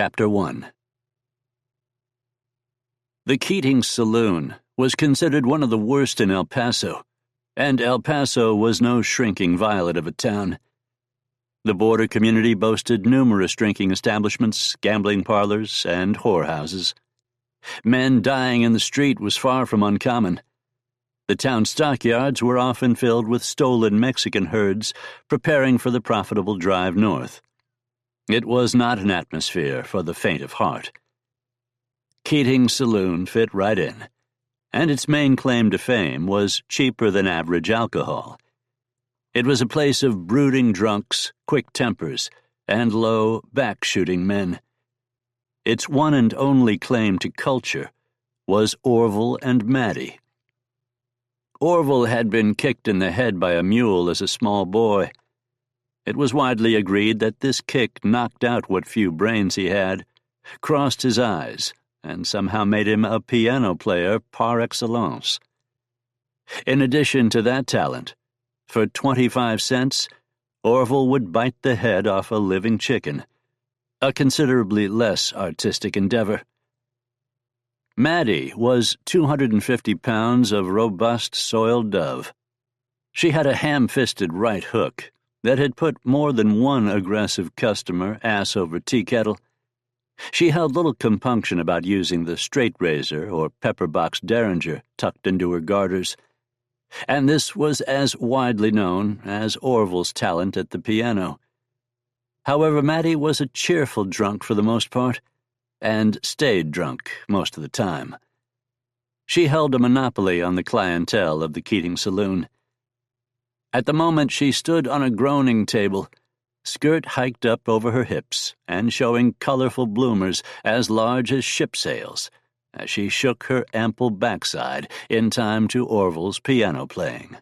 Chapter 1. The Keating Saloon was considered one of the worst in El Paso, and El Paso was no shrinking violet of a town. The border community boasted numerous drinking establishments, gambling parlors, and whorehouses. Men dying in the street was far from uncommon. The town stockyards were often filled with stolen Mexican herds preparing for the profitable drive north. It was not an atmosphere for the faint of heart. Keating Saloon fit right in, and its main claim to fame was cheaper than average alcohol. It was a place of brooding drunks, quick tempers, and low, back-shooting men. Its one and only claim to culture was Orville and Maddie. Orville had been kicked in the head by a mule as a small boy. It was widely agreed that this kick knocked out what few brains he had, crossed his eyes, and somehow made him a piano player par excellence. In addition to that talent, for 25 cents, Orville would bite the head off a living chicken, a considerably less artistic endeavor. Maddie was 250 pounds of robust soiled dove. She had a ham-fisted right hook that had put more than one aggressive customer ass over tea kettle. She held little compunction about using the straight razor or pepper-box derringer tucked into her garters, and this was as widely known as Orville's talent at the piano. However, Maddie was a cheerful drunk for the most part, and stayed drunk most of the time. She held a monopoly on the clientele of the Keating Saloon. At the moment she stood on a groaning table, skirt hiked up over her hips and showing colorful bloomers as large as ship sails, as she shook her ample backside in time to Orville's piano playing.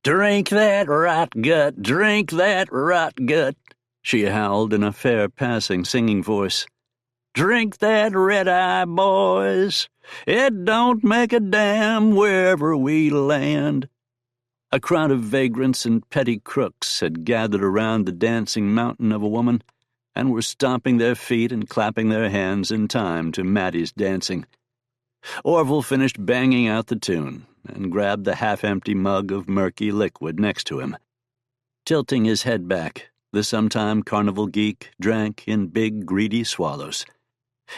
"Drink that rot gut, drink that rot gut," she howled in a fair-passing singing voice. "Drink that red-eye, boys. It don't make a damn wherever we land." A crowd of vagrants and petty crooks had gathered around the dancing mountain of a woman and were stomping their feet and clapping their hands in time to Maddie's dancing. Orville finished banging out the tune and grabbed the half-empty mug of murky liquid next to him. Tilting his head back, the sometime carnival geek drank in big, greedy swallows.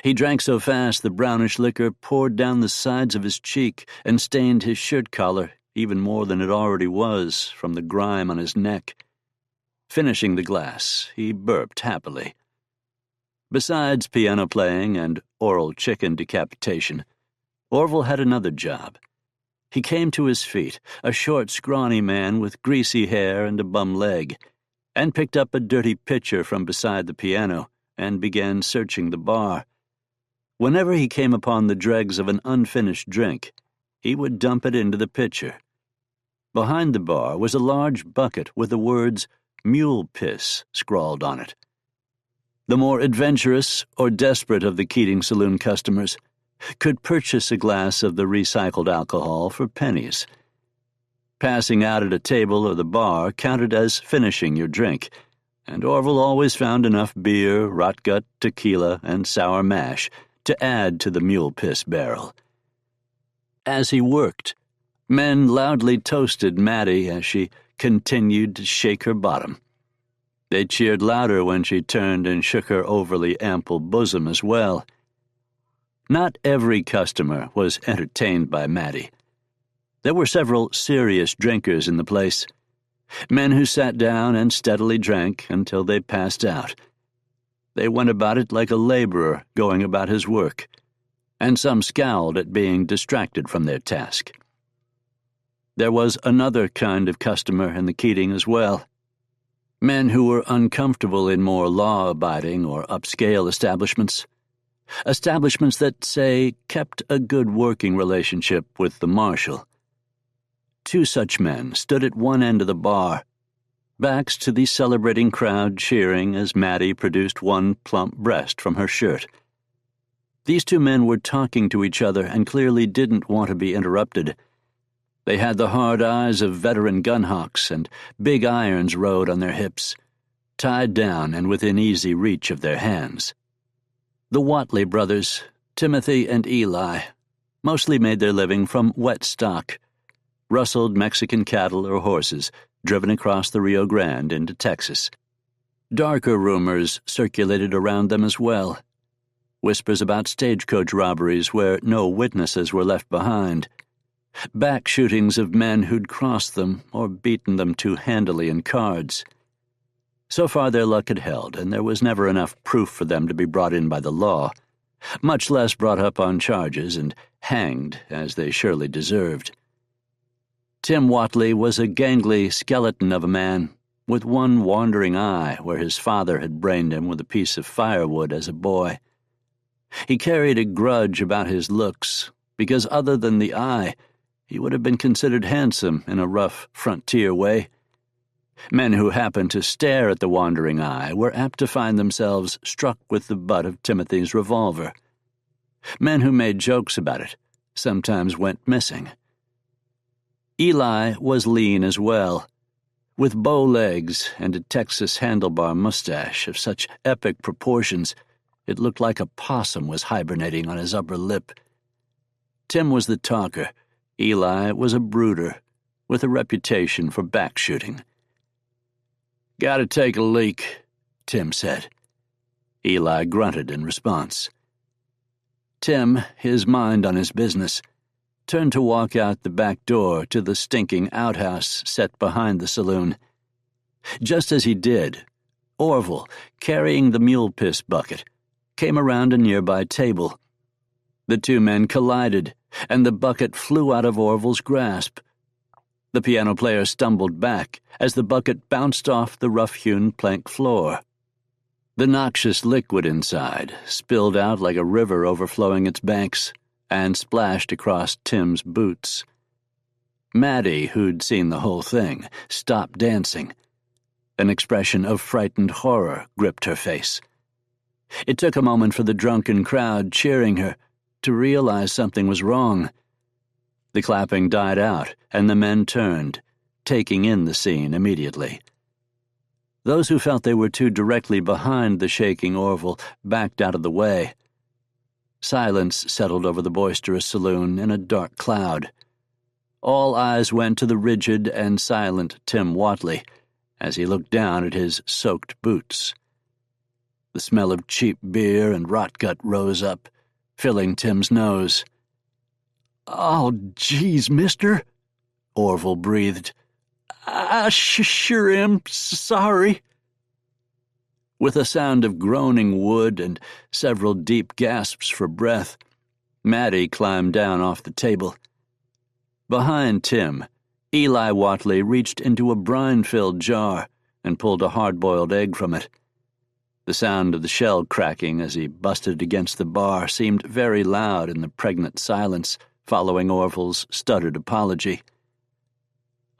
He drank so fast the brownish liquor poured down the sides of his cheek and stained his shirt collar even more than it already was from the grime on his neck. Finishing the glass, he burped happily. Besides piano playing and oral chicken decapitation, Orville had another job. He came to his feet, a short, scrawny man with greasy hair and a bum leg, and picked up a dirty pitcher from beside the piano and began searching the bar. Whenever he came upon the dregs of an unfinished drink, he would dump it into the pitcher. Behind the bar was a large bucket with the words "mule piss" scrawled on it. The more adventurous or desperate of the Keating Saloon customers could purchase a glass of the recycled alcohol for pennies. Passing out at a table or the bar counted as finishing your drink, and Orville always found enough beer, rot gut, tequila, and sour mash to add to the mule piss barrel. As he worked, men loudly toasted Maddie as she continued to shake her bottom. They cheered louder when she turned and shook her overly ample bosom as well. Not every customer was entertained by Maddie. There were several serious drinkers in the place, men who sat down and steadily drank until they passed out. They went about it like a laborer going about his work, and some scowled at being distracted from their task. There was another kind of customer in the Keating as well. Men who were uncomfortable in more law-abiding or upscale establishments that, say, kept a good working relationship with the marshal. Two such men stood at one end of the bar, backs to the celebrating crowd cheering as Maddie produced one plump breast from her shirt. These two men were talking to each other and clearly didn't want to be interrupted. They had the hard eyes of veteran gunhawks, and big irons rode on their hips, tied down and within easy reach of their hands. The Watley brothers, Timothy and Eli, mostly made their living from wet stock, rustled Mexican cattle or horses driven across the Rio Grande into Texas. Darker rumors circulated around them as well. Whispers about stagecoach robberies where no witnesses were left behind. Back shootings of men who'd crossed them or beaten them too handily in cards. So far their luck had held, and there was never enough proof for them to be brought in by the law, much less brought up on charges and hanged, as they surely deserved. Tim Watley was a gangly skeleton of a man, with one wandering eye where his father had brained him with a piece of firewood as a boy. He carried a grudge about his looks, because other than the eye, he would have been considered handsome in a rough frontier way. Men who happened to stare at the wandering eye were apt to find themselves struck with the butt of Timothy's revolver. Men who made jokes about it sometimes went missing. Eli was lean as well, with bow legs and a Texas handlebar mustache of such epic proportions it looked like a possum was hibernating on his upper lip. Tim was the talker. Eli was a brooder, with a reputation for backshooting. "Gotta take a leak," Tim said. Eli grunted in response. Tim, his mind on his business, turned to walk out the back door to the stinking outhouse set behind the saloon. Just as he did, Orville, carrying the mule piss bucket, came around a nearby table. The two men collided, and the bucket flew out of Orville's grasp. The piano player stumbled back as the bucket bounced off the rough-hewn plank floor. The noxious liquid inside spilled out like a river overflowing its banks and splashed across Tim's boots. Maddie, who'd seen the whole thing, stopped dancing. An expression of frightened horror gripped her face. It took a moment for the drunken crowd cheering her to realize something was wrong. The clapping died out, and the men turned, taking in the scene immediately. Those who felt they were too directly behind the shaking Orville backed out of the way. Silence settled over the boisterous saloon in a dark cloud. All eyes went to the rigid and silent Tim Watley as he looked down at his soaked boots. The smell of cheap beer and rotgut rose up, filling Tim's nose. "Oh, geez, mister," Orville breathed. "I sure am sorry." With a sound of groaning wood and several deep gasps for breath, Maddie climbed down off the table. Behind Tim, Eli Watley reached into a brine-filled jar and pulled a hard-boiled egg from it. The sound of the shell cracking as he busted against the bar seemed very loud in the pregnant silence following Orville's stuttered apology.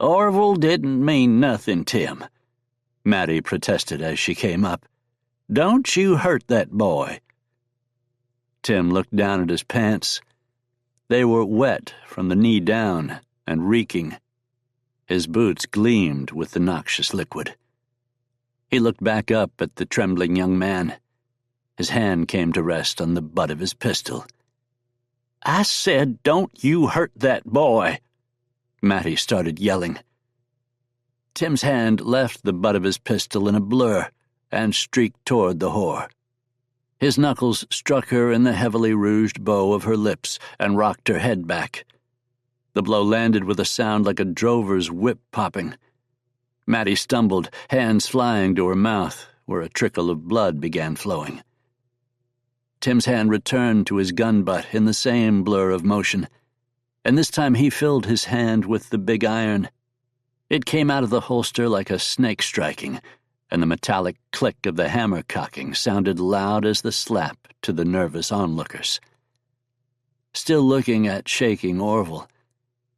"Orville didn't mean nothing, Tim," Maddie protested as she came up. "Don't you hurt that boy." Tim looked down at his pants. They were wet from the knee down and reeking. His boots gleamed with the noxious liquid. He looked back up at the trembling young man. His hand came to rest on the butt of his pistol. "I said, don't you hurt that boy," Matty started yelling. Tim's hand left the butt of his pistol in a blur and streaked toward the whore. His knuckles struck her in the heavily rouged bow of her lips and rocked her head back. The blow landed with a sound like a drover's whip popping. Matty stumbled, hands flying to her mouth, where a trickle of blood began flowing. Tim's hand returned to his gun butt in the same blur of motion, and this time he filled his hand with the big iron. It came out of the holster like a snake striking, and the metallic click of the hammer cocking sounded loud as the slap to the nervous onlookers. Still looking at shaking Orville,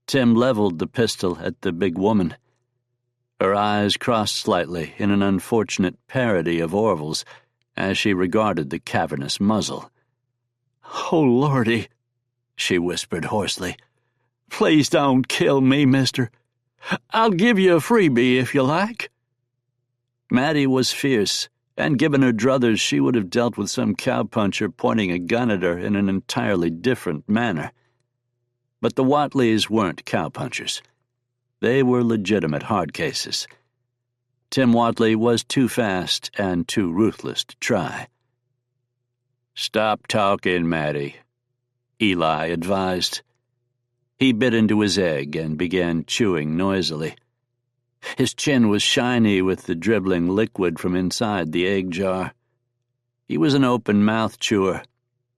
Tim leveled the pistol at the big woman. Her eyes crossed slightly in an unfortunate parody of Orville's as she regarded the cavernous muzzle. "Oh, Lordy," she whispered hoarsely. "Please don't kill me, mister. I'll give you a freebie if you like." Matty was fierce, and given her druthers, she would have dealt with some cowpuncher pointing a gun at her in an entirely different manner. But the Whateleys weren't cowpunchers. They were legitimate hard cases. Tim Whatley was too fast and too ruthless to try. "Stop talking, Matty," Eli advised. He bit into his egg and began chewing noisily. His chin was shiny with the dribbling liquid from inside the egg jar. He was an open-mouth chewer,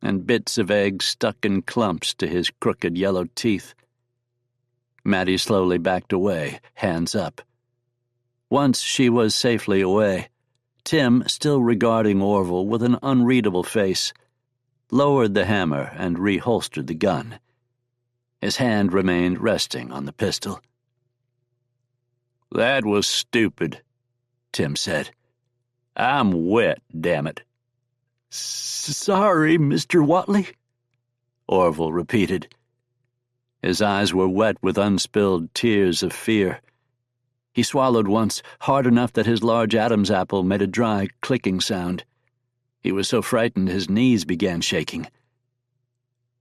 and bits of egg stuck in clumps to his crooked yellow teeth. Matty slowly backed away, hands up. Once she was safely away, Tim, still regarding Orville with an unreadable face, lowered the hammer and reholstered the gun. His hand remained resting on the pistol. "That was stupid," Tim said. "I'm wet, damn it." "Sorry, Mr. Whatley," Orville repeated. His eyes were wet with unspilled tears of fear. He swallowed once, hard enough that his large Adam's apple made a dry, clicking sound. He was so frightened his knees began shaking.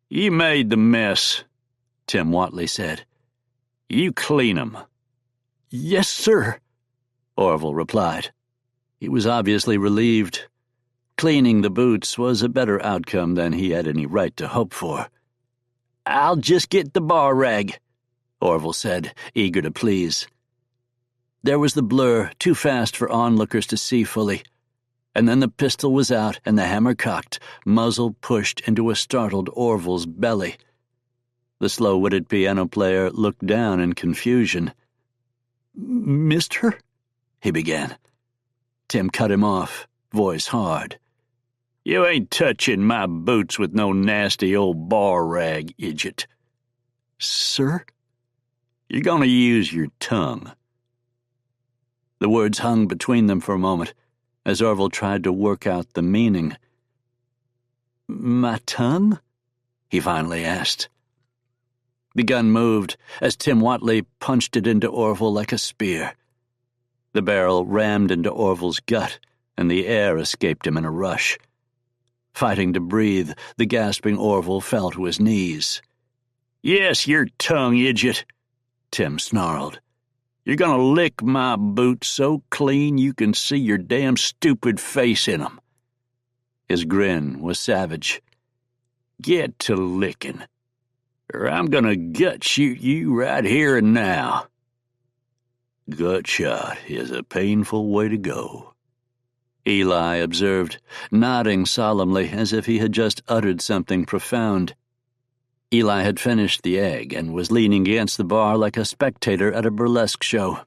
"You made the mess," Tim Whatley said. "You clean 'em." "Yes, sir," Orville replied. He was obviously relieved. Cleaning the boots was a better outcome than he had any right to hope for. "I'll just get the bar rag," Orville said, eager to please. There was the blur, too fast for onlookers to see fully, and then the pistol was out and the hammer cocked, muzzle pushed into a startled Orville's belly. The slow-witted piano player looked down in confusion. "Mister?" he began. Tim cut him off, voice hard. "You ain't touching my boots with no nasty old bar rag, idiot." "Sir?" "You're gonna use your tongue." The words hung between them for a moment, as Orville tried to work out the meaning. "My tongue?" he finally asked. The gun moved as Tim Whatley punched it into Orville like a spear. The barrel rammed into Orville's gut, and the air escaped him in a rush. Fighting to breathe, the gasping Orville fell to his knees. "Yes, your tongue, idiot," Tim snarled. "You're gonna lick my boots so clean you can see your damn stupid face in 'em." His grin was savage. "Get to licking, or I'm gonna gut shoot you right here and now." "Gut shot is a painful way to go," Eli observed, nodding solemnly as if he had just uttered something profound. Eli had finished the egg and was leaning against the bar like a spectator at a burlesque show.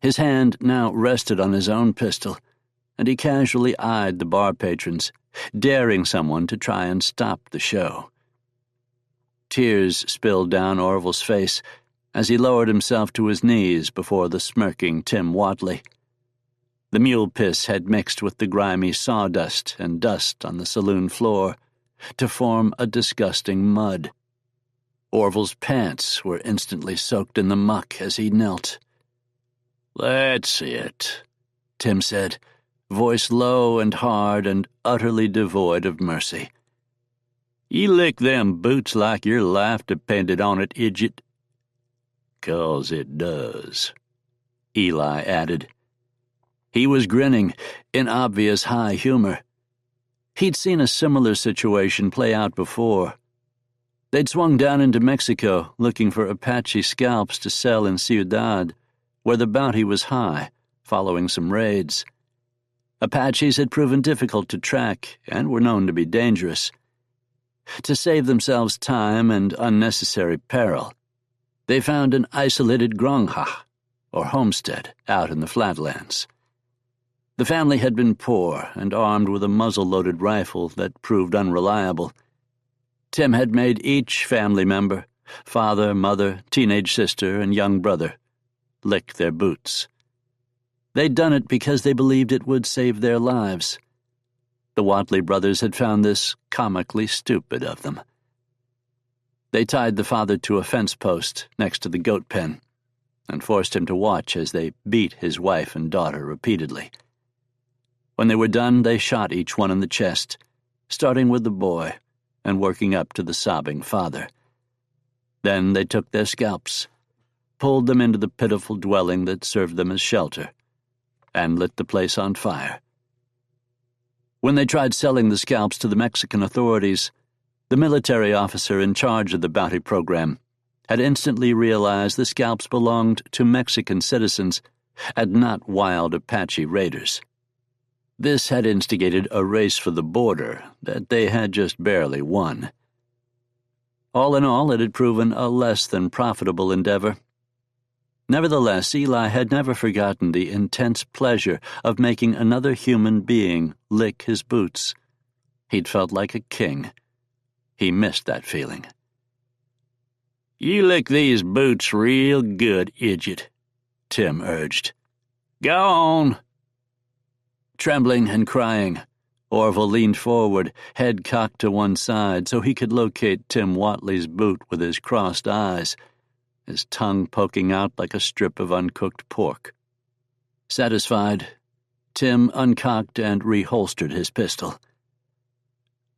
His hand now rested on his own pistol, and he casually eyed the bar patrons, daring someone to try and stop the show. Tears spilled down Orville's face as he lowered himself to his knees before the smirking Tim Whatley. The mule piss had mixed with the grimy sawdust and dust on the saloon floor to form a disgusting mud. Orville's pants were instantly soaked in the muck as he knelt. "That's it," Tim said, voice low and hard and utterly devoid of mercy. "You lick them boots like your life depended on it, idiot." "'Cause it does," Eli added. He was grinning, in obvious high humor. He'd seen a similar situation play out before. They'd swung down into Mexico looking for Apache scalps to sell in Ciudad, where the bounty was high, following some raids. Apaches had proven difficult to track and were known to be dangerous. To save themselves time and unnecessary peril, they found an isolated granja, or homestead, out in the flatlands. The family had been poor and armed with a muzzle-loaded rifle that proved unreliable. Tim had made each family member, father, mother, teenage sister, and young brother, lick their boots. They'd done it because they believed it would save their lives. The Whatley brothers had found this comically stupid of them. They tied the father to a fence post next to the goat pen and forced him to watch as they beat his wife and daughter repeatedly. When they were done, they shot each one in the chest, starting with the boy and working up to the sobbing father. Then they took their scalps, pulled them into the pitiful dwelling that served them as shelter, and lit the place on fire. When they tried selling the scalps to the Mexican authorities, the military officer in charge of the bounty program had instantly realized the scalps belonged to Mexican citizens and not wild Apache raiders. This had instigated a race for the border that they had just barely won. All in all, it had proven a less than profitable endeavor. Nevertheless, Eli had never forgotten the intense pleasure of making another human being lick his boots. He'd felt like a king. He missed that feeling. "You lick these boots real good, idiot," Tim urged. "Go on." Trembling and crying, Orville leaned forward, head cocked to one side so he could locate Tim Whatley's boot with his crossed eyes, his tongue poking out like a strip of uncooked pork. Satisfied, Tim uncocked and reholstered his pistol.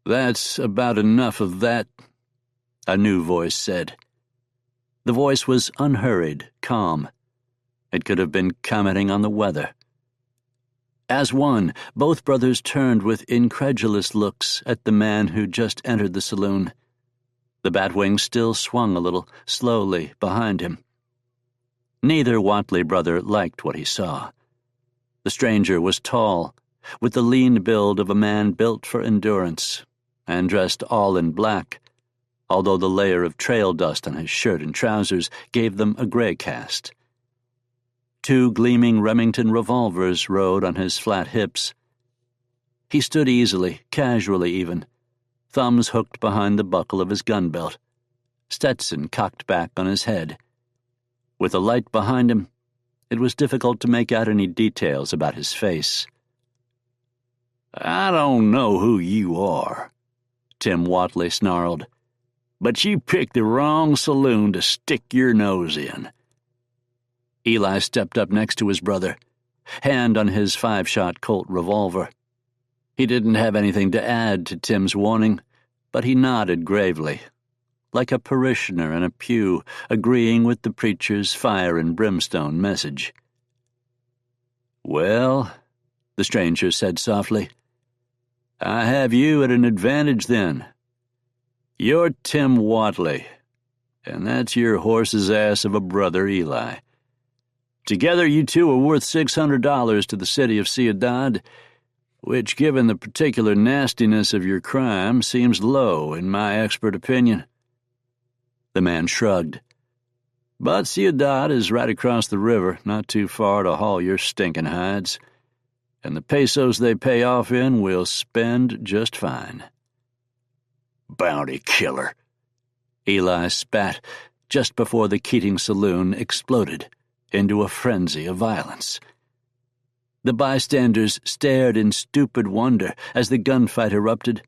"That's about enough of that," a new voice said. The voice was unhurried, calm. It could have been commenting on the weather. As one, both brothers turned with incredulous looks at the man who just entered the saloon. The batwing still swung a little, slowly, behind him. Neither Whatley brother liked what he saw. The stranger was tall, with the lean build of a man built for endurance, and dressed all in black, although the layer of trail dust on his shirt and trousers gave them a gray cast. 2 gleaming Remington revolvers rode on his flat hips. He stood easily, casually even, thumbs hooked behind the buckle of his gun belt, Stetson cocked back on his head. With the light behind him, it was difficult to make out any details about his face. "I don't know who you are," Tim Whatley snarled, "but you picked the wrong saloon to stick your nose in." Eli stepped up next to his brother, hand on his 5-shot Colt revolver. He didn't have anything to add to Tim's warning, but he nodded gravely, like a parishioner in a pew agreeing with the preacher's fire and brimstone message. "Well," the stranger said softly, "I have you at an advantage then. You're Tim Whatley, and that's your horse's ass of a brother Eli. Together you two are worth $600 to the city of Ciudad, which, given the particular nastiness of your crime, seems low in my expert opinion." The man shrugged. "But Ciudad is right across the river, not too far to haul your stinking hides, and the pesos they pay off in will spend just fine." "Bounty killer," Eli spat just before the Keating saloon exploded into a frenzy of violence. The bystanders stared in stupid wonder as the gunfight erupted.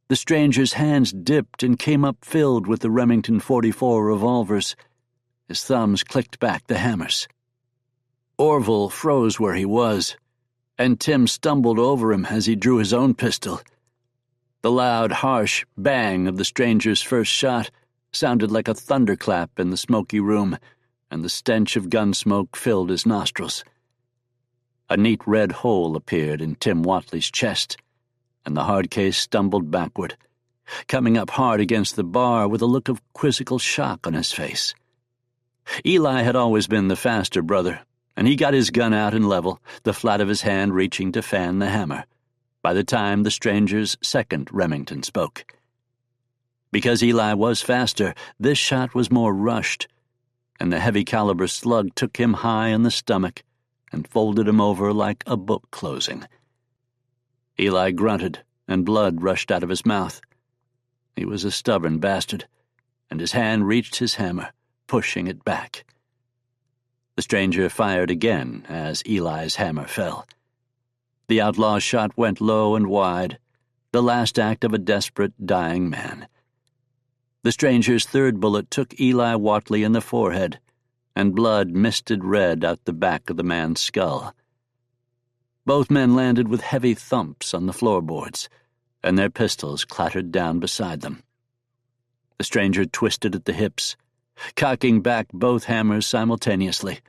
The stranger's hands dipped and came up filled with the Remington .44 revolvers. His thumbs clicked back the hammers. Orville froze where he was, and Tim stumbled over him as he drew his own pistol. The loud, harsh bang of the stranger's first shot sounded like a thunderclap in the smoky room, and the stench of gun smoke filled his nostrils. A neat red hole appeared in Tim Whatley's chest, and the hard case stumbled backward, coming up hard against the bar with a look of quizzical shock on his face. Eli had always been the faster brother, and he got his gun out and level, the flat of his hand reaching to fan the hammer, by the time the stranger's second Remington spoke. Because Eli was faster, this shot was more rushed, and the heavy-caliber slug took him high in the stomach and folded him over like a book closing. Eli grunted, and blood rushed out of his mouth. He was a stubborn bastard, and his hand reached his hammer, pushing it back. The stranger fired again as Eli's hammer fell. The outlaw's shot went low and wide, the last act of a desperate, dying man. The stranger's third bullet took Eli Whatley in the forehead, and blood misted red out the back of the man's skull. Both men landed with heavy thumps on the floorboards, and their pistols clattered down beside them. The stranger twisted at the hips, cocking back both hammers simultaneously,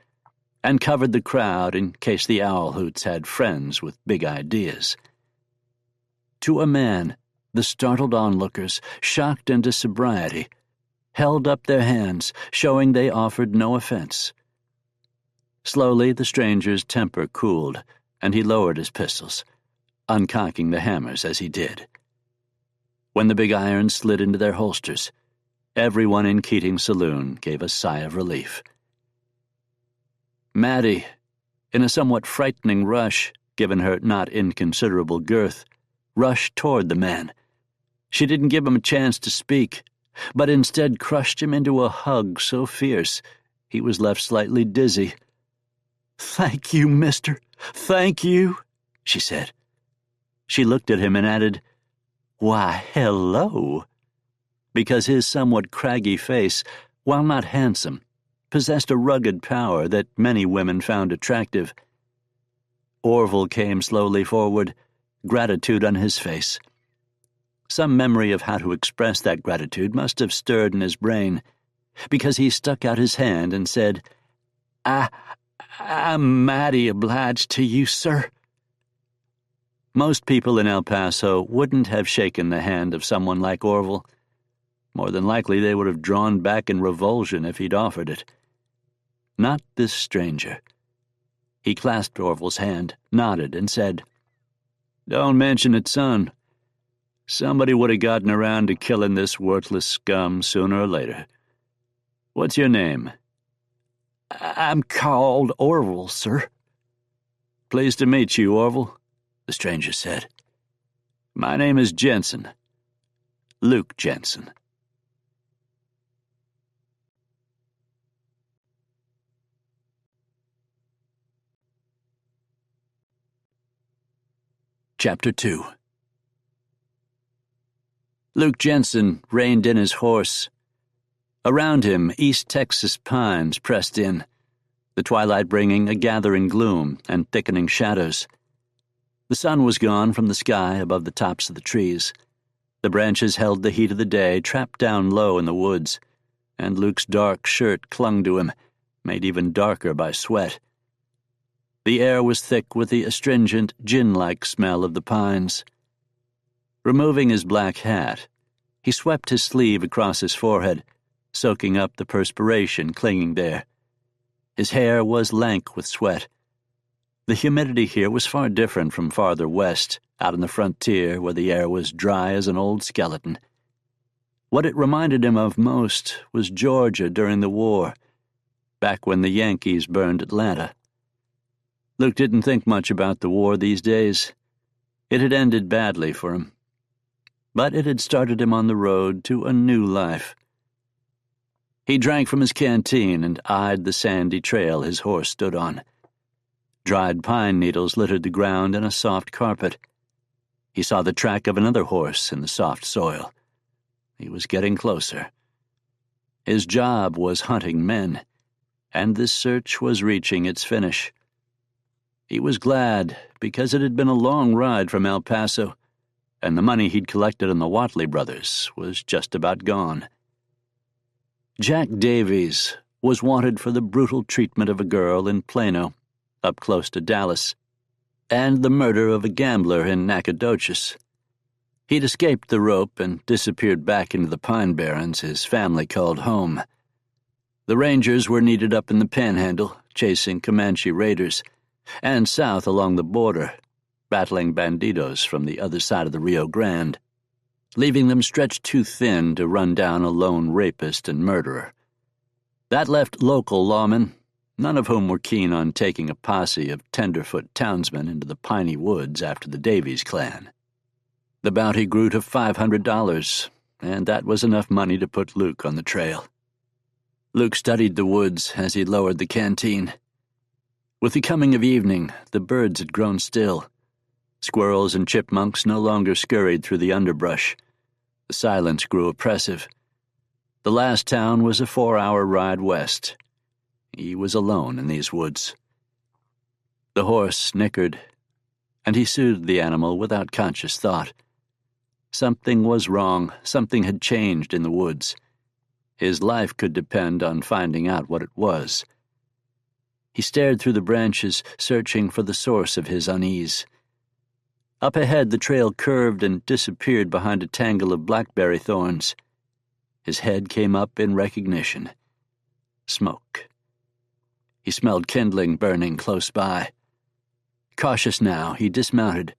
and covered the crowd in case the owl hoots had friends with big ideas. To a man, the startled onlookers, shocked into sobriety, held up their hands, showing they offered no offense. Slowly the stranger's temper cooled, and he lowered his pistols, uncocking the hammers as he did. When the big irons slid into their holsters, everyone in Keating's saloon gave a sigh of relief. Maddie, in a somewhat frightening rush, given her not inconsiderable girth, rushed toward the man. She didn't give him a chance to speak, but instead crushed him into a hug so fierce he was left slightly dizzy. "Thank you, mister. Thank you," she said. She looked at him and added, "Why, hello," because his somewhat craggy face, while not handsome, possessed a rugged power that many women found attractive. Orville came slowly forward, gratitude on his face. Some memory of how to express that gratitude must have stirred in his brain, because he stuck out his hand and said, I'm mighty obliged to you, sir." Most people in El Paso wouldn't have shaken the hand of someone like Orville. More than likely they would have drawn back in revulsion if he'd offered it. Not this stranger. He clasped Orville's hand, nodded, and said, "Don't mention it, son. Somebody would have gotten around to killing this worthless scum sooner or later. What's your name?" "I'm called Orville, sir." "Pleased to meet you, Orville," the stranger said. "My name is Jensen. Luke Jensen." Chapter 2. Luke Jensen reined in his horse. Around him, East Texas pines pressed in, the twilight bringing a gathering gloom and thickening shadows. The sun was gone from the sky above the tops of the trees. The branches held the heat of the day trapped down low in the woods, and Luke's dark shirt clung to him, made even darker by sweat. The air was thick with the astringent, gin-like smell of the pines. Removing his black hat, he swept his sleeve across his forehead, soaking up the perspiration clinging there. His hair was lank with sweat. The humidity here was far different from farther west, out on the frontier where the air was dry as an old skeleton. What it reminded him of most was Georgia during the war, back when the Yankees burned Atlanta. Luke didn't think much about the war these days. It had ended badly for him. But it had started him on the road to a new life. He drank from his canteen and eyed the sandy trail his horse stood on. Dried pine needles littered the ground in a soft carpet. He saw the track of another horse in the soft soil. He was getting closer. His job was hunting men, and this search was reaching its finish. He was glad, because it had been a long ride from El Paso, and the money he'd collected on the Watley brothers was just about gone. Jack Davies was wanted for the brutal treatment of a girl in Plano, up close to Dallas, and the murder of a gambler in Nacogdoches. He'd escaped the rope and disappeared back into the Pine Barrens his family called home. The Rangers were needed up in the Panhandle, chasing Comanche raiders, and south along the border, battling bandidos from the other side of the Rio Grande, leaving them stretched too thin to run down a lone rapist and murderer. That left local lawmen, none of whom were keen on taking a posse of tenderfoot townsmen into the piney woods after the Davies clan. The bounty grew to $500, and that was enough money to put Luke on the trail. Luke studied the woods as he lowered the canteen. With the coming of evening, the birds had grown still. Squirrels and chipmunks no longer scurried through the underbrush. The silence grew oppressive. The last town was a 4-hour ride west. He was alone in these woods. The horse snickered, and he soothed the animal without conscious thought. Something was wrong, something had changed in the woods. His life could depend on finding out what it was. He stared through the branches, searching for the source of his unease. Up ahead, the trail curved and disappeared behind a tangle of blackberry thorns. His head came up in recognition. Smoke. He smelled kindling burning close by. Cautious now, he dismounted.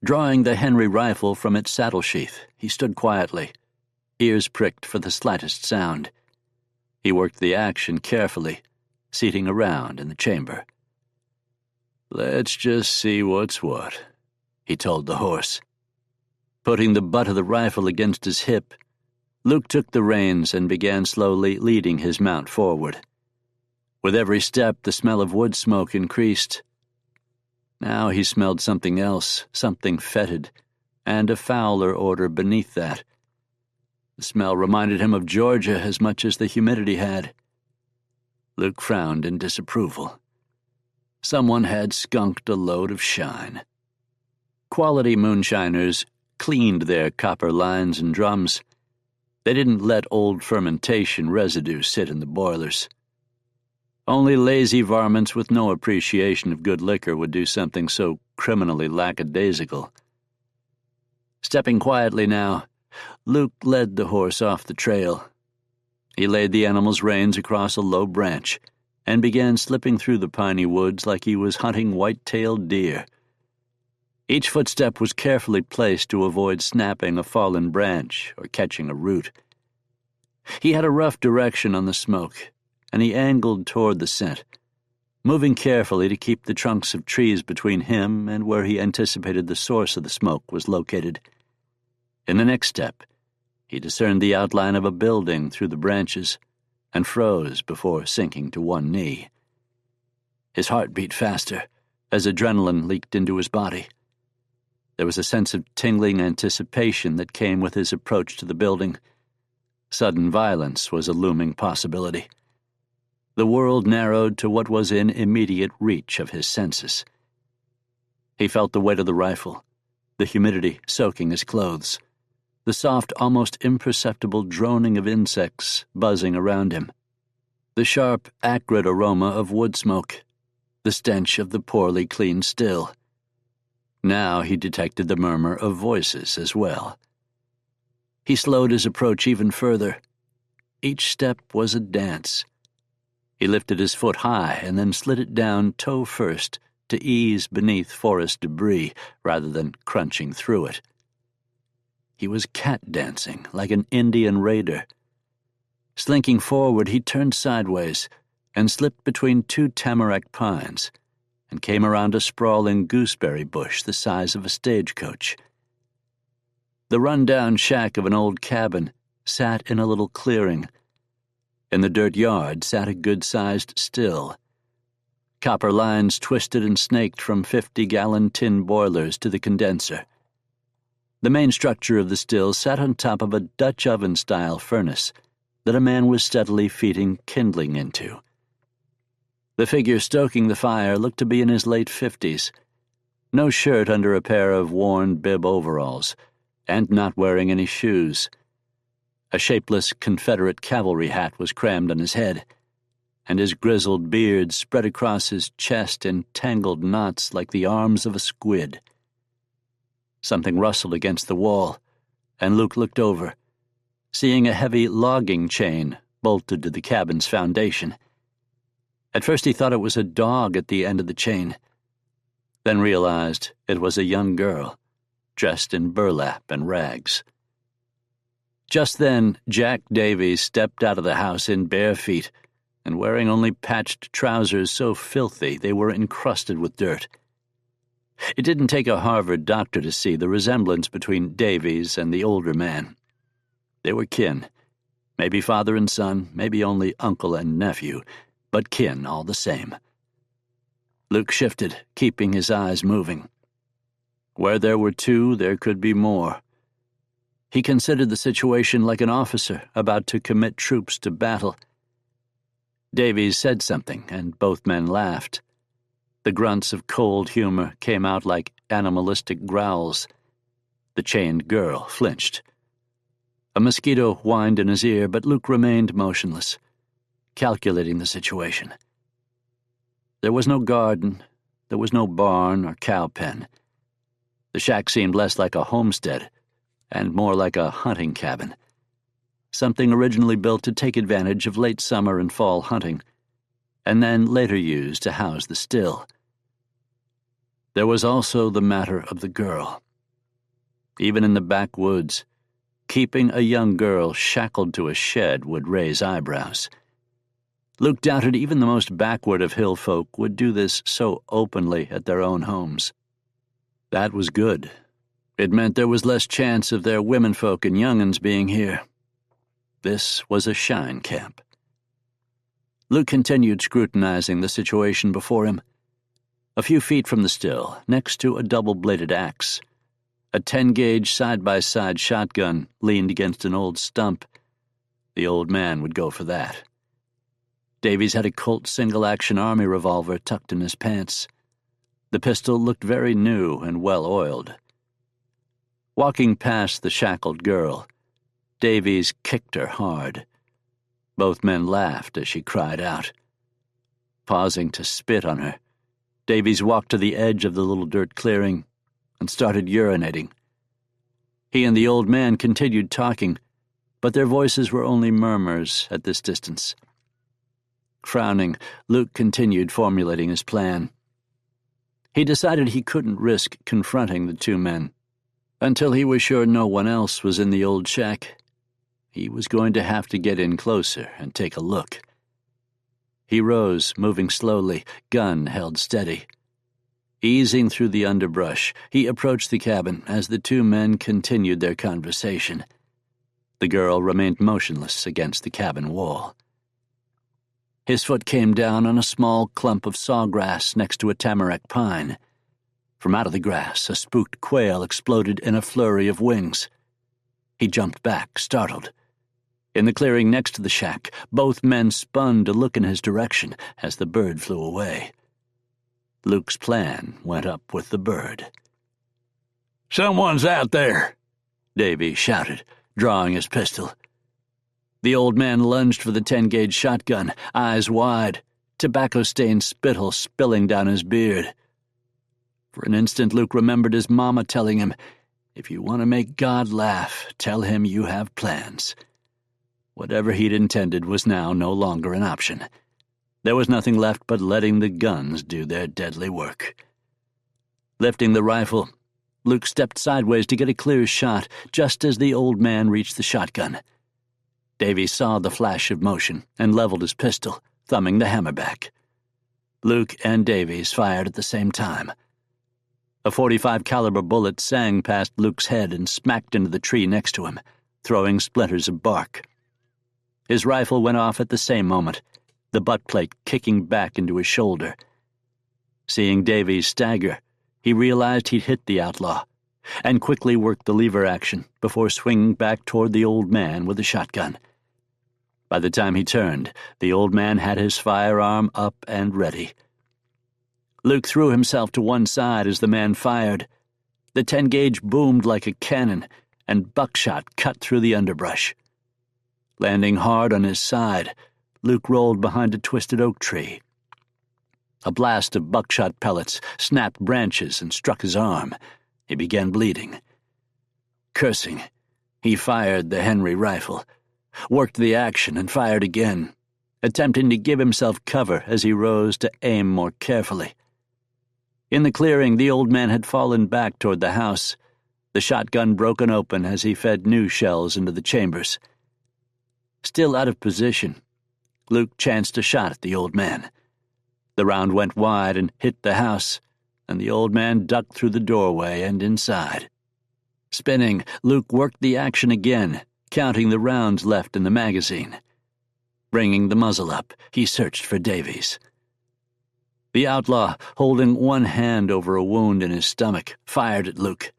Drawing the Henry rifle from its saddle sheath, he stood quietly, ears pricked for the slightest sound. He worked the action carefully, seating around in the chamber. "Let's just see what's what," he told the horse. Putting the butt of the rifle against his hip, Luke took the reins and began slowly leading his mount forward. With every step, the smell of wood smoke increased. Now he smelled something else, something fetid, and a fouler odor beneath that. The smell reminded him of Georgia as much as the humidity had. Luke frowned in disapproval. Someone had skunked a load of shine. Quality moonshiners cleaned their copper lines and drums. They didn't let old fermentation residue sit in the boilers. Only lazy varmints with no appreciation of good liquor would do something so criminally lackadaisical. Stepping quietly now, Luke led the horse off the trail. He laid the animal's reins across a low branch and began slipping through the piney woods like he was hunting white-tailed deer. Each footstep was carefully placed to avoid snapping a fallen branch or catching a root. He had a rough direction on the smoke, and he angled toward the scent, moving carefully to keep the trunks of trees between him and where he anticipated the source of the smoke was located. In the next step, he discerned the outline of a building through the branches and froze before sinking to one knee. His heart beat faster as adrenaline leaked into his body. There was a sense of tingling anticipation that came with his approach to the building. Sudden violence was a looming possibility. The world narrowed to what was in immediate reach of his senses. He felt the weight of the rifle, the humidity soaking his clothes, the soft, almost imperceptible droning of insects buzzing around him, the sharp, acrid aroma of wood smoke, the stench of the poorly cleaned still. Now he detected the murmur of voices as well. He slowed his approach even further. Each step was a dance. He lifted his foot high and then slid it down toe first to ease beneath forest debris rather than crunching through it. He was cat dancing like an Indian raider. Slinking forward, he turned sideways and slipped between two tamarack pines and came around a sprawling gooseberry bush the size of a stagecoach. The run-down shack of an old cabin sat in a little clearing. In the dirt yard sat a good-sized still. Copper lines twisted and snaked from 50-gallon tin boilers to the condenser. The main structure of the still sat on top of a Dutch oven-style furnace that a man was steadily feeding kindling into. The figure stoking the fire looked to be in his late 50s, no shirt under a pair of worn bib overalls, and not wearing any shoes. A shapeless Confederate cavalry hat was crammed on his head, and his grizzled beard spread across his chest in tangled knots like the arms of a squid. Something rustled against the wall, and Luke looked over, seeing a heavy logging chain bolted to the cabin's foundation. At first he thought it was a dog at the end of the chain, then realized it was a young girl, dressed in burlap and rags. Just then, Jack Davies stepped out of the house in bare feet and wearing only patched trousers so filthy they were encrusted with dirt. It didn't take a Harvard doctor to see the resemblance between Davies and the older man. They were kin, maybe father and son, maybe only uncle and nephew, but kin all the same. Luke shifted, keeping his eyes moving. Where there were two, there could be more. He considered the situation like an officer about to commit troops to battle. Davies said something, and both men laughed. The grunts of cold humor came out like animalistic growls. The chained girl flinched. A mosquito whined in his ear, but Luke remained motionless, calculating the situation. There was no garden, there was no barn or cow pen. The shack seemed less like a homestead and more like a hunting cabin, something originally built to take advantage of late summer and fall hunting, and then later used to house the still. There was also the matter of the girl. Even in the backwoods, keeping a young girl shackled to a shed would raise eyebrows. Luke doubted even the most backward of hill folk would do this so openly at their own homes. That was good. It meant there was less chance of their womenfolk and young'uns being here. This was a shine camp. Luke continued scrutinizing the situation before him. A few feet from the still, next to a double-bladed axe, a 10-gauge side-by-side shotgun leaned against an old stump. The old man would go for that. Davies had a Colt single-action army revolver tucked in his pants. The pistol looked very new and well-oiled. Walking past the shackled girl, Davies kicked her hard. Both men laughed as she cried out. Pausing to spit on her, Davies walked to the edge of the little dirt clearing and started urinating. He and the old man continued talking, but their voices were only murmurs at this distance. Frowning, Luke continued formulating his plan. He decided he couldn't risk confronting the two men until he was sure no one else was in the old shack. He was going to have to get in closer and take a look. He rose, moving slowly, gun held steady. Easing through the underbrush, he approached the cabin as the two men continued their conversation. The girl remained motionless against the cabin wall. His foot came down on a small clump of sawgrass next to a tamarack pine. From out of the grass, a spooked quail exploded in a flurry of wings. He jumped back, startled. In the clearing next to the shack, both men spun to look in his direction as the bird flew away. Luke's plan went up with the bird. "Someone's out there," Davies shouted, drawing his pistol. The old man lunged for the 10-gauge shotgun, eyes wide, tobacco-stained spittle spilling down his beard. For an instant, Luke remembered his mama telling him, "If you want to make God laugh, tell him you have plans." Whatever he'd intended was now no longer an option. There was nothing left but letting the guns do their deadly work. Lifting the rifle, Luke stepped sideways to get a clear shot just as the old man reached the shotgun. Davies saw the flash of motion and leveled his pistol, thumbing the hammer back. Luke and Davies fired at the same time. A .45 caliber bullet sang past Luke's head and smacked into the tree next to him, throwing splinters of bark. His rifle went off at the same moment, the butt plate kicking back into his shoulder. Seeing Davies stagger, he realized he'd hit the outlaw, and quickly worked the lever action before swinging back toward the old man with the shotgun. By the time he turned, the old man had his firearm up and ready. Luke threw himself to one side as the man fired. The 10-gauge boomed like a cannon, and buckshot cut through the underbrush. Landing hard on his side, Luke rolled behind a twisted oak tree. A blast of buckshot pellets snapped branches and struck his arm. He began bleeding. Cursing, he fired the Henry rifle, worked the action and fired again, attempting to give himself cover as he rose to aim more carefully. In the clearing, the old man had fallen back toward the house, the shotgun broken open as he fed new shells into the chambers. Still out of position, Luke chanced a shot at the old man. The round went wide and hit the house, and the old man ducked through the doorway and inside. Spinning, Luke worked the action again, counting the rounds left in the magazine. Bringing the muzzle up, he searched for Davies. The outlaw, holding one hand over a wound in his stomach, fired at Luke.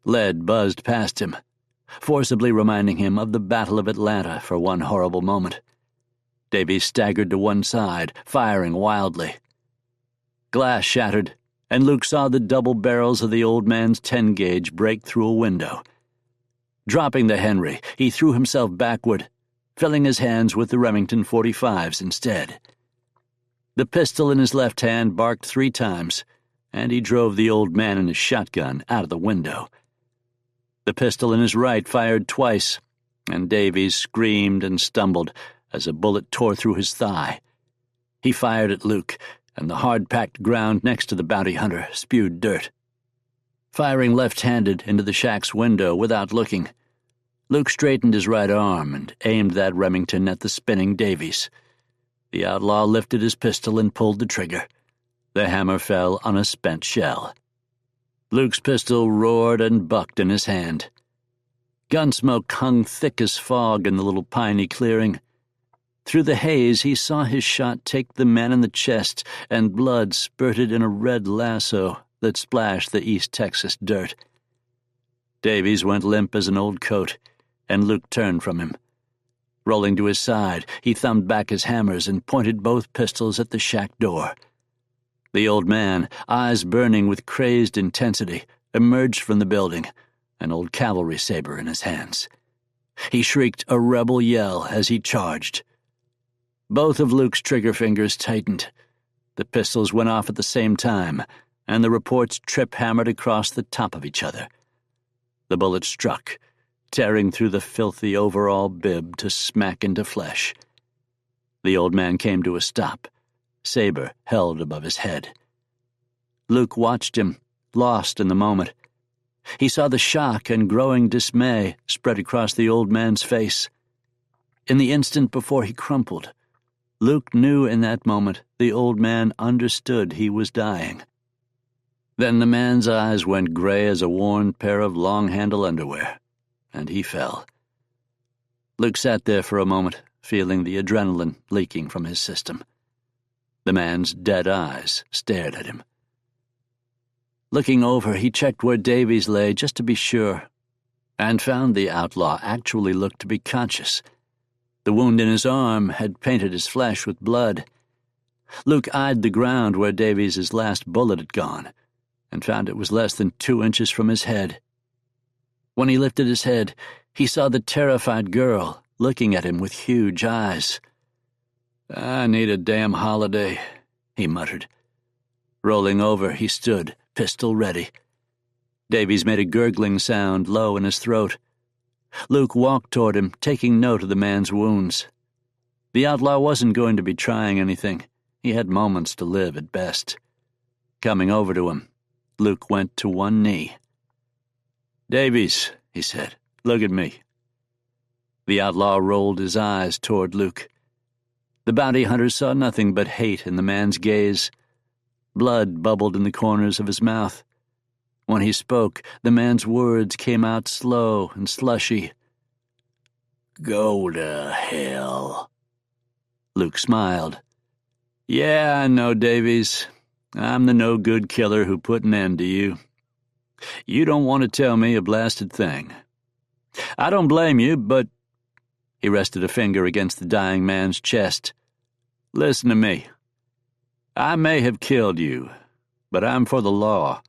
Lead buzzed past him, forcibly reminding him of the Battle of Atlanta for one horrible moment. Davies staggered to one side, firing wildly. Glass shattered, and Luke saw the double barrels of the old man's 10-gauge break through a window. Dropping the Henry, he threw himself backward, filling his hands with the Remington .45s instead. The pistol in his left hand barked 3 times, and he drove the old man and his shotgun out of the window. The pistol in his right fired twice, and Davies screamed and stumbled as a bullet tore through his thigh. He fired at Luke, and the hard-packed ground next to the bounty hunter spewed dirt. Firing left-handed into the shack's window without looking, Luke straightened his right arm and aimed that Remington at the spinning Davies. The outlaw lifted his pistol and pulled the trigger. The hammer fell on a spent shell. Luke's pistol roared and bucked in his hand. Gunsmoke hung thick as fog in the little piney clearing. Through the haze, he saw his shot take the man in the chest, and blood spurted in a red lasso that splashed the East Texas dirt. Davies went limp as an old coat, and Luke turned from him. Rolling to his side, he thumbed back his hammers and pointed both pistols at the shack door. The old man, eyes burning with crazed intensity, emerged from the building, an old cavalry saber in his hands. He shrieked a rebel yell as he charged. Both of Luke's trigger fingers tightened. The pistols went off at the same time, and the reports trip-hammered across the top of each other. The bullet struck, tearing through the filthy overall bib to smack into flesh. The old man came to a stop, saber held above his head. Luke watched him, lost in the moment. He saw the shock and growing dismay spread across the old man's face. In the instant before he crumpled, Luke knew in that moment the old man understood he was dying. Then the man's eyes went gray as a worn pair of long-handle underwear, and he fell. Luke sat there for a moment, feeling the adrenaline leaking from his system. The man's dead eyes stared at him. Looking over, he checked where Davies lay just to be sure, and found the outlaw actually looked to be conscious. The wound in his arm had painted his flesh with blood. Luke eyed the ground where Davies' last bullet had gone, and found it was less than 2 inches from his head. When he lifted his head, he saw the terrified girl looking at him with huge eyes. "I need a damn holiday," he muttered. Rolling over, he stood, pistol ready. Davies made a gurgling sound low in his throat. Luke walked toward him, taking note of the man's wounds. The outlaw wasn't going to be trying anything. He had moments to live at best. Coming over to him, Luke went to one knee. "Davies," he said, "look at me." The outlaw rolled his eyes toward Luke. The bounty hunter saw nothing but hate in the man's gaze. Blood bubbled in the corners of his mouth. When he spoke, the man's words came out slow and slushy. "Go to hell." Luke smiled. "Yeah, I know, Davies. I'm the no-good killer who put an end to you. You don't want to tell me a blasted thing. I don't blame you, but—" He rested a finger against the dying man's chest. "Listen to me. I may have killed you, but I'm for the law.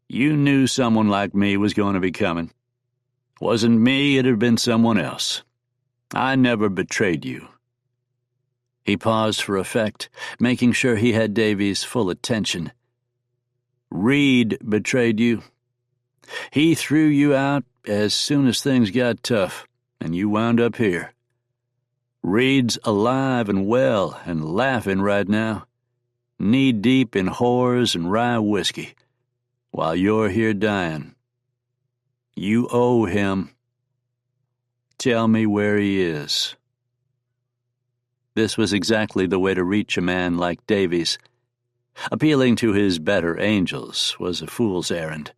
You knew someone like me was going to be coming. Wasn't me, it'd have been someone else. I never betrayed you." He paused for effect, making sure he had Davies' full attention. "Reed betrayed you. He threw you out as soon as things got tough, and you wound up here. Reed's alive and well and laughing right now, knee-deep in whores and rye whiskey, while you're here dying. You owe him. Tell me where he is." This was exactly the way to reach a man like Davies. Appealing to his better angels was a fool's errand.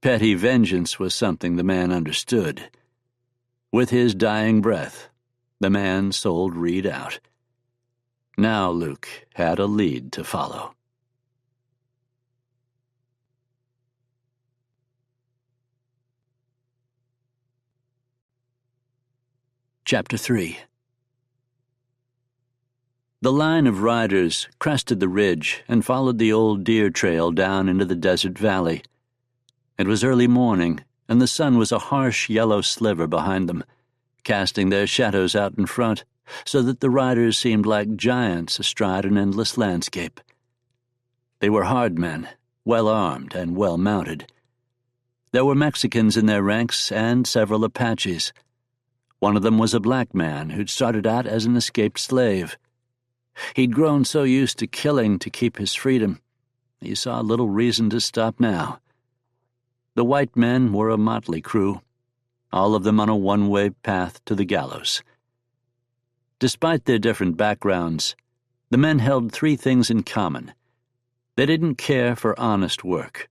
Petty vengeance was something the man understood. With his dying breath, the man sold Reed out. Now Luke had a lead to follow. Chapter 3. The line of riders crested the ridge and followed the old deer trail down into the desert valley. It was early morning, and the sun was a harsh yellow sliver behind them, casting their shadows out in front, so that the riders seemed like giants astride an endless landscape. They were hard men, well-armed and well-mounted. There were Mexicans in their ranks and several Apaches. One of them was a black man who'd started out as an escaped slave. He'd grown so used to killing to keep his freedom, he saw little reason to stop now. The white men were a motley crew, all of them on a one-way path to the gallows. Despite their different backgrounds, the men held three things in common. They didn't care for honest work.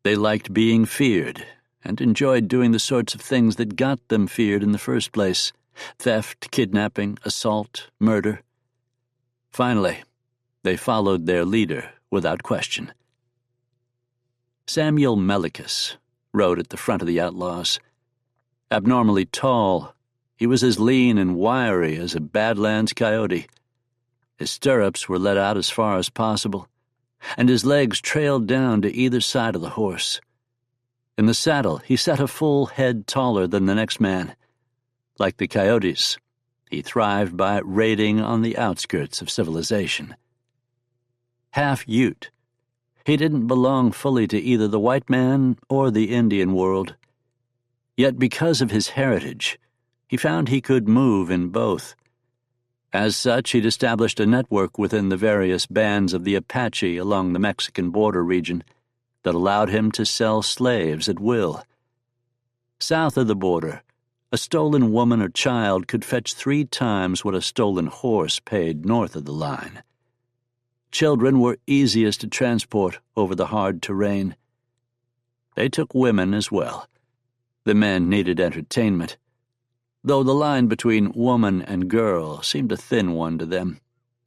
They liked being feared and enjoyed doing the sorts of things that got them feared in the first place: theft, kidnapping, assault, murder. Finally, they followed their leader without question. Samuel Melikus rode at the front of the Outlaws. Abnormally tall, he was as lean and wiry as a Badlands coyote. His stirrups were let out as far as possible, and his legs trailed down to either side of the horse. In the saddle, he sat a full head taller than the next man. Like the coyotes, he thrived by raiding on the outskirts of civilization. Half Ute, he didn't belong fully to either the white man or the Indian world. Yet because of his heritage, he found he could move in both. As such, he'd established a network within the various bands of the Apache along the Mexican border region that allowed him to sell slaves at will. South of the border, a stolen woman or child could fetch 3 times what a stolen horse paid north of the line. Children were easiest to transport over the hard terrain. They took women as well. The men needed entertainment, though the line between woman and girl seemed a thin one to them,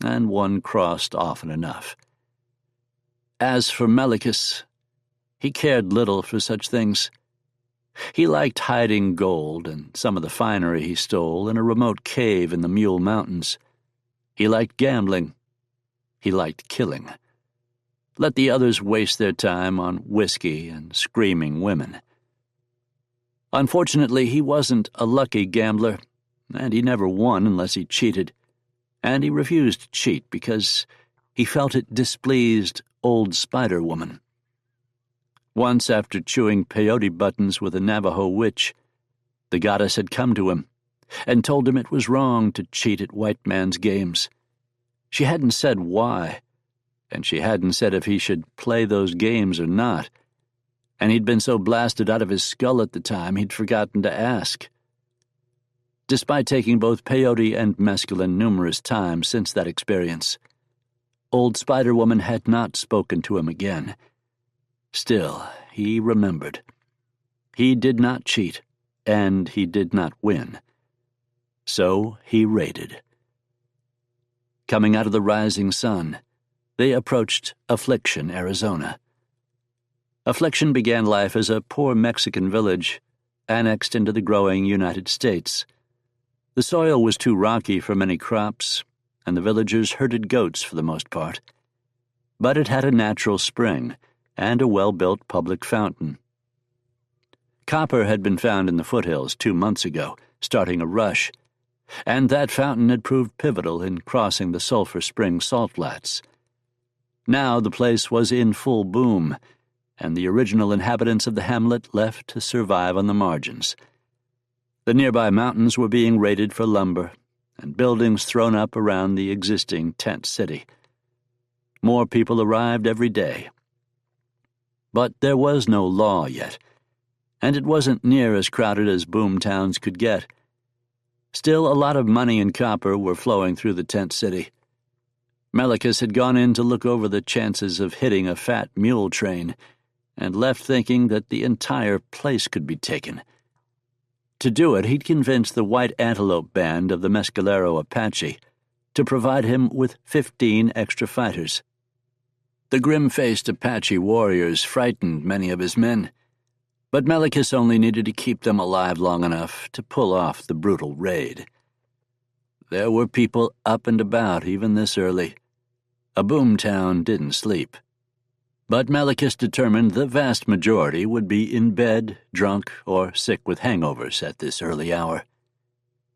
and one crossed often enough. As for Melikus, he cared little for such things. He liked hiding gold and some of the finery he stole in a remote cave in the Mule Mountains. He liked gambling. He liked killing. Let the others waste their time on whiskey and screaming women. Unfortunately, he wasn't a lucky gambler, and he never won unless he cheated, and he refused to cheat because he felt it displeased Old Spider Woman. Once, after chewing peyote buttons with a Navajo witch, the goddess had come to him and told him it was wrong to cheat at white man's games. She hadn't said why, and she hadn't said if he should play those games or not, and he'd been so blasted out of his skull at the time he'd forgotten to ask. Despite taking both peyote and mescaline numerous times since that experience, Old Spider Woman had not spoken to him again. Still, he remembered. He did not cheat, and he did not win. So he raided. Coming out of the rising sun, they approached Affliction, Arizona. Affliction began life as a poor Mexican village, annexed into the growing United States. The soil was too rocky for many crops, and the villagers herded goats for the most part. But it had a natural spring and a well-built public fountain. Copper had been found in the foothills 2 months ago, starting a rush, and that fountain had proved pivotal in crossing the Sulphur Spring salt flats. Now the place was in full boom, and the original inhabitants of the hamlet left to survive on the margins. The nearby mountains were being raided for lumber, and buildings thrown up around the existing tent city. More people arrived every day. But there was no law yet, and it wasn't near as crowded as boom towns could get. Still, a lot of money and copper were flowing through the tent city. Melikus had gone in to look over the chances of hitting a fat mule train, and left thinking that the entire place could be taken. To do it, he'd convinced the White Antelope Band of the Mescalero Apache to provide him with 15 extra fighters. The grim-faced Apache warriors frightened many of his men, but Melikus only needed to keep them alive long enough to pull off the brutal raid. There were people up and about even this early. A boomtown didn't sleep. But Melikus determined the vast majority would be in bed, drunk, or sick with hangovers at this early hour.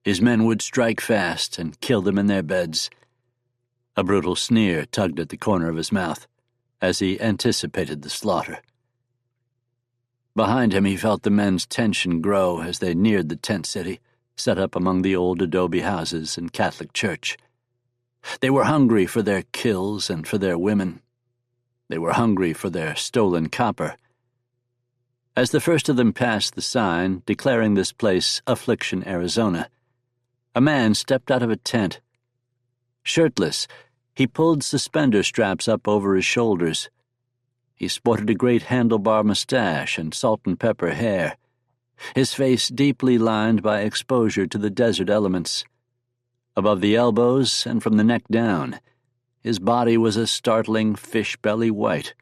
His men would strike fast and kill them in their beds. A brutal sneer tugged at the corner of his mouth as he anticipated the slaughter. Behind him he felt the men's tension grow as they neared the tent city, set up among the old adobe houses and Catholic church. They were hungry for their kills and for their women. They were hungry for their stolen copper. As the first of them passed the sign declaring this place Affliction, Arizona, a man stepped out of a tent. Shirtless, he pulled suspender straps up over his shoulders. He sported a great handlebar mustache and salt and pepper hair, his face deeply lined by exposure to the desert elements. Above the elbows and from the neck down, his body was a startling fish-belly white.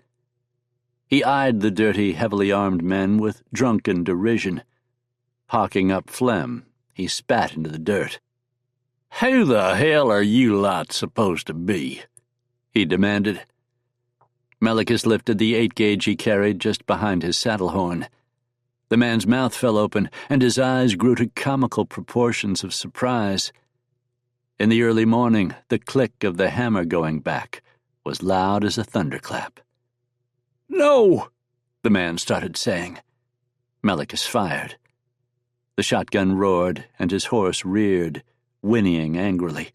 He eyed the dirty, heavily armed men with drunken derision. Hawking up phlegm, he spat into the dirt. "Who the hell are you lot supposed to be?" he demanded. Melikus lifted the 8-gauge he carried just behind his saddle horn. The man's mouth fell open, and his eyes grew to comical proportions of surprise. In the early morning, the click of the hammer going back was loud as a thunderclap. "No!" the man started saying. Melikus fired. The shotgun roared, and his horse reared, whinnying angrily.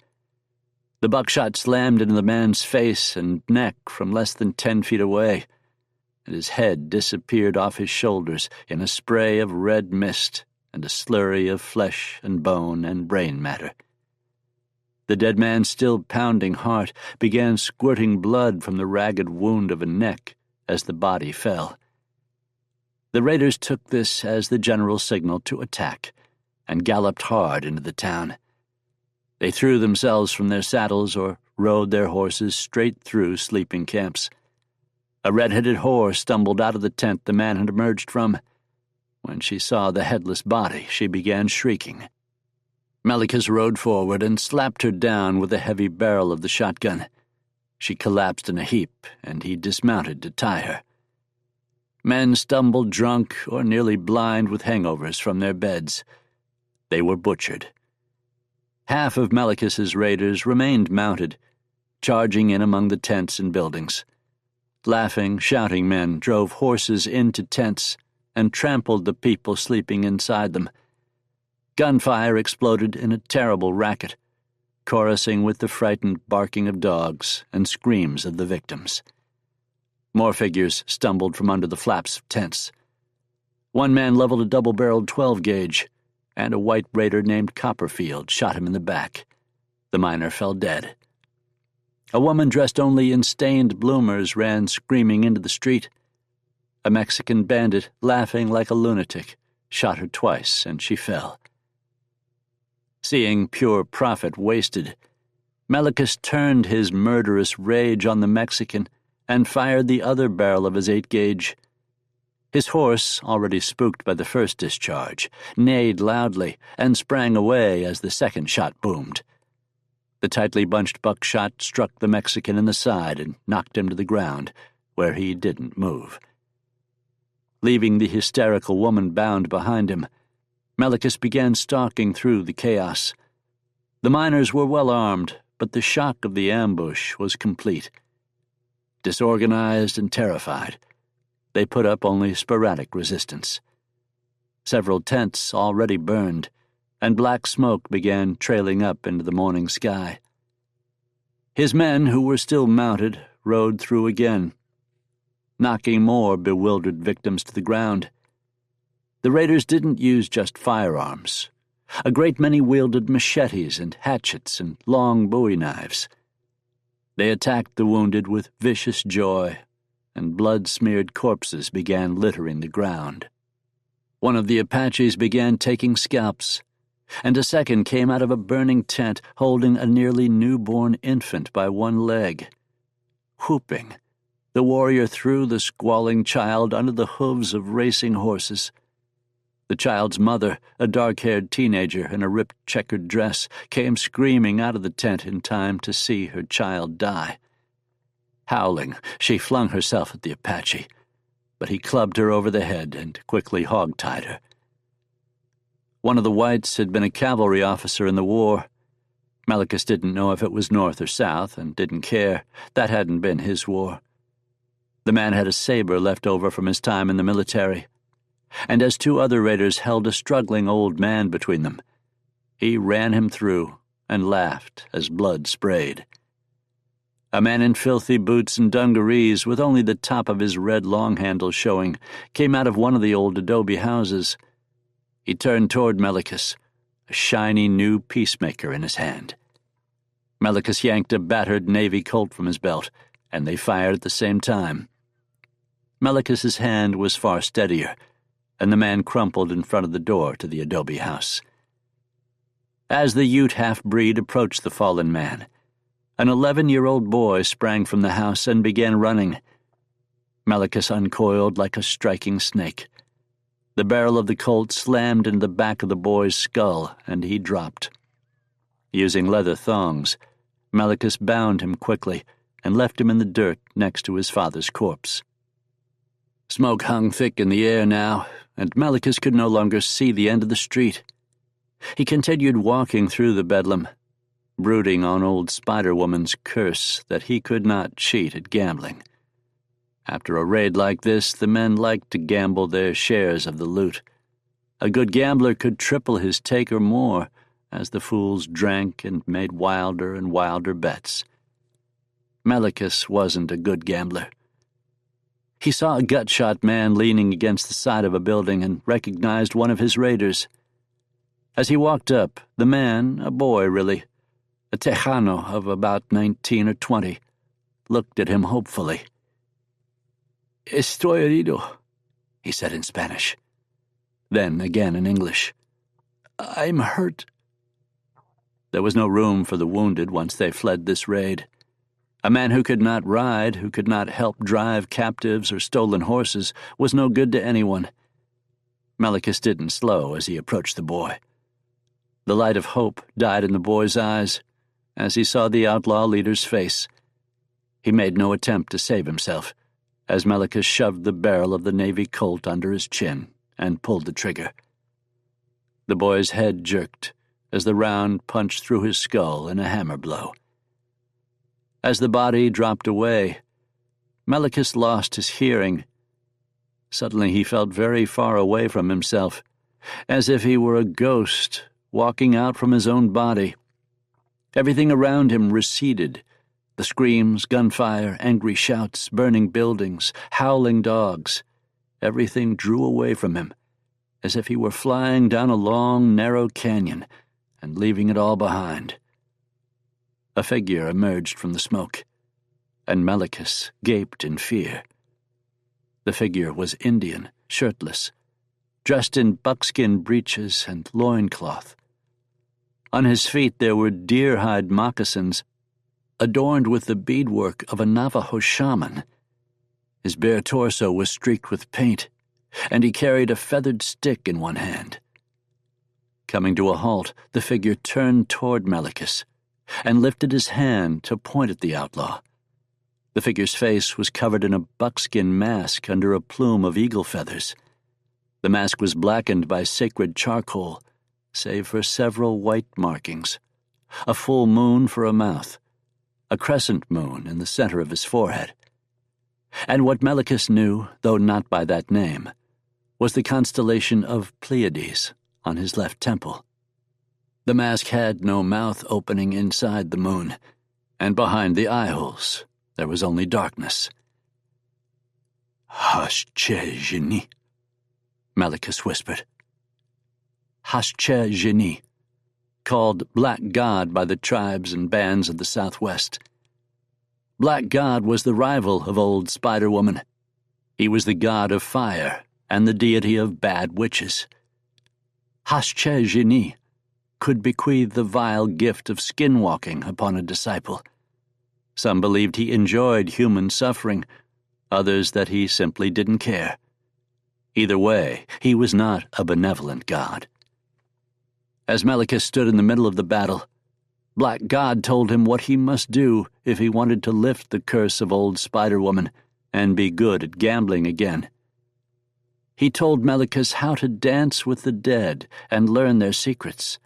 The buckshot slammed into the man's face and neck from less than 10 feet away, and his head disappeared off his shoulders in a spray of red mist and a slurry of flesh and bone and brain matter. The dead man's still pounding heart began squirting blood from the ragged wound of a neck as the body fell. The raiders took this as the general signal to attack and galloped hard into the town. They threw themselves from their saddles or rode their horses straight through sleeping camps. A red-headed whore stumbled out of the tent the man had emerged from. When she saw the headless body, she began shrieking. Melikus rode forward and slapped her down with the heavy barrel of the shotgun. She collapsed in a heap, and he dismounted to tie her. Men stumbled drunk or nearly blind with hangovers from their beds. They were butchered. Half of Melikus's raiders remained mounted, charging in among the tents and buildings. Laughing, shouting men drove horses into tents and trampled the people sleeping inside them. Gunfire exploded in a terrible racket, chorusing with the frightened barking of dogs and screams of the victims. More figures stumbled from under the flaps of tents. One man leveled a double-barreled 12-gauge, and a white raider named Copperfield shot him in the back. The miner fell dead. A woman dressed only in stained bloomers ran screaming into the street. A Mexican bandit, laughing like a lunatic, shot her twice, and she fell. Seeing pure profit wasted, Melikus turned his murderous rage on the Mexican and fired the other barrel of his 8-gauge. His horse, already spooked by the first discharge, neighed loudly and sprang away as the second shot boomed. The tightly bunched buckshot struck the Mexican in the side and knocked him to the ground, where he didn't move. Leaving the hysterical woman bound behind him, Melikus began stalking through the chaos. The miners were well armed, but the shock of the ambush was complete. Disorganized and terrified, they put up only sporadic resistance. Several tents already burned, and black smoke began trailing up into the morning sky. His men, who were still mounted, rode through again, knocking more bewildered victims to the ground. The raiders didn't use just firearms. A great many wielded machetes and hatchets and long bowie knives. They attacked the wounded with vicious joy, and blood-smeared corpses began littering the ground. One of the Apaches began taking scalps, and a second came out of a burning tent holding a nearly newborn infant by one leg. Whooping, the warrior threw the squalling child under the hooves of racing horses. The child's mother, a dark-haired teenager in a ripped checkered dress, came screaming out of the tent in time to see her child die. Howling, she flung herself at the Apache, but he clubbed her over the head and quickly hog-tied her. One of the whites had been a cavalry officer in the war. Melikus didn't know if it was North or South and didn't care. That hadn't been his war. The man had a saber left over from his time in the military, and as two other raiders held a struggling old man between them, he ran him through and laughed as blood sprayed. A man in filthy boots and dungarees, with only the top of his red long handle showing, came out of one of the old adobe houses. He turned toward Melikus, a shiny new peacemaker in his hand. Melikus yanked a battered Navy Colt from his belt, and they fired at the same time. Melikus's hand was far steadier, and the man crumpled in front of the door to the adobe house. As the Ute half-breed approached the fallen man, an 11-year-old boy sprang from the house and began running. Melikus uncoiled like a striking snake. The barrel of the Colt slammed into the back of the boy's skull, and he dropped. Using leather thongs, Melikus bound him quickly and left him in the dirt next to his father's corpse. Smoke hung thick in the air now, and Melikus could no longer see the end of the street. He continued walking through the bedlam, brooding on old Spider-Woman's curse that he could not cheat at gambling. After a raid like this, the men liked to gamble their shares of the loot. A good gambler could triple his take or more as the fools drank and made wilder and wilder bets. Melikus wasn't a good gambler. He saw a gut-shot man leaning against the side of a building and recognized one of his raiders. As he walked up, the man, a boy really, a Tejano of about 19 or 20, looked at him hopefully. "Estoy herido," he said in Spanish. Then again in English. "I'm hurt." There was no room for the wounded once they fled this raid. A man who could not ride, who could not help drive captives or stolen horses, was no good to anyone. Melikus didn't slow as he approached the boy. The light of hope died in the boy's eyes as he saw the outlaw leader's face. He made no attempt to save himself as Melikus shoved the barrel of the Navy Colt under his chin and pulled the trigger. The boy's head jerked as the round punched through his skull in a hammer blow. As the body dropped away, Melikus lost his hearing. Suddenly he felt very far away from himself, as if he were a ghost walking out from his own body. Everything around him receded. The screams, gunfire, angry shouts, burning buildings, howling dogs. Everything drew away from him, as if he were flying down a long, narrow canyon and leaving it all behind. A figure emerged from the smoke, and Melikus gaped in fear. The figure was Indian, shirtless, dressed in buckskin breeches and loincloth. On his feet there were deer-hide moccasins, adorned with the beadwork of a Navajo shaman. His bare torso was streaked with paint, and he carried a feathered stick in one hand. Coming to a halt, the figure turned toward Melikus and lifted his hand to point at the outlaw. The figure's face was covered in a buckskin mask under a plume of eagle feathers. The mask was blackened by sacred charcoal, save for several white markings, a full moon for a mouth, a crescent moon in the center of his forehead. And what Melikus knew, though not by that name, was the constellation of Pleiades on his left temple. The mask had no mouth opening inside the moon, and behind the eye-holes there was only darkness. "Hashche-Geni," Melikus whispered. Hashche-Geni, called Black God by the tribes and bands of the Southwest. Black God was the rival of old Spider-Woman. He was the god of fire and the deity of bad witches. Hashche-Geni could bequeath the vile gift of skinwalking upon a disciple. Some believed he enjoyed human suffering, others that he simply didn't care. Either way, he was not a benevolent god. As Melikus stood in the middle of the battle, Black God told him what he must do if he wanted to lift the curse of old Spider-Woman and be good at gambling again. He told Melikus how to dance with the dead and learn their secrets.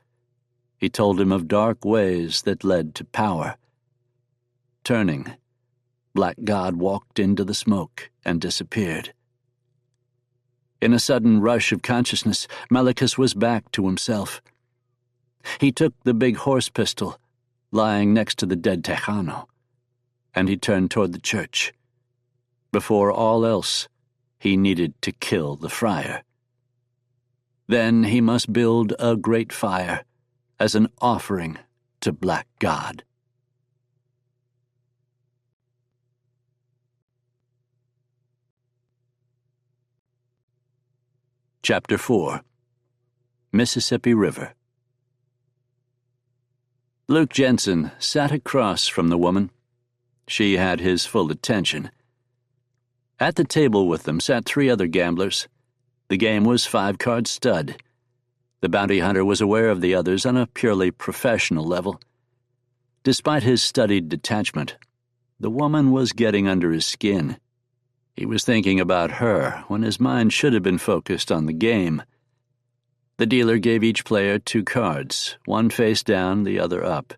He told him of dark ways that led to power. Turning, Black God walked into the smoke and disappeared. In a sudden rush of consciousness, Melikus was back to himself. He took the big horse pistol, lying next to the dead Tejano, and he turned toward the church. Before all else, he needed to kill the friar. Then he must build a great fire as an offering to Black God. Chapter 4. Mississippi River. Luke Jensen sat across from the woman. She had his full attention. At the table with them sat 3 other gamblers. The game was 5-card stud. The bounty hunter was aware of the others on a purely professional level. Despite his studied detachment, the woman was getting under his skin. He was thinking about her when his mind should have been focused on the game. The dealer gave each player 2 cards, one face down, the other up.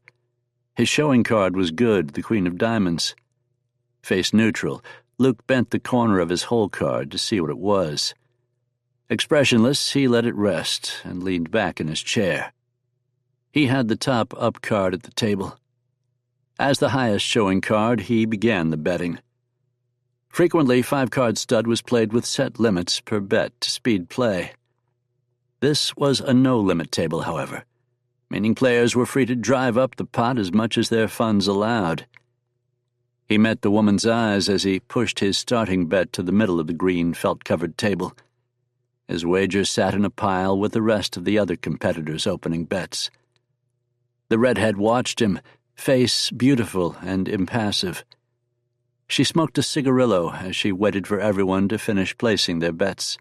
His showing card was good, the Queen of Diamonds. Face neutral, Luke bent the corner of his hole card to see what it was. Expressionless, he let it rest and leaned back in his chair. He had the top up card at the table. As the highest showing card, he began the betting. Frequently, 5-card stud was played with set limits per bet to speed play. This was a no-limit table, however, meaning players were free to drive up the pot as much as their funds allowed. He met the woman's eyes as he pushed his starting bet to the middle of the green felt-covered table. His wager sat in a pile with the rest of the other competitors' opening bets. The redhead watched him, face beautiful and impassive. She smoked a cigarillo as she waited for everyone to finish placing their bets.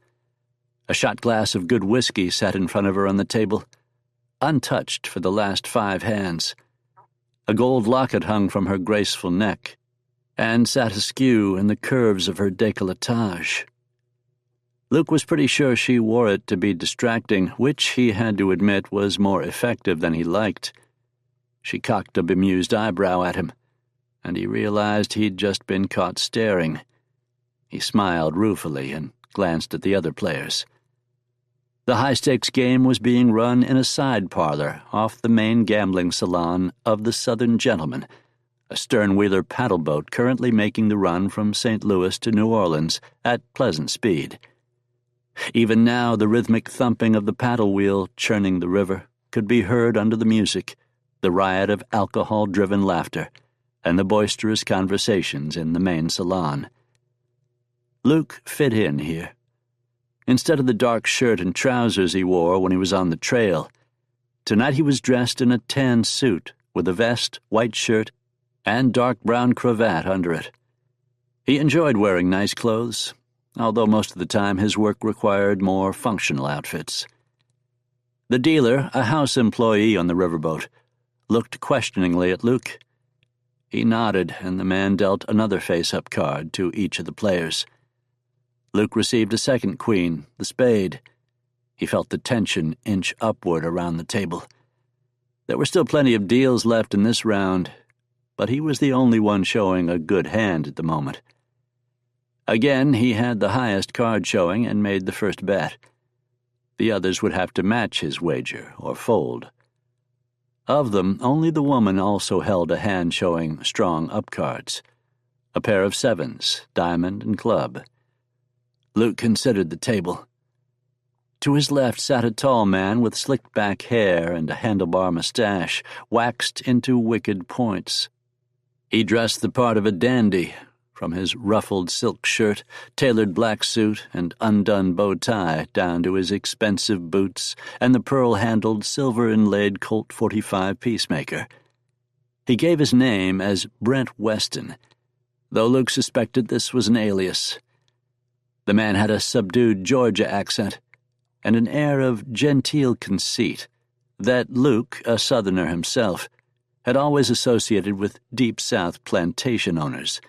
A shot glass of good whiskey sat in front of her on the table, untouched for the last 5 hands. A gold locket hung from her graceful neck, and sat askew in the curves of her décolletage. Luke was pretty sure she wore it to be distracting, which he had to admit was more effective than he liked. She cocked a bemused eyebrow at him, and he realized he'd just been caught staring. He smiled ruefully and glanced at the other players. The high-stakes game was being run in a side parlor off the main gambling salon of the Southern Gentleman, a stern-wheeler paddle boat currently making the run from St. Louis to New Orleans at pleasant speed. Even now, the rhythmic thumping of the paddle wheel churning the river could be heard under the music, the riot of alcohol-driven laughter, and the boisterous conversations in the main salon. Luke fit in here. Instead of the dark shirt and trousers he wore when he was on the trail, tonight he was dressed in a tan suit with a vest, white shirt, and dark brown cravat under it. He enjoyed wearing nice clothes, although most of the time his work required more functional outfits. The dealer, a house employee on the riverboat, looked questioningly at Luke. He nodded, and the man dealt another face-up card to each of the players. Luke received a second queen, the spade. He felt the tension inch upward around the table. There were still plenty of deals left in this round, but he was the only one showing a good hand at the moment. Again, he had the highest card showing and made the first bet. The others would have to match his wager or fold. Of them, only the woman also held a hand showing strong up cards, a pair of 7s, diamond and club. Luke considered the table. To his left sat a tall man with slicked-back hair and a handlebar mustache, waxed into wicked points. He dressed the part of a dandy, from his ruffled silk shirt, tailored black suit, and undone bow tie down to his expensive boots and the pearl-handled, silver-inlaid Colt .45 peacemaker. He gave his name as Brent Weston, though Luke suspected this was an alias. The man had a subdued Georgia accent and an air of genteel conceit that Luke, a Southerner himself, had always associated with Deep South plantation owners.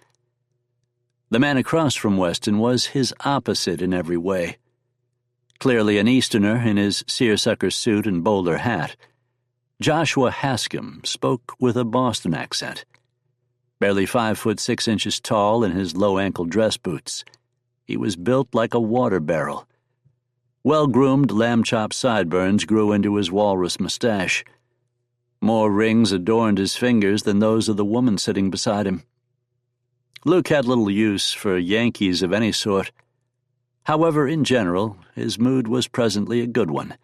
The man across from Weston was his opposite in every way. Clearly an Easterner in his seersucker suit and bowler hat, Joshua Hascom spoke with a Boston accent. Barely 5'6" tall in his low-ankle dress boots, he was built like a water barrel. Well-groomed lamb-chop sideburns grew into his walrus mustache. More rings adorned his fingers than those of the woman sitting beside him. Luke had little use for Yankees of any sort. However, in general, his mood was presently a good one.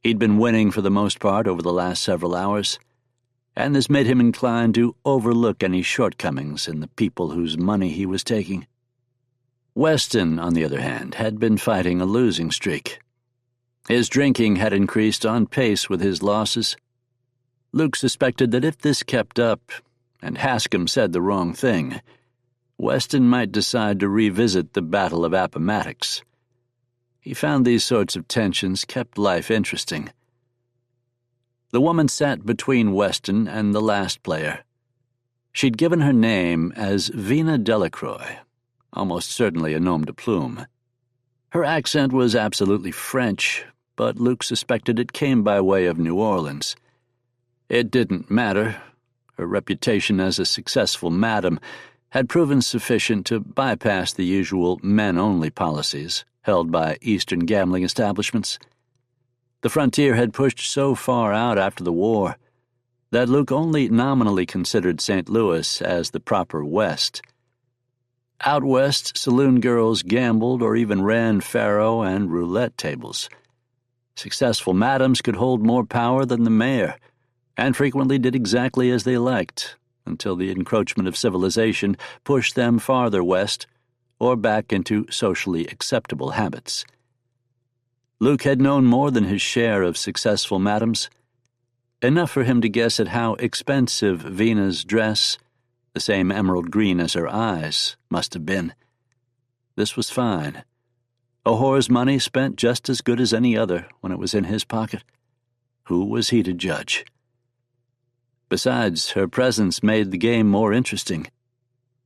He'd been winning for the most part over the last several hours, and this made him inclined to overlook any shortcomings in the people whose money he was taking. Weston, on the other hand, had been fighting a losing streak. His drinking had increased on pace with his losses. Luke suspected that if this kept up, and Hascom said the wrong thing, Weston might decide to revisit the Battle of Appomattox. He found these sorts of tensions kept life interesting. The woman sat between Weston and the last player. She'd given her name as Vina Delacroix, almost certainly a nom de plume. Her accent was absolutely French, but Luke suspected it came by way of New Orleans. It didn't matter. Her reputation as a successful madam had proven sufficient to bypass the usual men-only policies held by Eastern gambling establishments. The frontier had pushed so far out after the war that Luke only nominally considered St. Louis as the proper West. Out west, saloon girls gambled or even ran faro and roulette tables. Successful madams could hold more power than the mayor, and frequently did exactly as they liked, until the encroachment of civilization pushed them farther west or back into socially acceptable habits. Luke had known more than his share of successful madams, enough for him to guess at how expensive Vina's dress, the same emerald green as her eyes, must have been. This was fine. A whore's money spent just as good as any other when it was in his pocket. Who was he to judge? Besides, her presence made the game more interesting,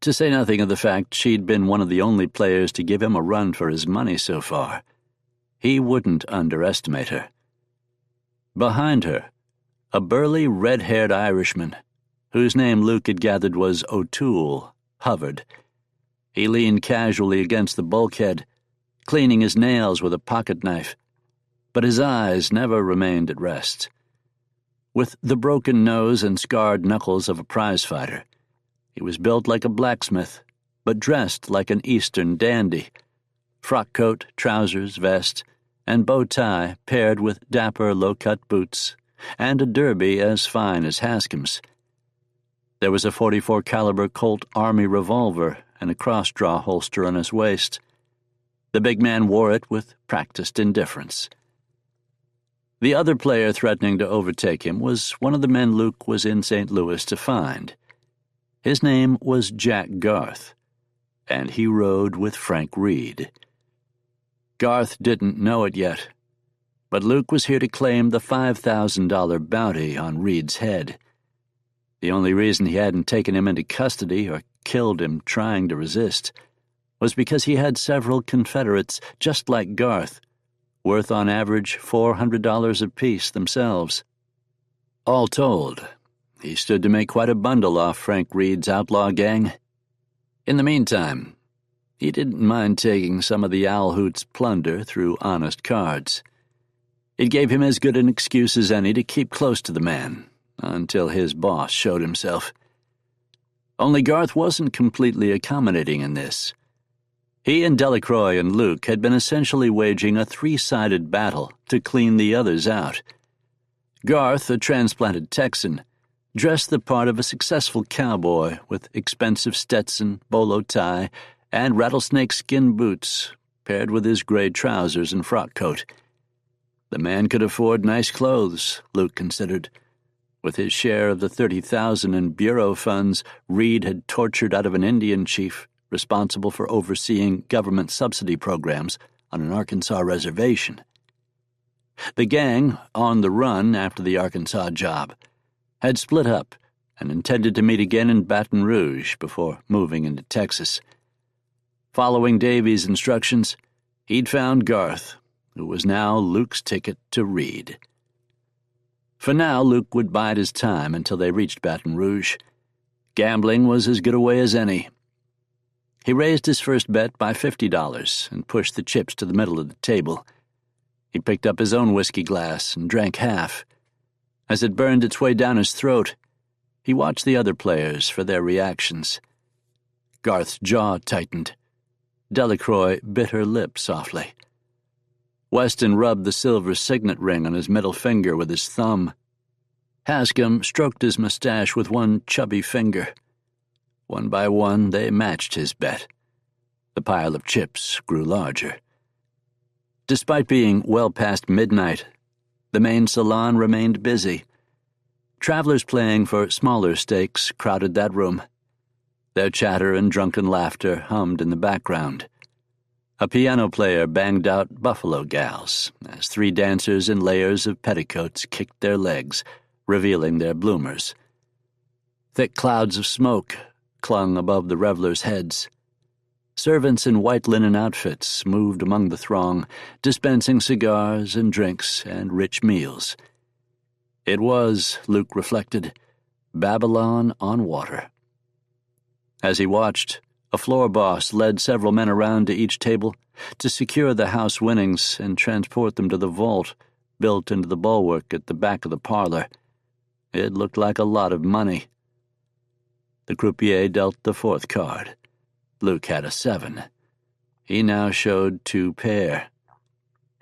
to say nothing of the fact she'd been one of the only players to give him a run for his money so far. He wouldn't underestimate her. Behind her, a burly, red-haired Irishman, whose name Luke had gathered was O'Toole, hovered. He leaned casually against the bulkhead, cleaning his nails with a pocket knife, but his eyes never remained at rest. With the broken nose and scarred knuckles of a prizefighter, he was built like a blacksmith, but dressed like an Eastern dandy. Frock coat, trousers, vest, and bow tie paired with dapper low-cut boots, and a derby as fine as Hascom's. There was a .44 caliber Colt Army revolver and a cross-draw holster on his waist. The big man wore it with practiced indifference. The other player threatening to overtake him was one of the men Luke was in St. Louis to find. His name was Jack Garth, and he rode with Frank Reed. Garth didn't know it yet, but Luke was here to claim the $5,000 bounty on Reed's head. The only reason he hadn't taken him into custody or killed him trying to resist was because he had several Confederates just like Garth, worth on average $400 apiece themselves. All told, he stood to make quite a bundle off Frank Reed's outlaw gang. In the meantime, he didn't mind taking some of the Owl Hoot's plunder through honest cards. It gave him as good an excuse as any to keep close to the man, until his boss showed himself. Only Garth wasn't completely accommodating in this. He and Delacroix and Luke had been essentially waging a three-sided battle to clean the others out. Garth, a transplanted Texan, dressed the part of a successful cowboy with expensive Stetson, bolo tie, and rattlesnake skin boots, paired with his gray trousers and frock coat. The man could afford nice clothes, Luke considered. With his share of the $30,000 in bureau funds Reed had tortured out of an Indian chief, responsible for overseeing government subsidy programs on an Arkansas reservation. The gang, on the run after the Arkansas job, had split up and intended to meet again in Baton Rouge before moving into Texas. Following Davies' instructions, he'd found Garth, who was now Luke's ticket to Reed. For now, Luke would bide his time until they reached Baton Rouge. Gambling was as good a way as any. He raised his first bet by $50 and pushed the chips to the middle of the table. He picked up his own whiskey glass and drank half. As it burned its way down his throat, he watched the other players for their reactions. Garth's jaw tightened. Delacroix bit her lip softly. Weston rubbed the silver signet ring on his middle finger with his thumb. Hascom stroked his mustache with one chubby finger. One by one, they matched his bet. The pile of chips grew larger. Despite being well past midnight, the main salon remained busy. Travelers playing for smaller stakes crowded that room. Their chatter and drunken laughter hummed in the background. A piano player banged out Buffalo Gals as three dancers in layers of petticoats kicked their legs, revealing their bloomers. Thick clouds of smoke clung above the revelers' heads. Servants in white linen outfits moved among the throng, dispensing cigars and drinks and rich meals. It was, Luke reflected, Babylon on water. As he watched, a floor boss led several men around to each table to secure the house winnings and transport them to the vault built into the bulwark at the back of the parlor. It looked like a lot of money. The croupier dealt the fourth card. Luke had a 7. He now showed 2 pair.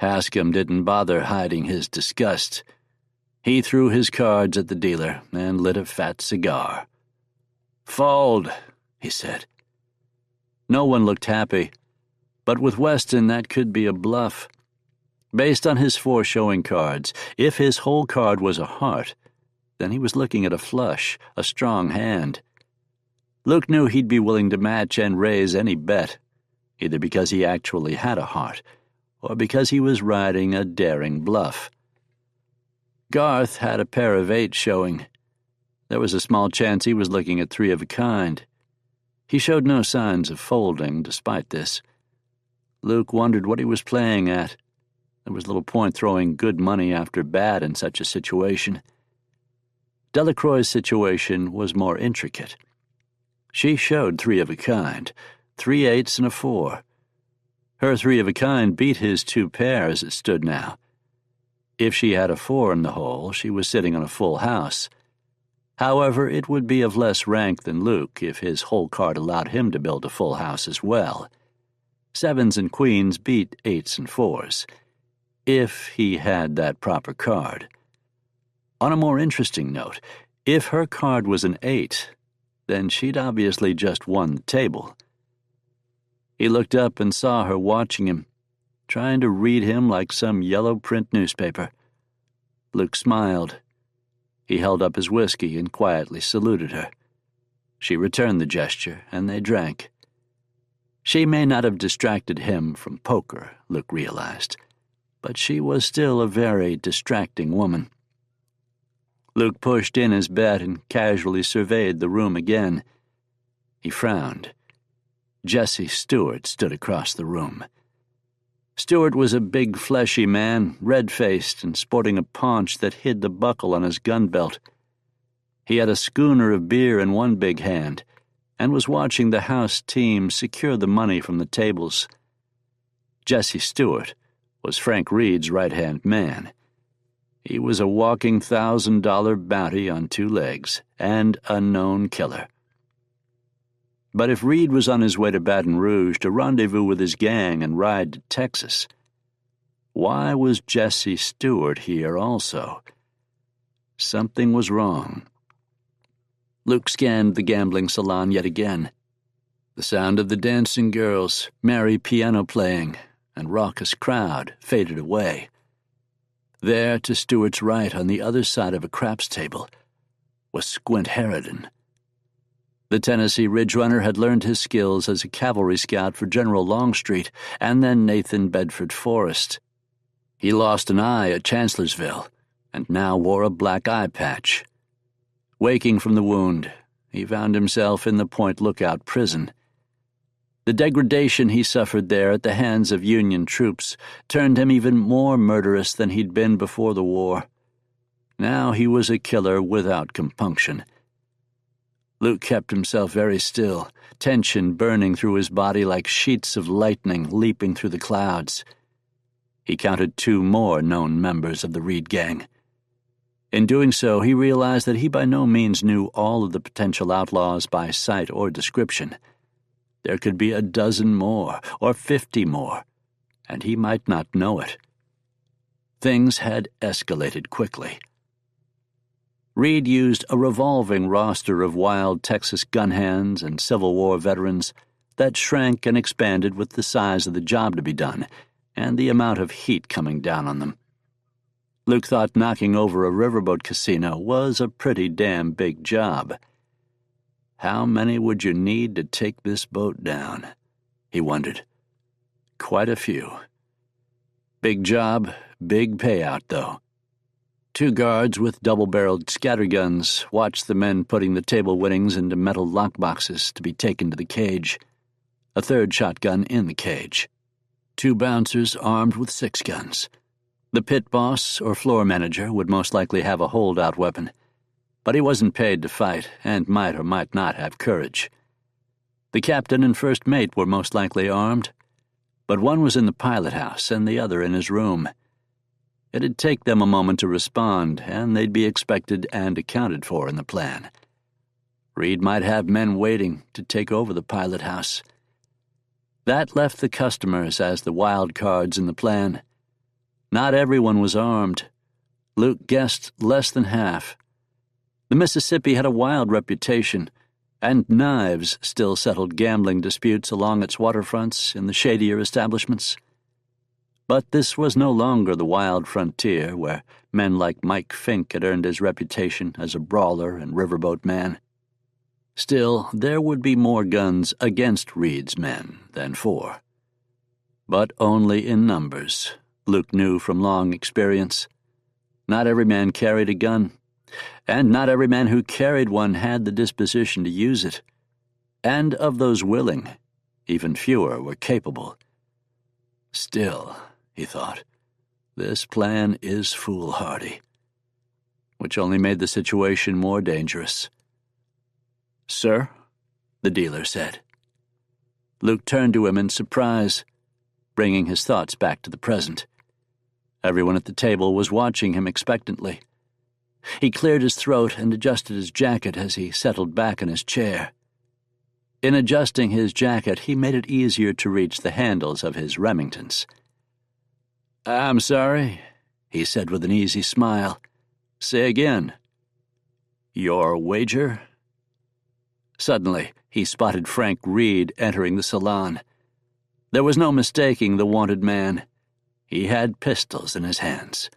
Hascom didn't bother hiding his disgust. He threw his cards at the dealer and lit a fat cigar. "Fold," he said. No one looked happy, but with Weston that could be a bluff. Based on his 4 showing cards, if his whole card was a heart, then he was looking at a flush, a strong hand. Luke knew he'd be willing to match and raise any bet, either because he actually had a heart, or because he was riding a daring bluff. Garth had a pair of 8 showing. There was a small chance he was looking at 3 of a kind. He showed no signs of folding despite this. Luke wondered what he was playing at. There was little point throwing good money after bad in such a situation. Delacroix's situation was more intricate. She showed 3 of a kind, 3 8s and a 4. Her 3 of a kind beat his 2 pair as it stood now. If she had a 4 in the hole, she was sitting on a full house. However, it would be of less rank than Luke if his whole card allowed him to build a full house as well. 7s and queens beat 8s and 4s, if he had that proper card. On a more interesting note, if her card was an 8, then she'd obviously just won the table. He looked up and saw her watching him, trying to read him like some yellow print newspaper. Luke smiled. He held up his whiskey and quietly saluted her. She returned the gesture, and they drank. She may not have distracted him from poker, Luke realized, but she was still a very distracting woman. Luke pushed in his bet and casually surveyed the room again. He frowned. Jesse Stewart stood across the room. Stewart was a big, fleshy man, red-faced and sporting a paunch that hid the buckle on his gun belt. He had a schooner of beer in one big hand and was watching the house team secure the money from the tables. Jesse Stewart was Frank Reed's right-hand man. He was a walking $1,000 bounty on 2 legs and a known killer. But if Reed was on his way to Baton Rouge to rendezvous with his gang and ride to Texas, why was Jesse Stewart here also? Something was wrong. Luke scanned the gambling salon yet again. The sound of the dancing girls, merry piano playing, and raucous crowd faded away. There, to Stewart's right on the other side of a craps table, was Squint Harridan. The Tennessee Ridge Runner had learned his skills as a cavalry scout for General Longstreet and then Nathan Bedford Forrest. He lost an eye at Chancellorsville and now wore a black eye patch. Waking from the wound, he found himself in the Point Lookout prison. The degradation he suffered there at the hands of Union troops turned him even more murderous than he'd been before the war. Now he was a killer without compunction. Luke kept himself very still, tension burning through his body like sheets of lightning leaping through the clouds. He counted 2 more known members of the Reed gang. In doing so, he realized that he by no means knew all of the potential outlaws by sight or description. There could be a dozen more, or 50 more, and he might not know it. Things had escalated quickly. Reed used a revolving roster of wild Texas gun hands and Civil War veterans that shrank and expanded with the size of the job to be done and the amount of heat coming down on them. Luke thought knocking over a riverboat casino was a pretty damn big job. How many would you need to take this boat down? He wondered. Quite a few. Big job, big payout, though. 2 guards with double-barreled scatterguns watched the men putting the table winnings into metal lockboxes to be taken to the cage. A 3rd shotgun in the cage. 2 bouncers armed with 6 guns. The pit boss or floor manager would most likely have a holdout weapon, but he wasn't paid to fight and might or might not have courage. The captain and first mate were most likely armed, but one was in the pilot house and the other in his room. It'd take them a moment to respond, and they'd be expected and accounted for in the plan. Reed might have men waiting to take over the pilot house. That left the customers as the wild cards in the plan. Not everyone was armed. Luke guessed less than half. The Mississippi had a wild reputation, and knives still settled gambling disputes along its waterfronts in the shadier establishments. But this was no longer the wild frontier where men like Mike Fink had earned his reputation as a brawler and riverboat man. Still, there would be more guns against Reed's men than for. But only in numbers, Luke knew from long experience. Not every man carried a gun, and not every man who carried one had the disposition to use it. And of those willing, even fewer were capable. Still, he thought, this plan is foolhardy, which only made the situation more dangerous. "Sir?" the dealer said. Luke turned to him in surprise, bringing his thoughts back to the present. Everyone at the table was watching him expectantly. He cleared his throat and adjusted his jacket as he settled back in his chair. In adjusting his jacket, he made it easier to reach the handles of his Remingtons. "I'm sorry," he said with an easy smile. "Say again." "Your wager?" Suddenly, he spotted Frank Reed entering the salon. There was no mistaking the wanted man. He had pistols in his hands.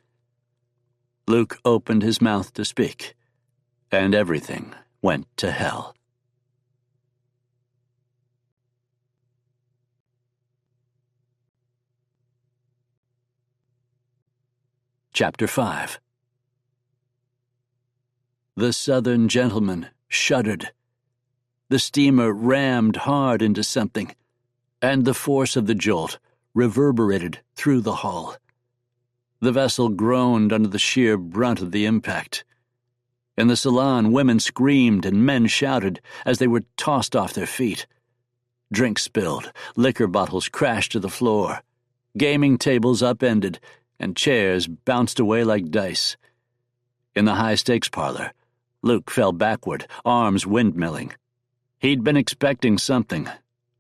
Luke opened his mouth to speak, and everything went to hell. Chapter 5. The Southern gentleman shuddered. The steamer rammed hard into something, and the force of the jolt reverberated through the hull. The vessel groaned under the sheer brunt of the impact. In the salon, women screamed and men shouted as they were tossed off their feet. Drinks spilled, liquor bottles crashed to the floor, gaming tables upended, and chairs bounced away like dice. In the high-stakes parlor, Luke fell backward, arms windmilling. He'd been expecting something,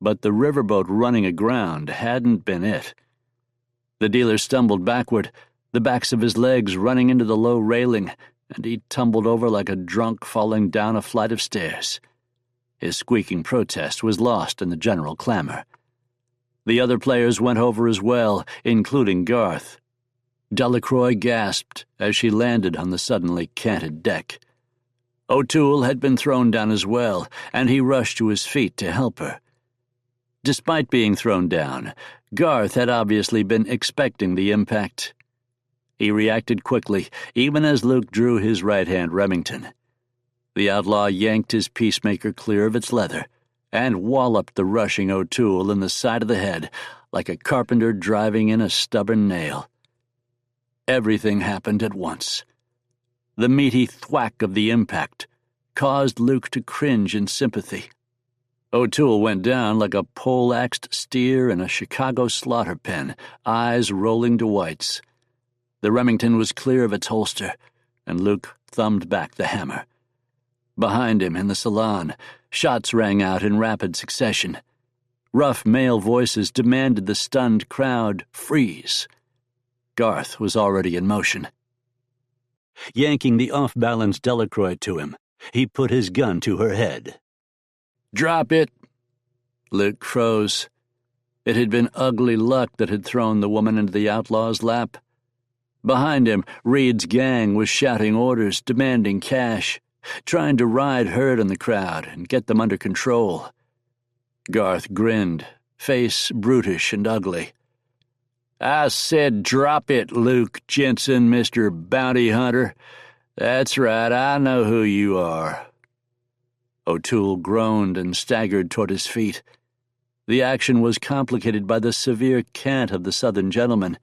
but the riverboat running aground hadn't been it. The dealer stumbled backward, the backs of his legs running into the low railing, and he tumbled over like a drunk falling down a flight of stairs. His squeaking protest was lost in the general clamor. The other players went over as well, including Garth. Delacroix gasped as she landed on the suddenly canted deck. O'Toole had been thrown down as well, and he rushed to his feet to help her. Despite being thrown down, Garth had obviously been expecting the impact. He reacted quickly, even as Luke drew his right-hand Remington. The outlaw yanked his peacemaker clear of its leather and walloped the rushing O'Toole in the side of the head like a carpenter driving in a stubborn nail. Everything happened at once. The meaty thwack of the impact caused Luke to cringe in sympathy. O'Toole went down like a pole-axed steer in a Chicago slaughter pen, eyes rolling to whites. The Remington was clear of its holster, and Luke thumbed back the hammer. Behind him, in the salon, shots rang out in rapid succession. Rough male voices demanded the stunned crowd freeze. Garth was already in motion. Yanking the off-balance Delacroix to him, he put his gun to her head. "Drop it!" Luke froze. It had been ugly luck that had thrown the woman into the outlaw's lap. Behind him, Reed's gang was shouting orders, demanding cash, trying to ride herd in the crowd and get them under control. Garth grinned, face brutish and ugly. "I said drop it, Luke Jensen, Mr. Bounty Hunter. That's right, I know who you are." O'Toole groaned and staggered toward his feet. The action was complicated by the severe cant of the Southern gentleman.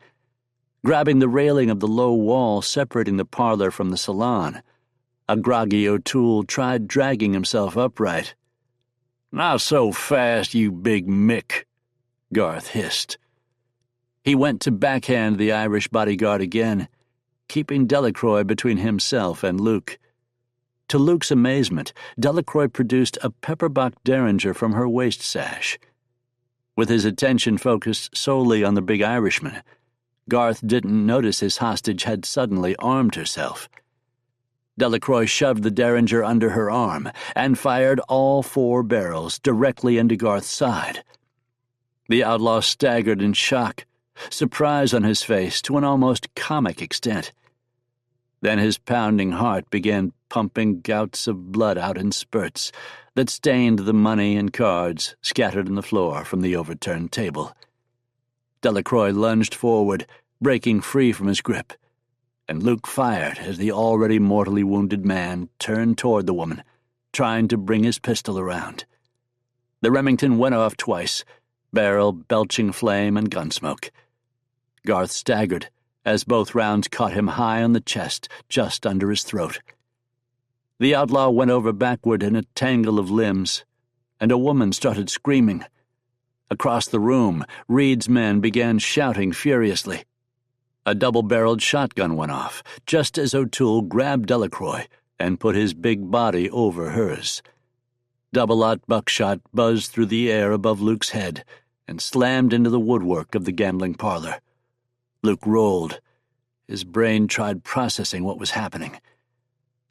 Grabbing the railing of the low wall separating the parlor from the salon, a groggy O'Toole tried dragging himself upright. "Not so fast, you big Mick," Garth hissed. He went to backhand the Irish bodyguard again, keeping Delacroix between himself and Luke. To Luke's amazement, Delacroix produced a pepperbox derringer from her waist sash. With his attention focused solely on the big Irishman, Garth didn't notice his hostage had suddenly armed herself. Delacroix shoved the derringer under her arm and fired all 4 barrels directly into Garth's side. The outlaw staggered in shock, surprise on his face to an almost comic extent. Then his pounding heart began pumping gouts of blood out in spurts that stained the money and cards scattered on the floor from the overturned table. Delacroix lunged forward, breaking free from his grip, and Luke fired as the already mortally wounded man turned toward the woman, trying to bring his pistol around. The Remington went off twice, barrel belching flame and gun smoke. Garth staggered as both rounds caught him high on the chest, just under his throat. The outlaw went over backward in a tangle of limbs, and a woman started screaming. Across the room, Reed's men began shouting furiously. A double-barreled shotgun went off, just as O'Toole grabbed Delacroix and put his big body over hers. Double-aught buckshot buzzed through the air above Luke's head and slammed into the woodwork of the gambling parlor. Luke rolled. His brain tried processing what was happening.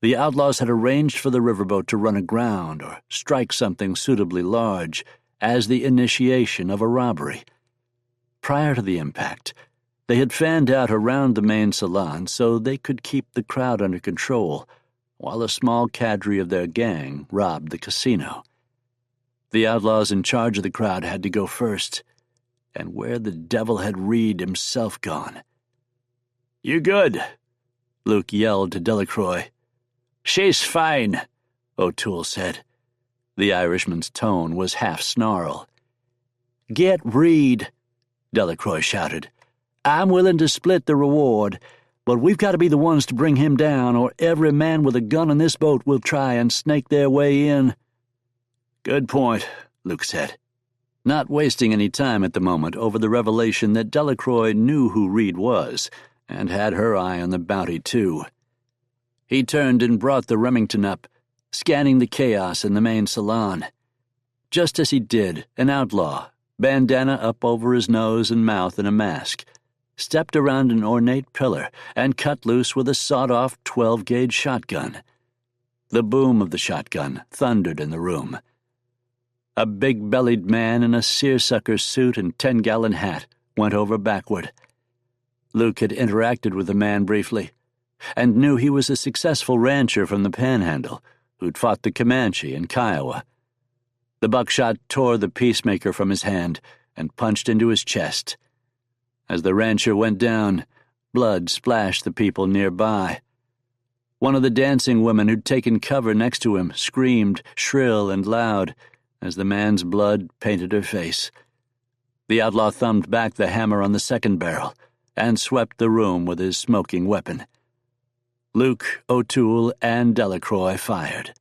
The outlaws had arranged for the riverboat to run aground or strike something suitably large as the initiation of a robbery. Prior to the impact, they had fanned out around the main salon so they could keep the crowd under control, while a small cadre of their gang robbed the casino. The outlaws in charge of the crowd had to go first, and where the devil had Reed himself gone? "You good?" Luke yelled to Delacroix. "She's fine," O'Toole said. The Irishman's tone was half snarl. "Get Reed," Delacroix shouted. "I'm willing to split the reward, but we've got to be the ones to bring him down, or every man with a gun in this boat will try and snake their way in." "Good point," Luke said, not wasting any time at the moment over the revelation that Delacroix knew who Reed was and had her eye on the bounty too. He turned and brought the Remington up, scanning the chaos in the main salon. Just as he did, an outlaw, bandana up over his nose and mouth in a mask, stepped around an ornate pillar and cut loose with a sawed-off 12-gauge shotgun. The boom of the shotgun thundered in the room. A big-bellied man in a seersucker suit and 10-gallon hat went over backward. Luke had interacted with the man briefly, and knew he was a successful rancher from the Panhandle, who'd fought the Comanche in Kiowa. The buckshot tore the peacemaker from his hand and punched into his chest. As the rancher went down, blood splashed the people nearby. One of the dancing women who'd taken cover next to him screamed shrill and loud as the man's blood painted her face. The outlaw thumbed back the hammer on the second barrel and swept the room with his smoking weapon. Luke, O'Toole, and Delacroix fired.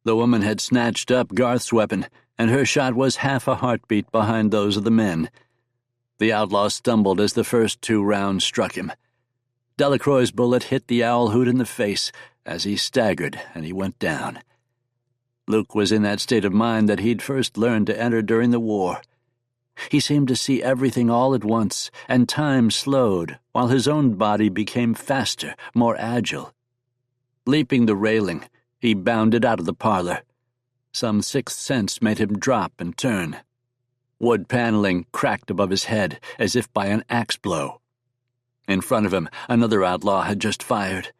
The woman had snatched up Garth's weapon, and her shot was half a heartbeat behind those of the men. The outlaw stumbled as the first 2 rounds struck him. Delacroix's bullet hit the owl hoot in the face as he staggered and he went down. Luke was in that state of mind that he'd first learned to enter during the war. He seemed to see everything all at once, and time slowed, while his own body became faster, more agile. Leaping the railing, he bounded out of the parlor. Some sixth sense made him drop and turn. Wood paneling cracked above his head as if by an axe blow. In front of him, another outlaw had just fired.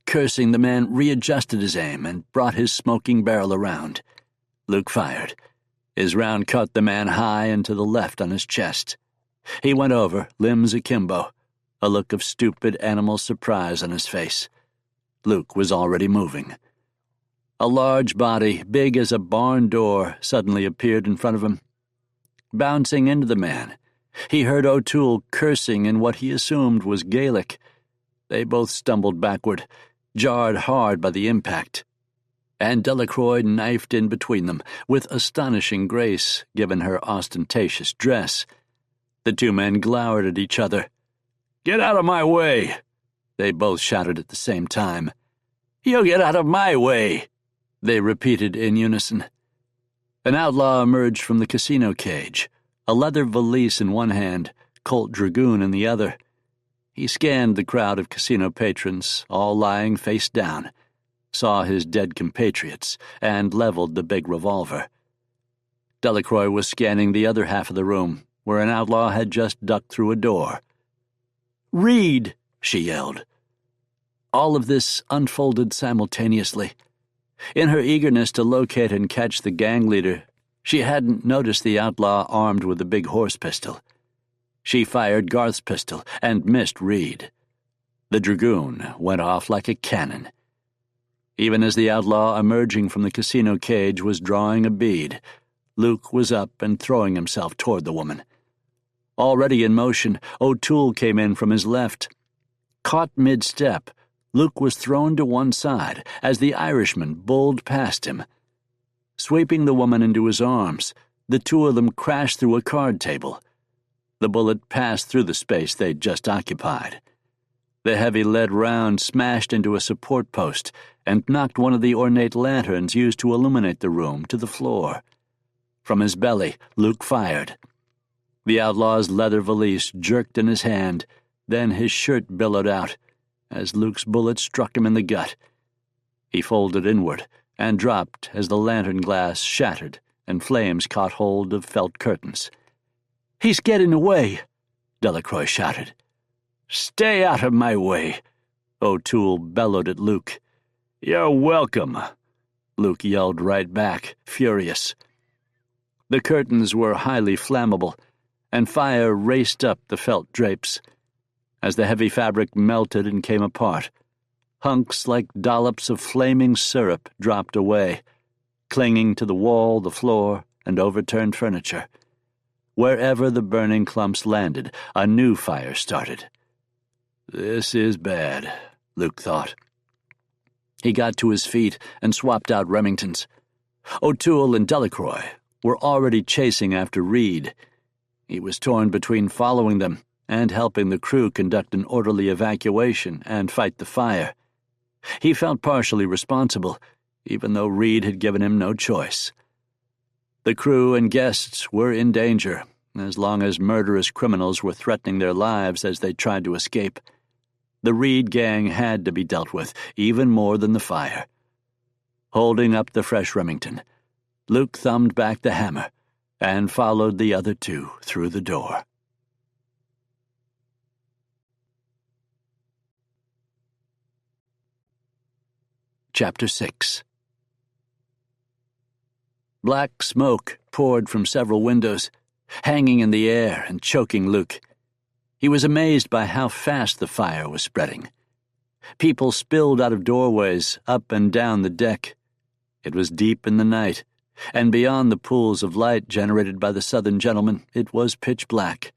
Cursing, the man readjusted his aim and brought his smoking barrel around. Luke fired. His round caught the man high and to the left on his chest. He went over, limbs akimbo, a look of stupid animal surprise on his face. Luke was already moving. A large body, big as a barn door, suddenly appeared in front of him. Bouncing into the man, he heard O'Toole cursing in what he assumed was Gaelic. They both stumbled backward, jarred hard by the impact, and Delacroix knifed in between them with astonishing grace, given her ostentatious dress. The 2 men glowered at each other. "Get out of my way!" they both shouted at the same time. "You get out of my way!" they repeated in unison. An outlaw emerged from the casino cage, a leather valise in one hand, Colt dragoon in the other. He scanned the crowd of casino patrons, all lying face down, saw his dead compatriots, and leveled the big revolver. Delacroix was scanning the other half of the room, where an outlaw had just ducked through a door. "Read!" she yelled. All of this unfolded simultaneously. In her eagerness to locate and catch the gang leader, she hadn't noticed the outlaw armed with a big horse pistol. She fired Garth's pistol and missed Reed. The dragoon went off like a cannon. Even as the outlaw emerging from the casino cage was drawing a bead, Luke was up and throwing himself toward the woman. Already in motion, O'Toole came in from his left. Caught mid-step, Luke was thrown to one side as the Irishman bowled past him. Sweeping the woman into his arms, the 2 of them crashed through a card table. The bullet passed through the space they'd just occupied. The heavy lead round smashed into a support post and knocked one of the ornate lanterns used to illuminate the room to the floor. From his belly, Luke fired. The outlaw's leather valise jerked in his hand, then his shirt billowed out as Luke's bullet struck him in the gut. He folded inward and dropped as the lantern glass shattered and flames caught hold of felt curtains. "He's getting away!" Delacroix shouted. "Stay out of my way!" O'Toole bellowed at Luke. "You're welcome!" Luke yelled right back, furious. The curtains were highly flammable, and fire raced up the felt drapes. As the heavy fabric melted and came apart, hunks like dollops of flaming syrup dropped away, clinging to the wall, the floor, and overturned furniture. Wherever the burning clumps landed, a new fire started. "This is bad," Luke thought. He got to his feet and swapped out Remingtons. O'Toole and Delacroix were already chasing after Reed. He was torn between following them and helping the crew conduct an orderly evacuation and fight the fire. He felt partially responsible, even though Reed had given him no choice. The crew and guests were in danger, as long as murderous criminals were threatening their lives as they tried to escape. The Reed gang had to be dealt with, even more than the fire. Holding up the fresh Remington, Luke thumbed back the hammer and followed the other 2 through the door. Chapter 6. Black smoke poured from several windows, hanging in the air and choking Luke. He was amazed by how fast the fire was spreading. People spilled out of doorways, up and down the deck. It was deep in the night, and beyond the pools of light generated by the Southern gentleman, it was pitch black.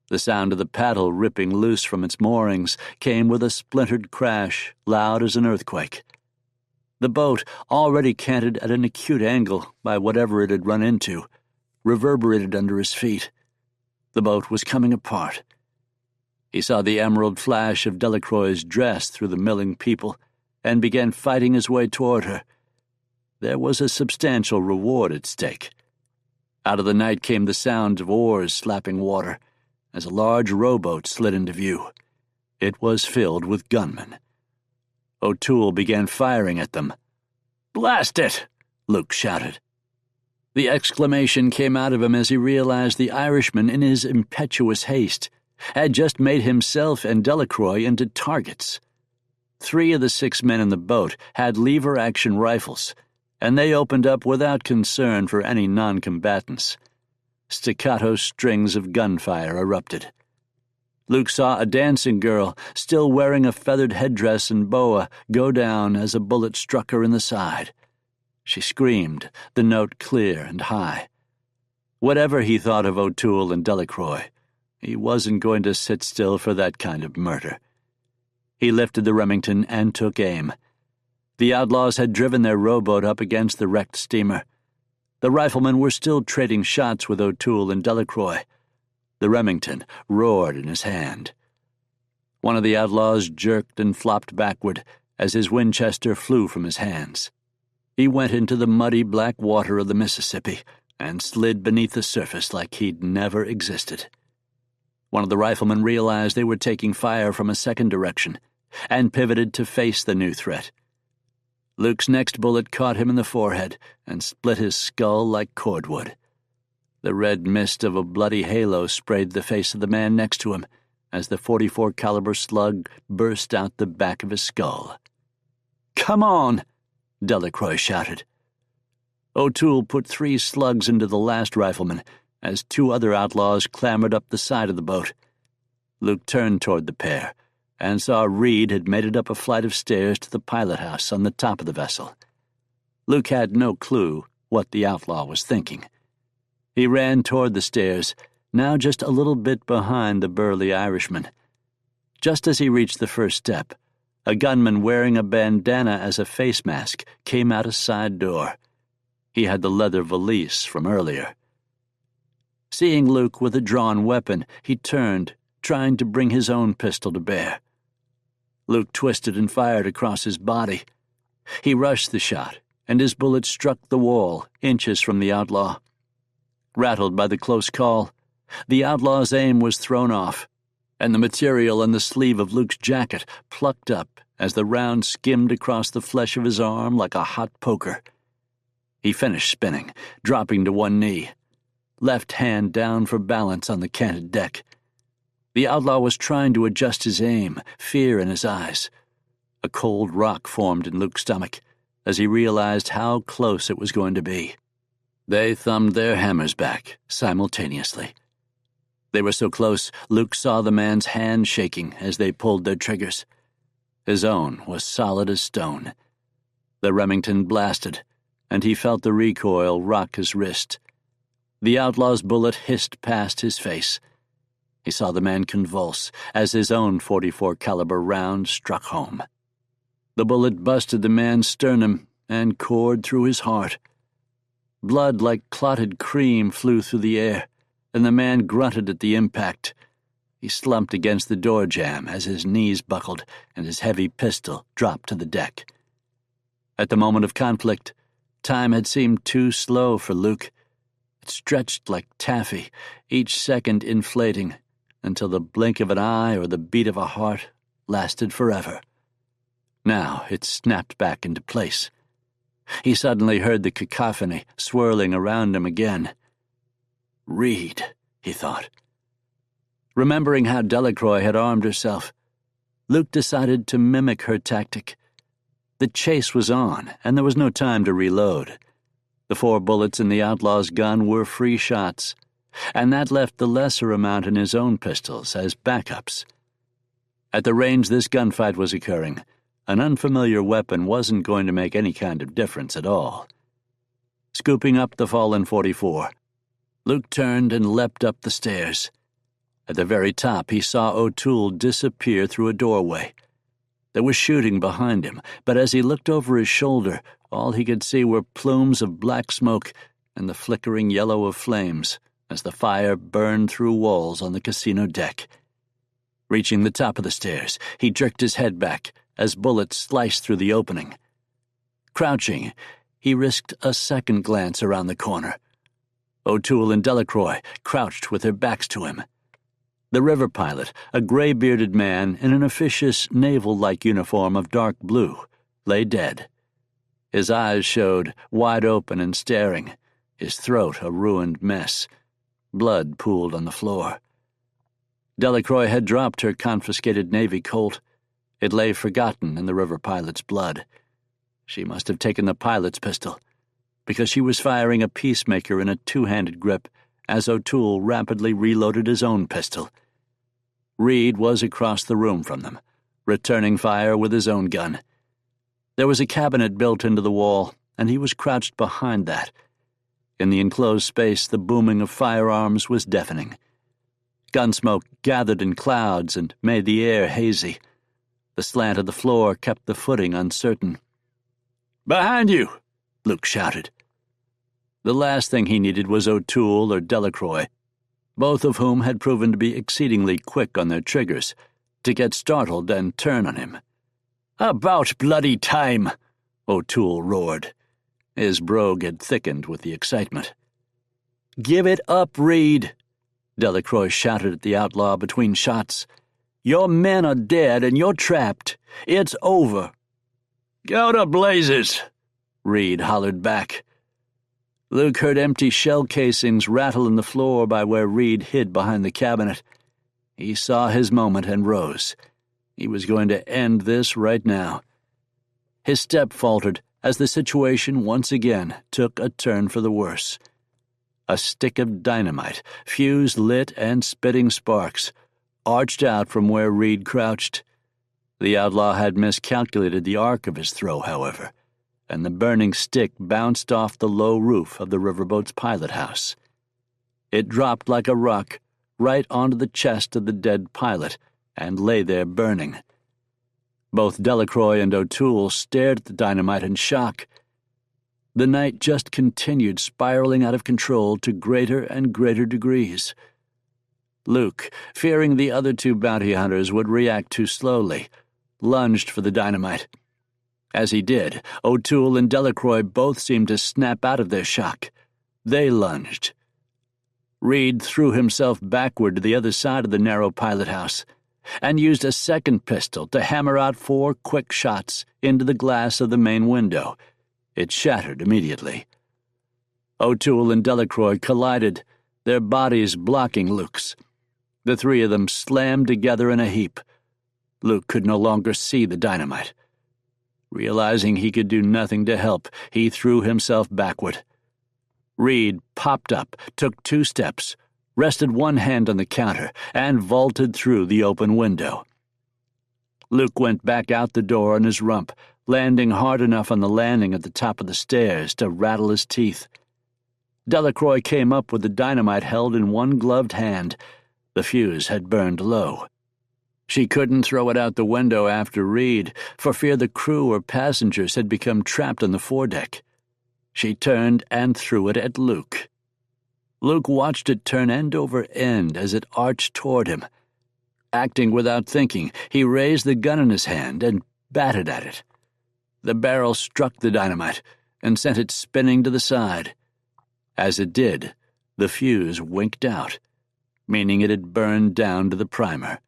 The sound of the paddle ripping loose from its moorings came with a splintered crash, loud as an earthquake. The boat, already canted at an acute angle by whatever it had run into, reverberated under his feet. The boat was coming apart. He saw the emerald flash of Delacroix's dress through the milling people and began fighting his way toward her. There was a substantial reward at stake. Out of the night came the sound of oars slapping water as a large rowboat slid into view. It was filled with gunmen. O'Toole began firing at them. "Blast it!" Luke shouted. The exclamation came out of him as he realized the Irishman, in his impetuous haste, had just made himself and Delacroix into targets. 3 of the 6 men in the boat had lever-action rifles, and they opened up without concern for any non-combatants. Staccato strings of gunfire erupted. Luke saw a dancing girl, still wearing a feathered headdress and boa, go down as a bullet struck her in the side. She screamed, the note clear and high. Whatever he thought of O'Toole and Delacroix, he wasn't going to sit still for that kind of murder. He lifted the Remington and took aim. The outlaws had driven their rowboat up against the wrecked steamer. The riflemen were still trading shots with O'Toole and Delacroix. The Remington roared in his hand. One of the outlaws jerked and flopped backward as his Winchester flew from his hands. He went into the muddy black water of the Mississippi and slid beneath the surface like he'd never existed. One of the riflemen realized they were taking fire from a second direction and pivoted to face the new threat. Luke's next bullet caught him in the forehead and split his skull like cordwood. The red mist of a bloody halo sprayed the face of the man next to him as the .44 caliber slug burst out the back of his skull. "Come on!" Delacroix shouted. O'Toole put 3 slugs into the last rifleman as 2 other outlaws clambered up the side of the boat. Luke turned toward the pair and saw Reed had made it up a flight of stairs to the pilot house on the top of the vessel. Luke had no clue what the outlaw was thinking. He ran toward the stairs, now just a little bit behind the burly Irishman. Just as he reached the first step, a gunman wearing a bandana as a face mask came out a side door. He had the leather valise from earlier. Seeing Luke with a drawn weapon, he turned, trying to bring his own pistol to bear. Luke twisted and fired across his body. He rushed the shot, and his bullet struck the wall, inches from the outlaw. Rattled by the close call, the outlaw's aim was thrown off, and the material on the sleeve of Luke's jacket plucked up as the round skimmed across the flesh of his arm like a hot poker. He finished spinning, dropping to one knee, left hand down for balance on the canted deck. The outlaw was trying to adjust his aim, fear in his eyes. A cold rock formed in Luke's stomach as he realized how close it was going to be. They thumbed their hammers back simultaneously. They were so close, Luke saw the man's hand shaking as they pulled their triggers. His own was solid as stone. The Remington blasted, and he felt the recoil rock his wrist. The outlaw's bullet hissed past his face. He saw the man convulse as his own .44 caliber round struck home. The bullet busted the man's sternum and cored through his heart. Blood like clotted cream flew through the air, and the man grunted at the impact. He slumped against the door jamb as his knees buckled and his heavy pistol dropped to the deck. At the moment of conflict, time had seemed too slow for Luke. It stretched like taffy, each second inflating, until the blink of an eye or the beat of a heart lasted forever. Now it snapped back into place. He suddenly heard the cacophony swirling around him again. Reed, he thought. Remembering how Delacroix had armed herself, Luke decided to mimic her tactic. The chase was on, and there was no time to reload. The 4 bullets in the outlaw's gun were free shots, and that left the lesser amount in his own pistols as backups. At the range this gunfight was occurring, an unfamiliar weapon wasn't going to make any kind of difference at all. Scooping up the fallen .44, Luke turned and leapt up the stairs. At the very top, he saw O'Toole disappear through a doorway. There was shooting behind him, but as he looked over his shoulder, all he could see were plumes of black smoke and the flickering yellow of flames as the fire burned through walls on the casino deck. Reaching the top of the stairs, he jerked his head back as bullets sliced through the opening. Crouching, he risked a second glance around the corner. O'Toole and Delacroix crouched with their backs to him. The river pilot, a gray-bearded man in an officious naval-like uniform of dark blue, lay dead. His eyes showed wide open and staring, his throat a ruined mess. Blood pooled on the floor. Delacroix had dropped her confiscated Navy Colt. It lay forgotten in the river pilot's blood. She must have taken the pilot's pistol, because she was firing a peacemaker in a two-handed grip as O'Toole rapidly reloaded his own pistol. Reed was across the room from them, returning fire with his own gun. There was a cabinet built into the wall, and he was crouched behind that. In the enclosed space, the booming of firearms was deafening. Gunsmoke gathered in clouds and made the air hazy. The slant of the floor kept the footing uncertain. "Behind you!" Luke shouted. The last thing he needed was O'Toole or Delacroix, both of whom had proven to be exceedingly quick on their triggers, to get startled and turn on him. "About bloody time!" O'Toole roared. His brogue had thickened with the excitement. "Give it up, Reed!" Delacroix shouted at the outlaw between shots. "Your men are dead and you're trapped. It's over." "Go to blazes!" Reed hollered back. Luke heard empty shell casings rattle in the floor by where Reed hid behind the cabinet. He saw his moment and rose. He was going to end this right now. His step faltered as the situation once again took a turn for the worse. A stick of dynamite, fuse lit and spitting sparks, arched out from where Reed crouched. The outlaw had miscalculated the arc of his throw, however, and the burning stick bounced off the low roof of the riverboat's pilot house. It dropped like a rock right onto the chest of the dead pilot and lay there burning. Both Delacroix and O'Toole stared at the dynamite in shock. The night just continued spiraling out of control to greater and greater degrees. Luke, fearing the other 2 bounty hunters would react too slowly, lunged for the dynamite. As he did, O'Toole and Delacroix both seemed to snap out of their shock. They lunged. Reed threw himself backward to the other side of the narrow pilot house and used a second pistol to hammer out 4 quick shots into the glass of the main window. It shattered immediately. O'Toole and Delacroix collided, their bodies blocking Luke's. The 3 of them slammed together in a heap. Luke could no longer see the dynamite. Realizing he could do nothing to help, he threw himself backward. Reed popped up, took 2 steps, rested one hand on the counter, and vaulted through the open window. Luke went back out the door on his rump, landing hard enough on the landing at the top of the stairs to rattle his teeth. Delacroix came up with the dynamite held in one gloved hand. The fuse had burned low. She couldn't throw it out the window after Reed, for fear the crew or passengers had become trapped on the foredeck. She turned and threw it at Luke. Luke watched it turn end over end as it arched toward him. Acting without thinking, he raised the gun in his hand and batted at it. The barrel struck the dynamite and sent it spinning to the side. As it did, the fuse winked out, meaning it had burned down to the primer.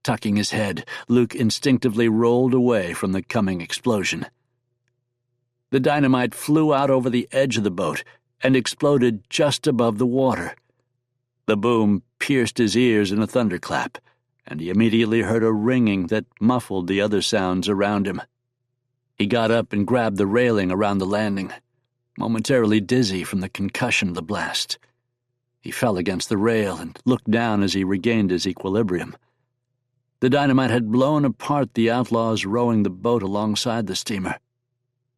Tucking his head, Luke instinctively rolled away from the coming explosion. The dynamite flew out over the edge of the boat and exploded just above the water. The boom pierced his ears in a thunderclap, and he immediately heard a ringing that muffled the other sounds around him. He got up and grabbed the railing around the landing. momentarily dizzy from the concussion of the blast. He fell against the rail and looked down as he regained his equilibrium. The dynamite had blown apart the outlaws rowing the boat alongside the steamer.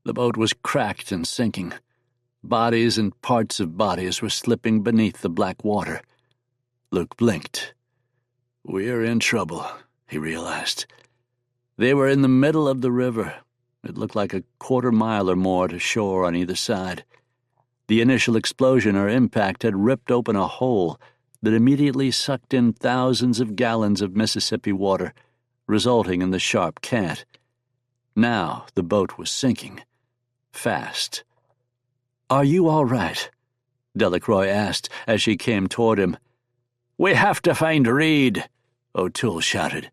The boat was cracked and sinking. Bodies and parts of bodies were slipping beneath the black water. Luke blinked. "We're in trouble," he realized. They were in the middle of the river. It looked like a quarter-mile or more to shore on either side. The initial explosion or impact had ripped open a hole that immediately sucked in thousands of gallons of Mississippi water, resulting in the sharp cant. Now the boat was sinking. Fast. "Are you all right?" Delacroix asked as she came toward him. "We have to find Reed," O'Toole shouted.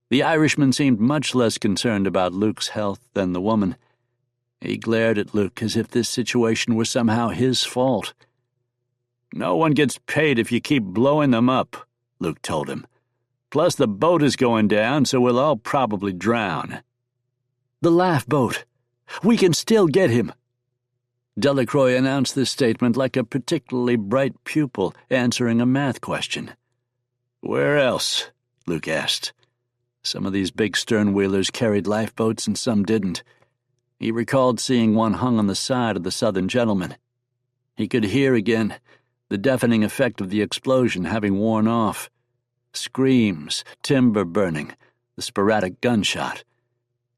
The Irishman seemed much less concerned about Luke's health than the woman. He glared at Luke as if this situation were somehow his fault. "No one gets paid if you keep blowing them up," Luke told him. "Plus the boat is going down, so we'll all probably drown." "The laugh boat. We can still get him." Delacroix announced this statement like a particularly bright pupil answering a math question. "Where else?" Luke asked. Some of these big stern-wheelers carried lifeboats and some didn't. He recalled seeing one hung on the side of the Southern Gentleman. He could hear again, the deafening effect of the explosion having worn off. Screams, timber burning, the sporadic gunshot.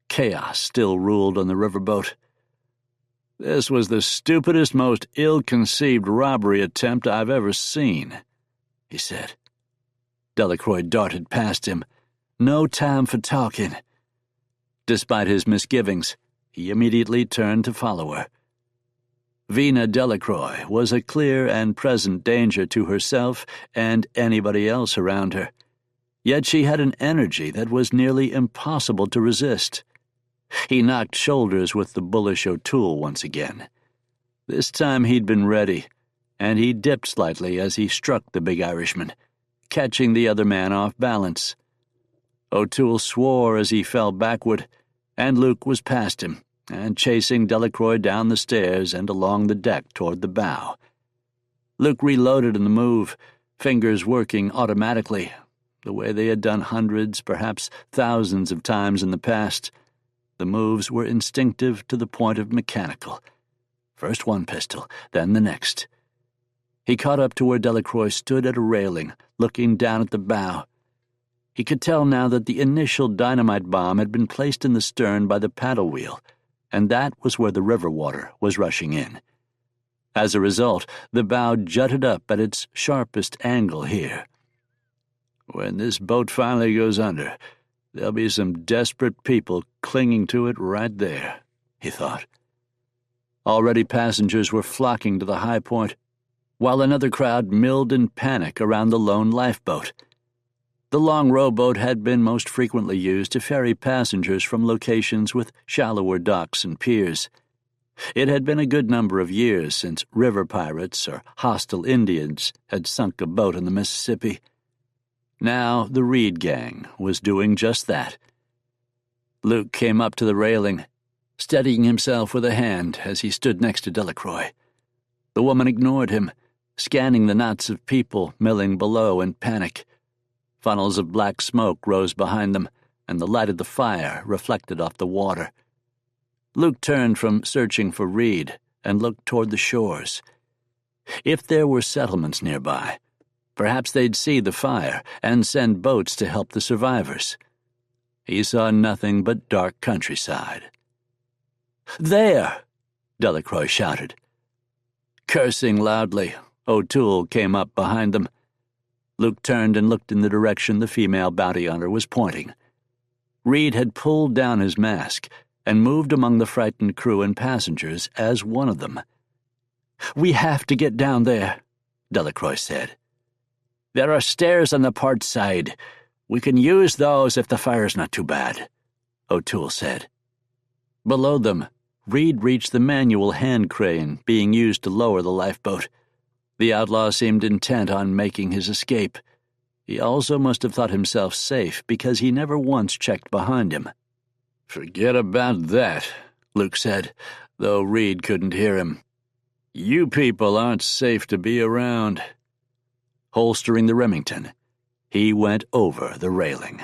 Chaos still ruled on the riverboat. "This was the stupidest, most ill-conceived robbery attempt I've ever seen," he said. Delacroix darted past him. No time for talking. Despite his misgivings, he immediately turned to follow her. Vina Delacroix was a clear and present danger to herself and anybody else around her. Yet she had an energy that was nearly impossible to resist. He knocked shoulders with the bullish O'Toole once again. This time he'd been ready, and he dipped slightly as he struck the big Irishman, catching the other man off balance. O'Toole swore as he fell backward, and Luke was past him, and chasing Delacroix down the stairs and along the deck toward the bow. Luke reloaded in the move, fingers working automatically, the way they had done hundreds, perhaps thousands of times in the past. The moves were instinctive to the point of mechanical. First one pistol, then the next. He caught up to where Delacroix stood at a railing, looking down at the bow. He could tell now that the initial dynamite bomb had been placed in the stern by the paddle wheel, and that was where the river water was rushing in. As a result, the bow jutted up at its sharpest angle here. "When this boat finally goes under, there'll be some desperate people clinging to it right there," he thought. Already passengers were flocking to the high point, while another crowd milled in panic around the lone lifeboat. The long rowboat had been most frequently used to ferry passengers from locations with shallower docks and piers. It had been a good number of years since river pirates or hostile Indians had sunk a boat in the Mississippi. Now the Reed gang was doing just that. Luke came up to the railing, steadying himself with a hand as he stood next to Delacroix. The woman ignored him, scanning the knots of people milling below in panic. Funnels of black smoke rose behind them, and the light of the fire reflected off the water. Luke turned from searching for Reed and looked toward the shores. If there were settlements nearby, perhaps they'd see the fire and send boats to help the survivors. He saw nothing but dark countryside. "There!" Delacroix shouted. Cursing loudly, O'Toole came up behind them. Luke turned and looked in the direction the female bounty hunter was pointing. Reed had pulled down his mask and moved among the frightened crew and passengers as one of them. "We have to get down there," Delacroix said. "There are stairs on the port side. We can use those if the fire's not too bad," O'Toole said. Below them, Reed reached the manual hand crane being used to lower the lifeboat. The outlaw seemed intent on making his escape. He also must have thought himself safe because he never once checked behind him. "Forget about that," Luke said. though Reed couldn't hear him. "You people aren't safe to be around." Holstering the Remington, he went over the railing.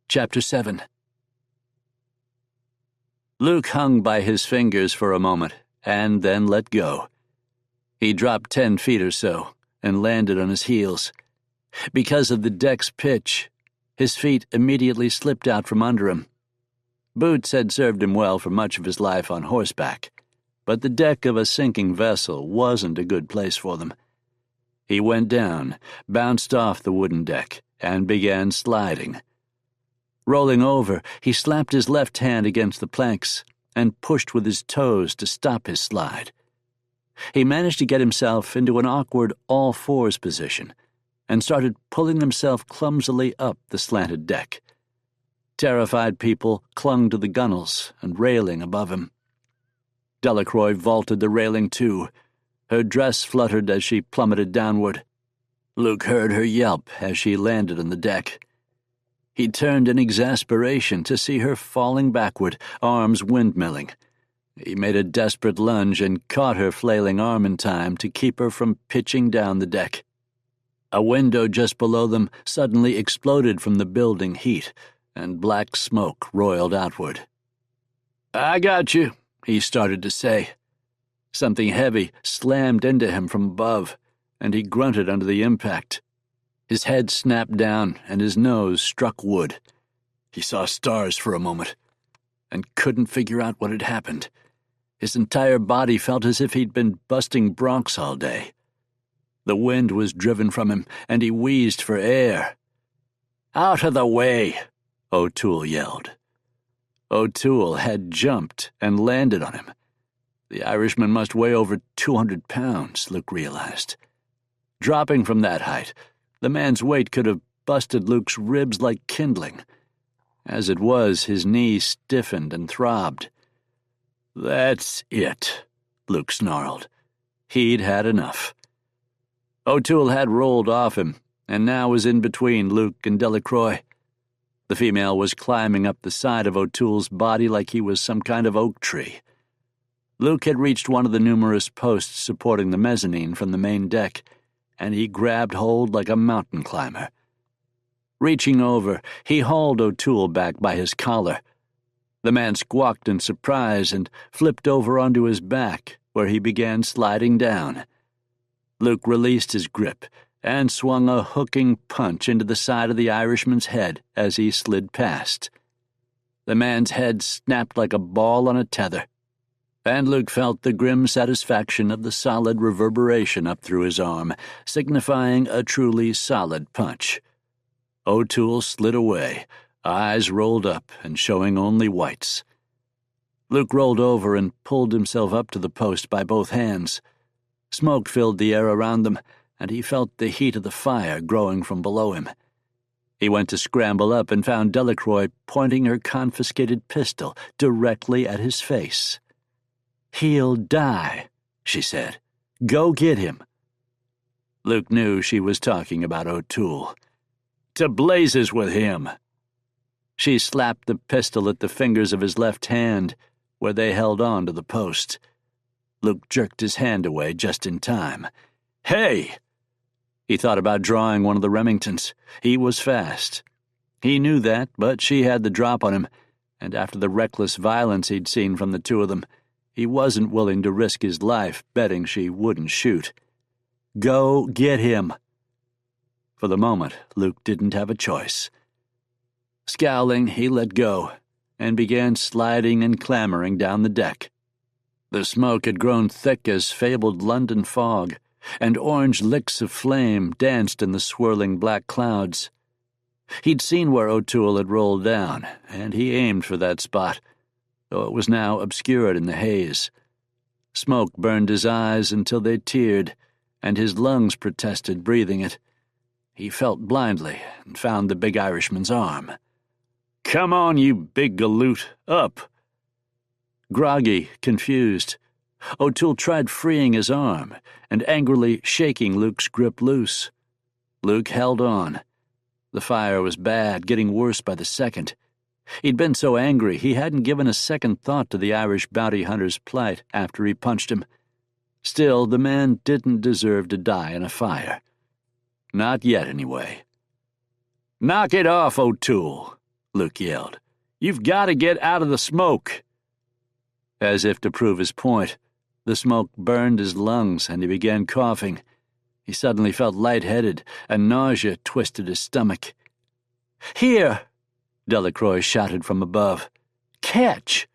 Chapter 7. Luke hung by his fingers for a moment, and then let go. He dropped 10 feet or so, and landed on his heels. Because of the deck's pitch, his feet immediately slipped out from under him. Boots had served him well for much of his life on horseback, but the deck of a sinking vessel wasn't a good place for them. He went down, bounced off the wooden deck, and began sliding. Rolling over, he slapped his left hand against the planks and pushed with his toes to stop his slide. He managed to get himself into an awkward all-fours position and started pulling himself clumsily up the slanted deck. Terrified people clung to the gunwales and railing above him. Delacroix vaulted the railing too. Her dress fluttered as she plummeted downward. Luke heard her yelp as she landed on the deck. He turned in exasperation to see her falling backward, arms windmilling. He made a desperate lunge and caught her flailing arm in time to keep her from pitching down the deck. A window just below them suddenly exploded from the building heat, and black smoke roiled outward. "I got you," he started to say. Something heavy slammed into him from above, and he grunted under the impact. His head snapped down, and his nose struck wood. He saw stars for a moment, and couldn't figure out what had happened. His entire body felt as if he'd been busting broncs all day. The wind was driven from him, and he wheezed for air. "Out of the way!" O'Toole yelled. O'Toole had jumped and landed on him. The Irishman must weigh over 200 pounds, Luke realized. Dropping from that height, the man's weight could have busted Luke's ribs like kindling. As it was, his knee stiffened and throbbed. "That's it," Luke snarled. He'd had enough. O'Toole had rolled off him, and now was in between Luke and Delacroix. The female was climbing up the side of O'Toole's body like he was some kind of oak tree. Luke had reached one of the numerous posts supporting the mezzanine from the main deck, and he grabbed hold like a mountain climber. Reaching over, he hauled O'Toole back by his collar. The man squawked in surprise and flipped over onto his back, where he began sliding down. Luke released his grip and swung a hooking punch into the side of the Irishman's head as he slid past. The man's head snapped like a ball on a tether, and Luke felt the grim satisfaction of the solid reverberation up through his arm, signifying a truly solid punch. O'Toole slid away, eyes rolled up and showing only whites. Luke rolled over and pulled himself up to the post by both hands. Smoke filled the air around them, and he felt the heat of the fire growing from below him. He went to scramble up and found Delacroix pointing her confiscated pistol directly at his face. "He'll die," she said. "Go get him." Luke knew she was talking about O'Toole. "To blazes with him." She slapped the pistol at the fingers of his left hand, where they held on to the post. Luke jerked his hand away just in time. "Hey!" He thought about drawing one of the Remingtons. He was fast. He knew that, but she had the drop on him, and after the reckless violence he'd seen from the two of them, he wasn't willing to risk his life betting she wouldn't shoot. "Go get him." For the moment, Luke didn't have a choice. Scowling, he let go and began sliding and clambering down the deck. The smoke had grown thick as fabled London fog, and orange licks of flame danced in the swirling black clouds. He'd seen where O'Toole had rolled down, and he aimed for that spot, though it was now obscured in the haze. Smoke burned his eyes until they teared, and his lungs protested breathing it. He felt blindly and found the big Irishman's arm. "Come on, you big galoot, up!" Groggy, confused, O'Toole tried freeing his arm and angrily shaking Luke's grip loose. Luke held on, The fire was bad, getting worse by the second. He'd been so angry he hadn't given a second thought to the Irish bounty hunter's plight after he punched him. Still, the man didn't deserve to die in a fire. Not yet, anyway. "Knock it off, O'Toole," Luke yelled. "You've got to get out of the smoke." As if to prove his point, the smoke burned his lungs and he began coughing. He suddenly felt lightheaded, and nausea twisted his stomach. "Here!" Delacroix shouted from above. "Catch!"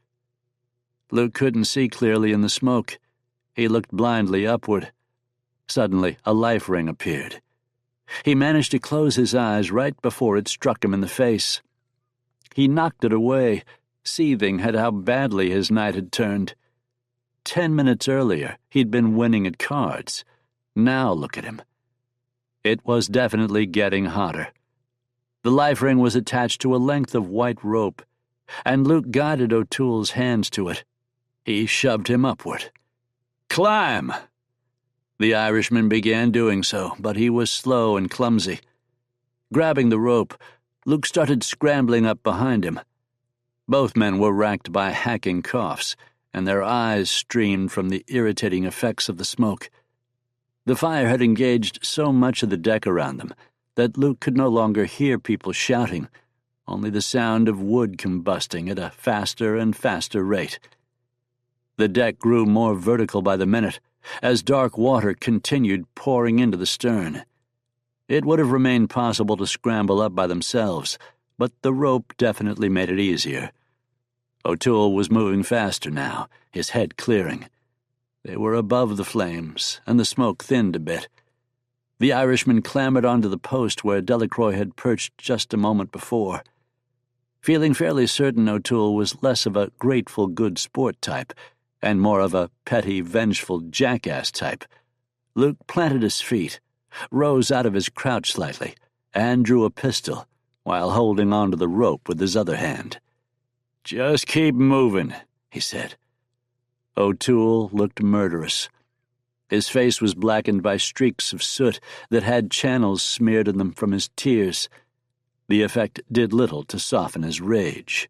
Luke couldn't see clearly in the smoke. He looked blindly upward. Suddenly, a life ring appeared. He managed to close his eyes right before it struck him in the face. He knocked it away, seething at how badly his night had turned. 10 minutes earlier, he'd been winning at cards. Now look at him. It was definitely getting hotter. The life ring was attached to a length of white rope, and Luke guided O'Toole's hands to it. He shoved him upward. "Climb!" The Irishman began doing so, but he was slow and clumsy. Grabbing the rope, Luke started scrambling up behind him. Both men were racked by hacking coughs, and their eyes streamed from the irritating effects of the smoke. The fire had engaged so much of the deck around them that Luke could no longer hear people shouting, only the sound of wood combusting at a faster and faster rate. The deck grew more vertical by the minute, as dark water continued pouring into the stern. It would have remained possible to scramble up by themselves, but the rope definitely made it easier. O'Toole was moving faster now, his head clearing. They were above the flames, and the smoke thinned a bit. The Irishman clambered onto the post where Delacroix had perched just a moment before. Feeling fairly certain O'Toole was less of a grateful good sport type, and more of a petty, vengeful jackass type, Luke planted his feet, rose out of his crouch slightly, and drew a pistol, while holding onto the rope with his other hand. "Just keep moving," he said. O'Toole looked murderous. His face was blackened by streaks of soot that had channels smeared in them from his tears. The effect did little to soften his rage.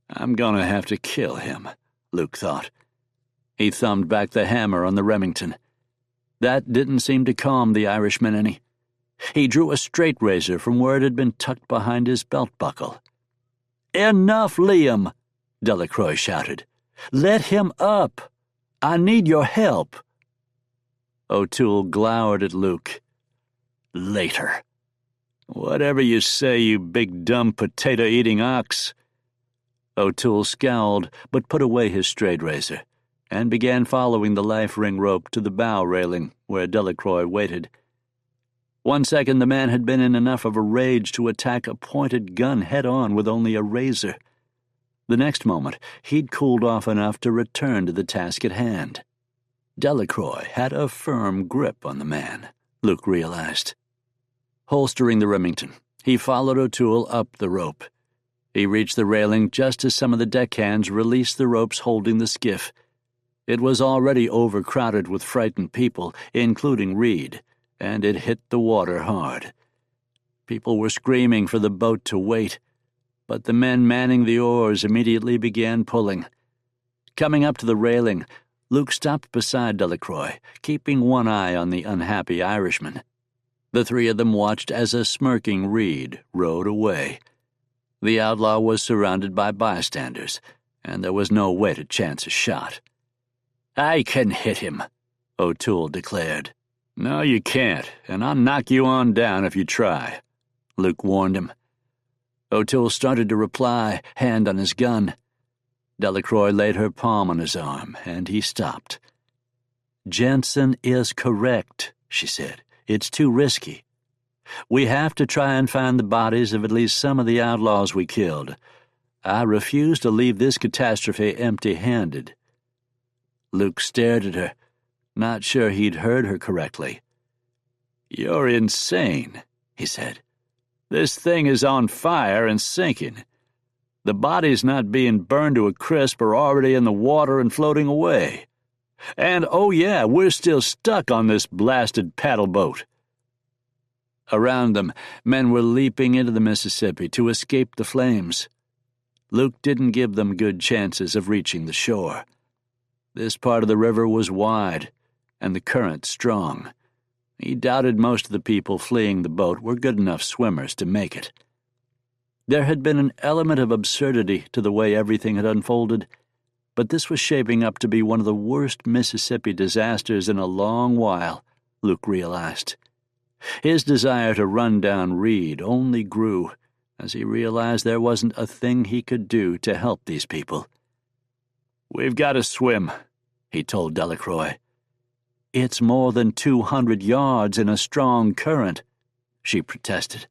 "I'm gonna have to kill him," Luke thought. He thumbed back the hammer on the Remington. That didn't seem to calm the Irishman any. He drew a straight razor from where it had been tucked behind his belt buckle. "Enough, Liam!" Delacroix shouted. "Let him up! I need your help!" O'Toole glowered at Luke. "Later." "Whatever you say, you big dumb potato-eating ox." O'Toole scowled, but put away his straight razor, and began following the life ring rope to the bow railing where Delacroix waited. 1 second the man had been in enough of a rage to attack a pointed gun head-on with only a razor. The next moment, he'd cooled off enough to return to the task at hand. Delacroix had a firm grip on the man, Luke realized. Holstering the Remington, he followed O'Toole up the rope. He reached the railing just as some of the deckhands released the ropes holding the skiff. It was already overcrowded with frightened people, including Reed, and it hit the water hard. People were screaming for the boat to wait, but the men manning the oars immediately began pulling. Coming up to the railing, Luke stopped beside Delacroix, keeping one eye on the unhappy Irishman. The three of them watched as a smirking Reed rowed away. The outlaw was surrounded by bystanders, and there was no way to chance a shot. "I can hit him," O'Toole declared. "No, you can't, and I'll knock you on down if you try," Luke warned him. O'Toole started to reply, hand on his gun. Delacroix laid her palm on his arm, and he stopped. "Jensen is correct," she said. "It's too risky. We have to try and find the bodies of at least some of the outlaws we killed. I refuse to leave this catastrophe empty-handed." Luke stared at her, not sure he'd heard her correctly. "You're insane," he said. "This thing is on fire and sinking. The bodies not being burned to a crisp are already in the water and floating away. And, oh yeah, we're still stuck on this blasted paddle boat." Around them, men were leaping into the Mississippi to escape the flames. Luke didn't give them good chances of reaching the shore. This part of the river was wide, and the current strong. He doubted most of the people fleeing the boat were good enough swimmers to make it. There had been an element of absurdity to the way everything had unfolded, but this was shaping up to be one of the worst Mississippi disasters in a long while, Luke realized. His desire to run down Reed only grew as he realized there wasn't a thing he could do to help these people. "We've got to swim," he told Delacroix. "It's more than 200 yards in a strong current," she protested.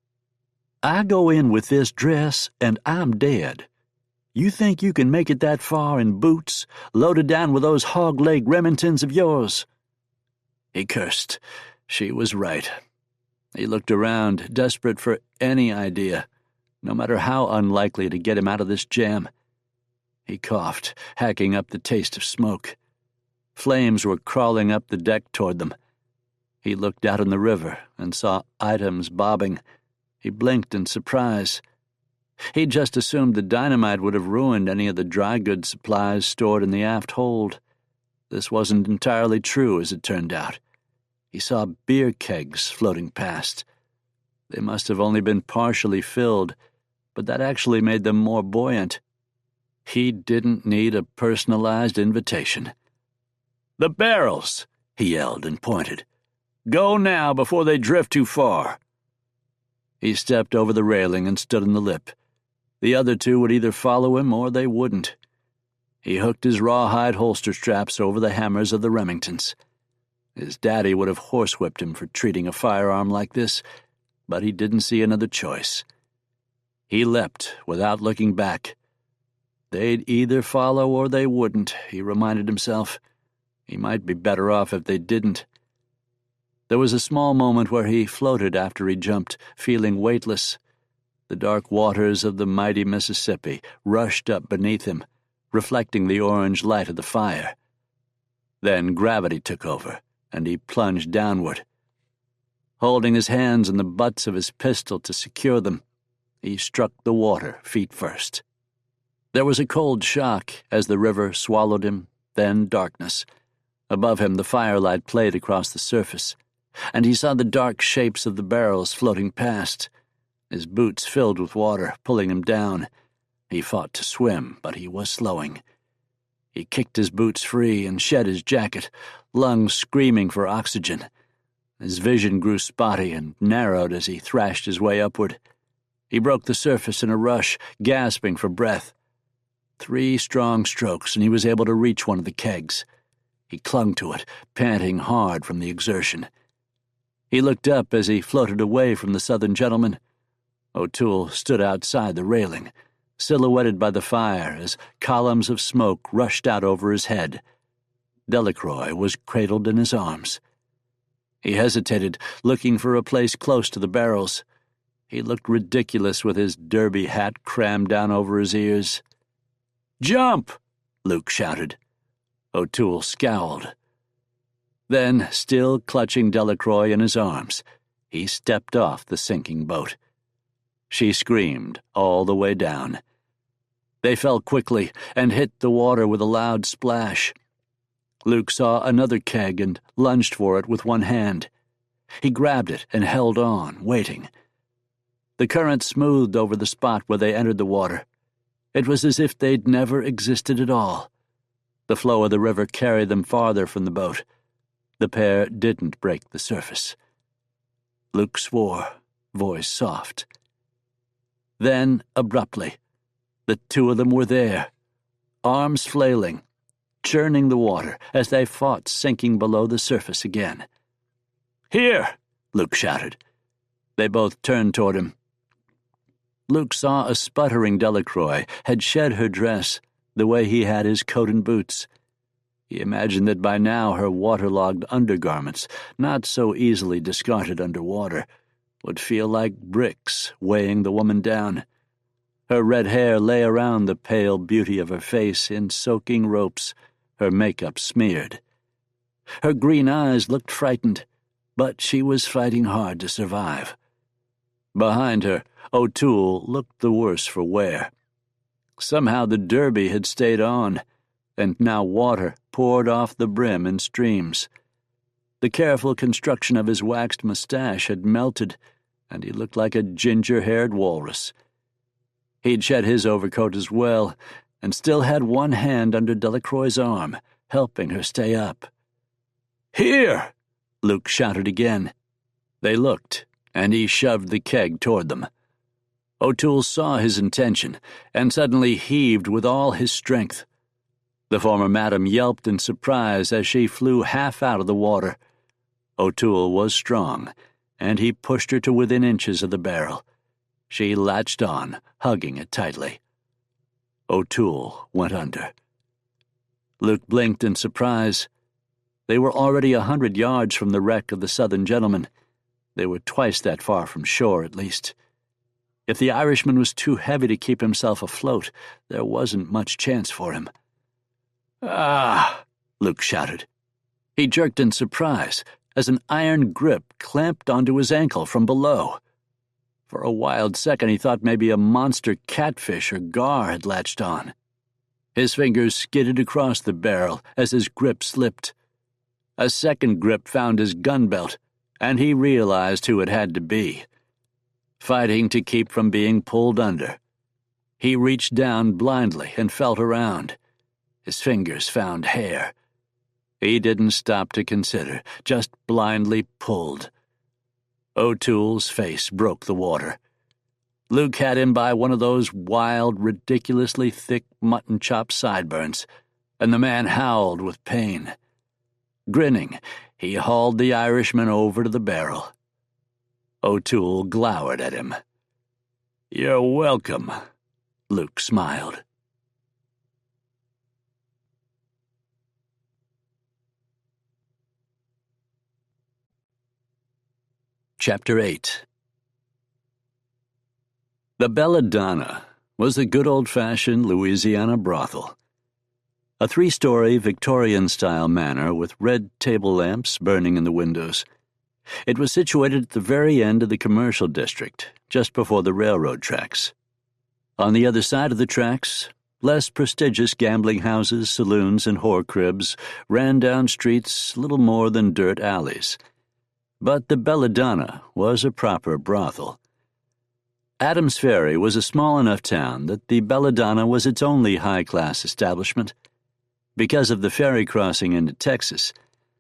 "I go in with this dress, and I'm dead. You think you can make it that far in boots, loaded down with those hog-leg Remingtons of yours?" He cursed. She was right. He looked around, desperate for any idea, no matter how unlikely to get him out of this jam. He coughed, hacking up the taste of smoke. Flames were crawling up the deck toward them. He looked out in the river and saw items bobbing. He blinked in surprise. He'd just assumed the dynamite would have ruined any of the dry goods supplies stored in the aft hold. This wasn't entirely true, as it turned out. He saw beer kegs floating past. They must have only been partially filled, but that actually made them more buoyant. He didn't need a personalized invitation. "The barrels!" he yelled and pointed. "Go now before they drift too far." He stepped over the railing and stood on the lip. The other two would either follow him or they wouldn't. He hooked his rawhide holster straps over the hammers of the Remingtons. His daddy would have horsewhipped him for treating a firearm like this, but he didn't see another choice. He leapt without looking back. They'd either follow or they wouldn't, he reminded himself. He might be better off if they didn't. There was a small moment where he floated after he jumped, feeling weightless. The dark waters of the mighty Mississippi rushed up beneath him, reflecting the orange light of the fire. Then gravity took over, and he plunged downward. Holding his hands on the butts of his pistol to secure them, he struck the water feet first. There was a cold shock as the river swallowed him, then darkness. Above him the firelight played across the surface, and he saw the dark shapes of the barrels floating past. His boots filled with water, pulling him down. He fought to swim, but he was slowing. He kicked his boots free and shed his jacket, lungs screaming for oxygen. His vision grew spotty and narrowed as he thrashed his way upward. He broke the surface in a rush, gasping for breath. 3 strong strokes, and he was able to reach one of the kegs. He clung to it, panting hard from the exertion. He looked up as he floated away from the Southern gentleman. O'Toole stood outside the railing, silhouetted by the fire as columns of smoke rushed out over his head. Delacroix was cradled in his arms. He hesitated, looking for a place close to the barrels. He looked ridiculous with his derby hat crammed down over his ears. "Jump!" Luke shouted. O'Toole scowled. Then, still clutching Delacroix in his arms, he stepped off the sinking boat. She screamed all the way down. They fell quickly and hit the water with a loud splash. Luke saw another keg and lunged for it with one hand. He grabbed it and held on, waiting. The current smoothed over the spot where they entered the water. It was as if they'd never existed at all. The flow of the river carried them farther from the boat. The pair didn't break the surface. Luke swore, voice soft. Then, abruptly, the two of them were there, arms flailing, churning the water as they fought sinking below the surface again. "Here!" Luke shouted. They both turned toward him. Luke saw a sputtering Delacroix had shed her dress the way he had his coat and boots. He imagined that by now her waterlogged undergarments, not so easily discarded under water, would feel like bricks weighing the woman down. Her red hair lay around the pale beauty of her face in soaking ropes, her makeup smeared. Her green eyes looked frightened, but she was fighting hard to survive. Behind her, O'Toole looked the worse for wear. Somehow the derby had stayed on, and now water poured off the brim in streams. The careful construction of his waxed mustache had melted, and he looked like a ginger-haired walrus. He'd shed his overcoat as well, and still had one hand under Delacroix's arm, helping her stay up. "Here!" Luke shouted again. They looked, and he shoved the keg toward them. O'Toole saw his intention, and suddenly heaved with all his strength. The former madam yelped in surprise as she flew half out of the water. O'Toole was strong, and he pushed her to within inches of the barrel. She latched on, hugging it tightly. O'Toole went under. Luke blinked in surprise. They were already 100 yards from the wreck of the Southern Gentleman. They were twice that far from shore, at least. If the Irishman was too heavy to keep himself afloat, there wasn't much chance for him. "Ah!" Luke shouted. He jerked in surprise as an iron grip clamped onto his ankle from below. For a wild second he thought maybe a monster catfish or gar had latched on. His fingers skidded across the barrel as his grip slipped. A second grip found his gun belt, and he realized who it had to be. Fighting to keep from being pulled under. He reached down blindly and felt around. His fingers found hair. He didn't stop to consider, just blindly pulled. O'Toole's face broke the water. Luke had him by one of those wild, ridiculously thick mutton chop sideburns, and the man howled with pain. Grinning, he hauled the Irishman over to the barrel. O'Toole glowered at him. "You're welcome," Luke smiled. Chapter 8. The Belladonna was a good old-fashioned Louisiana brothel. A 3-story Victorian-style manor with red table lamps burning in the windows. It was situated at the very end of the commercial district, just before the railroad tracks. On the other side of the tracks, less prestigious gambling houses, saloons, and whore cribs ran down streets little more than dirt alleys. But the Belladonna was a proper brothel. Adams Ferry was a small enough town that the Belladonna was its only high-class establishment. Because of the ferry crossing into Texas,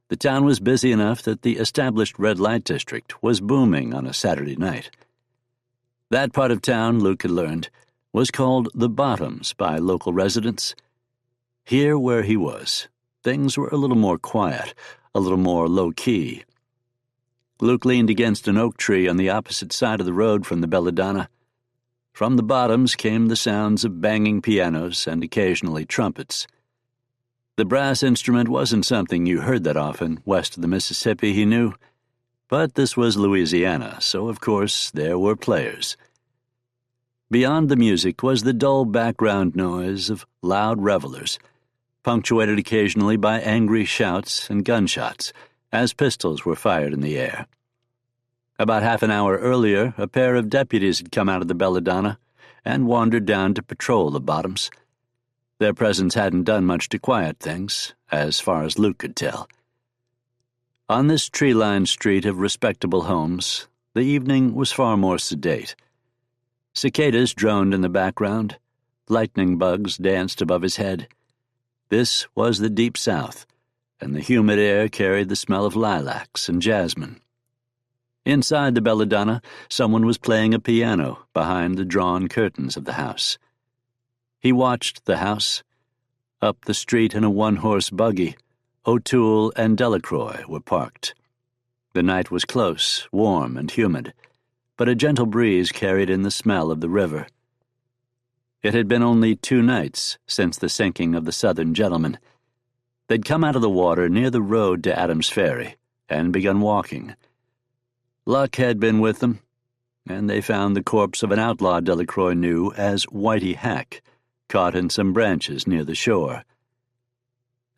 the town was busy enough that the established red light district was booming on a Saturday night. That part of town, Luke had learned, was called the Bottoms by local residents. Here where he was, things were a little more quiet, a little more low-key. Luke leaned against an oak tree on the opposite side of the road from the Belladonna. From the Bottoms came the sounds of banging pianos and occasionally trumpets. The brass instrument wasn't something you heard that often west of the Mississippi, he knew. But this was Louisiana, so of course there were players. Beyond the music was the dull background noise of loud revelers, punctuated occasionally by angry shouts and gunshots as pistols were fired in the air. About half an hour earlier, a pair of deputies had come out of the Belladonna and wandered down to patrol the Bottoms. Their presence hadn't done much to quiet things, as far as Luke could tell. On this tree-lined street of respectable homes, the evening was far more sedate. Cicadas droned in the background. Lightning bugs danced above his head. This was the Deep South, and the humid air carried the smell of lilacs and jasmine. Inside the Belladonna, someone was playing a piano behind the drawn curtains of the house. He watched the house. Up the street in a one-horse buggy, O'Toole and Delacroix were parked. The night was close, warm, and humid, but a gentle breeze carried in the smell of the river. It had been only 2 nights since the sinking of the Southern Gentleman. They'd come out of the water near the road to Adams Ferry and begun walking. Luck had been with them, and they found the corpse of an outlaw Delacroix knew as Whitey Hack, caught in some branches near the shore.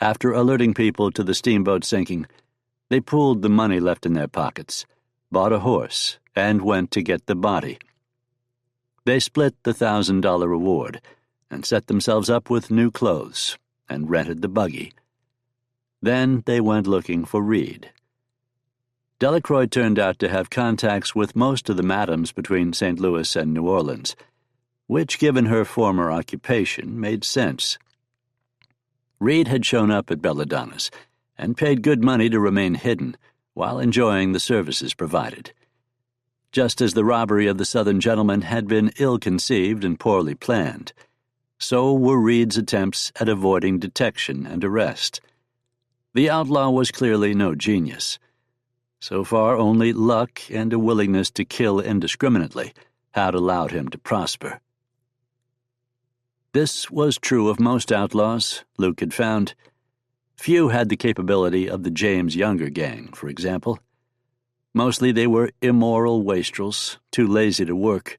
After alerting people to the steamboat sinking, they pooled the money left in their pockets, bought a horse, and went to get the body. They split the $1,000 reward and set themselves up with new clothes and rented the buggy. Then they went looking for Reed. Delacroix turned out to have contacts with most of the madams between St. Louis and New Orleans, which, given her former occupation, made sense. Reed had shown up at Belladonna's and paid good money to remain hidden while enjoying the services provided. Just as the robbery of the Southern gentleman had been ill-conceived and poorly planned, so were Reed's attempts at avoiding detection and arrest. The outlaw was clearly no genius. So far, only luck and a willingness to kill indiscriminately had allowed him to prosper. This was true of most outlaws, Luke had found. Few had the capability of the James Younger gang, for example. Mostly they were immoral wastrels, too lazy to work.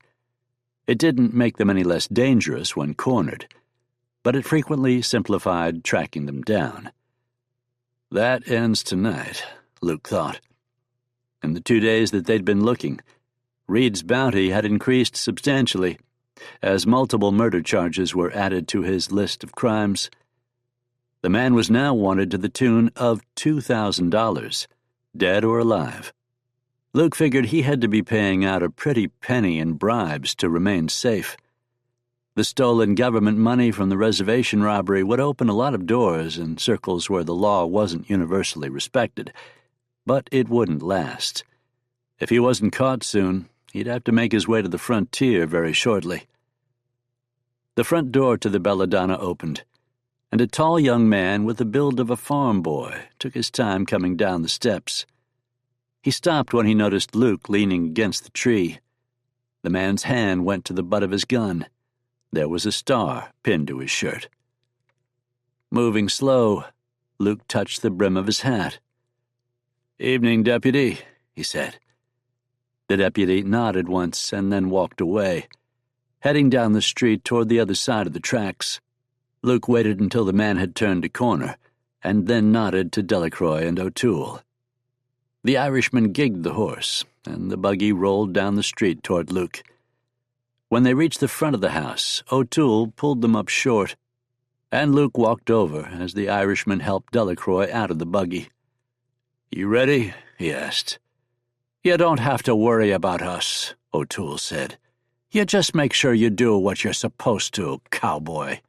It didn't make them any less dangerous when cornered, but it frequently simplified tracking them down. That ends tonight, Luke thought. In the 2 days that they'd been looking, Reed's bounty had increased substantially, as multiple murder charges were added to his list of crimes. The man was now wanted to the tune of $2,000, dead or alive. Luke figured he had to be paying out a pretty penny in bribes to remain safe. The stolen government money from the reservation robbery would open a lot of doors in circles where the law wasn't universally respected, but it wouldn't last. If he wasn't caught soon, he'd have to make his way to the frontier very shortly. The front door to the Belladonna opened, and a tall young man with the build of a farm boy took his time coming down the steps. He stopped when he noticed Luke leaning against the tree. The man's hand went to the butt of his gun. There was a star pinned to his shirt. Moving slow, Luke touched the brim of his hat. "Evening, Deputy," he said. The deputy nodded once and then walked away, heading down the street toward the other side of the tracks. Luke waited until the man had turned a corner, and then nodded to Delacroix and O'Toole. The Irishman gigged the horse, and the buggy rolled down the street toward Luke. When they reached the front of the house, O'Toole pulled them up short, and Luke walked over as the Irishman helped Delacroix out of the buggy. "You ready?" he asked. "You don't have to worry about us," O'Toole said. "You just make sure you do what you're supposed to, cowboy."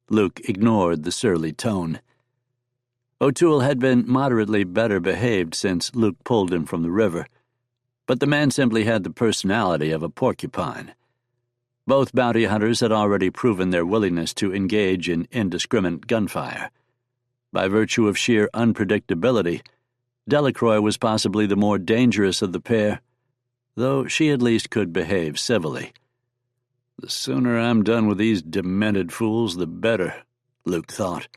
Luke ignored the surly tone. O'Toole had been moderately better behaved since Luke pulled him from the river, but the man simply had the personality of a porcupine. Both bounty hunters had already proven their willingness to engage in indiscriminate gunfire. By virtue of sheer unpredictability, Delacroix was possibly the more dangerous of the pair, though she at least could behave civilly. "The sooner I'm done with these demented fools, the better," Luke thought.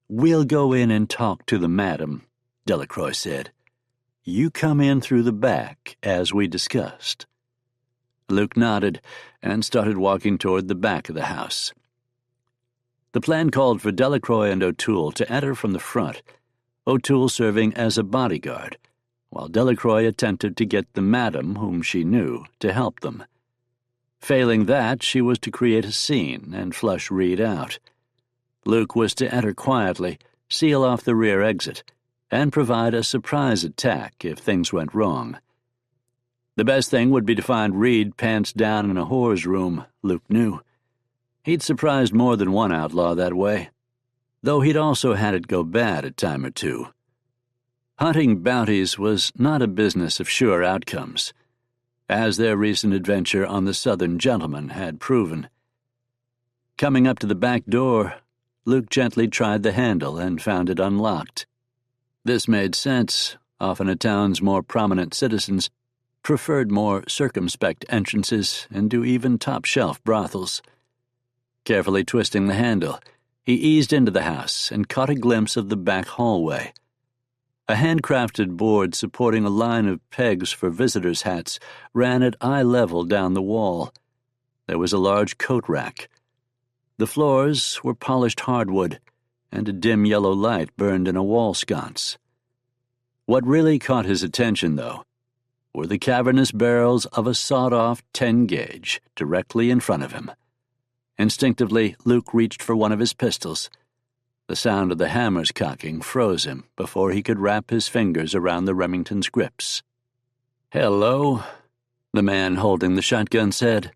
"We'll go in and talk to the madam," Delacroix said. "You come in through the back, as we discussed." Luke nodded and started walking toward the back of the house. The plan called for Delacroix and O'Toole to enter from the front, O'Toole serving as a bodyguard, while Delacroix attempted to get the madam, whom she knew, to help them. Failing that, she was to create a scene and flush Reed out. Luke was to enter quietly, seal off the rear exit, and provide a surprise attack if things went wrong. The best thing would be to find Reed pants down in a whore's room, Luke knew. He'd surprised more than one outlaw that way, though he'd also had it go bad a time or two. Hunting bounties was not a business of sure outcomes, as their recent adventure on the Southern Gentleman had proven. Coming up to the back door, Luke gently tried the handle and found it unlocked. This made sense. Often a town's more prominent citizens preferred more circumspect entrances into even top-shelf brothels. Carefully twisting the handle, he eased into the house and caught a glimpse of the back hallway. A handcrafted board supporting a line of pegs for visitors' hats ran at eye level down the wall. There was a large coat rack. The floors were polished hardwood, and a dim yellow light burned in a wall sconce. What really caught his attention, though, were the cavernous barrels of a sawed-off 10-gauge directly in front of him. Instinctively, Luke reached for one of his pistols. The sound of the hammer's cocking froze him before he could wrap his fingers around the Remington's grips. "Hello," the man holding the shotgun said.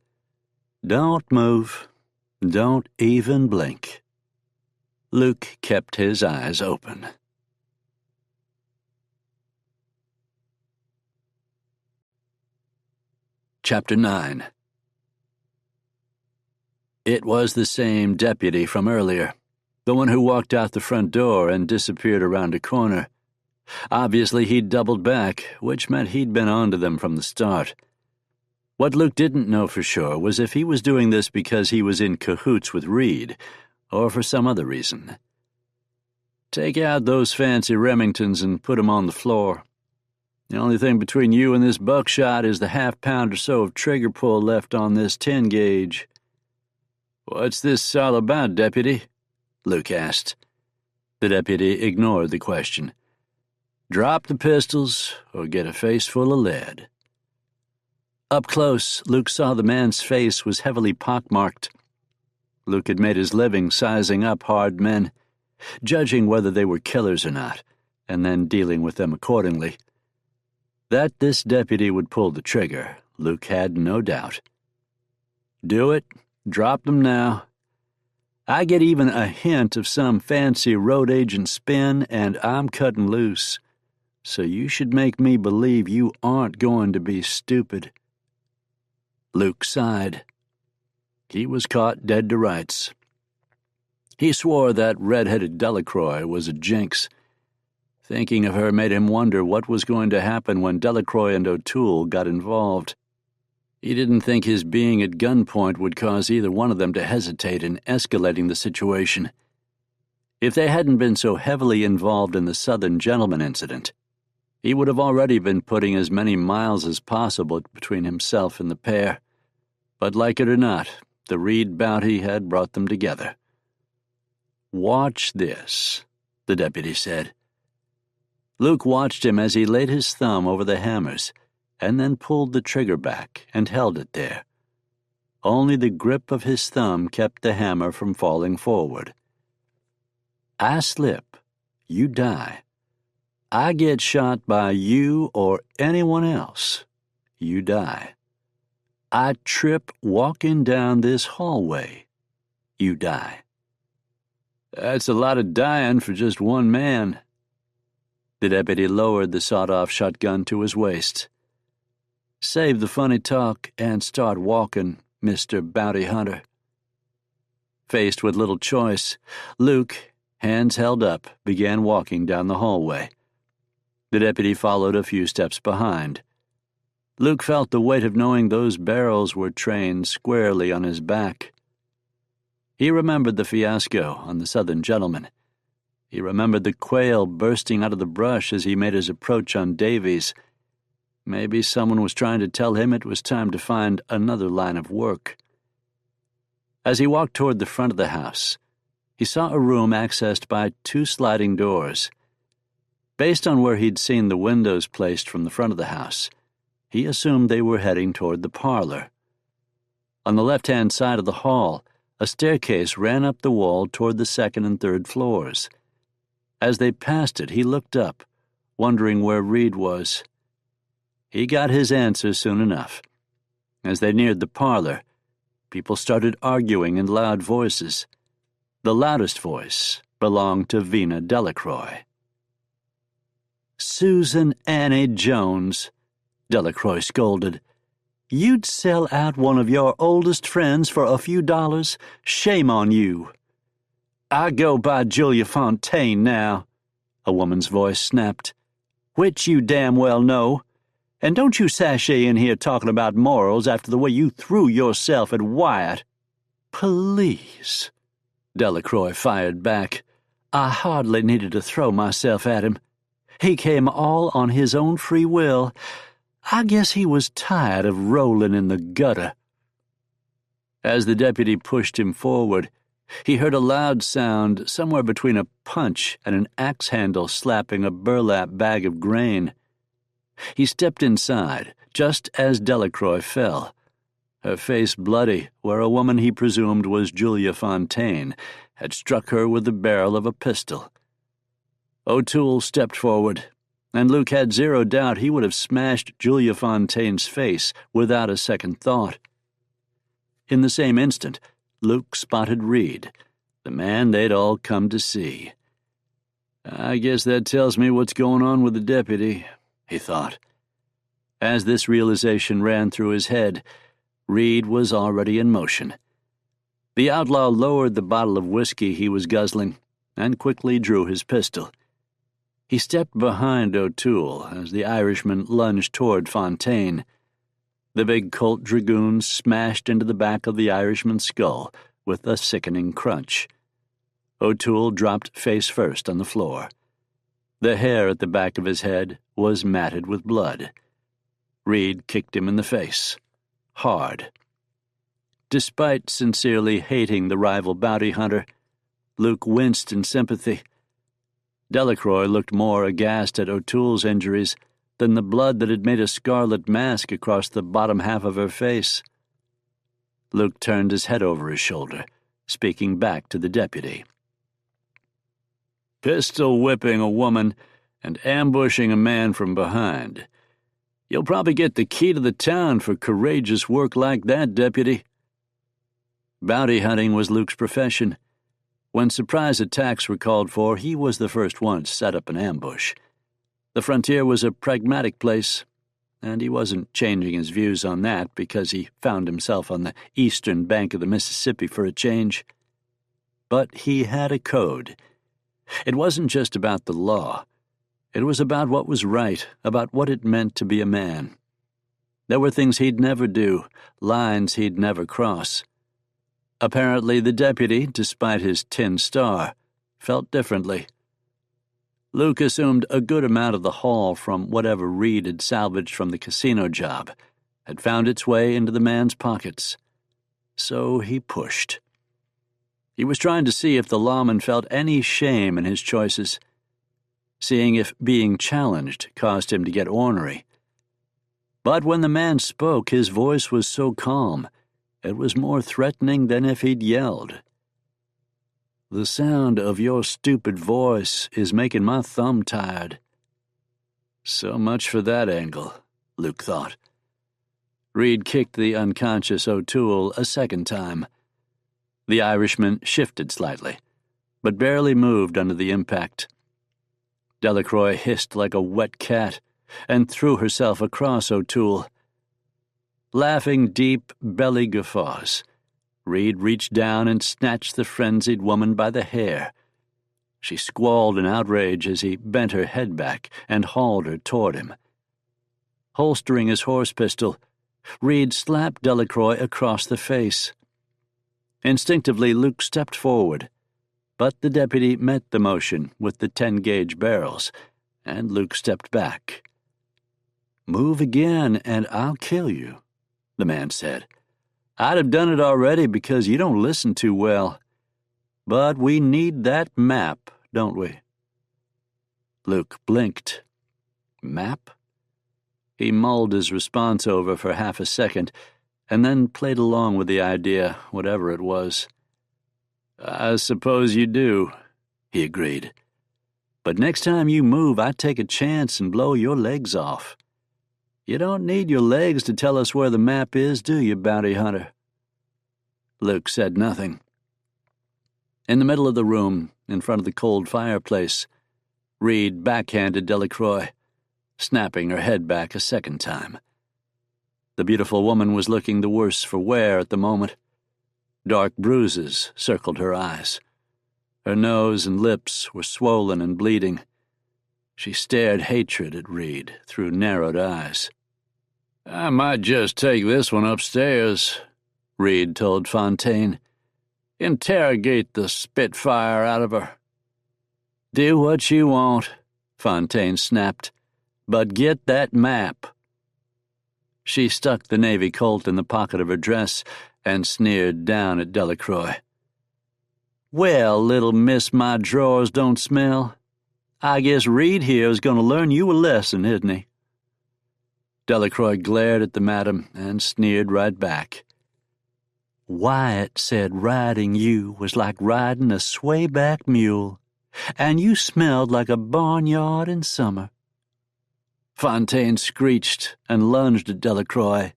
"Don't move. Don't even blink." Luke kept his eyes open. Chapter 9. It was the same deputy from earlier, the one who walked out the front door and disappeared around a corner. Obviously, he'd doubled back, which meant he'd been onto them from the start. What Luke didn't know for sure was if he was doing this because he was in cahoots with Reed, or for some other reason. "Take out those fancy Remingtons and put 'em on the floor. The only thing between you and this buckshot is the half-pound or so of trigger pull left on this 10-gauge. "What's this all about, Deputy?" Luke asked. The deputy ignored the question. "Drop the pistols or get a face full of lead." Up close, Luke saw the man's face was heavily pockmarked. Luke had made his living sizing up hard men, judging whether they were killers or not, and then dealing with them accordingly. That this deputy would pull the trigger, Luke had no doubt. "Do it. Drop them now. I get even a hint of some fancy road agent spin, and I'm cutting loose. So you should make me believe you aren't going to be stupid." Luke sighed. He was caught dead to rights. He swore that red-headed Delacroix was a jinx. Thinking of her made him wonder what was going to happen when Delacroix and O'Toole got involved. He didn't think his being at gunpoint would cause either one of them to hesitate in escalating the situation. If they hadn't been so heavily involved in the Southern Gentleman incident, he would have already been putting as many miles as possible between himself and the pair. But like it or not, the Reed bounty had brought them together. "Watch this," the deputy said. Luke watched him as he laid his thumb over the hammers and then pulled the trigger back and held it there. Only the grip of his thumb kept the hammer from falling forward. "I slip, you die. I get shot by you or anyone else, you die. I trip walking down this hallway, you die." "That's a lot of dying for just one man." The deputy lowered the sawed-off shotgun to his waist. "Save the funny talk and start walking, Mr. Bounty Hunter." Faced with little choice, Luke, hands held up, began walking down the hallway. The deputy followed a few steps behind. Luke felt the weight of knowing those barrels were trained squarely on his back. He remembered the fiasco on the Southern Gentleman. He remembered the quail bursting out of the brush as he made his approach on Davies. Maybe someone was trying to tell him it was time to find another line of work. As he walked toward the front of the house, he saw a room accessed by 2 sliding doors. Based on where he'd seen the windows placed from the front of the house, he assumed they were heading toward the parlor. On the left-hand side of the hall, a staircase ran up the wall toward the 2nd and 3rd floors. As they passed it, he looked up, wondering where Reed was. He got his answer soon enough. As they neared the parlor, people started arguing in loud voices. The loudest voice belonged to Vina Delacroix. "Susan Annie Jones," Delacroix scolded. "You'd sell out one of your oldest friends for a few dollars? Shame on you." "I go by Julia Fontaine now," a woman's voice snapped. "Which you damn well know. And don't you sashay in here talking about morals after the way you threw yourself at Wyatt." "Please," Delacroix fired back. "I hardly needed to throw myself at him. He came all on his own free will. I guess he was tired of rolling in the gutter." As the deputy pushed him forward, he heard a loud sound somewhere between a punch and an axe handle slapping a burlap bag of grain. He stepped inside, just as Delacroix fell, her face bloody where a woman he presumed was Julia Fontaine had struck her with the barrel of a pistol. O'Toole stepped forward, and Luke had zero doubt he would have smashed Julia Fontaine's face without a second thought. In the same instant, Luke spotted Reed, the man they'd all come to see. "I guess that tells me what's going on with the deputy," he thought. As this realization ran through his head, Reed was already in motion. The outlaw lowered the bottle of whiskey he was guzzling and quickly drew his pistol. He stepped behind O'Toole as the Irishman lunged toward Fontaine. The big Colt dragoon smashed into the back of the Irishman's skull with a sickening crunch. O'Toole dropped face first on the floor. The hair at the back of his head was matted with blood. Reed kicked him in the face, hard. Despite sincerely hating the rival bounty hunter, Luke winced in sympathy. Delacroix looked more aghast at O'Toole's injuries than the blood that had made a scarlet mask across the bottom half of her face. Luke turned his head over his shoulder, speaking back to the deputy. "Pistol whipping a woman and ambushing a man from behind. You'll probably get the key to the town for courageous work like that, deputy." Bounty hunting was Luke's profession. When surprise attacks were called for, he was the first one to set up an ambush. The frontier was a pragmatic place, and he wasn't changing his views on that because he found himself on the eastern bank of the Mississippi for a change. But he had a code. It wasn't just about the law. It was about what was right, about what it meant to be a man. There were things he'd never do, lines he'd never cross. Apparently, the deputy, despite his tin star, felt differently. Luke assumed a good amount of the haul from whatever Reed had salvaged from the casino job had found its way into the man's pockets. So he pushed. He was trying to see if the lawman felt any shame in his choices, seeing if being challenged caused him to get ornery. But when the man spoke, his voice was so calm, it was more threatening than if he'd yelled. "The sound of your stupid voice is making my thumb tired." So much for that angle, Luke thought. Reed kicked the unconscious O'Toole a second time. The Irishman shifted slightly, but barely moved under the impact. Delacroix hissed like a wet cat and threw herself across O'Toole. Laughing deep belly guffaws, Reed reached down and snatched the frenzied woman by the hair. She squalled in outrage as he bent her head back and hauled her toward him. Holstering his horse pistol, Reed slapped Delacroix across the face. Instinctively, Luke stepped forward, but the deputy met the motion with the 10-gauge barrels, and Luke stepped back. "Move again, and I'll kill you," the man said. "I'd have done it already because you don't listen too well. But we need that map, don't we?" Luke blinked. Map? He mulled his response over for half a second, and then played along with the idea, whatever it was. "I suppose you do," he agreed. "But next time you move, I take a chance and blow your legs off. You don't need your legs to tell us where the map is, do you, bounty hunter?" Luke said nothing. In the middle of the room, in front of the cold fireplace, Reed backhanded Delacroix, snapping her head back a second time. The beautiful woman was looking the worse for wear at the moment. Dark bruises circled her eyes. Her nose and lips were swollen and bleeding. She stared hatred at Reed through narrowed eyes. "I might just take this one upstairs," Reed told Fontaine. "Interrogate the spitfire out of her." "Do what you want," Fontaine snapped, "but get that map." She stuck the Navy Colt in the pocket of her dress and sneered down at Delacroix. "Well, little miss, my drawers don't smell. I guess Reed here is going to learn you a lesson, isn't he?" Delacroix glared at the madam and sneered right back. Wyatt said riding you was like riding a swayback mule, and you smelled like a barnyard in summer. Fontaine screeched and lunged at Delacroix.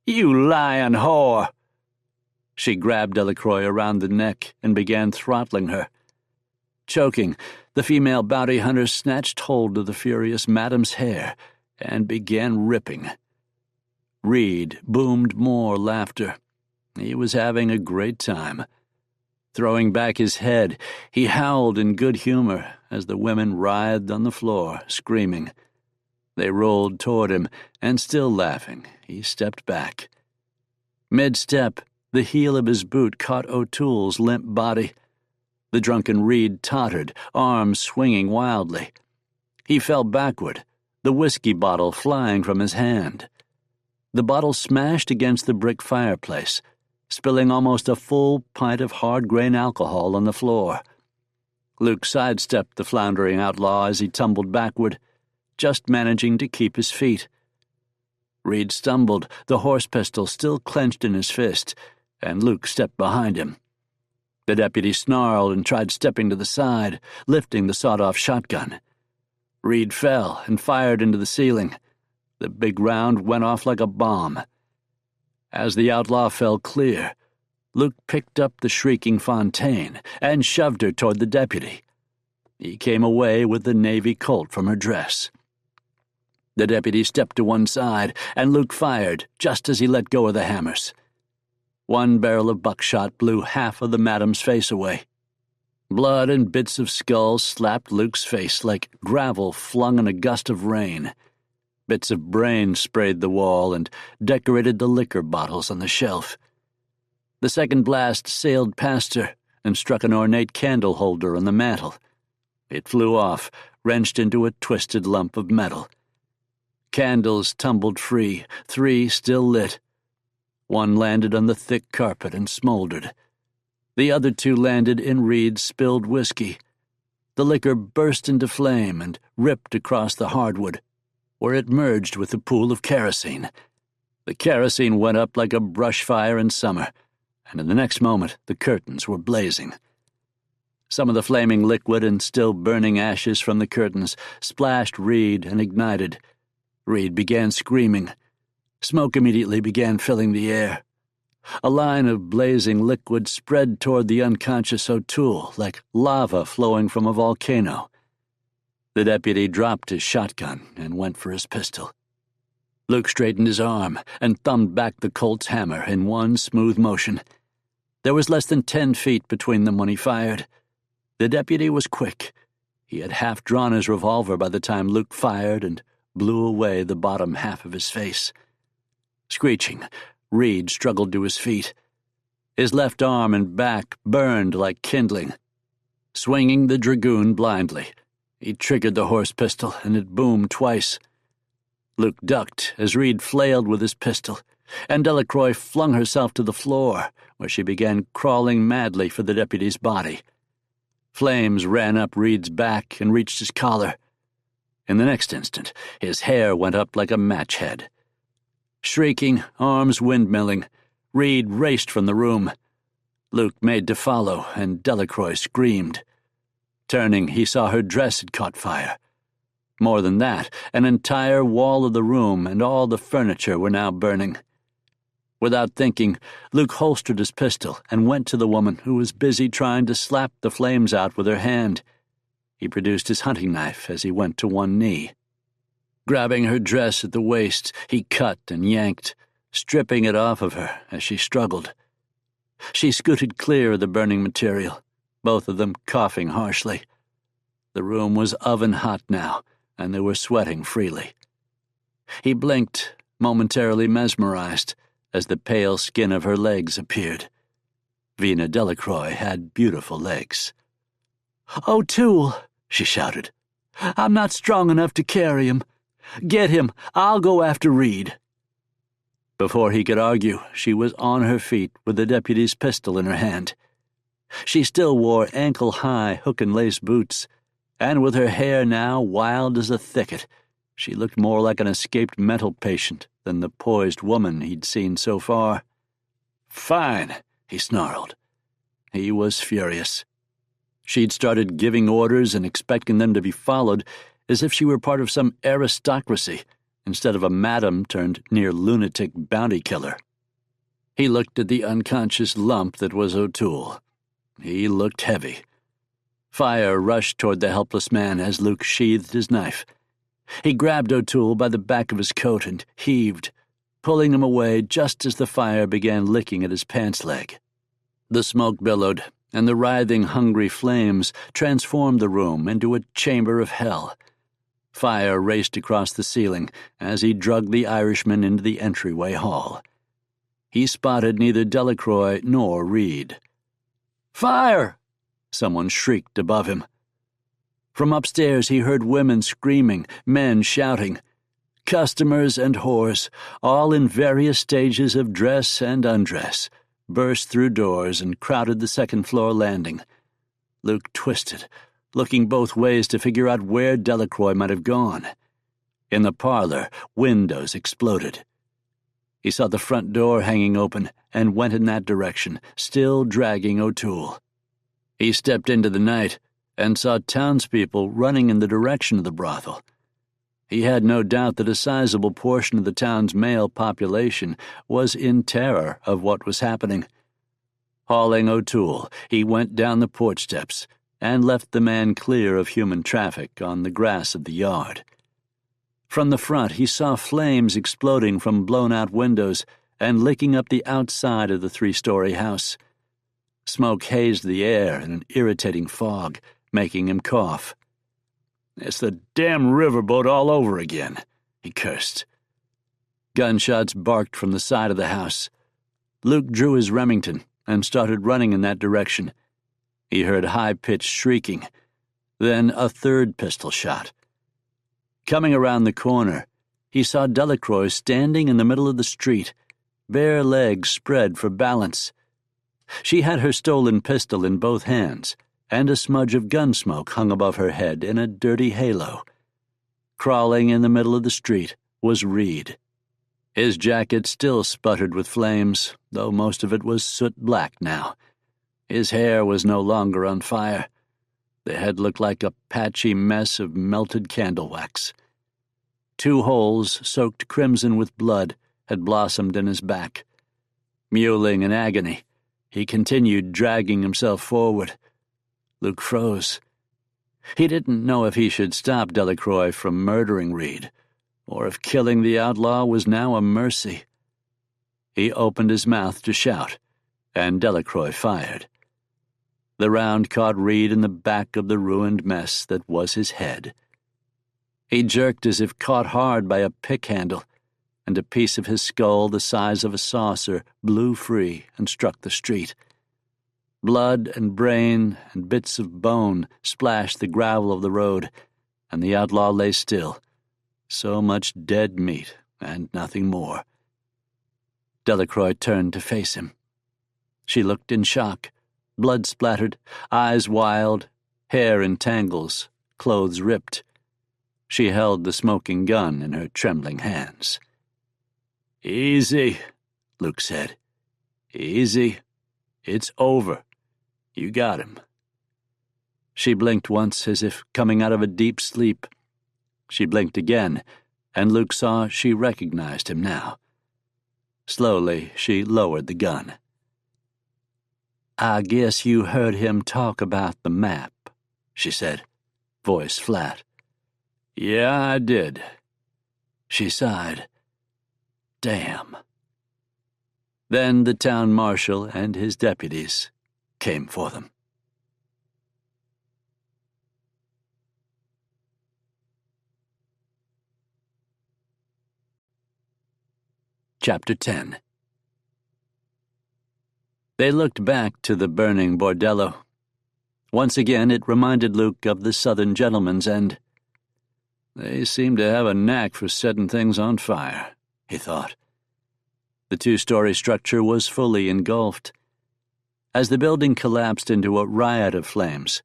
You lying whore! She grabbed Delacroix around the neck and began throttling her. Choking, the female bounty hunter snatched hold of the furious madam's hair and began ripping. Reed boomed more laughter. He was having a great time. Throwing back his head, he howled in good humor as the women writhed on the floor, screaming. They rolled toward him, and still laughing, he stepped back. Mid-step, the heel of his boot caught O'Toole's limp body. The drunken Reed tottered, arms swinging wildly. He fell backward, the whiskey bottle flying from his hand. The bottle smashed against the brick fireplace, spilling almost a full pint of hard-grain alcohol on the floor. Luke sidestepped the floundering outlaw as he tumbled backward, just managing to keep his feet. Reed stumbled, the horse pistol still clenched in his fist, and Luke stepped behind him. The deputy snarled and tried stepping to the side, lifting the sawed-off shotgun. Reed fell and fired into the ceiling. The big round went off like a bomb. As the outlaw fell clear, Luke picked up the shrieking Fontaine and shoved her toward the deputy. He came away with the Navy Colt from her dress. The deputy stepped to one side, and Luke fired just as he let go of the hammers. One barrel of buckshot blew half of the madam's face away. Blood and bits of skull slapped Luke's face like gravel flung in a gust of rain. Bits of brain sprayed the wall and decorated the liquor bottles on the shelf. The second blast sailed past her and struck an ornate candle holder on the mantel. It flew off, wrenched into a twisted lump of metal. Candles tumbled free, 3 still lit. One landed on the thick carpet and smoldered. The other 2 landed in Reed's spilled whiskey. The liquor burst into flame and ripped across the hardwood, where it merged with the pool of kerosene. The kerosene went up like a brush fire in summer, and in the next moment the curtains were blazing. Some of the flaming liquid and still burning ashes from the curtains splashed Reed and ignited. Reed began screaming. Smoke immediately began filling the air. A line of blazing liquid spread toward the unconscious O'Toole like lava flowing from a volcano. The deputy dropped his shotgun and went for his pistol. Luke straightened his arm and thumbed back the Colt's hammer in one smooth motion. There was less than 10 feet between them when he fired. The deputy was quick. He had half drawn his revolver by the time Luke fired and blew away the bottom half of his face. Screeching, Reed struggled to his feet. His left arm and back burned like kindling. Swinging the dragoon blindly, he triggered the horse pistol, and it boomed twice. Luke ducked as Reed flailed with his pistol, and Delacroix flung herself to the floor, where she began crawling madly for the deputy's body. Flames ran up Reed's back and reached his collar. In the next instant, his hair went up like a match head. Shrieking, arms windmilling, Reed raced from the room. Luke made to follow, and Delacroix screamed. Turning, he saw her dress had caught fire. More than that, an entire wall of the room and all the furniture were now burning. Without thinking, Luke holstered his pistol and went to the woman who was busy trying to slap the flames out with her hand. He produced his hunting knife as he went to one knee. Grabbing her dress at the waist, he cut and yanked, stripping it off of her as she struggled. She scooted clear of the burning material, both of them coughing harshly. The room was oven-hot now, and they were sweating freely. He blinked, momentarily mesmerized, as the pale skin of her legs appeared. Vina Delacroix had beautiful legs. "O'Toole," she shouted. "I'm not strong enough to carry him. Get him. I'll go after Reed." Before he could argue, she was on her feet with the deputy's pistol in her hand. She still wore ankle-high hook-and-lace boots, and with her hair now wild as a thicket, She looked more like an escaped mental patient than the poised woman he'd seen so far. "Fine," he snarled. He was furious. She'd started giving orders and expecting them to be followed as if she were part of some aristocracy instead of a madam turned near-lunatic bounty killer. He looked at the unconscious lump that was O'Toole. He looked heavy. Fire rushed toward the helpless man as Luke sheathed his knife. He grabbed O'Toole by the back of his coat and heaved, pulling him away just as the fire began licking at his pants leg. The smoke billowed, and the writhing, hungry flames transformed the room into a chamber of hell. Fire raced across the ceiling as he dragged the Irishman into the entryway hall. He spotted neither Delacroix nor Reed. "Fire!" someone shrieked above him. From upstairs he heard women screaming, men shouting. Customers and whores, all in various stages of dress and undress, burst through doors and crowded the second-floor landing. Luke twisted, looking both ways to figure out where Delacroix might have gone. In the parlor, windows exploded. He saw the front door hanging open and went in that direction, still dragging O'Toole. He stepped into the night and saw townspeople running in the direction of the brothel. He had no doubt that a sizable portion of the town's male population was in terror of what was happening. Hauling O'Toole, he went down the porch steps and left the man clear of human traffic on the grass of the yard. From the front, he saw flames exploding from blown-out windows and licking up the outside of the three-story house. Smoke hazed the air in an irritating fog, making him cough. "It's the damn riverboat all over again," he cursed. Gunshots barked from the side of the house. Luke drew his Remington and started running in that direction. He heard high-pitched shrieking, then a third pistol shot. Coming around the corner, he saw Delacroix standing in the middle of the street, bare legs spread for balance. She had her stolen pistol in both hands, and a smudge of gun smoke hung above her head in a dirty halo. Crawling in the middle of the street was Reed. His jacket still sputtered with flames, though most of it was soot-black now. His hair was no longer on fire. The head looked like a patchy mess of melted candle wax. 2 holes, soaked crimson with blood, had blossomed in his back. Mewling in agony, he continued dragging himself forward. Luke froze. He didn't know if he should stop Delacroix from murdering Reed, or if killing the outlaw was now a mercy. He opened his mouth to shout, and Delacroix fired. The round caught Reed in the back of the ruined mess that was his head. He jerked as if caught hard by a pick handle, and a piece of his skull the size of a saucer blew free and struck the street. Blood and brain and bits of bone splashed the gravel of the road, and the outlaw lay still. So much dead meat and nothing more. Delacroix turned to face him. She looked in shock, blood-splattered, eyes wild, hair in tangles, clothes ripped. She held the smoking gun in her trembling hands. "Easy," Luke said. "Easy. It's over. You got him." She blinked once as if coming out of a deep sleep. She blinked again, and Luke saw she recognized him now. Slowly, she lowered the gun. "I guess you heard him talk about the map," she said, voice flat. "Yeah, I did." She sighed. "Damn." Then the town marshal and his deputies came for them. Chapter 10. They looked back to the burning bordello. Once again it reminded Luke of the Southern gentleman's end. They seemed to have a knack for setting things on fire, he thought. The 2-story structure was fully engulfed. As the building collapsed into a riot of flames,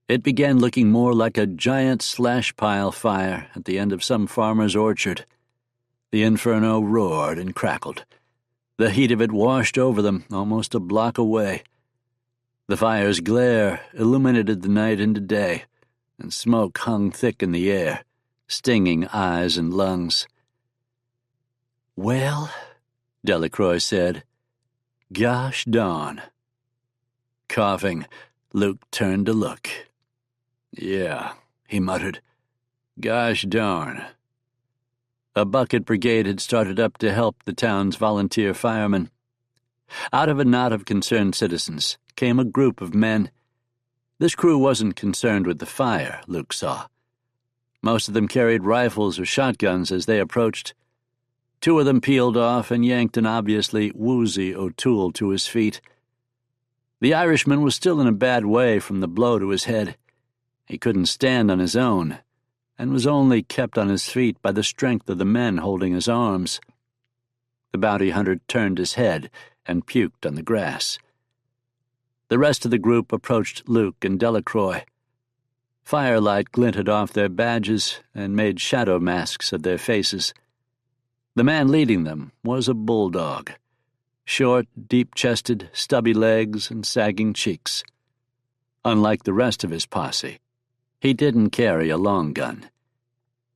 It began looking more like a giant slash-pile fire at the end of some farmer's orchard. The inferno roared and crackled. The heat of it washed over them almost a block away. The fire's glare illuminated the night into day, and smoke hung thick in the air, stinging eyes and lungs. "Well," Delacroix said, "gosh darn." Coughing, Luke turned to look. "Yeah," he muttered. "Gosh darn." A bucket brigade had started up to help the town's volunteer firemen. Out of a knot of concerned citizens came a group of men. This crew wasn't concerned with the fire, Luke saw. Most of them carried rifles or shotguns as they approached. Two of them peeled off and yanked an obviously woozy O'Toole to his feet. The Irishman was still in a bad way from the blow to his head. He couldn't stand on his own, and was only kept on his feet by the strength of the men holding his arms. The bounty hunter turned his head and puked on the grass. The rest of the group approached Luke and Delacroix. Firelight glinted off their badges and made shadow masks of their faces. The man leading them was a bulldog. Short, deep-chested, stubby legs and sagging cheeks. Unlike the rest of his posse, he didn't carry a long gun.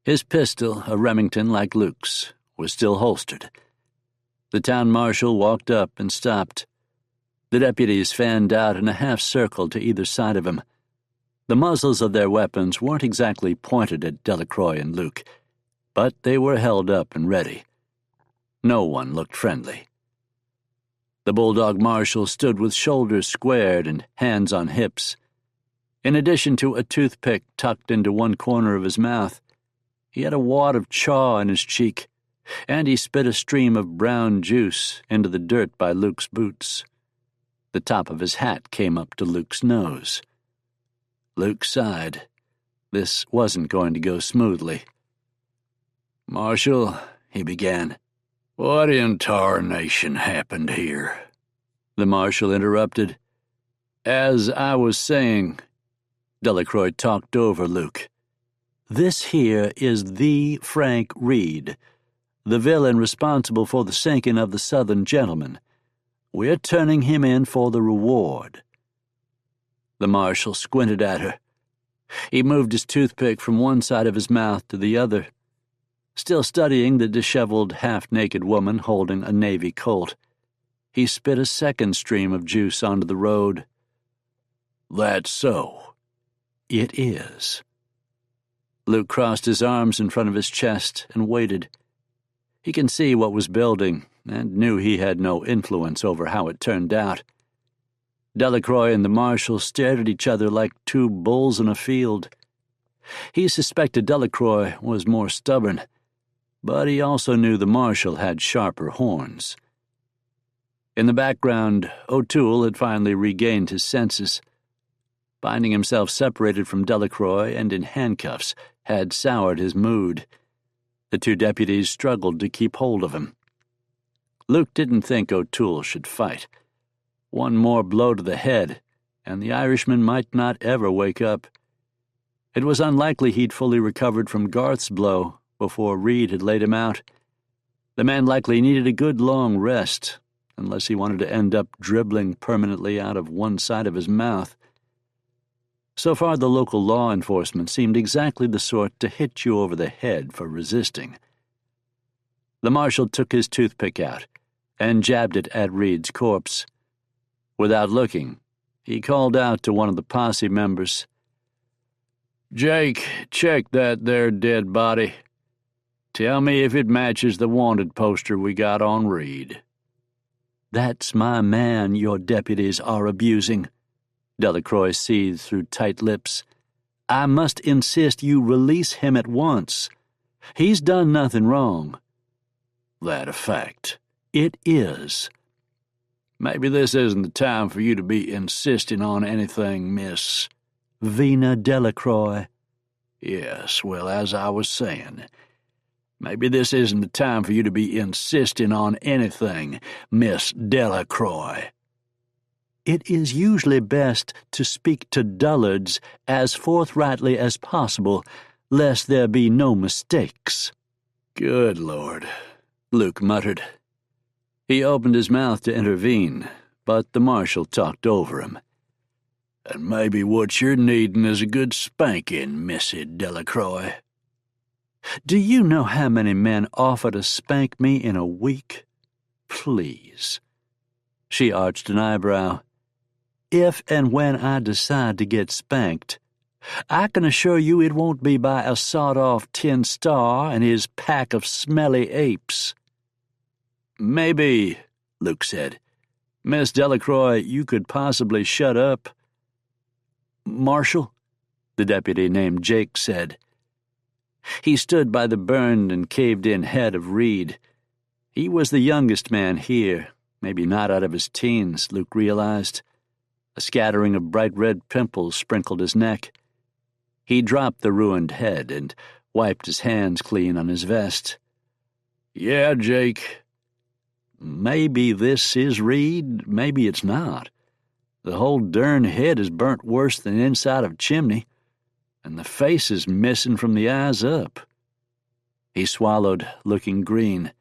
His pistol, a Remington like Luke's, was still holstered. The town marshal walked up and stopped. The deputies fanned out in a half-circle to either side of him. The muzzles of their weapons weren't exactly pointed at Delacroix and Luke, but they were held up and ready. No one looked friendly. The bulldog marshal stood with shoulders squared and hands on hips. In addition to a toothpick tucked into one corner of his mouth, he had a wad of chaw in his cheek, and he spit a stream of brown juice into the dirt by Luke's boots. The top of his hat came up to Luke's nose. Luke sighed. This wasn't going to go smoothly. "Marshal," he began, "what in tarnation happened here?" The marshal interrupted. "As I was saying," Delacroix talked over Luke, "this here is the Frank Reed, the villain responsible for the sinking of the Southern Gentleman. We're turning him in for the reward." The marshal squinted at her. He moved his toothpick from one side of his mouth to the other, still studying the disheveled, half-naked woman holding a Navy Colt. He spit a second stream of juice onto the road. "That's so." "It is." Luke crossed his arms in front of his chest and waited. He can see what was building, and knew he had no influence over how it turned out. Delacroix and the marshal stared at each other like two bulls in a field. He suspected Delacroix was more stubborn, but he also knew the marshal had sharper horns. In the background, O'Toole had finally regained his senses. Finding himself separated from Delacroix and in handcuffs had soured his mood. The two deputies struggled to keep hold of him. Luke didn't think O'Toole should fight. One more blow to the head, and the Irishman might not ever wake up. It was unlikely he'd fully recovered from Garth's blow before Reed had laid him out. The man likely needed a good long rest, unless he wanted to end up dribbling permanently out of one side of his mouth. So far, the local law enforcement seemed exactly the sort to hit you over the head for resisting. The marshal took his toothpick out and jabbed it at Reed's corpse. Without looking, he called out to one of the posse members, "Jake, check that there dead body. Tell me if it matches the wanted poster we got on Reed." "That's my man your deputies are abusing," Delacroix seethed through tight lips. "I must insist you release him at once. He's done nothing wrong." "That a fact?" "It is." "Maybe this isn't the time for you to be insisting on anything, Miss Vina Delacroix." "Yes, well, as I was saying, maybe this isn't the time for you to be insisting on anything, Miss Delacroix." It is usually best to speak to dullards as forthrightly as possible, lest there be no mistakes." "Good Lord," Luke muttered. He opened his mouth to intervene, but the marshal talked over him. "And maybe what you're needin' is a good spanking, Missy Delacroix." "Do you know how many men offer to spank me in a week? Please." She arched an eyebrow. "If and when I decide to get spanked, I can assure you it won't be by a sawed-off tin star and his pack of smelly apes." "Maybe," Luke said, "Miss Delacroix, you could possibly shut up." "Marshal," the deputy named Jake said. He stood by the burned and caved-in head of Reed. He was the youngest man here, maybe not out of his teens, Luke realized. A scattering of bright red pimples sprinkled his neck. He dropped the ruined head and wiped his hands clean on his vest. "Yeah, Jake." "Maybe this is Reed, maybe it's not. The whole darn head is burnt worse than the inside of a chimney, and the face is missing from the eyes up." He swallowed, looking green.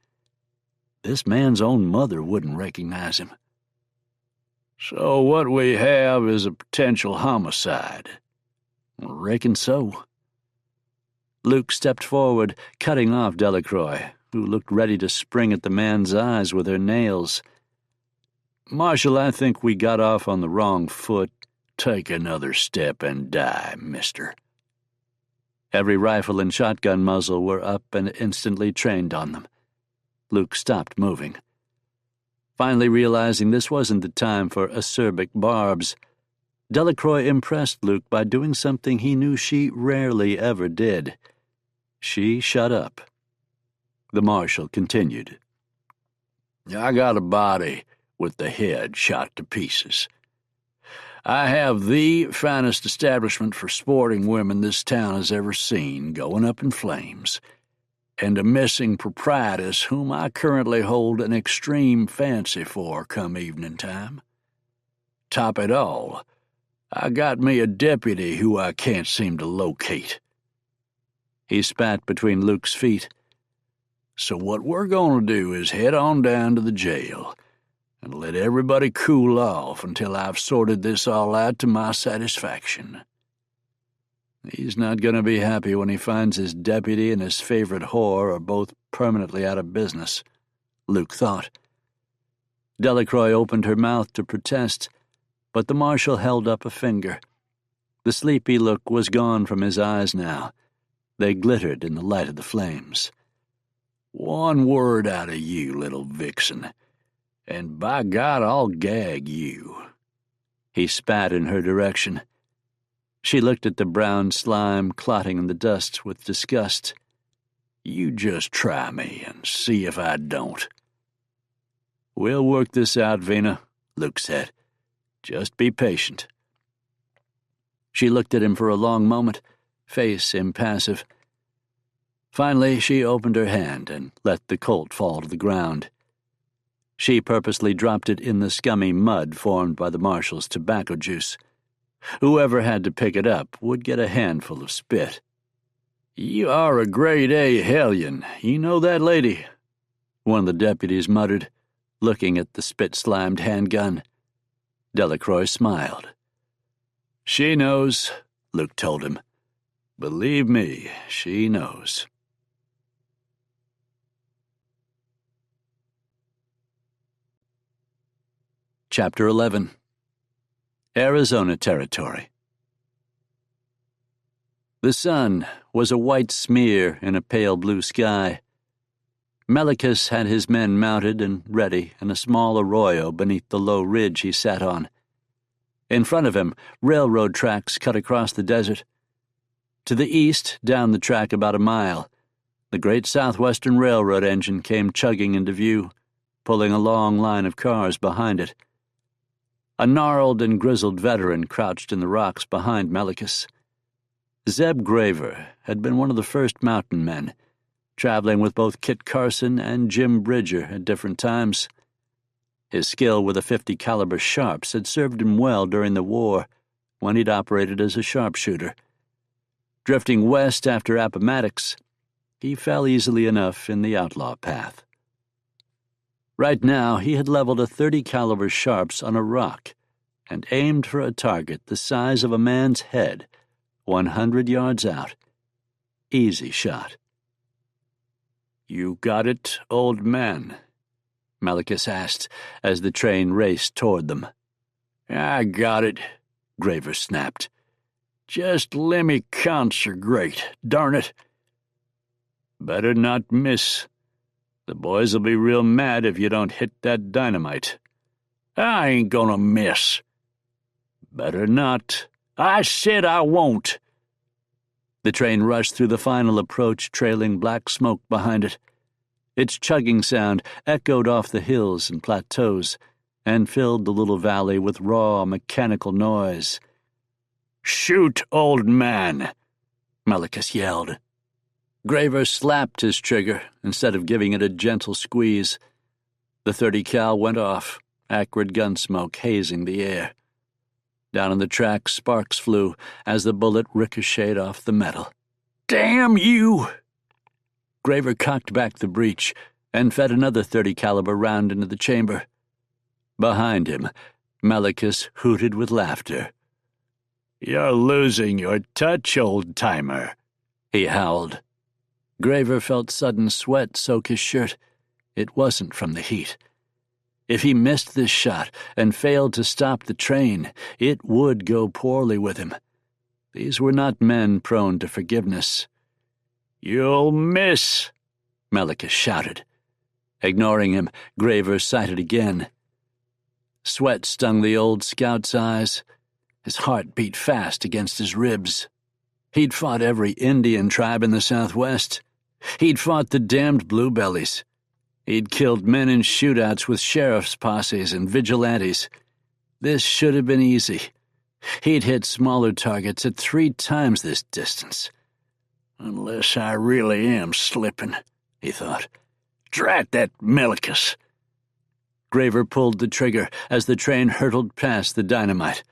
This man's own mother wouldn't recognize him. "So what we have is a potential homicide." "Reckon so." Luke stepped forward, cutting off Delacroix, who looked ready to spring at the man's eyes with her nails. "Marshal, I think we got off on the wrong foot. Take another step and die, mister." Every rifle and shotgun muzzle were up and instantly trained on them. Luke stopped moving. Finally realizing this wasn't the time for acerbic barbs, Delacroix impressed Luke by doing something he knew she rarely ever did. She shut up. The marshal continued. "I got a body with the head shot to pieces. I have the finest establishment for sporting women this town has ever seen going up in flames, and a missing proprietress whom I currently hold an extreme fancy for come evening time. Top it all, I got me a deputy who I can't seem to locate." He spat between Luke's feet. "So what we're going to do is head on down to the jail and let everybody cool off until I've sorted this all out to my satisfaction." He's not going to be happy when he finds his deputy and his favorite whore are both permanently out of business, Luke thought. Delacroix opened her mouth to protest, but the marshal held up a finger. The sleepy look was gone from his eyes now. They glittered in the light of the flames. "One word out of you, little vixen, and by God, I'll gag you." He spat in her direction. She looked at the brown slime clotting in the dust with disgust. "You just try me and see if I don't." "We'll work this out, Vina," Luke said. "Just be patient." She looked at him for a long moment, face impassive. Finally, she opened her hand and let the Colt fall to the ground. She purposely dropped it in the scummy mud formed by the marshal's tobacco juice. Whoever had to pick it up would get a handful of spit. "You are a grade A hellion, you know that, lady?" one of the deputies muttered, looking at the spit-slimed handgun. Delacroix smiled. "She knows," Luke told him. "Believe me, she knows." Chapter 11. Arizona Territory. The sun was a white smear in a pale blue sky. Melikus had his men mounted and ready in a small arroyo beneath the low ridge he sat on. In front of him, railroad tracks cut across the desert. To the east, down the track about a mile, the Great Southwestern Railroad engine came chugging into view, pulling a long line of cars behind it. A gnarled and grizzled veteran crouched in the rocks behind Melikus. Zeb Graver had been one of the first mountain men, traveling with both Kit Carson and Jim Bridger at different times. His skill with the .50 caliber sharps had served him well during the war, when he'd operated as a sharpshooter. Drifting west after Appomattox, he fell easily enough in the outlaw path. Right now, he had leveled a .30 caliber sharps on a rock and aimed for a target the size of a man's head, 100 yards out. Easy shot. "You got it, old man?" Melikus asked as the train raced toward them. "I got it," Graver snapped. "Just lemme concentrate, darn it." "Better not miss. The boys'll be real mad if you don't hit that dynamite." "I ain't gonna miss." "Better not." "I said I won't." The train rushed through the final approach, trailing black smoke behind it. Its chugging sound echoed off the hills and plateaus and filled the little valley with raw, mechanical noise. "Shoot, old man," Melikus yelled. Graver slapped his trigger instead of giving it a gentle squeeze. The .30 cal went off, acrid gun smoke hazing the air. Down on the track, sparks flew as the bullet ricocheted off the metal. "Damn you!" Graver cocked back the breech and fed another .30 caliber round into the chamber. Behind him, Melikus hooted with laughter. "You're losing your touch, old-timer," he howled. Graver felt sudden sweat soak his shirt. It wasn't from the heat. If he missed this shot and failed to stop the train, it would go poorly with him. These were not men prone to forgiveness. "You'll miss," Melikus shouted. Ignoring him, Graver sighted again. Sweat stung the old scout's eyes. His heart beat fast against his ribs. He'd fought every Indian tribe in the Southwest. He'd fought the damned bluebellies. He'd killed men in shootouts with sheriff's posses and vigilantes. This should have been easy. He'd hit smaller targets at 3 times this distance. "Unless I really am slipping," he thought. "Drat that Melikus." Graver pulled the trigger as the train hurtled past the dynamite.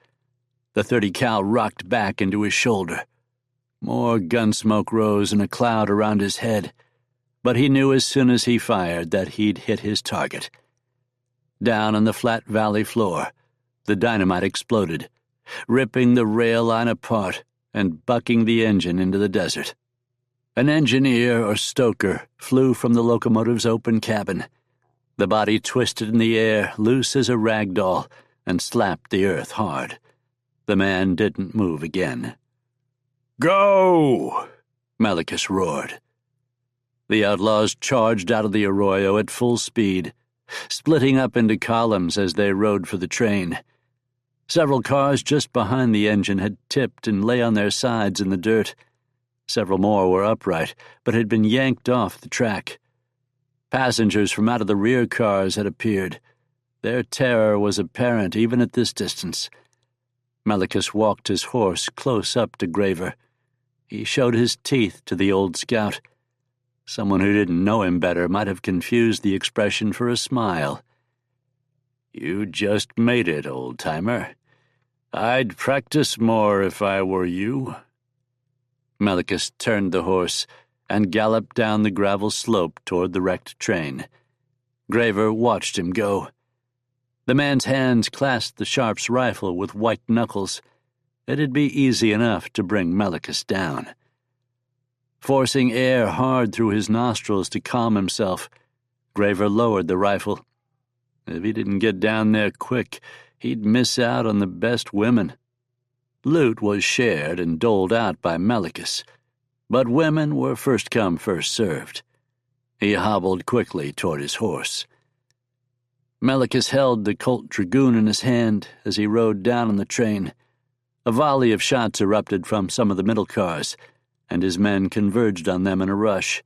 The .30 cal rocked back into his shoulder. More gun smoke rose in a cloud around his head, but he knew as soon as he fired that he'd hit his target. Down on the flat valley floor, the dynamite exploded, ripping the rail line apart and bucking the engine into the desert. An engineer or stoker flew from the locomotive's open cabin. The body twisted in the air, loose as a rag doll, and slapped the earth hard. The man didn't move again. "Go!" Melikus roared. The outlaws charged out of the arroyo at full speed, splitting up into columns as they rode for the train. Several cars just behind the engine had tipped and lay on their sides in the dirt. Several more were upright, but had been yanked off the track. Passengers from out of the rear cars had appeared. Their terror was apparent even at this distance. Melikus walked his horse close up to Graver. He showed his teeth to the old scout. Someone who didn't know him better might have confused the expression for a smile. "You just made it, old-timer. I'd practice more if I were you." Melikus turned the horse and galloped down the gravel slope toward the wrecked train. Graver watched him go. The man's hands clasped the Sharp's rifle with white knuckles. It'd be easy enough to bring Melikus down. Forcing air hard through his nostrils to calm himself, Graver lowered the rifle. If he didn't get down there quick, he'd miss out on the best women. Loot was shared and doled out by Melikus, but women were first come, first served. He hobbled quickly toward his horse. Melikus held the Colt Dragoon in his hand as he rode down on the train. A volley of shots erupted from some of the middle cars, and his men converged on them in a rush.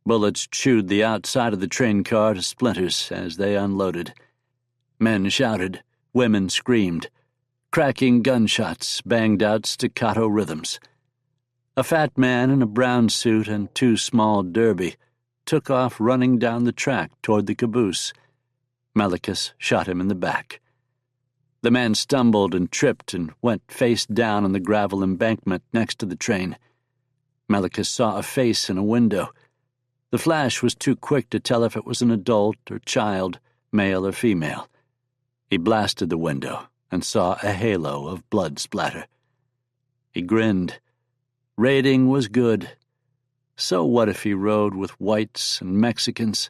Bullets chewed the outside of the train car to splinters as they unloaded. Men shouted, women screamed. Cracking gunshots banged out staccato rhythms. A fat man in a brown suit and 2 small derby took off running down the track toward the caboose. Melikus shot him in the back. The man stumbled and tripped and went face down on the gravel embankment next to the train. Melikus saw a face in a window. The flash was too quick to tell if it was an adult or child, male or female. He blasted the window and saw a halo of blood splatter. He grinned. Raiding was good. So what if he rode with whites and Mexicans?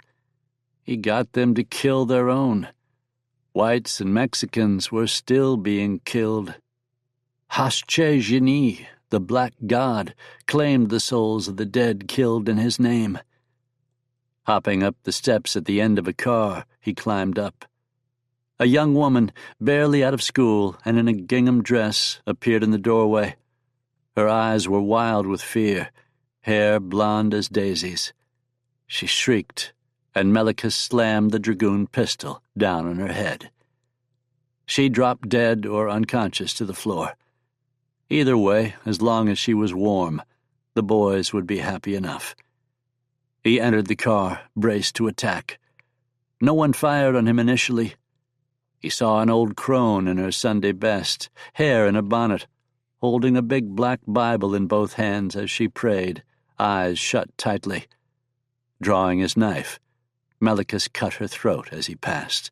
He got them to kill their own. Whites and Mexicans were still being killed. Hasche Genie, the Black God, claimed the souls of the dead killed in his name. Hopping up the steps at the end of a car, he climbed up. A young woman, barely out of school and in a gingham dress, appeared in the doorway. Her eyes were wild with fear, hair blonde as daisies. She shrieked, and Melikus slammed the dragoon pistol down on her head. She dropped dead or unconscious to the floor. Either way, as long as she was warm, the boys would be happy enough. He entered the car, braced to attack. No one fired on him initially. He saw an old crone in her Sunday best, hair in a bonnet, holding a big black Bible in both hands as she prayed, eyes shut tightly. Drawing his knife, Melikus cut her throat as he passed.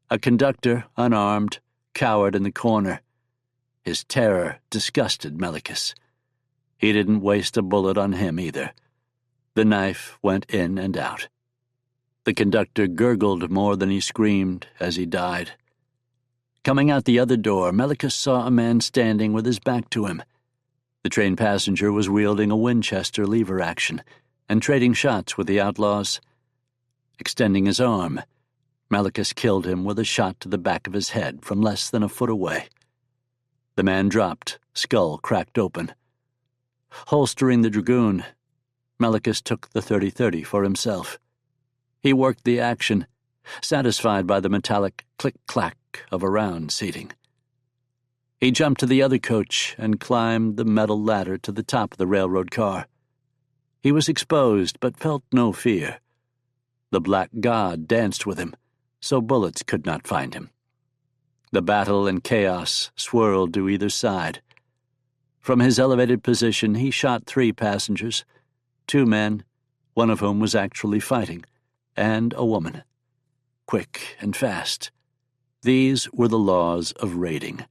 A conductor, unarmed, cowered in the corner. His terror disgusted Melikus. He didn't waste a bullet on him either. The knife went in and out. The conductor gurgled more than he screamed as he died. Coming out the other door, Melikus saw a man standing with his back to him. The train passenger was wielding a Winchester lever action and trading shots with the outlaws. Extending his arm, Melikus killed him with a shot to the back of his head from less than a foot away. The man dropped, skull cracked open. Holstering the dragoon, Melikus took the 30-30 for himself. He worked the action, satisfied by the metallic click-clack of a round seating. He jumped to the other coach and climbed the metal ladder to the top of the railroad car. He was exposed but felt no fear. The Black God danced with him, so bullets could not find him. The battle and chaos swirled to either side. From his elevated position, he shot 3 passengers, 2 men, one of whom was actually fighting, and a woman. Quick and fast. These were the laws of raiding.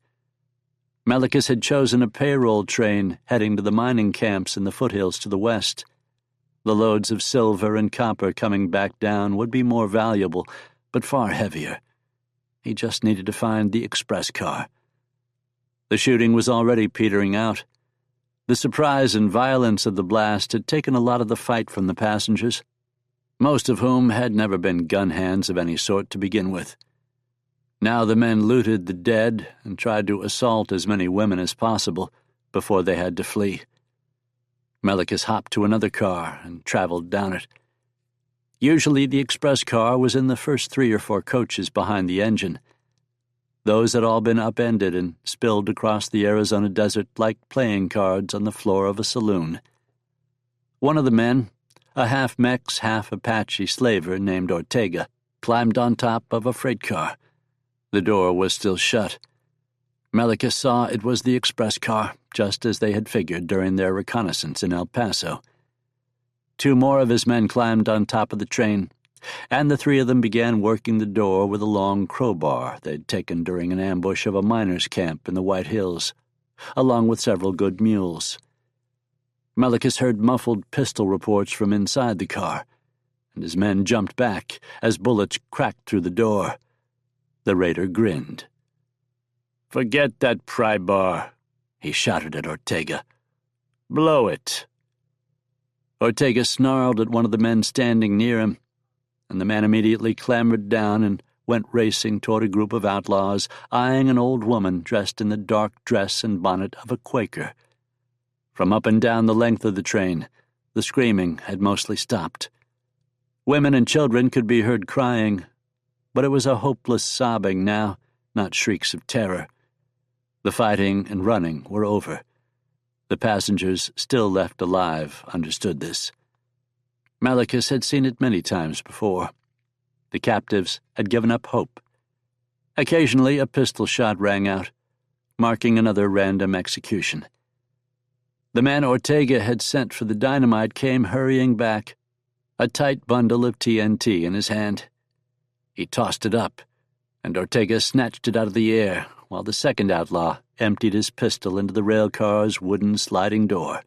Melikus had chosen a payroll train heading to the mining camps in the foothills to the west. The loads of silver and copper coming back down would be more valuable, but far heavier. He just needed to find the express car. The shooting was already petering out. The surprise and violence of the blast had taken a lot of the fight from the passengers, most of whom had never been gun hands of any sort to begin with. Now the men looted the dead and tried to assault as many women as possible before they had to flee. Melikus hopped to another car and traveled down it. Usually the express car was in the first 3 or 4 coaches behind the engine. Those had all been upended and spilled across the Arizona desert like playing cards on the floor of a saloon. One of the men, a half-Mex, half-Apache slaver named Ortega, climbed on top of a freight car. The door was still shut. Melikus saw it was the express car, just as they had figured during their reconnaissance in El Paso. 2 more of his men climbed on top of the train, and the 3 of them began working the door with a long crowbar they'd taken during an ambush of a miners' camp in the White Hills, along with several good mules. Melikus heard muffled pistol reports from inside the car, and his men jumped back as bullets cracked through the door. The raider grinned. "Forget that pry bar," he shouted at Ortega. "Blow it." Ortega snarled at one of the men standing near him, and the man immediately clambered down and went racing toward a group of outlaws, eyeing an old woman dressed in the dark dress and bonnet of a Quaker. From up and down the length of the train, the screaming had mostly stopped. Women and children could be heard crying, but it was a hopeless sobbing now, not shrieks of terror. The fighting and running were over. The passengers still left alive understood this. Melikus had seen it many times before. The captives had given up hope. Occasionally, a pistol shot rang out, marking another random execution. The man Ortega had sent for the dynamite came hurrying back, a tight bundle of TNT in his hand. He tossed it up, and Ortega snatched it out of the air, while the second outlaw emptied his pistol into the railcar's wooden sliding door.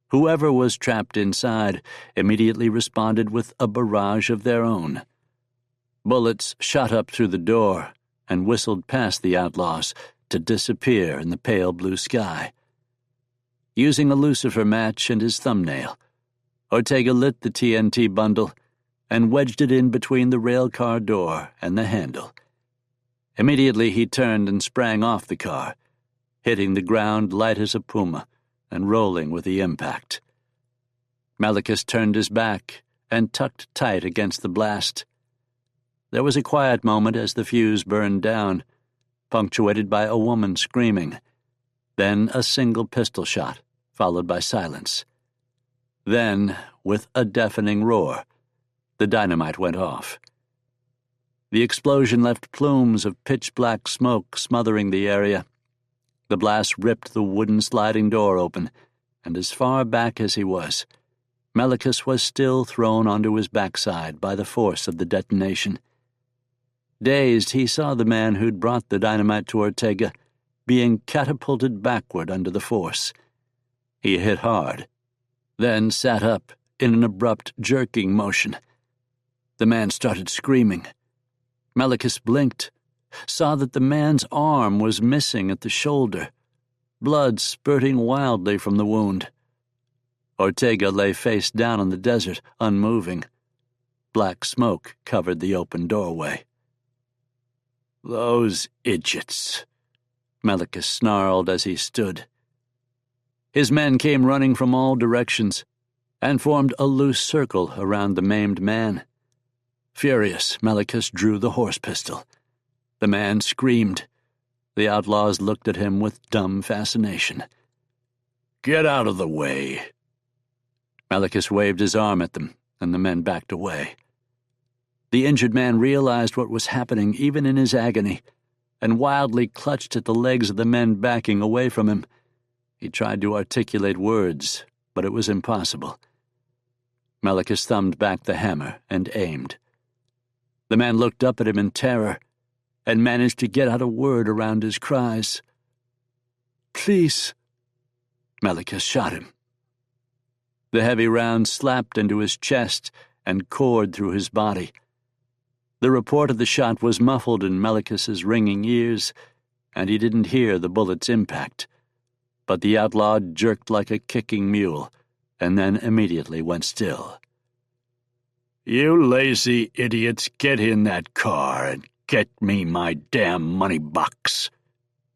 Whoever was trapped inside immediately responded with a barrage of their own. Bullets shot up through the door and whistled past the outlaws to disappear in the pale blue sky. Using a lucifer match and his thumbnail, Ortega lit the TNT bundle and wedged it in between the railcar door and the handle. Immediately he turned and sprang off the car, hitting the ground light as a puma and rolling with the impact. Melikus turned his back and tucked tight against the blast. There was a quiet moment as the fuse burned down, punctuated by a woman screaming, then a single pistol shot, followed by silence. Then, with a deafening roar, the dynamite went off. The explosion left plumes of pitch-black smoke smothering the area. The blast ripped the wooden sliding door open, and as far back as he was, Melikus was still thrown onto his backside by the force of the detonation. Dazed, he saw the man who'd brought the dynamite to Ortega being catapulted backward under the force. He hit hard, then sat up in an abrupt jerking motion. The man started screaming. Melikus blinked, saw that the man's arm was missing at the shoulder, blood spurting wildly from the wound. Ortega lay face down in the desert, unmoving. Black smoke covered the open doorway. "Those idiots," Melikus snarled as he stood. His men came running from all directions and formed a loose circle around the maimed man. Furious, Melikus drew the horse pistol. The man screamed. The outlaws looked at him with dumb fascination. "Get out of the way." Melikus waved his arm at them, and the men backed away. The injured man realized what was happening even in his agony, and wildly clutched at the legs of the men backing away from him. He tried to articulate words, but it was impossible. Melikus thumbed back the hammer and aimed. The man looked up at him in terror and managed to get out a word around his cries. "Please." Melikus shot him. The heavy round slapped into his chest and cored through his body. The report of the shot was muffled in Melikus's ringing ears, and he didn't hear the bullet's impact. But the outlaw jerked like a kicking mule, and then immediately went still. "You lazy idiots, get in that car and get me my damn money box,"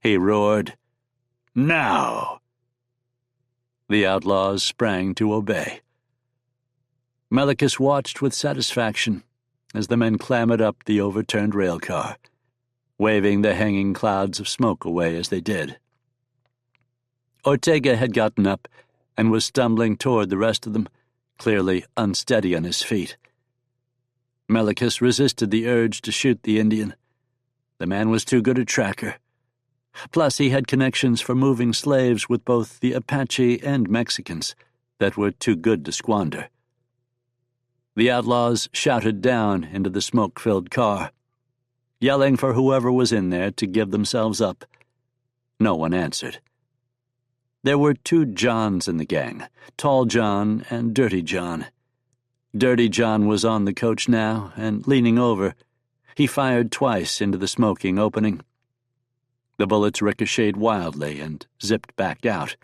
he roared. "Now!" The outlaws sprang to obey. Melikus watched with satisfaction as the men clambered up the overturned railcar, waving the hanging clouds of smoke away as they did. Ortega had gotten up and was stumbling toward the rest of them, clearly unsteady on his feet. Melikus resisted the urge to shoot the Indian. The man was too good a tracker. Plus, he had connections for moving slaves with both the Apache and Mexicans that were too good to squander. The outlaws shouted down into the smoke-filled car, yelling for whoever was in there to give themselves up. No one answered. There were two Johns in the gang, Tall John and Dirty John. Dirty John was on the coach now, and leaning over, he fired twice into the smoking opening. The bullets ricocheted wildly and zipped back out.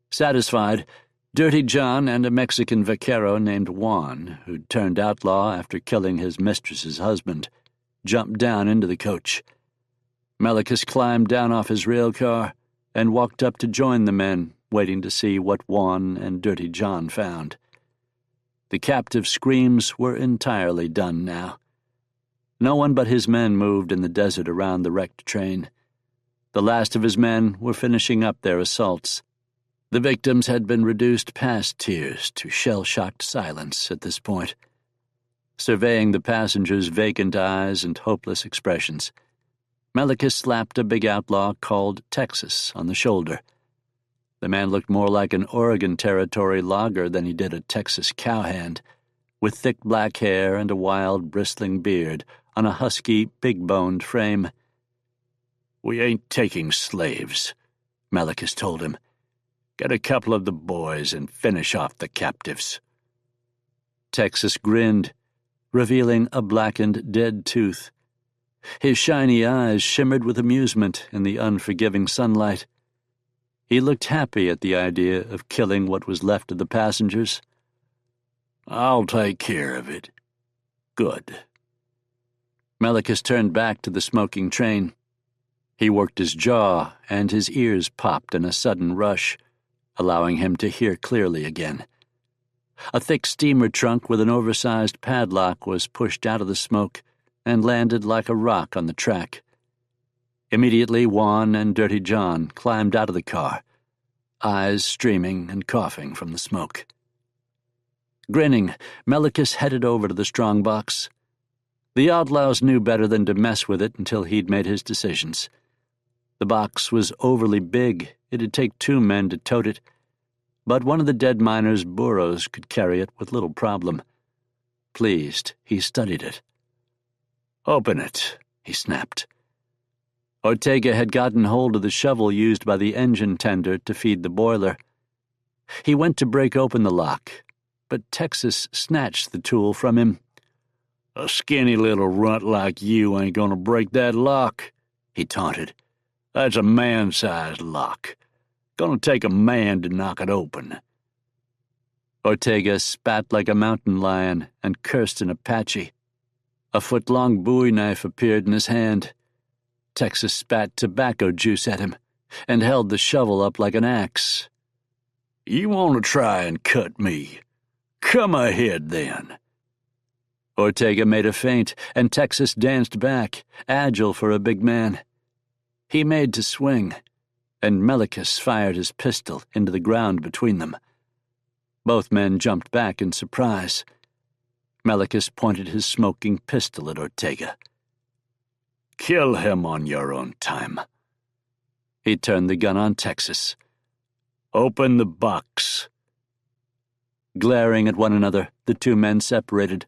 Satisfied, Dirty John and a Mexican vaquero named Juan, who'd turned outlaw after killing his mistress's husband, jumped down into the coach. Melikus climbed down off his rail car and walked up to join the men, waiting to see what Juan and Dirty John found. The captive's screams were entirely done now. No one but his men moved in the desert around the wrecked train. The last of his men were finishing up their assaults. The victims had been reduced past tears to shell-shocked silence at this point. Surveying the passengers' vacant eyes and hopeless expressions, Melikus slapped a big outlaw called Texas on the shoulder. The man looked more like an Oregon Territory logger than he did a Texas cowhand, with thick black hair and a wild, bristling beard on a husky, big-boned frame. "We ain't taking slaves," Melikus told him. "Get a couple of the boys and finish off the captives." Texas grinned, revealing a blackened, dead tooth. His shiny eyes shimmered with amusement in the unforgiving sunlight. He looked happy at the idea of killing what was left of the passengers. "I'll take care of it." "Good." Melikus turned back to the smoking train. He worked his jaw, and his ears popped in a sudden rush, allowing him to hear clearly again. A thick steamer trunk with an oversized padlock was pushed out of the smoke and landed like a rock on the track. Immediately, Juan and Dirty John climbed out of the car, eyes streaming and coughing from the smoke. Grinning, Melikus headed over to the strongbox. The outlaws knew better than to mess with it until he'd made his decisions. The box was overly big. It'd take 2 men to tote it, but one of the dead miners' burros could carry it with little problem. Pleased, he studied it. "Open it," he snapped. Ortega had gotten hold of the shovel used by the engine tender to feed the boiler. He went to break open the lock, but Texas snatched the tool from him. "A skinny little runt like you ain't gonna break that lock," he taunted. "That's a man-sized lock. Gonna take a man to knock it open." Ortega spat like a mountain lion and cursed in Apache. A foot-long bowie knife appeared in his hand. Texas spat tobacco juice at him and held the shovel up like an axe. "You want to try and cut me? Come ahead, then." Ortega made a feint, and Texas danced back, agile for a big man. He made to swing, and Melikus fired his pistol into the ground between them. Both men jumped back in surprise. Melikus pointed his smoking pistol at Ortega. "Kill him on your own time." He turned the gun on Texas. "Open the box." Glaring at one another, the 2 men separated.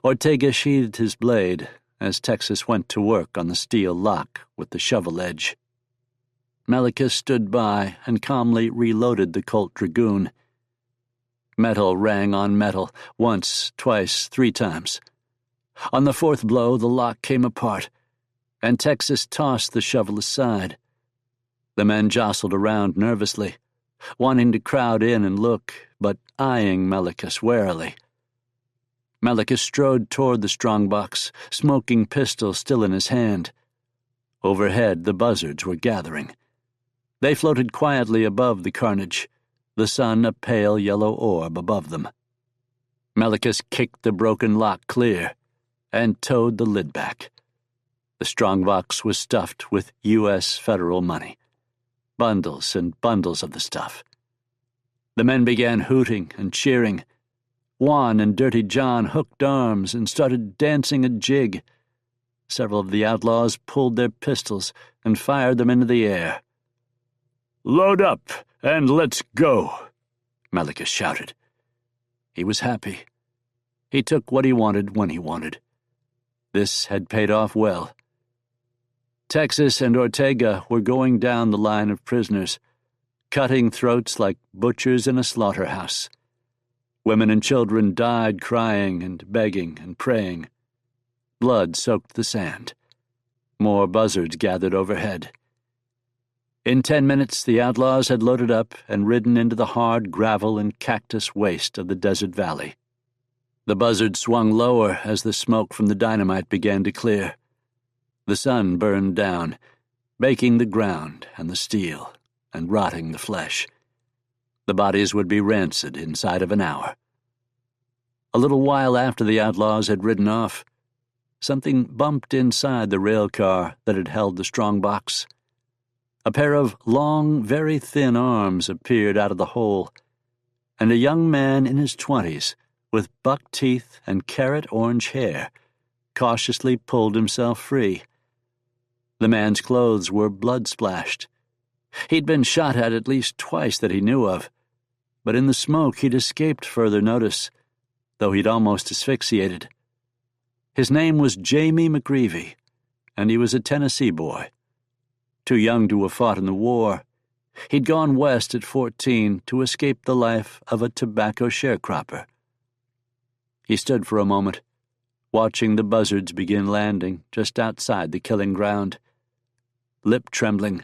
Ortega sheathed his blade as Texas went to work on the steel lock with the shovel edge. Melikus stood by and calmly reloaded the Colt Dragoon. Metal rang on metal, once, twice, 3 times. On the 4th blow, the lock came apart, and Texas tossed the shovel aside. The men jostled around nervously, wanting to crowd in and look, but eyeing Melikus warily. Melikus strode toward the strongbox, smoking pistol still in his hand. Overhead, the buzzards were gathering. They floated quietly above the carnage, the sun a pale yellow orb above them. Melikus kicked the broken lock clear and towed the lid back. The strongbox was stuffed with U.S. federal money. Bundles and bundles of the stuff. The men began hooting and cheering. Juan and Dirty John hooked arms and started dancing a jig. Several of the outlaws pulled their pistols and fired them into the air. "Load up and let's go," Melikus shouted. He was happy. He took what he wanted when he wanted. This had paid off well. Texas and Ortega were going down the line of prisoners, cutting throats like butchers in a slaughterhouse. Women and children died crying and begging and praying. Blood soaked the sand. More buzzards gathered overhead. In 10 minutes, the outlaws had loaded up and ridden into the hard gravel and cactus waste of the desert valley. The buzzards swung lower as the smoke from the dynamite began to clear. The sun burned down, baking the ground and the steel and rotting the flesh. The bodies would be rancid inside of an hour. A little while after the outlaws had ridden off, something bumped inside the rail car that had held the strongbox. A pair of long, very thin arms appeared out of the hole, and a young man in his 20s with buck teeth and carrot-orange hair, cautiously pulled himself free. The man's clothes were blood-splashed. He'd been shot at least twice that he knew of, but in the smoke he'd escaped further notice, though he'd almost asphyxiated. His name was Jamie McGreevy, and he was a Tennessee boy. Too young to have fought in the war, he'd gone west at 14 to escape the life of a tobacco sharecropper. He stood for a moment, watching the buzzards begin landing just outside the killing ground. Lip trembling,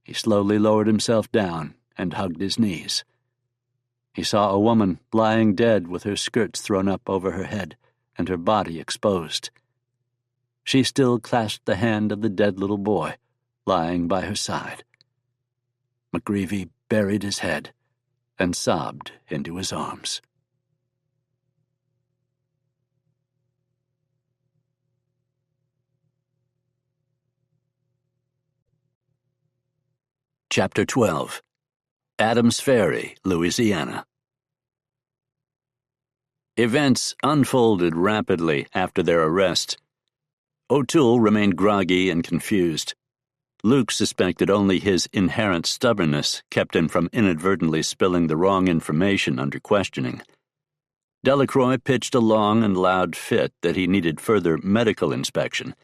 he slowly lowered himself down and hugged his knees. He saw a woman lying dead with her skirts thrown up over her head and her body exposed. She still clasped the hand of the dead little boy lying by her side. McGreevy buried his head and sobbed into his arms. Chapter 12. Adams Ferry, Louisiana. Events unfolded rapidly after their arrest. O'Toole remained groggy and confused. Luke suspected only his inherent stubbornness kept him from inadvertently spilling the wrong information under questioning. Delacroix pitched a long and loud fit that he needed further medical inspection.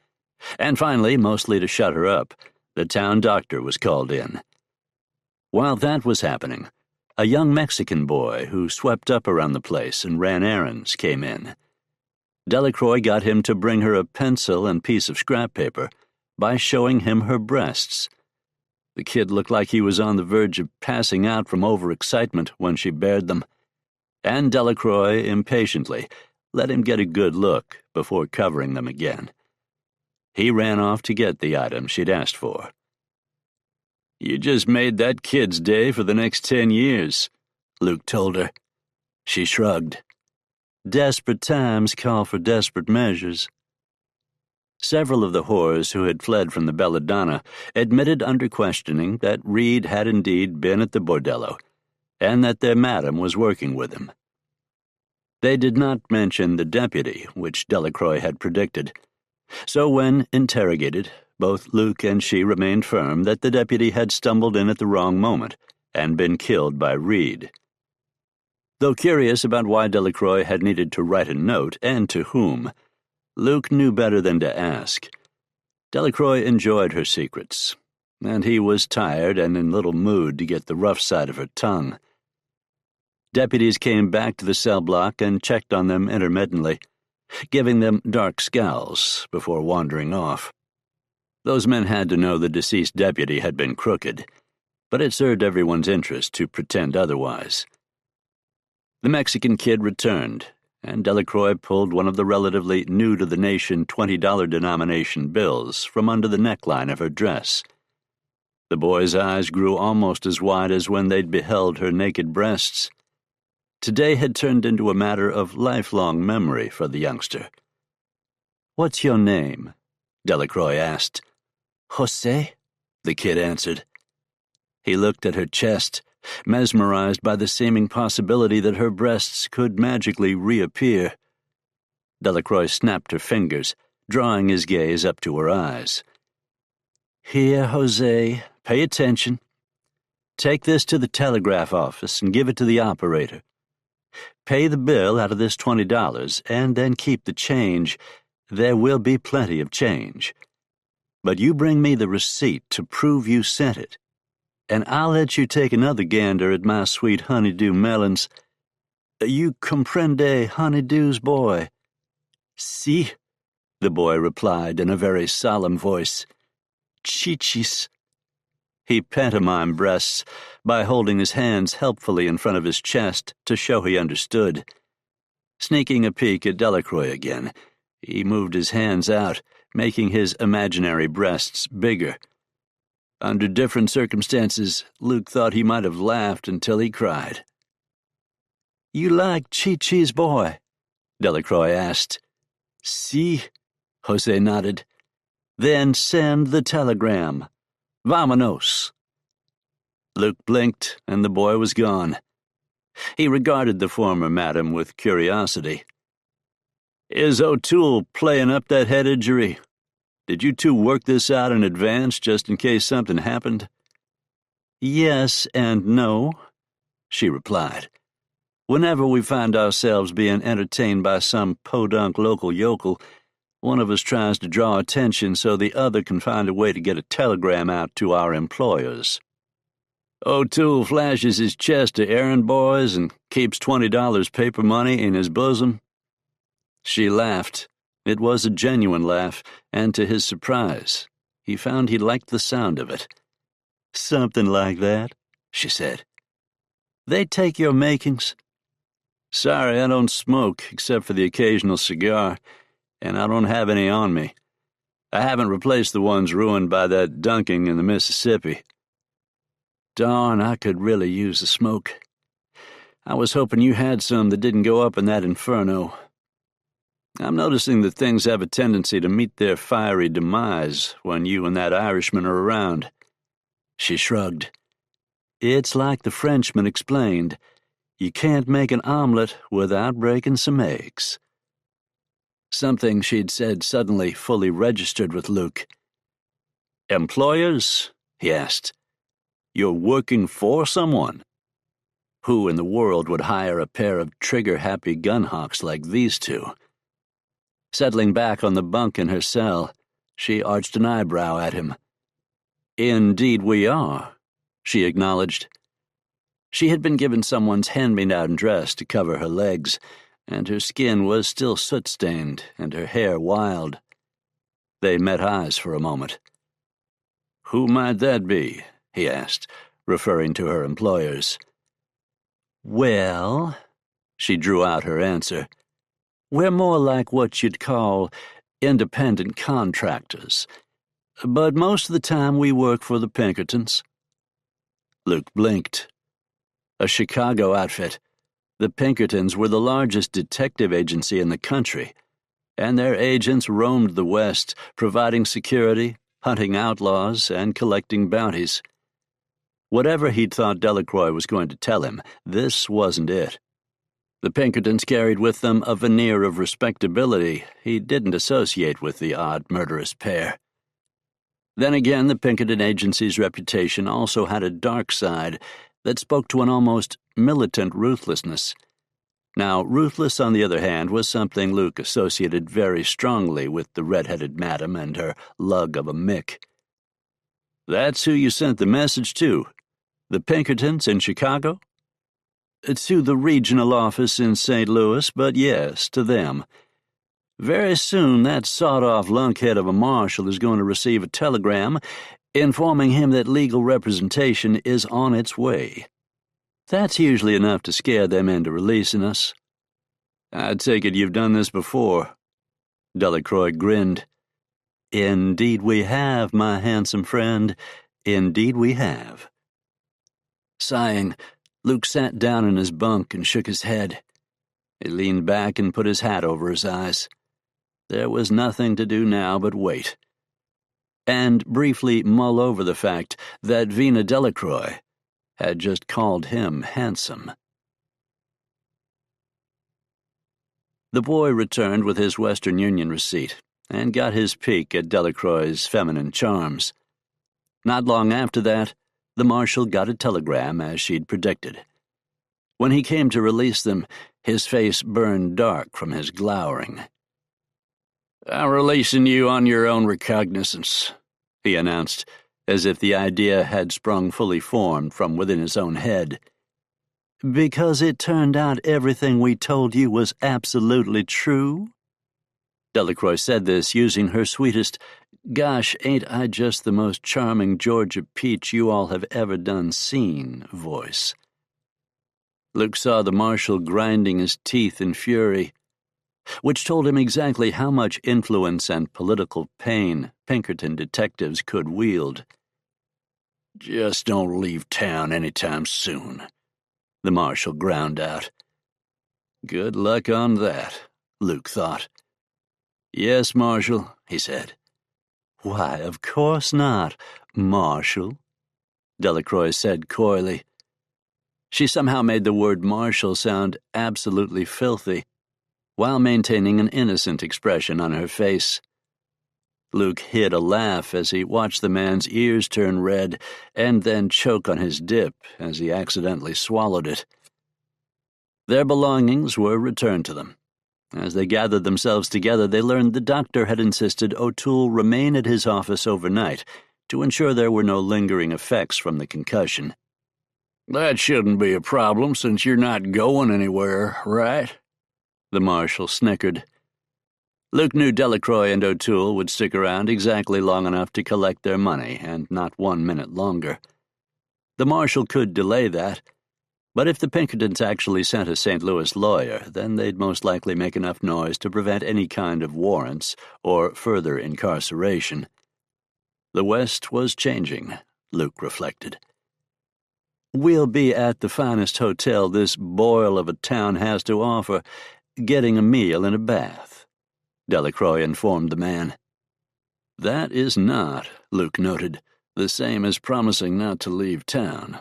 And finally, mostly to shut her up, the town doctor was called in. While that was happening, a young Mexican boy who swept up around the place and ran errands came in. Delacroix got him to bring her a pencil and piece of scrap paper by showing him her breasts. The kid looked like he was on the verge of passing out from overexcitement when she bared them, and Delacroix impatiently let him get a good look before covering them again. He ran off to get the item she'd asked for. "You just made that kid's day for the next 10 years, Luke told her. She shrugged. Desperate times call for desperate measures. Several of the whores who had fled from the Belladonna admitted under questioning that Reed had indeed been at the bordello, and that their madam was working with him. They did not mention the deputy, which Delacroix had predicted. So when interrogated, both Luke and she remained firm that the deputy had stumbled in at the wrong moment and been killed by Reed. Though curious about why Delacroix had needed to write a note, and to whom, Luke knew better than to ask. Delacroix enjoyed her secrets, and he was tired and in little mood to get the rough side of her tongue. Deputies came back to the cell block and checked on them intermittently, giving them dark scowls before wandering off. Those men had to know the deceased deputy had been crooked, but it served everyone's interest to pretend otherwise. The Mexican kid returned, and Delacroix pulled one of the relatively new-to-the-nation $20 denomination bills from under the neckline of her dress. The boy's eyes grew almost as wide as when they'd beheld her naked breasts. Today had turned into a matter of lifelong memory for the youngster. "What's your name?" Delacroix asked. "Jose," the kid answered. He looked at her chest, mesmerized by the seeming possibility that her breasts could magically reappear. Delacroix snapped her fingers, drawing his gaze up to her eyes. "Here, Jose, pay attention. Take this to the telegraph office and give it to the operator. Pay the bill out of this $20 and then keep the change. There will be plenty of change. But you bring me the receipt to prove you sent it, and I'll let you take another gander at my sweet honeydew melons. You comprende, honeydew's boy?" "Si," the boy replied in a very solemn voice. "Chichis." He pantomimed breasts by holding his hands helpfully in front of his chest to show he understood. Sneaking a peek at Delacroix again, he moved his hands out, making his imaginary breasts bigger. Under different circumstances, Luke thought he might have laughed until he cried. "You like Chi-Chi's boy?" Delacroix asked. "Si," Jose nodded. "Then send the telegram. Vamonos." Luke blinked, and the boy was gone. He regarded the former madam with curiosity. "Is O'Toole playing up that head injury? Did you two work this out in advance just in case something happened?" "Yes and no," she replied. "Whenever we find ourselves being entertained by some podunk local yokel, one of us tries to draw attention so the other can find a way to get a telegram out to our employers." "O'Toole flashes his chest to errand boys and keeps $20 paper money in his bosom?" She laughed. It was a genuine laugh, and to his surprise, he found he liked the sound of it. "Something like that," she said. "They take your makings." "Sorry, I don't smoke, except for the occasional cigar, and I don't have any on me. I haven't replaced the ones ruined by that dunking in the Mississippi. Darn, I could really use a smoke. I was hoping you had some that didn't go up in that inferno. I'm noticing that things have a tendency to meet their fiery demise when you and that Irishman are around." She shrugged. "It's like the Frenchman explained. You can't make an omelet without breaking some eggs." Something she'd said suddenly fully registered with Luke. "Employers?" he asked. "You're working for someone? Who in the world would hire a pair of trigger-happy gun-hawks like these two?" Settling back on the bunk in her cell, she arched an eyebrow at him. "Indeed we are," she acknowledged. She had been given someone's hand-me-down dress to cover her legs, and her skin was still soot-stained and her hair wild. They met eyes for a moment. "Who might that be?" he asked, referring to her employers. "Well," she drew out her answer, "we're more like what you'd call independent contractors. But most of the time we work for the Pinkertons." Luke blinked. A Chicago outfit. The Pinkertons were the largest detective agency in the country, and their agents roamed the West, providing security, hunting outlaws, and collecting bounties. Whatever he'd thought Delacroix was going to tell him, this wasn't it. The Pinkertons carried with them a veneer of respectability he didn't associate with the odd, murderous pair. Then again, the Pinkerton agency's reputation also had a dark side that spoke to an almost militant ruthlessness. Now, ruthless, on the other hand, was something Luke associated very strongly with the red-headed madam and her lug of a Mick. "That's who you sent the message to? The Pinkertons in Chicago?" "To the regional office in St. Louis, but yes, to them. Very soon that sawed-off lunkhead of a marshal is going to receive a telegram informing him that legal representation is on its way. That's usually enough to scare them into releasing us." "I take it you've done this before." Delacroix grinned. "Indeed we have, my handsome friend. Indeed we have." Sighing, Luke sat down in his bunk and shook his head. He leaned back and put his hat over his eyes. There was nothing to do now but wait. And briefly mull over the fact that Vina Delacroix had just called him handsome. The boy returned with his Western Union receipt and got his peek at Delacroix's feminine charms. Not long after that, the marshal got a telegram as she'd predicted. When he came to release them, his face burned dark from his glowering. "I'm releasing you on your own recognizance," he announced, as if the idea had sprung fully formed from within his own head. "Because it turned out everything we told you was absolutely true?" Delacroix said this using her sweetest, "Gosh, ain't I just the most charming Georgia peach you all have ever done seen" voice. Luke saw the marshal grinding his teeth in fury, which told him exactly how much influence and political pain Pinkerton detectives could wield. "Just don't leave town any time soon," the marshal ground out. Good luck on that, Luke thought. "Yes, Marshal," he said. "Why, of course not, Marshal," Delacroix said coyly. She somehow made the word marshal sound absolutely filthy, while maintaining an innocent expression on her face. Luke hid a laugh as he watched the man's ears turn red and then choke on his dip as he accidentally swallowed it. Their belongings were returned to them. As they gathered themselves together, they learned the doctor had insisted O'Toole remain at his office overnight to ensure there were no lingering effects from the concussion. "That shouldn't be a problem since you're not going anywhere, right?" The marshal snickered. Luke knew Delacroix and O'Toole would stick around exactly long enough to collect their money, and not 1 minute longer. The marshal could delay that, but if the Pinkertons actually sent a St. Louis lawyer, then they'd most likely make enough noise to prevent any kind of warrants or further incarceration. The West was changing, Luke reflected. "We'll be at the finest hotel this boil of a town has to offer, getting a meal and a bath," Delacroix informed the man. "That is not," Luke noted, "the same as promising not to leave town."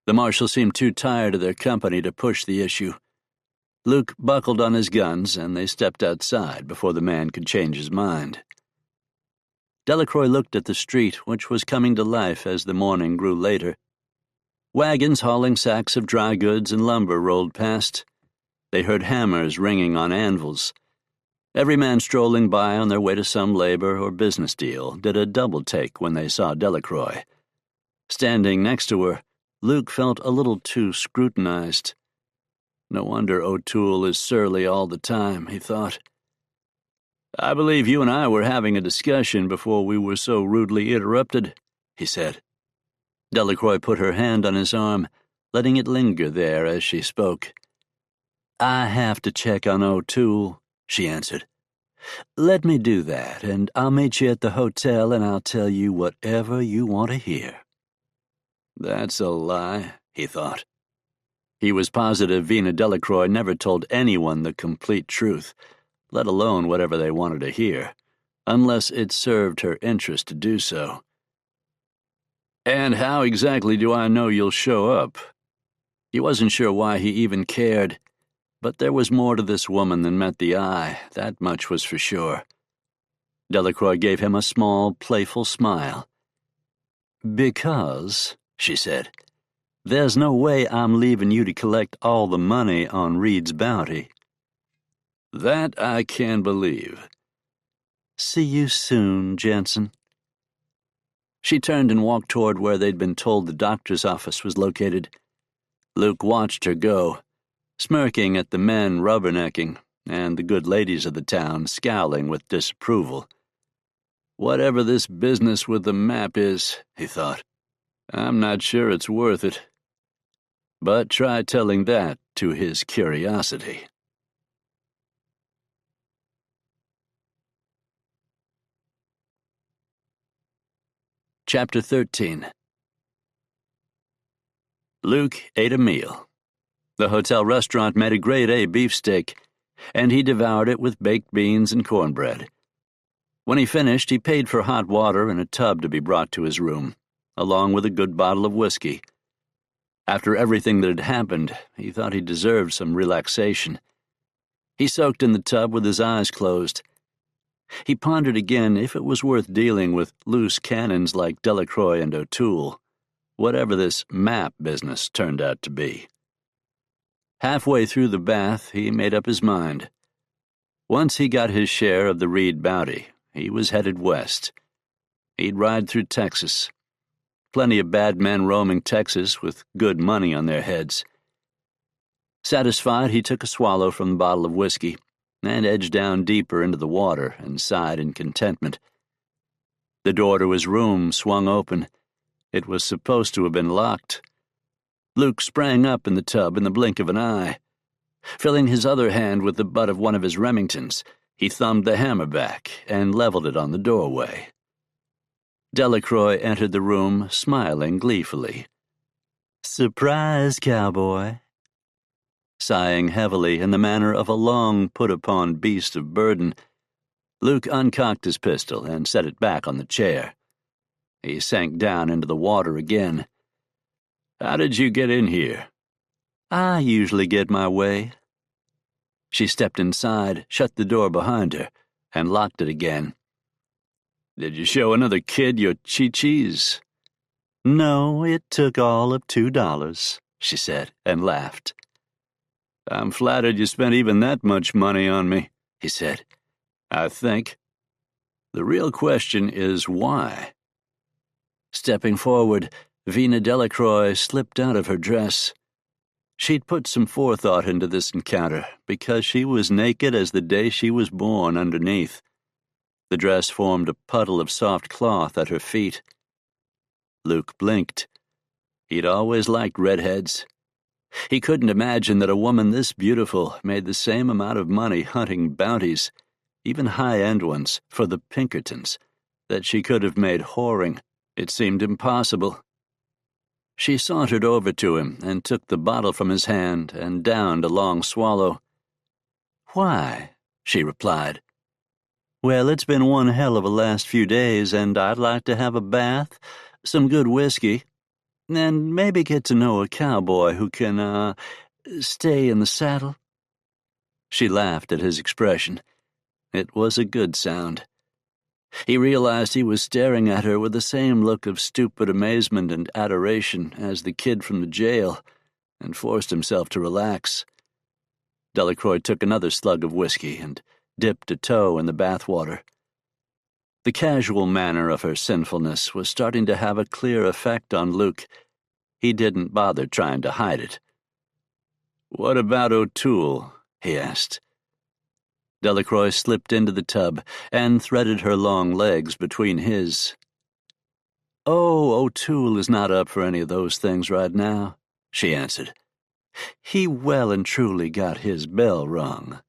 The marshal seemed too tired of their company to push the issue. Luke buckled on his guns, and they stepped outside before the man could change his mind. Delacroix looked at the street, which was coming to life as the morning grew later. Wagons hauling sacks of dry goods and lumber rolled past. They heard hammers ringing on anvils. Every man strolling by on their way to some labor or business deal did a double-take when they saw Delacroix. Standing next to her, Luke felt a little too scrutinized. No wonder O'Toole is surly all the time, he thought. "I believe you and I were having a discussion before we were so rudely interrupted," he said. Delacroix put her hand on his arm, letting it linger there as she spoke. "I have to check on O'Toole," she answered. "Let me do that, and I'll meet you at the hotel and I'll tell you whatever you want to hear." That's a lie, he thought. He was positive Vina Delacroix never told anyone the complete truth, let alone whatever they wanted to hear, unless it served her interest to do so. "And how exactly do I know you'll show up?" He wasn't sure why he even cared, but there was more to this woman than met the eye, that much was for sure. Delacroix gave him a small, playful smile. "Because," she said, "there's no way I'm leaving you to collect all the money on Reed's bounty." "That I can believe." "See you soon, Jensen." She turned and walked toward where they'd been told the doctor's office was located. Luke watched her go, smirking at the men rubbernecking and the good ladies of the town scowling with disapproval. Whatever this business with the map is, he thought, I'm not sure it's worth it. But try telling that to his curiosity. Chapter 13. Luke ate a meal. The hotel restaurant made a grade-A beefsteak, and he devoured it with baked beans and cornbread. When he finished, he paid for hot water and a tub to be brought to his room, along with a good bottle of whiskey. After everything that had happened, he thought he deserved some relaxation. He soaked in the tub with his eyes closed. He pondered again if it was worth dealing with loose cannons like Delacroix and O'Toole, whatever this map business turned out to be. Halfway through the bath, he made up his mind. Once he got his share of the Reed bounty, he was headed west. He'd ride through Texas. Plenty of bad men roaming Texas with good money on their heads. Satisfied, he took a swallow from the bottle of whiskey and edged down deeper into the water and sighed in contentment. The door to his room swung open. It was supposed to have been locked. Luke sprang up in the tub in the blink of an eye. Filling his other hand with the butt of one of his Remingtons, he thumbed the hammer back and leveled it on the doorway. Delacroix entered the room, smiling gleefully. "Surprise, Cowboy." Sighing heavily in the manner of a long-put-upon beast of burden, Luke uncocked his pistol and set it back on the chair. He sank down into the water again. How did you get in here?" "I usually get my way." She stepped inside, shut the door behind her, and locked it again. "Did you show another kid your chi-chis?" "No, it took all of $2, she said, and laughed. "I'm flattered you spent even that much money on me," he said. "I think. The real question is why?" Stepping forward, Vina Delacroix slipped out of her dress. She'd put some forethought into this encounter because she was naked as the day she was born underneath. The dress formed a puddle of soft cloth at her feet. Luke blinked. He'd always liked redheads. He couldn't imagine that a woman this beautiful made the same amount of money hunting bounties, even high-end ones, for the Pinkertons, that she could have made whoring. It seemed impossible. She sauntered over to him and took the bottle from his hand and downed a long swallow. "Why?" she replied. "Well, it's been one hell of a last few days, and I'd like to have a bath, some good whiskey, and maybe get to know a cowboy who can, stay in the saddle." She laughed at his expression. It was a good sound. He realized he was staring at her with the same look of stupid amazement and adoration as the kid from the jail, and forced himself to relax. Delacroix took another slug of whiskey and dipped a toe in the bathwater. The casual manner of her sinfulness was starting to have a clear effect on Luke. He didn't bother trying to hide it. "What about O'Toole?" he asked. Delacroix slipped into the tub and threaded her long legs between his. "Oh, O'Toole is not up for any of those things right now," she answered. "He well and truly got his bell rung."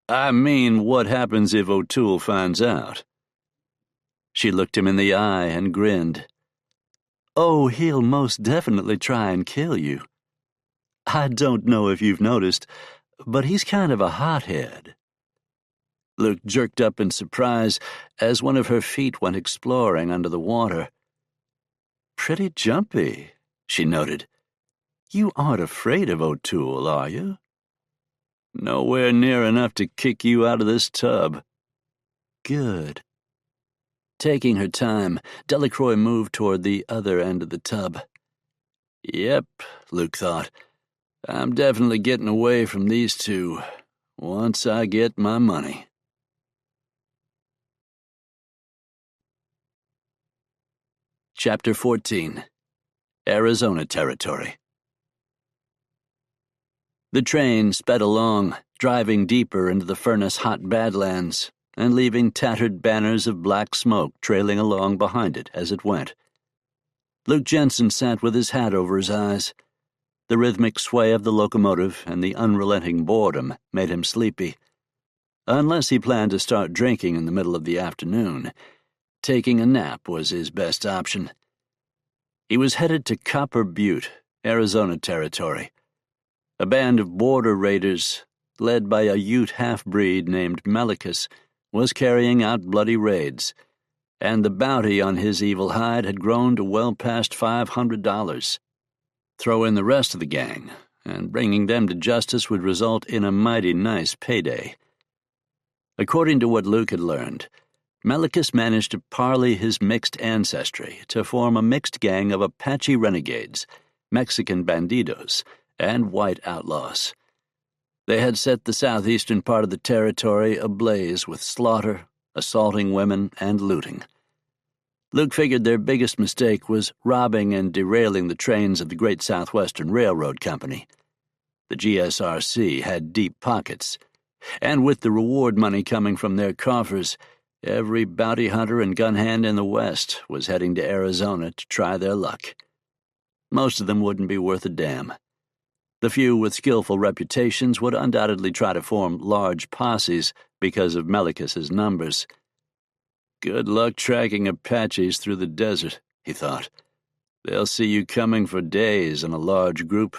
"I mean, what happens if O'Toole finds out?" She looked him in the eye and grinned. "Oh, he'll most definitely try and kill you. I don't know if you've noticed, but he's kind of a hothead." Luke jerked up in surprise as one of her feet went exploring under the water. "Pretty jumpy," she noted. "You aren't afraid of O'Toole, are you?" "Nowhere near enough to kick you out of this tub." "Good." Taking her time, Delacroix moved toward the other end of the tub. "Yep," Luke thought. "I'm definitely getting away from these two, once I get my money." Chapter 14. Arizona Territory. The train sped along, driving deeper into the furnace-hot Badlands, and leaving tattered banners of black smoke trailing along behind it as it went. Luke Jensen sat with his hat over his eyes. The rhythmic sway of the locomotive and the unrelenting boredom made him sleepy. Unless he planned to start drinking in the middle of the afternoon, taking a nap was his best option. He was headed to Copper Butte, Arizona Territory. A band of border raiders, led by a Ute half-breed named Melikus, was carrying out bloody raids, and the bounty on his evil hide had grown to well past $500. Throw in the rest of the gang, and bringing them to justice would result in a mighty nice payday. According to what Luke had learned, Melikus managed to parley his mixed ancestry to form a mixed gang of Apache renegades, Mexican bandidos, and white outlaws. They had set the southeastern part of the territory ablaze with slaughter, assaulting women, and looting. Luke figured their biggest mistake was robbing and derailing the trains of the Great Southwestern Railroad Company. The GSRC had deep pockets, and with the reward money coming from their coffers, every bounty hunter and gun hand in the West was heading to Arizona to try their luck. Most of them wouldn't be worth a damn. The few with skillful reputations would undoubtedly try to form large posses because of Melikus's numbers. "Good luck tracking Apaches through the desert," he thought. "They'll see you coming for days in a large group."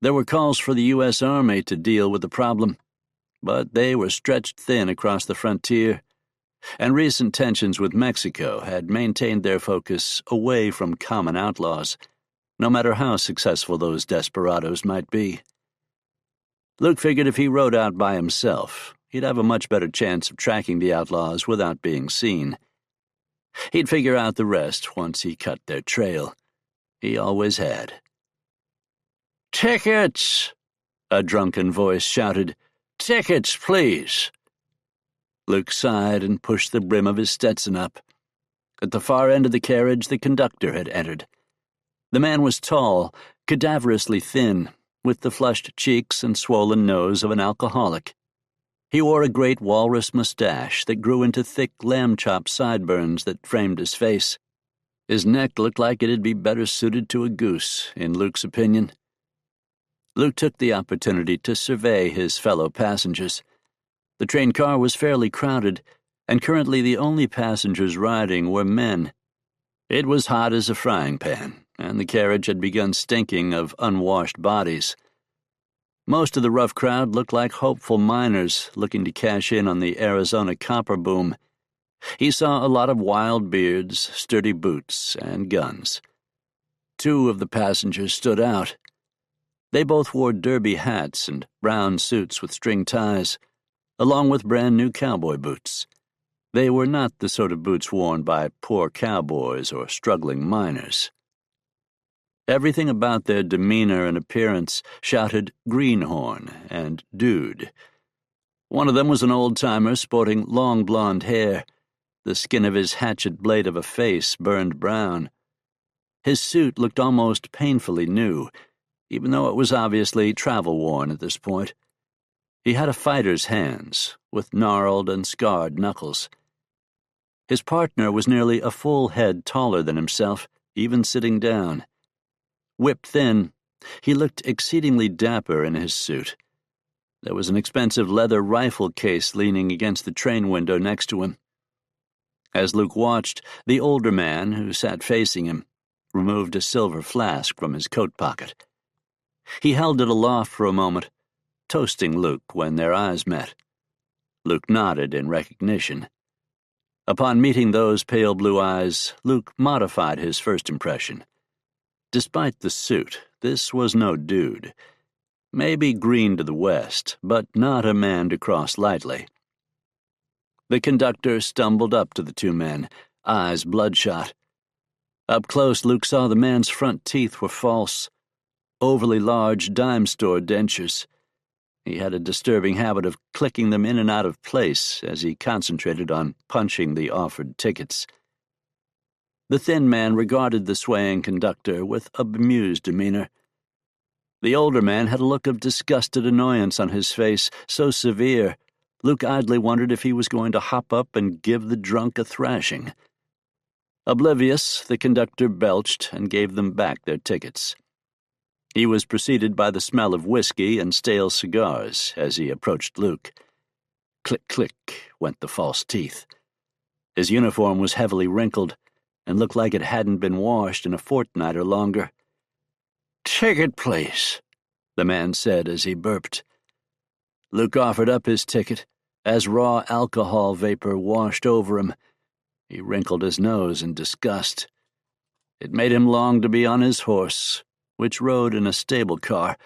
There were calls for the U.S. Army to deal with the problem, but they were stretched thin across the frontier, and recent tensions with Mexico had maintained their focus away from common outlaws, no matter how successful those desperados might be. Luke figured if he rode out by himself, he'd have a much better chance of tracking the outlaws without being seen. He'd figure out the rest once he cut their trail. He always had. "Tickets!" a drunken voice shouted. "Tickets, please!" Luke sighed and pushed the brim of his Stetson up. At the far end of the carriage, the conductor had entered. The man was tall, cadaverously thin, with the flushed cheeks and swollen nose of an alcoholic. He wore a great walrus mustache that grew into thick lamb-chop sideburns that framed his face. His neck looked like it'd be better suited to a goose, in Luke's opinion. Luke took the opportunity to survey his fellow passengers. The train car was fairly crowded, and currently the only passengers riding were men. It was hot as a frying pan, and the carriage had begun stinking of unwashed bodies. Most of the rough crowd looked like hopeful miners looking to cash in on the Arizona copper boom. He saw a lot of wild beards, sturdy boots, and guns. Two of the passengers stood out. They both wore derby hats and brown suits with string ties, along with brand-new cowboy boots. They were not the sort of boots worn by poor cowboys or struggling miners. Everything about their demeanor and appearance shouted greenhorn and dude. One of them was an old-timer sporting long blonde hair. The skin of his hatchet blade of a face burned brown. His suit looked almost painfully new, even though it was obviously travel-worn at this point. He had a fighter's hands, with gnarled and scarred knuckles. His partner was nearly a full head taller than himself, even sitting down. Whipped thin, he looked exceedingly dapper in his suit. There was an expensive leather rifle case leaning against the train window next to him. As Luke watched, the older man, who sat facing him, removed a silver flask from his coat pocket. He held it aloft for a moment, toasting Luke when their eyes met. Luke nodded in recognition. Upon meeting those pale blue eyes, Luke modified his first impression. Despite the suit, this was no dude. Maybe green to the west, but not a man to cross lightly. The conductor stumbled up to the two men, eyes bloodshot. Up close, Luke saw the man's front teeth were false, overly large dime store dentures. He had a disturbing habit of clicking them in and out of place as he concentrated on punching the offered tickets. The thin man regarded the swaying conductor with a bemused demeanor. The older man had a look of disgusted annoyance on his face, so severe, Luke idly wondered if he was going to hop up and give the drunk a thrashing. Oblivious, the conductor belched and gave them back their tickets. He was preceded by the smell of whiskey and stale cigars as he approached Luke. Click, click, went the false teeth. His uniform was heavily wrinkled and looked like it hadn't been washed in a fortnight or longer. "Ticket, please," the man said as he burped. Luke offered up his ticket as raw alcohol vapor washed over him. He wrinkled his nose in disgust. It made him long to be on his horse, which rode in a stable car,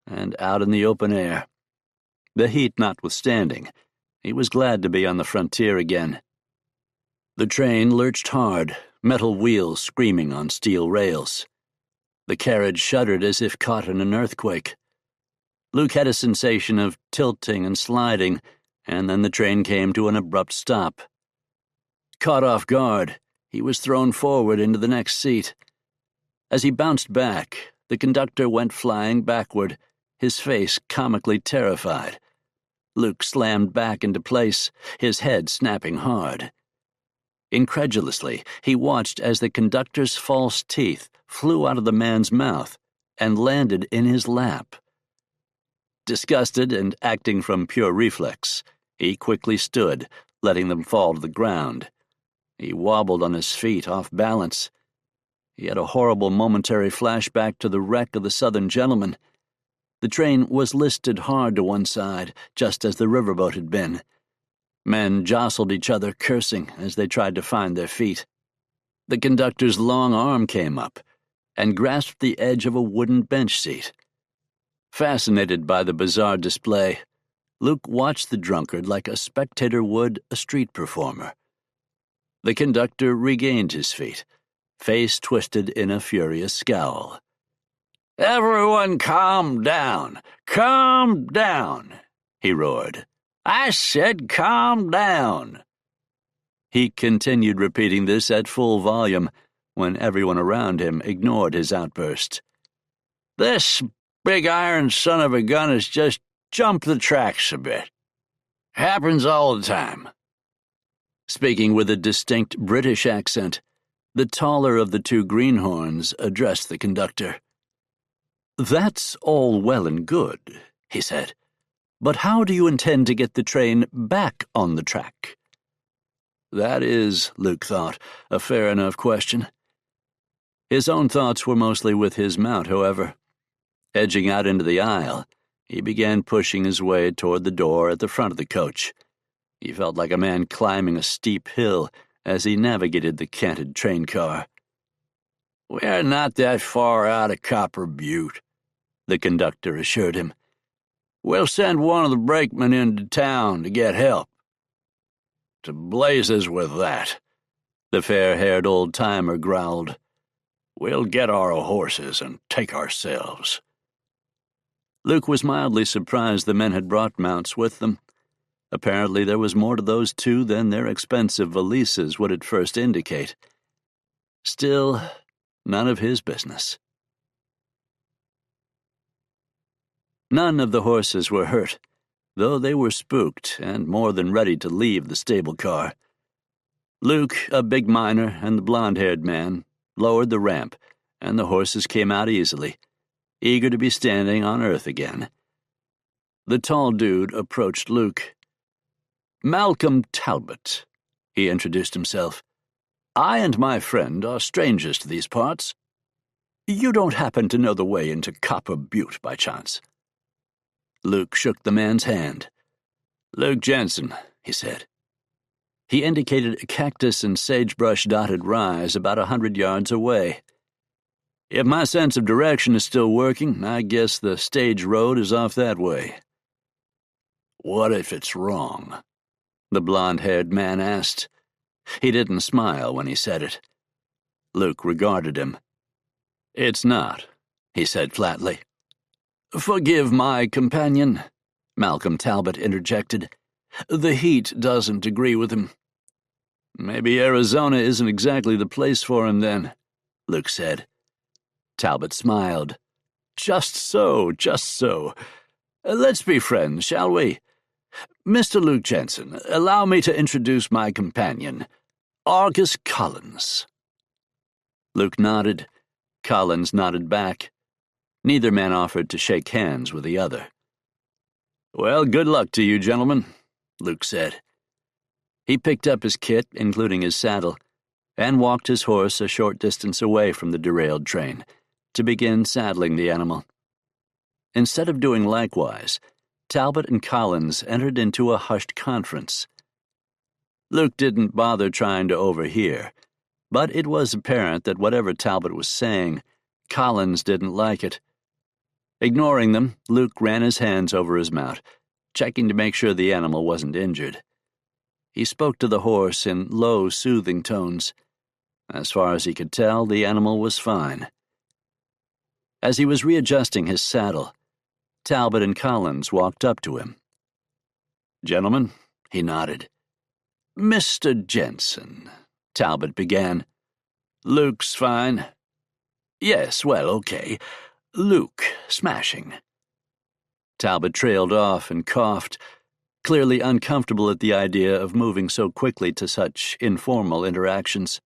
and out in the open air. The heat notwithstanding, he was glad to be on the frontier again. The train lurched hard, metal wheels screaming on steel rails. The carriage shuddered as if caught in an earthquake. Luke had a sensation of tilting and sliding, and then the train came to an abrupt stop. Caught off guard, he was thrown forward into the next seat. As he bounced back, the conductor went flying backward, his face comically terrified. Luke slammed back into place, his head snapping hard. Incredulously, he watched as the conductor's false teeth flew out of the man's mouth and landed in his lap. Disgusted and acting from pure reflex, he quickly stood, letting them fall to the ground. He wobbled on his feet, off balance. He had a horrible momentary flashback to the wreck of the Southern Gentleman. The train was listed hard to one side, just as the riverboat had been. Men jostled each other, cursing, as they tried to find their feet. The conductor's long arm came up, and grasped the edge of a wooden bench seat. Fascinated by the bizarre display, Luke watched the drunkard like a spectator would a street performer. The conductor regained his feet, face twisted in a furious scowl. "Everyone calm down! Calm down!" he roared. "I said calm down!" He continued repeating this at full volume when everyone around him ignored his outburst. "This big iron son of a gun has just jumped the tracks a bit. Happens all the time." Speaking with a distinct British accent, the taller of the two greenhorns addressed the conductor. "That's all well and good," he said, "but how do you intend to get the train back on the track?" That is, Luke thought, a fair enough question. His own thoughts were mostly with his mount, however. Edging out into the aisle, he began pushing his way toward the door at the front of the coach. He felt like a man climbing a steep hill as he navigated the canted train car. "We're not that far out of Copper Butte," the conductor assured him. "We'll send one of the brakemen into town to get help." "To blazes with that," the fair-haired old-timer growled. "We'll get our horses and take ourselves." Luke was mildly surprised the men had brought mounts with them. Apparently there was more to those two than their expensive valises would at first indicate. Still, none of his business. None of the horses were hurt, though they were spooked and more than ready to leave the stable car. Luke, a big miner, and the blond-haired man lowered the ramp, and the horses came out easily, eager to be standing on earth again. The tall dude approached Luke. "Malcolm Talbot," he introduced himself. "I and my friend are strangers to these parts. You don't happen to know the way into Copper Butte by chance?" Luke shook the man's hand. "Luke Jensen," he said. He indicated a cactus and sagebrush-dotted rise about 100 yards away. "If my sense of direction is still working, I guess the stage road is off that way." "What if it's wrong?" the blond-haired man asked. He didn't smile when he said it. Luke regarded him. "It's not," he said flatly. "Forgive my companion," Malcolm Talbot interjected. "The heat doesn't agree with him." "Maybe Arizona isn't exactly the place for him, then," Luke said. Talbot smiled. Just so. Let's be friends, shall we? Mr. Luke Jensen, allow me to introduce my companion, Argus Collins." Luke nodded. Collins nodded back. Neither man offered to shake hands with the other. "Well, good luck to you, gentlemen," Luke said. He picked up his kit, including his saddle, and walked his horse a short distance away from the derailed train to begin saddling the animal. Instead of doing likewise, Talbot and Collins entered into a hushed conference. Luke didn't bother trying to overhear, but it was apparent that whatever Talbot was saying, Collins didn't like it. Ignoring them, Luke ran his hands over his mount, checking to make sure the animal wasn't injured. He spoke to the horse in low, soothing tones. As far as he could tell, the animal was fine. As he was readjusting his saddle, Talbot and Collins walked up to him. "Gentlemen," he nodded. "Mr. Jensen," Talbot began. "Luke's fine." "Yes, well, okay. Luke, smashing." Talbot trailed off and coughed, clearly uncomfortable at the idea of moving so quickly to such informal interactions.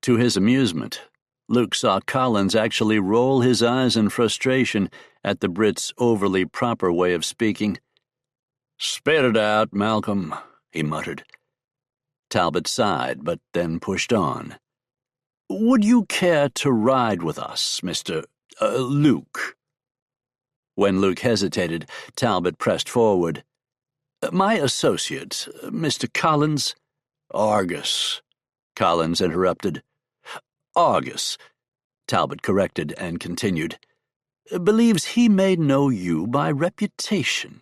To his amusement, Luke saw Collins actually roll his eyes in frustration at the Brit's overly proper way of speaking. "Spit it out, Malcolm," he muttered. Talbot sighed, but then pushed on. "Would you care to ride with us, Mr. Luke?" When Luke hesitated, Talbot pressed forward. "My associate, Mr." "Argus," Collins interrupted. "Argus." Talbot corrected and continued. Believes he may know you by reputation.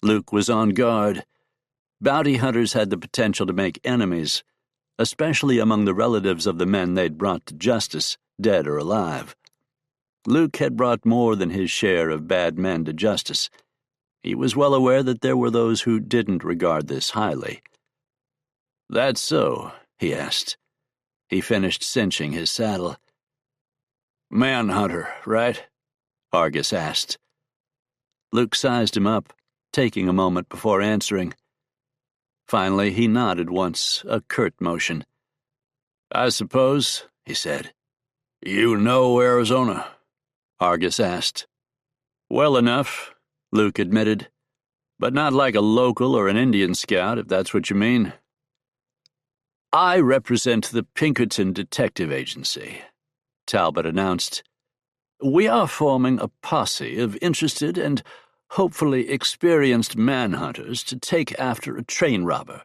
Luke was on guard. Bounty hunters had the potential to make enemies, especially among the relatives of the men they'd brought to justice, dead or alive. Luke had brought more than his share of bad men to justice. He was well aware that there were those who didn't regard this highly. "That's so?" he asked. He finished cinching his saddle. "Manhunter, right?" Argus asked. Luke sized him up, taking a moment before answering. Finally, he nodded once, a curt motion. "I suppose," he said. "You know Arizona?" Argus asked. "Well enough," Luke admitted, "but not like a local or an Indian scout, if that's what you mean." "I represent the Pinkerton Detective Agency," Talbot announced. "We are forming a posse of interested and hopefully experienced manhunters to take after a train robber."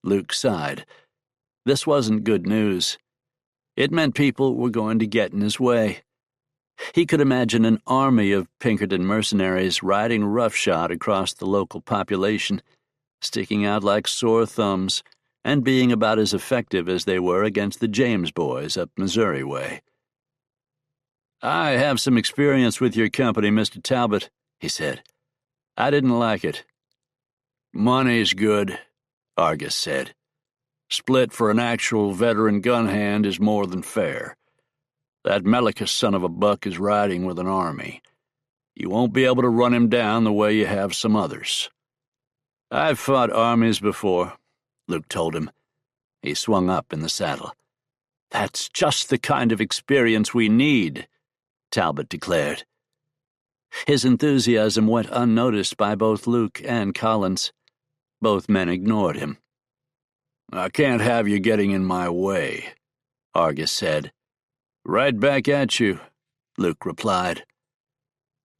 Luke sighed. This wasn't good news. It meant people were going to get in his way. He could imagine an army of Pinkerton mercenaries riding roughshod across the local population, sticking out like sore thumbs, and being about as effective as they were against the James boys up Missouri way. "I have some experience with your company, Mr. Talbot," he said. "I didn't like it." "Money's good," Argus said. "Split for an actual veteran gun hand is more than fair. That Melikus son of a buck is riding with an army. You won't be able to run him down the way you have some others." "I've fought armies before," Luke told him. He swung up in the saddle. "That's just the kind of experience we need," Talbot declared. His enthusiasm went unnoticed by both Luke and Collins. Both men ignored him. "I can't have you getting in my way," Argus said. "Right back at you," Luke replied.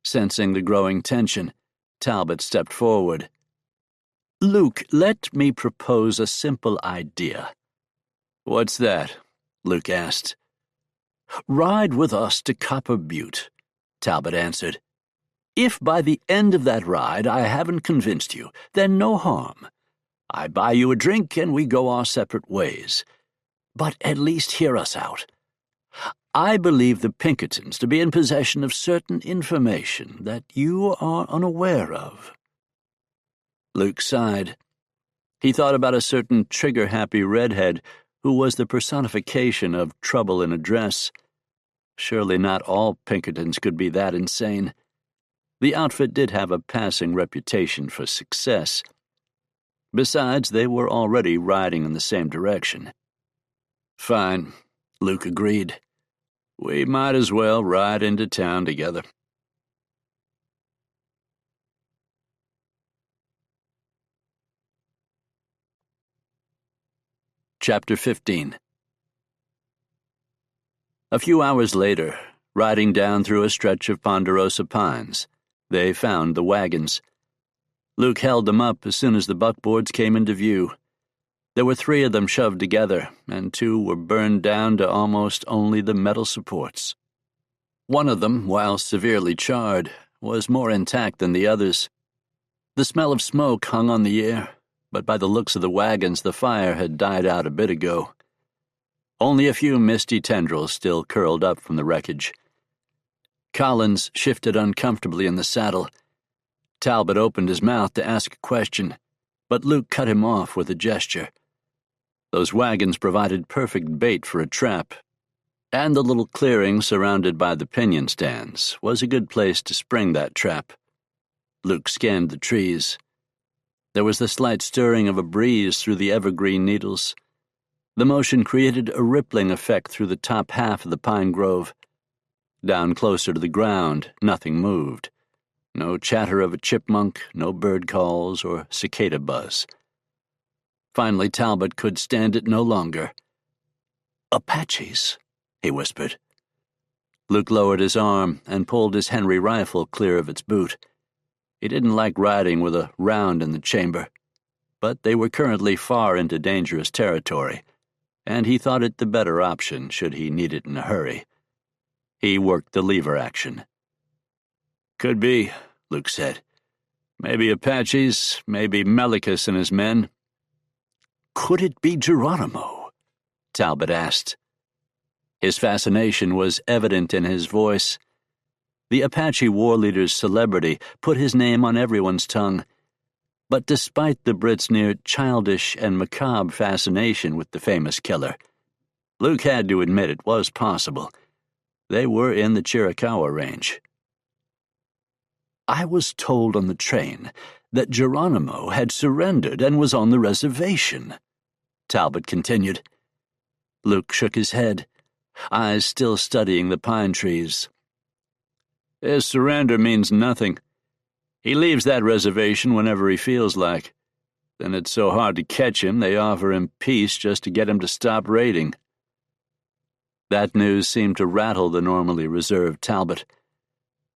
Sensing the growing tension, Talbot stepped forward. "Luke, let me propose a simple idea." "What's that?" Luke asked. "Ride with us to Copper Butte," Talbot answered. "If by the end of that ride I haven't convinced you, then no harm. I buy you a drink and we go our separate ways. But at least hear us out. I believe the Pinkertons to be in possession of certain information that you are unaware of." Luke sighed. He thought about a certain trigger-happy redhead who was the personification of trouble in a dress. Surely not all Pinkertons could be that insane. The outfit did have a passing reputation for success. Besides, they were already riding in the same direction. "Fine," Luke agreed. "We might as well ride into town together." Chapter 15. A few hours later, riding down through a stretch of ponderosa pines, they found the wagons. Luke held them up as soon as the buckboards came into view. There were 3 of them shoved together, and 2 were burned down to almost only the metal supports. One of them, while severely charred, was more intact than the others. The smell of smoke hung on the air, but by the looks of the wagons the fire had died out a bit ago. Only a few misty tendrils still curled up from the wreckage. Collins shifted uncomfortably in the saddle. Talbot opened his mouth to ask a question, but Luke cut him off with a gesture. Those wagons provided perfect bait for a trap, and the little clearing surrounded by the pinion stands was a good place to spring that trap. Luke scanned the trees. There was the slight stirring of a breeze through the evergreen needles. The motion created a rippling effect through the top half of the pine grove. Down closer to the ground, nothing moved. No chatter of a chipmunk, no bird calls or cicada buzz. Finally, Talbot could stand it no longer. "Apaches," he whispered. Luke lowered his arm and pulled his Henry rifle clear of its boot. He didn't like riding with a round in the chamber, but they were currently far into dangerous territory, and he thought it the better option should he need it in a hurry. He worked the lever action. "Could be," Luke said. "Maybe Apaches, maybe Melikus and his men." "Could it be Geronimo?" Talbot asked. His fascination was evident in his voice. The Apache war leader's celebrity put his name on everyone's tongue, but despite the Brits' near childish and macabre fascination with the famous killer, Luke had to admit it was possible. They were in the Chiricahua Range. "I was told on the train that Geronimo had surrendered and was on the reservation," Talbot continued. Luke shook his head, eyes still studying the pine trees. "His surrender means nothing. He leaves that reservation whenever he feels like. Then it's so hard to catch him, they offer him peace just to get him to stop raiding." That news seemed to rattle the normally reserved Talbot.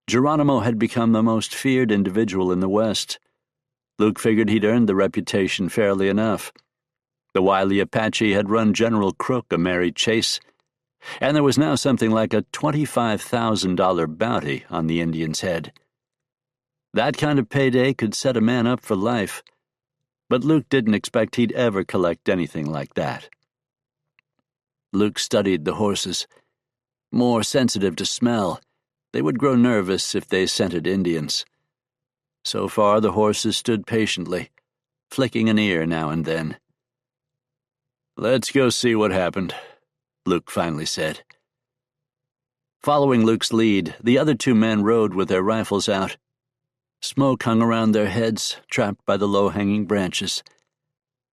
Geronimo had become the most feared individual in the West. Luke figured he'd earned the reputation fairly enough. The wily Apache had run General Crook a merry chase, and there was now something like a $25,000 bounty on the Indian's head. That kind of payday could set a man up for life, but Luke didn't expect he'd ever collect anything like that. Luke studied the horses. More sensitive to smell, they would grow nervous if they scented Indians. So far, the horses stood patiently, flicking an ear now and then. "Let's go see what happened," Luke finally said. Following Luke's lead, the other two men rode with their rifles out. Smoke hung around their heads, trapped by the low-hanging branches.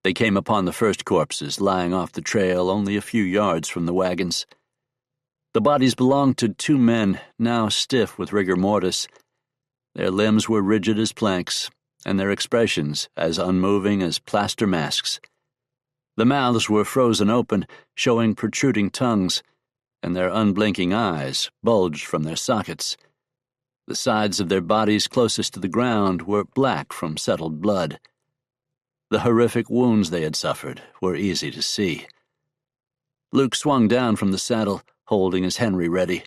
They came upon the first corpses lying off the trail only a few yards from the wagons. The bodies belonged to two men, now stiff with rigor mortis. Their limbs were rigid as planks, and their expressions as unmoving as plaster masks. The mouths were frozen open, showing protruding tongues, and their unblinking eyes bulged from their sockets. The sides of their bodies closest to the ground were black from settled blood. The horrific wounds they had suffered were easy to see. Luke swung down from the saddle, holding his Henry ready.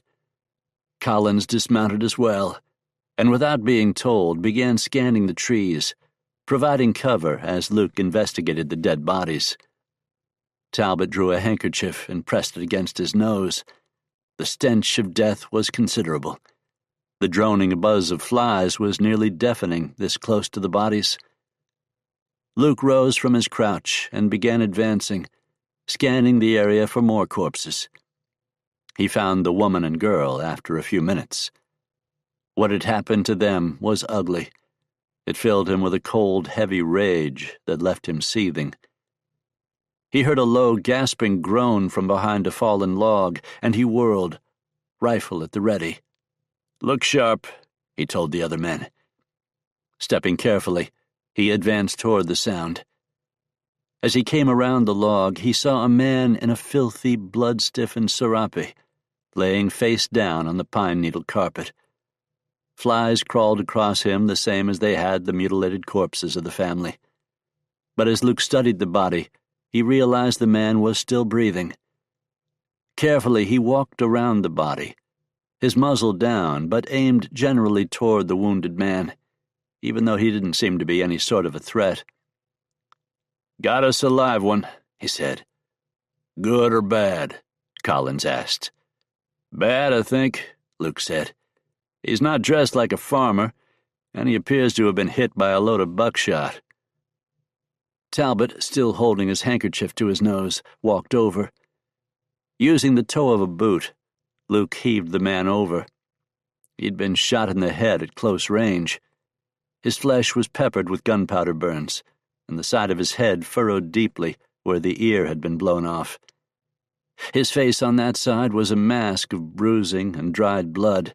Collins dismounted as well, and without being told began scanning the trees, providing cover as Luke investigated the dead bodies. Talbot drew a handkerchief and pressed it against his nose. The stench of death was considerable. The droning buzz of flies was nearly deafening this close to the bodies. Luke rose from his crouch and began advancing, scanning the area for more corpses. He found the woman and girl after a few minutes. What had happened to them was ugly. It filled him with a cold, heavy rage that left him seething. He heard a low, gasping groan from behind a fallen log, and he whirled, rifle at the ready. "Look sharp," he told the other men. Stepping carefully, he advanced toward the sound. As he came around the log, he saw a man in a filthy, blood-stiffened serape, laying face down on the pine needle carpet. Flies crawled across him the same as they had the mutilated corpses of the family. But as Luke studied the body, he realized the man was still breathing. Carefully, he walked around the body, his muzzle down, but aimed generally toward the wounded man, even though he didn't seem to be any sort of a threat. "Got us a live one," he said. "Good or bad?" Collins asked. "Bad, I think," Luke said. "He's not dressed like a farmer, and he appears to have been hit by a load of buckshot." Talbot, still holding his handkerchief to his nose, walked over. Using the toe of a boot, Luke heaved the man over. He'd been shot in the head at close range. His flesh was peppered with gunpowder burns, and the side of his head furrowed deeply where the ear had been blown off. His face on that side was a mask of bruising and dried blood.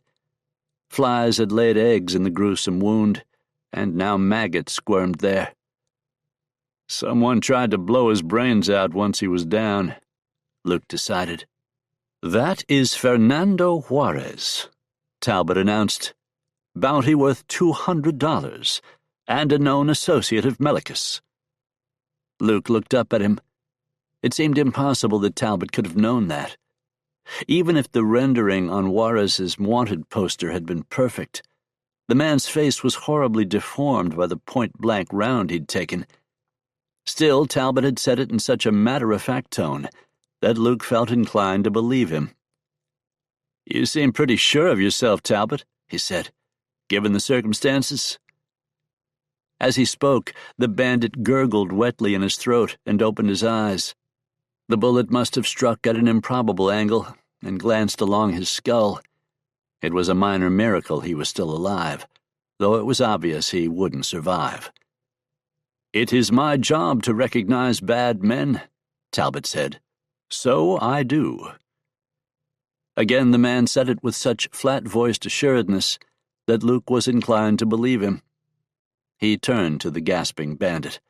Flies had laid eggs in the gruesome wound, and now maggots squirmed there. "Someone tried to blow his brains out once he was down," Luke decided. "That is Fernando Juarez," Talbot announced. "Bounty worth $200, and a known associate of Melikus." Luke looked up at him. It seemed impossible that Talbot could have known that. Even if the rendering on Juarez's wanted poster had been perfect, the man's face was horribly deformed by the point-blank round he'd taken. Still, Talbot had said it in such a matter-of-fact tone that Luke felt inclined to believe him. "You seem pretty sure of yourself, Talbot," he said, "given the circumstances." As he spoke, the bandit gurgled wetly in his throat and opened his eyes. The bullet must have struck at an improbable angle and glanced along his skull. It was a minor miracle he was still alive, though it was obvious he wouldn't survive. "It is my job to recognize bad men," Talbot said. "So I do." Again the man said it with such flat-voiced assuredness that Luke was inclined to believe him. He turned to the gasping bandit.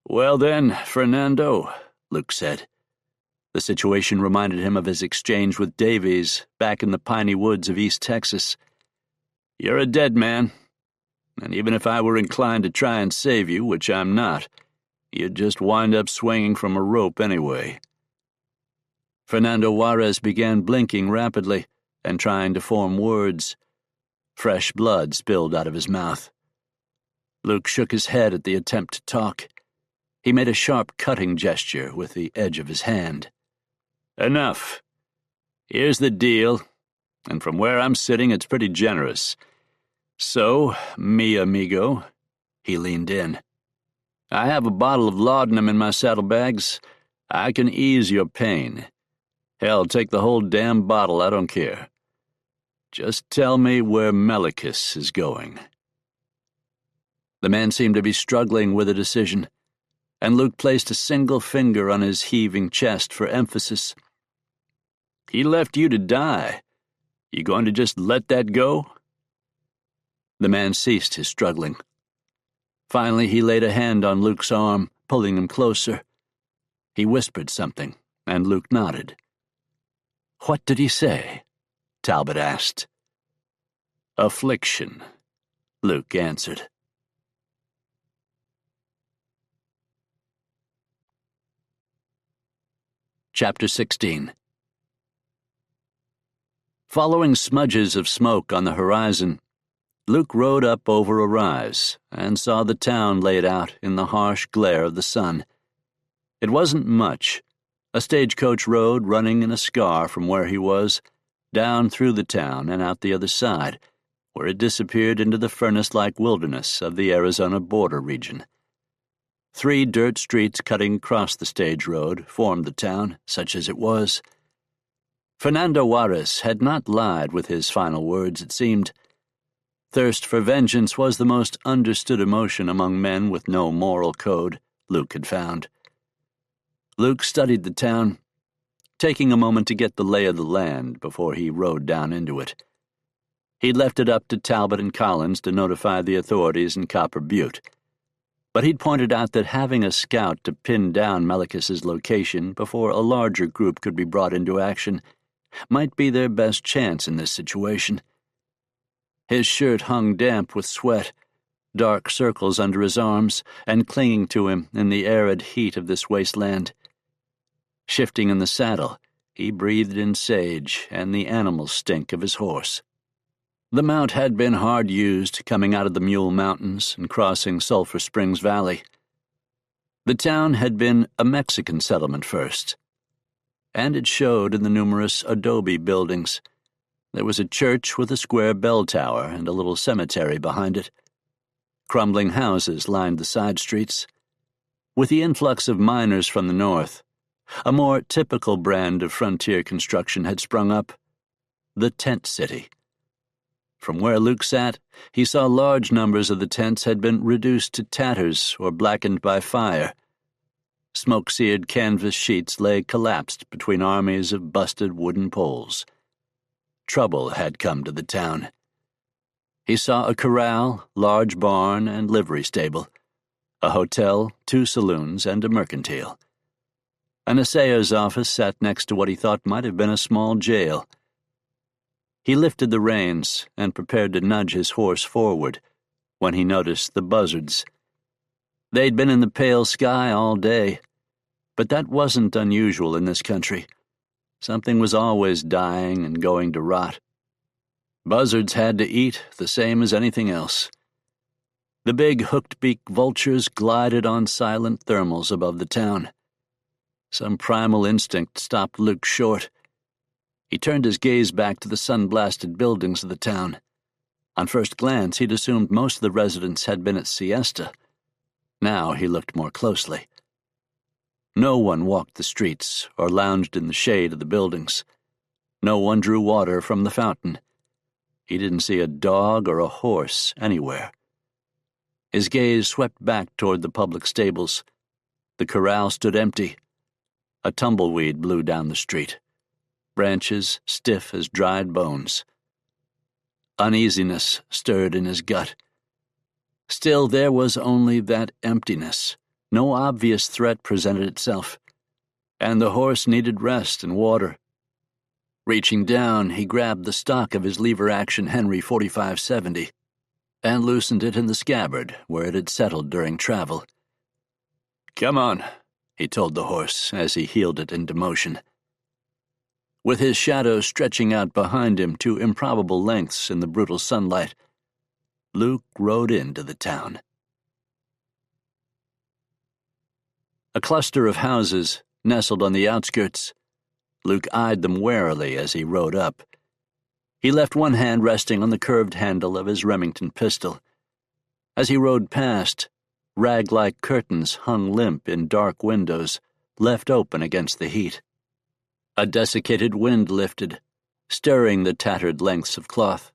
"Well then, Fernando," Luke said. The situation reminded him of his exchange with Davies back in the piney woods of East Texas. "You're a dead man, and even if I were inclined to try and save you, which I'm not, you'd just wind up swinging from a rope anyway." Fernando Juarez began blinking rapidly and trying to form words. Fresh blood spilled out of his mouth. Luke shook his head at the attempt to talk. He made a sharp cutting gesture with the edge of his hand. "Enough. Here's the deal, and from where I'm sitting it's pretty generous. So, mi amigo," he leaned in, "I have a bottle of laudanum in my saddlebags. I can ease your pain. Hell, take the whole damn bottle, I don't care. Just tell me where Melikus is going." The man seemed to be struggling with a decision, and Luke placed a single finger on his heaving chest for emphasis. "He left you to die. You going to just let that go?" The man ceased his struggling. Finally, he laid a hand on Luke's arm, pulling him closer. He whispered something, and Luke nodded. "What did he say?" Talbot asked. "Affliction," Luke answered. Chapter 16. Following smudges of smoke on the horizon, Luke rode up over a rise and saw the town laid out in the harsh glare of the sun. It wasn't much, a stagecoach road running in a scar from where he was, down through the town and out the other side, where it disappeared into the furnace-like wilderness of the Arizona border region. 3 dirt streets cutting across the stage road formed the town, such as it was. Fernando Juarez had not lied with his final words, it seemed. Thirst for vengeance was the most understood emotion among men with no moral code, Luke had found. Luke studied the town, taking a moment to get the lay of the land before he rode down into it. He'd left it up to Talbot and Collins to notify the authorities in Copper Butte, but he'd pointed out that having a scout to pin down Melikus's location before a larger group could be brought into action might be their best chance in this situation. His shirt hung damp with sweat, dark circles under his arms and clinging to him in the arid heat of this wasteland. Shifting in the saddle, he breathed in sage and the animal stink of his horse. The mount had been hard used coming out of the Mule Mountains and crossing Sulphur Springs Valley. The town had been a Mexican settlement first, and it showed in the numerous adobe buildings. There was a church with a square bell tower and a little cemetery behind it. Crumbling houses lined the side streets. With the influx of miners from the north, a more typical brand of frontier construction had sprung up, the tent city. From where Luke sat, he saw large numbers of the tents had been reduced to tatters or blackened by fire. Smoke-seared canvas sheets lay collapsed between armies of busted wooden poles. Trouble had come to the town. He saw a corral, large barn, and livery stable, a hotel, 2 saloons, and a mercantile. An assayer's office sat next to what he thought might have been a small jail. He lifted the reins and prepared to nudge his horse forward when he noticed the buzzards. They'd been in the pale sky all day, But that wasn't unusual in this country. Something was always dying and going to rot. Buzzards had to eat, the same as anything else. The big hooked-beak vultures glided on silent thermals above the town. Some primal instinct stopped Luke short. He turned his gaze back to the sun-blasted buildings of the town. On first glance, he'd assumed most of the residents had been at siesta. Now he looked more closely. No one walked the streets or lounged in the shade of the buildings. No one drew water from the fountain. He didn't see a dog or a horse anywhere. His gaze swept back toward the public stables. The corral stood empty. A tumbleweed blew down the street, branches stiff as dried bones. Uneasiness stirred in his gut. Still, there was only that emptiness. No obvious threat presented itself, and the horse needed rest and water. Reaching down, he grabbed the stock of his lever-action Henry 4570 and loosened it in the scabbard where it had settled during travel. "Come on," he told the horse as he heeled it into motion. With his shadow stretching out behind him to improbable lengths in the brutal sunlight, Luke rode into the town. A cluster of houses nestled on the outskirts. Luke eyed them warily as he rode up. He left one hand resting on the curved handle of his Remington pistol. As he rode past, rag-like curtains hung limp in dark windows, left open against the heat. A desiccated wind lifted, stirring the tattered lengths of cloth.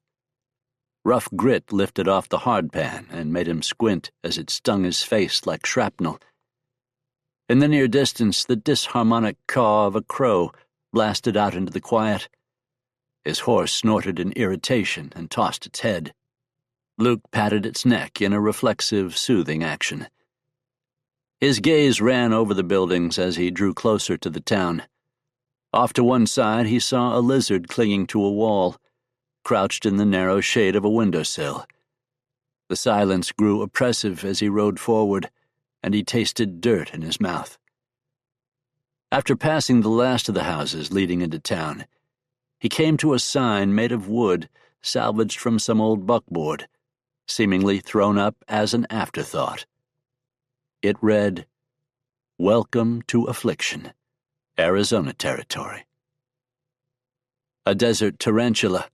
Rough grit lifted off the hardpan and made him squint as it stung his face like shrapnel. In the near distance, the disharmonic caw of a crow blasted out into the quiet. His horse snorted in irritation and tossed its head. Luke patted its neck in a reflexive, soothing action. His gaze ran over the buildings as he drew closer to the town. Off to one side, he saw a lizard clinging to a wall, crouched in the narrow shade of a windowsill. The silence grew oppressive as he rode forward, and he tasted dirt in his mouth. After passing the last of the houses leading into town, he came to a sign made of wood salvaged from some old buckboard, seemingly thrown up as an afterthought. It read, "Welcome to Affliction, Arizona Territory." A desert tarantula,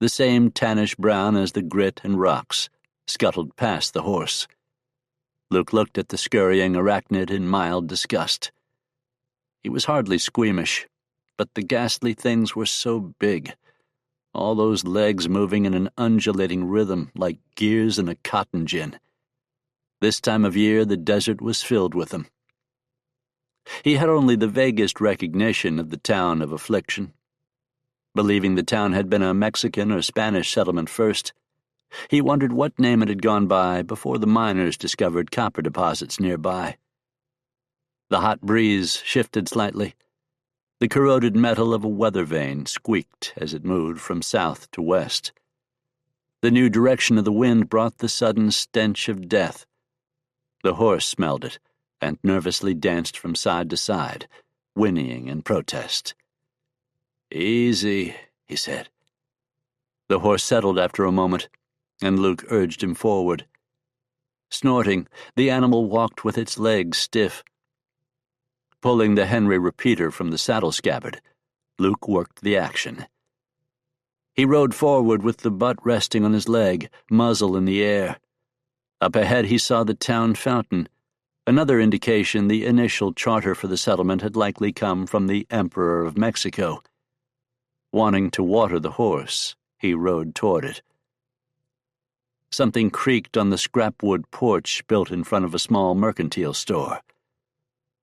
the same tannish brown as the grit and rocks, scuttled past the horse. Luke looked at the scurrying arachnid in mild disgust. He was hardly squeamish, but the ghastly things were so big, all those legs moving in an undulating rhythm like gears in a cotton gin. This time of year the desert was filled with them. He had only the vaguest recognition of the town of Affliction. Believing the town had been a Mexican or Spanish settlement first, he wondered what name it had gone by before the miners discovered copper deposits nearby. The hot breeze shifted slightly. The corroded metal of a weather vane squeaked as it moved from south to west. The new direction of the wind brought the sudden stench of death. The horse smelled it and nervously danced from side to side, whinnying in protest. "Easy," he said. The horse settled after a moment, and Luke urged him forward. Snorting, the animal walked with its legs stiff. Pulling the Henry repeater from the saddle scabbard, Luke worked the action. He rode forward with the butt resting on his leg, muzzle in the air. Up ahead he saw the town fountain, another indication the initial charter for the settlement had likely come from the Emperor of Mexico. Wanting to water the horse, he rode toward it. Something creaked on the scrapwood porch built in front of a small mercantile store.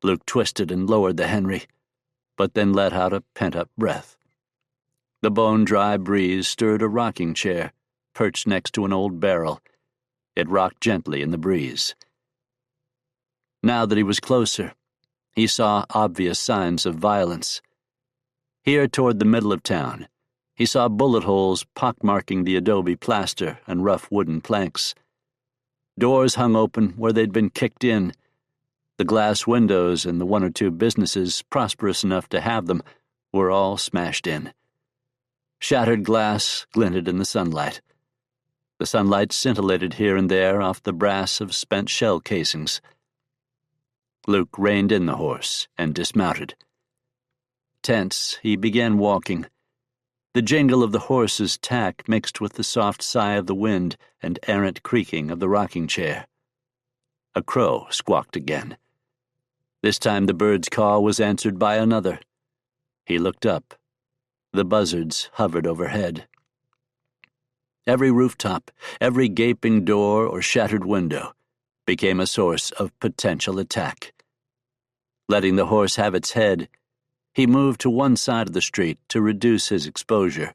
Luke twisted and lowered the Henry, but then let out a pent-up breath. The bone-dry breeze stirred a rocking chair, perched next to an old barrel. It rocked gently in the breeze. Now that he was closer, he saw obvious signs of violence. Here toward the middle of town, he saw bullet holes pockmarking the adobe plaster and rough wooden planks. Doors hung open where they'd been kicked in. The glass windows in the one or two businesses prosperous enough to have them were all smashed in. Shattered glass glinted in the sunlight. The sunlight scintillated here and there off the brass of spent shell casings. Luke reined in the horse and dismounted. Tense, he began walking. The jingle of the horse's tack mixed with the soft sigh of the wind and errant creaking of the rocking chair. A crow squawked again. This time the bird's call was answered by another. He looked up. The buzzards hovered overhead. Every rooftop, every gaping door or shattered window became a source of potential attack. Letting the horse have its head, he moved to one side of the street to reduce his exposure.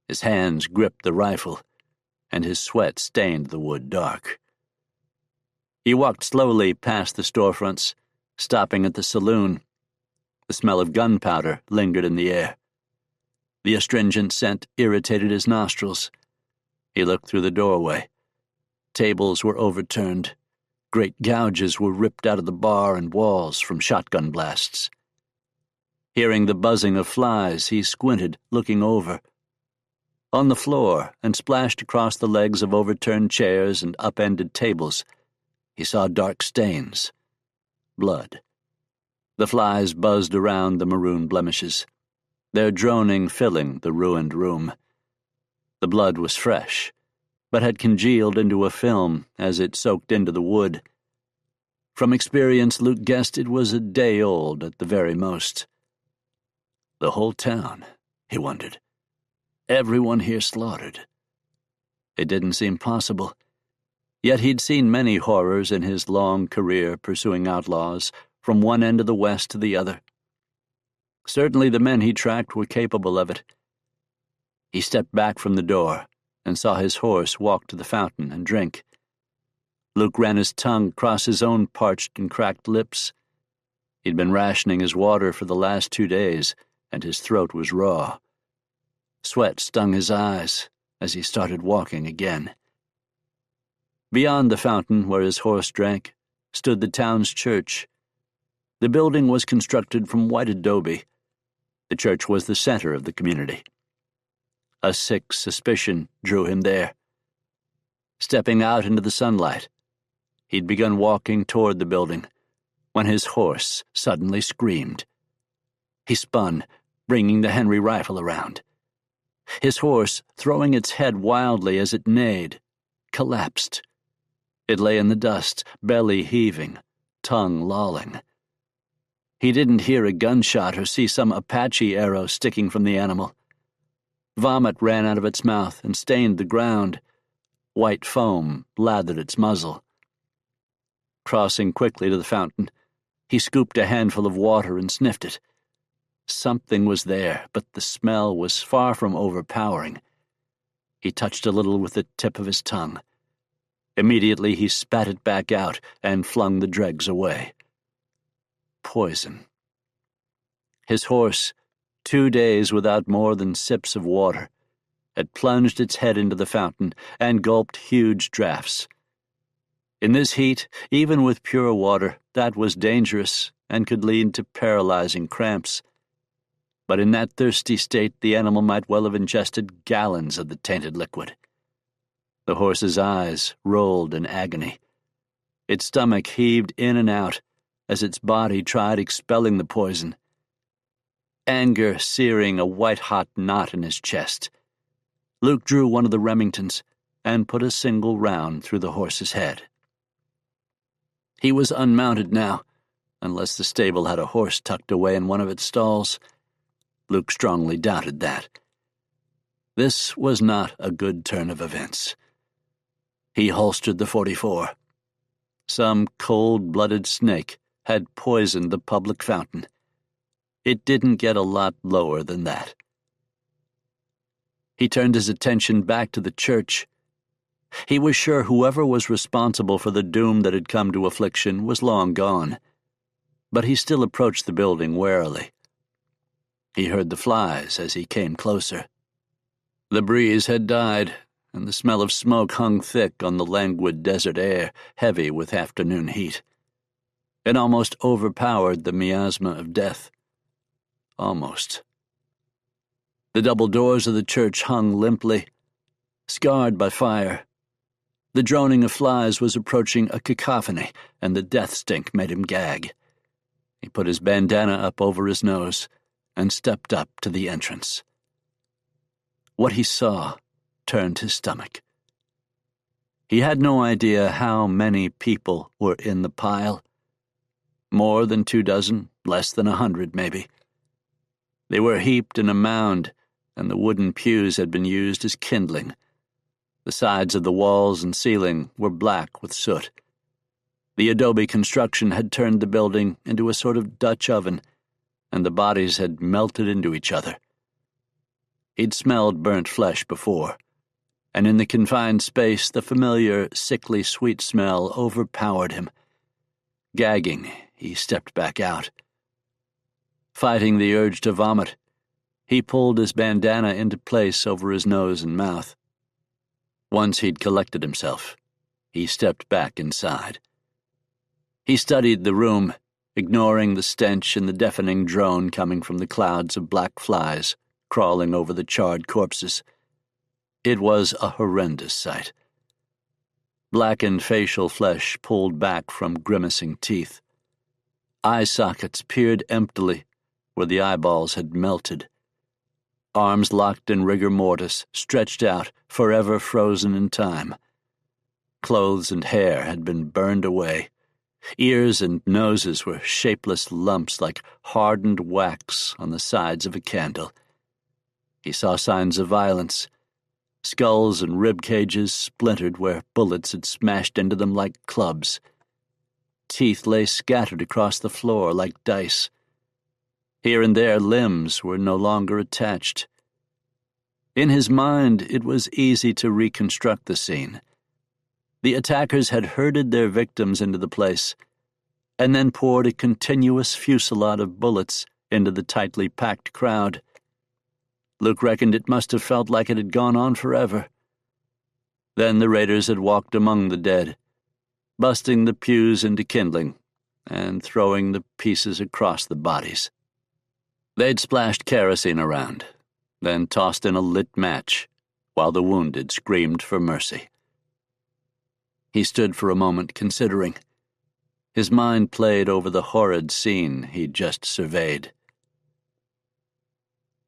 His hands gripped the rifle, and his sweat stained the wood dark. He walked slowly past the storefronts, stopping at the saloon. The smell of gunpowder lingered in the air. The astringent scent irritated his nostrils. He looked through the doorway. Tables were overturned. Great gouges were ripped out of the bar and walls from shotgun blasts. Hearing the buzzing of flies, he squinted, looking over. On the floor, and splashed across the legs of overturned chairs and upended tables, he saw dark stains. Blood. The flies buzzed around the maroon blemishes, their droning filling the ruined room. The blood was fresh, but had congealed into a film as it soaked into the wood. From experience, Luke guessed it was a day old at the very most. The whole town, he wondered. Everyone here slaughtered. It didn't seem possible. Yet he'd seen many horrors in his long career pursuing outlaws, from one end of the West to the other. Certainly the men he tracked were capable of it. He stepped back from the door and saw his horse walk to the fountain and drink. Luke ran his tongue across his own parched and cracked lips. He'd been rationing his water for the last 2 days, and his throat was raw. Sweat stung his eyes as he started walking again. Beyond the fountain where his horse drank stood the town's church. The building was constructed from white adobe. The church was the center of the community. A sick suspicion drew him there. Stepping out into the sunlight, he'd begun walking toward the building when his horse suddenly screamed. He spun, bringing the Henry rifle around. His horse, throwing its head wildly as it neighed, collapsed. It lay in the dust, belly heaving, tongue lolling. He didn't hear a gunshot or see some Apache arrow sticking from the animal. Vomit ran out of its mouth and stained the ground. White foam lathered its muzzle. Crossing quickly to the fountain, he scooped a handful of water and sniffed it. Something was there, but the smell was far from overpowering. He touched a little with the tip of his tongue. Immediately he spat it back out and flung the dregs away. Poison. His horse, 2 days without more than sips of water, had plunged its head into the fountain and gulped huge draughts. In this heat, even with pure water, that was dangerous and could lead to paralyzing cramps. But in that thirsty state, the animal might well have ingested gallons of the tainted liquid. The horse's eyes rolled in agony. Its stomach heaved in and out as its body tried expelling the poison. Anger searing a white-hot knot in his chest. Luke drew one of the Remingtons and put a single round through the horse's head. He was unmounted now, unless the stable had a horse tucked away in one of its stalls. Luke strongly doubted that. This was not a good turn of events. He holstered the .44. Some cold-blooded snake had poisoned the public fountain. It didn't get a lot lower than that. He turned his attention back to the church. He was sure whoever was responsible for the doom that had come to affliction was long gone, but he still approached the building warily. He heard the flies as he came closer. The breeze had died, and the smell of smoke hung thick on the languid desert air, heavy with afternoon heat. and almost overpowered the miasma of death. Almost. The double doors of the church hung limply, scarred by fire. The droning of flies was approaching a cacophony, and the death stink made him gag. He put his bandana up over his nose and stepped up to the entrance. What he saw turned his stomach. He had no idea how many people were in the pile. More than 24, less than 100, maybe. They were heaped in a mound, and the wooden pews had been used as kindling. The sides of the walls and ceiling were black with soot. The adobe construction had turned the building into a sort of Dutch oven, and the bodies had melted into each other. He'd smelled burnt flesh before, and in the confined space the familiar, sickly sweet smell overpowered him. Gagging, he stepped back out. Fighting the urge to vomit, he pulled his bandana into place over his nose and mouth. Once he'd collected himself, he stepped back inside. He studied the room, ignoring the stench and the deafening drone coming from the clouds of black flies crawling over the charred corpses. It was a horrendous sight. Blackened facial flesh pulled back from grimacing teeth. Eye sockets peered emptily where the eyeballs had melted. Arms locked in rigor mortis, stretched out, forever frozen in time. Clothes and hair had been burned away. Ears and noses were shapeless lumps like hardened wax on the sides of a candle. He saw signs of violence. Skulls and rib cages splintered where bullets had smashed into them like clubs. Teeth lay scattered across the floor like dice. Here and there limbs were no longer attached. In his mind, it was easy to reconstruct the scene. The attackers had herded their victims into the place, and then poured a continuous fusillade of bullets into the tightly packed crowd. Luke reckoned it must have felt like it had gone on forever. Then the raiders had walked among the dead, busting the pews into kindling and throwing the pieces across the bodies. They'd splashed kerosene around, then tossed in a lit match, while the wounded screamed for mercy. He stood for a moment considering. His mind played over the horrid scene he'd just surveyed.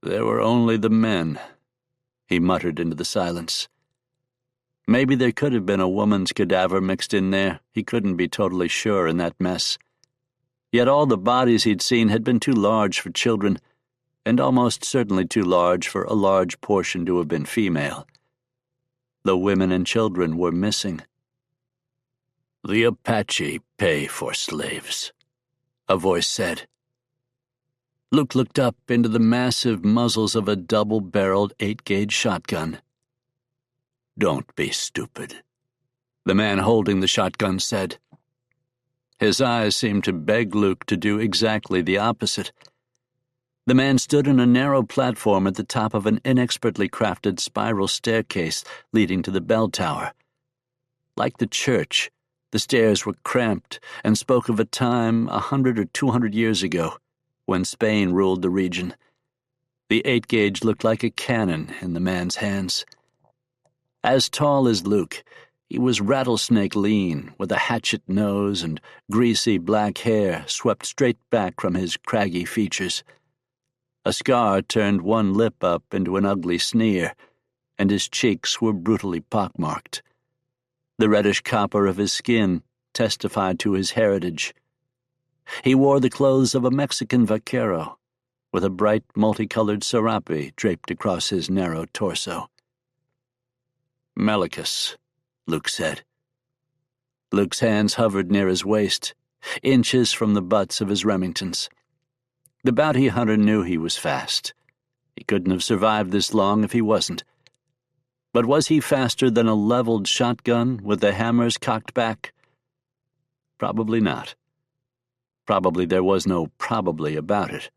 There were only the men, he muttered into the silence. Maybe there could have been a woman's cadaver mixed in there. He couldn't be totally sure in that mess. Yet all the bodies he'd seen had been too large for children, and almost certainly too large for a large portion to have been female. The women and children were missing. "The Apache pay for slaves," a voice said. Luke looked up into the massive muzzles of a double-barreled 8-gauge shotgun. "Don't be stupid," the man holding the shotgun said. His eyes seemed to beg Luke to do exactly the opposite. The man stood on a narrow platform at the top of an inexpertly crafted spiral staircase leading to the bell tower. Like the church, the stairs were cramped and spoke of a time 100 or 200 years ago, when Spain ruled the region. The 8-gauge looked like a cannon in the man's hands. As tall as Luke, he was rattlesnake lean, with a hatchet nose and greasy black hair swept straight back from his craggy features. A scar turned one lip up into an ugly sneer, and his cheeks were brutally pockmarked. The reddish copper of his skin testified to his heritage. He wore the clothes of a Mexican vaquero, with a bright multicolored serape draped across his narrow torso. "Melikus," Luke said. Luke's hands hovered near his waist, inches from the butts of his Remingtons. The bounty hunter knew he was fast. He couldn't have survived this long if he wasn't. But was he faster than a leveled shotgun with the hammers cocked back? Probably not. Probably there was no probably about it.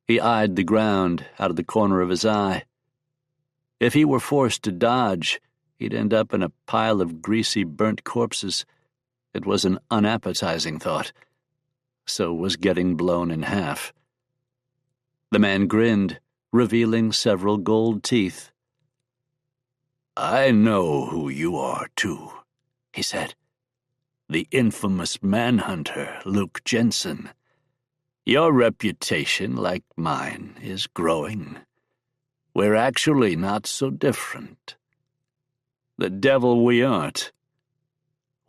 He eyed the ground out of the corner of his eye. If he were forced to dodge, he'd end up in a pile of greasy, burnt corpses, It was an unappetizing thought. So was getting blown in half. The man grinned, revealing several gold teeth. "I know who you are, too," he said. "The infamous manhunter, Luke Jensen. Your reputation, like mine, is growing. We're actually not so different. The devil we aren't.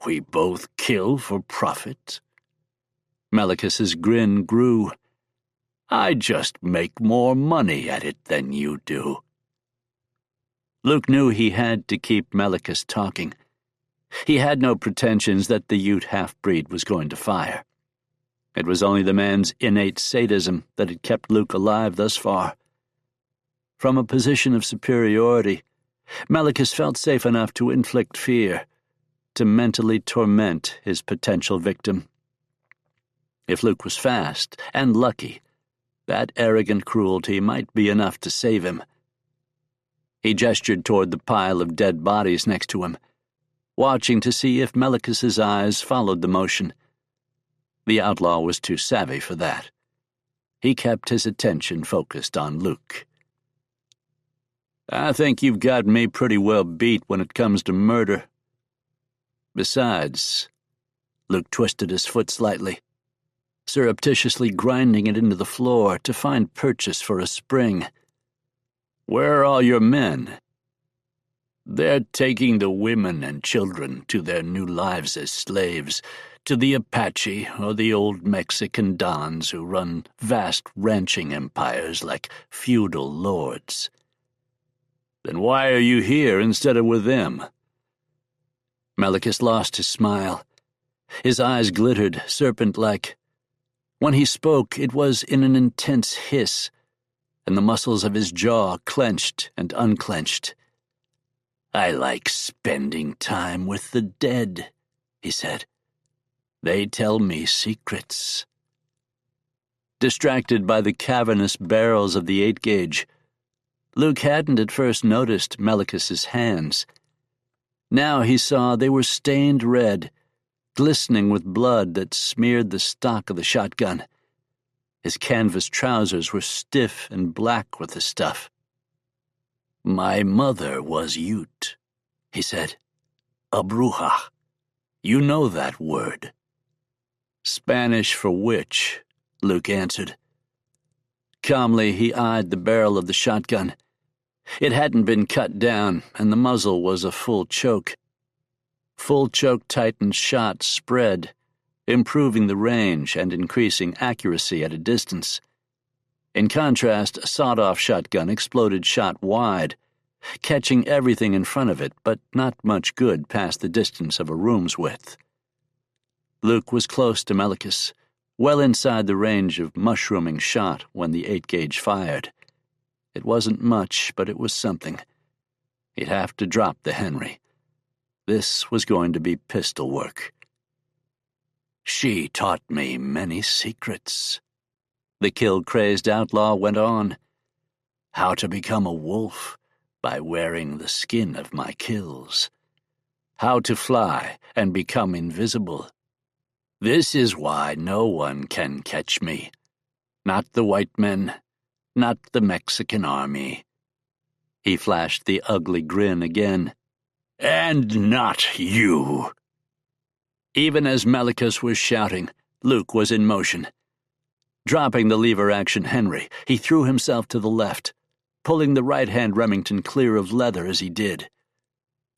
We both kill for profit." Melikus's grin grew. "I just make more money at it than you do." Luke knew he had to keep Melikus talking. He had no pretensions that the Ute half-breed was going to fire. It was only the man's innate sadism that had kept Luke alive thus far. From a position of superiority, Melikus felt safe enough to inflict fear, to mentally torment his potential victim. If Luke was fast and lucky, that arrogant cruelty might be enough to save him. He gestured toward the pile of dead bodies next to him, watching to see if Melikus's eyes followed the motion. The outlaw was too savvy for that. He kept his attention focused on Luke. "I think you've got me pretty well beat when it comes to murder. Besides," Luke twisted his foot slightly, surreptitiously grinding it into the floor to find purchase for a spring. "Where are all your men?" "They're taking the women and children to their new lives as slaves, to the Apache or the old Mexican dons who run vast ranching empires like feudal lords." "Then why are you here instead of with them?" Melikus lost his smile. His eyes glittered, serpent-like. When he spoke, it was in an intense hiss, and the muscles of his jaw clenched and unclenched. "I like spending time with the dead," he said. "They tell me secrets." Distracted by the cavernous barrels of the 8-gauge, Luke hadn't at first noticed Melikus's hands. Now he saw they were stained red, glistening with blood that smeared the stock of the shotgun. His canvas trousers were stiff and black with the stuff. "My mother was Ute," he said. "A bruja. You know that word." "Spanish for witch," Luke answered. Calmly, he eyed the barrel of the shotgun. It hadn't been cut down, and the muzzle was a full choke. Full choke tightened shot spread, improving the range and increasing accuracy at a distance. In contrast, a sawed-off shotgun exploded shot wide, catching everything in front of it, but not much good past the distance of a room's width. Luke was close to Melikus, well inside the range of mushrooming shot when the 8-gauge fired. It wasn't much, but it was something. He'd have to drop the Henry. This was going to be pistol work. "She taught me many secrets," the kill-crazed outlaw went on. "How to become a wolf by wearing the skin of my kills. How to fly and become invisible. This is why no one can catch me. Not the white men, not the Mexican army." He flashed the ugly grin again. "And not you." Even as Melikus was shouting, Luke was in motion. Dropping the lever-action Henry, he threw himself to the left, pulling the right-hand Remington clear of leather as he did.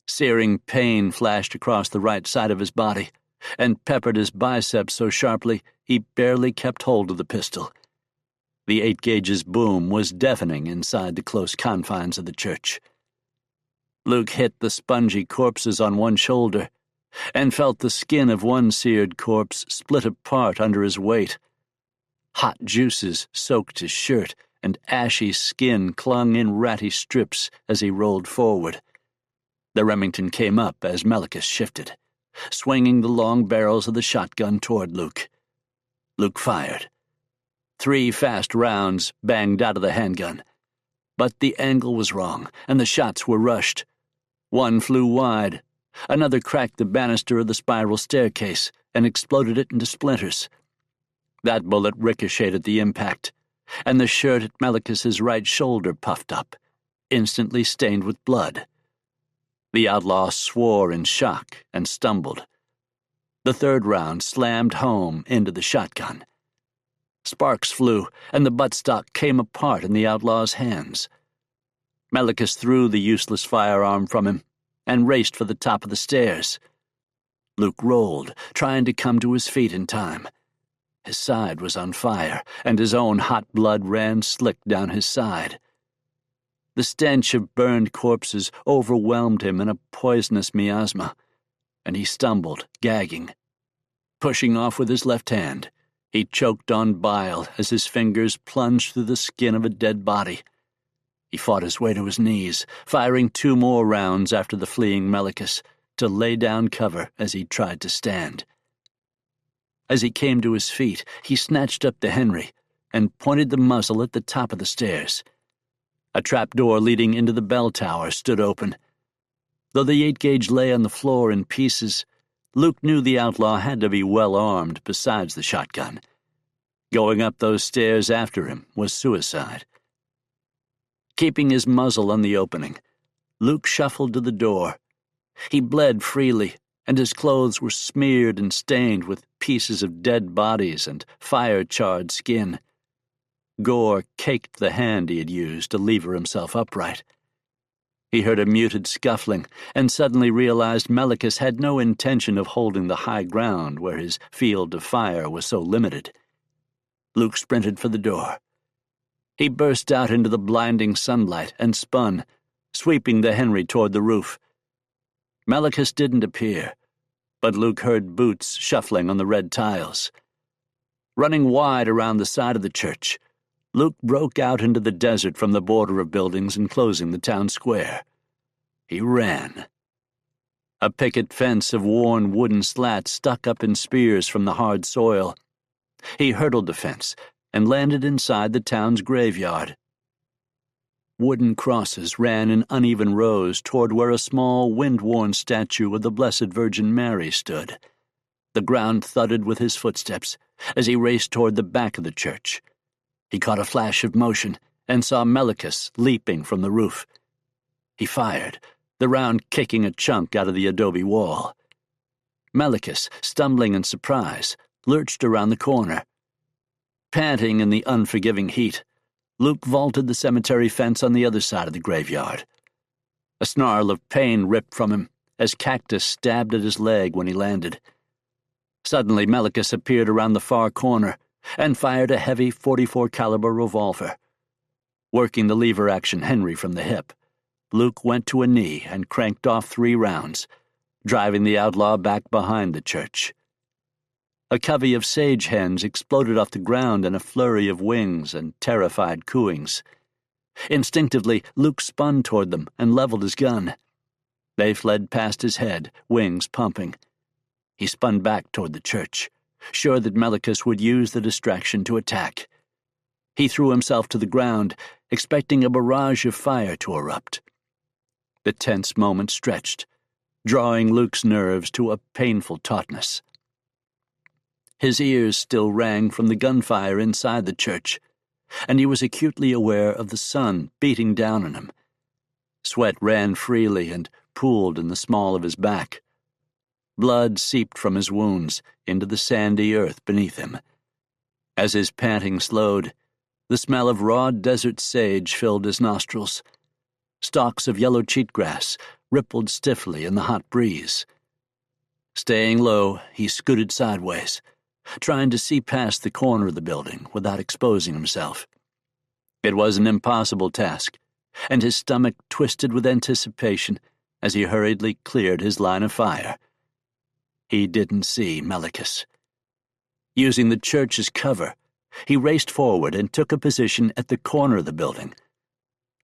Searing pain flashed across the right side of his body and peppered his biceps so sharply he barely kept hold of the pistol. The 8-gauge's boom was deafening inside the close confines of the church. Luke hit the spongy corpses on one shoulder and felt the skin of one seared corpse split apart under his weight. Hot juices soaked his shirt, and ashy skin clung in ratty strips as he rolled forward. The Remington came up as Melikus shifted, swinging the long barrels of the shotgun toward Luke. Luke fired. 3 fast rounds banged out of the handgun. But the angle was wrong, and the shots were rushed. One flew wide, Another cracked the banister of the spiral staircase and exploded it into splinters. That bullet ricocheted at the impact, and the shirt at Melikus's right shoulder puffed up, instantly stained with blood. The outlaw swore in shock and stumbled. The third round slammed home into the shotgun. Sparks flew, and the buttstock came apart in the outlaw's hands. Melikus threw the useless firearm from him and raced for the top of the stairs. Luke rolled, trying to come to his feet in time. His side was on fire, and his own hot blood ran slick down his side. The stench of burned corpses overwhelmed him in a poisonous miasma, and he stumbled, gagging. Pushing off with his left hand, he choked on bile as his fingers plunged through the skin of a dead body. He fought his way to his knees, firing 2 more rounds after the fleeing Melikus, to lay down cover as he tried to stand. As he came to his feet, he snatched up the Henry and pointed the muzzle at the top of the stairs. A trapdoor leading into the bell tower stood open. Though the 8-gauge lay on the floor in pieces, Luke knew the outlaw had to be well armed besides the shotgun. Going up those stairs after him was suicide. Keeping his muzzle on the opening, Luke shuffled to the door. He bled freely, and his clothes were smeared and stained with pieces of dead bodies and fire-charred skin. Gore caked the hand he had used to lever himself upright. He heard a muted scuffling and suddenly realized Melikus had no intention of holding the high ground where his field of fire was so limited. Luke sprinted for the door. He burst out into the blinding sunlight and spun, sweeping the Henry toward the roof. Melikus didn't appear, but Luke heard boots shuffling on the red tiles. Running wide around the side of the church, Luke broke out into the desert from the border of buildings enclosing the town square. He ran. A picket fence of worn wooden slats stuck up in spears from the hard soil. He hurdled the fence and landed inside the town's graveyard. Wooden crosses ran in uneven rows toward where a small, wind-worn statue of the Blessed Virgin Mary stood. The ground thudded with his footsteps as he raced toward the back of the church. He caught a flash of motion and saw Melikus leaping from the roof. He fired, the round kicking a chunk out of the adobe wall. Melikus, stumbling in surprise, lurched around the corner. Panting in the unforgiving heat, Luke vaulted the cemetery fence on the other side of the graveyard. A snarl of pain ripped from him as cactus stabbed at his leg when he landed. Suddenly, Melikus appeared around the far corner and fired a heavy .44 caliber revolver. Working the lever-action Henry from the hip, Luke went to a knee and cranked off 3 rounds, driving the outlaw back behind the church. A covey of sage hens exploded off the ground in a flurry of wings and terrified cooings. Instinctively, Luke spun toward them and leveled his gun. They fled past his head, wings pumping. He spun back toward the church, sure that Melikus would use the distraction to attack. He threw himself to the ground, expecting a barrage of fire to erupt. The tense moment stretched, drawing Luke's nerves to a painful tautness. His ears still rang from the gunfire inside the church, and he was acutely aware of the sun beating down on him. Sweat ran freely and pooled in the small of his back. Blood seeped from his wounds into the sandy earth beneath him. As his panting slowed, the smell of raw desert sage filled his nostrils. Stalks of yellow cheatgrass rippled stiffly in the hot breeze. Staying low, he scooted sideways, trying to see past the corner of the building without exposing himself. It was an impossible task, and his stomach twisted with anticipation as he hurriedly cleared his line of fire. He didn't see Melikus. Using the church as cover, he raced forward and took a position at the corner of the building.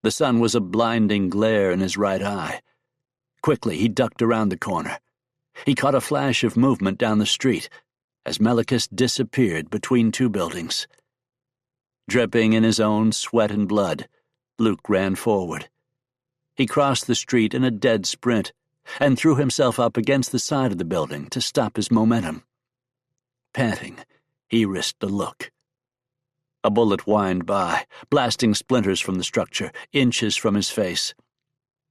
The sun was a blinding glare in his right eye. Quickly, he ducked around the corner. He caught a flash of movement down the street as Melikus disappeared between 2 buildings. Dripping in his own sweat and blood, Luke ran forward. He crossed the street in a dead sprint and threw himself up against the side of the building to stop his momentum. Panting, he risked a look. A bullet whined by, blasting splinters from the structure, inches from his face.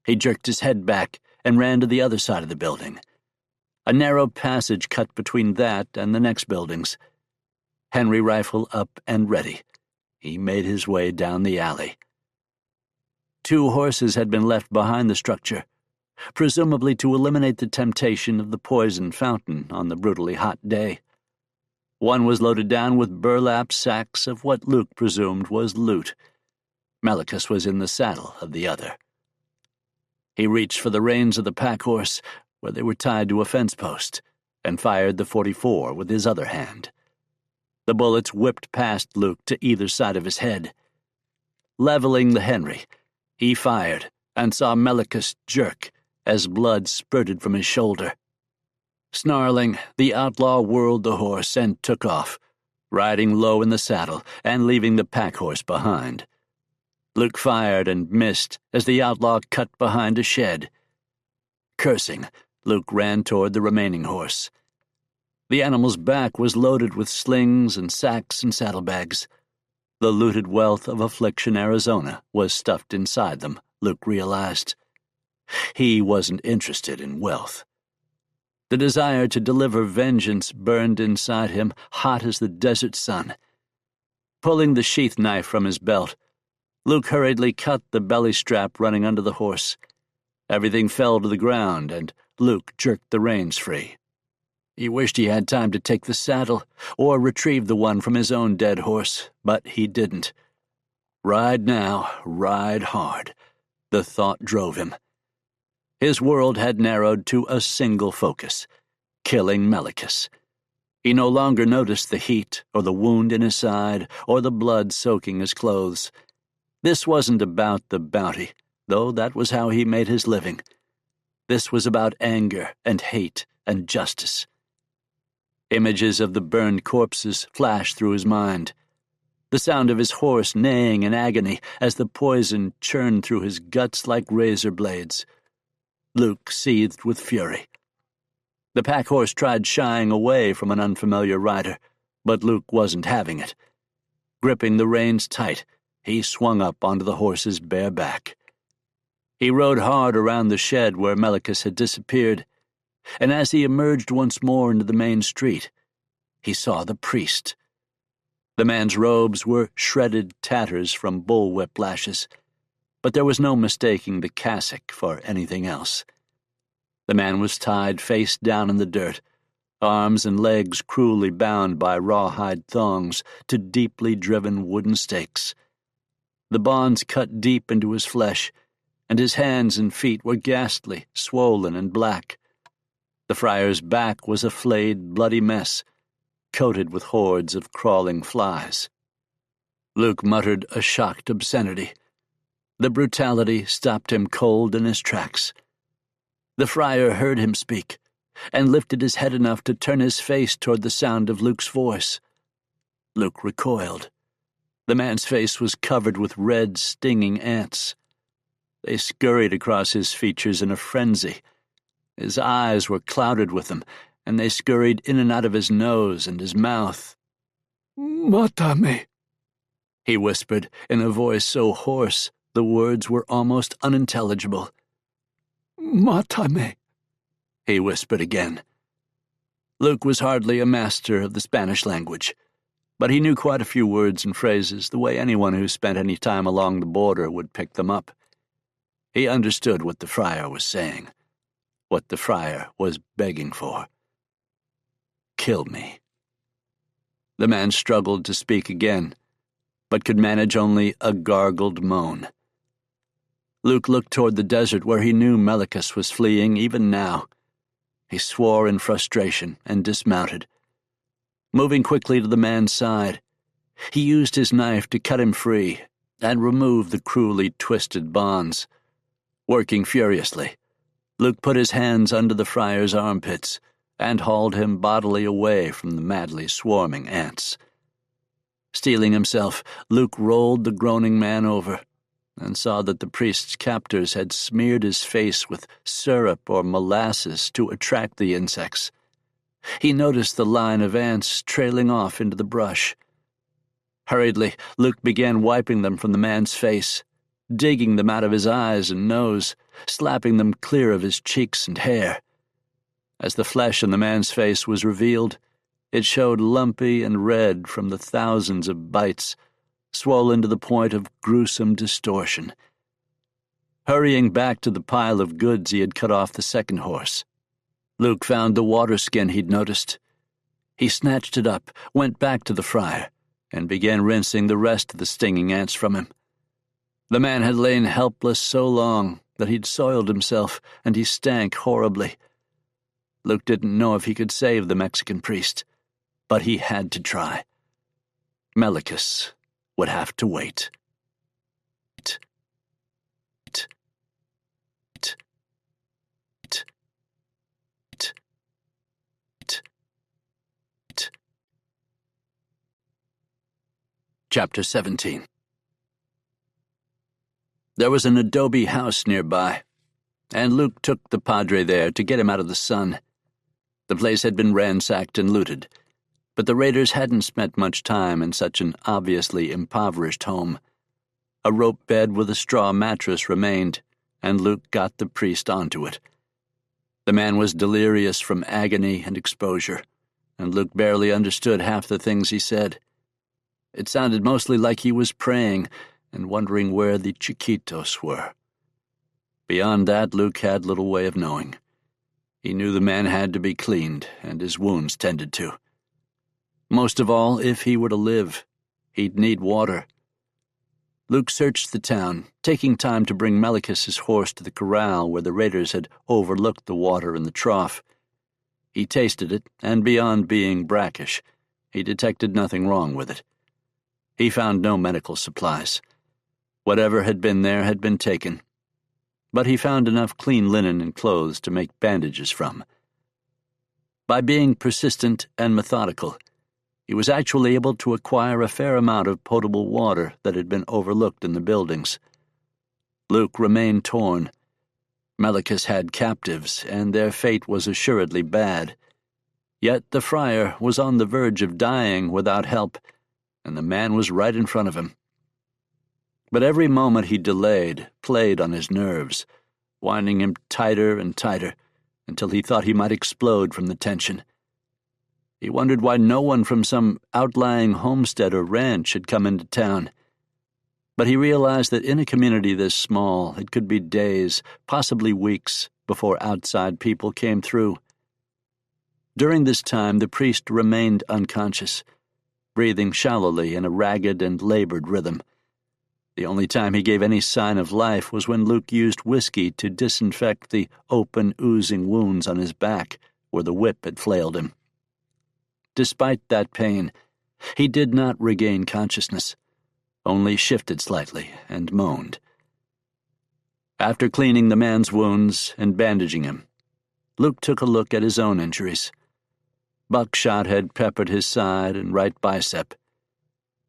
He jerked his head back and ran to the other side of the building. A narrow passage cut between that and the next buildings. Henry rifle up and ready, he made his way down the alley. 2 horses had been left behind the structure, presumably to eliminate the temptation of the poison fountain on the brutally hot day. One was loaded down with burlap sacks of what Luke presumed was loot. Melikus was in the saddle of the other. He reached for the reins of the pack horse, where they were tied to a fence post, and fired the .44 with his other hand. The bullets whipped past Luke to either side of his head. Leveling the Henry, he fired and saw Melikus jerk as blood spurted from his shoulder. Snarling, the outlaw whirled the horse and took off, riding low in the saddle and leaving the pack horse behind. Luke fired and missed as the outlaw cut behind a shed. Cursing, Luke ran toward the remaining horse. The animal's back was loaded with slings and sacks and saddlebags. The looted wealth of Affliction, Arizona was stuffed inside them, Luke realized. He wasn't interested in wealth. The desire to deliver vengeance burned inside him, hot as the desert sun. Pulling the sheath knife from his belt, Luke hurriedly cut the belly strap running under the horse. Everything fell to the ground, and Luke jerked the reins free. He wished he had time to take the saddle or retrieve the one from his own dead horse, but he didn't. Ride now, ride hard, the thought drove him. His world had narrowed to a single focus, killing Melikus. He no longer noticed the heat or the wound in his side or the blood soaking his clothes. This wasn't about the bounty, though that was how he made his living. This was about anger and hate and justice. Images of the burned corpses flashed through his mind. The sound of his horse neighing in agony as the poison churned through his guts like razor blades. Luke seethed with fury. The pack horse tried shying away from an unfamiliar rider, but Luke wasn't having it. Gripping the reins tight, he swung up onto the horse's bare back. He rode hard around the shed where Melikus had disappeared, and as he emerged once more into the main street, he saw the priest. The man's robes were shredded tatters from bullwhip lashes, but there was no mistaking the cassock for anything else. The man was tied face down in the dirt, arms and legs cruelly bound by rawhide thongs to deeply driven wooden stakes. The bonds cut deep into his flesh, and his hands and feet were ghastly, swollen and black. The friar's back was a flayed, bloody mess, coated with hordes of crawling flies. Luke muttered a shocked obscenity. The brutality stopped him cold in his tracks. The friar heard him speak, and lifted his head enough to turn his face toward the sound of Luke's voice. Luke recoiled. The man's face was covered with red, stinging ants. They scurried across his features in a frenzy. His eyes were clouded with them, and they scurried in and out of his nose and his mouth. "Matame," he whispered in a voice so hoarse the words were almost unintelligible. "Matame," he whispered again. Luke was hardly a master of the Spanish language, but he knew quite a few words and phrases the way anyone who spent any time along the border would pick them up. He understood what the friar was saying, what the friar was begging for. "Kill me." The man struggled to speak again, but could manage only a gargled moan. Luke looked toward the desert where he knew Melikus was fleeing even now. He swore in frustration and dismounted. Moving quickly to the man's side, he used his knife to cut him free and remove the cruelly twisted bonds. Working furiously, Luke put his hands under the friar's armpits and hauled him bodily away from the madly swarming ants. Steeling himself, Luke rolled the groaning man over. and saw that the priest's captors had smeared his face with syrup or molasses to attract the insects. He noticed the line of ants trailing off into the brush. Hurriedly, Luke began wiping them from the man's face, digging them out of his eyes and nose, slapping them clear of his cheeks and hair. As the flesh on the man's face was revealed, it showed lumpy and red from the thousands of bites, swollen to the point of gruesome distortion. Hurrying back to the pile of goods he had cut off the second horse, Luke found the water skin he'd noticed. He snatched it up, went back to the friar, and began rinsing the rest of the stinging ants from him. The man had lain helpless so long that he'd soiled himself, and he stank horribly. Luke didn't know if he could save the Mexican priest, but he had to try. Melikus would have to wait. Chapter 17. There was an adobe house nearby, and Luke took the padre there to get him out of the sun. The place had been ransacked and looted, but the raiders hadn't spent much time in such an obviously impoverished home. A rope bed with a straw mattress remained, and Luke got the priest onto it. The man was delirious from agony and exposure, and Luke barely understood half the things he said. It sounded mostly like he was praying and wondering where the Chiquitos were. Beyond that, Luke had little way of knowing. He knew the man had to be cleaned and his wounds tended to. Most of all, if he were to live, he'd need water. Luke searched the town, taking time to bring Melikus's horse to the corral where the raiders had overlooked the water in the trough. He tasted it, and beyond being brackish, he detected nothing wrong with it. He found no medical supplies. Whatever had been there had been taken, but he found enough clean linen and clothes to make bandages from. By being persistent and methodical, he was actually able to acquire a fair amount of potable water that had been overlooked in the buildings. Luke remained torn. Melikus had captives, and their fate was assuredly bad. Yet the friar was on the verge of dying without help, and the man was right in front of him. But every moment he delayed played on his nerves, winding him tighter and tighter until he thought he might explode from the tension. He wondered why no one from some outlying homestead or ranch had come into town. But he realized that in a community this small, it could be days, possibly weeks, before outside people came through. During this time, the priest remained unconscious, breathing shallowly in a ragged and labored rhythm. The only time he gave any sign of life was when Luke used whiskey to disinfect the open, oozing wounds on his back where the whip had flailed him. Despite that pain, he did not regain consciousness, only shifted slightly and moaned. After cleaning the man's wounds and bandaging him, Luke took a look at his own injuries. Buckshot had peppered his side and right bicep.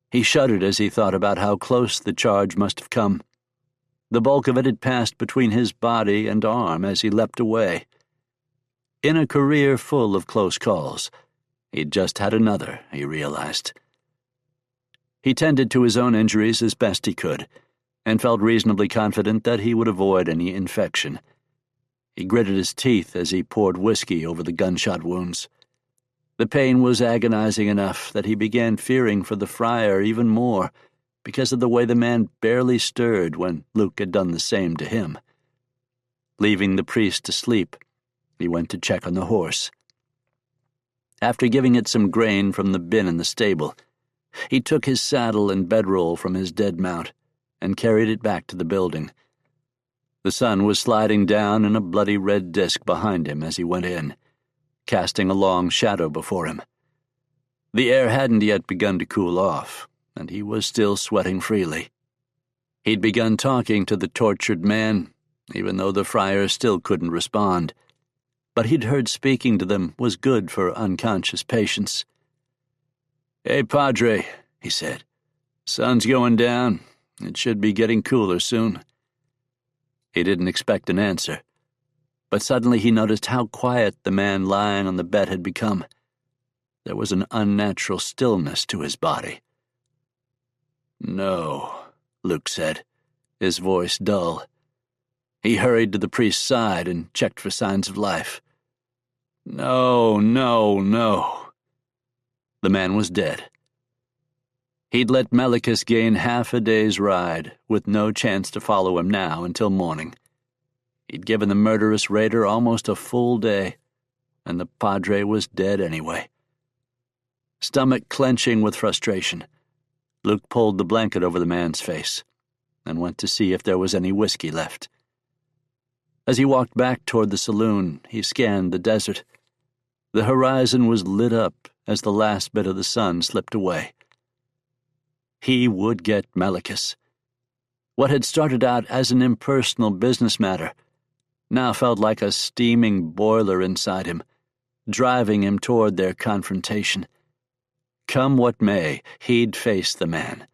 He shuddered as he thought about how close the charge must have come. The bulk of it had passed between his body and arm as he leapt away. In a career full of close calls, he'd just had another, he realized. He tended to his own injuries as best he could, and felt reasonably confident that he would avoid any infection. He gritted his teeth as he poured whiskey over the gunshot wounds. The pain was agonizing enough that he began fearing for the friar even more because of the way the man barely stirred when Luke had done the same to him. Leaving the priest to sleep, he went to check on the horse. After giving it some grain from the bin in the stable, he took his saddle and bedroll from his dead mount and carried it back to the building. The sun was sliding down in a bloody red disk behind him as he went in, casting a long shadow before him. The air hadn't yet begun to cool off, and he was still sweating freely. He'd begun talking to the tortured man, even though the friar still couldn't respond, but he'd heard speaking to them was good for unconscious patients. "Hey, Padre," he said. "Sun's going down. It should be getting cooler soon." He didn't expect an answer, but suddenly he noticed how quiet the man lying on the bed had become. There was an unnatural stillness to his body. "No," Luke said, his voice dull. He hurried to the priest's side and checked for signs of life. "No, no, no." The man was dead. He'd let Melikus gain half a day's ride, with no chance to follow him now until morning. He'd given the murderous raider almost a full day, and the padre was dead anyway. Stomach clenching with frustration, Luke pulled the blanket over the man's face and went to see if there was any whiskey left. As he walked back toward the saloon, he scanned the desert. The horizon was lit up as the last bit of the sun slipped away. He would get Melikus. What had started out as an impersonal business matter now felt like a steaming boiler inside him, driving him toward their confrontation. Come what may, he'd face the man.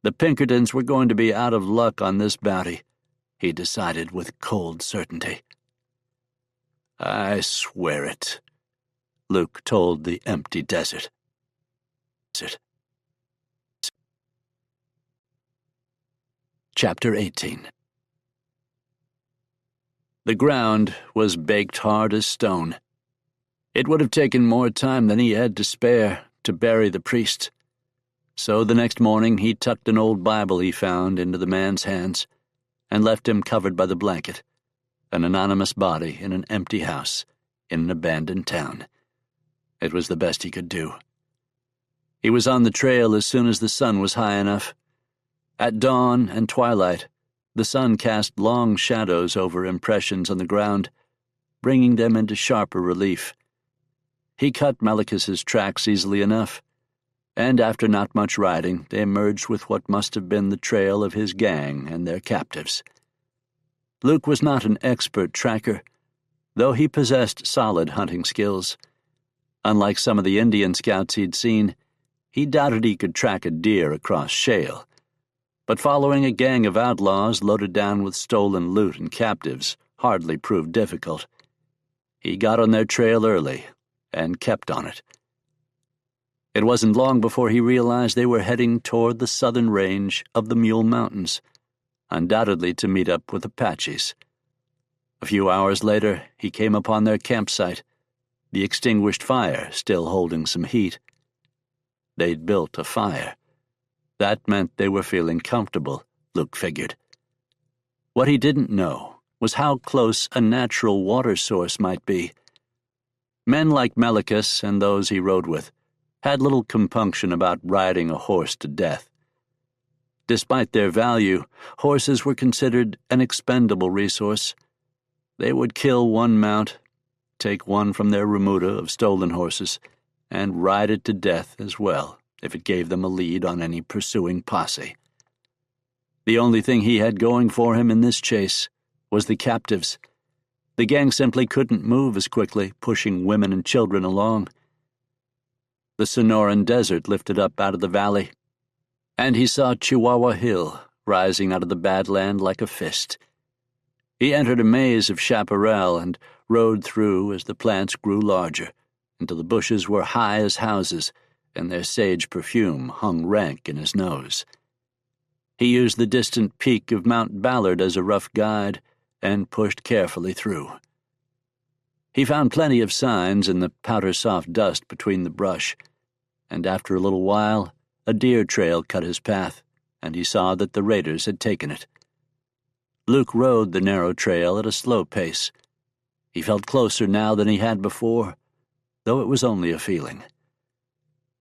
The Pinkertons were going to be out of luck on this bounty, he decided with cold certainty. "I swear it," Luke told the empty desert. Chapter 18. The ground was baked hard as stone. It would have taken more time than he had to spare to bury the priest. So the next morning he tucked an old Bible he found into the man's hands and left him covered by the blanket, an anonymous body in an empty house in an abandoned town. It was the best he could do. He was on the trail as soon as the sun was high enough. At dawn and twilight, the sun cast long shadows over impressions on the ground, bringing them into sharper relief. He cut Melikus's tracks easily enough, and after not much riding, they emerged with what must have been the trail of his gang and their captives. Luke was not an expert tracker, though he possessed solid hunting skills. Unlike some of the Indian scouts he'd seen, he doubted he could track a deer across shale. But following a gang of outlaws loaded down with stolen loot and captives hardly proved difficult. He got on their trail early and kept on it. It wasn't long before he realized they were heading toward the southern range of the Mule Mountains, undoubtedly to meet up with Apaches. A few hours later, he came upon their campsite, the extinguished fire still holding some heat. They'd built a fire. That meant they were feeling comfortable, Luke figured. What he didn't know was how close a natural water source might be. Men like Melikus and those he rode with had little compunction about riding a horse to death. Despite their value, horses were considered an expendable resource. They would kill one mount, take one from their remuda of stolen horses, and ride it to death as well, if it gave them a lead on any pursuing posse. The only thing he had going for him in this chase was the captives. The gang simply couldn't move as quickly, pushing women and children along. The Sonoran Desert lifted up out of the valley, and he saw Chihuahua Hill rising out of the badland like a fist. He entered a maze of chaparral and rode through as the plants grew larger, until the bushes were high as houses, and their sage perfume hung rank in his nose. He used the distant peak of Mount Ballard as a rough guide and pushed carefully through. He found plenty of signs in the powder-soft dust between the brush, and after a little while, a deer trail cut his path, and he saw that the raiders had taken it. Luke rode the narrow trail at a slow pace. He felt closer now than he had before, though it was only a feeling.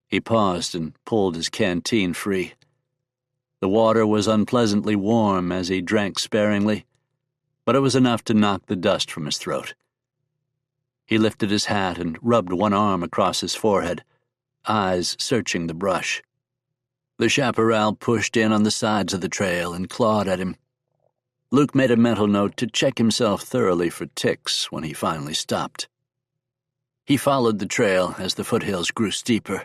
He paused and pulled his canteen free. The water was unpleasantly warm as he drank sparingly, but it was enough to knock the dust from his throat. He lifted his hat and rubbed one arm across his forehead, eyes searching the brush. The chaparral pushed in on the sides of the trail and clawed at him. Luke made a mental note to check himself thoroughly for ticks when he finally stopped. He followed the trail as the foothills grew steeper.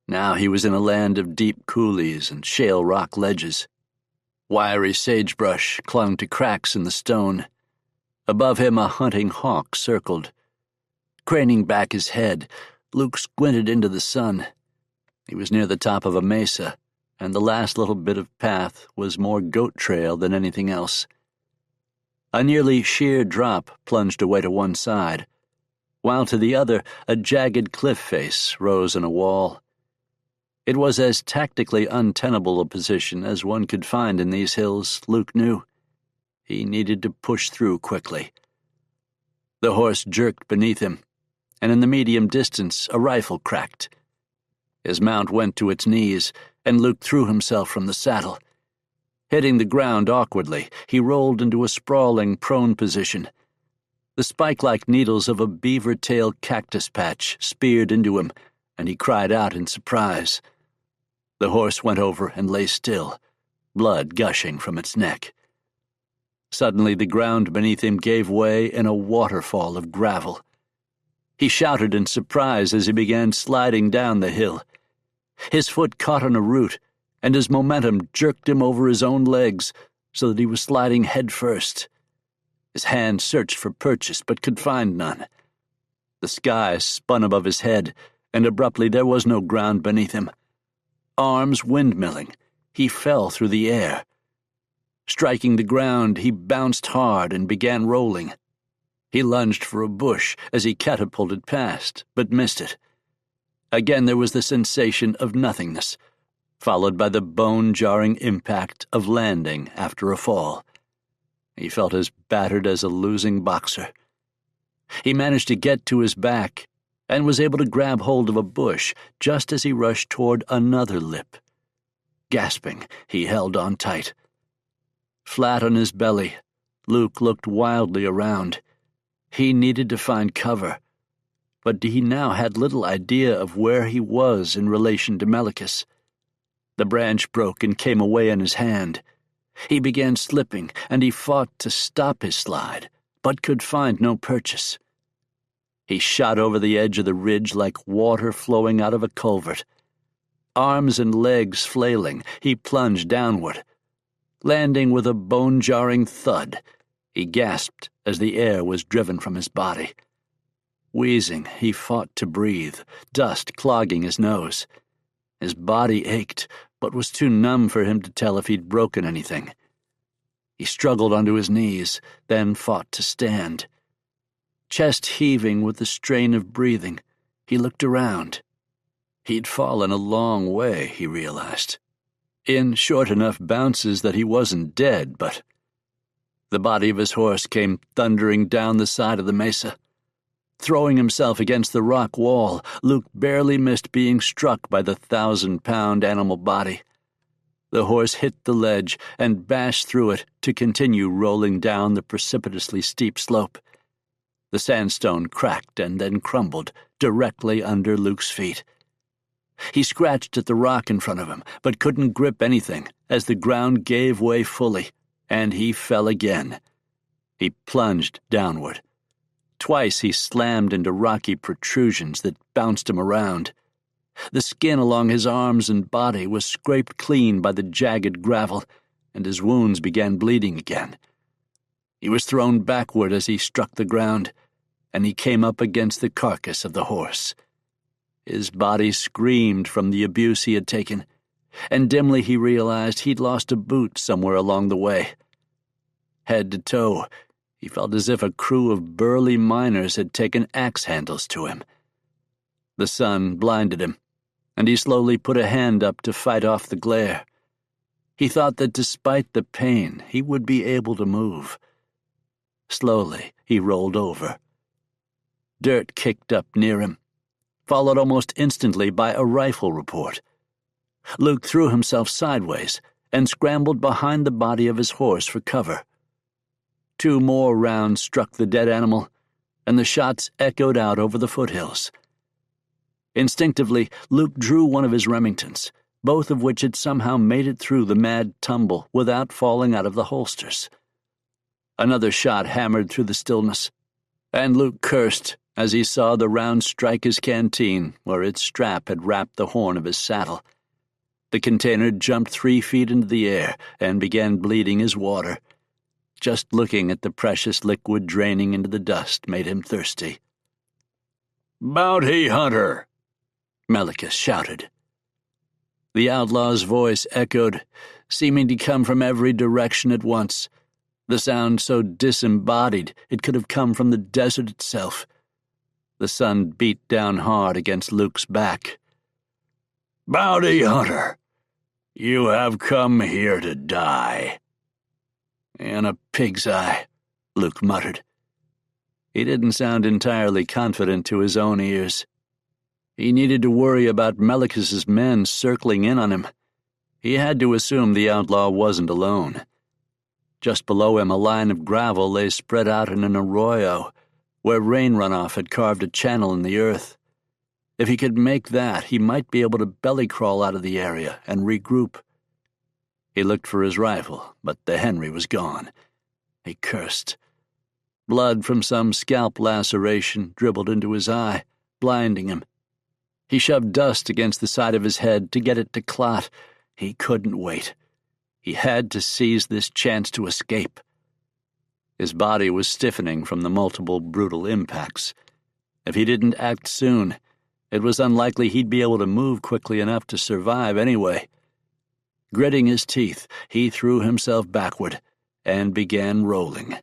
Now he was in a land of deep coulees and shale rock ledges. Wiry sagebrush clung to cracks in the stone. Above him a hunting hawk circled. Craning back his head, Luke squinted into the sun. He was near the top of a mesa, and the last little bit of path was more goat trail than anything else. A nearly sheer drop plunged away to one side, while to the other a jagged cliff face rose in a wall. It was as tactically untenable a position as one could find in these hills, Luke knew. He needed to push through quickly. The horse jerked beneath him, and in the medium distance a rifle cracked. His mount went to its knees, and Luke threw himself from the saddle. Hitting the ground awkwardly, he rolled into a sprawling prone position. The spike-like needles of a beaver-tail cactus patch speared into him, and he cried out in surprise. The horse went over and lay still, blood gushing from its neck. Suddenly the ground beneath him gave way in a waterfall of gravel. He shouted in surprise as he began sliding down the hill. His foot caught on a root, and his momentum jerked him over his own legs so that he was sliding head first. His hand searched for purchase but could find none. The sky spun above his head, and abruptly there was no ground beneath him. Arms windmilling, he fell through the air. Striking the ground, he bounced hard and began rolling. He lunged for a bush as he catapulted past, but missed it. Again there was the sensation of nothingness, followed by the bone-jarring impact of landing after a fall. He felt as battered as a losing boxer. He managed to get to his back and was able to grab hold of a bush just as he rushed toward another lip. Gasping, he held on tight. Flat on his belly, Luke looked wildly around. He needed to find cover, but he now had little idea of where he was in relation to Melikus. The branch broke and came away in his hand. He began slipping, and he fought to stop his slide, but could find no purchase. He shot over the edge of the ridge like water flowing out of a culvert. Arms and legs flailing, he plunged downward. Landing with a bone-jarring thud, he gasped as the air was driven from his body. Wheezing, he fought to breathe, dust clogging his nose. His body ached, but was too numb for him to tell if he'd broken anything. He struggled onto his knees, then fought to stand. Chest heaving with the strain of breathing, he looked around. He'd fallen a long way, he realized. In short enough bounces that he wasn't dead, but... The body of his horse came thundering down the side of the mesa. Throwing himself against the rock wall, Luke barely missed being struck by the 1,000-pound animal body. The horse hit the ledge and bashed through it to continue rolling down the precipitously steep slope. The sandstone cracked and then crumbled directly under Luke's feet. He scratched at the rock in front of him, but couldn't grip anything as the ground gave way fully, and he fell again. He plunged downward. Twice he slammed into rocky protrusions that bounced him around. The skin along his arms and body was scraped clean by the jagged gravel, and his wounds began bleeding again. He was thrown backward as he struck the ground, and he came up against the carcass of the horse. His body screamed from the abuse he had taken, and dimly he realized he'd lost a boot somewhere along the way. Head to toe, he felt as if a crew of burly miners had taken axe handles to him. The sun blinded him, and he slowly put a hand up to fight off the glare. He thought that despite the pain, he would be able to move. Slowly, he rolled over. Dirt kicked up near him, followed almost instantly by a rifle report. Luke threw himself sideways and scrambled behind the body of his horse for cover. 2 more rounds struck the dead animal, and the shots echoed out over the foothills. Instinctively, Luke drew one of his Remingtons, both of which had somehow made it through the mad tumble without falling out of the holsters. Another shot hammered through the stillness, and Luke cursed as he saw the round strike his canteen where its strap had wrapped the horn of his saddle. The container jumped 3 feet into the air and began bleeding as water. Just looking at the precious liquid draining into the dust made him thirsty. "Bounty hunter!" Melikus shouted. The outlaw's voice echoed, seeming to come from every direction at once, the sound so disembodied it could have come from the desert itself. The sun beat down hard against Luke's back. "Bounty hunter, you have come here to die." "In a pig's eye," Luke muttered. He didn't sound entirely confident to his own ears. He needed to worry about Melikus's men circling in on him. He had to assume the outlaw wasn't alone. Just below him, a line of gravel lay spread out in an arroyo, where rain runoff had carved a channel in the earth. If he could make that, he might be able to belly crawl out of the area and regroup. He looked for his rifle, but the Henry was gone. He cursed. Blood from some scalp laceration dribbled into his eye, blinding him. He shoved dust against the side of his head to get it to clot. He couldn't wait. He had to seize this chance to escape. His body was stiffening from the multiple brutal impacts. If he didn't act soon, it was unlikely he'd be able to move quickly enough to survive anyway. Gritting his teeth, he threw himself backward and began rolling.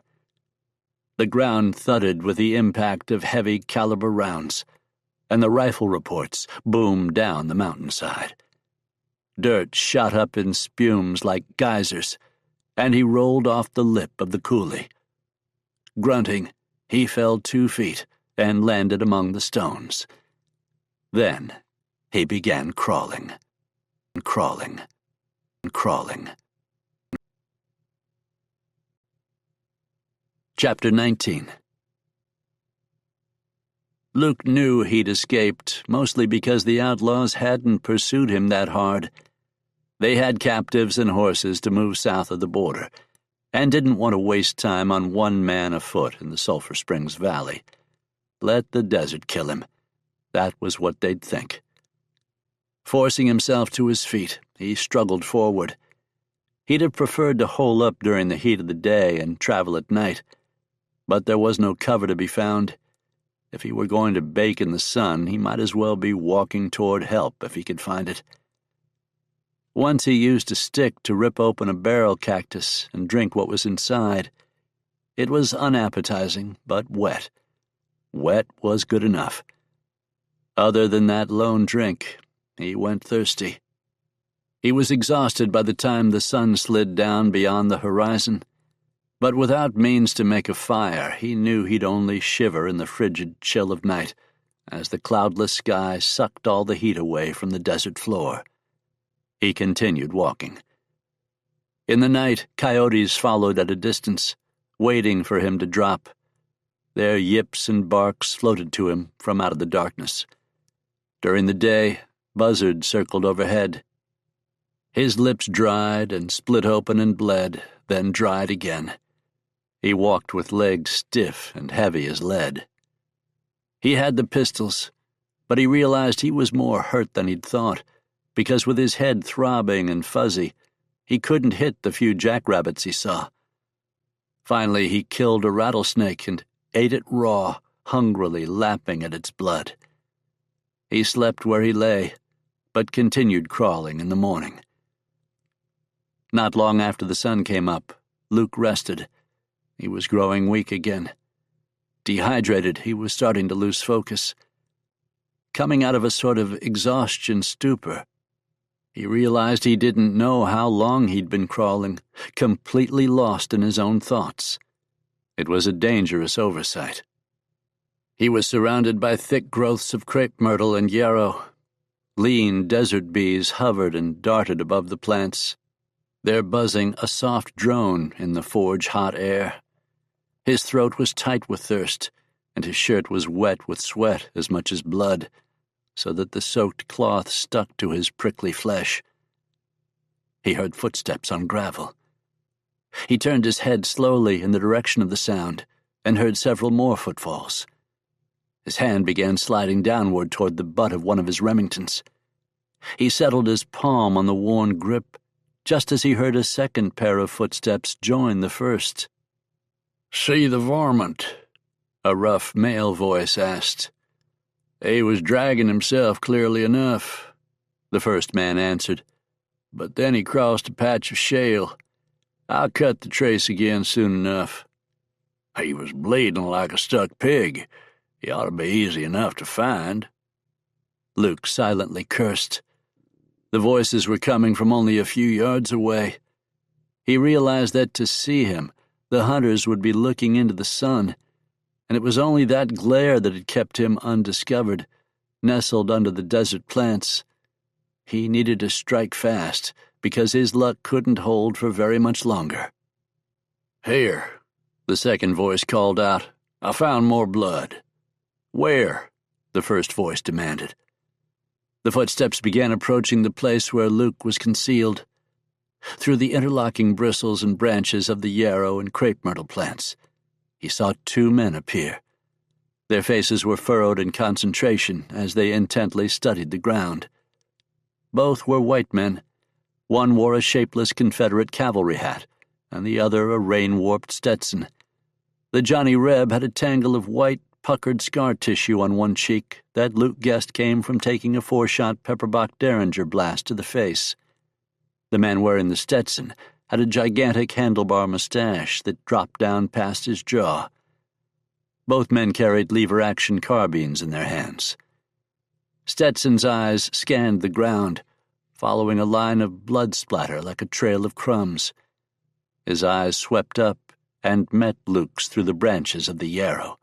The ground thudded with the impact of heavy caliber rounds, and the rifle reports boomed down the mountainside. Dirt shot up in spumes like geysers, and he rolled off the lip of the coulee. Grunting, he fell 2 feet and landed among the stones. Then he began crawling, and crawling, and crawling. Chapter 19. Luke knew he'd escaped, mostly because the outlaws hadn't pursued him that hard. They had captives and horses to move south of the border, and didn't want to waste time on one man afoot in the Sulphur Springs Valley. Let the desert kill him. That was what they'd think. Forcing himself to his feet, he struggled forward. He'd have preferred to hole up during the heat of the day and travel at night, but there was no cover to be found. If he were going to bake in the sun, he might as well be walking toward help if he could find it. Once he used a stick to rip open a barrel cactus and drink what was inside. It was unappetizing, but wet. Wet was good enough. Other than that lone drink, he went thirsty. He was exhausted by the time the sun slid down beyond the horizon, but without means to make a fire, he knew he'd only shiver in the frigid chill of night as the cloudless sky sucked all the heat away from the desert floor. He continued walking. In the night, coyotes followed at a distance, waiting for him to drop. Their yips and barks floated to him from out of the darkness. During the day, buzzards circled overhead. His lips dried and split open and bled, then dried again. He walked with legs stiff and heavy as lead. He had the pistols, but he realized he was more hurt than he'd thought, because with his head throbbing and fuzzy, he couldn't hit the few jackrabbits he saw. Finally, he killed a rattlesnake and ate it raw, hungrily lapping at its blood. He slept where he lay, but continued crawling in the morning. Not long after the sun came up, Luke rested. He was growing weak again. Dehydrated, he was starting to lose focus. Coming out of a sort of exhaustion stupor, he realized he didn't know how long he'd been crawling, completely lost in his own thoughts. It was a dangerous oversight. He was surrounded by thick growths of crepe myrtle and yarrow. Lean desert bees hovered and darted above the plants, their buzzing a soft drone in the forge-hot air. His throat was tight with thirst, and his shirt was wet with sweat as much as blood, so that the soaked cloth stuck to his prickly flesh. He heard footsteps on gravel. He turned his head slowly in the direction of the sound and heard several more footfalls. His hand began sliding downward toward the butt of one of his Remingtons. He settled his palm on the worn grip just as he heard a second pair of footsteps join the first. "See the varmint?" a rough male voice asked. "He was dragging himself clearly enough," the first man answered. "But then he crossed a patch of shale. I'll cut the trace again soon enough. He was bleeding like a stuck pig. He ought to be easy enough to find." Luke silently cursed. The voices were coming from only a few yards away. He realized that to see him, the hunters would be looking into the sun, and it was only that glare that had kept him undiscovered, nestled under the desert plants. He needed to strike fast, because his luck couldn't hold for very much longer. "Here," the second voice called out. "I found more blood." "Where?" the first voice demanded. The footsteps began approaching the place where Luke was concealed. Through the interlocking bristles and branches of the yarrow and crepe myrtle plants, he saw two men appear. Their faces were furrowed in concentration as they intently studied the ground. Both were white men. One wore a shapeless Confederate cavalry hat, and the other a rain-warped Stetson. The Johnny Reb had a tangle of white, puckered scar tissue on one cheek that Luke guessed came from taking a 4-shot Pepperbock Derringer blast to the face. The man wearing the Stetson had a gigantic handlebar mustache that dropped down past his jaw. Both men carried lever-action carbines in their hands. Stetson's eyes scanned the ground, following a line of blood splatter like a trail of crumbs. His eyes swept up and met Luke's through the branches of the yarrow.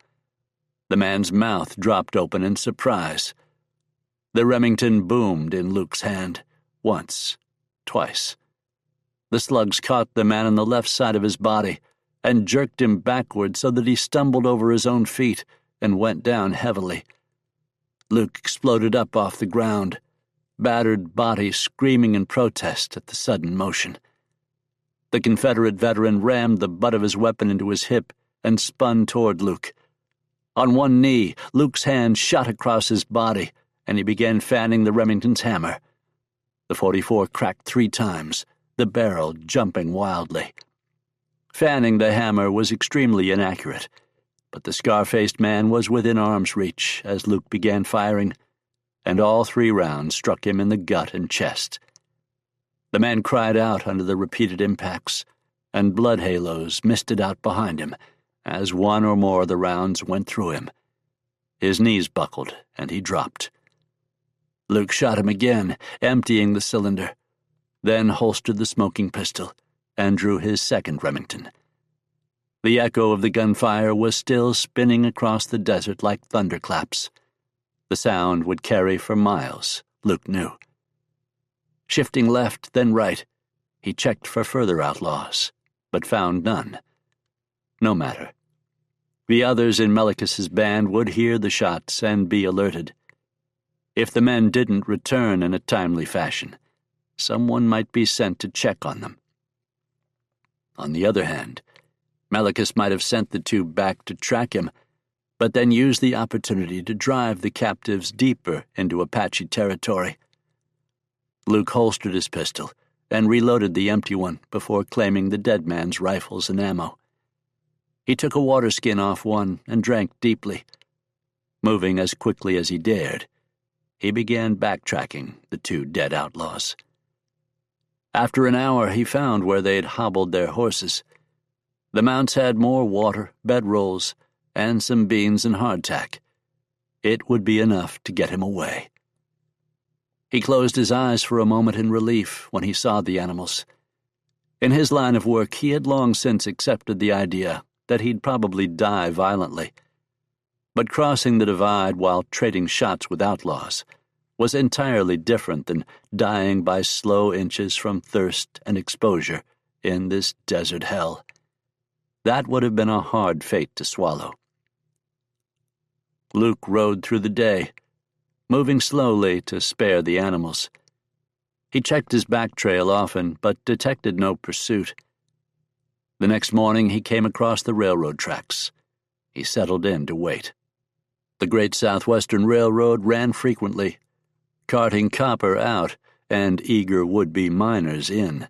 The man's mouth dropped open in surprise. The Remington boomed in Luke's hand, once, twice. The slugs caught the man on the left side of his body and jerked him backward so that he stumbled over his own feet and went down heavily. Luke exploded up off the ground, battered body screaming in protest at the sudden motion. The Confederate veteran rammed the butt of his weapon into his hip and spun toward Luke. On one knee, Luke's hand shot across his body, and he began fanning the Remington's hammer. The .44 cracked 3 times, the barrel jumping wildly. Fanning the hammer was extremely inaccurate, but the scar-faced man was within arm's reach as Luke began firing, and all 3 rounds struck him in the gut and chest. The man cried out under the repeated impacts, and blood halos misted out behind him as one or more of the rounds went through him. His knees buckled, and he dropped. Luke shot him again, emptying the cylinder, then holstered the smoking pistol and drew his second Remington. The echo of the gunfire was still spinning across the desert like thunderclaps. The sound would carry for miles, Luke knew. Shifting left, then right, he checked for further outlaws, but found none. No matter. The others in Melikus's band would hear the shots and be alerted. If the men didn't return in a timely fashion, someone might be sent to check on them. On the other hand, Melikus might have sent the 2 back to track him, but then used the opportunity to drive the captives deeper into Apache territory. Luke holstered his pistol and reloaded the empty one before claiming the dead man's rifles and ammo. He took a water skin off one and drank deeply. Moving as quickly as he dared, he began backtracking the 2 dead outlaws. After an hour, he found where they had hobbled their horses. The mounts had more water, bedrolls, and some beans and hardtack. It would be enough to get him away. He closed his eyes for a moment in relief when he saw the animals. In his line of work, he had long since accepted the idea that he'd probably die violently. But crossing the divide while trading shots with outlaws was entirely different than dying by slow inches from thirst and exposure in this desert hell. That would have been a hard fate to swallow. Luke rode through the day, moving slowly to spare the animals. He checked his back trail often, but detected no pursuit. The next morning he came across the railroad tracks. He settled in to wait. The Great Southwestern Railroad ran frequently. carting copper out and eager would-be miners in.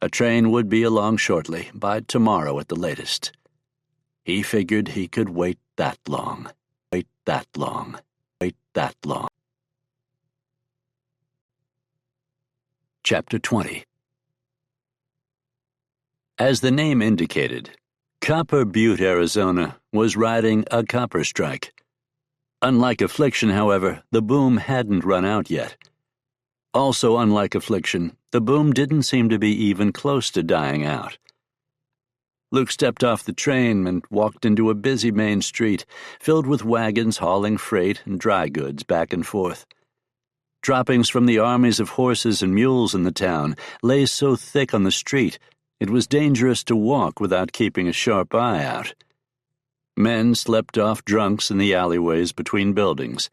A train would be along shortly, by tomorrow at the latest. He figured he could wait that long, wait that long, wait that long. Chapter 20. As the name indicated, Copper Butte, Arizona, was riding a copper strike. Unlike Affliction, however, the boom hadn't run out yet. Also unlike Affliction, the boom didn't seem to be even close to dying out. Luke stepped off the train and walked into a busy main street, filled with wagons hauling freight and dry goods back and forth. Droppings from the armies of horses and mules in the town lay so thick on the street it was dangerous to walk without keeping a sharp eye out. Men slept off drunks in the alleyways between buildings.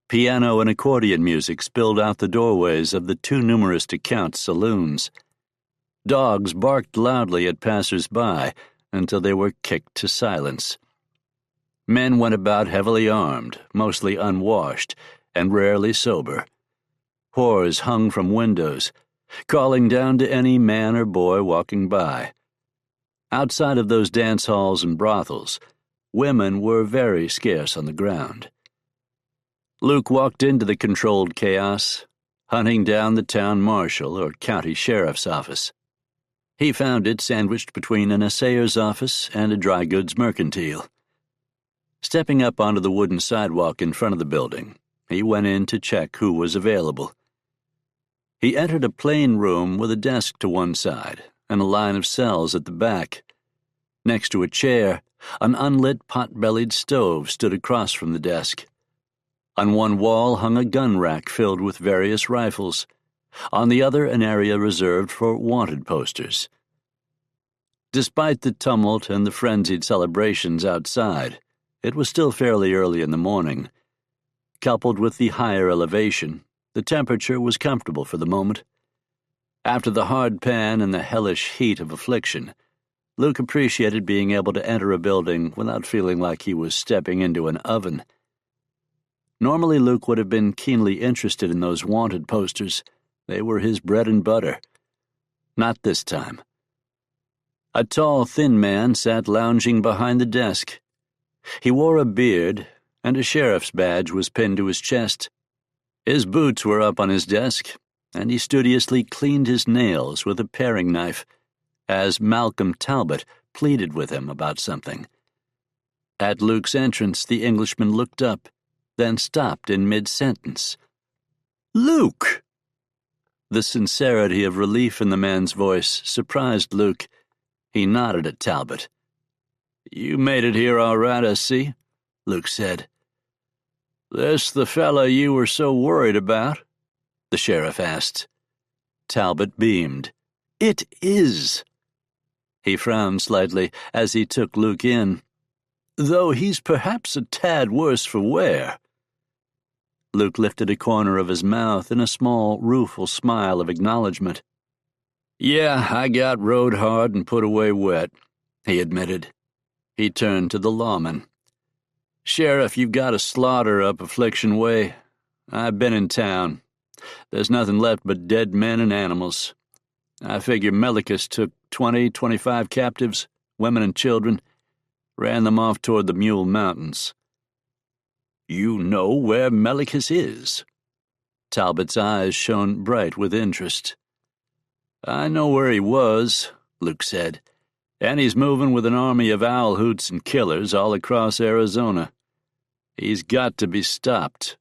Piano and accordion music spilled out the doorways of the too numerous to count saloons. Dogs barked loudly at passers-by until they were kicked to silence. Men went about heavily armed, mostly unwashed, and rarely sober. Whores hung from windows, calling down to any man or boy walking by. Outside of those dance halls and brothels, women were very scarce on the ground. Luke walked into the controlled chaos, hunting down the town marshal or county sheriff's office. He found it sandwiched between an assayer's office and a dry goods mercantile. Stepping up onto the wooden sidewalk in front of the building, he went in to check who was available. He entered a plain room with a desk to one side and a line of cells at the back. Next to a chair, an unlit pot-bellied stove stood across from the desk. On one wall hung a gun rack filled with various rifles. On the other, an area reserved for wanted posters. Despite the tumult and the frenzied celebrations outside, it was still fairly early in the morning. Coupled with the higher elevation, the temperature was comfortable for the moment. After the hard pan and the hellish heat of Affliction, Luke appreciated being able to enter a building without feeling like he was stepping into an oven. Normally, Luke would have been keenly interested in those wanted posters. They were his bread and butter. Not this time. A tall, thin man sat lounging behind the desk. He wore a beard, and a sheriff's badge was pinned to his chest. His boots were up on his desk, and he studiously cleaned his nails with a paring knife, as Malcolm Talbot pleaded with him about something. At Luke's entrance, the Englishman looked up, then stopped in mid-sentence. "Luke!" The sincerity of relief in the man's voice surprised Luke. He nodded at Talbot. "You made it here all right, I see," Luke said. "This the fella you were so worried about?" the sheriff asked. Talbot beamed. "It is." He frowned slightly as he took Luke in. "Though he's perhaps a tad worse for wear." Luke lifted a corner of his mouth in a small, rueful smile of acknowledgement. "Yeah, I got rode hard and put away wet," he admitted. He turned to the lawman. "Sheriff, you've got a slaughter up Affliction Way. I've been in town. There's nothing left but dead men and animals. I figure Melikus took 25 captives, women and children, ran them off toward the Mule Mountains." "You know where Melikus is?" Talbot's eyes shone bright with interest. "I know where he was," Luke said, "and he's moving with an army of owl hoots and killers all across Arizona. He's got to be stopped."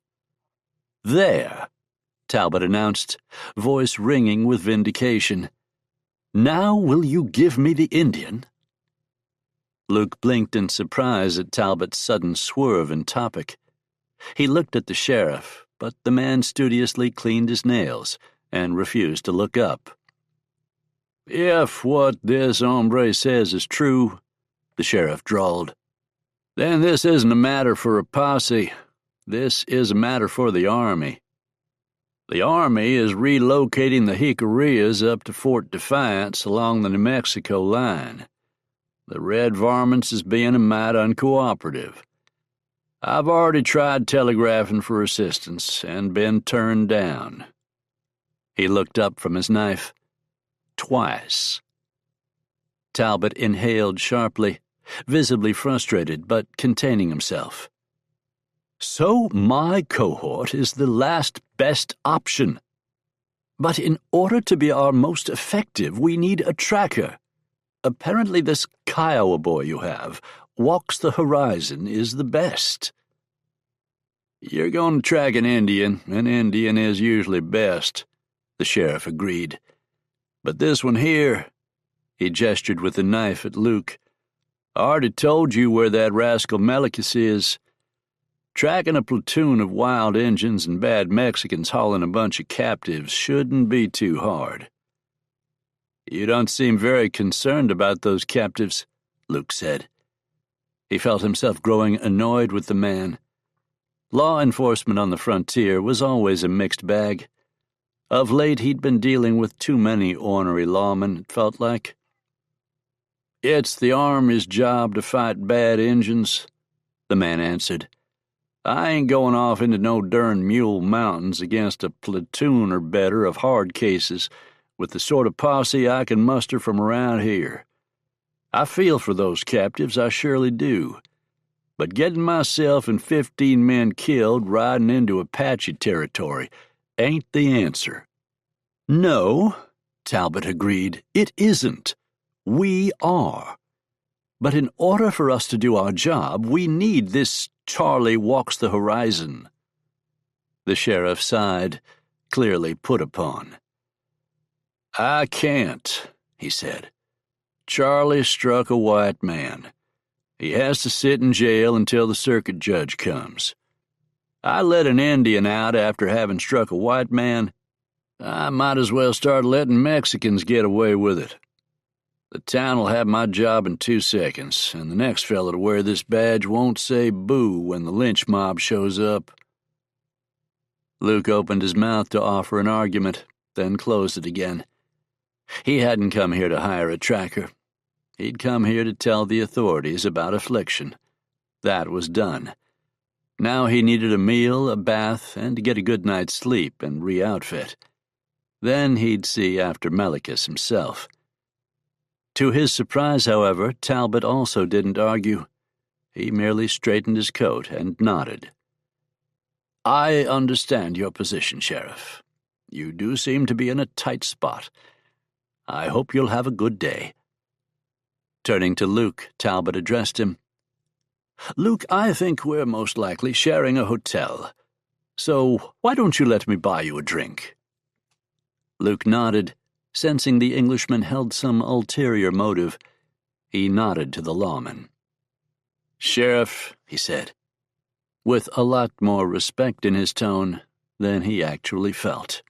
"There," Talbot announced, voice ringing with vindication. "Now will you give me the Indian?" Luke blinked in surprise at Talbot's sudden swerve in topic. He looked at the sheriff, but the man studiously cleaned his nails and refused to look up. "If what this hombre says is true," the sheriff drawled, "then this isn't a matter for a posse. This is a matter for the Army. The Army is relocating the Jicarias up to Fort Defiance along the New Mexico line. The Red Varmints is being a mite uncooperative. I've already tried telegraphing for assistance and been turned down." He looked up from his knife. "Twice." Talbot inhaled sharply, visibly frustrated but containing himself. "So my cohort is the last best option. But in order to be our most effective, we need a tracker. Apparently this Cowboy you have, Walks the Horizon, is the best." "You're going to track an Indian is usually best," the sheriff agreed. "But this one here," he gestured with the knife at Luke, "I already told you where that rascal Melikus is. Tracking a platoon of wild Injuns and bad Mexicans hauling a bunch of captives shouldn't be too hard." "You don't seem very concerned about those captives," Luke said. He felt himself growing annoyed with the man. Law enforcement on the frontier was always a mixed bag. Of late he'd been dealing with too many ornery lawmen, it felt like. "It's the Army's job to fight bad Injuns," the man answered. "I ain't going off into no darn Mule Mountains against a platoon or better of hard cases with the sort of posse I can muster from around here. I feel for those captives, I surely do. But getting myself and 15 men killed riding into Apache territory ain't the answer." "No," Talbot agreed, "it isn't. We are. But in order for us to do our job, we need this Charlie Walks the Horizon." The sheriff sighed, clearly put upon. "I can't," he said. "Charlie struck a white man. He has to sit in jail until the circuit judge comes. I let an Indian out after having struck a white man. I might as well start letting Mexicans get away with it. The town will have my job in 2 seconds, and the next fellow to wear this badge won't say boo when the lynch mob shows up." Luke opened his mouth to offer an argument, then closed it again. He hadn't come here to hire a tracker. He'd come here to tell the authorities about affliction. That was done. Now he needed a meal, a bath, and to get a good night's sleep and re-outfit. Then he'd see after Melikus himself. To his surprise, however, Talbot also didn't argue. He merely straightened his coat and nodded. "I understand your position, Sheriff. You do seem to be in a tight spot. I hope you'll have a good day." Turning to Luke, Talbot addressed him. "Luke, I think we're most likely sharing a hotel. So why don't you let me buy you a drink?" Luke nodded, sensing the Englishman held some ulterior motive. He nodded to the lawman. "Sheriff," he said, with a lot more respect in his tone than he actually felt.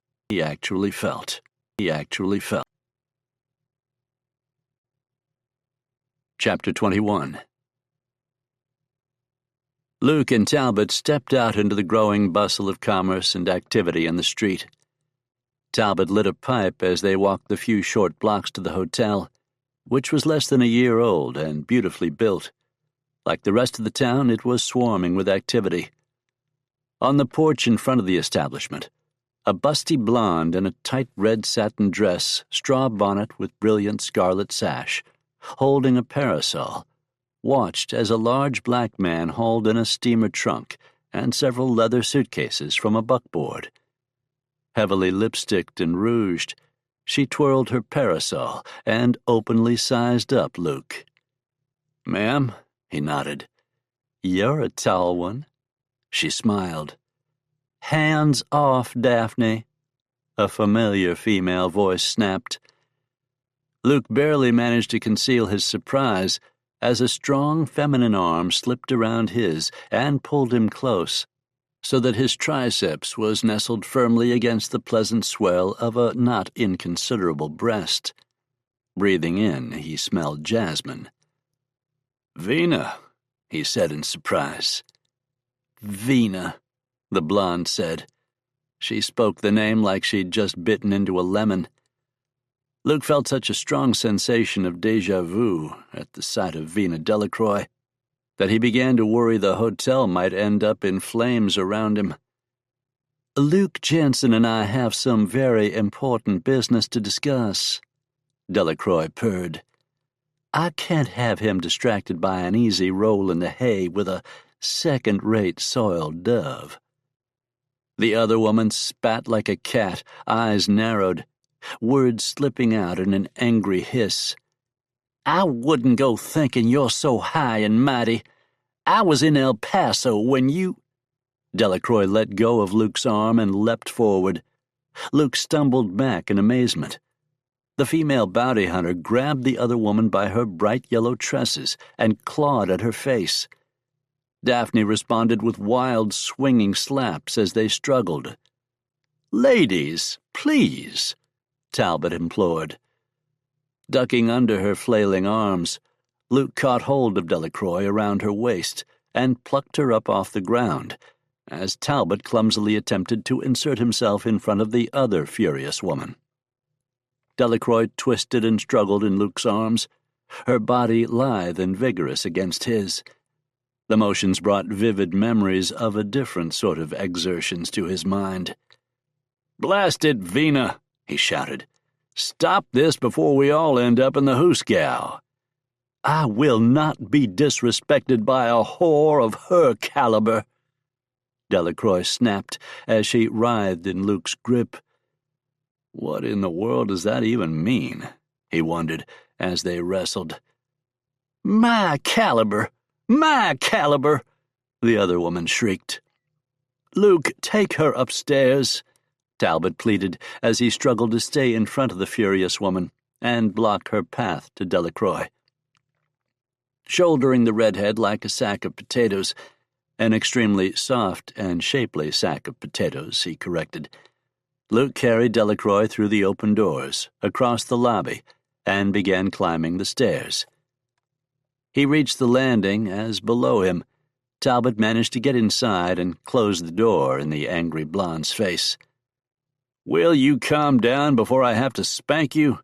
Chapter 21. Luke and Talbot stepped out into the growing bustle of commerce and activity in the street. Talbot lit a pipe as they walked the few short blocks to the hotel, which was less than a year old and beautifully built. Like the rest of the town, it was swarming with activity. On the porch in front of the establishment, a busty blonde in a tight red satin dress, straw bonnet with brilliant scarlet sash, holding a parasol, watched as a large black man hauled in a steamer trunk and several leather suitcases from a buckboard. Heavily lipsticked and rouged, she twirled her parasol and openly sized up Luke. "Ma'am?" He nodded. "You're a tall one." She smiled. "Hands off, Daphne," a familiar female voice snapped. Luke barely managed to conceal his surprise as a strong feminine arm slipped around his and pulled him close, so that his triceps was nestled firmly against the pleasant swell of a not inconsiderable breast. Breathing in, he smelled jasmine. "Vina," he said in surprise. "Vina," the blonde said. She spoke the name like she'd just bitten into a lemon. Luke felt such a strong sensation of déjà vu at the sight of Vina Delacroix. that he began to worry the hotel might end up in flames around him. "Luke Jensen and I have some very important business to discuss," Delacroix purred. "I can't have him distracted by an easy roll in the hay with a second-rate soiled dove." The other woman spat like a cat, eyes narrowed, words slipping out in an angry hiss. "I wouldn't go thinking you're so high and mighty. I was in El Paso when you—" Delacroix let go of Luke's arm and leapt forward. Luke stumbled back in amazement. The female bounty hunter grabbed the other woman by her bright yellow tresses and clawed at her face. Daphne responded with wild, swinging slaps as they struggled. "Ladies, please," Talbot implored. Ducking under her flailing arms, Luke caught hold of Delacroix around her waist and plucked her up off the ground, as Talbot clumsily attempted to insert himself in front of the other furious woman. Delacroix twisted and struggled in Luke's arms, her body lithe and vigorous against his. The motions brought vivid memories of a different sort of exertions to his mind. "Blast it, Vina," he shouted. "Stop this before we all end up in the hoosgow." "I will not be disrespected by a whore of her caliber," Delacroix snapped as she writhed in Luke's grip. What in the world does that even mean? He wondered as they wrestled. "My caliber! My caliber!" the other woman shrieked. "Luke, take her upstairs," Talbot pleaded as he struggled to stay in front of the furious woman and block her path to Delacroix. Shouldering the redhead like a sack of potatoes, an extremely soft and shapely sack of potatoes, he corrected, Luke carried Delacroix through the open doors, across the lobby, and began climbing the stairs. He reached the landing as, below him, Talbot managed to get inside and close the door in the angry blonde's face. "Will you calm down before I have to spank you?"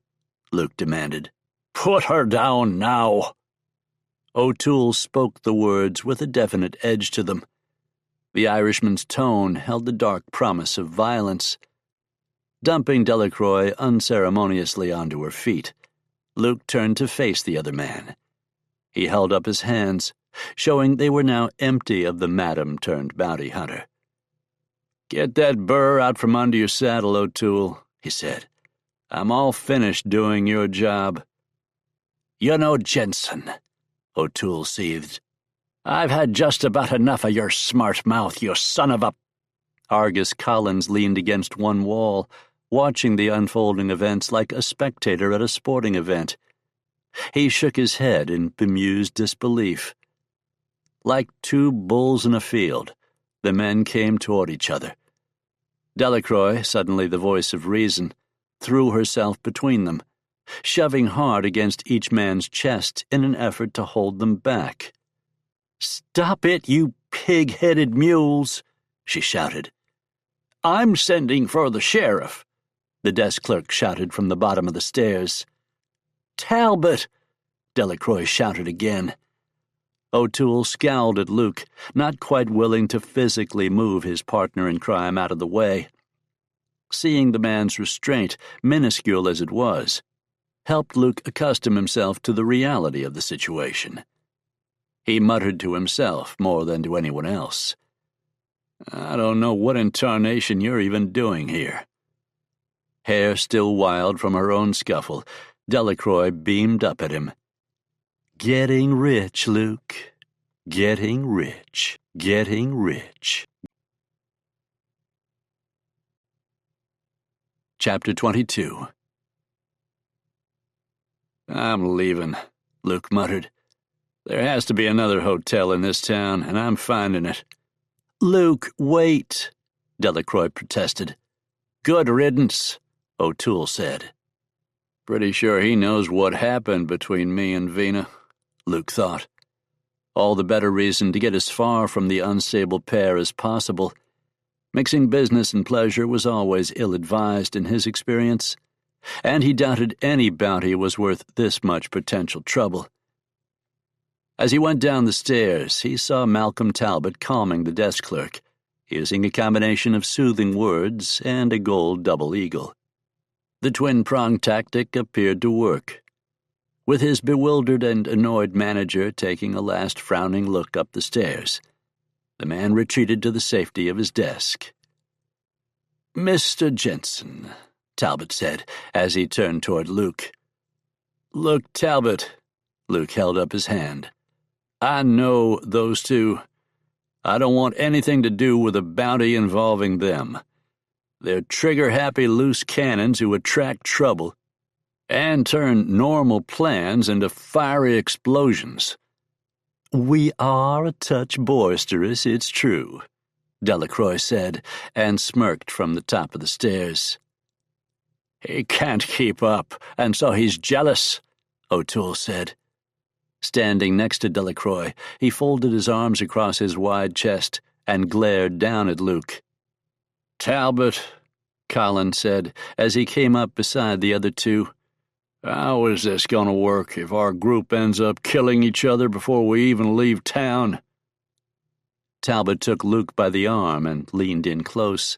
Luke demanded. "Put her down now." O'Toole spoke the words with a definite edge to them. The Irishman's tone held the dark promise of violence. Dumping Delacroix unceremoniously onto her feet, Luke turned to face the other man. He held up his hands, showing they were now empty of the madam-turned-bounty hunter. "Get that burr out from under your saddle, O'Toole," he said. "I'm all finished doing your job." "You know, Jensen," O'Toole seethed, "I've had just about enough of your smart mouth, you son of a—" Argus Collins leaned against one wall, watching the unfolding events like a spectator at a sporting event. He shook his head in bemused disbelief. Like two bulls in a field, the men came toward each other. Delacroix, suddenly the voice of reason, threw herself between them, shoving hard against each man's chest in an effort to hold them back. "Stop it, you pig-headed mules!" she shouted. "I'm sending for the sheriff," the desk clerk shouted from the bottom of the stairs. "Talbot!" Delacroix shouted again. O'Toole scowled at Luke, not quite willing to physically move his partner in crime out of the way. Seeing the man's restraint, minuscule as it was, helped Luke accustom himself to the reality of the situation. He muttered to himself more than to anyone else. "I don't know what in tarnation you're even doing here." Hair still wild from her own scuffle, Delacroix beamed up at him. "Getting rich, Luke. Getting rich. Getting rich." Chapter 22. "I'm leaving," Luke muttered. "There has to be another hotel in this town, and I'm finding it." "Luke, wait," Delacroix protested. "Good riddance," O'Toole said. Pretty sure he knows what happened between me and Vina, Luke thought. All the better reason to get as far from the unstable pair as possible. Mixing business and pleasure was always ill-advised in his experience, and he doubted any bounty was worth this much potential trouble. As he went down the stairs, he saw Malcolm Talbot calming the desk clerk, using a combination of soothing words and a gold double eagle. The twin-prong tactic appeared to work. With his bewildered and annoyed manager taking a last frowning look up the stairs, the man retreated to the safety of his desk. "Mr. Jensen," Talbot said, as he turned toward Luke. "Look, Talbot," Luke held up his hand. "I know those two. I don't want anything to do with a bounty involving them. They're trigger-happy loose cannons who attract trouble and turn normal plans into fiery explosions." "We are a touch boisterous, it's true," Delacroix said, and smirked from the top of the stairs. "He can't keep up, and so he's jealous," O'Toole said. Standing next to Delacroix, he folded his arms across his wide chest and glared down at Luke. "Talbot," Colin said, as he came up beside the other two, "how is this going to work if our group ends up killing each other before we even leave town?" Talbot took Luke by the arm and leaned in close.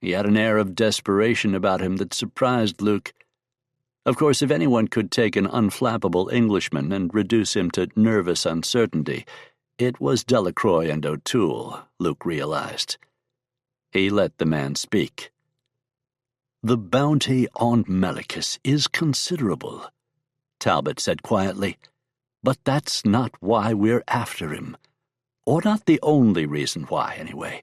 He had an air of desperation about him that surprised Luke. Of course, if anyone could take an unflappable Englishman and reduce him to nervous uncertainty, it was Delacroix and O'Toole, Luke realized. He let the man speak. "The bounty on Melikus is considerable," Talbot said quietly, "but that's not why we're after him. Or not the only reason why, anyway.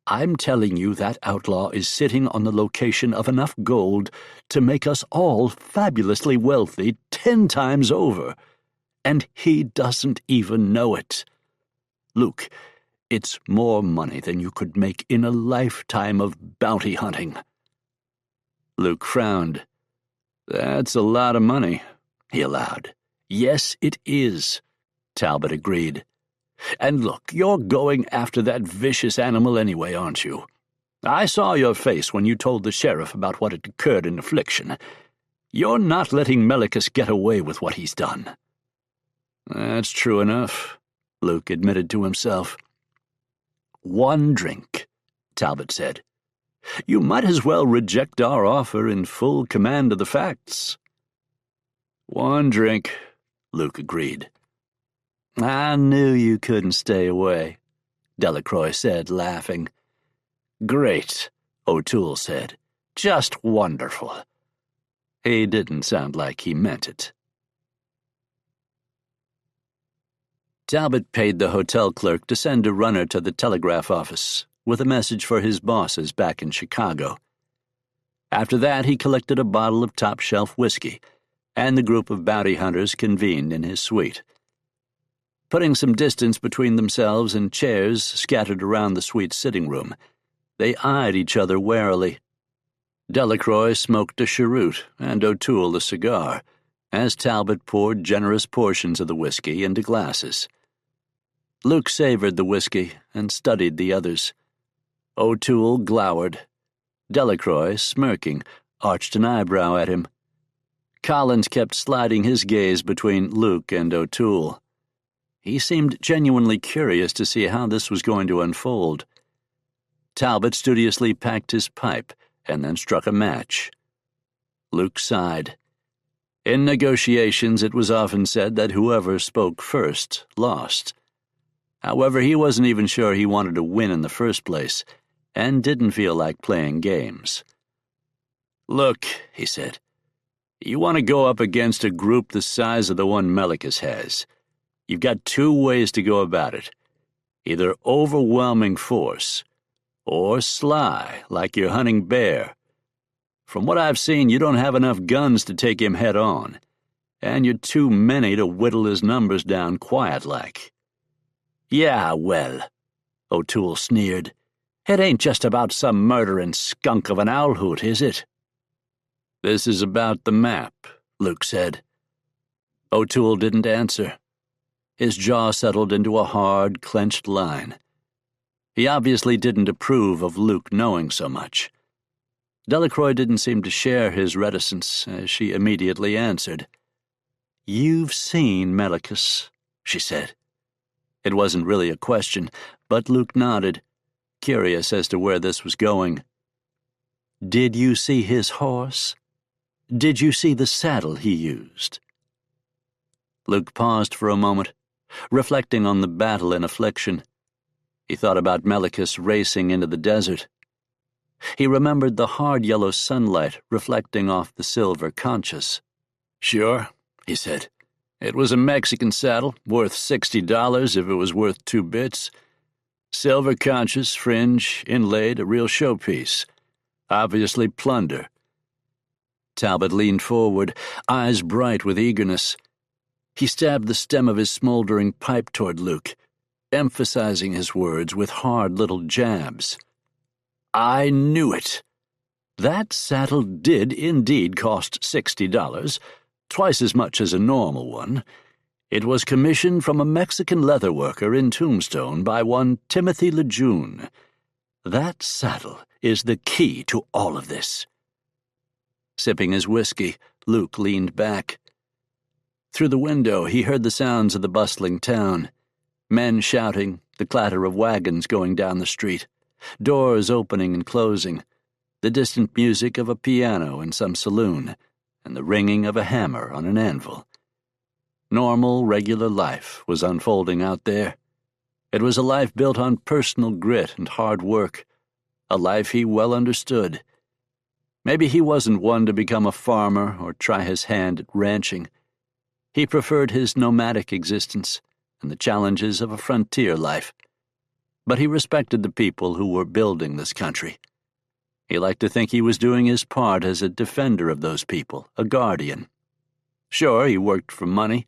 I'm telling you that outlaw is sitting on the location of enough gold to make us all fabulously wealthy 10 times over, and he doesn't even know it. Luke, it's more money than you could make in a lifetime of bounty hunting." Luke frowned. "That's a lot of money," he allowed. "Yes, it is," Talbot agreed. "And look, you're going after that vicious animal anyway, aren't you? I saw your face when you told the sheriff about what had occurred in Affliction. You're not letting Melikus get away with what he's done." "That's true enough," Luke admitted to himself. "One drink," Talbot said. "You might as well reject our offer in full command of the facts." "One drink," Luke agreed. "I knew you couldn't stay away," Delacroix said, laughing. "Great," O'Toole said. "Just wonderful." He didn't sound like he meant it. Talbot paid the hotel clerk to send a runner to the telegraph office with a message for his bosses back in Chicago. After that, he collected a bottle of top-shelf whiskey, and the group of bounty hunters convened in his suite. Putting some distance between themselves and chairs scattered around the suite's sitting room, they eyed each other warily. Delacroix smoked a cheroot and O'Toole a cigar, as Talbot poured generous portions of the whiskey into glasses. Luke savored the whiskey and studied the others. O'Toole glowered. Delacroix, smirking, arched an eyebrow at him. Collins kept sliding his gaze between Luke and O'Toole. He seemed genuinely curious to see how this was going to unfold. Talbot studiously packed his pipe and then struck a match. Luke sighed. In negotiations, it was often said that whoever spoke first lost. However, he wasn't even sure he wanted to win in the first place, and didn't feel like playing games. "Look," he said, "you want to go up against a group the size of the one Melikus has. You've got 2 ways to go about it. Either overwhelming force, or sly, like you're hunting bear. From what I've seen, you don't have enough guns to take him head-on, and you're too many to whittle his numbers down quiet-like." "Yeah, well," O'Toole sneered, "it ain't just about some murdering skunk of an owl hoot, is it?" "This is about the map," Luke said. O'Toole didn't answer. His jaw settled into a hard, clenched line. He obviously didn't approve of Luke knowing so much. Delacroix didn't seem to share his reticence, as she immediately answered. "You've seen Melikus," she said. It wasn't really a question, but Luke nodded, curious as to where this was going. Did you see his horse? Did you see the saddle he used? Luke paused for a moment, reflecting on the battle and affliction. He thought about Melikus racing into the desert. He remembered the hard yellow sunlight reflecting off the silver conchas. Sure, he said. It was a Mexican saddle, worth $60 if it was worth 2 bits. Silver conchas, fringe, inlaid, a real showpiece. Obviously plunder. Talbot leaned forward, eyes bright with eagerness. He stabbed the stem of his smoldering pipe toward Luke, emphasizing his words with hard little jabs. I knew it. That saddle did indeed cost $60, twice as much as a normal one. It was commissioned from a Mexican leatherworker in Tombstone by one Timothy Lejeune. That saddle is the key to all of this. Sipping his whiskey, Luke leaned back. Through the window, he heard the sounds of the bustling town. Men shouting, the clatter of wagons going down the street, doors opening and closing, the distant music of a piano in some saloon, and the ringing of a hammer on an anvil. Normal, regular life was unfolding out there. It was a life built on personal grit and hard work, a life he well understood. Maybe he wasn't one to become a farmer or try his hand at ranching. He preferred his nomadic existence and the challenges of a frontier life. But he respected the people who were building this country. He liked to think he was doing his part as a defender of those people, a guardian. Sure, he worked for money.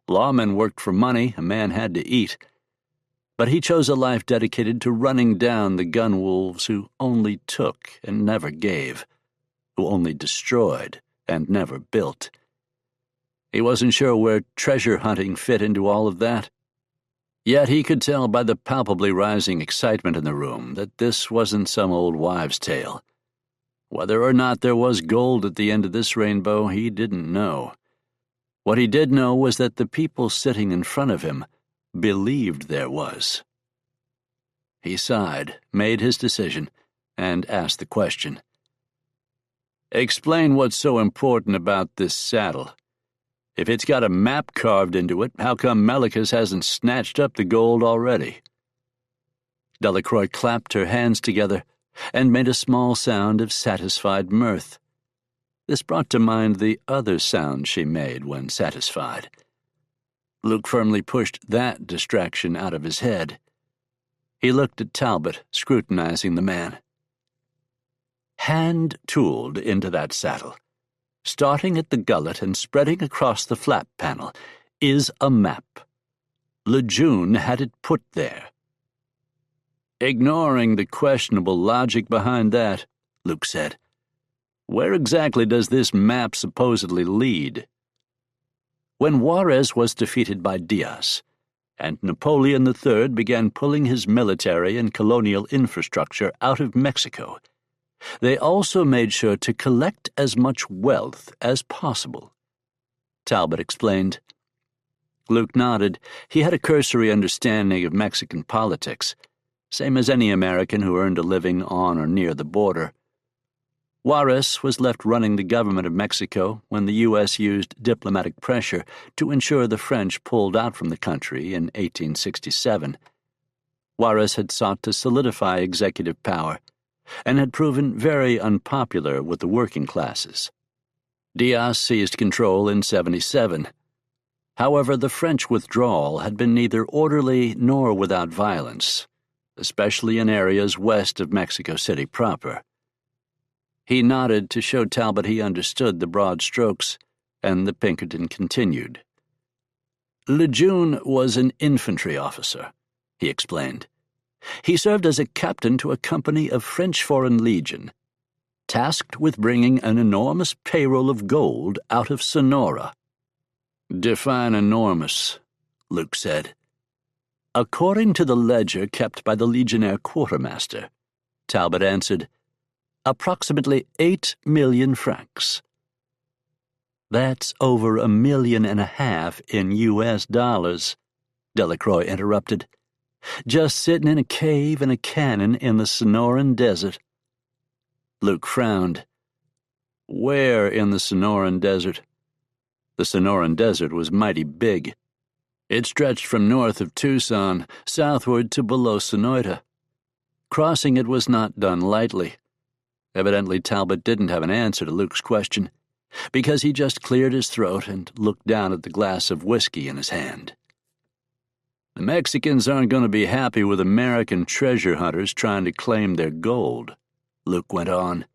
Lawmen worked for money, a man had to eat. But he chose a life dedicated to running down the gun wolves who only took and never gave, who only destroyed and never built. He wasn't sure where treasure hunting fit into all of that. Yet he could tell by the palpably rising excitement in the room that this wasn't some old wives' tale. Whether or not there was gold at the end of this rainbow, he didn't know. What he did know was that the people sitting in front of him believed there was. He sighed, made his decision, and asked the question. Explain what's so important about this saddle. If it's got a map carved into it, how come Melikus hasn't snatched up the gold already? Delacroix clapped her hands together and made a small sound of satisfied mirth. This brought to mind the other sound she made when satisfied. Luke firmly pushed that distraction out of his head. He looked at Talbot, scrutinizing the man. Hand-tooled into that saddle, starting at the gullet and spreading across the flap panel, is a map. Lejeune had it put there. Ignoring the questionable logic behind that, Luke said, where exactly does this map supposedly lead? When Juarez was defeated by Diaz, and Napoleon III began pulling his military and colonial infrastructure out of Mexico, they also made sure to collect as much wealth as possible. Talbot explained. Luke nodded. He had a cursory understanding of Mexican politics, same as any American who earned a living on or near the border. Juarez was left running the government of Mexico when the U.S. used diplomatic pressure to ensure the French pulled out from the country in 1867. Juarez had sought to solidify executive power and had proven very unpopular with the working classes. Diaz seized control in 77. However, the French withdrawal had been neither orderly nor without violence, especially in areas west of Mexico City proper. He nodded to show Talbot he understood the broad strokes, and the Pinkerton continued. Lejeune was an infantry officer, he explained. He served as a captain to a company of French Foreign Legion, tasked with bringing an enormous payroll of gold out of Sonora. Define enormous, Luke said. According to the ledger kept by the Legionnaire quartermaster, Talbot answered, approximately 8 million francs. That's over $1.5 million in U.S. dollars, Delacroix interrupted. "Just sitting in a cave in a canyon in the Sonoran Desert." Luke frowned. "Where in the Sonoran Desert?" The Sonoran Desert was mighty big. It stretched from north of Tucson southward to below Sonoita. Crossing it was not done lightly. Evidently Talbot didn't have an answer to Luke's question, because he just cleared his throat and looked down at the glass of whiskey in his hand. "The Mexicans aren't going to be happy with American treasure hunters trying to claim their gold," Luke went on.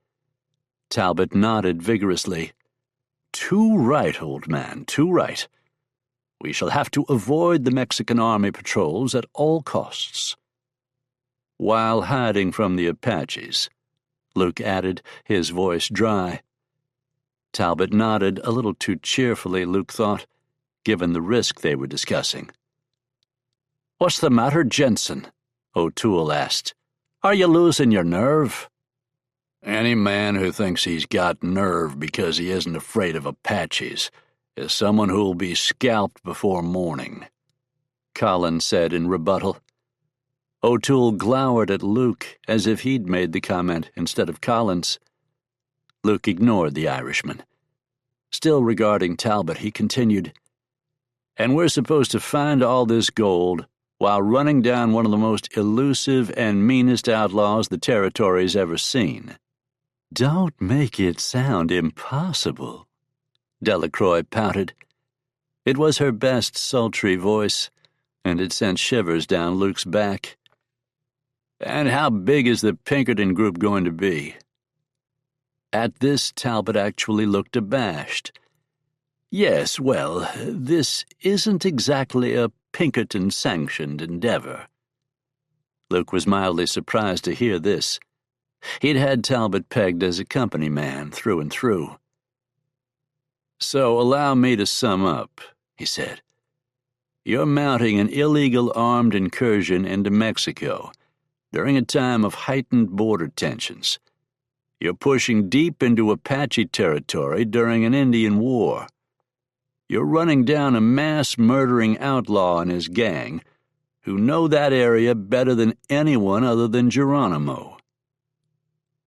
Talbot nodded vigorously. "Too right, old man, too right. We shall have to avoid the Mexican army patrols at all costs." "While hiding from the Apaches," Luke added, his voice dry. Talbot nodded a little too cheerfully, Luke thought, given the risk they were discussing. "What's the matter, Jensen?" O'Toole asked. "Are you losing your nerve?" "Any man who thinks he's got nerve because he isn't afraid of Apaches is someone who'll be scalped before morning," Collins said in rebuttal. O'Toole glowered at Luke as if he'd made the comment instead of Collins. Luke ignored the Irishman. Still regarding Talbot, he continued, "And we're supposed to find all this gold while running down one of the most elusive and meanest outlaws the territory's ever seen." "Don't make it sound impossible," Delacroix pouted. It was her best sultry voice, and it sent shivers down Luke's back. "And how big is the Pinkerton group going to be?" At this, Talbot actually looked abashed. "Yes, well, this isn't exactly a Pinkerton-sanctioned endeavor." Luke was mildly surprised to hear this. He'd had Talbot pegged as a company man through and through. "So allow me to sum up," he said. "You're mounting an illegal armed incursion into Mexico during a time of heightened border tensions. You're pushing deep into Apache territory during an Indian war. You're running down a mass-murdering outlaw and his gang who know that area better than anyone other than Geronimo."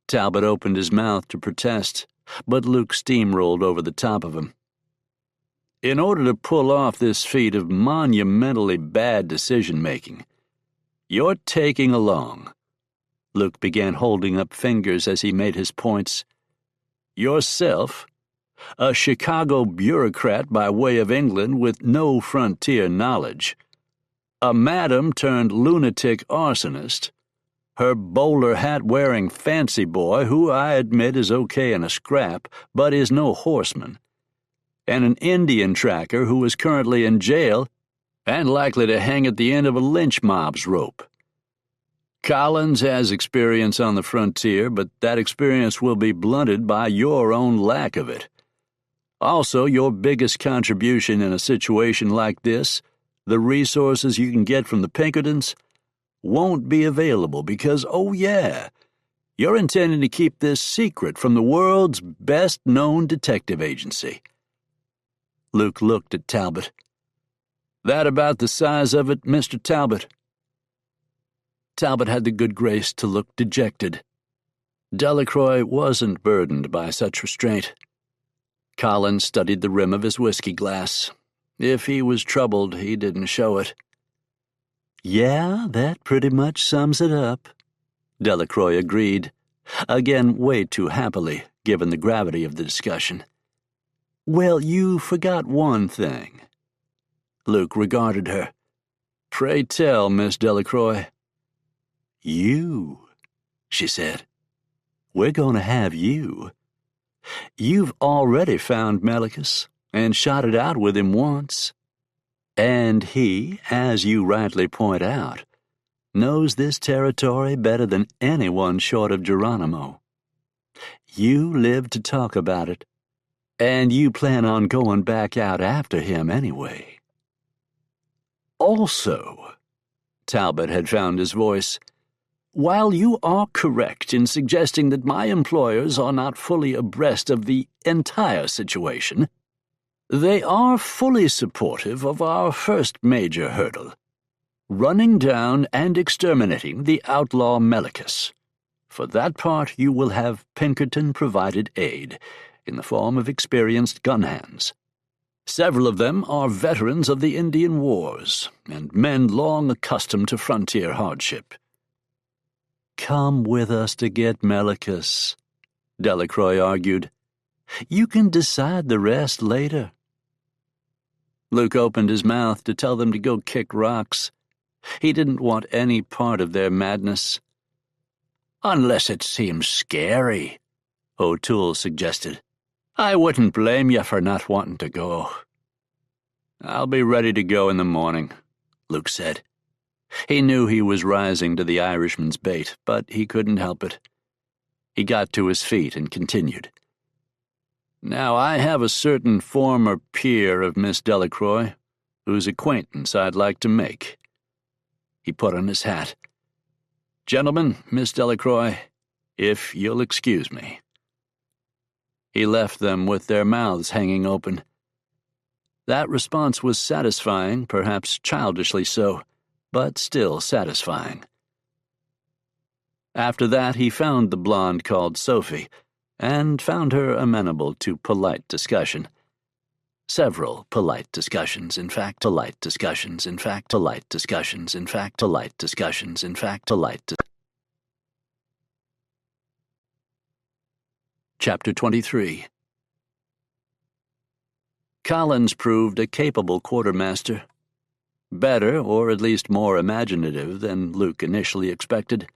Talbot opened his mouth to protest, but Luke steamrolled over the top of him. "In order to pull off this feat of monumentally bad decision-making, you're taking along," Luke began holding up fingers as he made his points, "yourself, a Chicago bureaucrat by way of England with no frontier knowledge, a madam-turned-lunatic arsonist, her bowler hat-wearing fancy boy who I admit is okay in a scrap but is no horseman, and an Indian tracker who is currently in jail and likely to hang at the end of a lynch mob's rope. Collins has experience on the frontier, but that experience will be blunted by your own lack of it. Also, your biggest contribution in a situation like this, the resources you can get from the Pinkertons, won't be available because, oh yeah, you're intending to keep this secret from the world's best-known detective agency." Luke looked at Talbot. "That about the size of it, Mr. Talbot?" Talbot had the good grace to look dejected. Delacroix wasn't burdened by such restraint. Collins studied the rim of his whiskey glass. If he was troubled, he didn't show it. "Yeah, that pretty much sums it up," Delacroix agreed, again way too happily, given the gravity of the discussion. "Well, you forgot one thing." Luke regarded her. "Pray tell, Miss Delacroix." "You," she said. "We're going to have you. You've already found Melikus and shot it out with him once. And he, as you rightly point out, knows this territory better than anyone short of Geronimo. You live to talk about it, and you plan on going back out after him anyway. Also," Talbot had found his voice, "while you are correct in suggesting that my employers are not fully abreast of the entire situation, they are fully supportive of our first major hurdle, running down and exterminating the outlaw Melikus. For that part you will have Pinkerton-provided aid, in the form of experienced gun hands. Several of them are veterans of the Indian Wars, and men long accustomed to frontier hardship. "Come with us to get Melikus," Delacroix argued. "You can decide the rest later." Luke opened his mouth to tell them to go kick rocks. He didn't want any part of their madness. "Unless it seems scary," O'Toole suggested. "I wouldn't blame you for not wanting to go." "I'll be ready to go in the morning," Luke said. He knew he was rising to the Irishman's bait, but he couldn't help it. He got to his feet and continued. "Now, I have a certain former peer of Miss Delacroix, whose acquaintance I'd like to make." He put on his hat. "Gentlemen, Miss Delacroix, if you'll excuse me." He left them with their mouths hanging open. That response was satisfying, perhaps childishly so, but still satisfying. After that, he found the blonde called Sophie, and found her amenable to polite discussion. Several polite discussions, in fact, polite discussions, in fact, polite discussions, in fact, polite discussions, in fact, polite. Chapter 23. Collins proved a capable quartermaster. Better, or at least more imaginative than Luke initially expected.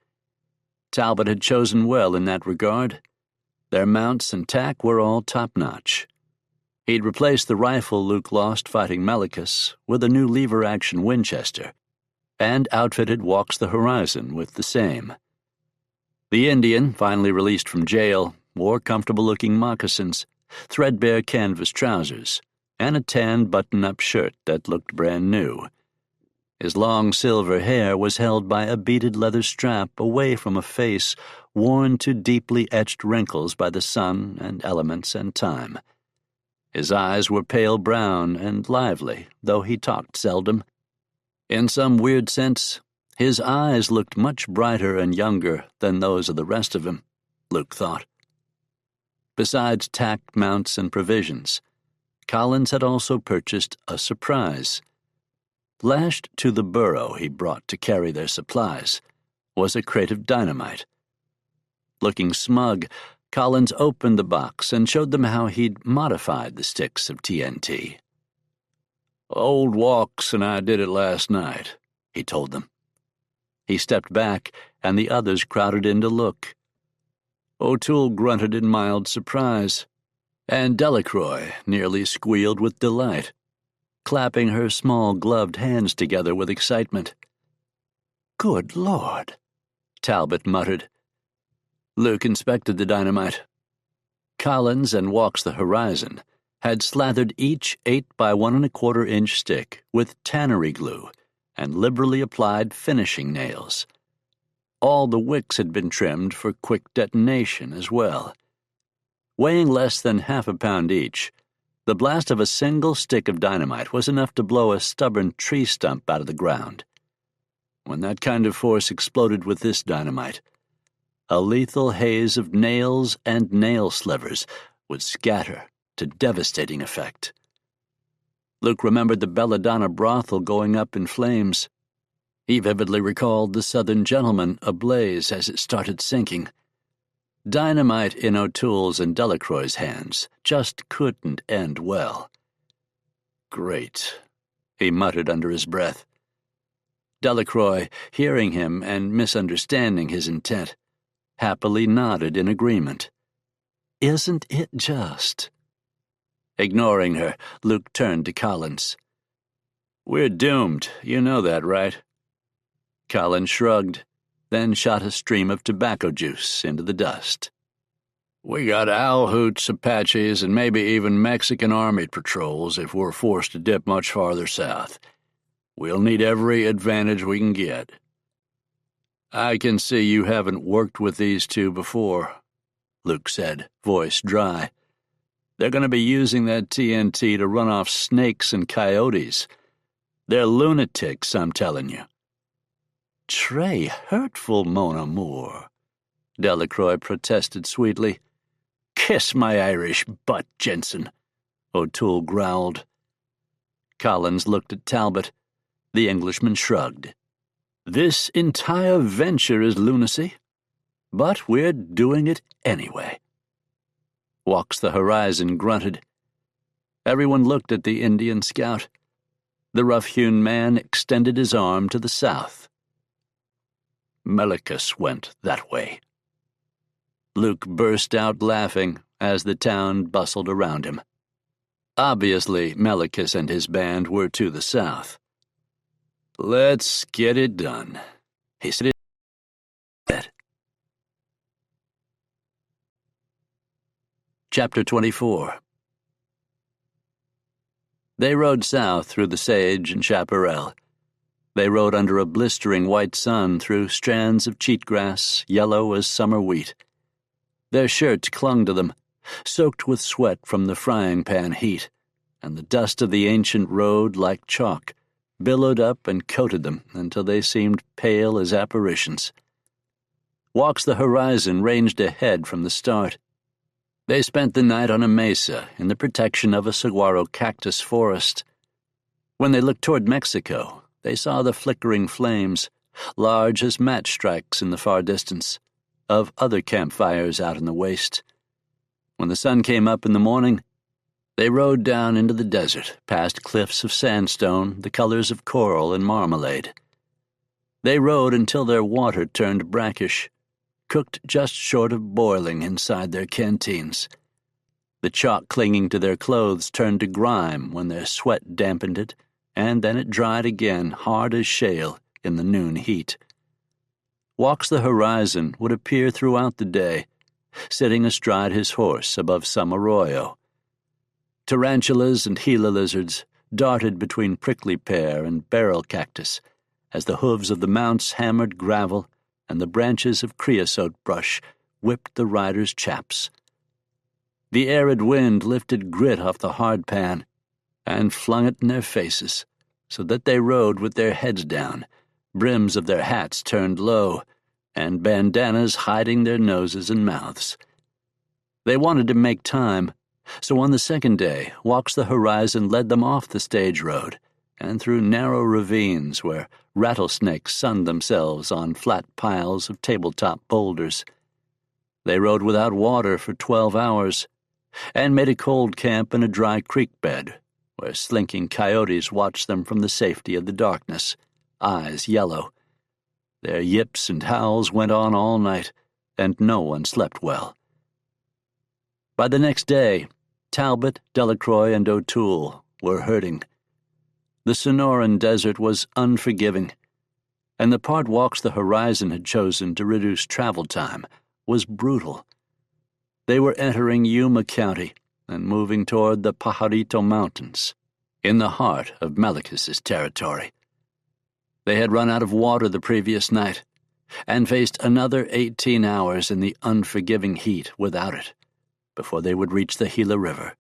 Talbot had chosen well in that regard. Their mounts and tack were all top-notch. He'd replaced the rifle Luke lost fighting Melikus with a new lever-action Winchester, and outfitted Walks the Horizon with the same. The Indian, finally released from jail, wore comfortable-looking moccasins, threadbare canvas trousers, and a tan button-up shirt that looked brand new. His long silver hair was held by a beaded leather strap away from a face worn to deeply etched wrinkles by the sun and elements and time. His eyes were pale brown and lively, though he talked seldom. In some weird sense, his eyes looked much brighter and younger than those of the rest of him, Luke thought. Besides tacked mounts and provisions, Collins had also purchased a surprise. Lashed to the burro he brought to carry their supplies was a crate of dynamite. Looking smug, Collins opened the box and showed them how he'd modified the sticks of TNT. "Old Walks and I did it last night," he told them. He stepped back, and the others crowded in to look. O'Toole grunted in mild surprise, and Delacroix nearly squealed with delight, clapping her small gloved hands together with excitement. "Good Lord," Talbot muttered. Luke inspected the dynamite. Collins and Walks the Horizon had slathered each 8 by 1 1/4 inch stick with tannery glue and liberally applied finishing nails. All the wicks had been trimmed for quick detonation as well. Weighing less than half a pound each, the blast of a single stick of dynamite was enough to blow a stubborn tree stump out of the ground. When that kind of force exploded with this dynamite, a lethal haze of nails and nail slivers would scatter to devastating effect. Luke remembered the Belladonna brothel going up in flames. He vividly recalled the Southern Gentleman ablaze as it started sinking. Dynamite in O'Toole's and Delacroix's hands just couldn't end well. "Great," he muttered under his breath. Delacroix, hearing him and misunderstanding his intent, happily nodded in agreement. "Isn't it just?" Ignoring her, Luke turned to Collins. "We're doomed, you know that, right?" Collins shrugged, then shot a stream of tobacco juice into the dust. "We got owl hoots, Apaches, and maybe even Mexican army patrols if we're forced to dip much farther south. We'll need every advantage we can get." "I can see you haven't worked with these two before," Luke said, voice dry. "They're going to be using that TNT to run off snakes and coyotes. They're lunatics, I'm telling you. Très hurtful, mon amour, Delacroix protested sweetly. Kiss my Irish butt, Jensen, O'Toole growled. Collins looked at Talbot. The Englishman shrugged. This entire venture is lunacy, but we're doing it anyway. Walks the Horizon grunted. Everyone looked at the Indian scout. The rough-hewn man extended his arm to the south. Melikus went that way. Luke burst out laughing as the town bustled around him. Obviously, Melikus and his band were to the south. Let's get it done, he said. Chapter 24. They rode south through the sage and chaparral. They rode under a blistering white sun through strands of cheatgrass, yellow as summer wheat. Their shirts clung to them, soaked with sweat from the frying-pan heat, and the dust of the ancient road, like chalk, billowed up and coated them until they seemed pale as apparitions. Walks the Horizon ranged ahead from the start. They spent the night on a mesa in the protection of a saguaro cactus forest. When they looked toward Mexico, they saw the flickering flames, large as match strikes in the far distance, of other campfires out in the waste. When the sun came up in the morning, they rode down into the desert, past cliffs of sandstone, the colors of coral and marmalade. They rode until their water turned brackish, cooked just short of boiling inside their canteens. The chalk clinging to their clothes turned to grime when their sweat dampened it, and then it dried again, hard as shale, in the noon heat. Walks the Horizon would appear throughout the day, sitting astride his horse above some arroyo. Tarantulas and Gila lizards darted between prickly pear and beryl cactus as the hooves of the mounts hammered gravel and the branches of creosote brush whipped the riders' chaps. The arid wind lifted grit off the hard pan and flung it in their faces, so that they rode with their heads down, brims of their hats turned low, and bandanas hiding their noses and mouths. They wanted to make time, so on the second day, Walks the Horizon led them off the stage road and through narrow ravines where rattlesnakes sunned themselves on flat piles of tabletop boulders. They rode without water for 12 hours and made a cold camp in a dry creek bed where slinking coyotes watched them from the safety of the darkness, eyes yellow. Their yips and howls went on all night, and no one slept well. By the next day, Talbot, Delacroix, and O'Toole were hurting. The Sonoran Desert was unforgiving, and the part Walks the Horizon had chosen to reduce travel time was brutal. They were entering Yuma County and moving toward the Pajarito Mountains, in the heart of Melikus's territory. They had run out of water the previous night and faced another 18 hours in the unforgiving heat without it before they would reach the Gila River.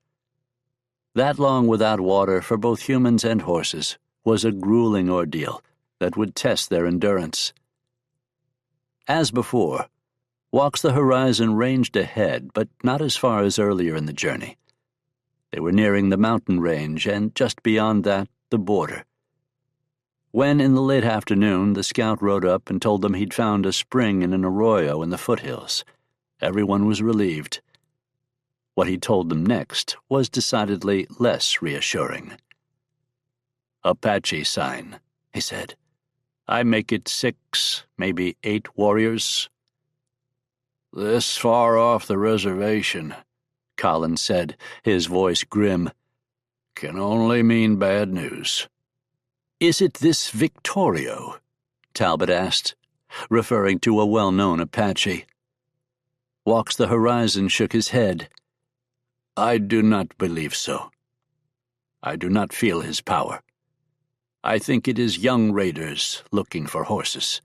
That long without water for both humans and horses was a grueling ordeal that would test their endurance. As before, Walks the Horizon ranged ahead, but not as far as earlier in the journey. They were nearing the mountain range, and just beyond that, the border. When, in the late afternoon, the scout rode up and told them he'd found a spring in an arroyo in the foothills, everyone was relieved. What he told them next was decidedly less reassuring. "Apache sign," he said. "I make it 6, maybe 8 warriors." "This far off the reservation," Collins said, his voice grim, "can only mean bad news." "Is it this Victorio?" Talbot asked, referring to a well-known Apache. Walks the Horizon shook his head. "I do not believe so. I do not feel his power. I think it is young raiders looking for horses."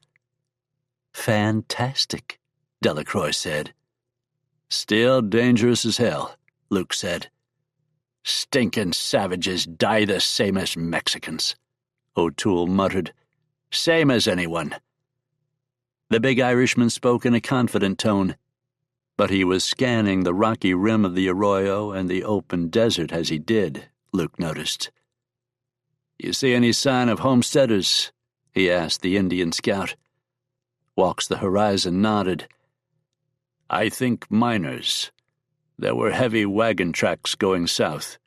"Fantastic," Delacroix said. "Still dangerous as hell," Luke said. "Stinking savages die the same as Mexicans," O'Toole muttered. "Same as anyone. The big Irishman spoke in a confident tone, but he was scanning the rocky rim of the arroyo and the open desert as he did, Luke noticed. "You see any sign of homesteaders?" he asked the Indian scout. Walks the Horizon nodded. "I think miners. There were heavy wagon tracks going south.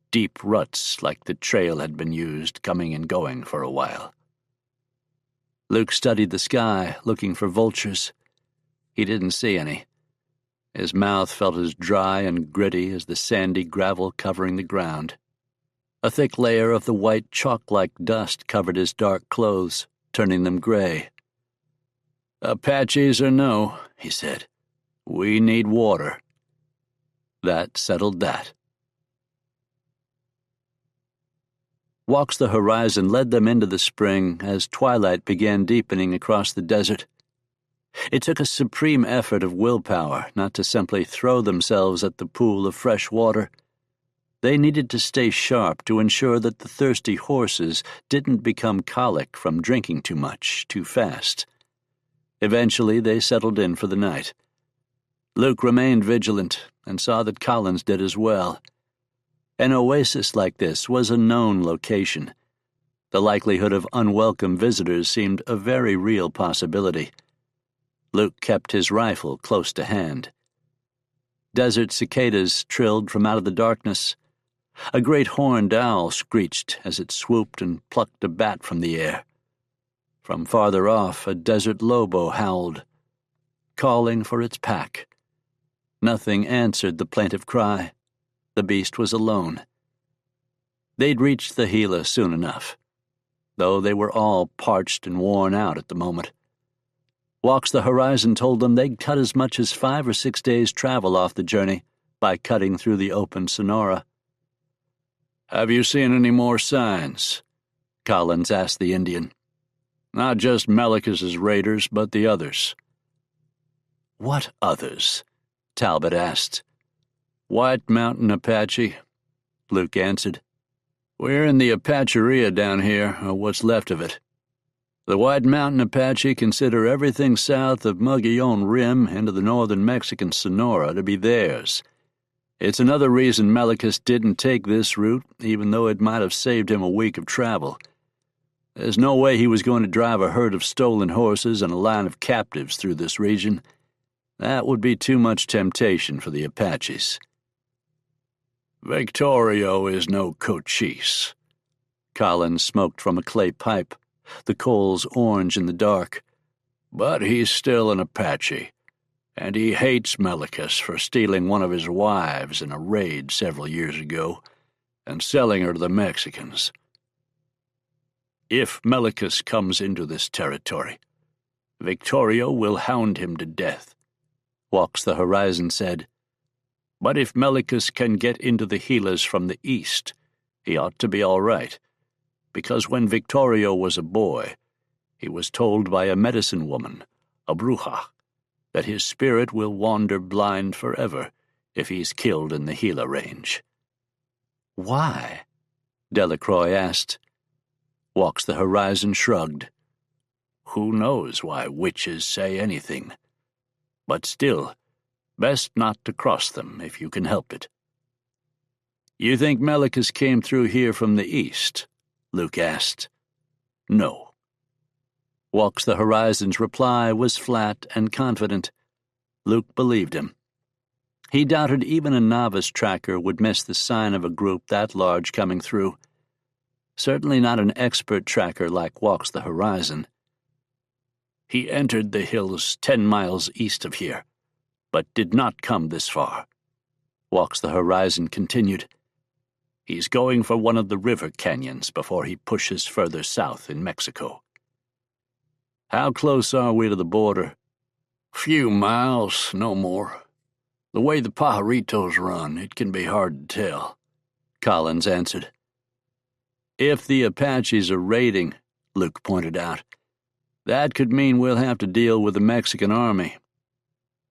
Deep ruts like the trail had been used, coming and going for a while." Luke studied the sky, looking for vultures. He didn't see any. His mouth felt as dry and gritty as the sandy gravel covering the ground. A thick layer of the white chalk-like dust covered his dark clothes, turning them gray. "Apaches or no," he said, "we need water." That settled that. Walks the Horizon led them into the spring as twilight began deepening across the desert. It took a supreme effort of willpower not to simply throw themselves at the pool of fresh water. They needed to stay sharp to ensure that the thirsty horses didn't become colic from drinking too much, too fast. Eventually, they settled in for the night. Luke remained vigilant and saw that Collins did as well. An oasis like this was a known location. The likelihood of unwelcome visitors seemed a very real possibility. Luke kept his rifle close to hand. Desert cicadas trilled from out of the darkness. A great horned owl screeched as it swooped and plucked a bat from the air. From farther off, a desert lobo howled, calling for its pack. Nothing answered the plaintive cry. The beast was alone. They'd reached the Gila soon enough, though they were all parched and worn out at the moment. Walks the Horizon told them they'd cut as much as 5 or 6 days' travel off the journey by cutting through the open Sonora. "Have you seen any more signs?" Collins asked the Indian. "Not just Melikus's raiders, but the others." "What others?" Talbot asked. "White Mountain Apache," Luke answered. "We're in the Apacheria down here, or what's left of it. The White Mountain Apache consider everything south of Mogollon Rim into the northern Mexican Sonora to be theirs. It's another reason Melikus didn't take this route, even though it might have saved him a week of travel. There's no way he was going to drive a herd of stolen horses and a line of captives through this region. That would be too much temptation for the Apaches." "Victorio is no Cochise." Collins smoked from a clay pipe, the coals orange in the dark. "But he's still an Apache, and he hates Melikus for stealing one of his wives in a raid several years ago and selling her to the Mexicans. If Melikus comes into this territory, Victorio will hound him to death," Walks the Horizon said. "But if Melikus can get into the Gilas from the east, he ought to be all right, because when Victorio was a boy, he was told by a medicine woman, a bruja, that his spirit will wander blind forever if he's killed in the Gila range." "Why?" Delacroix asked. Walks the Horizon shrugged. "Who knows why witches say anything? But still, best not to cross them if you can help it." "You think Melikus came through here from the east?" Luke asked. "No." Walks the Horizon's reply was flat and confident. Luke believed him. He doubted even a novice tracker would miss the sign of a group that large coming through. Certainly not an expert tracker like Walks the Horizon. "He entered the hills 10 miles east of here, but did not come this far," Walks the Horizon continued. "He's going for one of the river canyons before he pushes further south in Mexico." "How close are we to the border?" "Few miles, no more. The way the pajaritos run, it can be hard to tell," Collins answered. "If the Apaches are raiding," Luke pointed out, "that could mean we'll have to deal with the Mexican army.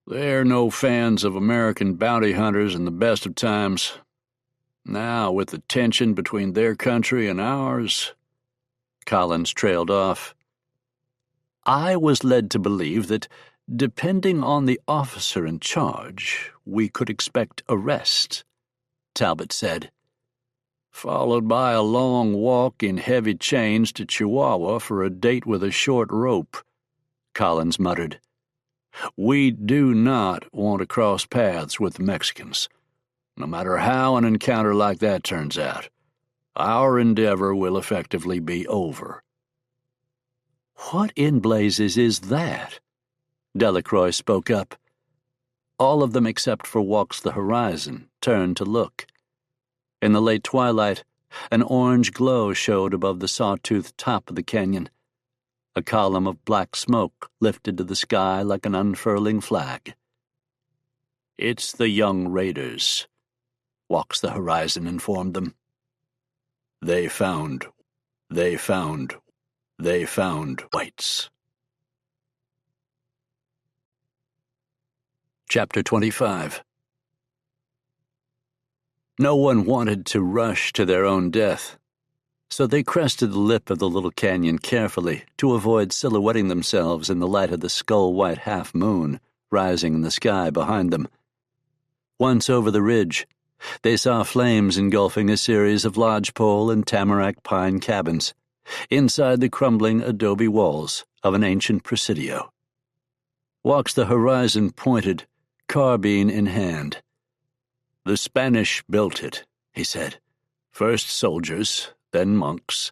They're no fans of American bounty hunters in the best of times. Now, with the tension between their country and ours..." Collins trailed off. I was led to believe that, depending on the officer in charge, we could expect arrest," Talbot said. "Followed by a long walk in heavy chains to Chihuahua for a date with a short rope," Collins muttered. "We do not want to cross paths with the Mexicans. No matter how an encounter like that turns out, our endeavor will effectively be over." "What in blazes is that?" Delacroix spoke up. All of them except for Walks the Horizon turned to look. In the late twilight, an orange glow showed above the sawtoothed top of the canyon. A column of black smoke lifted to the sky like an unfurling flag. "It's the young raiders," Walks the Horizon informed them. They found whites." Chapter 25. No one wanted to rush to their own death, so they crested the lip of the little canyon carefully to avoid silhouetting themselves in the light of the skull-white half-moon rising in the sky behind them. Once over the ridge, they saw flames engulfing a series of lodgepole and tamarack pine cabins inside the crumbling adobe walls of an ancient presidio. Walks the Horizon pointed, carbine in hand. "The Spanish built it," he said. "First soldiers, then monks.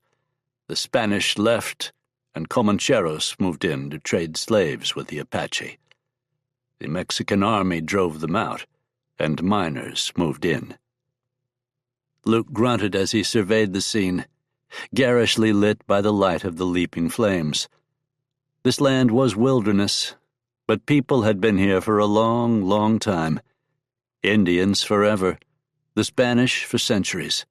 The Spanish left, and Comancheros moved in to trade slaves with the Apache. The Mexican army drove them out, and miners moved in." Luke grunted as he surveyed the scene, garishly lit by the light of the leaping flames. This land was wilderness, but people had been here for a long, long time. Indians forever, the Spanish for centuries.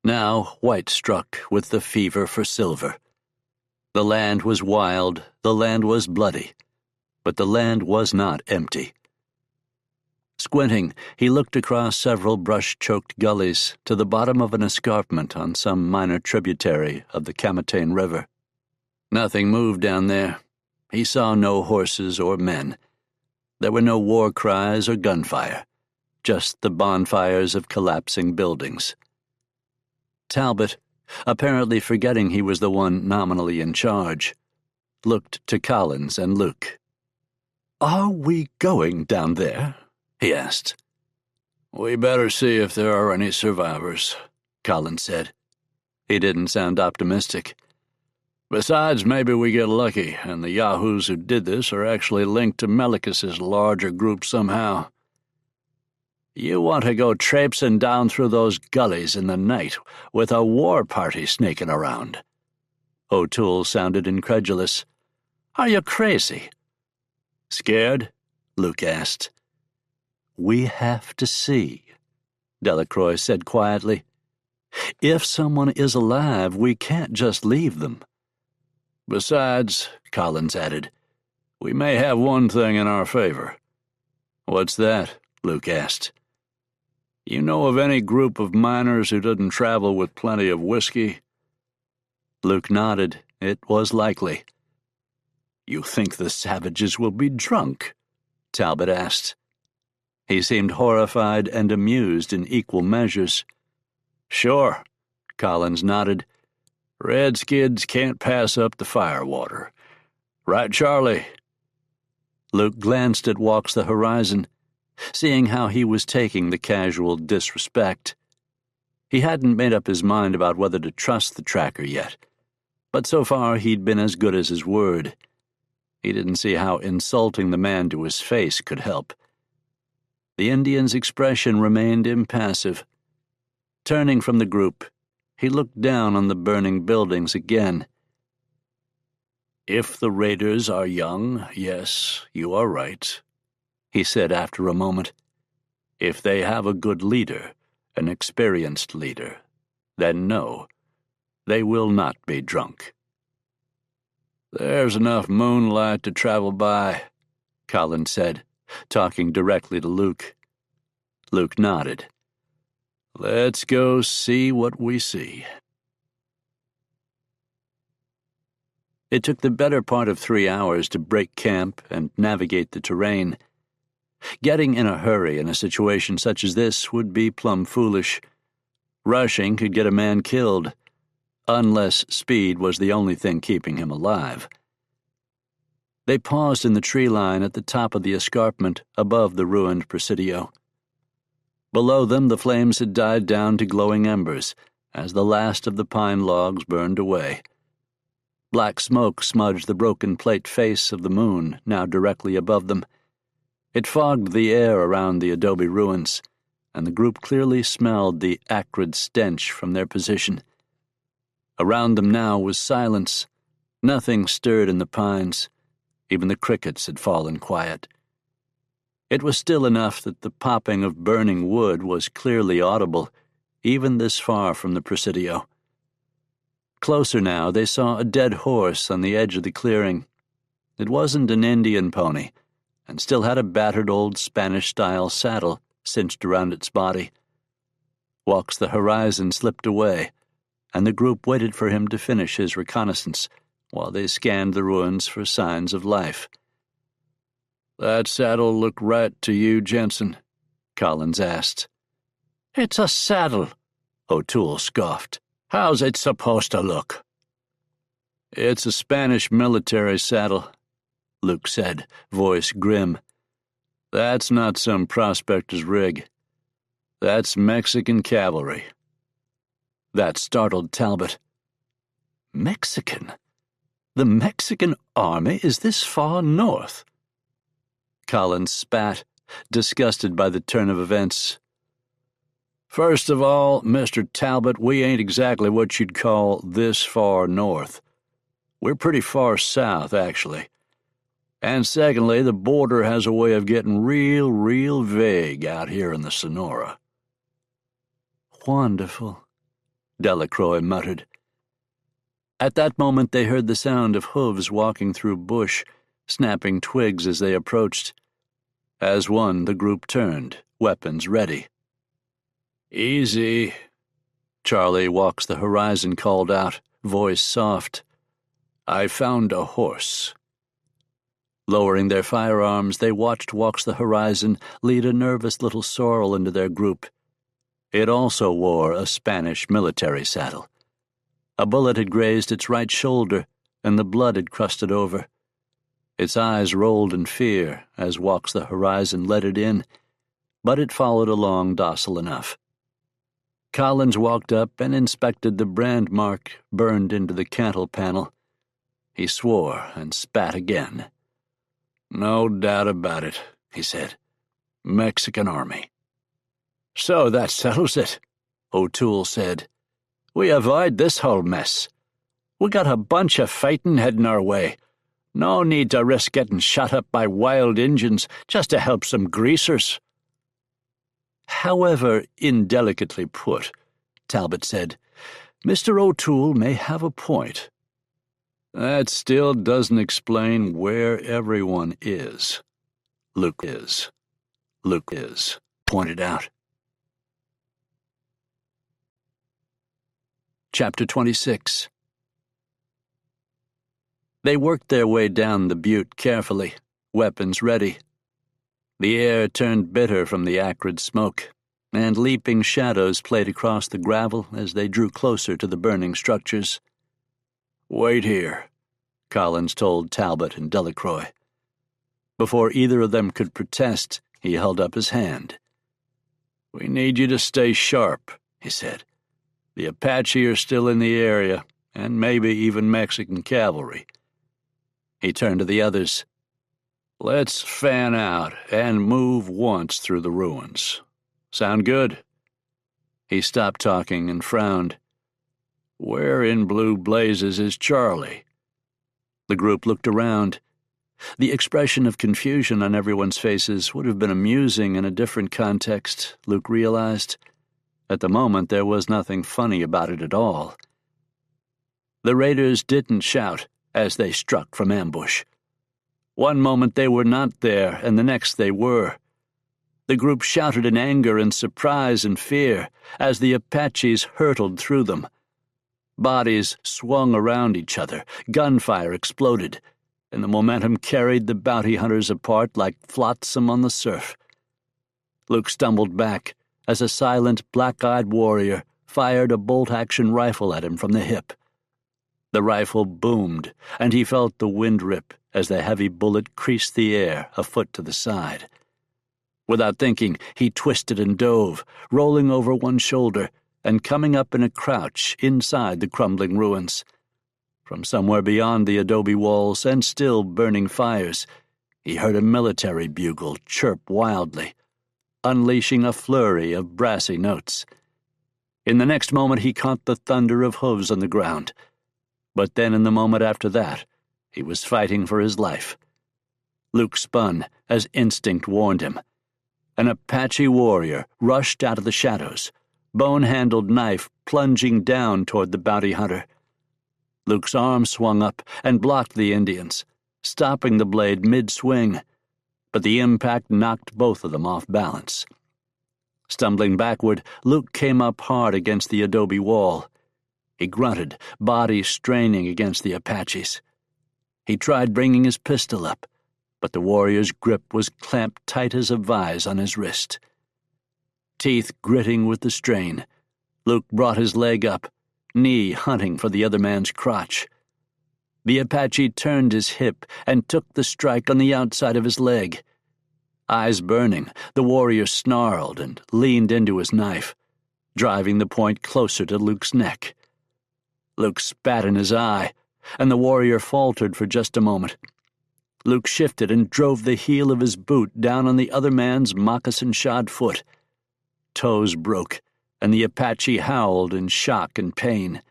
Now white struck with the fever for silver. The land was wild, the land was bloody, but the land was not empty. Squinting, he looked across several brush-choked gullies to the bottom of an escarpment on some minor tributary of the Camotain River. Nothing moved down there. He saw no horses or men. There were no war cries or gunfire, just the bonfires of collapsing buildings. Talbot, apparently forgetting he was the one nominally in charge, looked to Collins and Luke. "Are we going down there?" he asked. "We better see if there are any survivors," Collins said. He didn't sound optimistic. "Besides, maybe we get lucky, and the yahoos who did this are actually linked to Melikus's larger group somehow." "You want to go traipsing down through those gullies in the night with a war party sneaking around?" O'Toole sounded incredulous. "Are you crazy?" "Scared?" Luke asked. "We have to see," Delacroix said quietly. "If someone is alive, we can't just leave them." "Besides," Collins added, "we may have one thing in our favor." "What's that?" Luke asked. "You know of any group of miners who doesn't travel with plenty of whiskey?" Luke nodded. It was likely. "You think the savages will be drunk?" Talbot asked. He seemed horrified and amused in equal measures. "Sure," Collins nodded. "Redskins can't pass up the firewater. Right, Charlie?" Luke glanced at Walks the Horizon, seeing how he was taking the casual disrespect. He hadn't made up his mind about whether to trust the tracker yet, but so far he'd been as good as his word. He didn't see how insulting the man to his face could help. The Indian's expression remained impassive. Turning from the group, he looked down on the burning buildings again. "If the raiders are young, yes, you are right," he said after a moment. "If they have a good leader, an experienced leader, then no, they will not be drunk." "There's enough moonlight to travel by," Collins said, talking directly to Luke. Luke nodded. "Let's go see what we see." It took the better part of 3 hours to break camp and navigate the terrain. Getting in a hurry in a situation such as this would be plumb foolish. Rushing could get a man killed, unless speed was the only thing keeping him alive. They paused in the tree line at the top of the escarpment above the ruined Presidio. Below them, the flames had died down to glowing embers as the last of the pine logs burned away. Black smoke smudged the broken plate face of the moon, now directly above them. It fogged the air around the adobe ruins, and the group clearly smelled the acrid stench from their position. Around them now was silence. Nothing stirred in the pines. Even the crickets had fallen quiet. It was still enough that the popping of burning wood was clearly audible, even this far from the Presidio. Closer now, they saw a dead horse on the edge of the clearing. It wasn't an Indian pony, and still had a battered old Spanish-style saddle cinched around its body. Walks the Horizon slipped away, and the group waited for him to finish his reconnaissance while they scanned the ruins for signs of life. "That saddle look right to you, Jensen?" Collins asked. "It's a saddle," O'Toole scoffed. "How's it supposed to look?" "It's a Spanish military saddle," Luke said, voice grim. "That's not some prospector's rig. That's Mexican cavalry." That startled Talbot. Mexican? The Mexican army is this far north? Collins spat, disgusted by the turn of events. "First of all, Mr. Talbot, we ain't exactly what you'd call this far north. We're pretty far south, actually. And secondly, the border has a way of getting real vague out here in the Sonora." "Wonderful," Delacroix muttered. At that moment they heard the sound of hooves walking through bush, snapping twigs as they approached. As one, the group turned, weapons ready. "Easy," Charlie Walks the Horizon called out, voice soft. "I found a horse." Lowering their firearms, they watched Walks the Horizon lead a nervous little sorrel into their group. It also wore a Spanish military saddle. A bullet had grazed its right shoulder, and the blood had crusted over. Its eyes rolled in fear as Walks the Horizon led it in, but it followed along docile enough. Collins walked up and inspected the brand mark burned into the cantle panel. He swore and spat again. "No doubt about it," he said. "Mexican army." "So that settles it," O'Toole said. "We avoid this whole mess. We got a bunch of fighting heading our way. No need to risk getting shot up by wild Injuns just to help some greasers." "However indelicately put," Talbot said, "Mr. O'Toole may have a point." "That still doesn't explain where everyone is," Luke pointed out. Chapter 26. They worked their way down the butte carefully, weapons ready. The air turned bitter from the acrid smoke, and leaping shadows played across the gravel as they drew closer to the burning structures. "Wait here," Collins told Talbot and Delacroix. Before either of them could protest, he held up his hand. "We need you to stay sharp," he said. "The Apache are still in the area, and maybe even Mexican cavalry." He turned to the others. "Let's fan out and move once through the ruins. Sound good?" He stopped talking and frowned. "Where in blue blazes is Charlie?" The group looked around. The expression of confusion on everyone's faces would have been amusing in a different context, Luke realized. At the moment, there was nothing funny about it at all. The raiders didn't shout as they struck from ambush. One moment they were not there, and the next they were. The group shouted in anger and surprise and fear as the Apaches hurtled through them. Bodies swung around each other, gunfire exploded, and the momentum carried the bounty hunters apart like flotsam on the surf. Luke stumbled back as a silent, black-eyed warrior fired a bolt-action rifle at him from the hip. The rifle boomed, and he felt the wind rip as the heavy bullet creased the air a foot to the side. Without thinking, he twisted and dove, rolling over one shoulder and coming up in a crouch inside the crumbling ruins. From somewhere beyond the adobe walls and still burning fires, he heard a military bugle chirp wildly, unleashing a flurry of brassy notes. In the next moment he caught the thunder of hooves on the ground. But then in the moment after that, he was fighting for his life. Luke spun as instinct warned him. An Apache warrior rushed out of the shadows, bone-handled knife plunging down toward the bounty hunter. Luke's arm swung up and blocked the Indian's, stopping the blade mid-swing, but the impact knocked both of them off balance. Stumbling backward, Luke came up hard against the adobe wall. He grunted, body straining against the Apache's. He tried bringing his pistol up, but the warrior's grip was clamped tight as a vise on his wrist. Teeth gritting with the strain, Luke brought his leg up, knee hunting for the other man's crotch. The Apache turned his hip and took the strike on the outside of his leg. Eyes burning, the warrior snarled and leaned into his knife, driving the point closer to Luke's neck. Luke spat in his eye, and the warrior faltered for just a moment. Luke shifted and drove the heel of his boot down on the other man's moccasin-shod foot. Toes broke, and the Apache howled in shock and pain.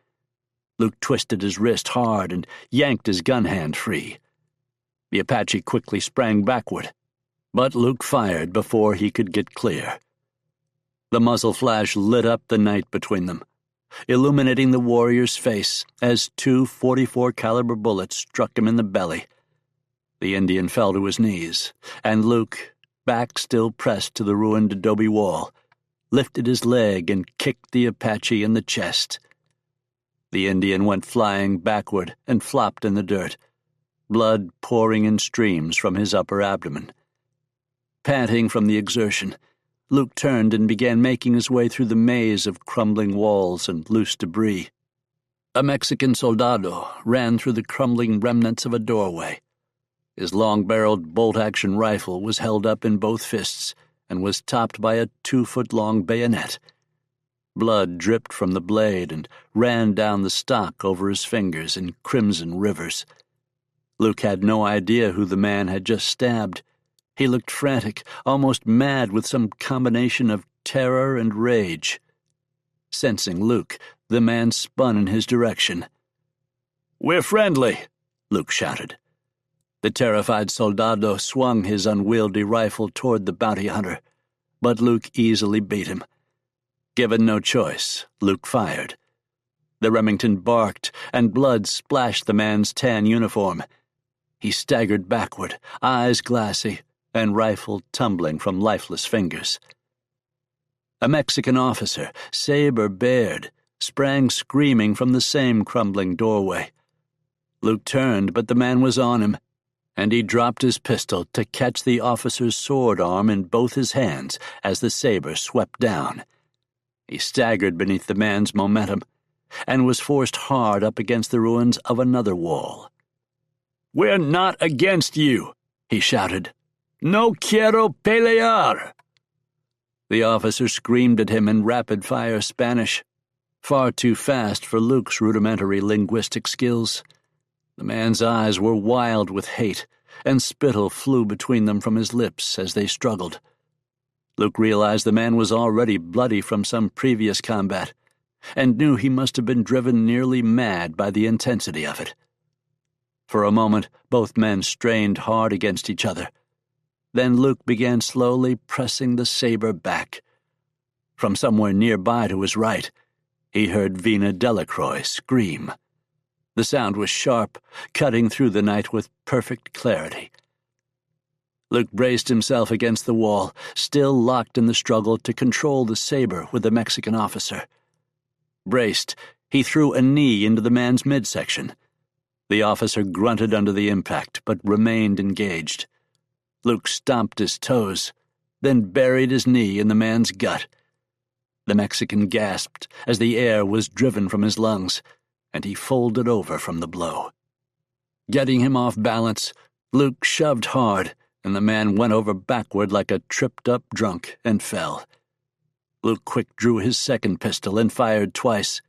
Luke twisted his wrist hard and yanked his gun hand free. The Apache quickly sprang backward, but Luke fired before he could get clear. The muzzle flash lit up the night between them, illuminating the warrior's face as two .44 caliber bullets struck him in the belly. The Indian fell to his knees, and Luke, back still pressed to the ruined adobe wall, lifted his leg and kicked the Apache in the chest. The Indian went flying backward and flopped in the dirt, blood pouring in streams from his upper abdomen. Panting from the exertion, Luke turned and began making his way through the maze of crumbling walls and loose debris. A Mexican soldado ran through the crumbling remnants of a doorway. His long-barreled bolt-action rifle was held up in both fists and was topped by a 2-foot-long bayonet. Blood dripped from the blade and ran down the stock over his fingers in crimson rivers. Luke had no idea who the man had just stabbed. He looked frantic, almost mad with some combination of terror and rage. Sensing Luke, the man spun in his direction. "We're friendly," Luke shouted. The terrified soldado swung his unwieldy rifle toward the bounty hunter, but Luke easily beat him. Given no choice, Luke fired. The Remington barked, and blood splashed the man's tan uniform. He staggered backward, eyes glassy, and rifle tumbling from lifeless fingers. A Mexican officer, saber bared, sprang screaming from the same crumbling doorway. Luke turned, but the man was on him, and he dropped his pistol to catch the officer's sword arm in both his hands as the saber swept down. He staggered beneath the man's momentum and was forced hard up against the ruins of another wall. "We're not against you," he shouted. "No quiero pelear." The officer screamed at him in rapid-fire Spanish, far too fast for Luke's rudimentary linguistic skills. The man's eyes were wild with hate, and spittle flew between them from his lips as they struggled. Luke realized the man was already bloody from some previous combat, and knew he must have been driven nearly mad by the intensity of it. For a moment, both men strained hard against each other. Then Luke began slowly pressing the saber back. From somewhere nearby to his right, he heard Vina Delacroix scream. The sound was sharp, cutting through the night with perfect clarity. Luke braced himself against the wall, still locked in the struggle to control the saber with the Mexican officer. Braced, He threw a knee into the man's midsection. The officer grunted under the impact, but remained engaged. Luke stomped his toes, then buried his knee in the man's gut. The Mexican gasped as the air was driven from his lungs, and he folded over from the blow. Getting him off balance, Luke shoved hard, and the man went over backward like a tripped-up drunk and fell. Luke quick drew his second pistol and fired twice,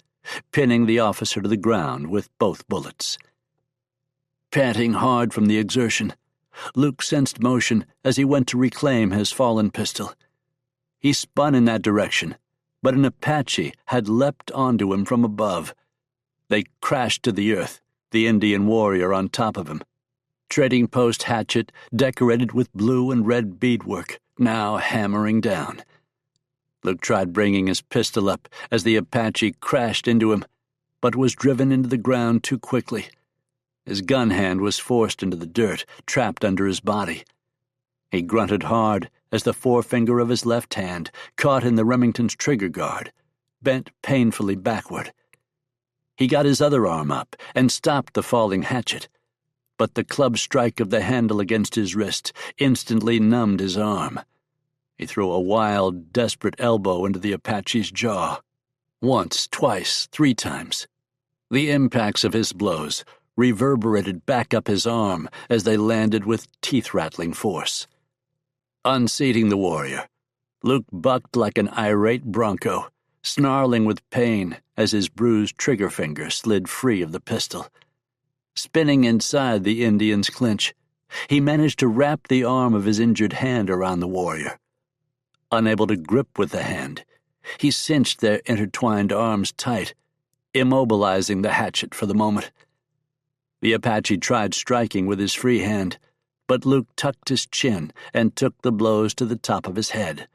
pinning the officer to the ground with both bullets. Panting hard from the exertion, Luke sensed motion as he went to reclaim his fallen pistol. He spun in that direction, but an Apache had leapt onto him from above. They crashed to the earth, the Indian warrior on top of him. Trading post hatchet decorated with blue and red beadwork, now hammering down. Luke tried bringing his pistol up as the Apache crashed into him, but was driven into the ground too quickly. His gun hand was forced into the dirt, trapped under his body. He grunted hard as the forefinger of his left hand caught in the Remington's trigger guard, bent painfully backward. He got his other arm up and stopped the falling hatchet, but the club strike of the handle against his wrist instantly numbed his arm. He threw a wild, desperate elbow into the Apache's jaw. Once, twice, 3 times. The impacts of his blows reverberated back up his arm as they landed with teeth-rattling force. Unseating the warrior, Luke bucked like an irate bronco, snarling with pain as his bruised trigger finger slid free of the pistol. Spinning inside the Indian's clinch, he managed to wrap the arm of his injured hand around the warrior. Unable to grip with the hand, he cinched their intertwined arms tight, immobilizing the hatchet for the moment. The Apache tried striking with his free hand, but Luke tucked his chin and took the blows to the top of his head.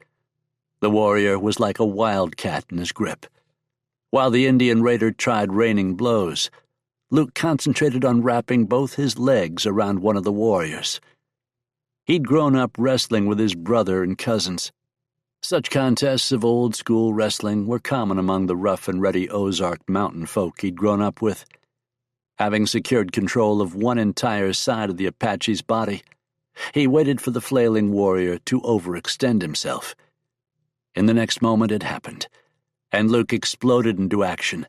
The warrior was like a wildcat in his grip. While the Indian raider tried raining blows, Luke concentrated on wrapping both his legs around one of the warriors. He'd grown up wrestling with his brother and cousins. Such contests of old-school wrestling were common among the rough-and-ready Ozark mountain folk he'd grown up with. Having secured control of one entire side of the Apache's body, he waited for the flailing warrior to overextend himself. In the next moment it happened, and Luke exploded into action,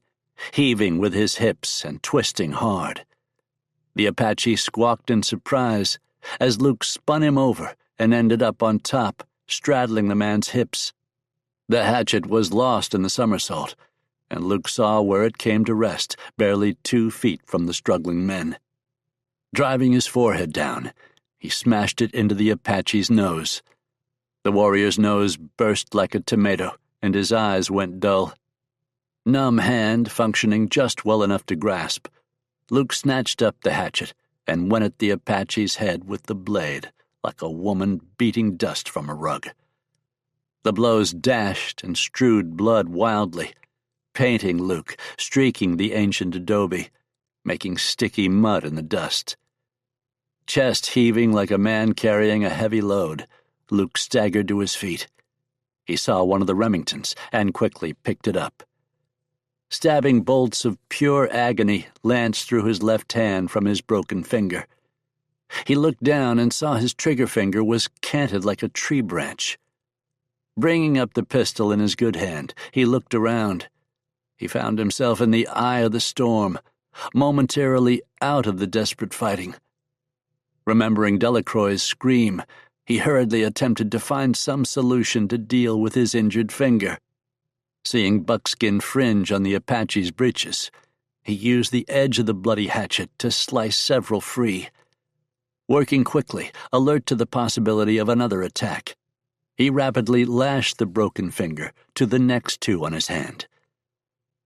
heaving with his hips and twisting hard. The Apache squawked in surprise as Luke spun him over and ended up on top, straddling the man's hips. The hatchet was lost in the somersault, and Luke saw where it came to rest, barely 2 feet from the struggling men. Driving his forehead down, he smashed it into the Apache's nose. The warrior's nose burst like a tomato, and his eyes went dull. Numb hand functioning just well enough to grasp, Luke snatched up the hatchet and went at the Apache's head with the blade, like a woman beating dust from a rug. The blows dashed and strewed blood wildly, painting Luke, streaking the ancient adobe, making sticky mud in the dust. Chest heaving like a man carrying a heavy load, Luke staggered to his feet. He saw one of the Remingtons and quickly picked it up. Stabbing bolts of pure agony lanced through his left hand from his broken finger. He looked down and saw his trigger finger was canted like a tree branch. Bringing up the pistol in his good hand, he looked around. He found himself in the eye of the storm, momentarily out of the desperate fighting. Remembering Delacroix's scream, he hurriedly attempted to find some solution to deal with his injured finger. Seeing buckskin fringe on the Apache's breeches, he used the edge of the bloody hatchet to slice several free. Working quickly, alert to the possibility of another attack, he rapidly lashed the broken finger to the next 2 on his hand.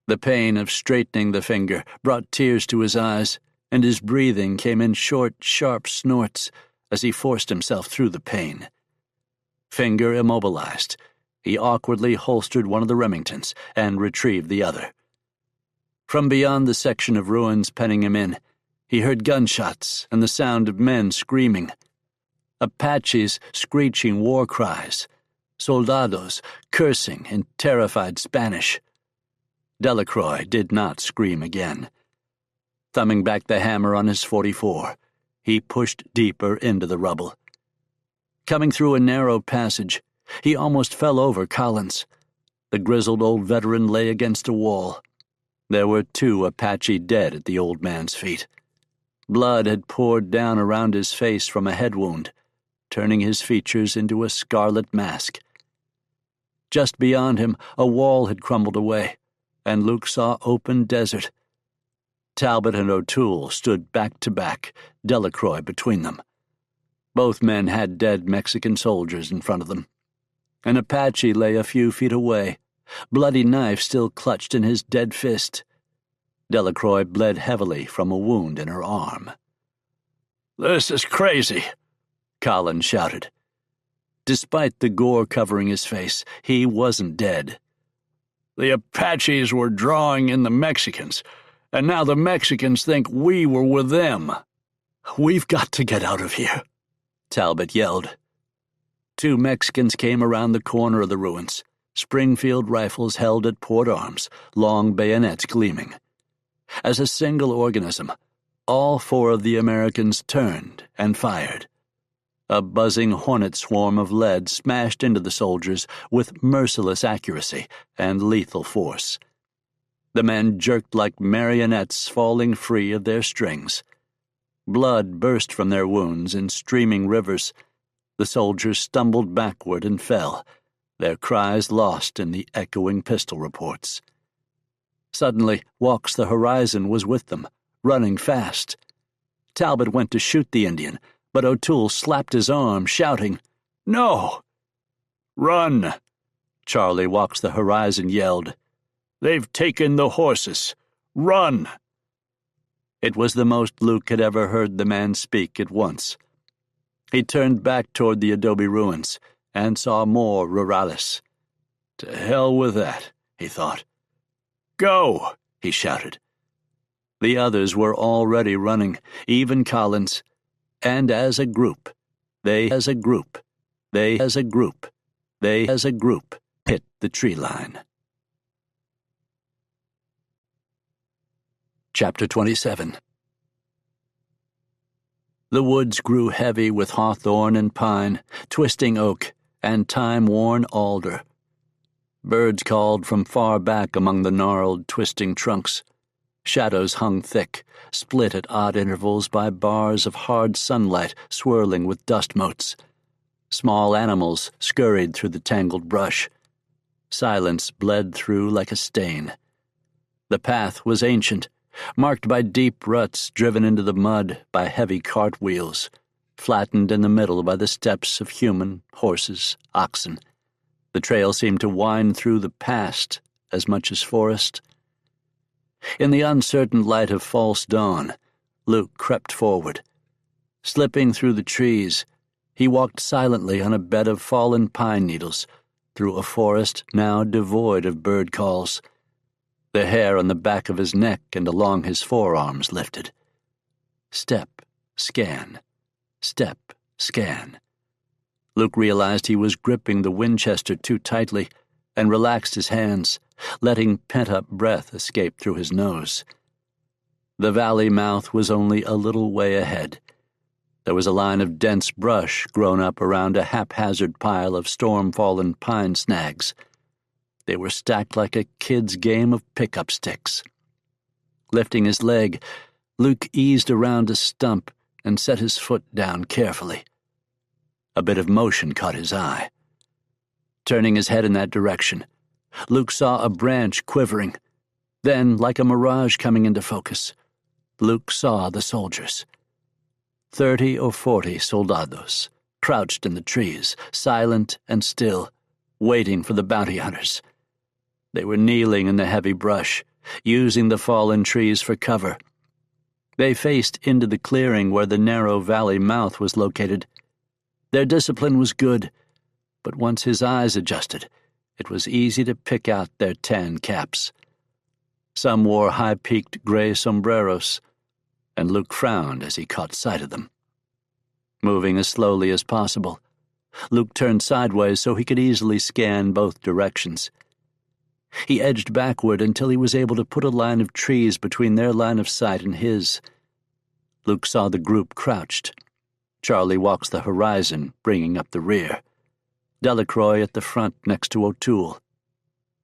The pain of straightening the finger brought tears to his eyes, and his breathing came in short, sharp snorts as he forced himself through the pain. Finger immobilized, he awkwardly holstered one of the Remingtons and retrieved the other. From beyond the section of ruins penning him in, he heard gunshots and the sound of men screaming. Apaches screeching war cries, soldados cursing in terrified Spanish. Delacroix did not scream again. Thumbing back the hammer on his .44, he pushed deeper into the rubble. Coming through a narrow passage, he almost fell over Collins. The grizzled old veteran lay against a wall. There were 2 Apache dead at the old man's feet. Blood had poured down around his face from a head wound, turning his features into a scarlet mask. Just beyond him, a wall had crumbled away, and Luke saw open desert. Talbot and O'Toole stood back to back, Delacroix between them. Both men had dead Mexican soldiers in front of them. An Apache lay a few feet away, bloody knife still clutched in his dead fist. Delacroix bled heavily from a wound in her arm. "This is crazy," Collins shouted. Despite the gore covering his face, he wasn't dead. "The Apaches were drawing in the Mexicans, and now the Mexicans think we were with them." "We've got to get out of here," Talbot yelled. 2 Mexicans came around the corner of the ruins, Springfield rifles held at port arms, long bayonets gleaming. As a single organism, all 4 of the Americans turned and fired. A buzzing hornet swarm of lead smashed into the soldiers with merciless accuracy and lethal force. The men jerked like marionettes falling free of their strings. Blood burst from their wounds in streaming rivers. The soldiers stumbled backward and fell, their cries lost in the echoing pistol reports. Suddenly, Walks the Horizon was with them, running fast. Talbot went to shoot the Indian, but O'Toole slapped his arm, shouting, "No!" "Run!" Charlie Walks the Horizon yelled. "They've taken the horses. Run!" It was the most Luke had ever heard the man speak at once. He turned back toward the adobe ruins and saw more rurales. "To hell with that," he thought. "Go!" he shouted. The others were already running, even Collins, and as a group, they hit the tree line. Chapter 27. The woods grew heavy with hawthorn and pine, twisting oak, and time-worn alder. Birds called from far back among the gnarled, twisting trunks. Shadows hung thick, split at odd intervals by bars of hard sunlight swirling with dust motes. Small animals scurried through the tangled brush. Silence bled through like a stain. The path was ancient, marked by deep ruts driven into the mud by heavy cart wheels, flattened in the middle by the steps of human, horses, oxen. The trail seemed to wind through the past as much as forest. In the uncertain light of false dawn, Luke crept forward. Slipping through the trees, he walked silently on a bed of fallen pine needles through a forest now devoid of bird calls. The hair on the back of his neck and along his forearms lifted. Step, scan. Step, scan. Luke realized he was gripping the Winchester too tightly and relaxed his hands, letting pent-up breath escape through his nose. The valley mouth was only a little way ahead. There was a line of dense brush grown up around a haphazard pile of storm-fallen pine snags. They were stacked like a kid's game of pickup sticks. Lifting his leg, Luke eased around a stump and set his foot down carefully. A bit of motion caught his eye. Turning his head in that direction, Luke saw a branch quivering. Then, like a mirage coming into focus, Luke saw the soldiers. 30 or 40 soldados, crouched in the trees, silent and still, waiting for the bounty hunters. They were kneeling in the heavy brush, using the fallen trees for cover. They faced into the clearing where the narrow valley mouth was located. Their discipline was good, but once his eyes adjusted, it was easy to pick out their tan caps. Some wore high-peaked gray sombreros, and Luke frowned as he caught sight of them. Moving as slowly as possible, Luke turned sideways so he could easily scan both directions. He edged backward until he was able to put a line of trees between their line of sight and his. Luke saw the group crouched. Charlie walks the horizon, bringing up the rear. Delacroix at the front next to O'Toole.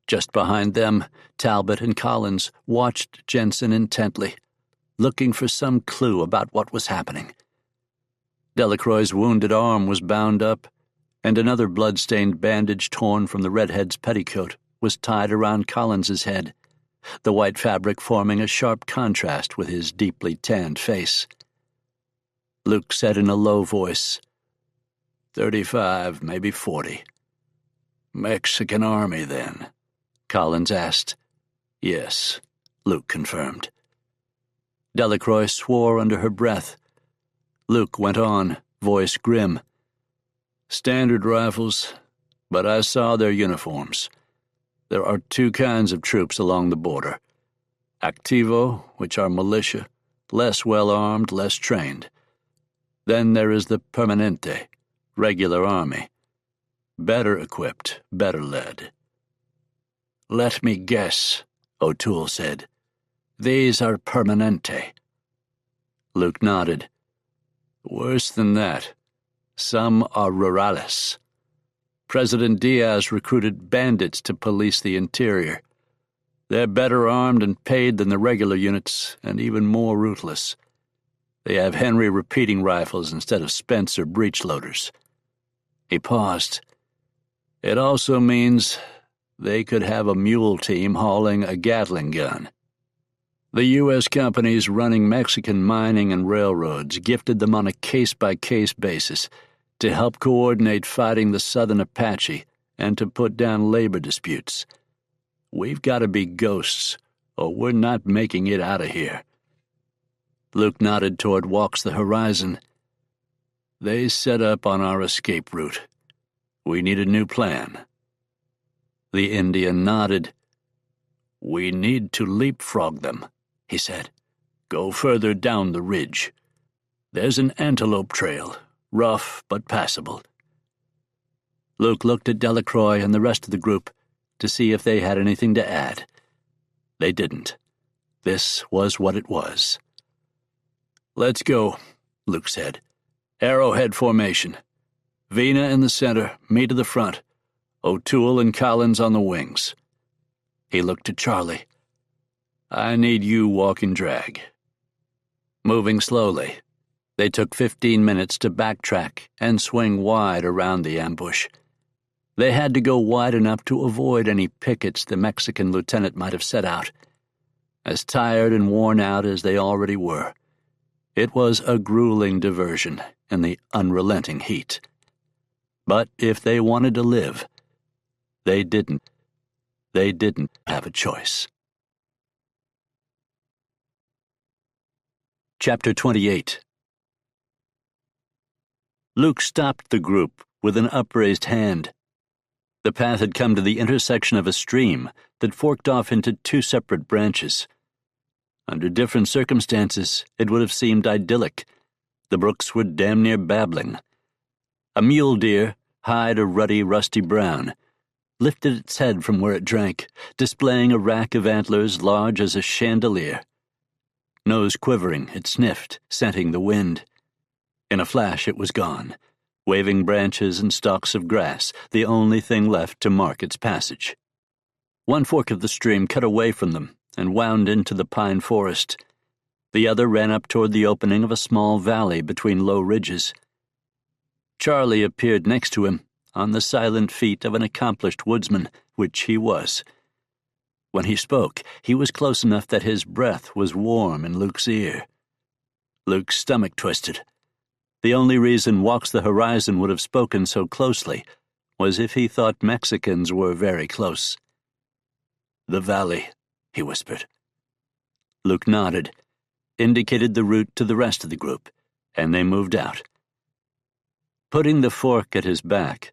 Just behind them, Talbot and Collins watched Jensen intently, looking for some clue about what was happening. Delacroix's wounded arm was bound up, and another blood-stained bandage torn from the redhead's petticoat was tied around Collins's head, the white fabric forming a sharp contrast with his deeply tanned face. Luke said in a low voice, 35, maybe 40. Mexican army, then? Collins asked. Yes, Luke confirmed. Delacroix swore under her breath. Luke went on, voice grim. Standard rifles, but I saw their uniforms. There are two kinds of troops along the border. Activo, which are militia, less well-armed, less trained. Then there is the Permanente, regular army. Better equipped, better led. Let me guess, O'Toole said. These are Permanente. Luke nodded. Worse than that. Some are rurales. President Diaz recruited bandits to police the interior. They're better armed and paid than the regular units, and even more ruthless. They have Henry repeating rifles instead of Spencer breech-loaders. He paused. It also means they could have a mule team hauling a Gatling gun. The U.S. companies running Mexican mining and railroads gifted them on a case-by-case basis to help coordinate fighting the Southern Apache and to put down labor disputes. We've got to be ghosts, or we're not making it out of here. Luke nodded toward Walks the Horizon. They set up on our escape route. We need a new plan. The Indian nodded. We need to leapfrog them, he said. Go further down the ridge. There's an antelope trail, rough but passable. Luke looked at Delacroix and the rest of the group to see if they had anything to add. They didn't. This was what it was. Let's go, Luke said. Arrowhead formation. Vina in the center, me to the front. O'Toole and Collins on the wings. He looked at Charlie. I need you walking drag. Moving slowly, they took 15 minutes to backtrack and swing wide around the ambush. They had to go wide enough to avoid any pickets the Mexican lieutenant might have set out. As tired and worn out as they already were, it was a grueling diversion in the unrelenting heat. But if they wanted to live, they didn't. They didn't have a choice. Chapter 28. Luke stopped the group with an upraised hand. The path had come to the intersection of a stream that forked off into two separate branches. Under different circumstances, it would have seemed idyllic. The brooks were damn near babbling. A mule deer, hide a ruddy, rusty brown, lifted its head from where it drank, displaying a rack of antlers large as a chandelier. Nose quivering, it sniffed, scenting the wind. In a flash it was gone, waving branches and stalks of grass, the only thing left to mark its passage. One fork of the stream cut away from them and wound into the pine forest. The other ran up toward the opening of a small valley between low ridges. Charlie appeared next to him, on the silent feet of an accomplished woodsman, which he was. When he spoke, he was close enough that his breath was warm in Luke's ear. Luke's stomach twisted. The only reason Walks the Horizon would have spoken so closely was if he thought Mexicans were very close. The valley, he whispered. Luke nodded, indicated the route to the rest of the group, and they moved out. Putting the fork at his back,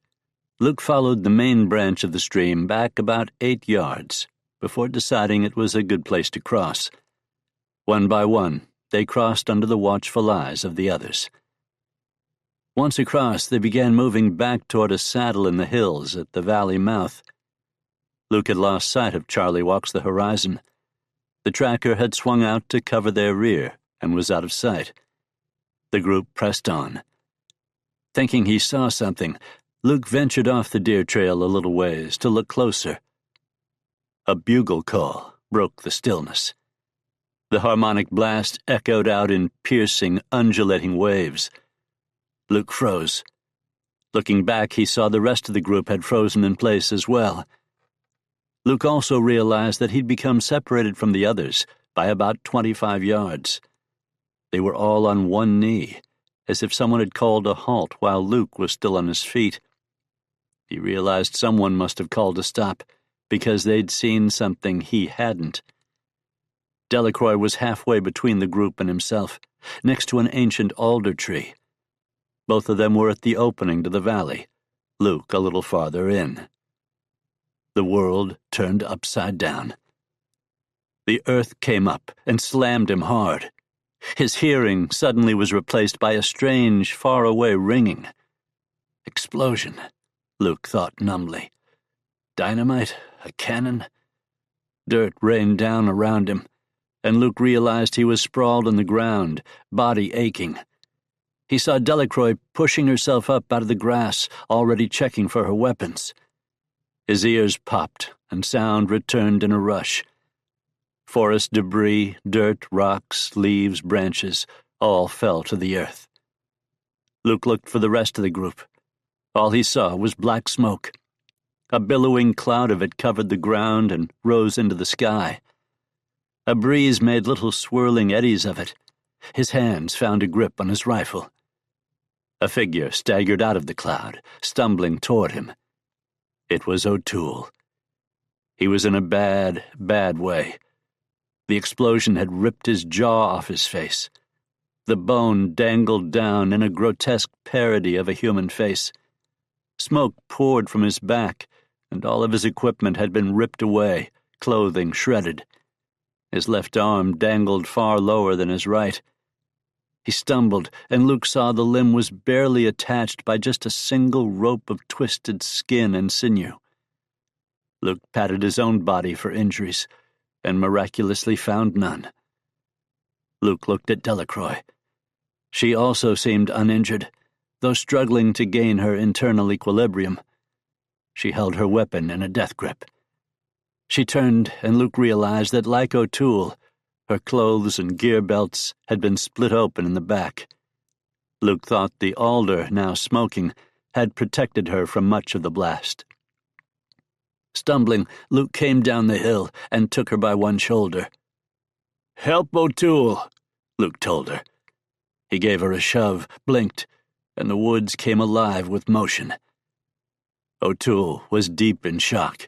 Luke followed the main branch of the stream back about 8 yards before deciding it was a good place to cross. One by one, they crossed under the watchful eyes of the others. Once across, they began moving back toward a saddle in the hills at the valley mouth. Luke had lost sight of Charlie Walks the Horizon. The tracker had swung out to cover their rear and was out of sight. The group pressed on. Thinking he saw something, Luke ventured off the deer trail a little ways to look closer. A bugle call broke the stillness. The harmonic blast echoed out in piercing, undulating waves. Luke froze. Looking back, he saw the rest of the group had frozen in place as well. Luke also realized that he'd become separated from the others by about 25 yards. They were all on one knee, as if someone had called a halt while Luke was still on his feet. He realized someone must have called a stop, because they'd seen something he hadn't. Delacroix was halfway between the group and himself, next to an ancient alder tree. Both of them were at the opening to the valley, Luke a little farther in. The world turned upside down. The earth came up and slammed him hard. His hearing suddenly was replaced by a strange, far-away ringing. Explosion, Luke thought numbly. Dynamite? A cannon? Dirt rained down around him, and Luke realized he was sprawled on the ground, body aching. He saw Delacroix pushing herself up out of the grass, already checking for her weapons. His ears popped, and sound returned in a rush. Forest debris, dirt, rocks, leaves, branches, all fell to the earth. Luke looked for the rest of the group. All he saw was black smoke. A billowing cloud of it covered the ground and rose into the sky. A breeze made little swirling eddies of it. His hands found a grip on his rifle. A figure staggered out of the cloud, stumbling toward him. It was O'Toole. He was in a bad, bad way. The explosion had ripped his jaw off his face. The bone dangled down in a grotesque parody of a human face. Smoke poured from his back, and all of his equipment had been ripped away, clothing shredded. His left arm dangled far lower than his right. He stumbled, and Luke saw the limb was barely attached by just a single rope of twisted skin and sinew. Luke patted his own body for injuries, and miraculously found none. Luke looked at Delacroix. She also seemed uninjured, though struggling to gain her internal equilibrium. She held her weapon in a death grip. She turned, and Luke realized that, like O'Toole, her clothes and gear belts had been split open in the back. Luke thought the alder, now smoking, had protected her from much of the blast. Stumbling, Luke came down the hill and took her by one shoulder. "Help O'Toole," Luke told her. He gave her a shove, blinked, and the woods came alive with motion. O'Toole was deep in shock.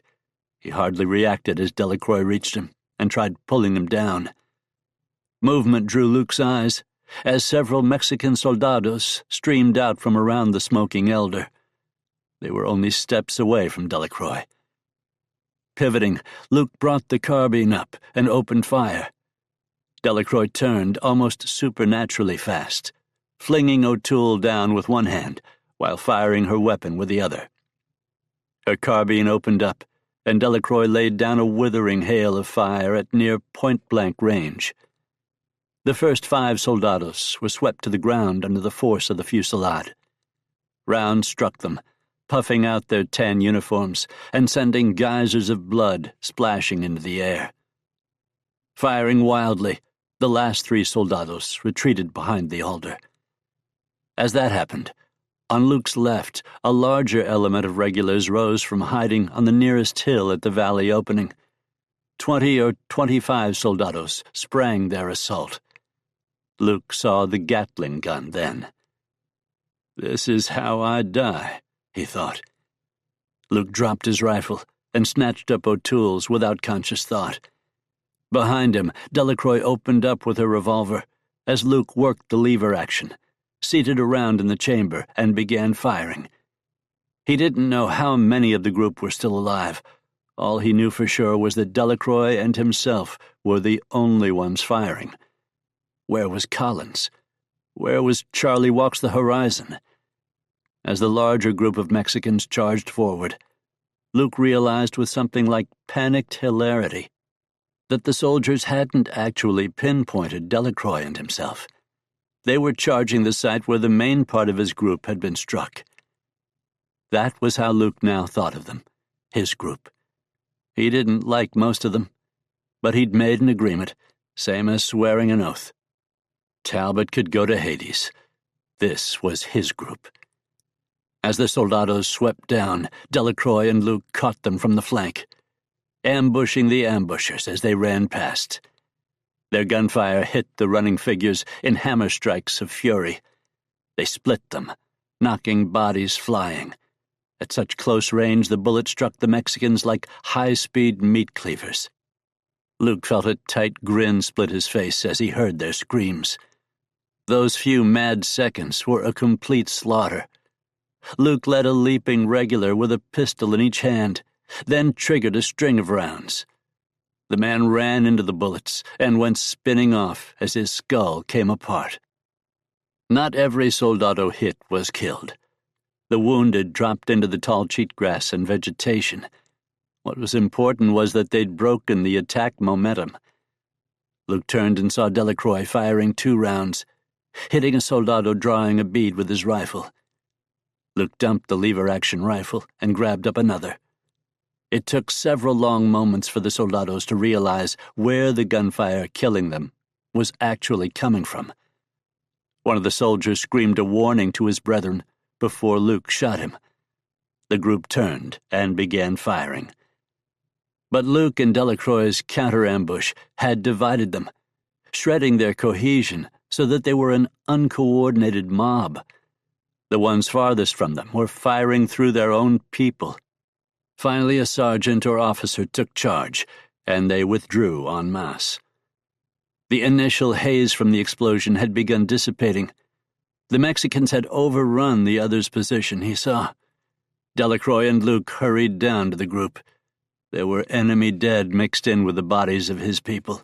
He hardly reacted as Delacroix reached him and tried pulling him down. Movement drew Luke's eyes as several Mexican soldados streamed out from around the smoking elder. They were only steps away from Delacroix. Pivoting, Luke brought the carbine up and opened fire. Delacroix turned almost supernaturally fast, flinging O'Toole down with one hand while firing her weapon with the other. Her carbine opened up, and Delacroix laid down a withering hail of fire at near point-blank range. The first 5 soldados were swept to the ground under the force of the fusillade. Rounds struck them, puffing out their tan uniforms and sending geysers of blood splashing into the air. Firing wildly, the last 3 soldados retreated behind the alder. As that happened, on Luke's left, a larger element of regulars rose from hiding on the nearest hill at the valley opening. 20 or 25 soldados sprang their assault. Luke saw the Gatling gun then. "This is how I die," he thought. Luke dropped his rifle and snatched up O'Toole's without conscious thought. Behind him, Delacroix opened up with her revolver as Luke worked the lever action, seated around in the chamber, and began firing. He didn't know how many of the group were still alive. All he knew for sure was that Delacroix and himself were the only ones firing. Where was Collins? Where was Charlie Walks the Horizon? As the larger group of Mexicans charged forward, Luke realized with something like panicked hilarity that the soldiers hadn't actually pinpointed Delacroix and himself. They were charging the site where the main part of his group had been struck. That was how Luke now thought of them, his group. He didn't like most of them, but he'd made an agreement, same as swearing an oath. Talbot could go to Hades. This was his group. As the soldados swept down, Delacroix and Luke caught them from the flank, ambushing the ambushers as they ran past. Their gunfire hit the running figures in hammer strikes of fury. They split them, knocking bodies flying. At such close range, the bullet struck the Mexicans like high-speed meat cleavers. Luke felt a tight grin split his face as he heard their screams. Those few mad seconds were a complete slaughter. Luke led a leaping regular with a pistol in each hand, then triggered a string of rounds. The man ran into the bullets and went spinning off as his skull came apart. Not every soldado hit was killed. The wounded dropped into the tall cheatgrass and vegetation. What was important was that they'd broken the attack momentum. Luke turned and saw Delacroix firing 2 rounds, hitting a soldado drawing a bead with his rifle. Luke dumped the lever-action rifle and grabbed up another. It took several long moments for the soldados to realize where the gunfire killing them was actually coming from. One of the soldiers screamed a warning to his brethren before Luke shot him. The group turned and began firing. But Luke and Delacroix's counter-ambush had divided them, shredding their cohesion so that they were an uncoordinated mob. The ones farthest from them were firing through their own people. Finally, a sergeant or officer took charge, and they withdrew en masse. The initial haze from the explosion had begun dissipating. The Mexicans had overrun the other's position, he saw. Delacroix and Luke hurried down to the group. There were enemy dead mixed in with the bodies of his people.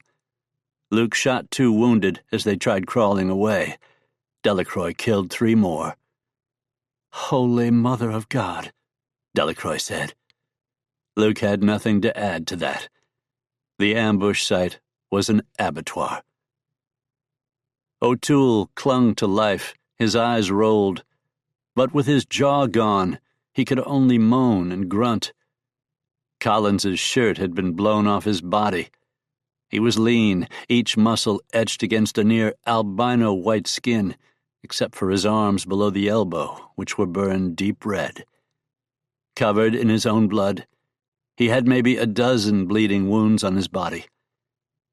Luke shot 2 wounded as they tried crawling away. Delacroix killed 3 more. "Holy Mother of God," Delacroix said. Luke had nothing to add to that. The ambush site was an abattoir. O'Toole clung to life, his eyes rolled, but with his jaw gone, he could only moan and grunt. Collins's shirt had been blown off his body. He was lean, each muscle etched against a near albino white skin, except for his arms below the elbow, which were burned deep red. Covered in his own blood, he had maybe a dozen bleeding wounds on his body.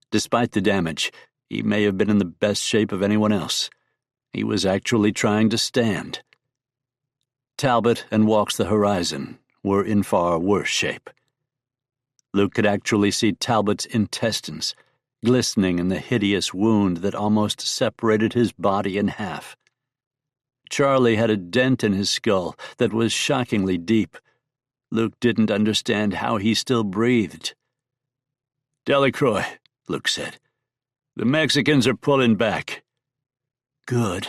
Despite the damage, he may have been in the best shape of anyone else. He was actually trying to stand. Talbot and Walks the Horizon were in far worse shape. Luke could actually see Talbot's intestines, glistening in the hideous wound that almost separated his body in half. Charlie had a dent in his skull that was shockingly deep. Luke didn't understand how he still breathed. "Delacroix," Luke said, "the Mexicans are pulling back." Good.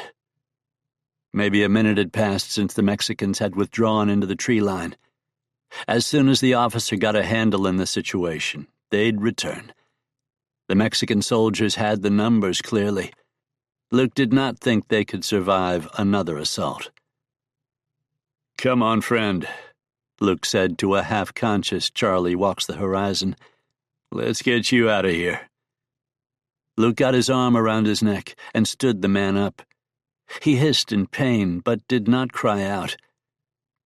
Maybe a minute had passed since the Mexicans had withdrawn into the tree line. As soon as the officer got a handle in the situation, they'd return. The Mexican soldiers had the numbers clearly. Luke did not think they could survive another assault. "Come on, friend," Luke said to a half-conscious Charlie Walks the Horizon. "Let's get you out of here." Luke got his arm around his neck and stood the man up. He hissed in pain, but did not cry out.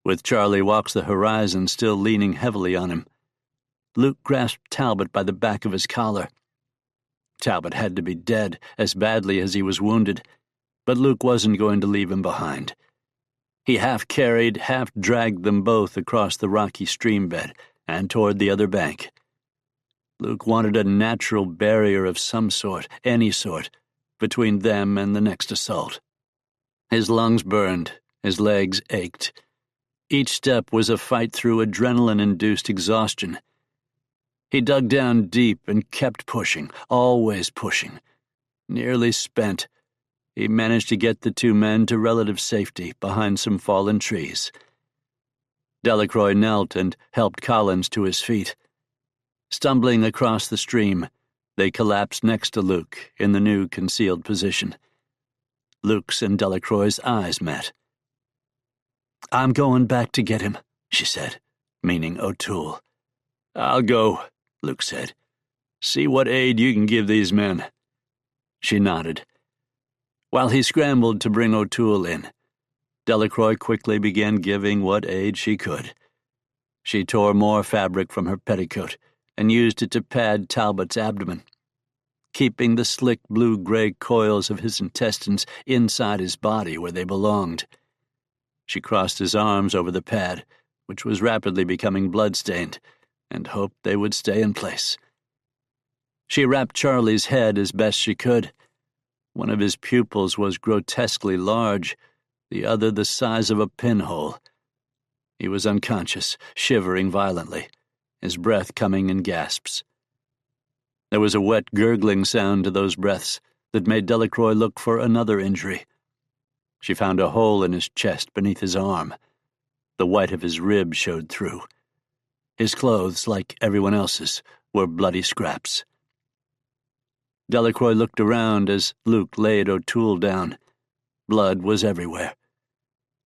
With Charlie Walks the Horizon still leaning heavily on him, Luke grasped Talbot by the back of his collar. Talbot had to be dead, as badly as he was wounded, but Luke wasn't going to leave him behind. He half-carried, half-dragged them both across the rocky stream bed and toward the other bank. Luke wanted a natural barrier of some sort, any sort, between them and the next assault. His lungs burned, his legs ached. Each step was a fight through adrenaline-induced exhaustion. He dug down deep and kept pushing, always pushing. Nearly spent, he managed to get the 2 men to relative safety behind some fallen trees. Delacroix knelt and helped Collins to his feet. Stumbling across the stream, they collapsed next to Luke in the new concealed position. Luke's and Delacroix's eyes met. "I'm going back to get him," she said, meaning O'Toole. "I'll go," Luke said. "See what aid you can give these men." She nodded. While he scrambled to bring O'Toole in, Delacroix quickly began giving what aid she could. She tore more fabric from her petticoat and used it to pad Talbot's abdomen, keeping the slick blue-gray coils of his intestines inside his body where they belonged. She crossed his arms over the pad, which was rapidly becoming blood-stained, and hoped they would stay in place. She wrapped Charlie's head as best she could. One of his pupils was grotesquely large, the other the size of a pinhole. He was unconscious, shivering violently, his breath coming in gasps. There was a wet, gurgling sound to those breaths that made Delacroix look for another injury. She found a hole in his chest beneath his arm. The white of his rib showed through. His clothes, like everyone else's, were bloody scraps. Delacroix looked around as Luke laid O'Toole down. Blood was everywhere.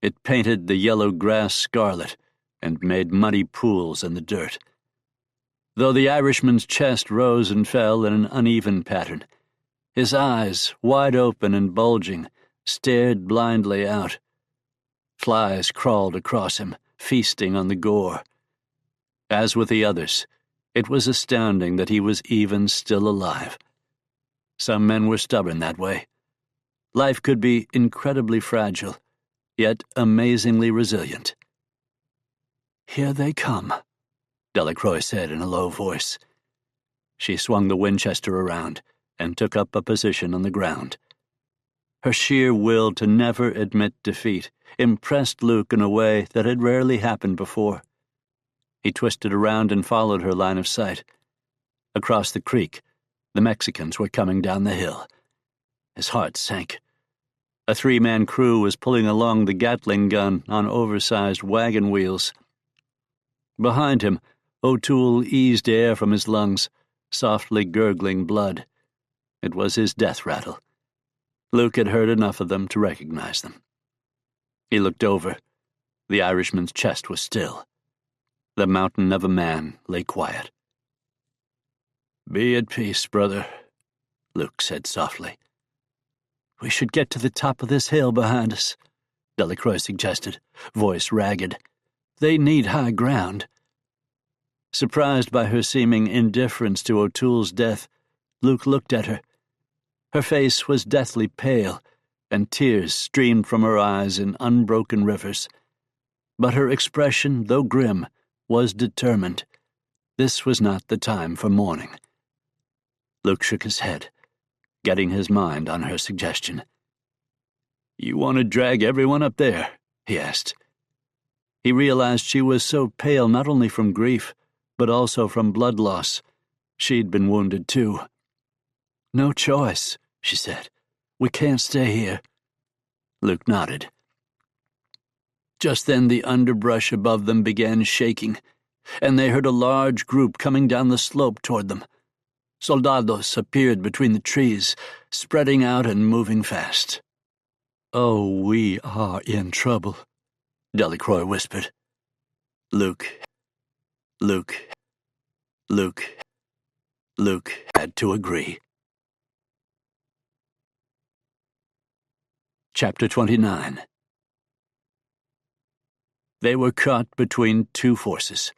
It painted the yellow grass scarlet and made muddy pools in the dirt. Though the Irishman's chest rose and fell in an uneven pattern, his eyes, wide open and bulging, stared blindly out. Flies crawled across him, feasting on the gore. As with the others, it was astounding that he was even still alive. Some men were stubborn that way. Life could be incredibly fragile, yet amazingly resilient. "Here they come," Delacroix said in a low voice. She swung the Winchester around and took up a position on the ground. Her sheer will to never admit defeat impressed Luke in a way that had rarely happened before. He twisted around and followed her line of sight. Across the creek, the Mexicans were coming down the hill. His heart sank. A three-man crew was pulling along the Gatling gun on oversized wagon wheels. Behind him, O'Toole eased air from his lungs, softly gurgling blood. It was his death rattle. Luke had heard enough of them to recognize them. He looked over. The Irishman's chest was still. The mountain of a man lay quiet. "Be at peace, brother," Luke said softly. "We should get to the top of this hill behind us," Delacroix suggested, voice ragged. "They need high ground." Surprised by her seeming indifference to O'Toole's death, Luke looked at her. Her face was deathly pale, and tears streamed from her eyes in unbroken rivers. But her expression, though grim, was determined. This was not the time for mourning. Luke shook his head, getting his mind on her suggestion. "You want to drag everyone up there?" he asked. He realized she was so pale not only from grief, but also from blood loss. She'd been wounded too. "No choice," she said. "We can't stay here." Luke nodded. Just then the underbrush above them began shaking, and they heard a large group coming down the slope toward them. Soldados appeared between the trees, spreading out and moving fast. "Oh, we are in trouble," Delacroix whispered. Luke had to agree. Chapter 29. They were caught between two forces.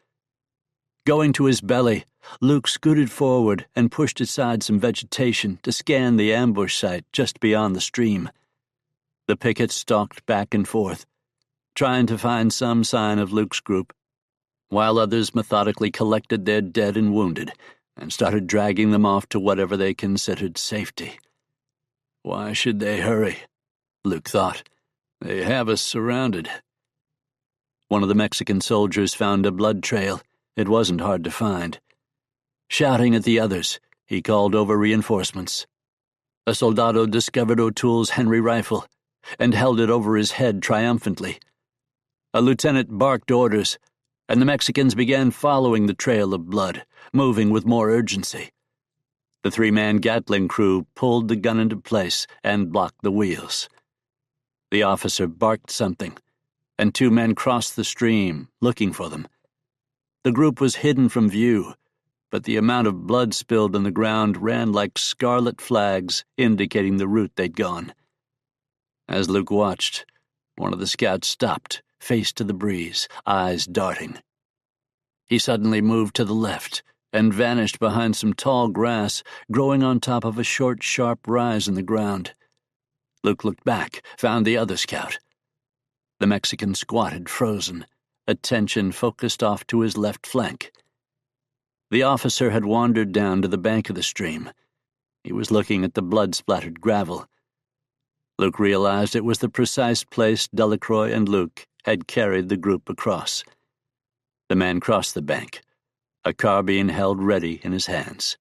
Going to his belly, Luke scooted forward and pushed aside some vegetation to scan the ambush site just beyond the stream. The pickets stalked back and forth, trying to find some sign of Luke's group, while others methodically collected their dead and wounded and started dragging them off to whatever they considered safety. "Why should they hurry?" Luke thought. "They have us surrounded." One of the Mexican soldiers found a blood trail. It wasn't hard to find. Shouting at the others, he called over reinforcements. A soldado discovered O'Toole's Henry rifle and held it over his head triumphantly. A lieutenant barked orders, and the Mexicans began following the trail of blood, moving with more urgency. The three-man Gatling crew pulled the gun into place and blocked the wheels. The officer barked something, and two men crossed the stream, looking for them. The group was hidden from view, but the amount of blood spilled on the ground ran like scarlet flags indicating the route they'd gone. As Luke watched, one of the scouts stopped, face to the breeze, eyes darting. He suddenly moved to the left and vanished behind some tall grass growing on top of a short, sharp rise in the ground. Luke looked back, found the other scout. The Mexican squatted, frozen, attention focused off to his left flank. The officer had wandered down to the bank of the stream. He was looking at the blood-splattered gravel. Luke realized it was the precise place Delacroix and Luke had carried the group across. The man crossed the bank, a carbine held ready in his hands.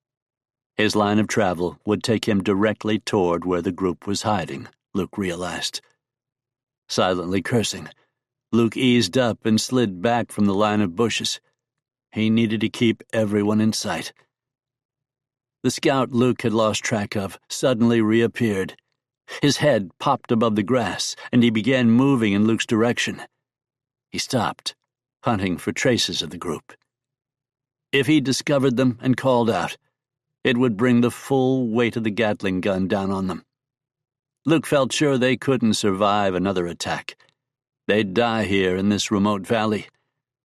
His line of travel would take him directly toward where the group was hiding, Luke realized. Silently cursing, Luke eased up and slid back from the line of bushes. He needed to keep everyone in sight. The scout Luke had lost track of suddenly reappeared. His head popped above the grass, and he began moving in Luke's direction. He stopped, hunting for traces of the group. If he discovered them and called out, it would bring the full weight of the Gatling gun down on them. Luke felt sure they couldn't survive another attack. They'd die here in this remote valley,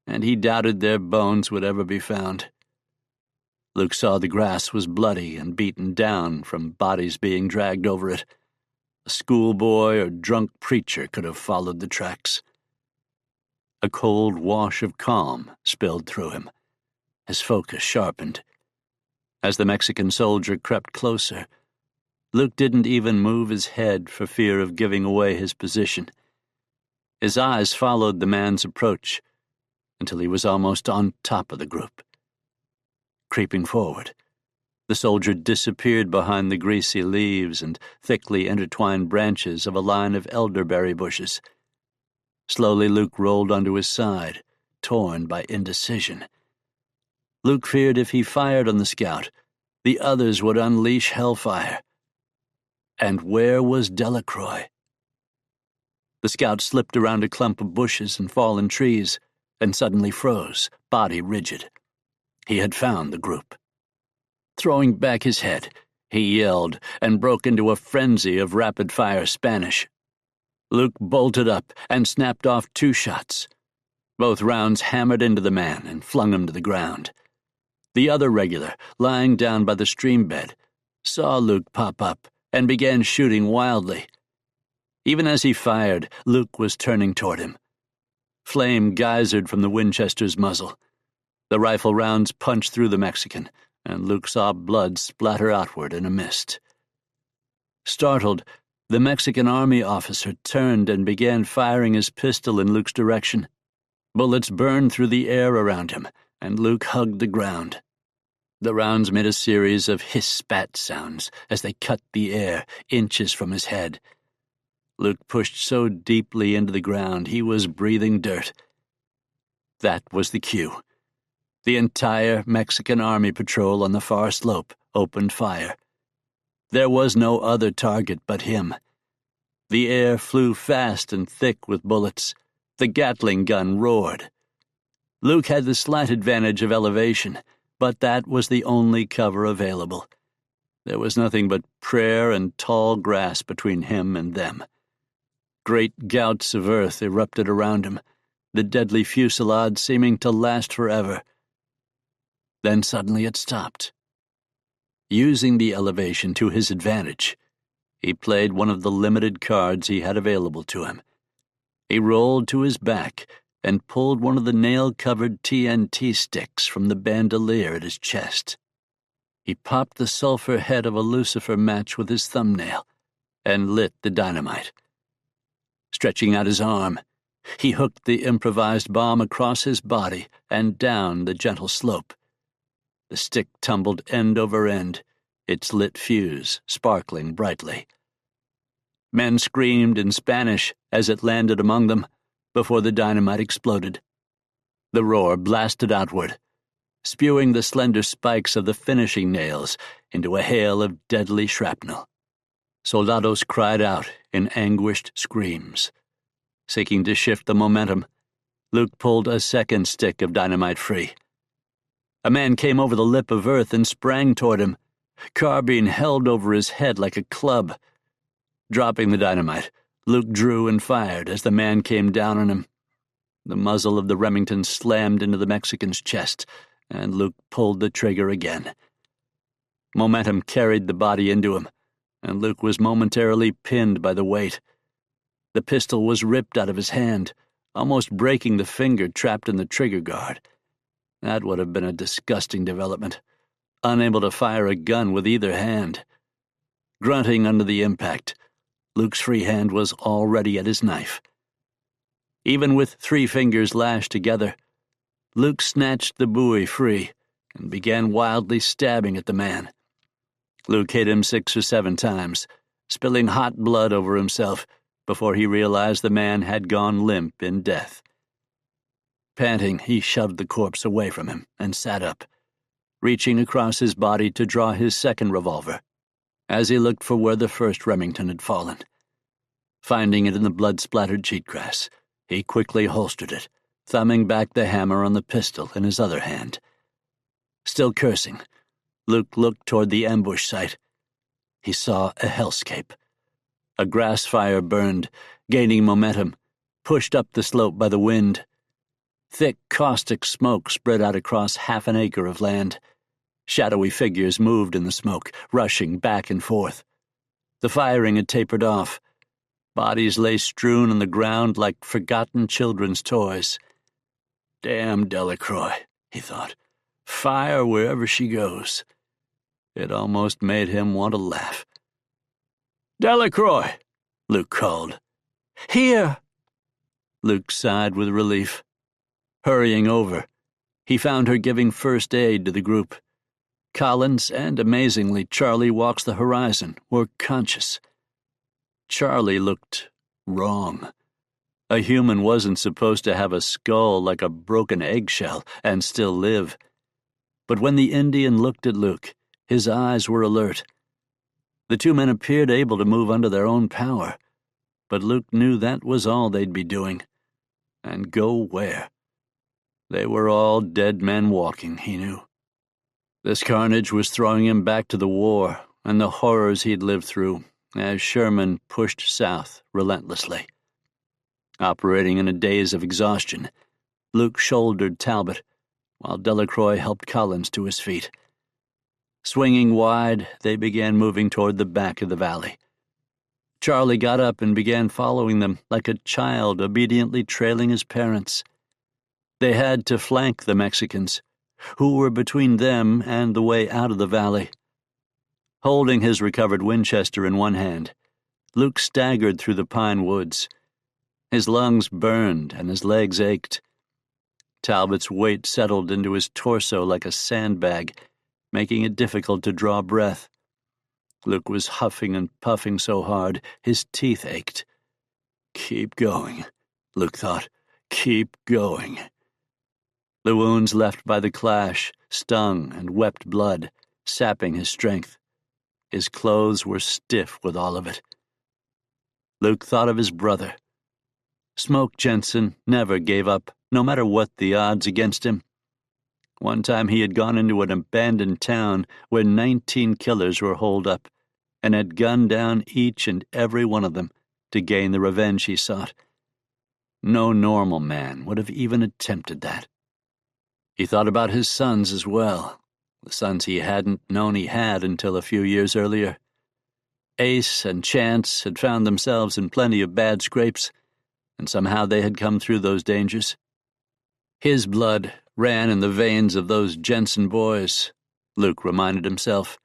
and he doubted their bones would ever be found. Luke saw the grass was bloody and beaten down from bodies being dragged over it. A schoolboy or drunk preacher could have followed the tracks. A cold wash of calm spilled through him. His focus sharpened. As the Mexican soldier crept closer, Luke didn't even move his head for fear of giving away his position. His eyes followed the man's approach until he was almost on top of the group. Creeping forward, the soldier disappeared behind the greasy leaves and thickly intertwined branches of a line of elderberry bushes. Slowly Luke rolled onto his side, torn by indecision. Luke feared if he fired on the scout, the others would unleash hellfire. And where was Delacroix? The scout slipped around a clump of bushes and fallen trees, and suddenly froze, body rigid. He had found the group. Throwing back his head, he yelled and broke into a frenzy of rapid-fire Spanish. Luke bolted up and snapped off 2 shots. Both rounds hammered into the man and flung him to the ground. The other regular, lying down by the stream bed, saw Luke pop up and began shooting wildly. Even as he fired, Luke was turning toward him. Flame geysered from the Winchester's muzzle. The rifle rounds punched through the Mexican, and Luke saw blood splatter outward in a mist. Startled, the Mexican army officer turned and began firing his pistol in Luke's direction. Bullets burned through the air around him, and Luke hugged the ground. The rounds made a series of hiss-spat sounds as they cut the air inches from his head. Luke pushed so deeply into the ground he was breathing dirt. That was the cue. The entire Mexican army patrol on the far slope opened fire. There was no other target but him. The air flew fast and thick with bullets. The Gatling gun roared. Luke had the slight advantage of elevation, but that was the only cover available. There was nothing but prayer and tall grass between him and them. Great gouts of earth erupted around him, the deadly fusillade seeming to last forever. Then suddenly it stopped. Using the elevation to his advantage, he played one of the limited cards he had available to him. He rolled to his back and pulled one of the nail-covered TNT sticks from the bandolier at his chest. He popped the sulfur head of a lucifer match with his thumbnail and lit the dynamite. Stretching out his arm, he hooked the improvised bomb across his body and down the gentle slope. The stick tumbled end over end, its lit fuse sparkling brightly. Men screamed in Spanish as it landed among them before the dynamite exploded. The roar blasted outward, spewing the slender spikes of the finishing nails into a hail of deadly shrapnel. Soldados cried out in anguished screams. Seeking to shift the momentum, Luke pulled a second stick of dynamite free. A man came over the lip of earth and sprang toward him, carbine held over his head like a club. Dropping the dynamite, Luke drew and fired as the man came down on him. The muzzle of the Remington slammed into the Mexican's chest, and Luke pulled the trigger again. Momentum carried the body into him, and Luke was momentarily pinned by the weight. The pistol was ripped out of his hand, almost breaking the finger trapped in the trigger guard. That would have been a disgusting development, unable to fire a gun with either hand. Grunting under the impact, Luke's free hand was already at his knife. Even with 3 fingers lashed together, Luke snatched the buoy free and began wildly stabbing at the man. Luke hit him 6 or 7 times, spilling hot blood over himself before he realized the man had gone limp in death. Panting, he shoved the corpse away from him and sat up, reaching across his body to draw his second revolver, as he looked for where the first Remington had fallen. Finding it in the blood-splattered cheatgrass, he quickly holstered it, thumbing back the hammer on the pistol in his other hand. Still cursing, Luke looked toward the ambush site. He saw a hellscape. A grass fire burned, gaining momentum, pushed up the slope by the wind. Thick, caustic smoke spread out across half an acre of land. Shadowy figures moved in the smoke, rushing back and forth. The firing had tapered off. Bodies lay strewn on the ground like forgotten children's toys. Damn Delacroix, he thought. Fire wherever she goes. It almost made him want to laugh. Delacroix, Luke called. Here! Luke sighed with relief. Hurrying over, he found her giving first aid to the group. Collins and, amazingly, Charlie Walks the Horizon were conscious. Charlie looked wrong. A human wasn't supposed to have a skull like a broken eggshell and still live. But when the Indian looked at Luke, his eyes were alert. The 2 men appeared able to move under their own power, but Luke knew that was all they'd be doing. And go where? They were all dead men walking, he knew. This carnage was throwing him back to the war and the horrors he'd lived through as Sherman pushed south relentlessly. Operating in a daze of exhaustion, Luke shouldered Talbot, while Delacroix helped Collins to his feet. Swinging wide, they began moving toward the back of the valley. Charlie got up and began following them like a child obediently trailing his parents. They had to flank the Mexicans, who were between them and the way out of the valley. Holding his recovered Winchester in one hand, Luke staggered through the pine woods. His lungs burned and his legs ached. Talbot's weight settled into his torso like a sandbag, making it difficult to draw breath. Luke was huffing and puffing so hard, his teeth ached. Keep going, Luke thought. Keep going. The wounds left by the clash stung and wept blood, sapping his strength. His clothes were stiff with all of it. Luke thought of his brother. Smoke Jensen never gave up, no matter what the odds against him. One time he had gone into an abandoned town where 19 killers were holed up, and had gunned down each and every one of them to gain the revenge he sought. No normal man would have even attempted that. He thought about his sons as well, the sons he hadn't known he had until a few years earlier. Ace and Chance had found themselves in plenty of bad scrapes, and somehow they had come through those dangers. His blood ran in the veins of those Jensen boys, Luke reminded himself.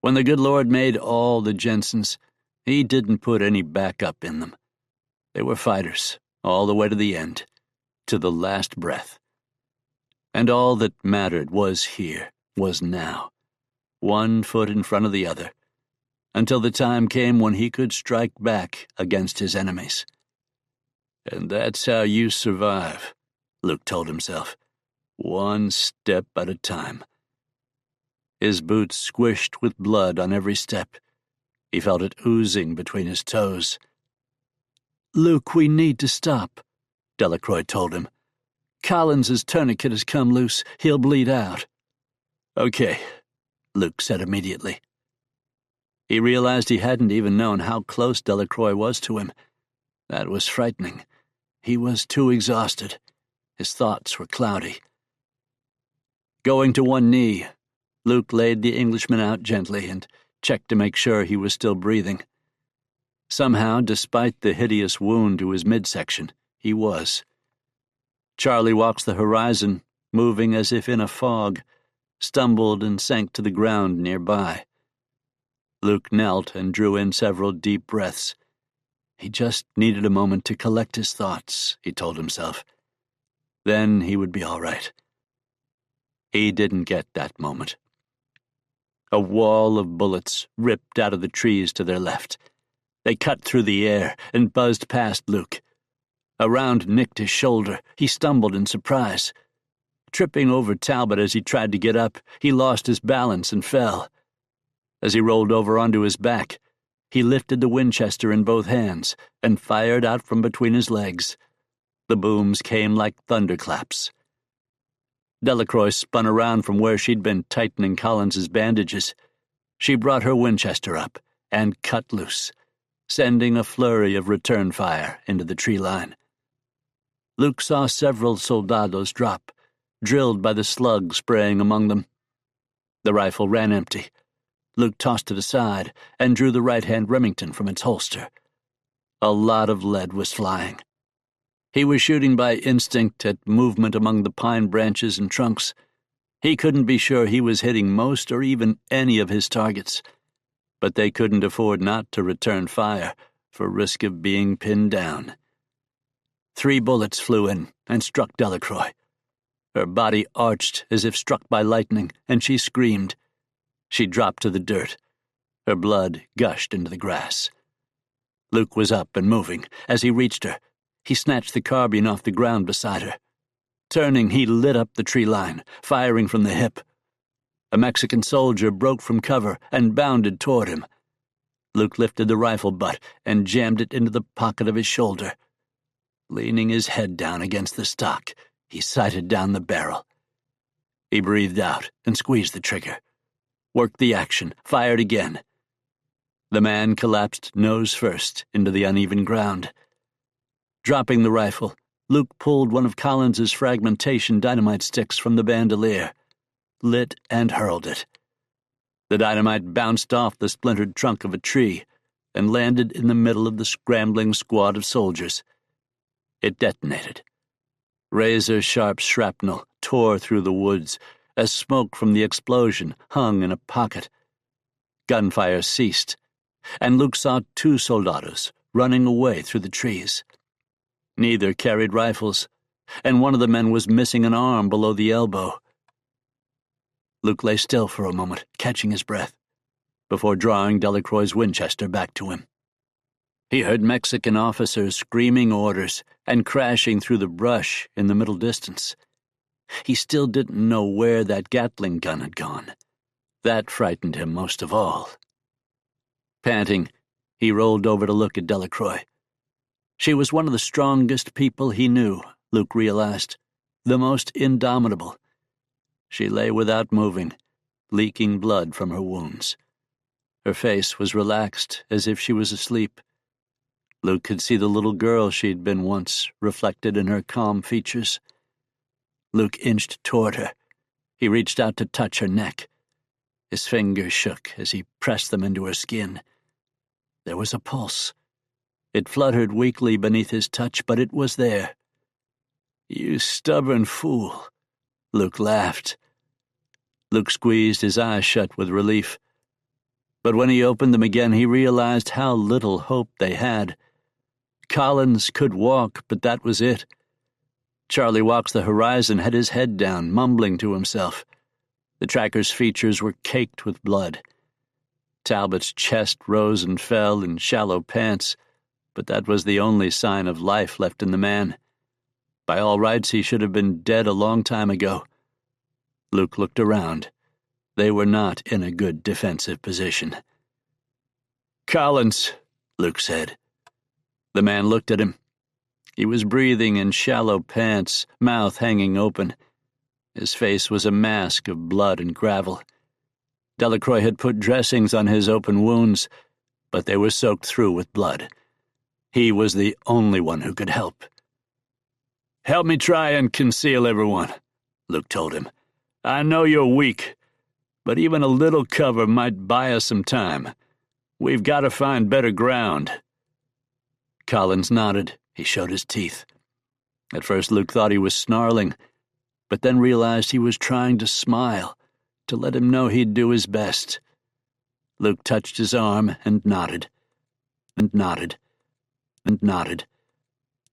When the good Lord made all the Jensens, he didn't put any backup in them. They were fighters, all the way to the end, to the last breath. And all that mattered was here, was now, one foot in front of the other, until the time came when he could strike back against his enemies. And that's how you survive, Luke told himself. One step at a time. His boots squished with blood on every step. He felt it oozing between his toes. "Luke, we need to stop," Delacroix told him. "Collins's tourniquet has come loose. He'll bleed out." "Okay," Luke said immediately. He realized he hadn't even known how close Delacroix was to him. That was frightening. He was too exhausted. His thoughts were cloudy. Going to one knee, Luke laid the Englishman out gently and checked to make sure he was still breathing. Somehow, despite the hideous wound to his midsection, he was. Charlie walks the horizon, moving as if in a fog, stumbled and sank to the ground nearby. Luke knelt and drew in several deep breaths. He just needed a moment to collect his thoughts, he told himself. Then he would be all right. He didn't get that moment. A wall of bullets ripped out of the trees to their left. They cut through the air and buzzed past Luke. A round nicked his shoulder. He stumbled in surprise. Tripping over Talbot as he tried to get up, he lost his balance and fell. As he rolled over onto his back, he lifted the Winchester in both hands and fired out from between his legs. The booms came like thunderclaps. Delacroix spun around from where she'd been tightening Collins's bandages. She brought her Winchester up and cut loose, sending a flurry of return fire into the tree line. Luke saw several soldados drop, drilled by the slug spraying among them. The rifle ran empty. Luke tossed it aside and drew the right-hand Remington from its holster. A lot of lead was flying. He was shooting by instinct at movement among the pine branches and trunks. He couldn't be sure he was hitting most or even any of his targets, but they couldn't afford not to return fire for risk of being pinned down. 3 bullets flew in and struck Delacroix. Her body arched as if struck by lightning, and she screamed. She dropped to the dirt. Her blood gushed into the grass. Luke was up and moving. As he reached her, he snatched the carbine off the ground beside her. Turning, he lit up the tree line, firing from the hip. A Mexican soldier broke from cover and bounded toward him. Luke lifted the rifle butt and jammed it into the pocket of his shoulder. Leaning his head down against the stock, he sighted down the barrel. He breathed out and squeezed the trigger. Worked the action, fired again. The man collapsed nose first into the uneven ground. Dropping the rifle, Luke pulled one of Collins's fragmentation dynamite sticks from the bandolier, lit and hurled it. The dynamite bounced off the splintered trunk of a tree and landed in the middle of the scrambling squad of soldiers. It detonated. Razor-sharp shrapnel tore through the woods as smoke from the explosion hung in a pocket. Gunfire ceased, and Luke saw 2 soldados running away through the trees. Neither carried rifles, and one of the men was missing an arm below the elbow. Luke lay still for a moment, catching his breath, before drawing Delacroix's Winchester back to him. He heard Mexican officers screaming orders and crashing through the brush in the middle distance. He still didn't know where that Gatling gun had gone. That frightened him most of all. Panting, he rolled over to look at Delacroix. She was one of the strongest people he knew, Luke realized, the most indomitable. She lay without moving, leaking blood from her wounds. Her face was relaxed, as if she was asleep. Luke could see the little girl she'd been once reflected in her calm features. Luke inched toward her. He reached out to touch her neck. His fingers shook as he pressed them into her skin. There was a pulse. It fluttered weakly beneath his touch, but it was there. "You stubborn fool," Luke laughed. Luke squeezed his eyes shut with relief. But when he opened them again, he realized how little hope they had. Collins could walk, but that was it. Charlie Walks the Horizon had his head down, mumbling to himself. The tracker's features were caked with blood. Talbot's chest rose and fell in shallow pants, but that was the only sign of life left in the man. By all rights, he should have been dead a long time ago. Luke looked around. They were not in a good defensive position. "Collins," Luke said. The man looked at him. He was breathing in shallow pants, mouth hanging open. His face was a mask of blood and gravel. Delacroix had put dressings on his open wounds, but they were soaked through with blood. He was the only one who could help. "Help me try and conceal everyone," Luke told him. "I know you're weak, but even a little cover might buy us some time. We've got to find better ground." Collins nodded. He showed his teeth. At first Luke thought he was snarling, but then realized he was trying to smile, to let him know he'd do his best. Luke touched his arm and nodded, and nodded, and nodded,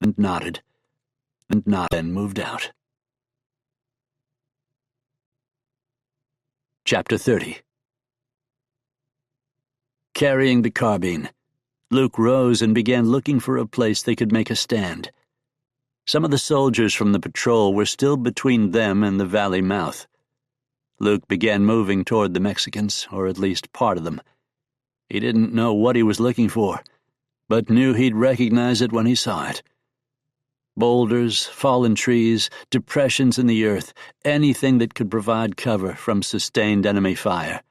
and nodded, and nodded, and moved out. Chapter 30. Carrying the carbine, Luke rose and began looking for a place they could make a stand. Some of the soldiers from the patrol were still between them and the valley mouth. Luke began moving toward the Mexicans, or at least part of them. He didn't know what he was looking for, but knew he'd recognize it when he saw it. Boulders, fallen trees, depressions in the earth, anything that could provide cover from sustained enemy fire.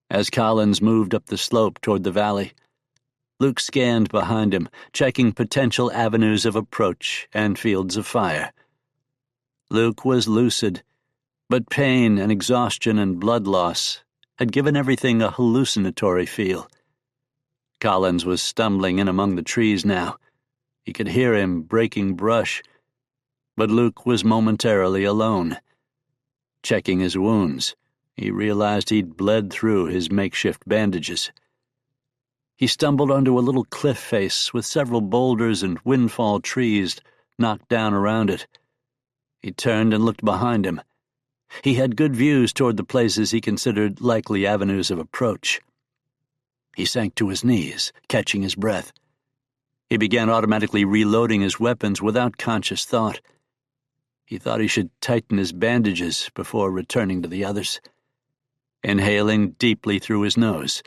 As Collins moved up the slope toward the valley, Luke scanned behind him, checking potential avenues of approach and fields of fire. Luke was lucid, but pain and exhaustion and blood loss had given everything a hallucinatory feel. Collins was stumbling in among the trees now. He could hear him breaking brush, but Luke was momentarily alone. Checking his wounds, he realized he'd bled through his makeshift bandages. He stumbled onto a little cliff face with several boulders and windfall trees knocked down around it. He turned and looked behind him. He had good views toward the places he considered likely avenues of approach. He sank to his knees, catching his breath. He began automatically reloading his weapons without conscious thought. He thought he should tighten his bandages before returning to the others. Inhaling deeply through his nose,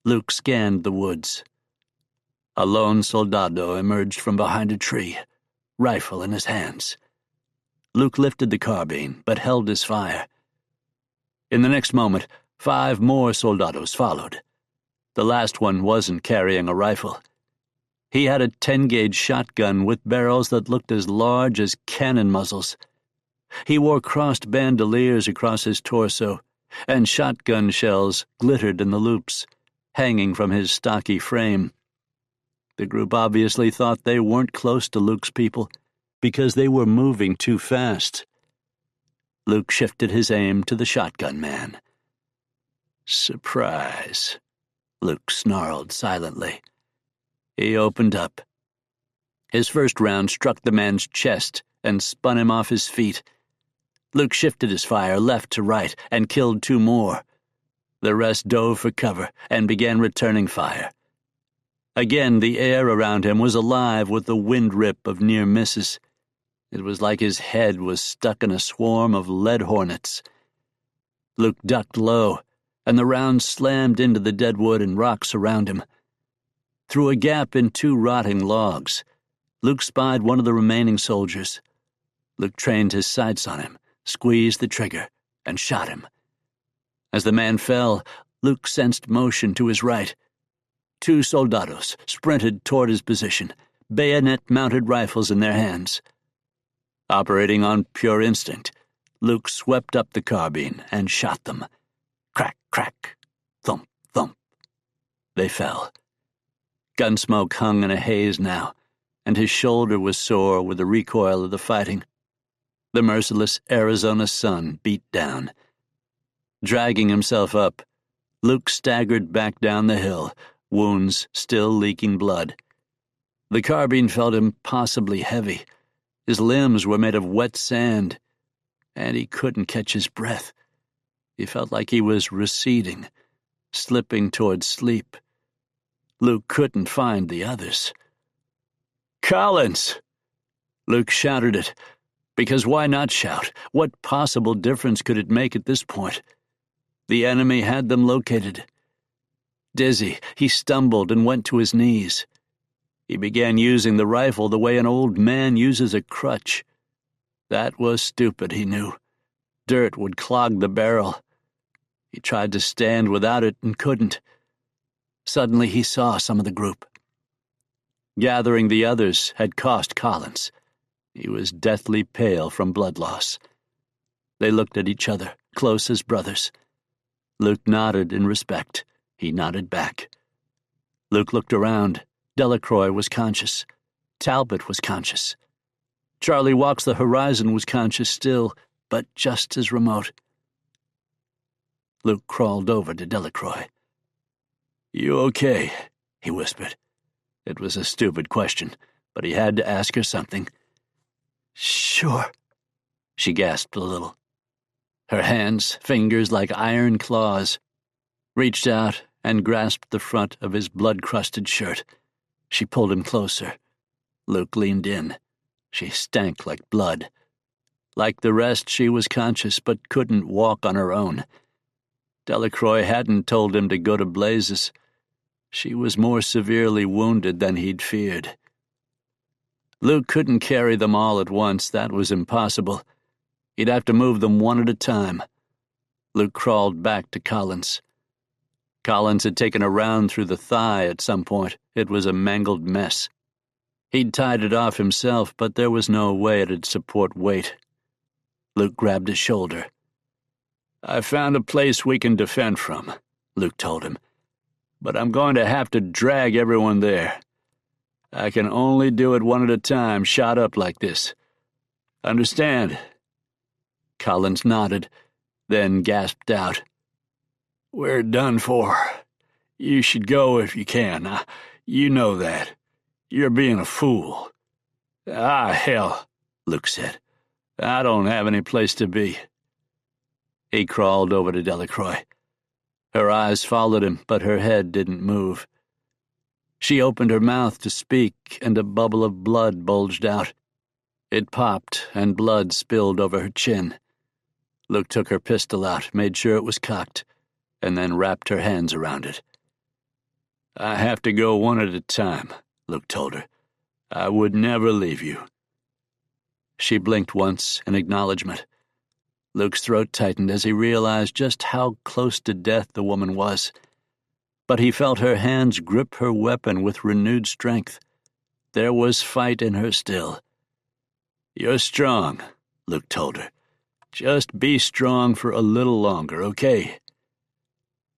Luke scanned the woods. A lone soldado emerged from behind a tree, rifle in his hands. Luke lifted the carbine, but held his fire. In the next moment, 5 more soldados followed. The last one wasn't carrying a rifle. He had a 10-gauge shotgun with barrels that looked as large as cannon muzzles. He wore crossed bandoliers across his torso, and shotgun shells glittered in the loops, hanging from his stocky frame. The group obviously thought they weren't close to Luke's people, because they were moving too fast. Luke shifted his aim to the shotgun man. "Surprise," Luke snarled silently. He opened up. His first round struck the man's chest and spun him off his feet. Luke shifted his fire left to right and killed 2 more. The rest dove for cover and began returning fire. Again, the air around him was alive with the wind rip of near misses. It was like his head was stuck in a swarm of lead hornets. Luke ducked low, and the rounds slammed into the dead wood and rocks around him. Through a gap in 2 rotting logs, Luke spied one of the remaining soldiers. Luke trained his sights on him, squeezed the trigger, and shot him. As the man fell, Luke sensed motion to his right. 2 soldados sprinted toward his position, bayonet-mounted rifles in their hands. Operating on pure instinct, Luke swept up the carbine and shot them. Crack, crack, thump, thump. They fell. Gunsmoke hung in a haze now, and his shoulder was sore with the recoil of the fighting. The merciless Arizona sun beat down. Dragging himself up, Luke staggered back down the hill, wounds still leaking blood. The carbine felt impossibly heavy. His limbs were made of wet sand, and he couldn't catch his breath. He felt like he was receding, slipping toward sleep. Luke couldn't find the others. "Collins!" Luke shouted it, because why not shout? What possible difference could it make at this point? The enemy had them located. Dizzy, he stumbled and went to his knees. He began using the rifle the way an old man uses a crutch. That was stupid, he knew. Dirt would clog the barrel. He tried to stand without it and couldn't. Suddenly he saw some of the group. Gathering the others had cost Collins. He was deathly pale from blood loss. They looked at each other, close as brothers. Luke nodded in respect. He nodded back. Luke looked around. Delacroix was conscious. Talbot was conscious. Charlie Walks the Horizon was conscious still, but just as remote. Luke crawled over to Delacroix. "You okay?" he whispered. It was a stupid question, but he had to ask her something. "Sure," she gasped a little. Her hands, fingers like iron claws, reached out and grasped the front of his blood-crusted shirt. She pulled him closer. Luke leaned in. She stank like blood. Like the rest, she was conscious but couldn't walk on her own. Delacroix hadn't told him to go to blazes. She was more severely wounded than he'd feared. Luke couldn't carry them all at once. That was impossible. He'd have to move them one at a time. Luke crawled back to Collins. Collins had taken a round through the thigh at some point. It was a mangled mess. He'd tied it off himself, but there was no way it'd support weight. Luke grabbed his shoulder. "I found a place we can defend from," Luke told him. "But I'm going to have to drag everyone there. I can only do it one at a time, shot up like this. Understand?" Collins nodded, then gasped out, "We're done for. You should go if you can. You know that. You're being a fool." Hell," Luke said. "I don't have any place to be." He crawled over to Delacroix. Her eyes followed him, but her head didn't move. She opened her mouth to speak, and a bubble of blood bulged out. It popped, and blood spilled over her chin. Luke took her pistol out, made sure it was cocked, and then wrapped her hands around it. "I have to go one at a time," Luke told her. "I would never leave you." She blinked once in acknowledgement. Luke's throat tightened as he realized just how close to death the woman was. But he felt her hands grip her weapon with renewed strength. There was fight in her still. "You're strong," Luke told her. "Just be strong for a little longer, okay?"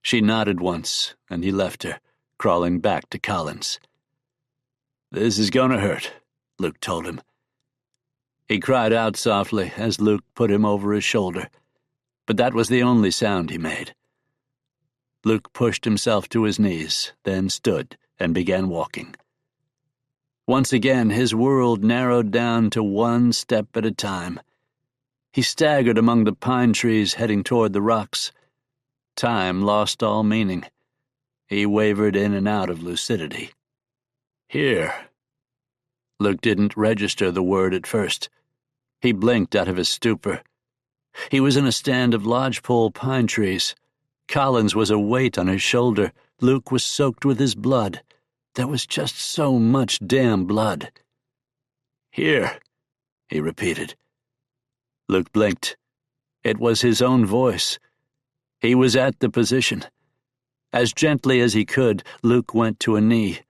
She nodded once, and he left her, crawling back to Collins. "This is gonna hurt," Luke told him. He cried out softly as Luke put him over his shoulder, but that was the only sound he made. Luke pushed himself to his knees, then stood and began walking. Once again, his world narrowed down to one step at a time. He staggered among the pine trees heading toward the rocks. Time lost all meaning. He wavered in and out of lucidity. "Here." Luke didn't register the word at first. He blinked out of his stupor. He was in a stand of lodgepole pine trees. Collins was a weight on his shoulder. Luke was soaked with his blood. There was just so much damn blood. "Here," he repeated. Luke blinked. It was his own voice. He was at the position. As gently as he could, Luke went to a knee.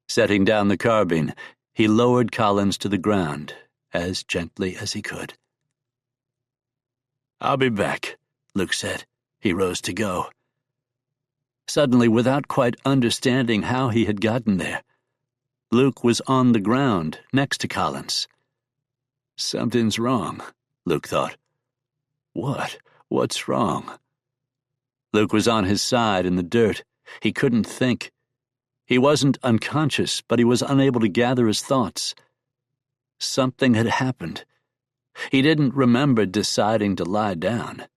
Setting down the carbine, he lowered Collins to the ground as gently as he could. "I'll be back," Luke said. He rose to go. Suddenly, without quite understanding how he had gotten there, Luke was on the ground next to Collins. Something's wrong, Luke thought. What's wrong? Luke was on his side in the dirt. He couldn't think. He wasn't unconscious, but he was unable to gather his thoughts. Something had happened. He didn't remember deciding to lie down.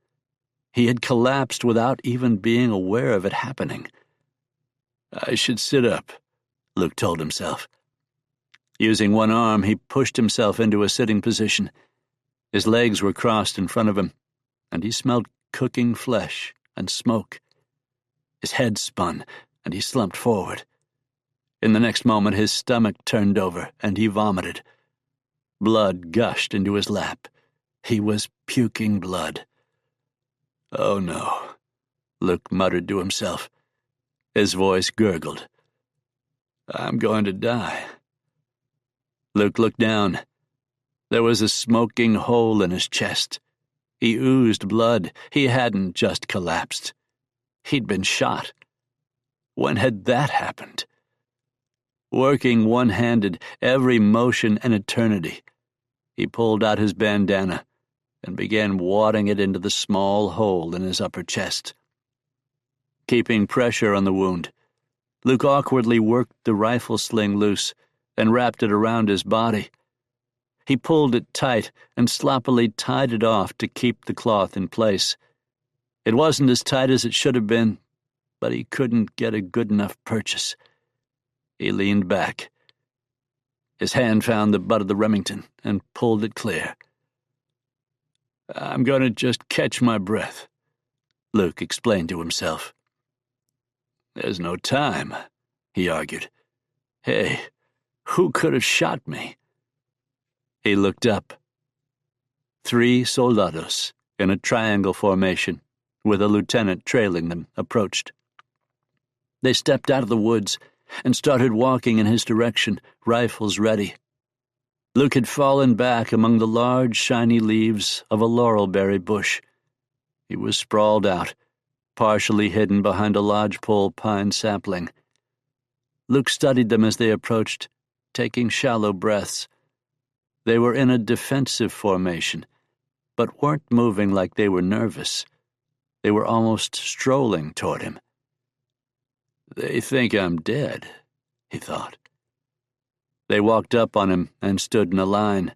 He had collapsed without even being aware of it happening. "I should sit up," Luke told himself. Using one arm, he pushed himself into a sitting position. His legs were crossed in front of him, and he smelled cooking flesh and smoke. His head spun, and he slumped forward. In the next moment, his stomach turned over, and he vomited. Blood gushed into his lap. He was puking blood. "Oh, no," Luke muttered to himself. His voice gurgled. "I'm going to die." Luke looked down. There was a smoking hole in his chest. He oozed blood. He hadn't just collapsed. He'd been shot. When had that happened? Working one-handed, every motion an eternity, he pulled out his bandana and began wadding it into the small hole in his upper chest. Keeping pressure on the wound, Luke awkwardly worked the rifle sling loose and wrapped it around his body. He pulled it tight and sloppily tied it off to keep the cloth in place. It wasn't as tight as it should have been, but he couldn't get a good enough purchase. He leaned back. His hand found the butt of the Remington and pulled it clear. "I'm going to just catch my breath," Luke explained to himself. "There's no time," he argued. "Hey, who could have shot me?" He looked up. 3 soldados in a triangle formation, with a lieutenant trailing them, approached. They stepped out of the woods and started walking in his direction, rifles ready. Luke had fallen back among the large, shiny leaves of a laurelberry bush. He was sprawled out, partially hidden behind a lodgepole pine sapling. Luke studied them as they approached, taking shallow breaths. They were in a defensive formation, but weren't moving like they were nervous. They were almost strolling toward him. "They think I'm dead," he thought. They walked up on him and stood in a line.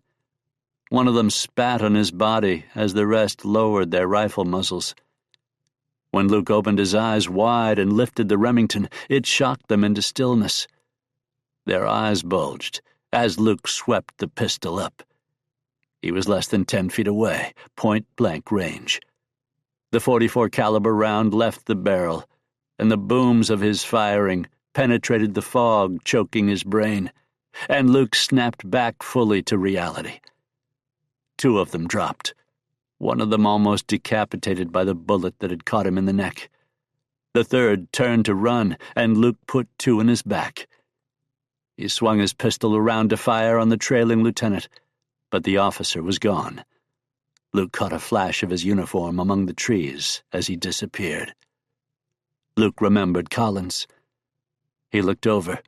One of them spat on his body as the rest lowered their rifle muzzles. When Luke opened his eyes wide and lifted the Remington, it shocked them into stillness. Their eyes bulged as Luke swept the pistol up. He was less than 10 feet away, point-blank range. The .44 caliber round left the barrel, and the booms of his firing penetrated the fog choking his brain, and Luke snapped back fully to reality. 2 of them dropped, one of them almost decapitated by the bullet that had caught him in the neck. The third turned to run, and Luke put 2 in his back. He swung his pistol around to fire on the trailing lieutenant, but the officer was gone. Luke caught a flash of his uniform among the trees as he disappeared. Luke remembered Collins. He looked over.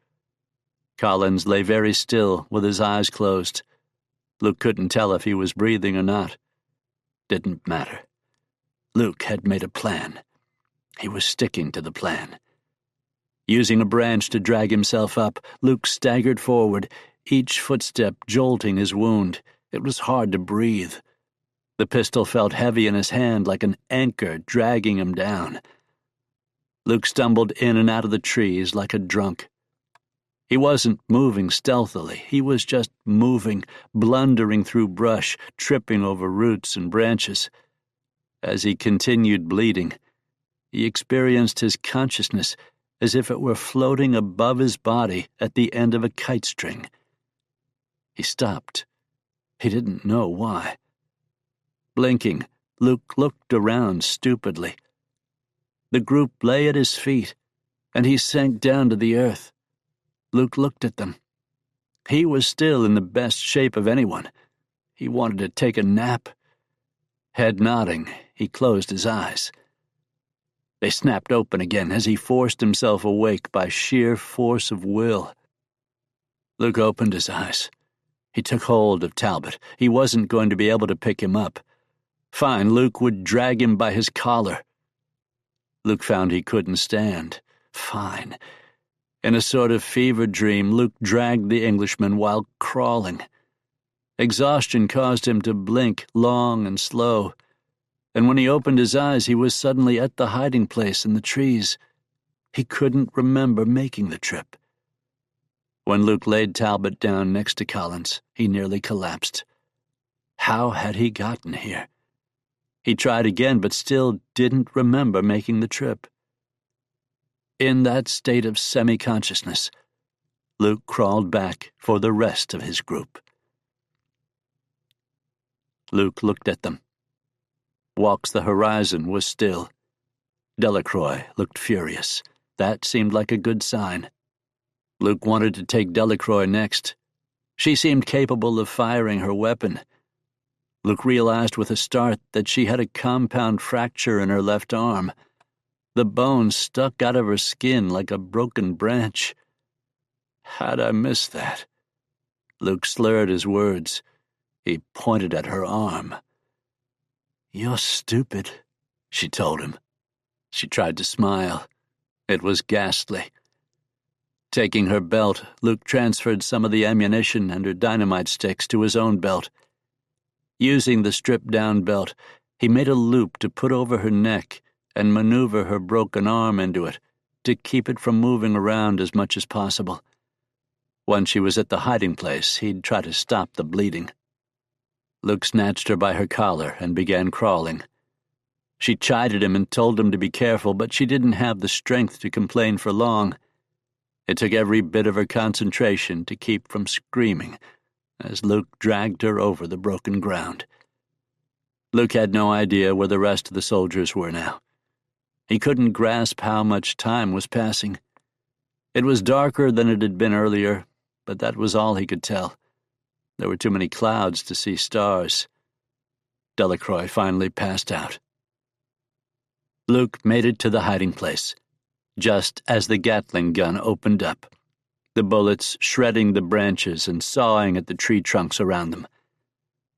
Collins lay very still, with his eyes closed. Luke couldn't tell if he was breathing or not. Didn't matter. Luke had made a plan. He was sticking to the plan. Using a branch to drag himself up, Luke staggered forward, each footstep jolting his wound. It was hard to breathe. The pistol felt heavy in his hand like an anchor dragging him down. Luke stumbled in and out of the trees like a drunk. He wasn't moving stealthily. He was just moving, blundering through brush, tripping over roots and branches. As he continued bleeding, he experienced his consciousness as if it were floating above his body at the end of a kite string. He stopped. He didn't know why. Blinking, Luke looked around stupidly. The group lay at his feet, and he sank down to the earth. Luke looked at them. He was still in the best shape of anyone. He wanted to take a nap. Head nodding, he closed his eyes. They snapped open again as he forced himself awake by sheer force of will. Luke opened his eyes. He took hold of Talbot. He wasn't going to be able to pick him up. Fine, Luke would drag him by his collar. Luke found he couldn't stand. Fine. In a sort of fever dream, Luke dragged the Englishman while crawling. Exhaustion caused him to blink long and slow, and when he opened his eyes, he was suddenly at the hiding place in the trees. He couldn't remember making the trip. When Luke laid Talbot down next to Collins, he nearly collapsed. How had he gotten here? He tried again, but still didn't remember making the trip. In that state of semi-consciousness, Luke crawled back for the rest of his group. Luke looked at them. Walks the horizon was still. Delacroix looked furious. That seemed like a good sign. Luke wanted to take Delacroix next. She seemed capable of firing her weapon. Luke realized with a start that she had a compound fracture in her left arm. The bone stuck out of her skin like a broken branch. How'd I miss that? Luke slurred his words. He pointed at her arm. "You're stupid," she told him. She tried to smile. It was ghastly. Taking her belt, Luke transferred some of the ammunition and her dynamite sticks to his own belt. Using the stripped-down belt, he made a loop to put over her neck and maneuver her broken arm into it to keep it from moving around as much as possible. Once she was at the hiding place, he'd try to stop the bleeding. Luke snatched her by her collar and began crawling. She chided him and told him to be careful, but she didn't have the strength to complain for long. It took every bit of her concentration to keep from screaming as Luke dragged her over the broken ground. Luke had no idea where the rest of the soldiers were now. He couldn't grasp how much time was passing. It was darker than it had been earlier, but that was all he could tell. There were too many clouds to see stars. Delacroix finally passed out. Luke made it to the hiding place, just as the Gatling gun opened up, the bullets shredding the branches and sawing at the tree trunks around them.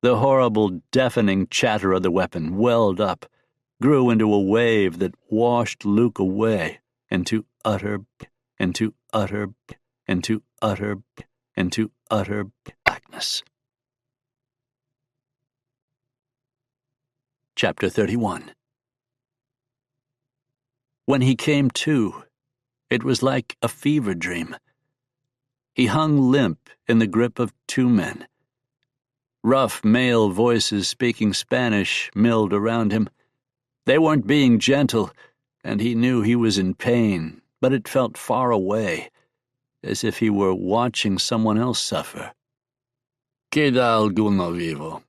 The horrible, deafening chatter of the weapon welled up, grew into a wave that washed Luke away into utter blackness. Chapter 31. When he came to, it was like a fever dream. He hung limp in the grip of two men. Rough male voices speaking Spanish milled around him. They weren't being gentle, and he knew he was in pain, but it felt far away, as if he were watching someone else suffer. ¿Queda alguno vivo?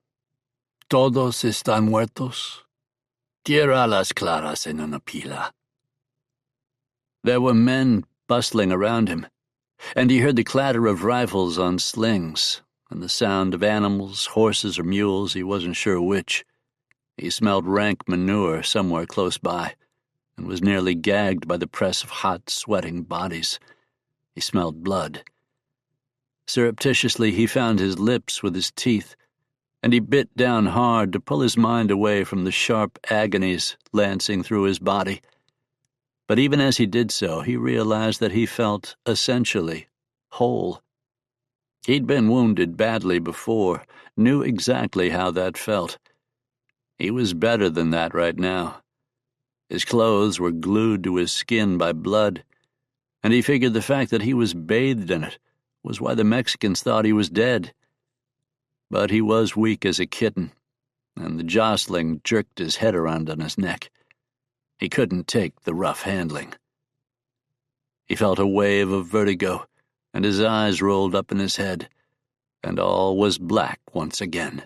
¿Todos están muertos? Tierra las claras en una pila. There were men bustling around him, and he heard the clatter of rifles on slings, and the sound of animals, horses or mules, he wasn't sure which. He smelled rank manure somewhere close by, and was nearly gagged by the press of hot, sweating bodies. He smelled blood. Surreptitiously he found his lips with his teeth, and he bit down hard to pull his mind away from the sharp agonies lancing through his body. But even as he did so, he realized that he felt, essentially, whole. He'd been wounded badly before, knew exactly how that felt. He was better than that right now. His clothes were glued to his skin by blood, and he figured the fact that he was bathed in it was why the Mexicans thought he was dead. But he was weak as a kitten, and the jostling jerked his head around on his neck. He couldn't take the rough handling. He felt a wave of vertigo, and his eyes rolled up in his head, and all was black once again.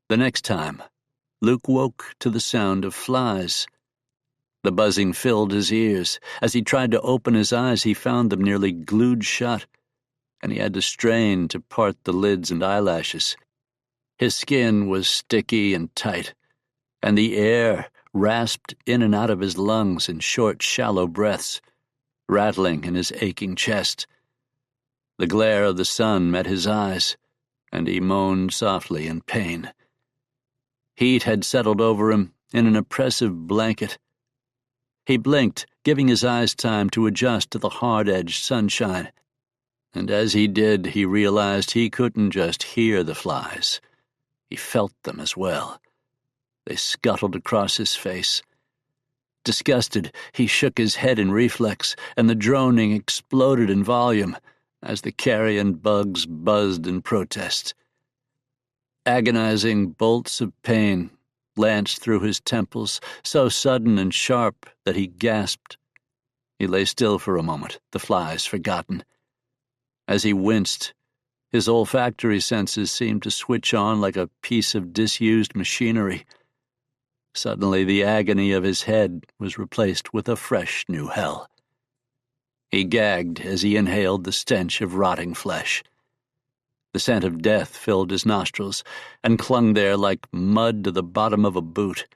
The next time, Luke woke to the sound of flies. The buzzing filled his ears. As he tried to open his eyes, he found them nearly glued shut, and he had to strain to part the lids and eyelashes. His skin was sticky and tight, and the air rasped in and out of his lungs in short, shallow breaths, rattling in his aching chest. The glare of the sun met his eyes, and he moaned softly in pain. Heat had settled over him in an oppressive blanket. He blinked, giving his eyes time to adjust to the hard-edged sunshine, and as he did, he realized he couldn't just hear the flies. He felt them as well. They scuttled across his face. Disgusted, he shook his head in reflex, and the droning exploded in volume as the carrion bugs buzzed in protest. Agonizing bolts of pain lanced through his temples, so sudden and sharp that he gasped. He lay still for a moment, the flies forgotten. As he winced, his olfactory senses seemed to switch on like a piece of disused machinery. Suddenly, the agony of his head was replaced with a fresh new hell. He gagged as he inhaled the stench of rotting flesh. The scent of death filled his nostrils and clung there like mud to the bottom of a boot.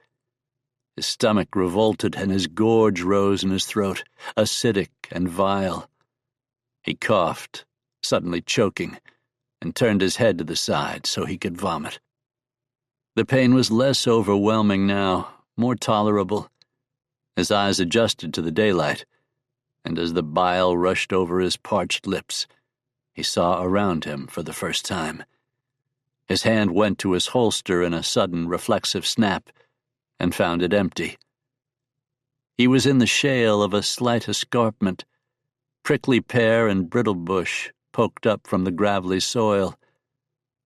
His stomach revolted and his gorge rose in his throat, acidic and vile. He coughed, suddenly choking, and turned his head to the side so he could vomit. The pain was less overwhelming now, more tolerable. His eyes adjusted to the daylight, and as the bile rushed over his parched lips, he saw around him for the first time. His hand went to his holster in a sudden reflexive snap, and found it empty. He was in the shale of a slight escarpment. Prickly pear and brittle bush poked up from the gravelly soil.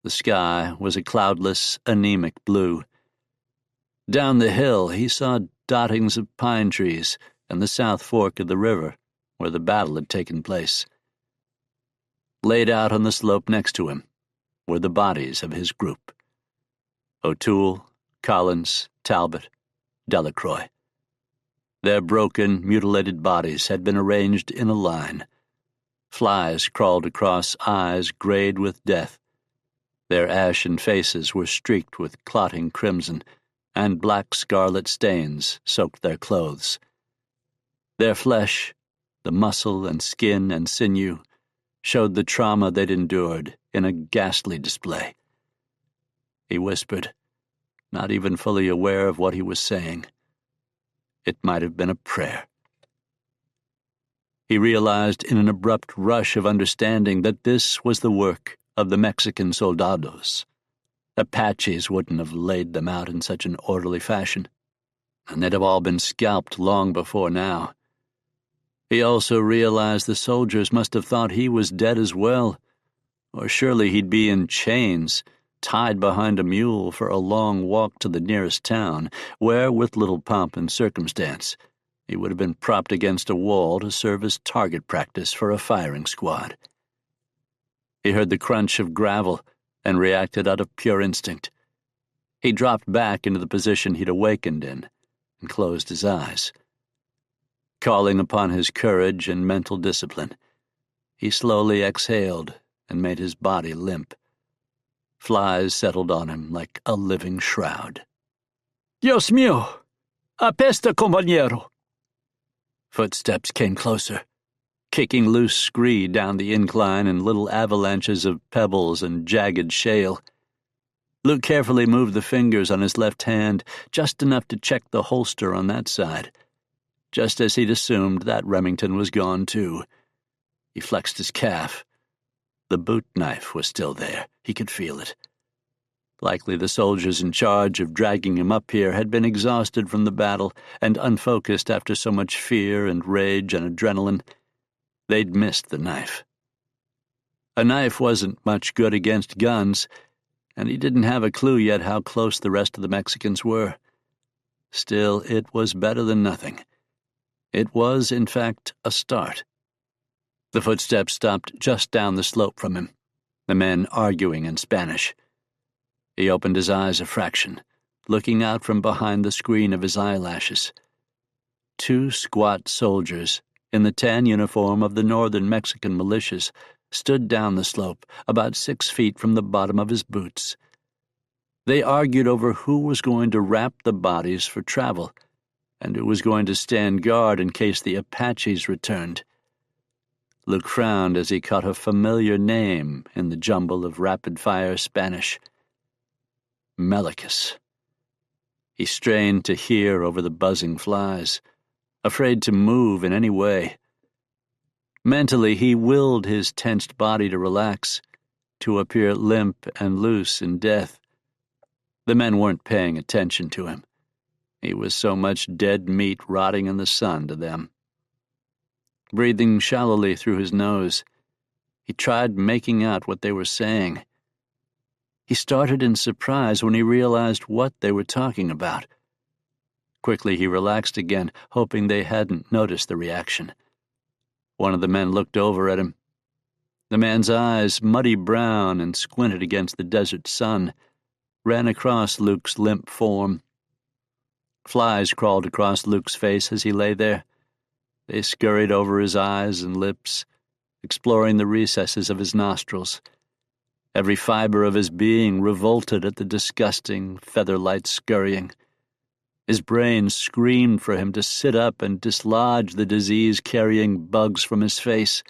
The sky was a cloudless, anemic blue. Down the hill he saw dottings of pine trees and the south fork of the river, where the battle had taken place. Laid out on the slope next to him were the bodies of his group: O'Toole, Collins, Talbot, Delacroix. Their broken, mutilated bodies had been arranged in a line. Flies crawled across eyes grayed with death. Their ashen faces were streaked with clotting crimson, and black scarlet stains soaked their clothes. Their flesh, the muscle and skin and sinew, showed the trauma they'd endured in a ghastly display. He whispered, not even fully aware of what he was saying. It might have been a prayer. He realized in an abrupt rush of understanding that this was the work of the Mexican soldados. Apaches wouldn't have laid them out in such an orderly fashion, and they'd have all been scalped long before now. He also realized the soldiers must have thought he was dead as well, or surely he'd be in chains, tied behind a mule for a long walk to the nearest town, where, with little pomp and circumstance, he would have been propped against a wall to serve as target practice for a firing squad. He heard the crunch of gravel and reacted out of pure instinct. He dropped back into the position he'd awakened in and closed his eyes. Calling upon his courage and mental discipline, he slowly exhaled and made his body limp. Flies settled on him like a living shroud. Dios mío! Apesta, compañero! Footsteps came closer, kicking loose scree down the incline in little avalanches of pebbles and jagged shale. Luke carefully moved the fingers on his left hand, just enough to check the holster on that side. Just as he'd assumed, that Remington was gone too. He flexed his calf. The boot knife was still there. He could feel it. Likely the soldiers in charge of dragging him up here had been exhausted from the battle and unfocused after so much fear and rage and adrenaline. They'd missed the knife. A knife wasn't much good against guns, and he didn't have a clue yet how close the rest of the Mexicans were. Still, it was better than nothing. It was, in fact, a start. The footsteps stopped just down the slope from him, the men arguing in Spanish. He opened his eyes a fraction, looking out from behind the screen of his eyelashes. 2 squat soldiers, in the tan uniform of the northern Mexican militias, stood down the slope, about 6 feet from the bottom of his boots. They argued over who was going to wrap the bodies for travel, and who was going to stand guard in case the Apaches returned. Luke frowned as he caught a familiar name in the jumble of rapid-fire Spanish. Melikus. He strained to hear over the buzzing flies, afraid to move in any way. Mentally, he willed his tensed body to relax, to appear limp and loose in death. The men weren't paying attention to him. He was so much dead meat rotting in the sun to them. Breathing shallowly through his nose, he tried making out what they were saying. He started in surprise when he realized what they were talking about. Quickly he relaxed again, hoping they hadn't noticed the reaction. One of the men looked over at him. The man's eyes, muddy brown and squinted against the desert sun, ran across Luke's limp form. Flies crawled across Luke's face as he lay there. They scurried over his eyes and lips, exploring the recesses of his nostrils. Every fiber of his being revolted at the disgusting, feather-light scurrying. His brain screamed for him to sit up and dislodge the disease-carrying bugs from his face.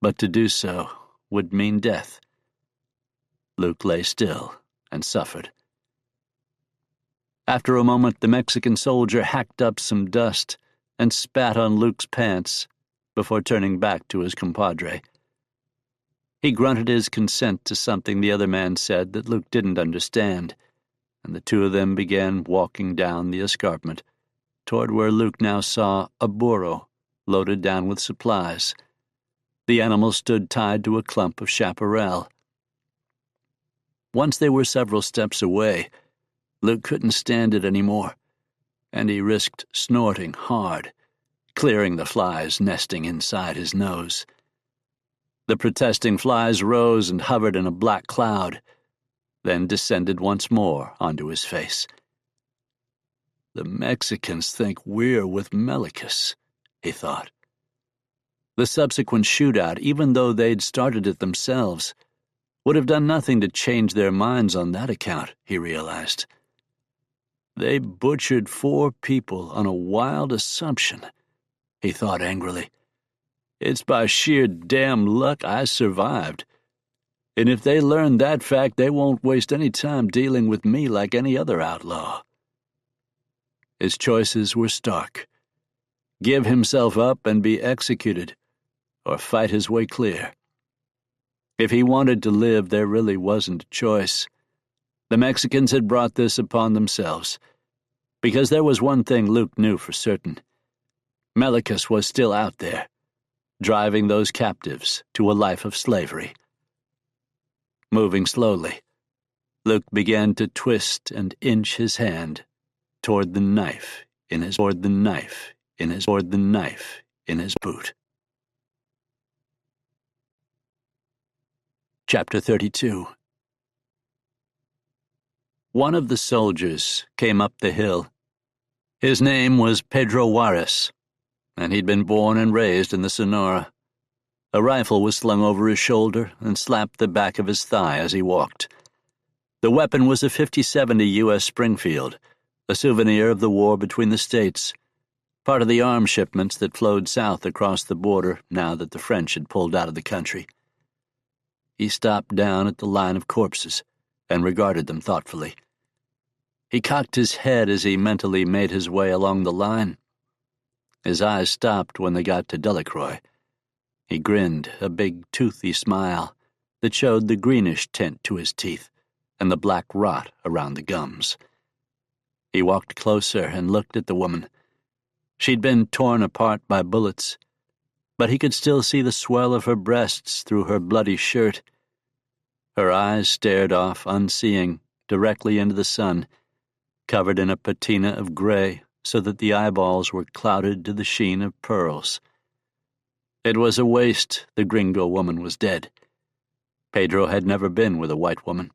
But to do so would mean death. Luke lay still and suffered. After a moment, the Mexican soldier hacked up some dust and spat on Luke's pants before turning back to his compadre. He grunted his consent to something the other man said that Luke didn't understand, and the two of them began walking down the escarpment toward where Luke now saw a burro loaded down with supplies. The animal stood tied to a clump of chaparral. Once they were several steps away, Luke couldn't stand it anymore, and he risked snorting hard, clearing the flies nesting inside his nose. The protesting flies rose and hovered in a black cloud, then descended once more onto his face. The Mexicans think we're with Melikus, he thought. The subsequent shootout, even though they'd started it themselves, would have done nothing to change their minds on that account, he realized. They butchered 4 people on a wild assumption, he thought angrily. It's by sheer damn luck I survived. And if they learn that fact, they won't waste any time dealing with me like any other outlaw. His choices were stark. Give himself up and be executed, or fight his way clear. If he wanted to live, there really wasn't a choice. The Mexicans had brought this upon themselves, because there was one thing Luke knew for certain. Melikus was still out there, driving those captives to a life of slavery. Moving slowly, Luke began to twist and inch his hand toward the knife in his boot. Chapter 32. One of the soldiers came up the hill. His name was Pedro Juarez, and he'd been born and raised in the Sonora. A rifle was slung over his shoulder and slapped the back of his thigh as he walked. The weapon was a .50-70 U.S. Springfield, a souvenir of the war between the states, part of the arms shipments that flowed south across the border now that the French had pulled out of the country. He stopped down at the line of corpses and regarded them thoughtfully. He cocked his head as he mentally made his way along the line. His eyes stopped when they got to Delacroix. He grinned, a big, toothy smile that showed the greenish tint to his teeth and the black rot around the gums. He walked closer and looked at the woman. She'd been torn apart by bullets, but he could still see the swell of her breasts through her bloody shirt. Her eyes stared off, unseeing, directly into the sun, covered in a patina of gray so that the eyeballs were clouded to the sheen of pearls. It was a waste the gringo woman was dead. Pedro had never been with a white woman,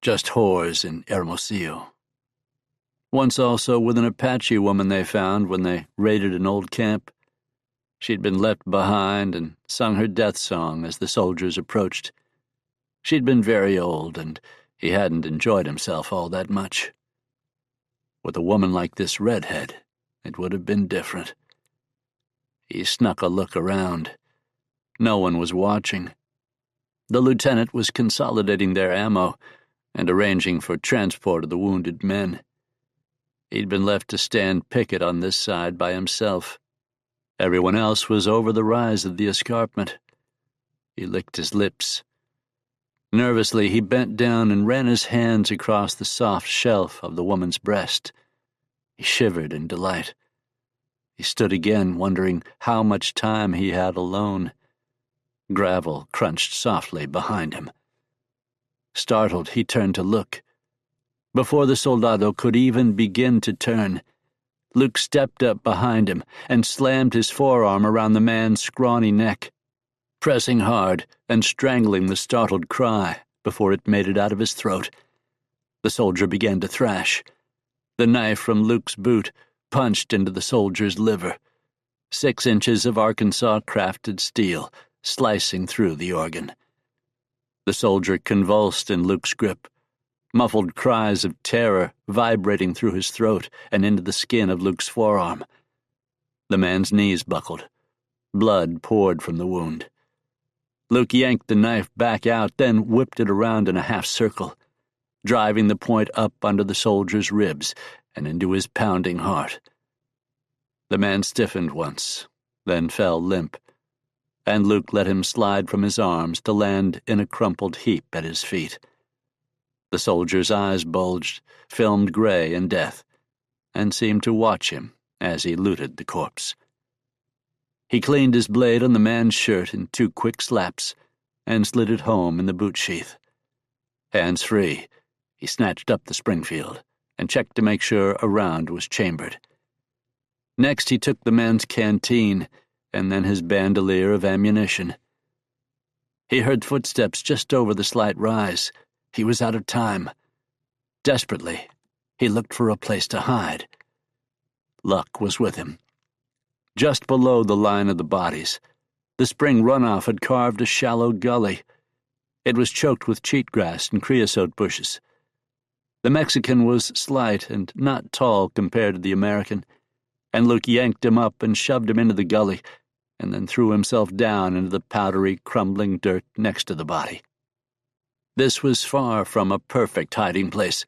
just whores in Hermosillo. Once also with an Apache woman they found when they raided an old camp. She'd been left behind and sung her death song as the soldiers approached. She'd been very old, and he hadn't enjoyed himself all that much. With a woman like this redhead, it would have been different. He snuck a look around. No one was watching. The lieutenant was consolidating their ammo and arranging for transport of the wounded men. He'd been left to stand picket on this side by himself. Everyone else was over the rise of the escarpment. He licked his lips. Nervously, he bent down and ran his hands across the soft shelf of the woman's breast. He shivered in delight. He stood again, wondering how much time he had alone. Gravel crunched softly behind him. Startled, he turned to look. Before the soldado could even begin to turn, Luke stepped up behind him and slammed his forearm around the man's scrawny neck, pressing hard and strangling the startled cry before it made it out of his throat. The soldier began to thrash. The knife from Luke's boot punched into the soldier's liver, 6 inches of Arkansas-crafted steel slicing through the organ. The soldier convulsed in Luke's grip, muffled cries of terror vibrating through his throat and into the skin of Luke's forearm. The man's knees buckled. Blood poured from the wound. Luke yanked the knife back out, then whipped it around in a half-circle, driving the point up under the soldier's ribs and into his pounding heart. The man stiffened once, then fell limp, and Luke let him slide from his arms to land in a crumpled heap at his feet. The soldier's eyes bulged, filmed gray in death, and seemed to watch him as he looted the corpse. He cleaned his blade on the man's shirt in 2 quick slaps and slid it home in the boot sheath. Hands free, he snatched up the Springfield and checked to make sure a round was chambered. Next, he took the man's canteen and then his bandolier of ammunition. He heard footsteps just over the slight rise. He was out of time. Desperately, he looked for a place to hide. Luck was with him. Just below the line of the bodies, the spring runoff had carved a shallow gully. It was choked with cheatgrass and creosote bushes. The Mexican was slight and not tall compared to the American, and Luke yanked him up and shoved him into the gully, and then threw himself down into the powdery, crumbling dirt next to the body. This was far from a perfect hiding place.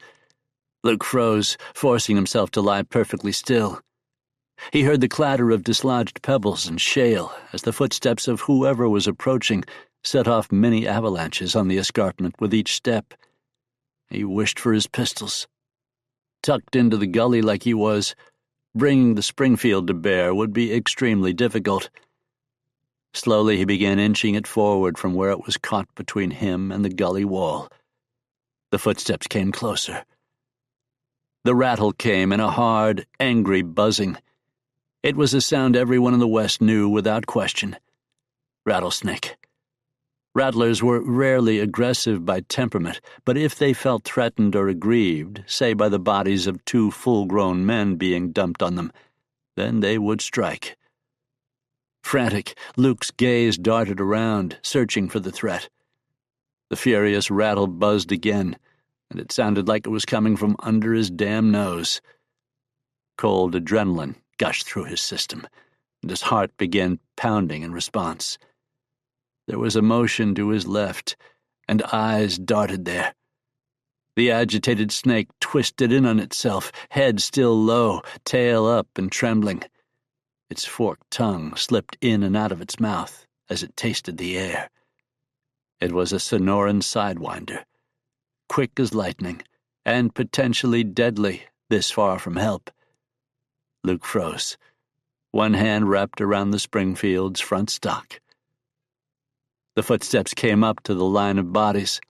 Luke froze, forcing himself to lie perfectly still. He heard the clatter of dislodged pebbles and shale as the footsteps of whoever was approaching set off many avalanches on the escarpment with each step. He wished for his pistols. Tucked into the gully like he was, bringing the Springfield to bear would be extremely difficult. Slowly he began inching it forward from where it was caught between him and the gully wall. The footsteps came closer. The rattle came in a hard, angry buzzing. It was a sound everyone in the West knew without question. Rattlesnake. Rattlers were rarely aggressive by temperament, but if they felt threatened or aggrieved, say by the bodies of 2 full-grown men being dumped on them, then they would strike. Frantic, Luke's gaze darted around, searching for the threat. The furious rattle buzzed again, and it sounded like it was coming from under his damn nose. Cold adrenaline gushed through his system, and his heart began pounding in response. There was a motion to his left, and eyes darted there. The agitated snake twisted in on itself, head still low, tail up and trembling. Its forked tongue slipped in and out of its mouth as it tasted the air. It was a Sonoran sidewinder, quick as lightning, and potentially deadly this far from help. Luke froze, one hand wrapped around the Springfield's front stock. The footsteps came up to the line of bodies.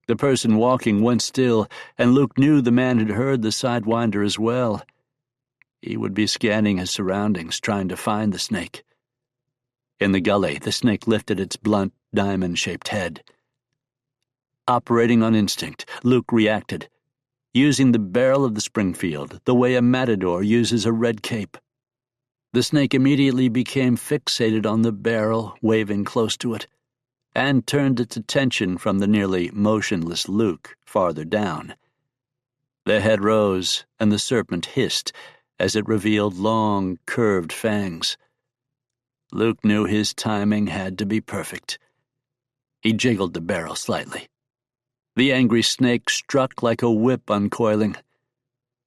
The person walking went still, and Luke knew the man had heard the sidewinder as well. He would be scanning his surroundings, trying to find the snake. In the gully, the snake lifted its blunt, diamond-shaped head. Operating on instinct, Luke reacted, using the barrel of the Springfield the way a matador uses a red cape. The snake immediately became fixated on the barrel, waving close to it, and turned its attention from the nearly motionless Luke farther down. The head rose, and the serpent hissed as it revealed long, curved fangs. Luke knew his timing had to be perfect. He jiggled the barrel slightly. The angry snake struck like a whip uncoiling.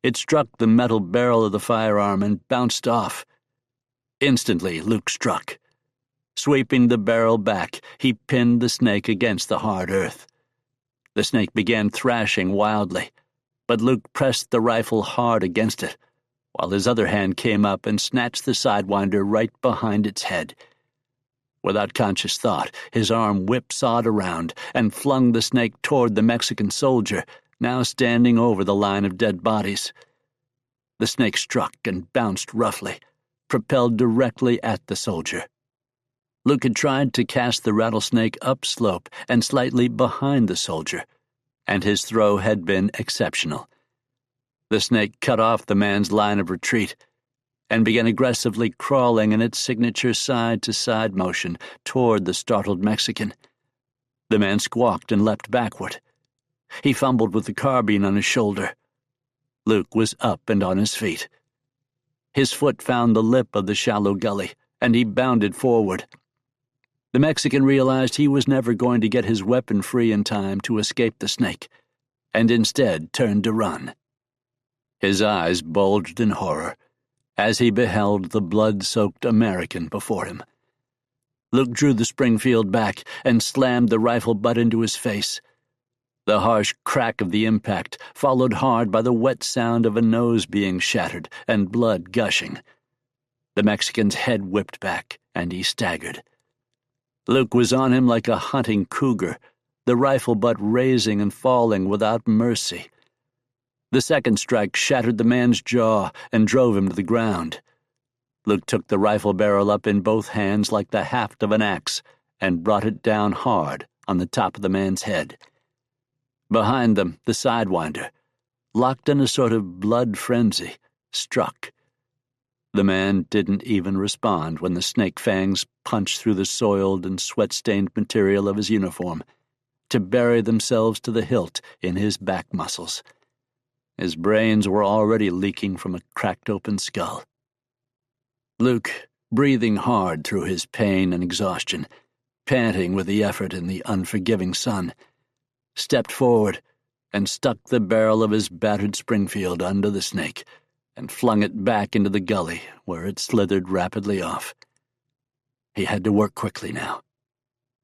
It struck the metal barrel of the firearm and bounced off. Instantly, Luke struck. Sweeping the barrel back, he pinned the snake against the hard earth. The snake began thrashing wildly, but Luke pressed the rifle hard against it, while his other hand came up and snatched the sidewinder right behind its head. Without conscious thought, his arm whipsawed around and flung the snake toward the Mexican soldier, now standing over the line of dead bodies. The snake struck and bounced roughly, propelled directly at the soldier. Luke had tried to cast the rattlesnake upslope and slightly behind the soldier, and his throw had been exceptional. The snake cut off the man's line of retreat and began aggressively crawling in its signature side-to-side motion toward the startled Mexican. The man squawked and leapt backward. He fumbled with the carbine on his shoulder. Luke was up and on his feet. His foot found the lip of the shallow gully, and he bounded forward. The Mexican realized he was never going to get his weapon free in time to escape the snake, and instead turned to run. His eyes bulged in horror as he beheld the blood-soaked American before him. Luke drew the Springfield back and slammed the rifle butt into his face. The harsh crack of the impact followed hard by the wet sound of a nose being shattered and blood gushing. The Mexican's head whipped back, and he staggered. Luke was on him like a hunting cougar, the rifle butt raising and falling without mercy. The second strike shattered the man's jaw and drove him to the ground. Luke took the rifle barrel up in both hands like the haft of an axe and brought it down hard on the top of the man's head. Behind them, the sidewinder, locked in a sort of blood frenzy, struck. The man didn't even respond when the snake fangs punched through the soiled and sweat-stained material of his uniform to bury themselves to the hilt in his back muscles. His brains were already leaking from a cracked-open skull. Luke, breathing hard through his pain and exhaustion, panting with the effort in the unforgiving sun, stepped forward and stuck the barrel of his battered Springfield under the snake and flung it back into the gully where it slithered rapidly off. He had to work quickly now.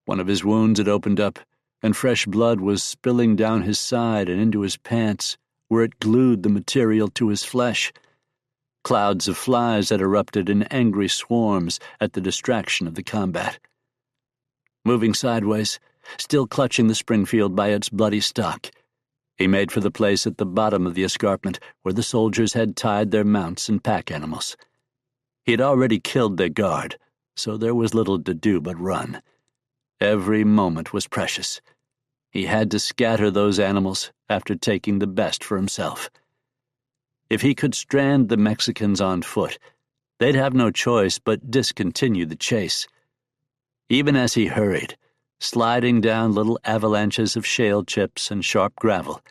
One of his wounds had opened up, and fresh blood was spilling down his side and into his pants, where it glued the material to his flesh. Clouds of flies had erupted in angry swarms at the distraction of the combat. Moving sideways, still clutching the Springfield by its bloody stock, he made for the place at the bottom of the escarpment where the soldiers had tied their mounts and pack animals. He had already killed their guard, so there was little to do but run. Every moment was precious. He had to scatter those animals after taking the best for himself. If he could strand the Mexicans on foot, they'd have no choice but discontinue the chase. Even as he hurried, sliding down little avalanches of shale chips and sharp gravel,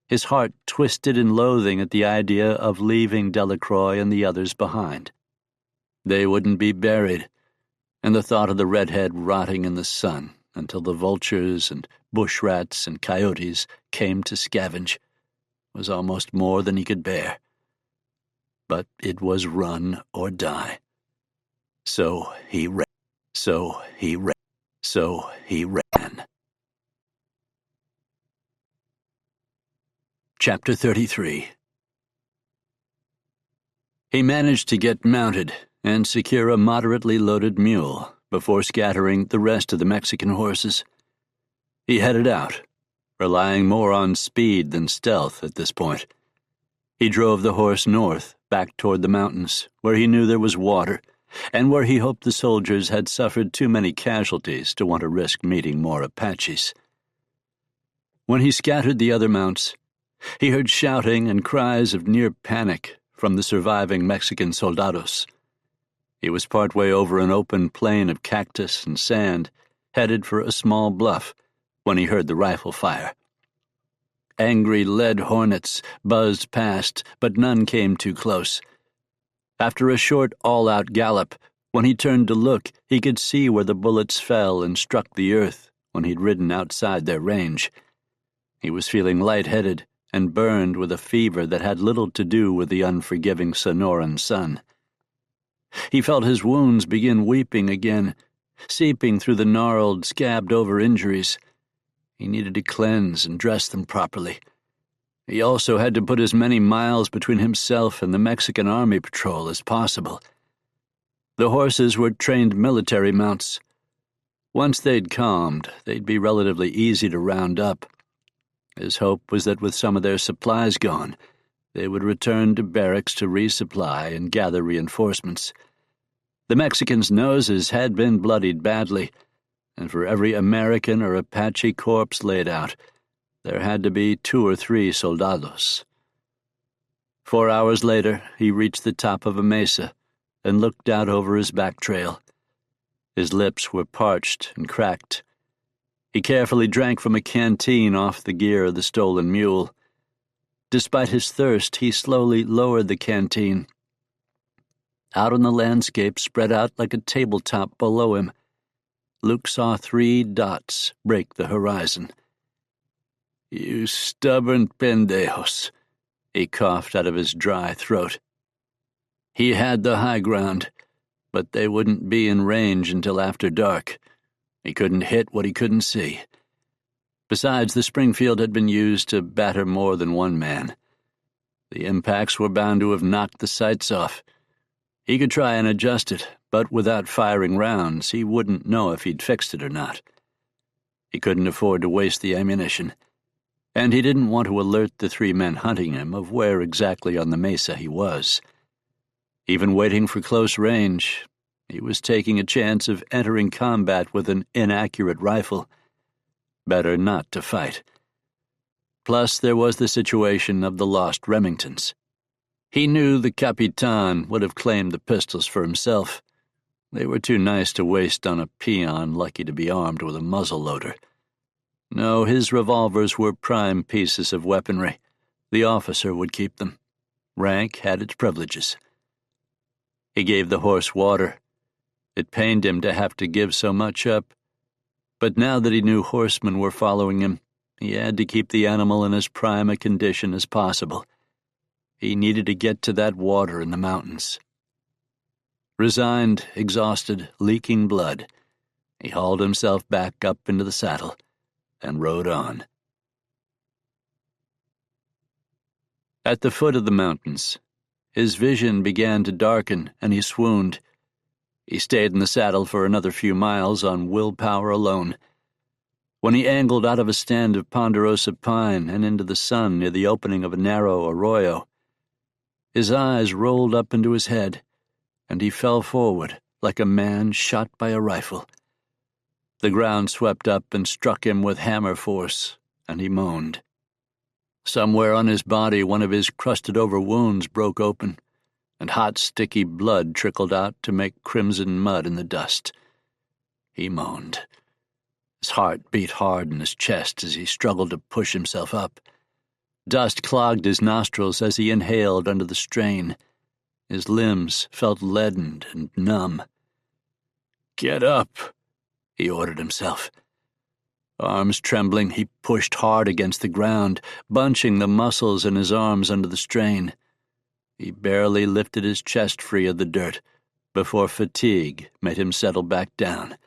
his heart twisted in loathing at the idea of leaving Delacroix and the others behind. They wouldn't be buried, and the thought of the redhead rotting in the sun until the vultures and bush rats and coyotes came to scavenge was almost more than he could bear. But it was run or die. So he ran. Chapter 33. He managed to get mounted and secure a moderately loaded mule before scattering the rest of the Mexican horses. He headed out, relying more on speed than stealth at this point. He drove the horse north, back toward the mountains, where he knew there was water, and where he hoped the soldiers had suffered too many casualties to want to risk meeting more Apaches. When he scattered the other mounts, he heard shouting and cries of near panic from the surviving Mexican soldados. He was partway over an open plain of cactus and sand, headed for a small bluff, when he heard the rifle fire. Angry lead hornets buzzed past, but none came too close. After a short all-out gallop, when he turned to look, he could see where the bullets fell and struck the earth when he'd ridden outside their range. He was feeling lightheaded and burned with a fever that had little to do with the unforgiving Sonoran sun. He felt his wounds begin weeping again, seeping through the gnarled, scabbed-over injuries. He needed to cleanse and dress them properly. He also had to put as many miles between himself and the Mexican Army patrol as possible. The horses were trained military mounts. Once they'd calmed, they'd be relatively easy to round up. His hope was that with some of their supplies gone, they would return to barracks to resupply and gather reinforcements. The Mexicans' noses had been bloodied badly, and for every American or Apache corpse laid out, there had to be 2 or 3 soldados. 4 hours later, he reached the top of a mesa and looked out over his back trail. His lips were parched and cracked. He carefully drank from a canteen off the gear of the stolen mule. Despite his thirst, he slowly lowered the canteen. Out on the landscape spread out like a tabletop below him, Luke saw 3 dots break the horizon. "You stubborn pendejos," he coughed out of his dry throat. He had the high ground, but they wouldn't be in range until after dark. He couldn't hit what he couldn't see. Besides, the Springfield had been used to batter more than one man. The impacts were bound to have knocked the sights off. He could try and adjust it, but without firing rounds, he wouldn't know if he'd fixed it or not. He couldn't afford to waste the ammunition, and he didn't want to alert the 3 men hunting him of where exactly on the mesa he was. Even waiting for close range, he was taking a chance of entering combat with an inaccurate rifle. Better not to fight. Plus, there was the situation of the lost Remingtons. He knew the Capitan would have claimed the pistols for himself. They were too nice to waste on a peon lucky to be armed with a muzzle-loader. No, his revolvers were prime pieces of weaponry. The officer would keep them. Rank had its privileges. He gave the horse water. It pained him to have to give so much up. But now that he knew horsemen were following him, he had to keep the animal in as prime a condition as possible. He needed to get to that water in the mountains. Resigned, exhausted, leaking blood, he hauled himself back up into the saddle and rode on. At the foot of the mountains, his vision began to darken and he swooned. He stayed in the saddle for another few miles on willpower alone. When he angled out of a stand of ponderosa pine and into the sun near the opening of a narrow arroyo, his eyes rolled up into his head, and he fell forward like a man shot by a rifle. The ground swept up and struck him with hammer force, and he moaned. Somewhere on his body, one of his crusted-over wounds broke open, and hot, sticky blood trickled out to make crimson mud in the dust. He moaned. His heart beat hard in his chest as he struggled to push himself up. Dust clogged his nostrils as he inhaled under the strain. His limbs felt leadened and numb. "Get up," he ordered himself. Arms trembling, he pushed hard against the ground, bunching the muscles in his arms under the strain. He barely lifted his chest free of the dirt before fatigue made him settle back down.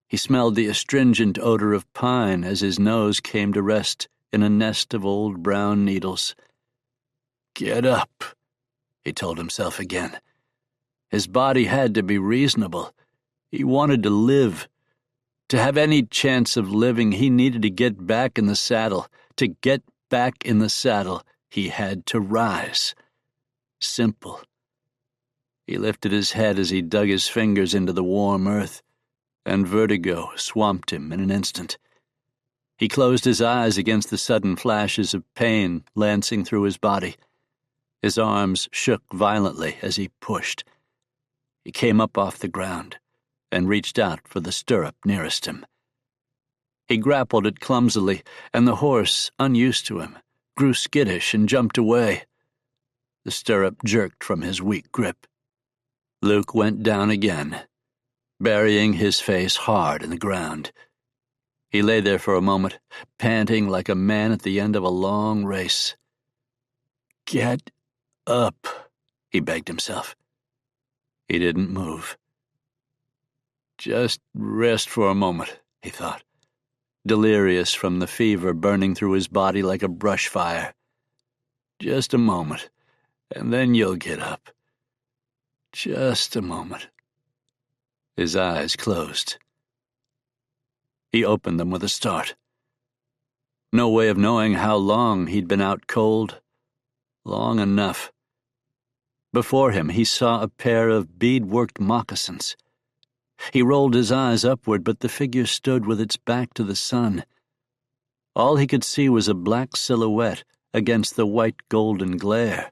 He smelled the astringent odor of pine as his nose came to rest in a nest of old brown needles. "Get up," he told himself again. His body had to be reasonable. He wanted to live. To have any chance of living, he needed to get back in the saddle. To get back in the saddle, he had to rise. Simple. He lifted his head as he dug his fingers into the warm earth, and vertigo swamped him in an instant. He closed his eyes against the sudden flashes of pain lancing through his body. His arms shook violently as he pushed. He came up off the ground and reached out for the stirrup nearest him. He grappled it clumsily, and the horse, unused to him, grew skittish and jumped away. The stirrup jerked from his weak grip. Luke went down again, burying his face hard in the ground. He lay there for a moment, panting like a man at the end of a long race. "Get up," he begged himself. He didn't move. "Just rest for a moment," he thought. delirious from the fever burning through his body like a brush fire. "Just a moment, and then you'll get up. Just a moment." His eyes closed. He opened them with a start. No way of knowing how long he'd been out cold. Long enough. Before him, he saw a pair of bead-worked moccasins. He rolled his eyes upward, but the figure stood with its back to the sun. All he could see was a black silhouette against the white-golden glare.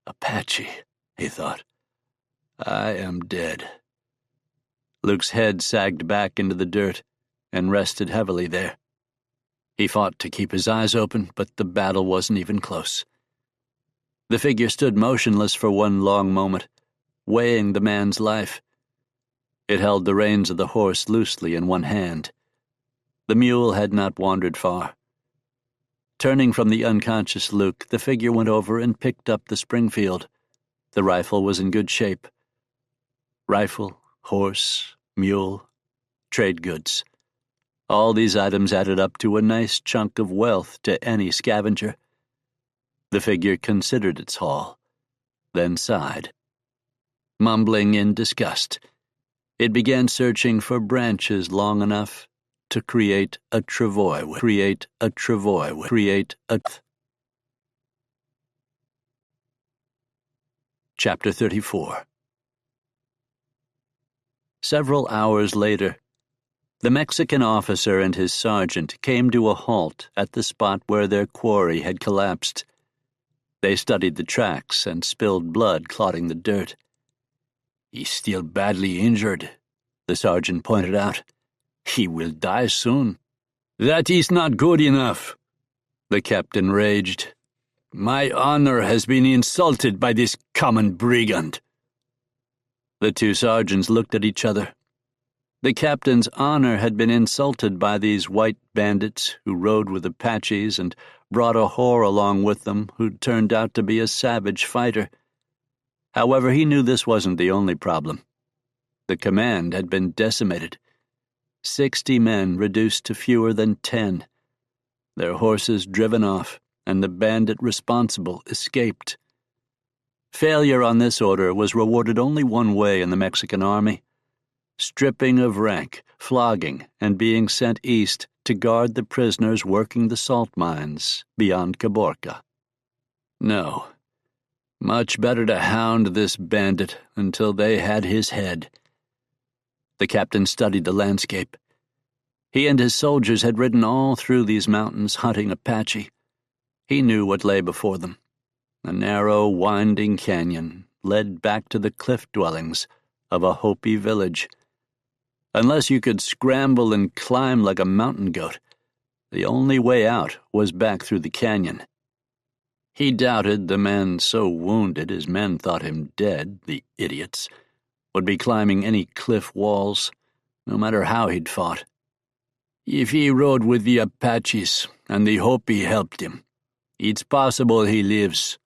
"Apache," he thought. "I am dead." Luke's head sagged back into the dirt and rested heavily there. He fought to keep his eyes open, but the battle wasn't even close. The figure stood motionless for one long moment, weighing the man's life. It held the reins of the horse loosely in one hand. The mule had not wandered far. Turning from the unconscious Luke, the figure went over and picked up the Springfield. The rifle was in good shape. Rifle, horse, mule, trade goods. All these items added up to a nice chunk of wealth to any scavenger. The figure considered its haul, then sighed. Mumbling in disgust, it began searching for branches long enough to create a travois with. Chapter 34. Several hours later, the Mexican officer and his sergeant came to a halt at the spot where their quarry had collapsed. They studied the tracks and spilled blood clotting the dirt. "He's still badly injured," the sergeant pointed out. "He will die soon." "That is not good enough," the captain raged. "My honor has been insulted by this common brigand." The two sergeants looked at each other. The captain's honor had been insulted by these white bandits who rode with Apaches and brought a whore along with them who turned out to be a savage fighter. However, he knew this wasn't the only problem. The command had been decimated. 60 men reduced to fewer than 10. Their horses driven off, and the bandit responsible escaped. Failure on this order was rewarded only one way in the Mexican army: stripping of rank, flogging, and being sent east to guard the prisoners working the salt mines beyond Caborca. No, much better to hound this bandit until they had his head. The captain studied the landscape. He and his soldiers had ridden all through these mountains hunting Apache. He knew what lay before them. A narrow, winding canyon led back to the cliff dwellings of a Hopi village. Unless you could scramble and climb like a mountain goat, the only way out was back through the canyon. He doubted the man so wounded his men thought him dead, the idiots, would be climbing any cliff walls, no matter how he'd fought. "If he rode with the Apaches and the Hopi helped him, it's possible he lives.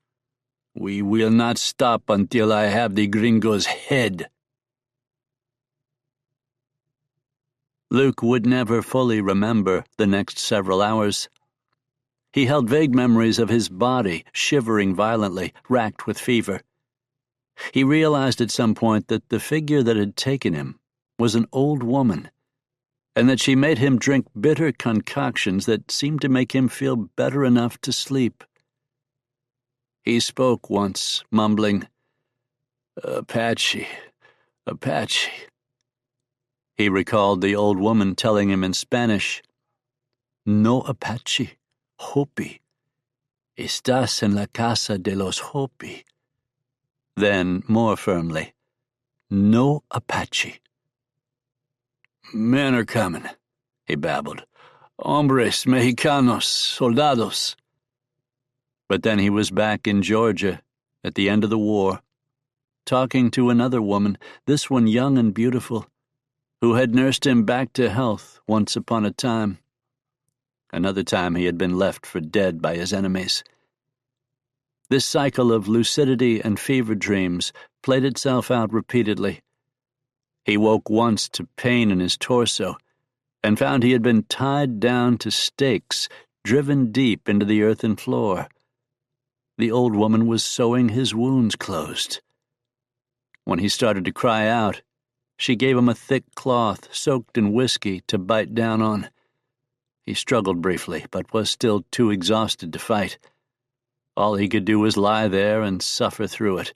We will not stop until I have the gringo's head." Luke would never fully remember the next several hours. He held vague memories of his body shivering violently, racked with fever. He realized at some point that the figure that had taken him was an old woman, and that she made him drink bitter concoctions that seemed to make him feel better enough to sleep. He spoke once, mumbling, "Apache, Apache." He recalled the old woman telling him in Spanish, "No Apache, Hopi. Estás en la casa de los Hopi." Then, more firmly, "No Apache." "Men are coming," he babbled. "Hombres, mexicanos, soldados." But then he was back in Georgia at the end of the war, talking to another woman, this one young and beautiful, who had nursed him back to health once upon a time. Another time he had been left for dead by his enemies. This cycle of lucidity and fever dreams played itself out repeatedly. He woke once to pain in his torso, and found he had been tied down to stakes driven deep into the earthen floor. The old woman was sewing his wounds closed. When he started to cry out, she gave him a thick cloth soaked in whiskey to bite down on. He struggled briefly, but was still too exhausted to fight. All he could do was lie there and suffer through it.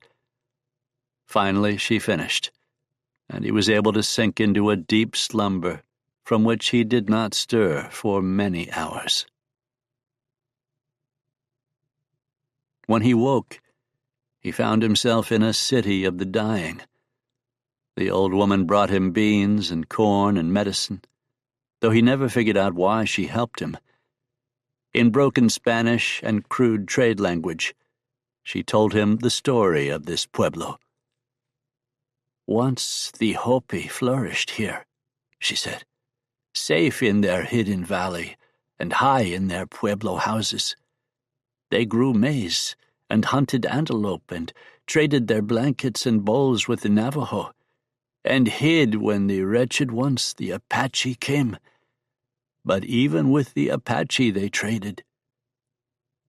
Finally, she finished, and he was able to sink into a deep slumber from which he did not stir for many hours. When he woke, he found himself in a city of the dying. The old woman brought him beans and corn and medicine, though he never figured out why she helped him. In broken Spanish and crude trade language, she told him the story of this pueblo. "Once the Hopi flourished here," she said, "safe in their hidden valley and high in their pueblo houses. They grew maize and hunted antelope and traded their blankets and bowls with the Navajo, and hid when the wretched once the Apache came. But even with the Apache they traded.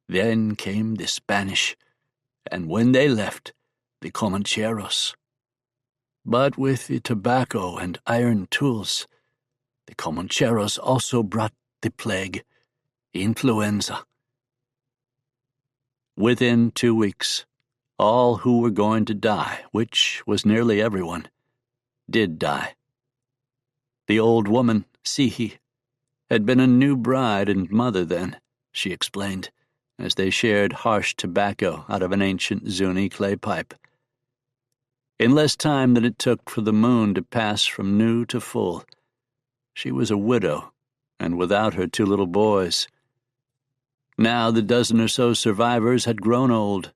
Then came the Spanish, and when they left, the Comancheros. But with the tobacco and iron tools, the Comancheros also brought the plague, influenza. Within 2 weeks, all who were going to die, which was nearly everyone, did die. The old woman, Sihi, had been a new bride and mother then, she explained, as they shared harsh tobacco out of an ancient Zuni clay pipe. In less time than it took for the moon to pass from new to full, she was a widow, and without her 2 little boys. Now the dozen or so survivors had grown old,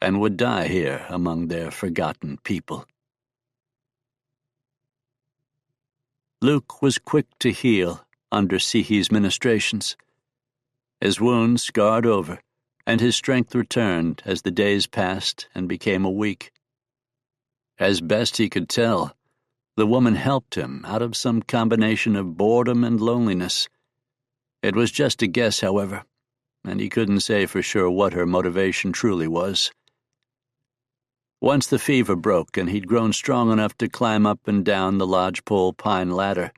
and would die here among their forgotten people. Luke was quick to heal under Sihi's ministrations. His wounds scarred over, and his strength returned as the days passed and became a week. As best he could tell, the woman helped him out of some combination of boredom and loneliness. It was just a guess, however, and he couldn't say for sure what her motivation truly was. Once the fever broke and he'd grown strong enough to climb up and down the lodgepole pine ladder,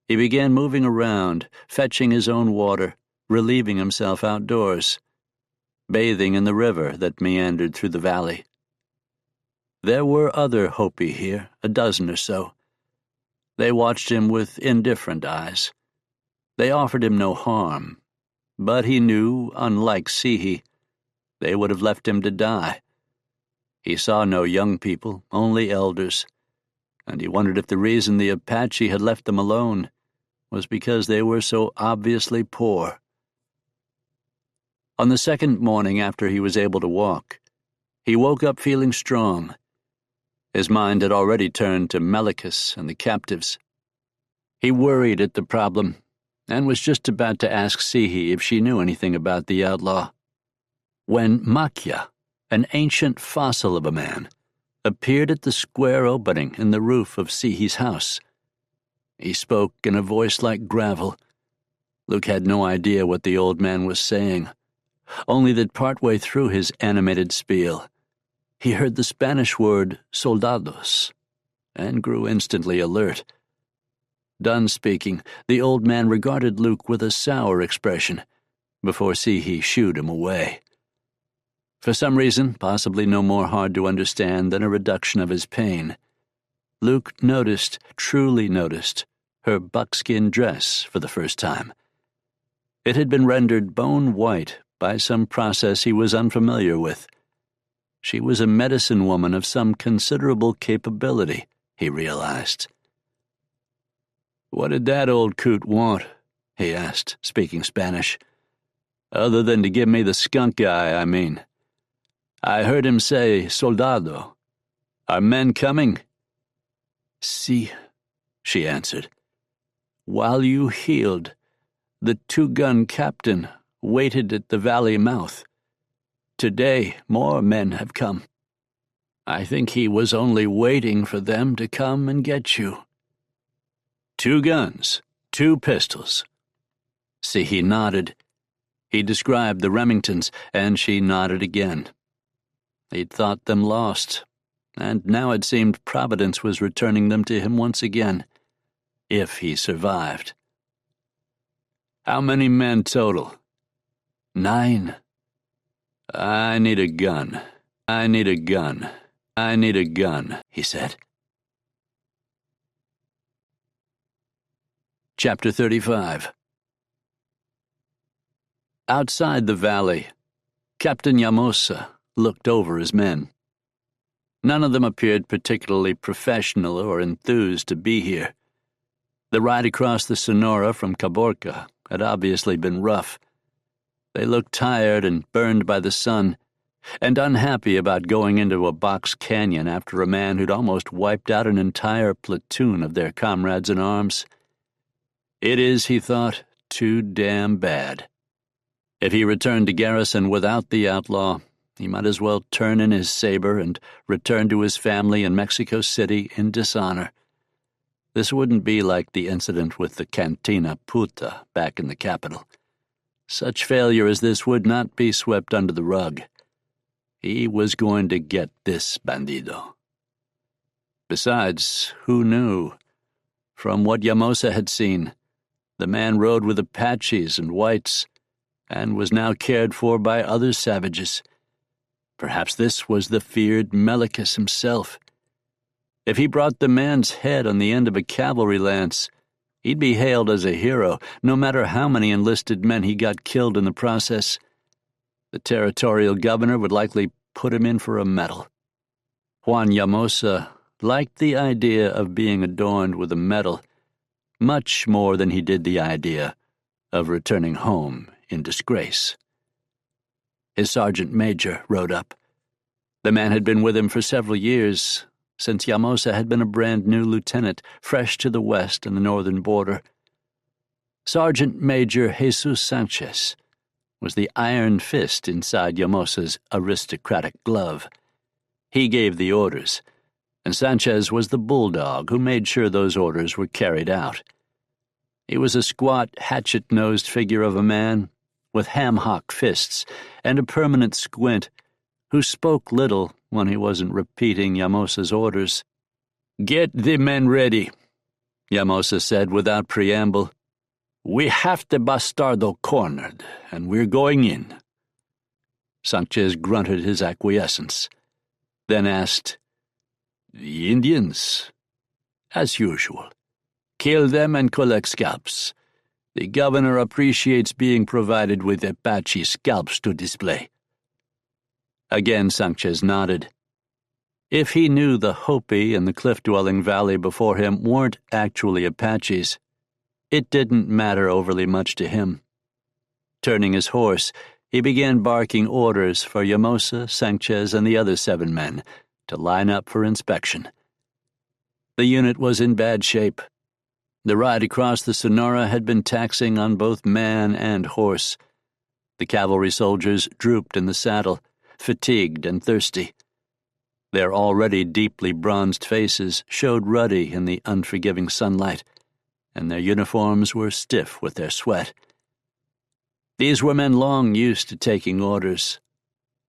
he began moving around, fetching his own water, relieving himself outdoors, bathing in the river that meandered through the valley. There were other Hopi here, a dozen or so. They watched him with indifferent eyes. They offered him no harm, but he knew, unlike Sihi, they would have left him to die. He saw no young people, only elders, and he wondered if the reason the Apache had left them alone was because they were so obviously poor. On the second morning after he was able to walk, he woke up feeling strong. His mind had already turned to Melikus and the captives. He worried at the problem, and was just about to ask Sihi if she knew anything about the outlaw, when Makya, an ancient fossil of a man, appeared at the square opening in the roof of Sihi's house. He spoke in a voice like gravel. Luke had no idea what the old man was saying, only that partway through his animated spiel, he heard the Spanish word soldados, and grew instantly alert. Done speaking, the old man regarded Luke with a sour expression, before Sihi shooed him away. For some reason, possibly no more hard to understand than a reduction of his pain, Luke noticed, truly noticed, her buckskin dress for the first time. It had been rendered bone white by some process he was unfamiliar with. She was a medicine woman of some considerable capability, he realized. "What did that old coot want?" he asked, speaking Spanish. "Other than to give me the skunk eye, I mean. I heard him say, soldado. Are men coming?" "Si," she answered. "While you healed, the 2-gun captain waited at the valley mouth. Today, more men have come. I think he was only waiting for them to come and get you." 2 guns, 2 pistols. See, he nodded. He described the Remingtons, and she nodded again. He'd thought them lost, and now it seemed Providence was returning them to him once again, if he survived. How many men total? 9. I need a gun. I need a gun. I need a gun, he said. Chapter 35. Outside the valley, Captain Yamosa looked over his men. None of them appeared particularly professional or enthused to be here. The ride across the Sonora from Caborca had obviously been rough. They looked tired and burned by the sun, and unhappy about going into a box canyon after a man who'd almost wiped out an entire platoon of their comrades in arms. It is, he thought, too damn bad. If he returned to Garrison without the outlaw, he might as well turn in his saber and return to his family in Mexico City in dishonor. This wouldn't be like the incident with the Cantina Puta back in the capital. Such failure as this would not be swept under the rug. He was going to get this bandido. Besides, who knew? From what Yamosa had seen, the man rode with Apaches and whites, and was now cared for by other savages. Perhaps this was the feared Melikus himself. If he brought the man's head on the end of a cavalry lance, he'd be hailed as a hero, no matter how many enlisted men he got killed in the process. The territorial governor would likely put him in for a medal. Juan Yamosa liked the idea of being adorned with a medal much more than he did the idea of returning home in disgrace. His sergeant major rode up. The man had been with him for several years, since Yamosa had been a brand-new lieutenant, fresh to the west and the northern border. Sergeant Major Jesus Sanchez was the iron fist inside Yamosa's aristocratic glove. He gave the orders, and Sanchez was the bulldog who made sure those orders were carried out. He was a squat, hatchet-nosed figure of a man with ham-hock fists and a permanent squint, who spoke little when he wasn't repeating Yamosa's orders. "Get the men ready," Yamosa said without preamble. "We have the bastardo cornered, and we're going in." Sanchez grunted his acquiescence, then asked, "The Indians?" "As usual. Kill them and collect scalps. The governor appreciates being provided with Apache scalps to display." Again Sanchez nodded. If he knew the Hopi in the cliff-dwelling valley before him weren't actually Apaches, it didn't matter overly much to him. Turning his horse, he began barking orders for Yamosa, Sanchez, and the other 7 men to line up for inspection. The unit was in bad shape. The ride across the Sonora had been taxing on both man and horse. The cavalry soldiers drooped in the saddle, fatigued and thirsty. Their already deeply bronzed faces showed ruddy in the unforgiving sunlight, and their uniforms were stiff with their sweat. These were men long used to taking orders,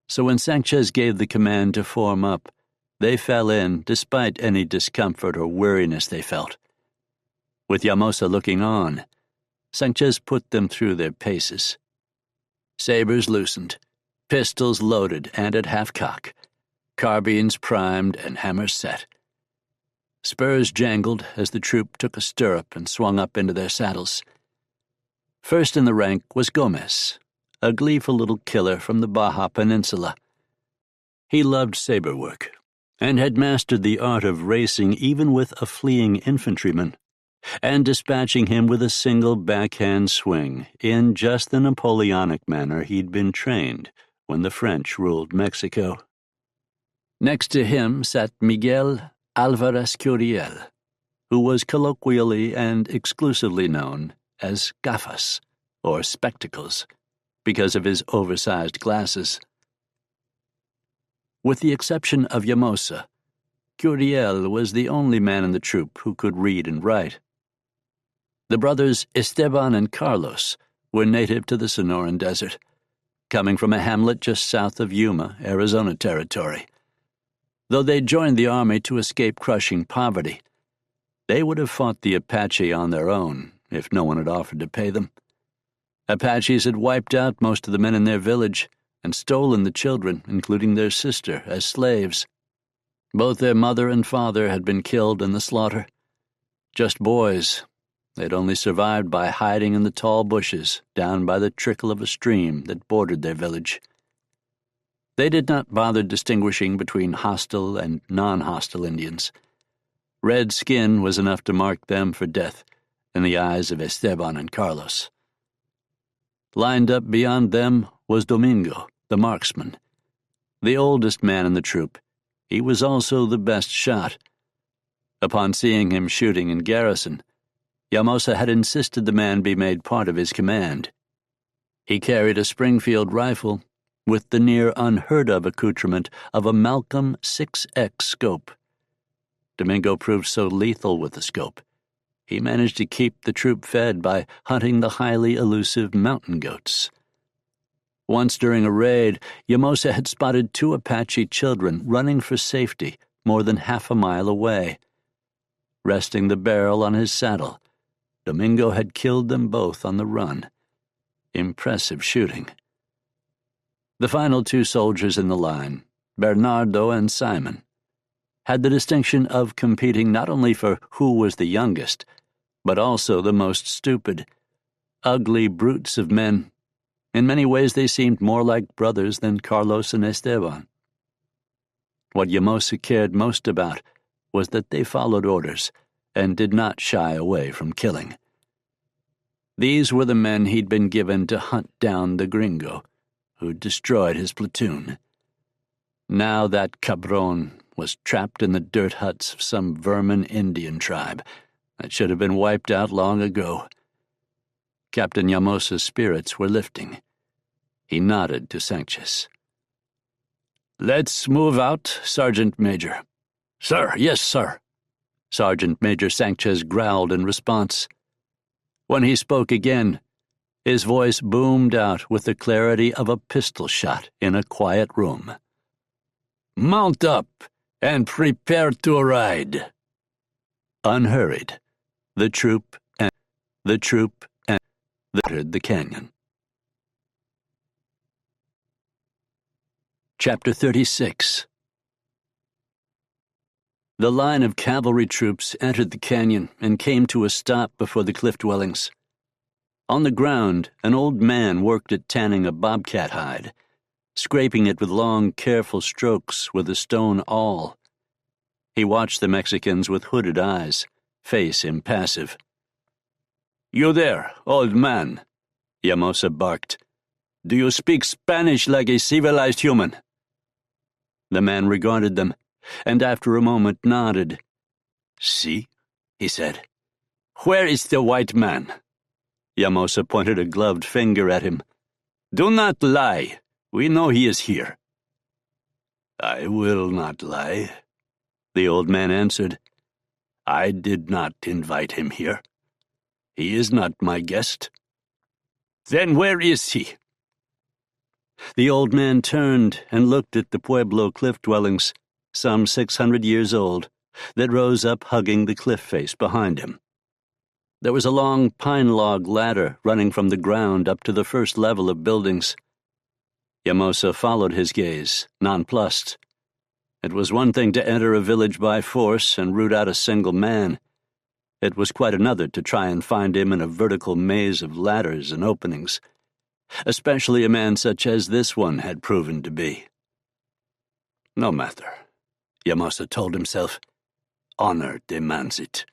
so when Sanchez gave the command to form up, they fell in despite any discomfort or weariness they felt. With Yamosa looking on, Sanchez put them through their paces. Sabers loosened, pistols loaded and at half-cock, carbines primed and hammers set. Spurs jangled as the troop took a stirrup and swung up into their saddles. First in the rank was Gomez, a gleeful little killer from the Baja Peninsula. He loved saber work and had mastered the art of racing even with a fleeing infantryman, and dispatching him with a single backhand swing in just the Napoleonic manner he'd been trained when the French ruled Mexico. Next to him sat Miguel Alvarez Curiel, who was colloquially and exclusively known as gafas, or spectacles, because of his oversized glasses. With the exception of Yamosa, Curiel was the only man in the troop who could read and write. The brothers Esteban and Carlos were native to the Sonoran Desert, coming from a hamlet just south of Yuma, Arizona Territory. Though they joined the army to escape crushing poverty, they would have fought the Apache on their own if no one had offered to pay them. Apaches had wiped out most of the men in their village and stolen the children, including their sister, as slaves. Both their mother and father had been killed in the slaughter. Just boys, they'd only survived by hiding in the tall bushes down by the trickle of a stream that bordered their village. They did not bother distinguishing between hostile and non-hostile Indians. Red skin was enough to mark them for death in the eyes of Esteban and Carlos. Lined up beyond them was Domingo, the marksman. The oldest man in the troop, he was also the best shot. Upon seeing him shooting in garrison, Llamosa had insisted the man be made part of his command. He carried a Springfield rifle with the near unheard-of accoutrement of a Malcolm 6X scope. Domingo proved so lethal with the scope, he managed to keep the troop fed by hunting the highly elusive mountain goats. Once during a raid, Llamosa had spotted 2 Apache children running for safety more than half a mile away. Resting the barrel on his saddle, Domingo had killed them both on the run. Impressive shooting. The final 2 soldiers in the line, Bernardo and Simon, had the distinction of competing not only for who was the youngest, but also the most stupid. Ugly brutes of men. In many ways they seemed more like brothers than Carlos and Esteban. What Llamosa cared most about was that they followed orders and did not shy away from killing. These were the men he'd been given to hunt down the gringo, who destroyed his platoon. Now that cabron was trapped in the dirt huts of some vermin Indian tribe that should have been wiped out long ago. Captain Llamosa's spirits were lifting. He nodded to Sanchez. "Let's move out, Sergeant Major." "Sir, yes, sir." Sergeant Major Sanchez growled in response. When he spoke again, his voice boomed out with the clarity of a pistol shot in a quiet room. "Mount up and prepare to ride." Unhurried, the troop entered the canyon. Chapter 36. The line of cavalry troops entered the canyon and came to a stop before the cliff dwellings. On the ground, an old man worked at tanning a bobcat hide, scraping it with long, careful strokes with a stone awl. He watched the Mexicans with hooded eyes, face impassive. "You there, old man," Llamosa barked. "Do you speak Spanish like a civilized human?" The man regarded them, and after a moment nodded. "Si," he said. "Where is the white man?" Llamosa pointed a gloved finger at him. "Do not lie. We know he is here." "I will not lie," the old man answered. "I did not invite him here. He is not my guest." "Then where is he?" The old man turned and looked at the Pueblo cliff dwellings, some 600 years old, that rose up hugging the cliff face behind him. There was a long pine log ladder running from the ground up to the first level of buildings. Llamosa followed his gaze, nonplussed. It was one thing to enter a village by force and root out a single man. It was quite another to try and find him in a vertical maze of ladders and openings, especially a man such as this one had proven to be. No matter, Llamosa told himself. Honor demands it.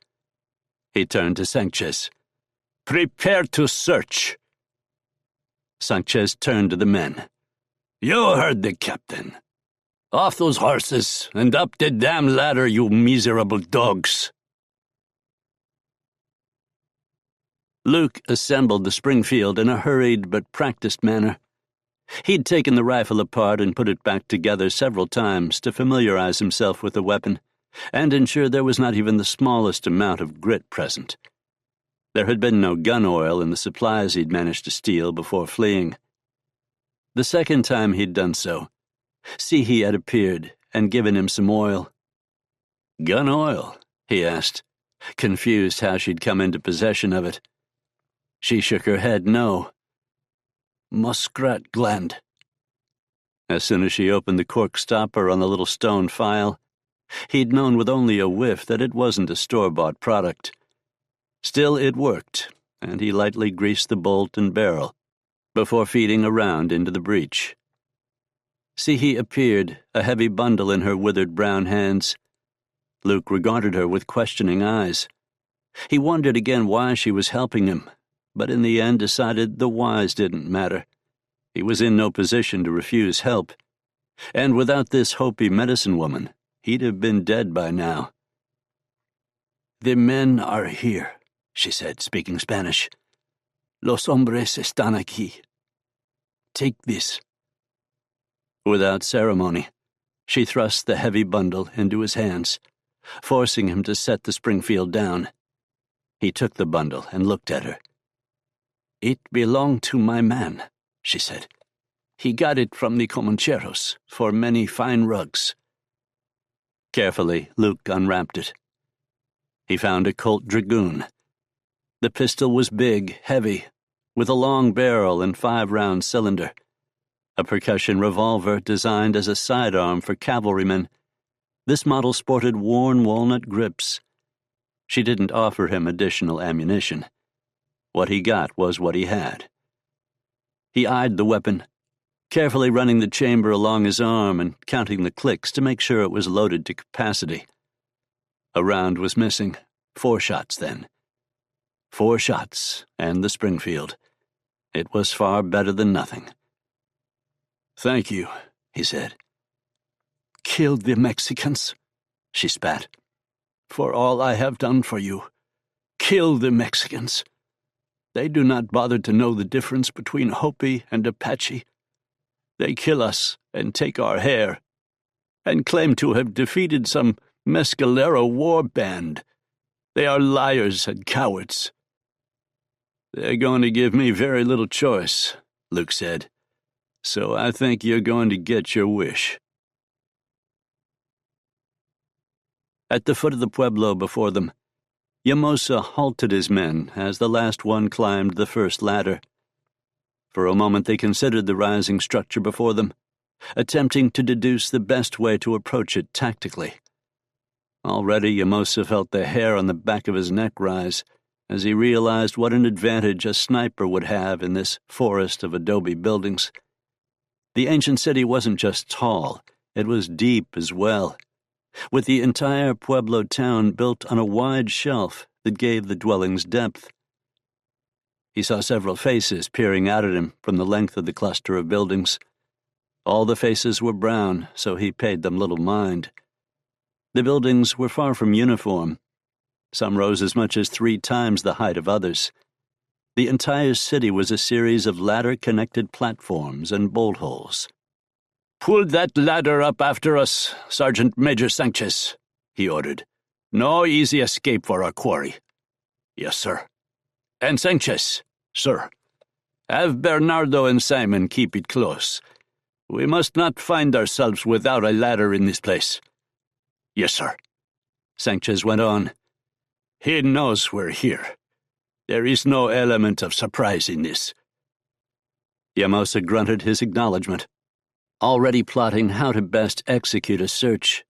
He turned to Sanchez. "Prepare to search." Sanchez turned to the men. "You heard the captain. Off those horses and up the damn ladder, you miserable dogs." Luke assembled the Springfield in a hurried but practiced manner. He'd taken the rifle apart and put it back together several times to familiarize himself with the weapon and ensure there was not even the smallest amount of grit present. There had been no gun oil in the supplies he'd managed to steal before fleeing. The second time he'd done so, Sihi had appeared and given him some oil. "Gun oil?" he asked, confused how she'd come into possession of it. She shook her head no. "Muskrat gland." As soon as she opened the cork stopper on the little stone phial, he'd known with only a whiff that it wasn't a store-bought product. Still, it worked, and he lightly greased the bolt and barrel before feeding a round into the breech. Sihi appeared, a heavy bundle in her withered brown hands. Luke regarded her with questioning eyes. He wondered again why she was helping him, but in the end decided the whys didn't matter. He was in no position to refuse help, and without this Hopi medicine woman, he'd have been dead by now. "The men are here," she said, speaking Spanish. "Los hombres están aquí. Take this." Without ceremony, she thrust the heavy bundle into his hands, forcing him to set the Springfield down. He took the bundle and looked at her. "It belonged to my man," she said. "He got it from the Comancheros for many fine rugs." Carefully, Luke unwrapped it. He found a Colt Dragoon. The pistol was big, heavy, with a long barrel and 5-round cylinder. A percussion revolver designed as a sidearm for cavalrymen. This model sported worn walnut grips. She didn't offer him additional ammunition. What he got was what he had. He eyed the weapon, carefully running the chamber along his arm and counting the clicks to make sure it was loaded to capacity. A round was missing. 4 shots, then. 4 shots, and the Springfield. It was far better than nothing. "Thank you," he said. "Kill the Mexicans," she spat. "For all I have done for you. Kill the Mexicans. They do not bother to know the difference between Hopi and Apache. They kill us and take our hair, and claim to have defeated some mescalero war band. They are liars and cowards." "They're going to give me very little choice," Luke said. "So I think you're going to get your wish." At the foot of the pueblo before them, Yamosa halted his men as the last one climbed the first ladder. For a moment they considered the rising structure before them, attempting to deduce the best way to approach it tactically. Already Yamosa felt the hair on the back of his neck rise as he realized what an advantage a sniper would have in this forest of adobe buildings. The ancient city wasn't just tall, it was deep as well, with the entire Pueblo town built on a wide shelf that gave the dwellings depth. He saw several faces peering out at him from the length of the cluster of buildings. All the faces were brown, so he paid them little mind. The buildings were far from uniform. Some rose as much as 3 times the height of others. The entire city was a series of ladder-connected platforms and bolt holes. "Pull that ladder up after us, Sergeant Major Sanchez," he ordered. "No easy escape for our quarry." "Yes, sir." "And Sanchez." "Sir." "Have Bernardo and Simon keep it close. We must not find ourselves without a ladder in this place." "Yes, sir." Sanchez went on. "He knows we're here. There is no element of surprise in this." Yamosa grunted his acknowledgement, already plotting how to best execute a search.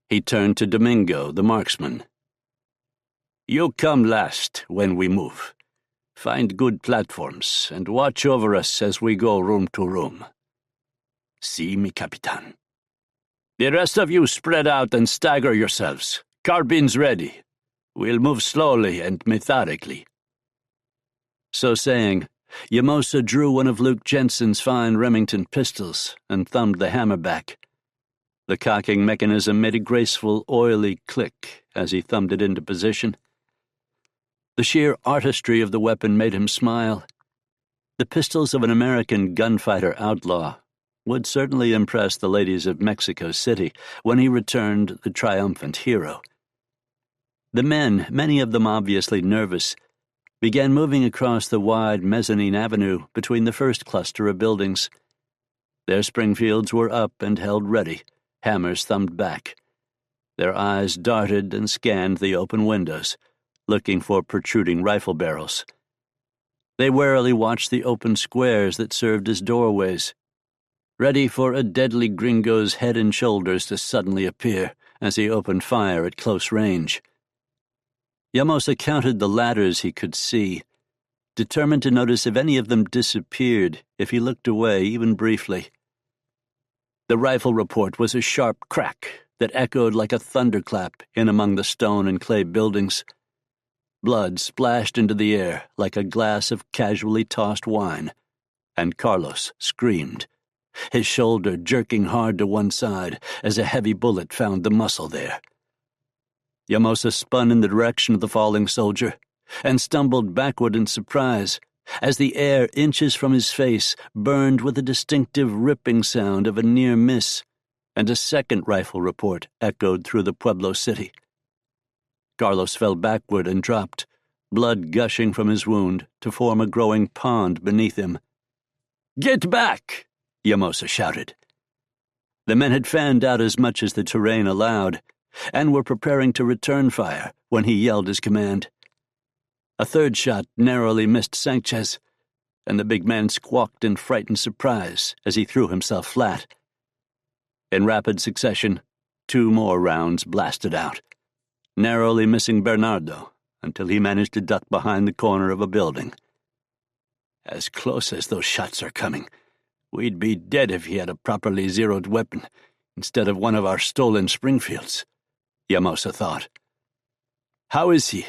He turned to Domingo, the marksman. "You come last when we move. Find good platforms and watch over us as we go room to room." "Si, mi capitan." "The rest of you spread out and stagger yourselves. Carbines ready. We'll move slowly and methodically." So saying, Yamosa drew one of Luke Jensen's fine Remington pistols and thumbed the hammer back. The cocking mechanism made a graceful, oily click as he thumbed it into position. The sheer artistry of the weapon made him smile. The pistols of an American gunfighter outlaw would certainly impress the ladies of Mexico City when he returned the triumphant hero. The men, many of them obviously nervous, began moving across the wide mezzanine avenue between the first cluster of buildings. Their Springfields were up and held ready, hammers thumbed back. Their eyes darted and scanned the open windows, looking for protruding rifle barrels. They warily watched the open squares that served as doorways, ready for a deadly gringo's head and shoulders to suddenly appear as he opened fire at close range. Yamosa counted the ladders he could see, determined to notice if any of them disappeared if he looked away even briefly. The rifle report was a sharp crack that echoed like a thunderclap in among the stone and clay buildings. Blood splashed into the air like a glass of casually tossed wine, and Carlos screamed, his shoulder jerking hard to one side as a heavy bullet found the muscle there. Yamosa spun in the direction of the falling soldier and stumbled backward in surprise as the air inches from his face burned with a distinctive ripping sound of a near miss, and a second rifle report echoed through the Pueblo city. Carlos fell backward and dropped, blood gushing from his wound to form a growing pond beneath him. "Get back!" Yamosa shouted. The men had fanned out as much as the terrain allowed, and were preparing to return fire when he yelled his command. A third shot narrowly missed Sanchez, and the big man squawked in frightened surprise as he threw himself flat. In rapid succession, 2 more rounds blasted out, narrowly missing Bernardo until he managed to duck behind the corner of a building. As close as those shots are coming, we'd be dead if he had a properly zeroed weapon instead of one of our stolen Springfields, Yamosa thought. "How is he?"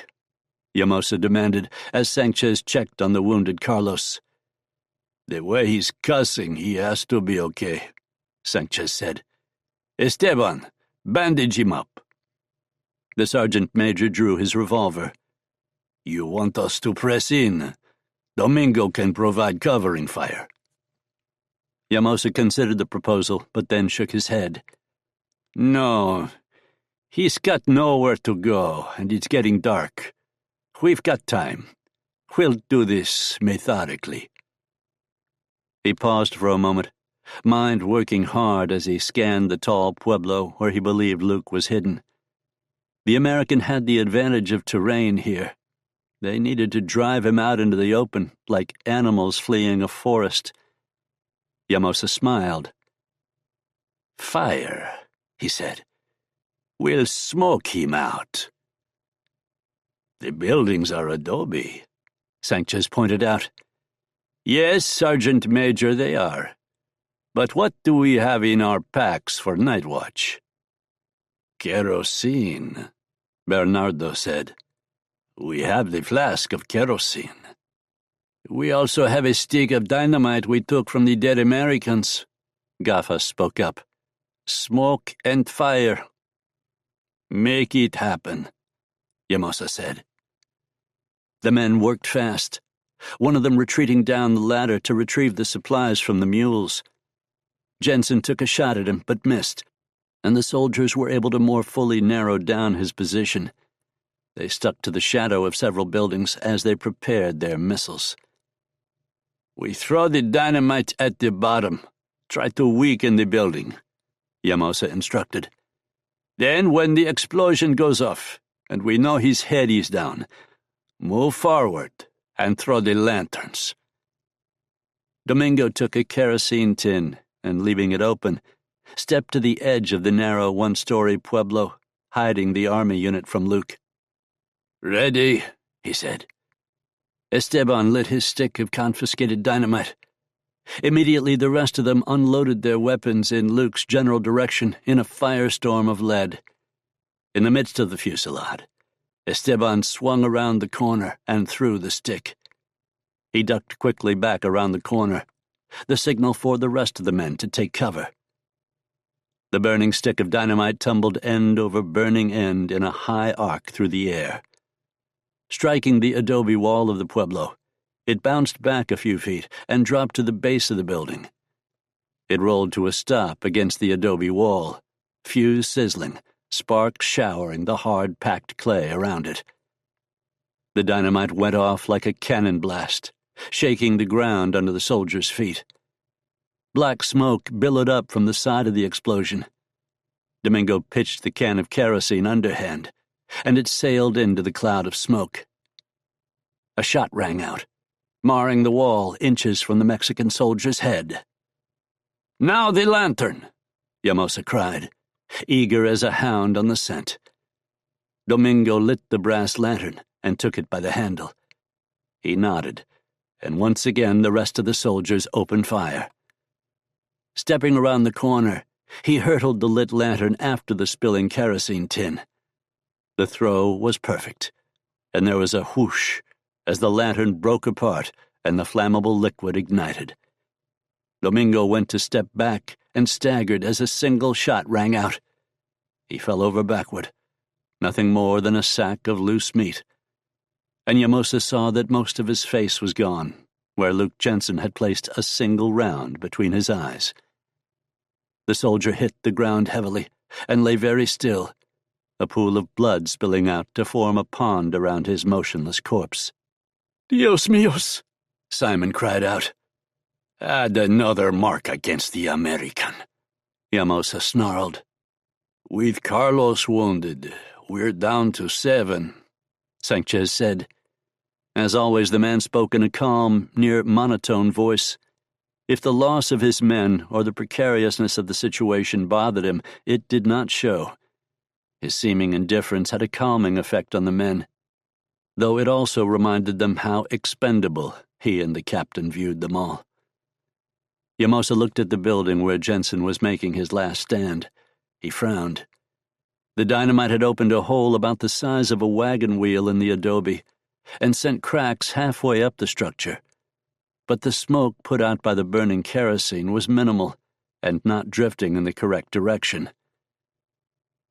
Yamosa demanded as Sanchez checked on the wounded Carlos. "The way he's cussing, he has to be okay," Sanchez said. "Esteban, bandage him up." The sergeant major drew his revolver. "You want us to press in? Domingo can provide covering fire." Yamosa considered the proposal, but then shook his head. "No, he's got nowhere to go, and it's getting dark. We've got time. We'll do this methodically." He paused for a moment, mind working hard as he scanned the tall pueblo where he believed Luke was hidden. The American had the advantage of terrain here. They needed to drive him out into the open, like animals fleeing a forest. Yamosa smiled. "Fire," he said. "We'll smoke him out." "The buildings are adobe," Sanchez pointed out. "Yes, Sergeant Major, they are. But what do we have in our packs for night watch?" "Kerosene," Bernardo said. "We have the flask of kerosene. We also have a stick of dynamite we took from the dead Americans," Gaffa spoke up. "Smoke and fire." "Make it happen," Yamosa said. The men worked fast, one of them retreating down the ladder to retrieve the supplies from the mules. Jensen took a shot at him, but missed, and the soldiers were able to more fully narrow down his position. They stuck to the shadow of several buildings as they prepared their missiles. "We throw the dynamite at the bottom. Try to weaken the building," Yamosa instructed. "Then when the explosion goes off, and we know his head is down, move forward and throw the lanterns." Domingo took a kerosene tin and, leaving it open, stepped to the edge of the narrow one-story pueblo, hiding the army unit from Luke. "Ready," he said. Esteban lit his stick of confiscated dynamite. Immediately the rest of them unloaded their weapons in Luke's general direction in a firestorm of lead. In the midst of the fusillade, Esteban swung around the corner and threw the stick. He ducked quickly back around the corner, the signal for the rest of the men to take cover. The burning stick of dynamite tumbled end over burning end in a high arc through the air. Striking the adobe wall of the pueblo, it bounced back a few feet and dropped to the base of the building. It rolled to a stop against the adobe wall, fuse sizzling, sparks showering the hard-packed clay around it. The dynamite went off like a cannon blast, shaking the ground under the soldiers' feet. Black smoke billowed up from the side of the explosion. Domingo pitched the can of kerosene underhand, and it sailed into the cloud of smoke. A shot rang out, marring the wall inches from the Mexican soldier's head. "Now the lantern!" Yamosa cried, eager as a hound on the scent. Domingo lit the brass lantern and took it by the handle. He nodded, and once again the rest of the soldiers opened fire. Stepping around the corner, he hurtled the lit lantern after the spilling kerosene tin. The throw was perfect, and there was a whoosh as the lantern broke apart and the flammable liquid ignited. Domingo went to step back and staggered as a single shot rang out. He fell over backward, nothing more than a sack of loose meat. And Yamosa saw that most of his face was gone, where Luke Jensen had placed a single round between his eyes. The soldier hit the ground heavily and lay very still, a pool of blood spilling out to form a pond around his motionless corpse. "Dios míos!" Simon cried out. "Add another mark against the American," Yamosa snarled. "With Carlos wounded, we're down to 7, Sanchez said. As always, the man spoke in a calm, near monotone voice. If the loss of his men or the precariousness of the situation bothered him, it did not show. His seeming indifference had a calming effect on the men, though it also reminded them how expendable he and the captain viewed them all. Yamosa looked at the building where Jensen was making his last stand. He frowned. The dynamite had opened a hole about the size of a wagon wheel in the adobe and sent cracks halfway up the structure. But the smoke put out by the burning kerosene was minimal and not drifting in the correct direction.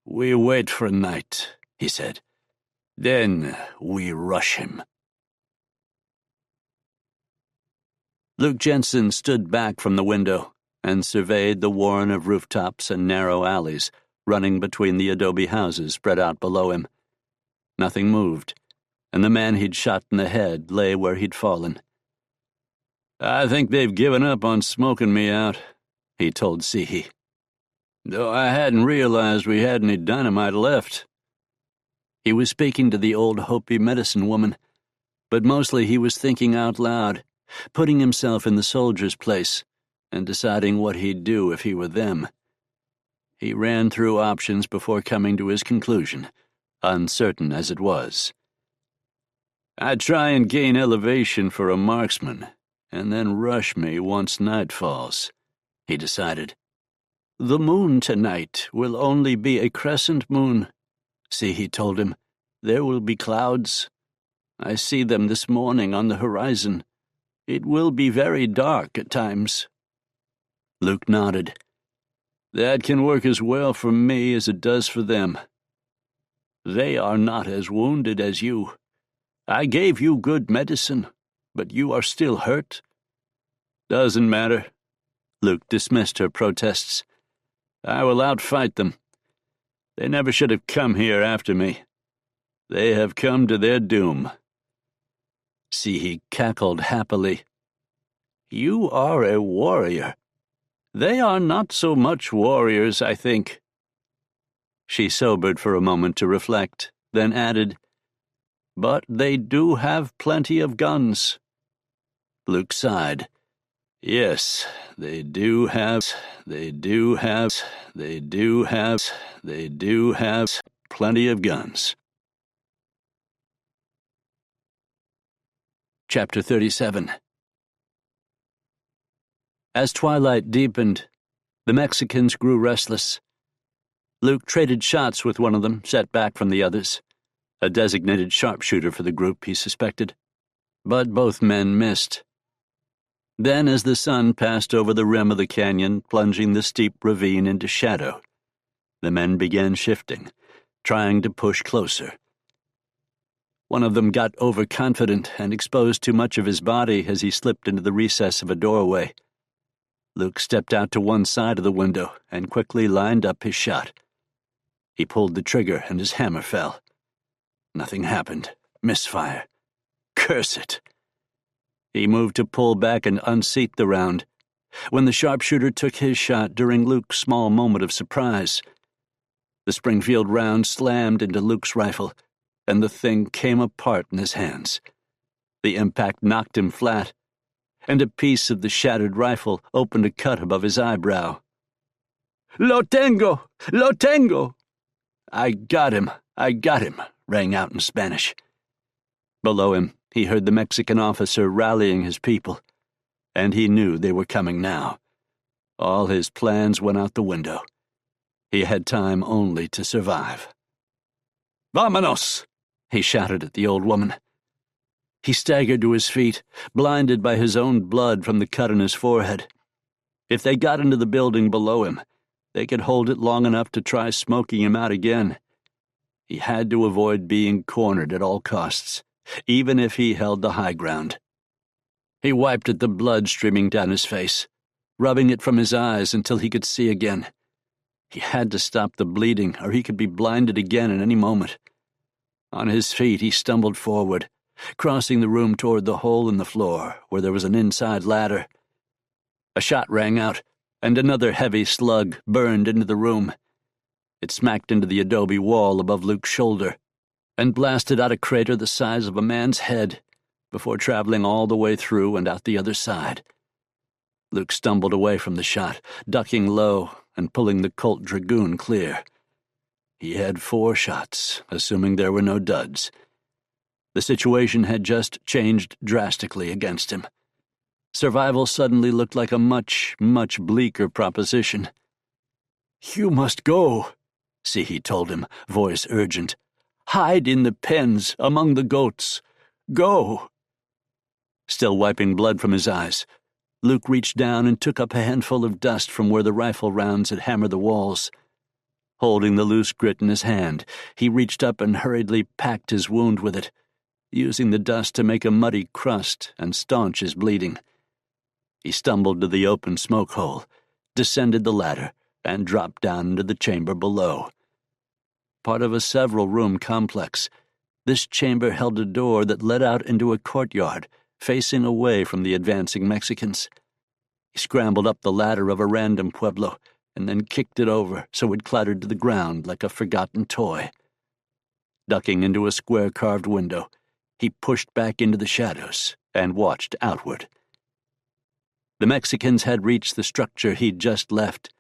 "We wait for night," he said. "Then we rush him." Luke Jensen stood back from the window and surveyed the warren of rooftops and narrow alleys running between the adobe houses spread out below him. Nothing moved, and the man he'd shot in the head lay where he'd fallen. "I think they've given up on smoking me out," he told Sihi. "Though I hadn't realized we had any dynamite left." He was speaking to the old Hopi medicine woman, but mostly he was thinking out loud, putting himself in the soldier's place and deciding what he'd do if he were them. He ran through options before coming to his conclusion, uncertain as it was. "I'd try and gain elevation for a marksman, and then rush me once night falls," he decided. "The moon tonight will only be a crescent moon," Sihi told him. "There will be clouds. I see them this morning on the horizon. It will be very dark at times." Luke nodded. "That can work as well for me as it does for them. They are not as wounded as you. I gave you good medicine, but you are still hurt." "Doesn't matter." Luke dismissed her protests. "I will outfight them. They never should have come here after me. They have come to their doom." Sihi cackled happily. "You are a warrior. They are not so much warriors, I think." She sobered for a moment to reflect, then added, "But they do have plenty of guns." Luke sighed. "Yes, they do have plenty of guns." Chapter 37. As twilight deepened, the Mexicans grew restless. Luke traded shots with one of them, set back from the others, a designated sharpshooter for the group, he suspected. But both men missed. Then, as the sun passed over the rim of the canyon, plunging the steep ravine into shadow, the men began shifting, trying to push closer. One of them got overconfident and exposed too much of his body as he slipped into the recess of a doorway. Luke stepped out to one side of the window and quickly lined up his shot. He pulled the trigger and his hammer fell. Nothing happened. Misfire. Curse it. He moved to pull back and unseat the round, when the sharpshooter took his shot during Luke's small moment of surprise. The Springfield round slammed into Luke's rifle, and the thing came apart in his hands. The impact knocked him flat, and a piece of the shattered rifle opened a cut above his eyebrow. "Lo tengo! Lo tengo!" I got him, rang out in Spanish. Below him, he heard the Mexican officer rallying his people, and he knew they were coming now. All his plans went out the window. He had time only to survive. "Vámonos!" he shouted at the old woman. He staggered to his feet, blinded by his own blood from the cut on his forehead. If they got into the building below him, they could hold it long enough to try smoking him out again. He had to avoid being cornered at all costs, even if he held the high ground. He wiped at the blood streaming down his face, rubbing it from his eyes until he could see again. He had to stop the bleeding, or he could be blinded again at any moment. On his feet, he stumbled forward, crossing the room toward the hole in the floor, where there was an inside ladder. A shot rang out, and another heavy slug burned into the room. It smacked into the adobe wall above Luke's shoulder, and blasted out a crater the size of a man's head, before traveling all the way through and out the other side. Luke stumbled away from the shot, ducking low and pulling the Colt Dragoon clear. He had 4 shots, assuming there were no duds. The situation had just changed drastically against him. Survival suddenly looked like a much, much bleaker proposition. "You must go," Sihi told him, voice urgent. "Hide in the pens, among the goats. Go." Still wiping blood from his eyes, Luke reached down and took up a handful of dust from where the rifle rounds had hammered the walls. Holding the loose grit in his hand, he reached up and hurriedly packed his wound with it, using the dust to make a muddy crust and staunch his bleeding. He stumbled to the open smoke hole, descended the ladder, and dropped down into the chamber below. Part of a several-room complex, this chamber held a door that led out into a courtyard, facing away from the advancing Mexicans. He scrambled up the ladder of a random pueblo, and then kicked it over so it clattered to the ground like a forgotten toy. Ducking into a square-carved window, he pushed back into the shadows and watched outward. The Mexicans had reached the structure he'd just left.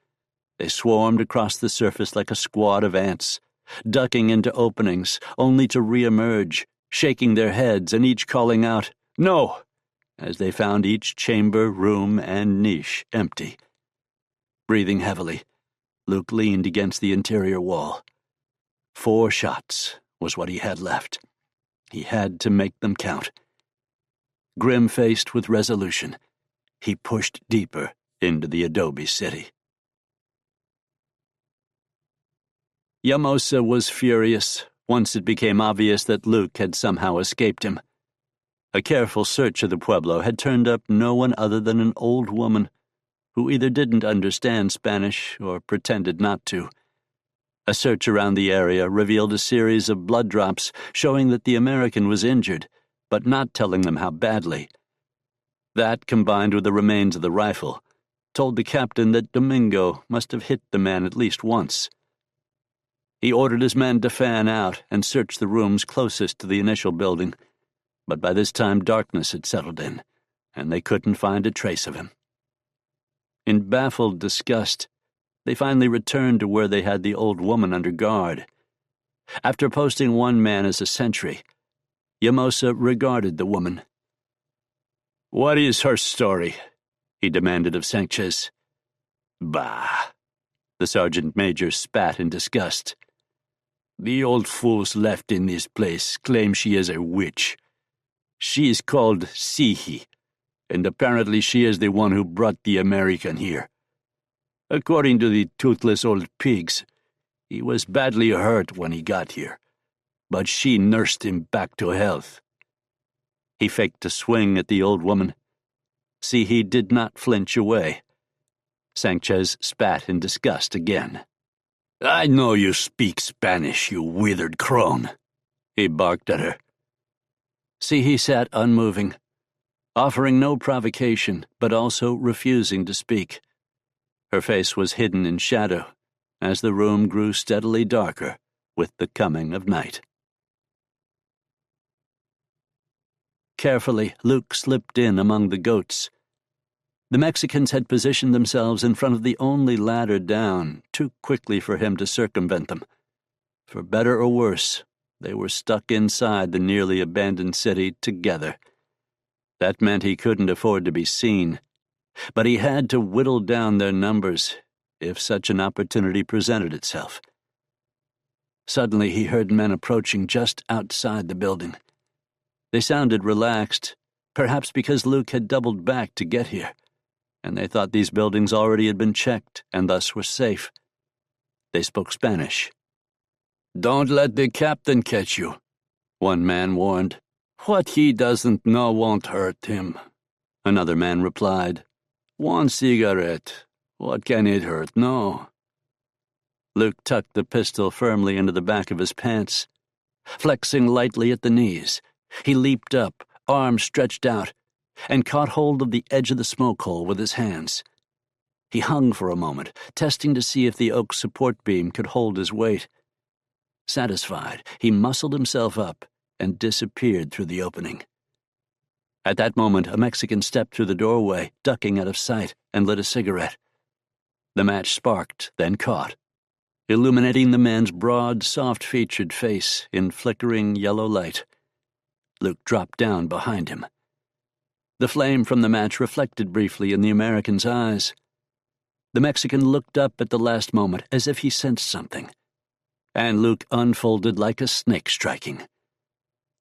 They swarmed across the surface like a squad of ants, ducking into openings only to re-emerge, shaking their heads and each calling out, "No!" as they found each chamber, room, and niche empty. Breathing heavily, Luke leaned against the interior wall. 4 shots was what he had left. He had to make them count. Grim-faced with resolution, he pushed deeper into the adobe city. Yamosa was furious once it became obvious that Luke had somehow escaped him. A careful search of the pueblo had turned up no one other than an old woman who either didn't understand Spanish or pretended not to. A search around the area revealed a series of blood drops showing that the American was injured, but not telling them how badly. That, combined with the remains of the rifle, told the captain that Domingo must have hit the man at least once. He ordered his men to fan out and search the rooms closest to the initial building, but by this time darkness had settled in, and they couldn't find a trace of him. In baffled disgust, they finally returned to where they had the old woman under guard. After posting one man as a sentry, Yamosa regarded the woman. "What is her story?" he demanded of Sanchez. "Bah!" the sergeant major spat in disgust. "The old fools left in this place claim she is a witch. She is called Sihi, and apparently she is the one who brought the American here. According to the toothless old pigs, he was badly hurt when he got here, but she nursed him back to health." He faked a swing at the old woman. Sihi did not flinch away. Sanchez spat in disgust again. "I know you speak Spanish, you withered crone," he barked at her. He sat unmoving, offering no provocation, but also refusing to speak. Her face was hidden in shadow as the room grew steadily darker with the coming of night. Carefully, Luke slipped in among the goats. The Mexicans had positioned themselves in front of the only ladder down, too quickly for him to circumvent them. For better or worse, they were stuck inside the nearly abandoned city together. That meant he couldn't afford to be seen, but he had to whittle down their numbers if such an opportunity presented itself. Suddenly he heard men approaching just outside the building. They sounded relaxed, perhaps because Luke had doubled back to get here, and they thought these buildings already had been checked and thus were safe. They spoke Spanish. "Don't let the captain catch you," one man warned. "What he doesn't know won't hurt him," another man replied. "One cigarette. What can it hurt? No." Luke tucked the pistol firmly into the back of his pants. Flexing lightly at the knees, he leaped up, arms stretched out, and caught hold of the edge of the smoke hole with his hands. He hung for a moment, testing to see if the oak support beam could hold his weight. Satisfied, he muscled himself up and disappeared through the opening. At that moment, a Mexican stepped through the doorway, ducking out of sight, and lit a cigarette. The match sparked, then caught, illuminating the man's broad, soft-featured face in flickering yellow light. Luke dropped down behind him. The flame from the match reflected briefly in the American's eyes. The Mexican looked up at the last moment as if he sensed something, and Luke unfolded like a snake striking.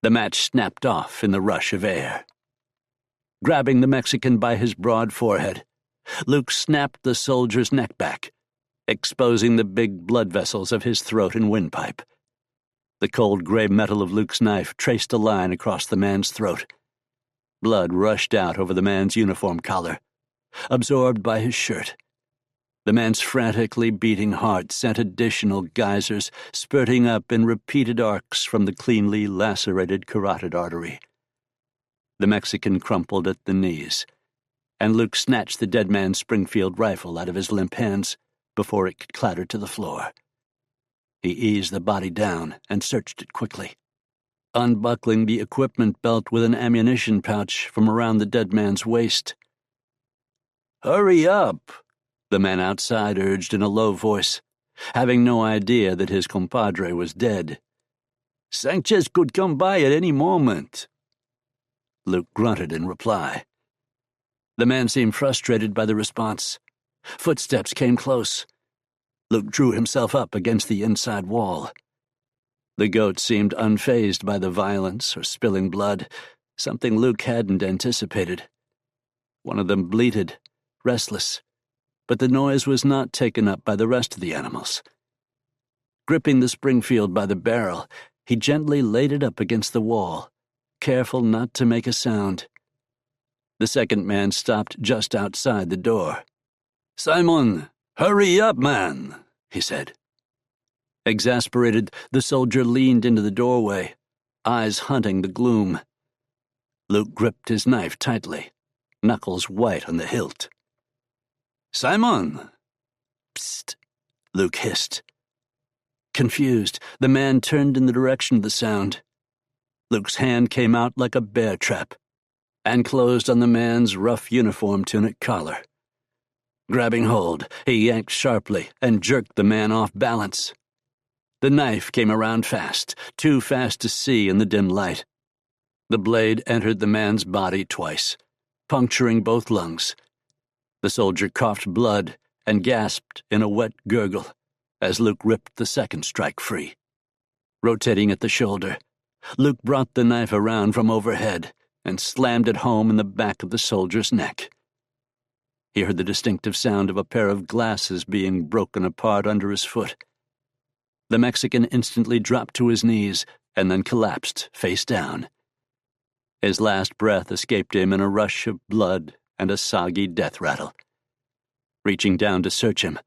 The match snapped off in the rush of air. Grabbing the Mexican by his broad forehead, Luke snapped the soldier's neck back, exposing the big blood vessels of his throat and windpipe. The cold gray metal of Luke's knife traced a line across the man's throat. Blood rushed out over the man's uniform collar, absorbed by his shirt. The man's frantically beating heart sent additional geysers spurting up in repeated arcs from the cleanly lacerated carotid artery. The Mexican crumpled at the knees, and Luke snatched the dead man's Springfield rifle out of his limp hands before it could clatter to the floor. He eased the body down and searched it quickly, unbuckling the equipment belt with an ammunition pouch from around the dead man's waist. "Hurry up," the man outside urged in a low voice, having no idea that his compadre was dead. "Sanchez could come by at any moment." Luke grunted in reply. The man seemed frustrated by the response. Footsteps came close. Luke drew himself up against the inside wall. The goat seemed unfazed by the violence or spilling blood, something Luke hadn't anticipated. One of them bleated, restless, but the noise was not taken up by the rest of the animals. Gripping the Springfield by the barrel, he gently laid it up against the wall, careful not to make a sound. The second man stopped just outside the door. "Simon, hurry up, man," he said. Exasperated, the soldier leaned into the doorway, eyes hunting the gloom. Luke gripped his knife tightly, knuckles white on the hilt. "Simon!" "Psst," Luke hissed. Confused, the man turned in the direction of the sound. Luke's hand came out like a bear trap and closed on the man's rough uniform tunic collar. Grabbing hold, he yanked sharply and jerked the man off balance. The knife came around fast, too fast to see in the dim light. The blade entered the man's body twice, puncturing both lungs. The soldier coughed blood and gasped in a wet gurgle as Luke ripped the second strike free. Rotating at the shoulder, Luke brought the knife around from overhead and slammed it home in the back of the soldier's neck. He heard the distinctive sound of a pair of glasses being broken apart under his foot. The Mexican instantly dropped to his knees and then collapsed face down. His last breath escaped him in a rush of blood and a soggy death rattle. Reaching down to search him,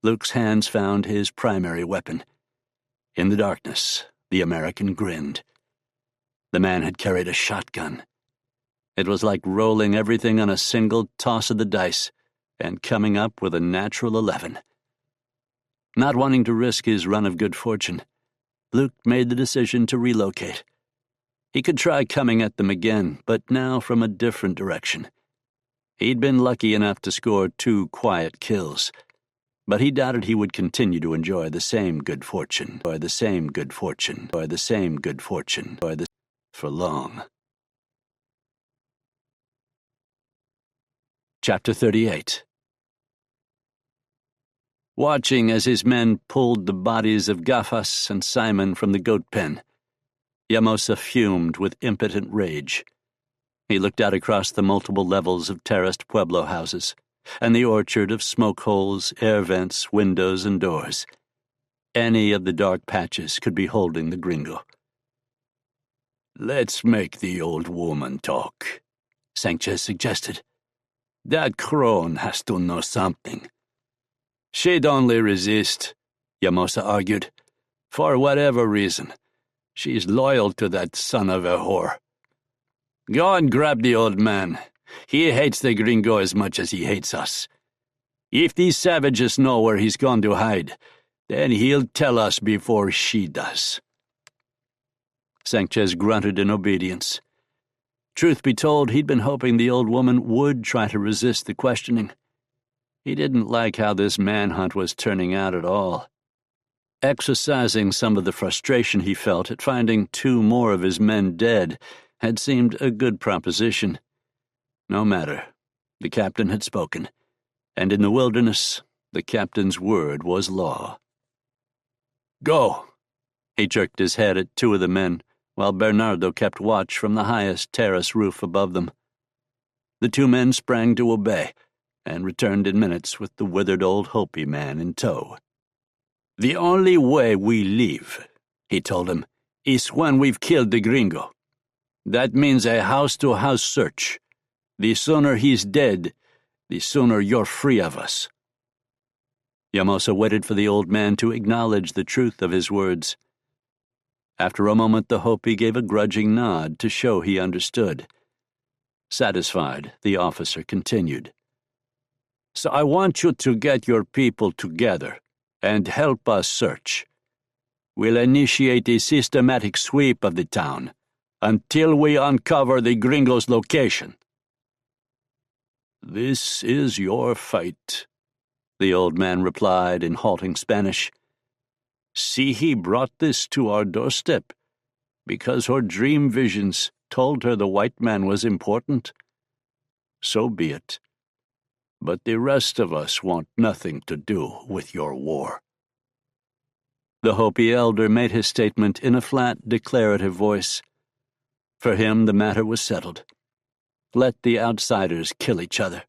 Luke's hands found his primary weapon. In the darkness, the American grinned. The man had carried a shotgun. It was like rolling everything on a single toss of the dice and coming up with a natural 11. Not wanting to risk his run of good fortune, Luke made the decision to relocate. He could try coming at them again, but now from a different direction. He'd been lucky enough to score 2 quiet kills, but he doubted he would continue to enjoy the same good fortune, for long. Chapter 38. Watching as his men pulled the bodies of Gafas and Simon from the goat pen, Yamosa fumed with impotent rage. He looked out across the multiple levels of terraced pueblo houses, and the orchard of smoke holes, air vents, windows, and doors. Any of the dark patches could be holding the gringo. "Let's make the old woman talk," Sanchez suggested. "That crone has to know something." "She'd only resist," Yamosa argued. "For whatever reason. She's loyal to that son of a whore. Go and grab the old man. He hates the gringo as much as he hates us. If these savages know where he's gone to hide, then he'll tell us before she does." Sanchez grunted in obedience. Truth be told, he'd been hoping the old woman would try to resist the questioning. He didn't like how this manhunt was turning out at all. Exercising some of the frustration he felt at finding 2 more of his men dead had seemed a good proposition. No matter. The captain had spoken, and in the wilderness, the captain's word was law. "Go!" He jerked his head at 2 of the men, while Bernardo kept watch from the highest terrace roof above them. The 2 men sprang to obey, and returned in minutes with the withered old Hopi man in tow. "The only way we leave," he told him, "is when we've killed the gringo. That means a house-to-house search. The sooner he's dead, the sooner you're free of us." Yamosa waited for the old man to acknowledge the truth of his words. After a moment, the Hopi gave a grudging nod to show he understood. Satisfied, the officer continued. "So I want you to get your people together and help us search. We'll initiate a systematic sweep of the town until we uncover the gringo's location." "This is your fight," the old man replied in halting Spanish. "See, he brought this to our doorstep because her dream visions told her the white man was important. So be it. But the rest of us want nothing to do with your war." The Hopi elder made his statement in a flat, declarative voice. For him, the matter was settled. Let the outsiders kill each other.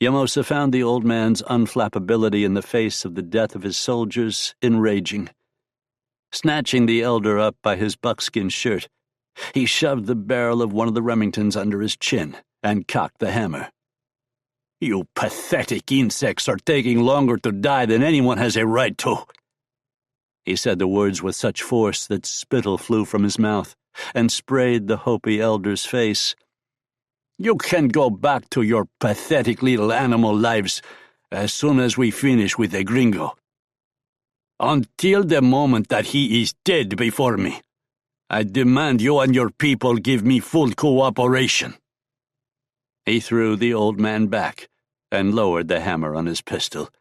Yamosa found the old man's unflappability in the face of the death of his soldiers enraging. Snatching the elder up by his buckskin shirt, he shoved the barrel of one of the Remingtons under his chin and cocked the hammer. "You pathetic insects are taking longer to die than anyone has a right to." He said the words with such force that spittle flew from his mouth and sprayed the Hopi elder's face. "You can go back to your pathetic little animal lives as soon as we finish with the gringo. Until the moment that he is dead before me, I demand you and your people give me full cooperation." He threw the old man back and lowered the hammer on his pistol.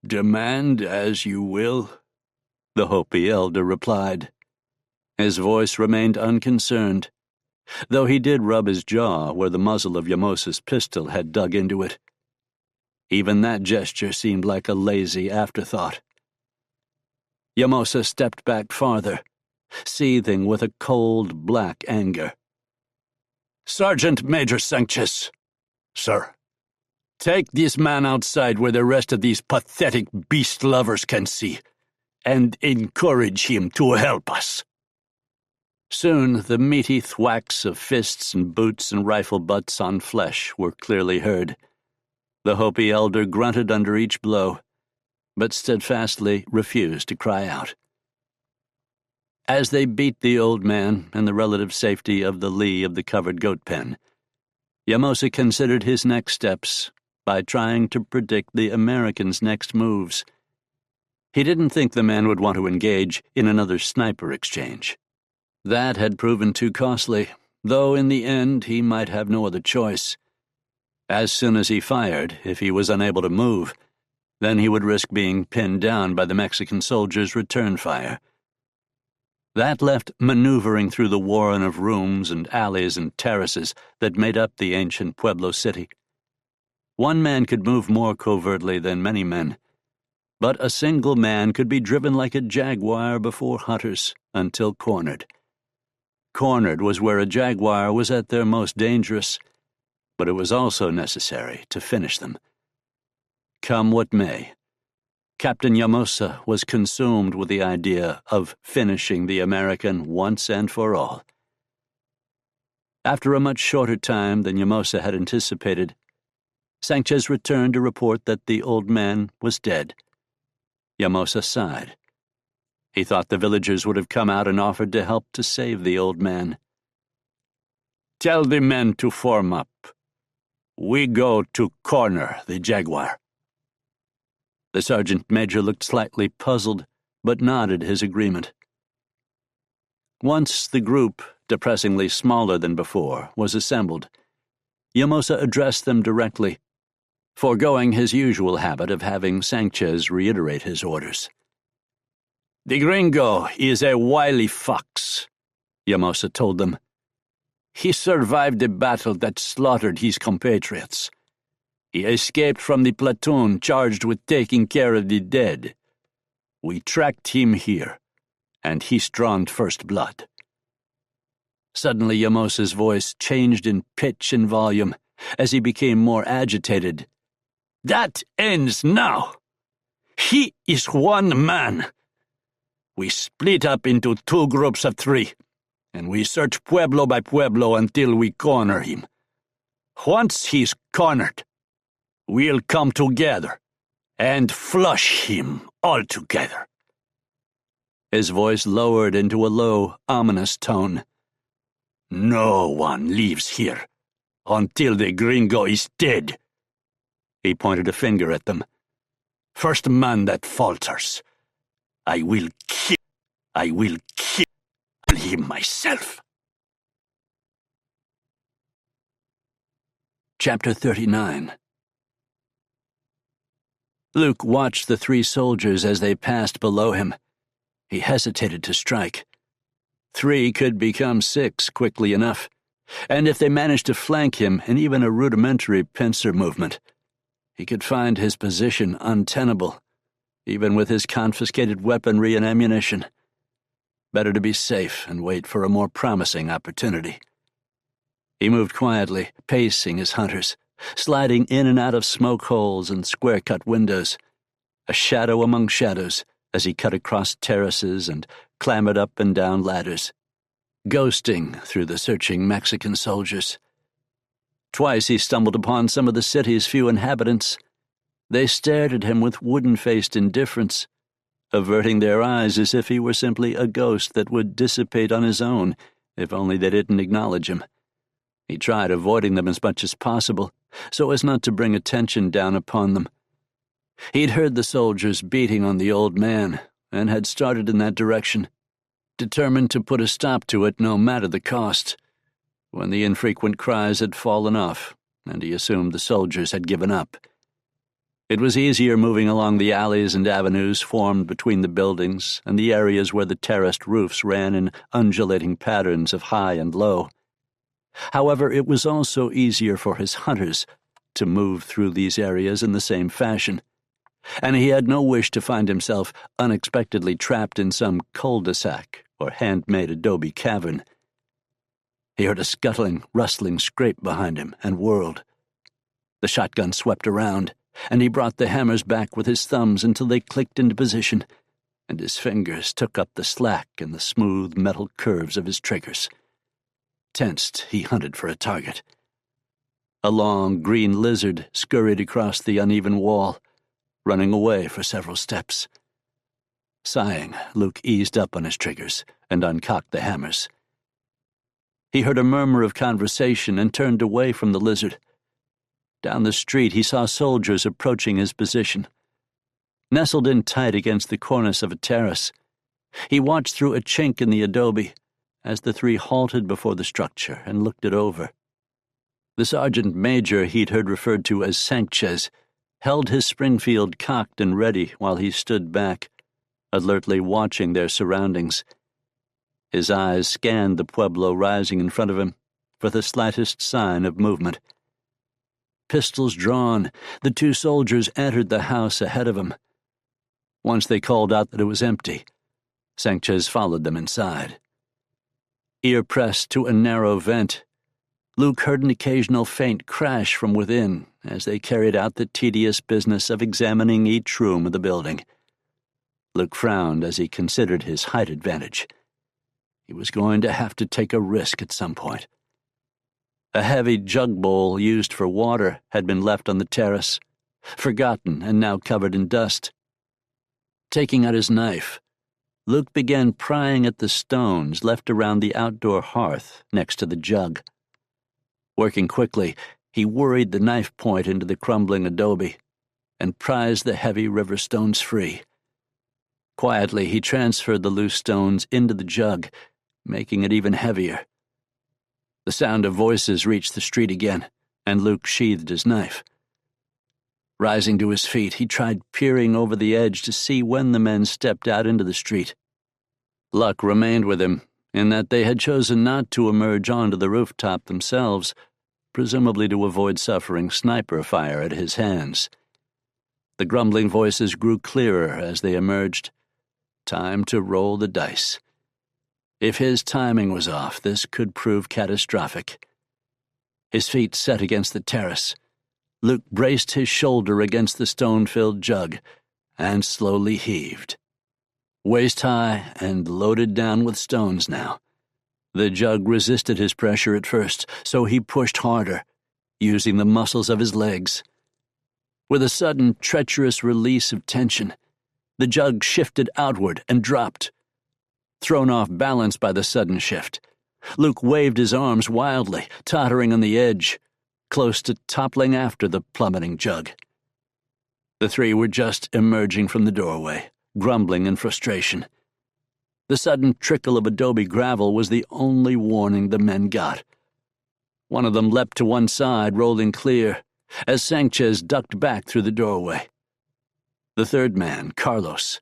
"Demand as you will," the Hopi elder replied. His voice remained unconcerned, though he did rub his jaw where the muzzle of Yamosa's pistol had dug into it. Even that gesture seemed like a lazy afterthought. Yamosa stepped back farther, seething with a cold, black anger. "Sergeant Major Sanchez." "Sir." "Take this man outside where the rest of these pathetic beast lovers can see, and encourage him to help us." Soon the meaty thwacks of fists and boots and rifle butts on flesh were clearly heard. The Hopi elder grunted under each blow, but steadfastly refused to cry out. As they beat the old man in the relative safety of the lee of the covered goat pen, Yamosa considered his next steps by trying to predict the American's next moves. He didn't think the man would want to engage in another sniper exchange. That had proven too costly, though in the end he might have no other choice. As soon as he fired, if he was unable to move, then he would risk being pinned down by the Mexican soldiers' return fire. That left maneuvering through the warren of rooms and alleys and terraces that made up the ancient Pueblo city. One man could move more covertly than many men, but a single man could be driven like a jaguar before hunters until cornered. Cornered was where a jaguar was at their most dangerous, but it was also necessary to finish them. Come what may, Captain Yamosa was consumed with the idea of finishing the American once and for all. After a much shorter time than Yamosa had anticipated, Sanchez returned to report that the old man was dead. Yamosa sighed. He thought the villagers would have come out and offered to help to save the old man. "Tell the men to form up. We go to corner the jaguar." The sergeant major looked slightly puzzled, but nodded his agreement. Once the group, depressingly smaller than before, was assembled, Yamosa addressed them directly, foregoing his usual habit of having Sanchez reiterate his orders. "The gringo is a wily fox," Yamosa told them. "He survived a battle that slaughtered his compatriots. He escaped from the platoon charged with taking care of the dead. We tracked him here, and he's drawn first blood." Suddenly Yamosa's voice changed in pitch and volume as he became more agitated. "That ends now. He is one man. We split up into 2 groups of 3, and we search pueblo by pueblo until we corner him. Once he's cornered, we'll come together and flush him altogether." His voice lowered into a low, ominous tone. "No one leaves here until the gringo is dead." He pointed a finger at them. "First man that falters, I will kill him myself." Chapter 39. Luke watched the 3 soldiers as they passed below him. He hesitated to strike. 3 could become 6 quickly enough, and if they managed to flank him in even a rudimentary pincer movement, he could find his position untenable, even with his confiscated weaponry and ammunition. Better to be safe and wait for a more promising opportunity. He moved quietly, pacing his hunters, sliding in and out of smoke holes and square-cut windows, a shadow among shadows as he cut across terraces and clambered up and down ladders, ghosting through the searching Mexican soldiers. Twice he stumbled upon some of the city's few inhabitants. They stared at him with wooden-faced indifference, averting their eyes as if he were simply a ghost that would dissipate on his own, if only they didn't acknowledge him. He tried avoiding them as much as possible, so as not to bring attention down upon them. He'd heard the soldiers beating on the old man, and had started in that direction, determined to put a stop to it no matter the cost, when the infrequent cries had fallen off, and he assumed the soldiers had given up. It was easier moving along the alleys and avenues formed between the buildings and the areas where the terraced roofs ran in undulating patterns of high and low. However, it was also easier for his hunters to move through these areas in the same fashion, and he had no wish to find himself unexpectedly trapped in some cul-de-sac or handmade adobe cavern. He heard a scuttling, rustling scrape behind him and whirled. The shotgun swept around, and he brought the hammers back with his thumbs until they clicked into position, and his fingers took up the slack in the smooth metal curves of his triggers. Tensed, he hunted for a target. A long green lizard scurried across the uneven wall, running away for several steps. Sighing, Luke eased up on his triggers and uncocked the hammers. He heard a murmur of conversation and turned away from the lizard. Down the street, he saw soldiers approaching his position. Nestled in tight against the cornice of a terrace, he watched through a chink in the adobe as the three halted before the structure and looked it over. The sergeant major he'd heard referred to as Sanchez held his Springfield cocked and ready while he stood back, alertly watching their surroundings. His eyes scanned the pueblo rising in front of him for the slightest sign of movement. Pistols drawn, the two soldiers entered the house ahead of him. Once they called out that it was empty, Sanchez followed them inside. Ear pressed to a narrow vent, Luke heard an occasional faint crash from within as they carried out the tedious business of examining each room of the building. Luke frowned as he considered his height advantage. He was going to have to take a risk at some point. A heavy jug bowl used for water had been left on the terrace, forgotten and now covered in dust. Taking out his knife, Luke began prying at the stones left around the outdoor hearth next to the jug. Working quickly, he worried the knife point into the crumbling adobe and prized the heavy river stones free. Quietly, he transferred the loose stones into the jug, making it even heavier. The sound of voices reached the street again, and Luke sheathed his knife. Rising to his feet, he tried peering over the edge to see when the men stepped out into the street. Luck remained with him, in that they had chosen not to emerge onto the rooftop themselves, presumably to avoid suffering sniper fire at his hands. The grumbling voices grew clearer as they emerged. Time to roll the dice. If his timing was off, this could prove catastrophic. His feet set against the terrace, Luke braced his shoulder against the stone-filled jug and slowly heaved. Waist-high and loaded down with stones now. The jug resisted his pressure at first, so he pushed harder, using the muscles of his legs. With a sudden, treacherous release of tension, the jug shifted outward and dropped. Thrown off balance by the sudden shift, Luke waved his arms wildly, tottering on the edge, close to toppling after the plummeting jug. The three were just emerging from the doorway, grumbling in frustration. The sudden trickle of adobe gravel was the only warning the men got. One of them leapt to one side, rolling clear, as Sanchez ducked back through the doorway. The third man, Carlos,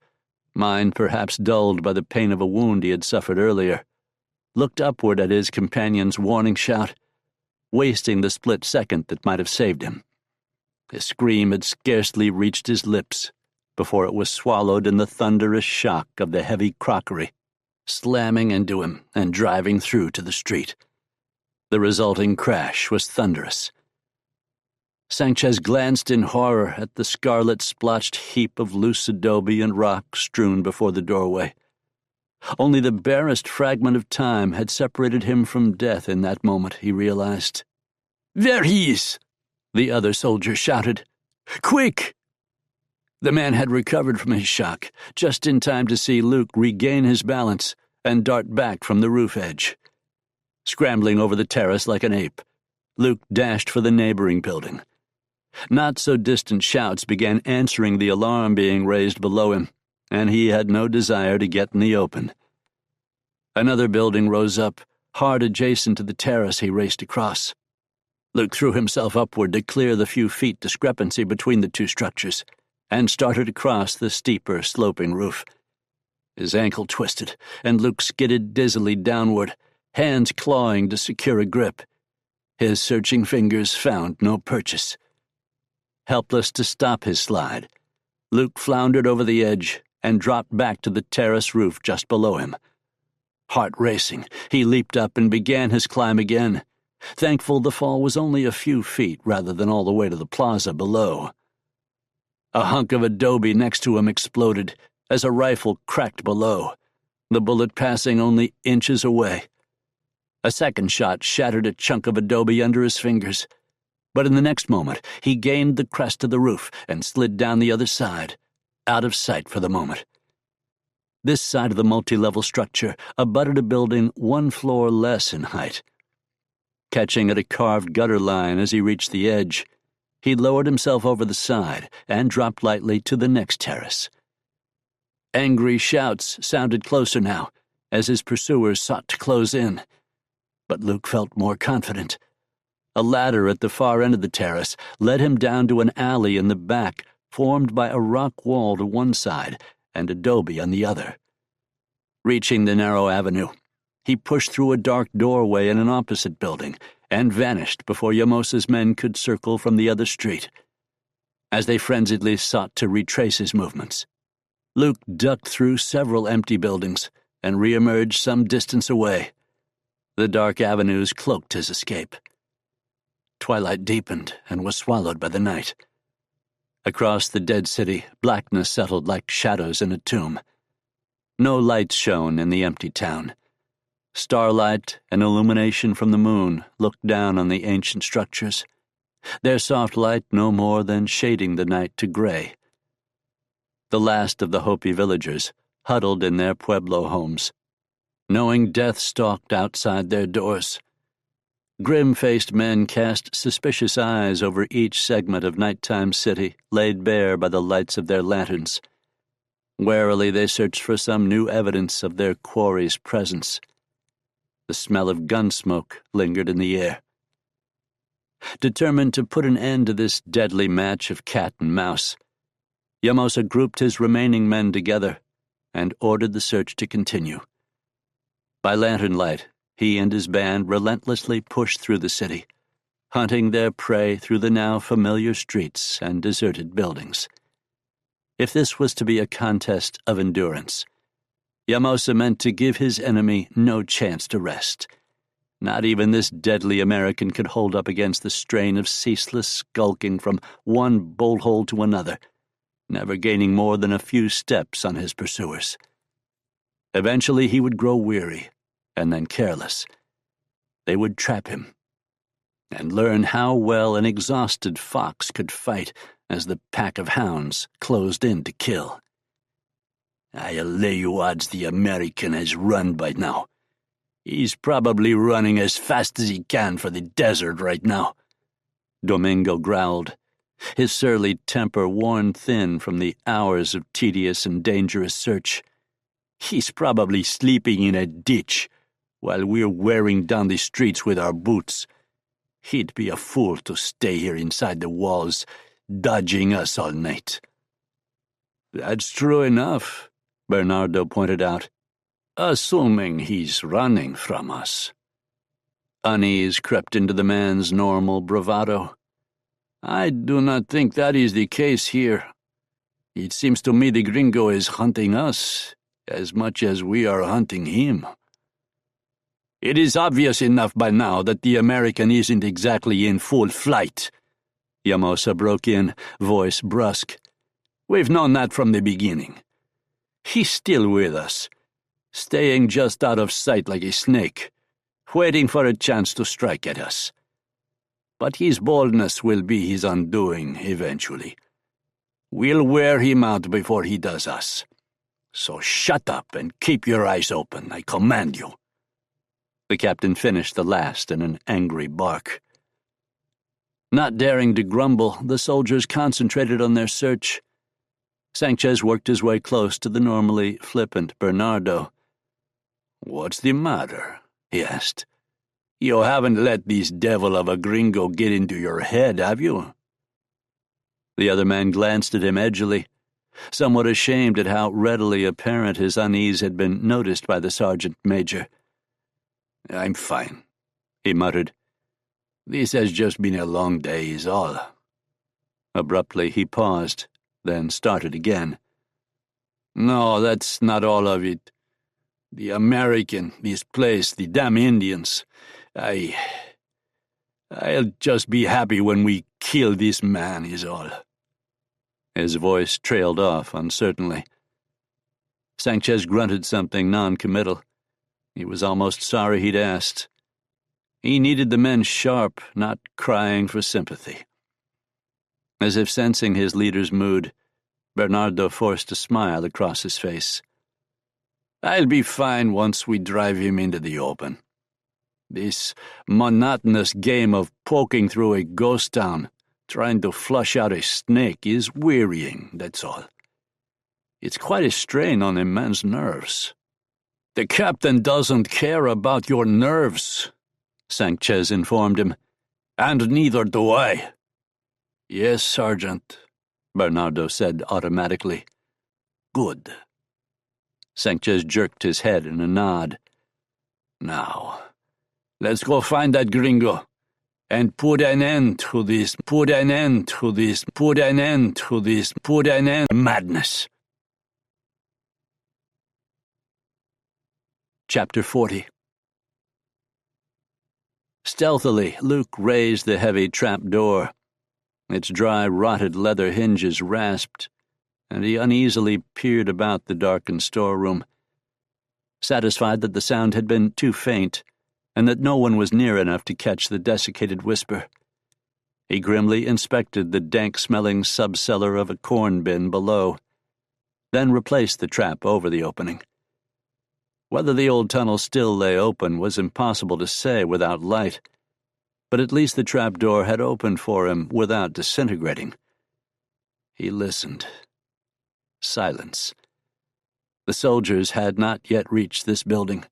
mind perhaps dulled by the pain of a wound he had suffered earlier, looked upward at his companion's warning shout, wasting the split second that might have saved him. His scream had scarcely reached his lips before it was swallowed in the thunderous shock of the heavy crockery, slamming into him and driving through to the street. The resulting crash was thunderous. Sanchez glanced in horror at the scarlet-splotched heap of loose adobe and rock strewn before the doorway. Only the barest fragment of time had separated him from death in that moment, he realized. "There he is!" the other soldier shouted. "Quick!" The man had recovered from his shock, just in time to see Luke regain his balance and dart back from the roof edge. Scrambling over the terrace like an ape, Luke dashed for the neighboring building. Not-so-distant shouts began answering the alarm being raised below him, and he had no desire to get in the open. Another building rose up, hard adjacent to the terrace he raced across. Luke threw himself upward to clear the few feet discrepancy between the two structures, and started across the steeper, sloping roof. His ankle twisted, and Luke skidded dizzily downward, hands clawing to secure a grip. His searching fingers found no purchase. Helpless to stop his slide, Luke floundered over the edge and dropped back to the terrace roof just below him. Heart racing, he leaped up and began his climb again, thankful the fall was only a few feet rather than all the way to the plaza below. A hunk of adobe next to him exploded as a rifle cracked below, the bullet passing only inches away. A second shot shattered a chunk of adobe under his fingers, but in the next moment he gained the crest of the roof and slid down the other side, out of sight for the moment. This side of the multi-level structure abutted a building 1 floor less in height. Catching at a carved gutter line as he reached the edge, he lowered himself over the side and dropped lightly to the next terrace. Angry shouts sounded closer now as his pursuers sought to close in, but Luke felt more confident. A ladder at the far end of the terrace led him down to an alley in the back formed by a rock wall to one side and adobe on the other. Reaching the narrow avenue, he pushed through a dark doorway in an opposite building and vanished before Yamosa's men could circle from the other street. As they frenziedly sought to retrace his movements, Luke ducked through several empty buildings and reemerged some distance away. The dark avenues cloaked his escape. Twilight deepened and was swallowed by the night. Across the dead city, blackness settled like shadows in a tomb. No lights shone in the empty town. Starlight and illumination from the moon looked down on the ancient structures, their soft light no more than shading the night to gray. The last of the Hopi villagers huddled in their Pueblo homes, knowing death stalked outside their doors. Grim-faced men cast suspicious eyes over each segment of nighttime city laid bare by the lights of their lanterns. Warily they searched for some new evidence of their quarry's presence. The smell of gun smoke lingered in the air. Determined to put an end to this deadly match of cat and mouse, Yamosa grouped his remaining men together and ordered the search to continue. By lantern light, he and his band relentlessly pushed through the city, hunting their prey through the now familiar streets and deserted buildings. If this was to be a contest of endurance, Yamosa meant to give his enemy no chance to rest. Not even this deadly American could hold up against the strain of ceaseless skulking from one bolt hole to another, never gaining more than a few steps on his pursuers. Eventually he would grow weary, and then careless. They would trap him, and learn how well an exhausted fox could fight as the pack of hounds closed in to kill. I'll lay you odds the American has run by now. He's probably running as fast as he can for the desert right now, Domingo growled, his surly temper worn thin from the hours of tedious and dangerous search. He's probably sleeping in a ditch while we're wearing down the streets with our boots. He'd be a fool to stay here inside the walls, dodging us all night. That's true enough, Bernardo pointed out, assuming he's running from us. Unease crept into the man's normal bravado. I do not think that is the case here. It seems to me the gringo is hunting us as much as we are hunting him. It is obvious enough by now that the American isn't exactly in full flight, Yamosa broke in, voice brusque. We've known that from the beginning. He's still with us, staying just out of sight like a snake, waiting for a chance to strike at us. But his boldness will be his undoing eventually. We'll wear him out before he does us. So shut up and keep your eyes open, I command you. The captain finished the last in an angry bark. Not daring to grumble, the soldiers concentrated on their search. Sanchez worked his way close to the normally flippant Bernardo. "What's the matter?" he asked. "You haven't let this devil of a gringo get into your head, have you?" The other man glanced at him edgily, somewhat ashamed at how readily apparent his unease had been noticed by the sergeant major. "I'm fine," he muttered. "This has just been a long day is all." Abruptly he paused, then started again. "No, that's not all of it. The American, this place, the damn Indians. I'll just be happy when we kill this man is all." His voice trailed off uncertainly. Sanchez grunted something non-committal. He was almost sorry he'd asked. He needed the men sharp, not crying for sympathy. As if sensing his leader's mood, Bernardo forced a smile across his face. I'll be fine once we drive him into the open. This monotonous game of poking through a ghost town, trying to flush out a snake, is wearying, that's all. It's quite a strain on a man's nerves." "The captain doesn't care about your nerves," Sanchez informed him. "And neither do I." "Yes, Sergeant," Bernardo said automatically. "Good." Sanchez jerked his head in a nod. "Now, let's go find that gringo and put an end to this madness." Chapter 40. Stealthily, Luke raised the heavy trap door. Its dry, rotted leather hinges rasped, and he uneasily peered about the darkened storeroom. Satisfied that the sound had been too faint, and that no one was near enough to catch the desiccated whisper, he grimly inspected the dank-smelling sub-cellar of a corn bin below, then replaced the trap over the opening. Whether the old tunnel still lay open was impossible to say without light, but at least the trapdoor had opened for him without disintegrating. He listened. Silence. The soldiers had not yet reached this building,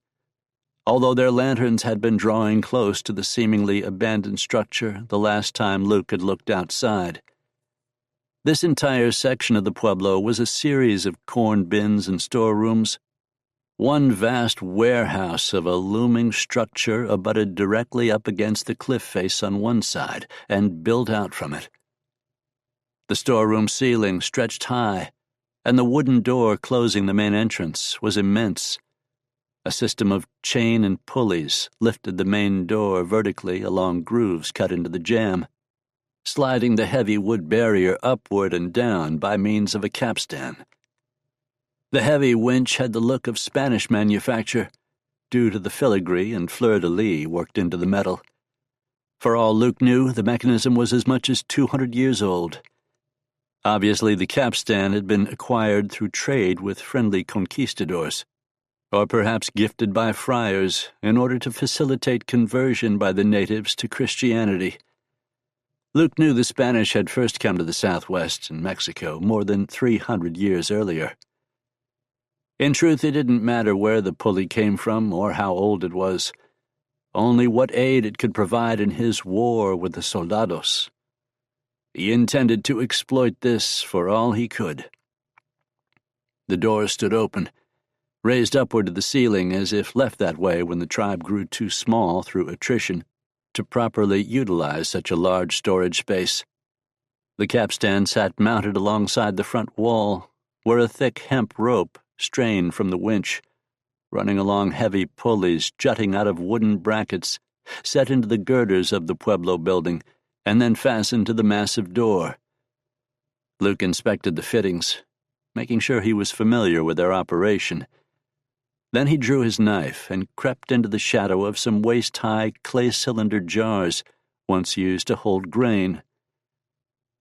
although their lanterns had been drawing close to the seemingly abandoned structure the last time Luke had looked outside. This entire section of the pueblo was a series of corn bins and storerooms. One vast warehouse of a looming structure abutted directly up against the cliff face on one side and built out from it. The storeroom ceiling stretched high, and the wooden door closing the main entrance was immense. A system of chain and pulleys lifted the main door vertically along grooves cut into the jamb, sliding the heavy wood barrier upward and down by means of a capstan. The heavy winch had the look of Spanish manufacture, due to the filigree and fleur-de-lis worked into the metal. For all Luke knew, the mechanism was as much as 200 years old. Obviously, the capstan had been acquired through trade with friendly conquistadors, or perhaps gifted by friars in order to facilitate conversion by the natives to Christianity. Luke knew the Spanish had first come to the Southwest in Mexico more than 300 years earlier. In truth, it didn't matter where the pulley came from or how old it was, only what aid it could provide in his war with the soldados. He intended to exploit this for all he could. The door stood open, raised upward to the ceiling as if left that way when the tribe grew too small through attrition to properly utilize such a large storage space. The capstan sat mounted alongside the front wall, where a thick hemp rope strained from the winch, running along heavy pulleys jutting out of wooden brackets set into the girders of the Pueblo building and then fastened to the massive door. Luke inspected the fittings, making sure he was familiar with their operation. Then he drew his knife and crept into the shadow of some waist-high clay-cylinder jars once used to hold grain.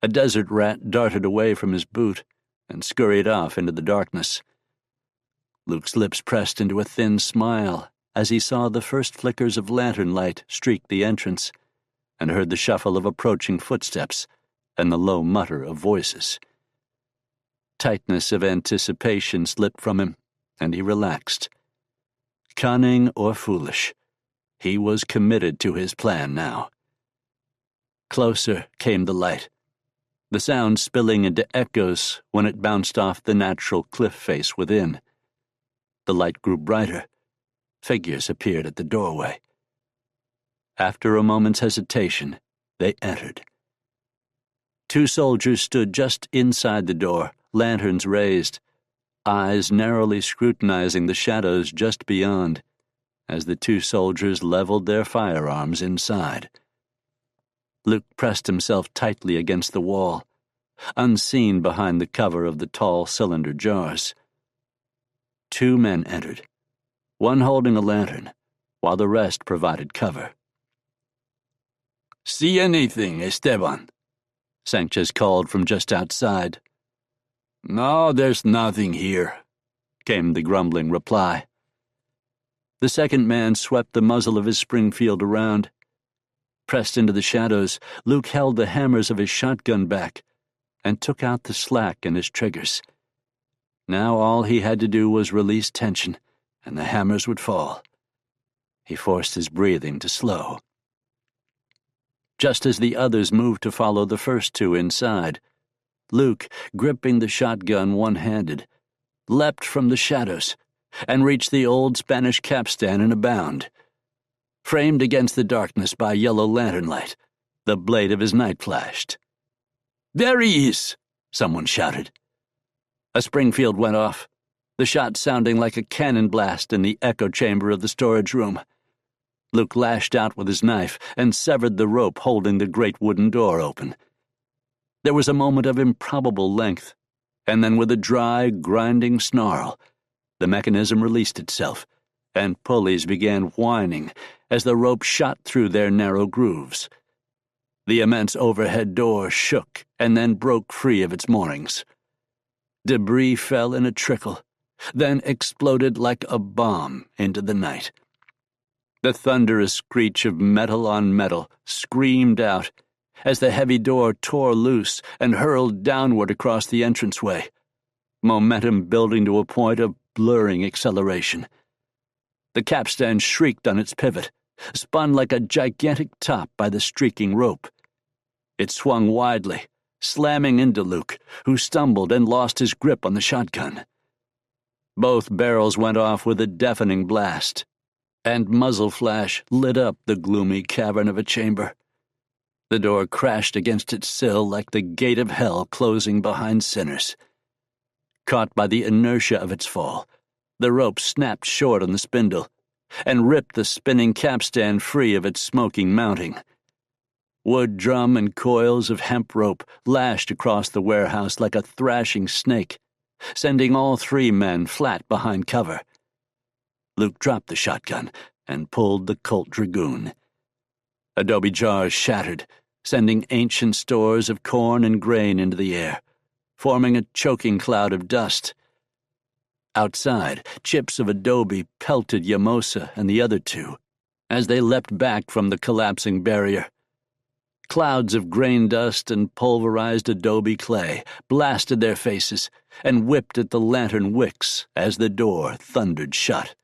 A desert rat darted away from his boot and scurried off into the darkness. Luke's lips pressed into a thin smile as he saw the first flickers of lantern light streak the entrance and heard the shuffle of approaching footsteps and the low mutter of voices. Tightness of anticipation slipped from him, and he relaxed. Cunning or foolish, he was committed to his plan now. Closer came the light, the sound spilling into echoes when it bounced off the natural cliff face within. The light grew brighter. Figures appeared at the doorway. After a moment's hesitation, they entered. Two soldiers stood just inside the door, lanterns raised, eyes narrowly scrutinizing the shadows just beyond, as the two soldiers leveled their firearms inside. Luke pressed himself tightly against the wall, unseen behind the cover of the tall cylinder jars. Two men entered, one holding a lantern, while the rest provided cover. "See anything, Esteban?" Sanchez called from just outside. "No, there's nothing here," came the grumbling reply. The second man swept the muzzle of his Springfield around. Pressed into the shadows, Luke held the hammers of his shotgun back and took out the slack in his triggers. Now all he had to do was release tension, and the hammers would fall. He forced his breathing to slow. Just as the others moved to follow the first two inside, Luke, gripping the shotgun one-handed, leapt from the shadows and reached the old Spanish capstan in a bound. Framed against the darkness by yellow lantern light, the blade of his knife flashed. "There he is!" someone shouted. A Springfield went off, the shot sounding like a cannon blast in the echo chamber of the storage room. Luke lashed out with his knife and severed the rope holding the great wooden door open. There was a moment of improbable length, and then with a dry, grinding snarl, the mechanism released itself, and pulleys began whining as the rope shot through their narrow grooves. The immense overhead door shook and then broke free of its moorings. Debris fell in a trickle, then exploded like a bomb into the night. The thunderous screech of metal on metal screamed out as the heavy door tore loose and hurled downward across the entranceway, momentum building to a point of blurring acceleration. The capstan shrieked on its pivot, spun like a gigantic top by the streaking rope. It swung widely, slamming into Luke, who stumbled and lost his grip on the shotgun. Both barrels went off with a deafening blast, and muzzle flash lit up the gloomy cavern of a chamber. The door crashed against its sill like the gate of hell closing behind sinners. Caught by the inertia of its fall, the rope snapped short on the spindle and ripped the spinning capstan free of its smoking mounting. Wood drum and coils of hemp rope lashed across the warehouse like a thrashing snake, sending all three men flat behind cover. Luke dropped the shotgun and pulled the Colt Dragoon. Adobe jars shattered, sending ancient stores of corn and grain into the air, forming a choking cloud of dust. Outside, chips of adobe pelted Yamosa and the other two as they leapt back from the collapsing barrier. Clouds of grain dust and pulverized adobe clay blasted their faces and whipped at the lantern wicks as the door thundered shut.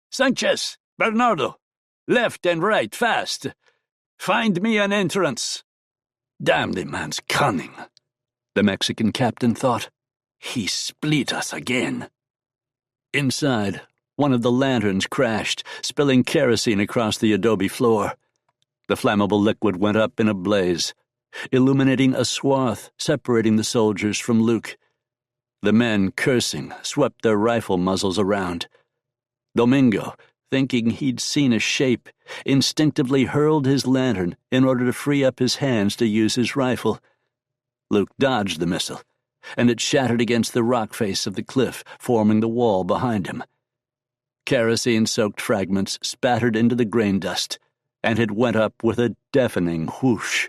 "Sanchez! Bernardo! Left and right, fast! Find me an entrance!" "Damn the man's cunning," the Mexican captain thought. "He split us again." Inside, one of the lanterns crashed, spilling kerosene across the adobe floor. The flammable liquid went up in a blaze, illuminating a swath separating the soldiers from Luke. The men, cursing, swept their rifle muzzles around. Domingo, thinking he'd seen a shape, instinctively hurled his lantern in order to free up his hands to use his rifle. Luke dodged the missile, and it shattered against the rock face of the cliff, forming the wall behind him. Kerosene-soaked fragments spattered into the grain dust, and it went up with a deafening whoosh.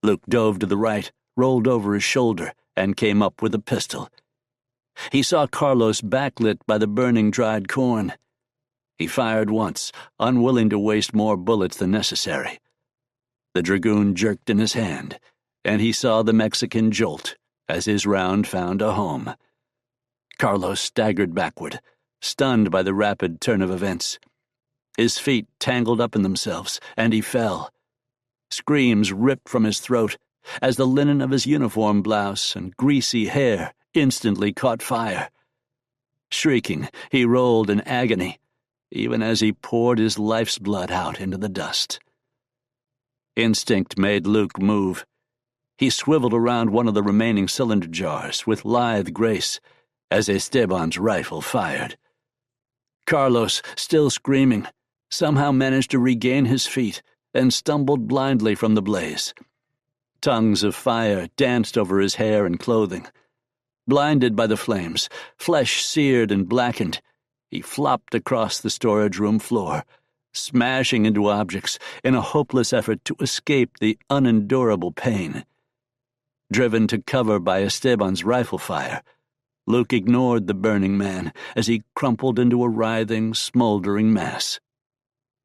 Luke dove to the right, rolled over his shoulder, and came up with a pistol. He saw Carlos backlit by the burning dried corn. He fired once, unwilling to waste more bullets than necessary. The dragoon jerked in his hand, and he saw the Mexican jolt as his round found a home. Carlos staggered backward, stunned by the rapid turn of events. His feet tangled up in themselves, and he fell. Screams ripped from his throat as the linen of his uniform blouse and greasy hair instantly caught fire. Shrieking, he rolled in agony, even as he poured his life's blood out into the dust. Instinct made Luke move. He swiveled around one of the remaining cylinder jars with lithe grace as Esteban's rifle fired. Carlos, still screaming, somehow managed to regain his feet and stumbled blindly from the blaze. Tongues of fire danced over his hair and clothing. Blinded by the flames, flesh seared and blackened, he flopped across the storage room floor, smashing into objects in a hopeless effort to escape the unendurable pain. Driven to cover by Esteban's rifle fire, Luke ignored the burning man as he crumpled into a writhing, smoldering mass.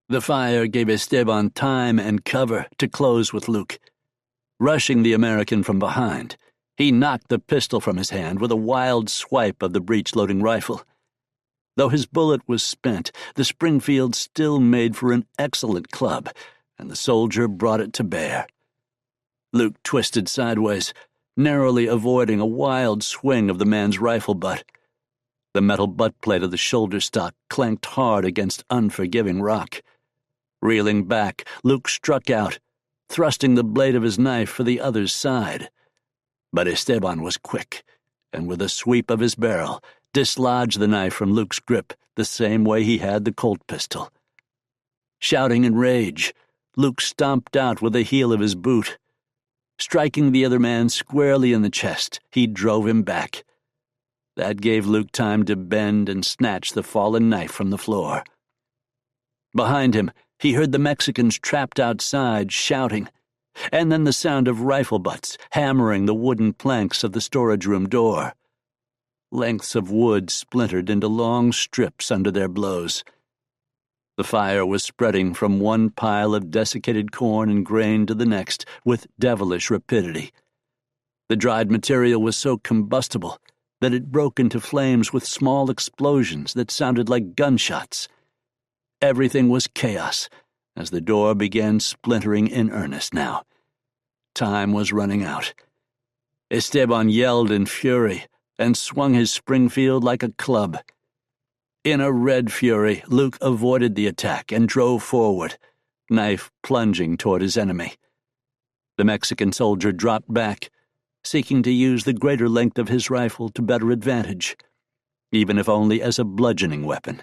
The fire gave Esteban time and cover to close with Luke. Rushing the American from behind, he knocked the pistol from his hand with a wild swipe of the breech-loading rifle. Though his bullet was spent, the Springfield still made for an excellent club, and the soldier brought it to bear. Luke twisted sideways, narrowly avoiding a wild swing of the man's rifle butt. The metal butt plate of the shoulder stock clanked hard against unforgiving rock. Reeling back, Luke struck out, thrusting the blade of his knife for the other's side. But Esteban was quick, and with a sweep of his barrel, dislodged the knife from Luke's grip the same way he had the Colt pistol. Shouting in rage, Luke stomped out with the heel of his boot. Striking the other man squarely in the chest, he drove him back. That gave Luke time to bend and snatch the fallen knife from the floor. Behind him, he heard the Mexicans trapped outside shouting, and then the sound of rifle butts hammering the wooden planks of the storage room door. Lengths of wood splintered into long strips under their blows. The fire was spreading from one pile of desiccated corn and grain to the next with devilish rapidity. The dried material was so combustible that it broke into flames with small explosions that sounded like gunshots. Everything was chaos as the door began splintering in earnest now. Time was running out. Esteban yelled in fury and swung his Springfield like a club. In a red fury, Luke avoided the attack and drove forward, knife plunging toward his enemy. The Mexican soldier dropped back, seeking to use the greater length of his rifle to better advantage, even if only as a bludgeoning weapon.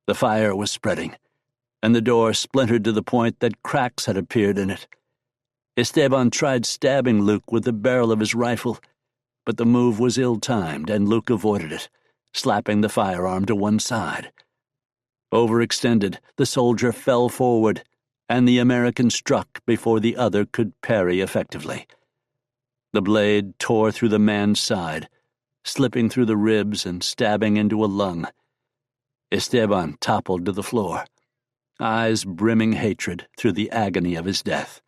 The fire was spreading, and the door splintered to the point that cracks had appeared in it. Esteban tried stabbing Luke with the barrel of his rifle, but the move was ill-timed, and Luke avoided it, slapping the firearm to one side. Overextended, the soldier fell forward, and the American struck before the other could parry effectively. The blade tore through the man's side, slipping through the ribs and stabbing into a lung. Esteban toppled to the floor, eyes brimming hatred through the agony of his death.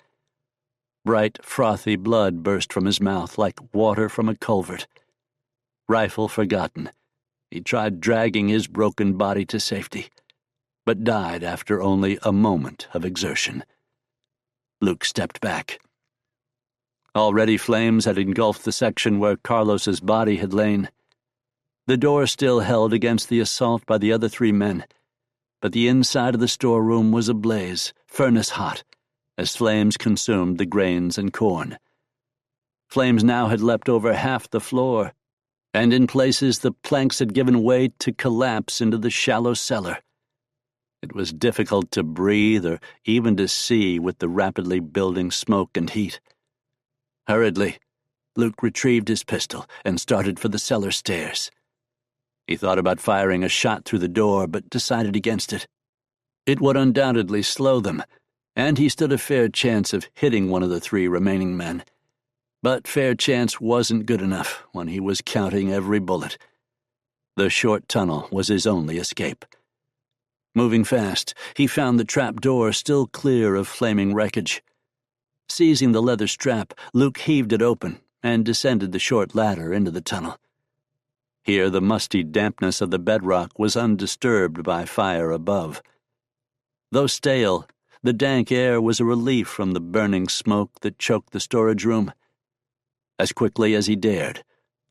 Bright, frothy blood burst from his mouth like water from a culvert. Rifle forgotten, he tried dragging his broken body to safety, but died after only a moment of exertion. Luke stepped back. Already flames had engulfed the section where Carlos's body had lain. The door still held against the assault by the other three men, but the inside of the storeroom was ablaze, furnace hot, as flames consumed the grains and corn. Flames now had leapt over half the floor, and in places the planks had given way to collapse into the shallow cellar. It was difficult to breathe or even to see with the rapidly building smoke and heat. Hurriedly, Luke retrieved his pistol and started for the cellar stairs. He thought about firing a shot through the door, but decided against it. It would undoubtedly slow them, and he stood a fair chance of hitting one of the three remaining men. But fair chance wasn't good enough when he was counting every bullet. The short tunnel was his only escape. Moving fast, he found the trap door still clear of flaming wreckage. Seizing the leather strap, Luke heaved it open and descended the short ladder into the tunnel. Here the musty dampness of the bedrock was undisturbed by fire above. Though stale, the dank air was a relief from the burning smoke that choked the storage room. As quickly as he dared,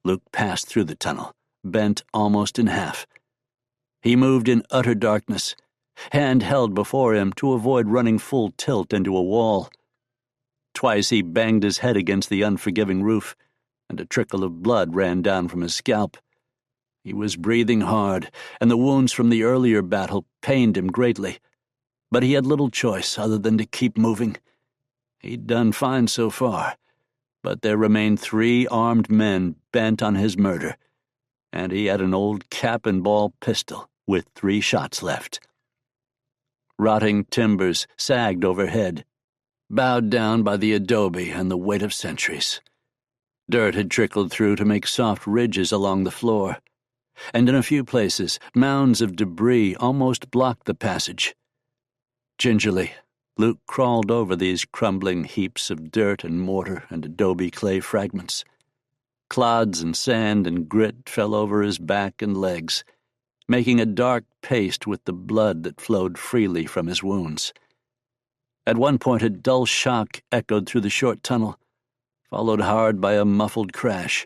Luke passed through the tunnel, bent almost in half. He moved in utter darkness, hand held before him to avoid running full tilt into a wall. Twice he banged his head against the unforgiving roof, and a trickle of blood ran down from his scalp. He was breathing hard, and the wounds from the earlier battle pained him greatly, but he had little choice other than to keep moving. He'd done fine so far, but there remained 3 armed men bent on his murder, and he had an old cap-and-ball pistol with 3 shots left. Rotting timbers sagged overhead, bowed down by the adobe and the weight of centuries. Dirt had trickled through to make soft ridges along the floor, and in a few places, mounds of debris almost blocked the passage. Gingerly, Luke crawled over these crumbling heaps of dirt and mortar and adobe clay fragments. Clods and sand and grit fell over his back and legs, making a dark paste with the blood that flowed freely from his wounds. At one point, a dull shock echoed through the short tunnel, followed hard by a muffled crash.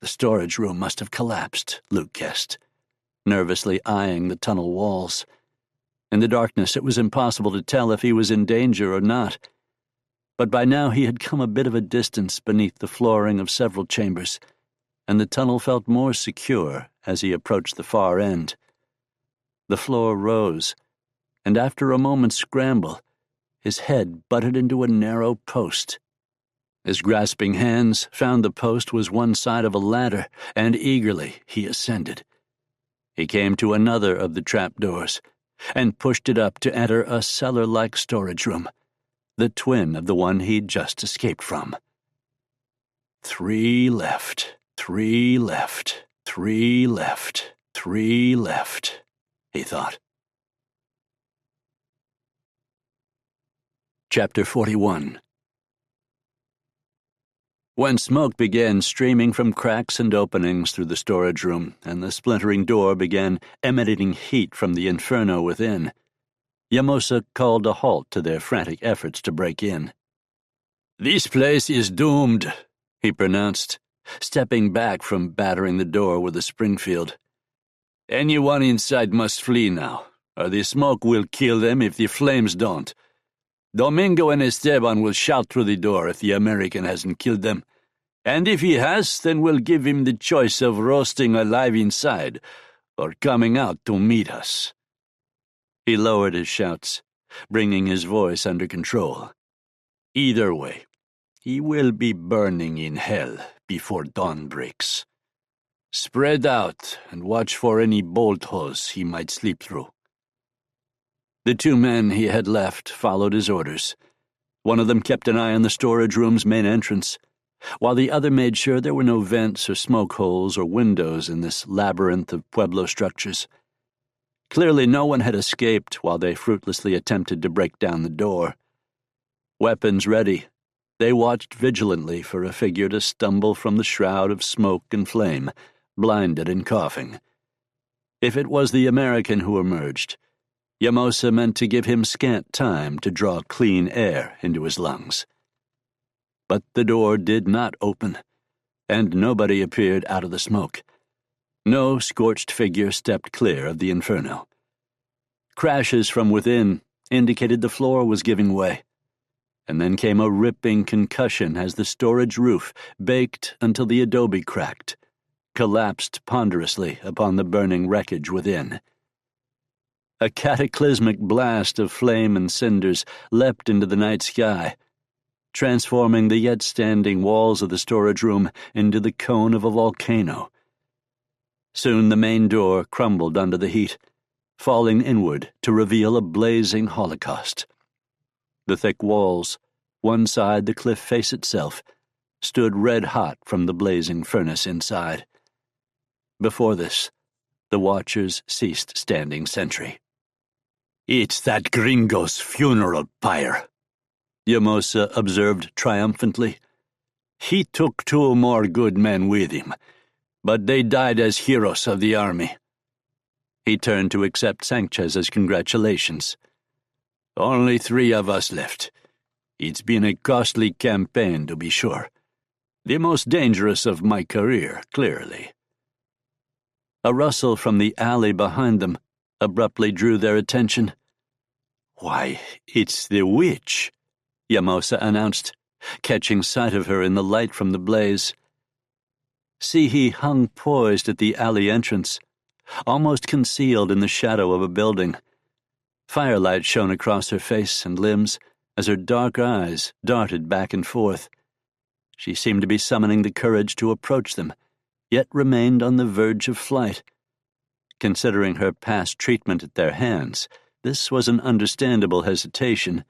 The storage room must have collapsed, Luke guessed, nervously eyeing the tunnel walls. In the darkness, it was impossible to tell if he was in danger or not, but by now he had come a bit of a distance beneath the flooring of several chambers, and the tunnel felt more secure as he approached the far end. The floor rose, and after a moment's scramble, his head butted into a narrow post. His grasping hands found the post was one side of a ladder, and eagerly he ascended. He came to another of the trapdoors, and pushed it up to enter a cellar-like storage room, the twin of the one he'd just escaped from. 3 left, 3 left, 3 left, 3 left, he thought. Chapter 41. When smoke began streaming from cracks and openings through the storage room, and the splintering door began emanating heat from the inferno within, Yamosa called a halt to their frantic efforts to break in. "This place is doomed," he pronounced, stepping back from battering the door with a Springfield. "Anyone inside must flee now, or the smoke will kill them if the flames don't. Domingo and Esteban will shout through the door if the American hasn't killed them, and if he has, then we'll give him the choice of roasting alive inside or coming out to meet us." He lowered his shouts, bringing his voice under control. "Either way, he will be burning in hell before dawn breaks. Spread out and watch for any bolt holes he might slip through." The 2 men he had left followed his orders. One of them kept an eye on the storage room's main entrance, while the other made sure there were no vents or smoke holes or windows in this labyrinth of Pueblo structures. Clearly no one had escaped while they fruitlessly attempted to break down the door. Weapons ready, they watched vigilantly for a figure to stumble from the shroud of smoke and flame, blinded and coughing. If it was the American who emerged, Yamosa meant to give him scant time to draw clean air into his lungs. But the door did not open, and nobody appeared out of the smoke. No scorched figure stepped clear of the inferno. Crashes from within indicated the floor was giving way, and then came a ripping concussion as the storage roof, baked until the adobe cracked, collapsed ponderously upon the burning wreckage within. A cataclysmic blast of flame and cinders leapt into the night sky, transforming the yet standing walls of the storage room into the cone of a volcano. Soon the main door crumbled under the heat, falling inward to reveal a blazing holocaust. The thick walls, one side the cliff face itself, stood red-hot from the blazing furnace inside. Before this, the watchers ceased standing sentry. "It's that gringo's funeral pyre," Yamosa observed triumphantly. "He took 2 more good men with him, but they died as heroes of the army." He turned to accept Sanchez's congratulations. "Only 3 of us left. It's been a costly campaign, to be sure. The most dangerous of my career, clearly." A rustle from the alley behind them abruptly drew their attention. "Why, it's the witch," Yamosa announced, catching sight of her in the light from the blaze. Sihi hung poised at the alley entrance, almost concealed in the shadow of a building. Firelight shone across her face and limbs as her dark eyes darted back and forth. She seemed to be summoning the courage to approach them, yet remained on the verge of flight. Considering her past treatment at their hands, this was an understandable hesitation.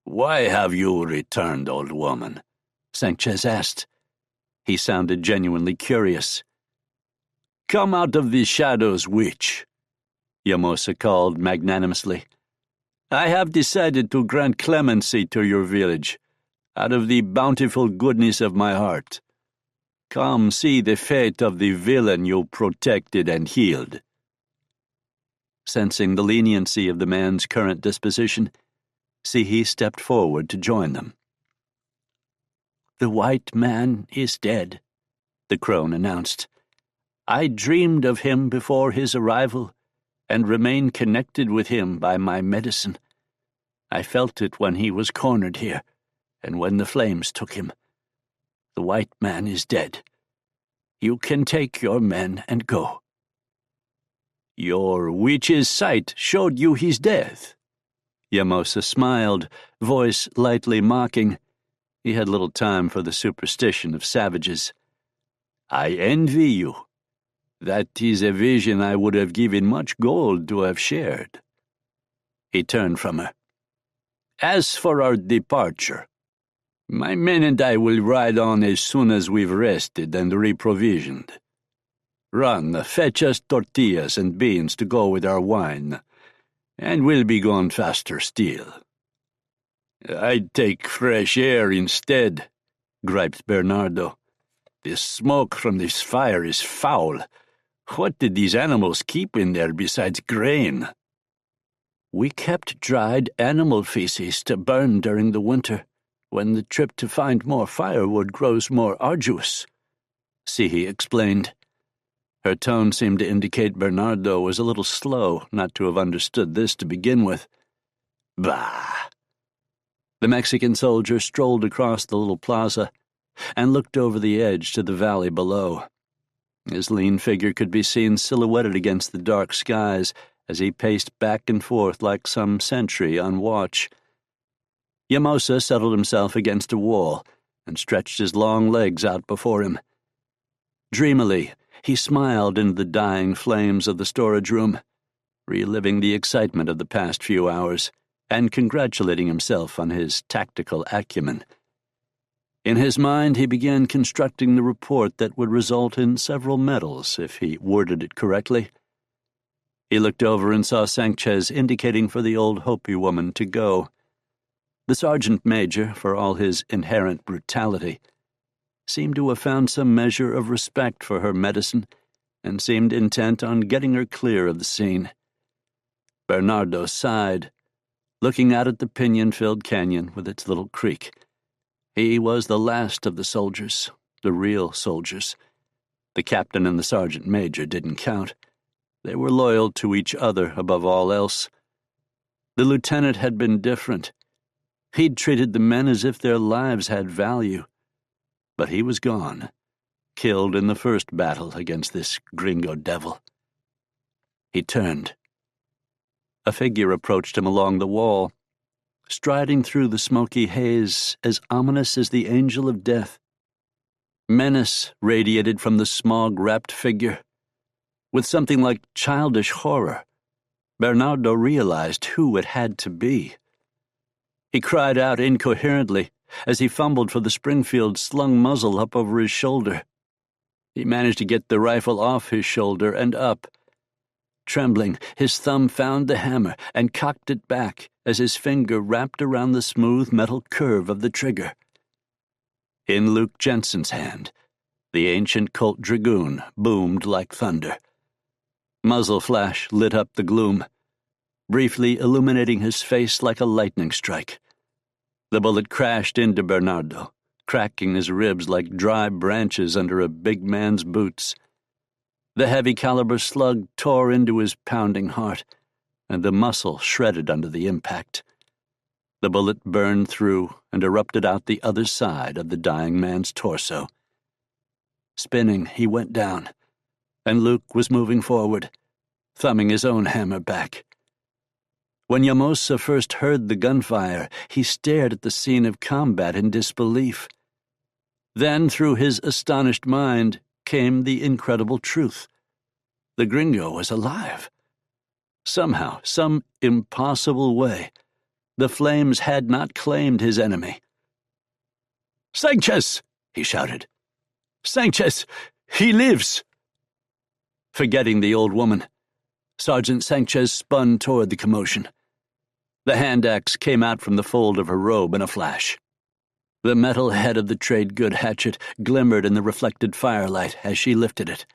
"Why have you returned, old woman?" Sanchez asked. He sounded genuinely curious. "Come out of the shadows, witch," Yamosa called magnanimously. "I have decided to grant clemency to your village, out of the bountiful goodness of my heart. Come see the fate of the villain you protected and healed." Sensing the leniency of the man's current disposition, Sihi stepped forward to join them. "The white man is dead," the crone announced. "I dreamed of him before his arrival and remained connected with him by my medicine. I felt it when he was cornered here and when the flames took him. The white man is dead. You can take your men and go." "Your witch's sight showed you his death." Yamosa smiled, voice lightly mocking. He had little time for the superstition of savages. "I envy you. That is a vision I would have given much gold to have shared." He turned from her. "As for our departure, my men and I will ride on as soon as we've rested and reprovisioned. Run, fetch us tortillas and beans to go with our wine, and we'll be gone faster still." "I'd take fresh air instead," griped Bernardo. "The smoke from this fire is foul. What did these animals keep in there besides grain?" "We kept dried animal feces to burn during the winter, when the trip to find more firewood grows more arduous," Sihi explained. Her tone seemed to indicate Bernardo was a little slow not to have understood this to begin with. "Bah!" The Mexican soldier strolled across the little plaza and looked over the edge to the valley below. His lean figure could be seen silhouetted against the dark skies as he paced back and forth like some sentry on watch. Yamosa settled himself against a wall and stretched his long legs out before him. Dreamily, he smiled into the dying flames of the storage room, reliving the excitement of the past few hours and congratulating himself on his tactical acumen. In his mind, he began constructing the report that would result in several medals if he worded it correctly. He looked over and saw Sanchez indicating for the old Hopi woman to go. The sergeant major, for all his inherent brutality, seemed to have found some measure of respect for her medicine and seemed intent on getting her clear of the scene. Bernardo sighed, looking out at the pinyon-filled canyon with its little creek. He was the last of the soldiers, the real soldiers. The captain and the sergeant major didn't count. They were loyal to each other above all else. The lieutenant had been different. He'd treated the men as if their lives had value. But he was gone, killed in the first battle against this gringo devil. He turned. A figure approached him along the wall, striding through the smoky haze as ominous as the angel of death. Menace radiated from the smog-wrapped figure. With something like childish horror, Bernardo realized who it had to be. He cried out incoherently as he fumbled for the Springfield-slung muzzle up over his shoulder. He managed to get the rifle off his shoulder and up. Trembling, his thumb found the hammer and cocked it back as his finger wrapped around the smooth metal curve of the trigger. In Luke Jensen's hand, the ancient Colt Dragoon boomed like thunder. Muzzle flash lit up the gloom, briefly illuminating his face like a lightning strike. The bullet crashed into Bernardo, cracking his ribs like dry branches under a big man's boots. The heavy-caliber slug tore into his pounding heart, and the muscle shredded under the impact. The bullet burned through and erupted out the other side of the dying man's torso. Spinning, he went down, and Luke was moving forward, thumbing his own hammer back. When Yamosa first heard the gunfire, he stared at the scene of combat in disbelief. Then, through his astonished mind, came the incredible truth. The gringo was alive. Somehow, some impossible way, the flames had not claimed his enemy. "Sanchez!" he shouted. "Sanchez! He lives!" Forgetting the old woman, Sergeant Sanchez spun toward the commotion. The hand axe came out from the fold of her robe in a flash. The metal head of the trade good hatchet glimmered in the reflected firelight as she lifted it.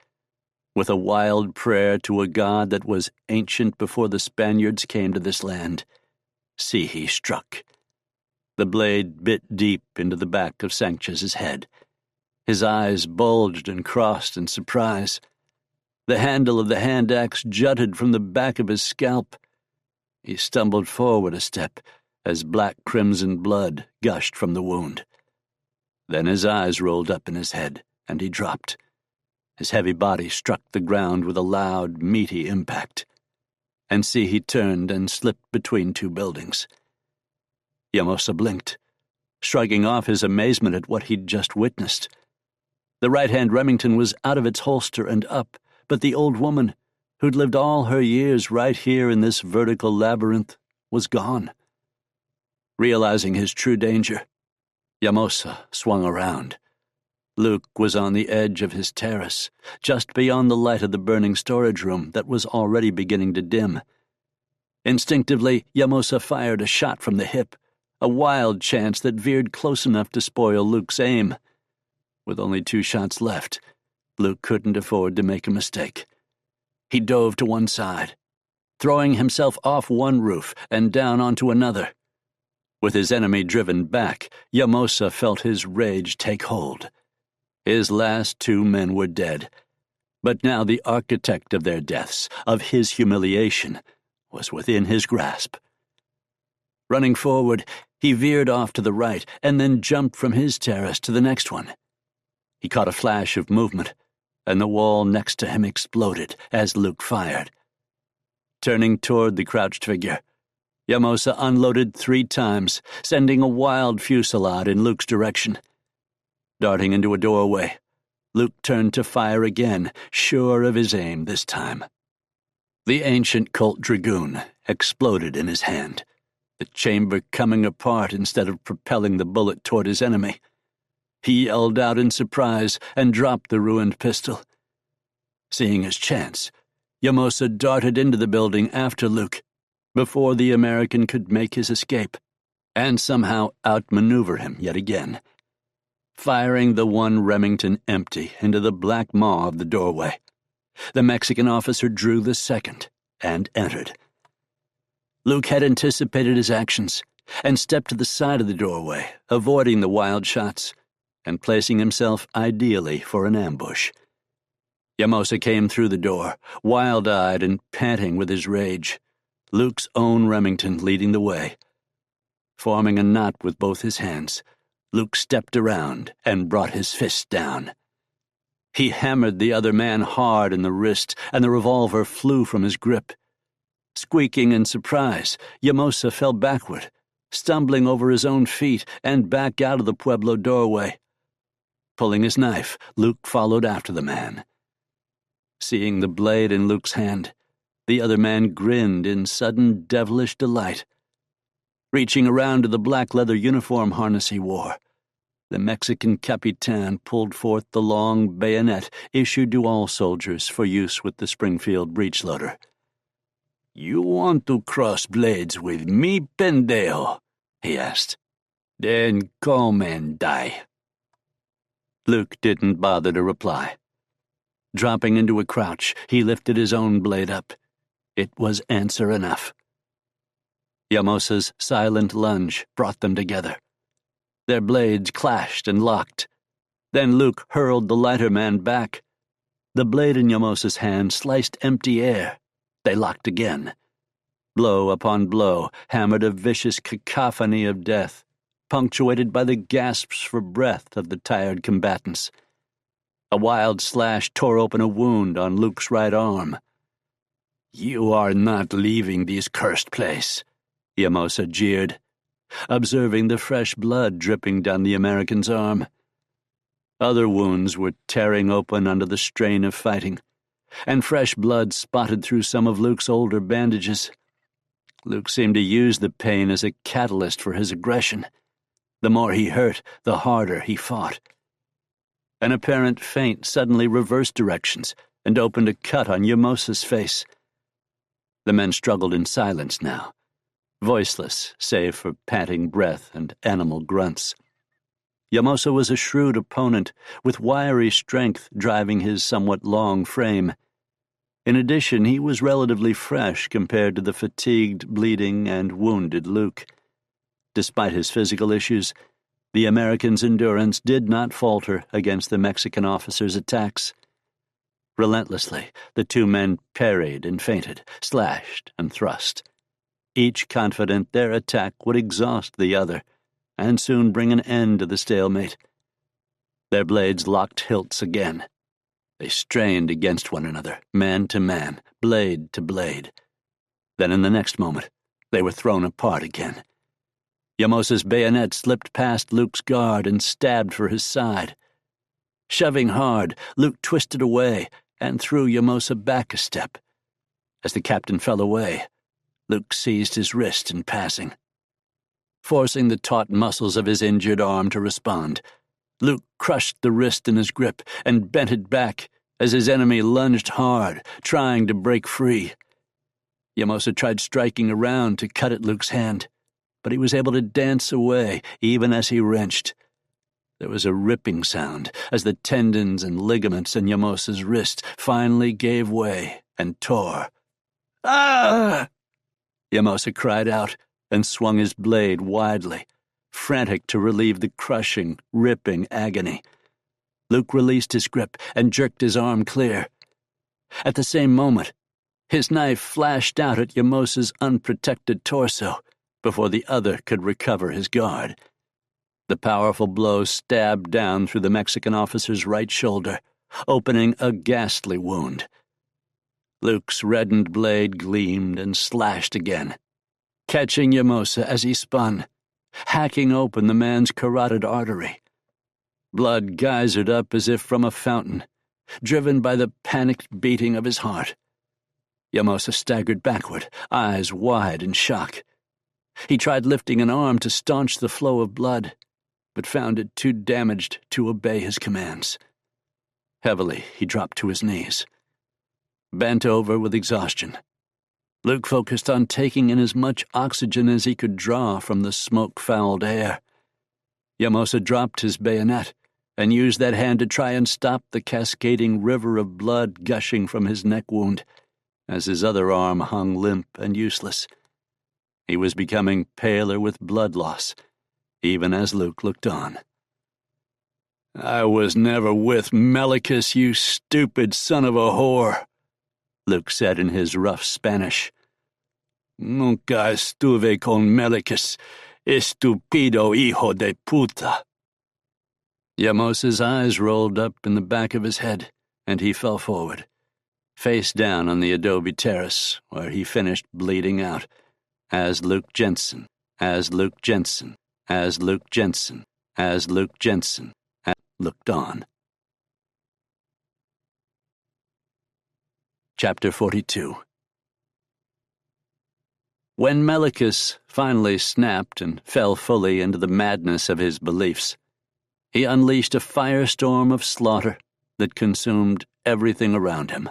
With a wild prayer to a god that was ancient before the Spaniards came to this land, he struck. The blade bit deep into the back of Sanchez's head. His eyes bulged and crossed in surprise. The handle of the hand axe jutted from the back of his scalp. He stumbled forward a step as black-crimson blood gushed from the wound. Then his eyes rolled up in his head, and he dropped. His heavy body struck the ground with a loud, meaty impact. And he turned and slipped between two buildings. Yamosa blinked, shrugging off his amazement at what he'd just witnessed. The right-hand Remington was out of its holster and up, but the old woman, who'd lived all her years right here in this vertical labyrinth, was gone. Realizing his true danger, Yamosa swung around. Luke was on the edge of his terrace, just beyond the light of the burning storage room that was already beginning to dim. Instinctively, Yamosa fired a shot from the hip, a wild chance that veered close enough to spoil Luke's aim. With only 2 shots left, Luke couldn't afford to make a mistake. He dove to one side, throwing himself off one roof and down onto another. With his enemy driven back, Yamosa felt his rage take hold. His last 2 men were dead, but now the architect of their deaths, of his humiliation, was within his grasp. Running forward, he veered off to the right and then jumped from his terrace to the next one. He caught a flash of movement, and the wall next to him exploded as Luke fired. Turning toward the crouched figure, Yamosa unloaded 3 times, sending a wild fusillade in Luke's direction. Darting into a doorway, Luke turned to fire again, sure of his aim this time. The ancient Colt Dragoon exploded in his hand, the chamber coming apart instead of propelling the bullet toward his enemy. He yelled out in surprise and dropped the ruined pistol. Seeing his chance, Yamosa darted into the building after Luke, before the American could make his escape, and somehow outmaneuver him yet again, firing the one Remington empty into the black maw of the doorway. The Mexican officer drew the second and entered. Luke had anticipated his actions and stepped to the side of the doorway, avoiding the wild shots and placing himself ideally for an ambush. Yamosa came through the door, wild-eyed and panting with his rage, Luke's own Remington leading the way. Forming a knot with both his hands, Luke stepped around and brought his fist down. He hammered the other man hard in the wrist, and the revolver flew from his grip. Squeaking in surprise, Yamosa fell backward, stumbling over his own feet and back out of the Pueblo doorway. Pulling his knife, Luke followed after the man. Seeing the blade in Luke's hand, the other man grinned in sudden devilish delight. Reaching around to the black leather uniform harness he wore, the Mexican Capitan pulled forth the long bayonet issued to all soldiers for use with the Springfield breechloader. "You want to cross blades with me, pendejo?" he asked. "Then come and die." Luke didn't bother to reply. Dropping into a crouch, he lifted his own blade up. It was answer enough. Yamosa's silent lunge brought them together. Their blades clashed and locked. Then Luke hurled the lighter man back. The blade in Yamosa's hand sliced empty air. They locked again. Blow upon blow hammered a vicious cacophony of death, punctuated by the gasps for breath of the tired combatants. A wild slash tore open a wound on Luke's right arm. "You are not leaving this cursed place," Yamosa jeered, observing the fresh blood dripping down the American's arm. Other wounds were tearing open under the strain of fighting, and fresh blood spotted through some of Luke's older bandages. Luke seemed to use the pain as a catalyst for his aggression. The more he hurt, the harder he fought. An apparent feint suddenly reversed directions and opened a cut on Yamosa's face. The men struggled in silence now, voiceless save for panting breath and animal grunts. Yamosa was a shrewd opponent, with wiry strength driving his somewhat long frame. In addition, he was relatively fresh compared to the fatigued, bleeding, and wounded Luke. Despite his physical issues, the American's endurance did not falter against the Mexican officer's attacks. Relentlessly, the two men parried and feinted, slashed and thrust, each confident their attack would exhaust the other and soon bring an end to the stalemate. Their blades locked hilts again. They strained against one another, man to man, blade to blade. Then in the next moment, they were thrown apart again. Yamosa's bayonet slipped past Luke's guard and stabbed for his side. Shoving hard, Luke twisted away and threw Yamosa back a step. As the captain fell away, Luke seized his wrist in passing. Forcing the taut muscles of his injured arm to respond, Luke crushed the wrist in his grip and bent it back as his enemy lunged hard, trying to break free. Yamosa tried striking around to cut at Luke's hand, but he was able to dance away even as he wrenched. There was a ripping sound as the tendons and ligaments in Yamosa's wrist finally gave way and tore. "Ah!" Yamosa cried out and swung his blade widely, frantic to relieve the crushing, ripping agony. Luke released his grip and jerked his arm clear. At the same moment, his knife flashed out at Yamosa's unprotected torso before the other could recover his guard. The powerful blow stabbed down through the Mexican officer's right shoulder, opening a ghastly wound. Luke's reddened blade gleamed and slashed again, catching Yamosa as he spun, hacking open the man's carotid artery. Blood geysered up as if from a fountain, driven by the panicked beating of his heart. Yamosa staggered backward, eyes wide in shock. He tried lifting an arm to staunch the flow of blood, but found it too damaged to obey his commands. Heavily, he dropped to his knees. Bent over with exhaustion, Luke focused on taking in as much oxygen as he could draw from the smoke-fouled air. Yamosa dropped his bayonet and used that hand to try and stop the cascading river of blood gushing from his neck wound, as his other arm hung limp and useless. He was becoming paler with blood loss, even as Luke looked on. "I was never with Melikus, you stupid son of a whore," Luke said in his rough Spanish. "Nunca estuve con Melikus, estúpido hijo de puta." Yamosa's eyes rolled up in the back of his head, and he fell forward, face down on the adobe terrace, where he finished bleeding out, as Luke Jensen, as Luke Jensen, as Luke Jensen, as Luke Jensen, looked on. Chapter 42. When Melikus finally snapped and fell fully into the madness of his beliefs, he unleashed a firestorm of slaughter that consumed everything around him.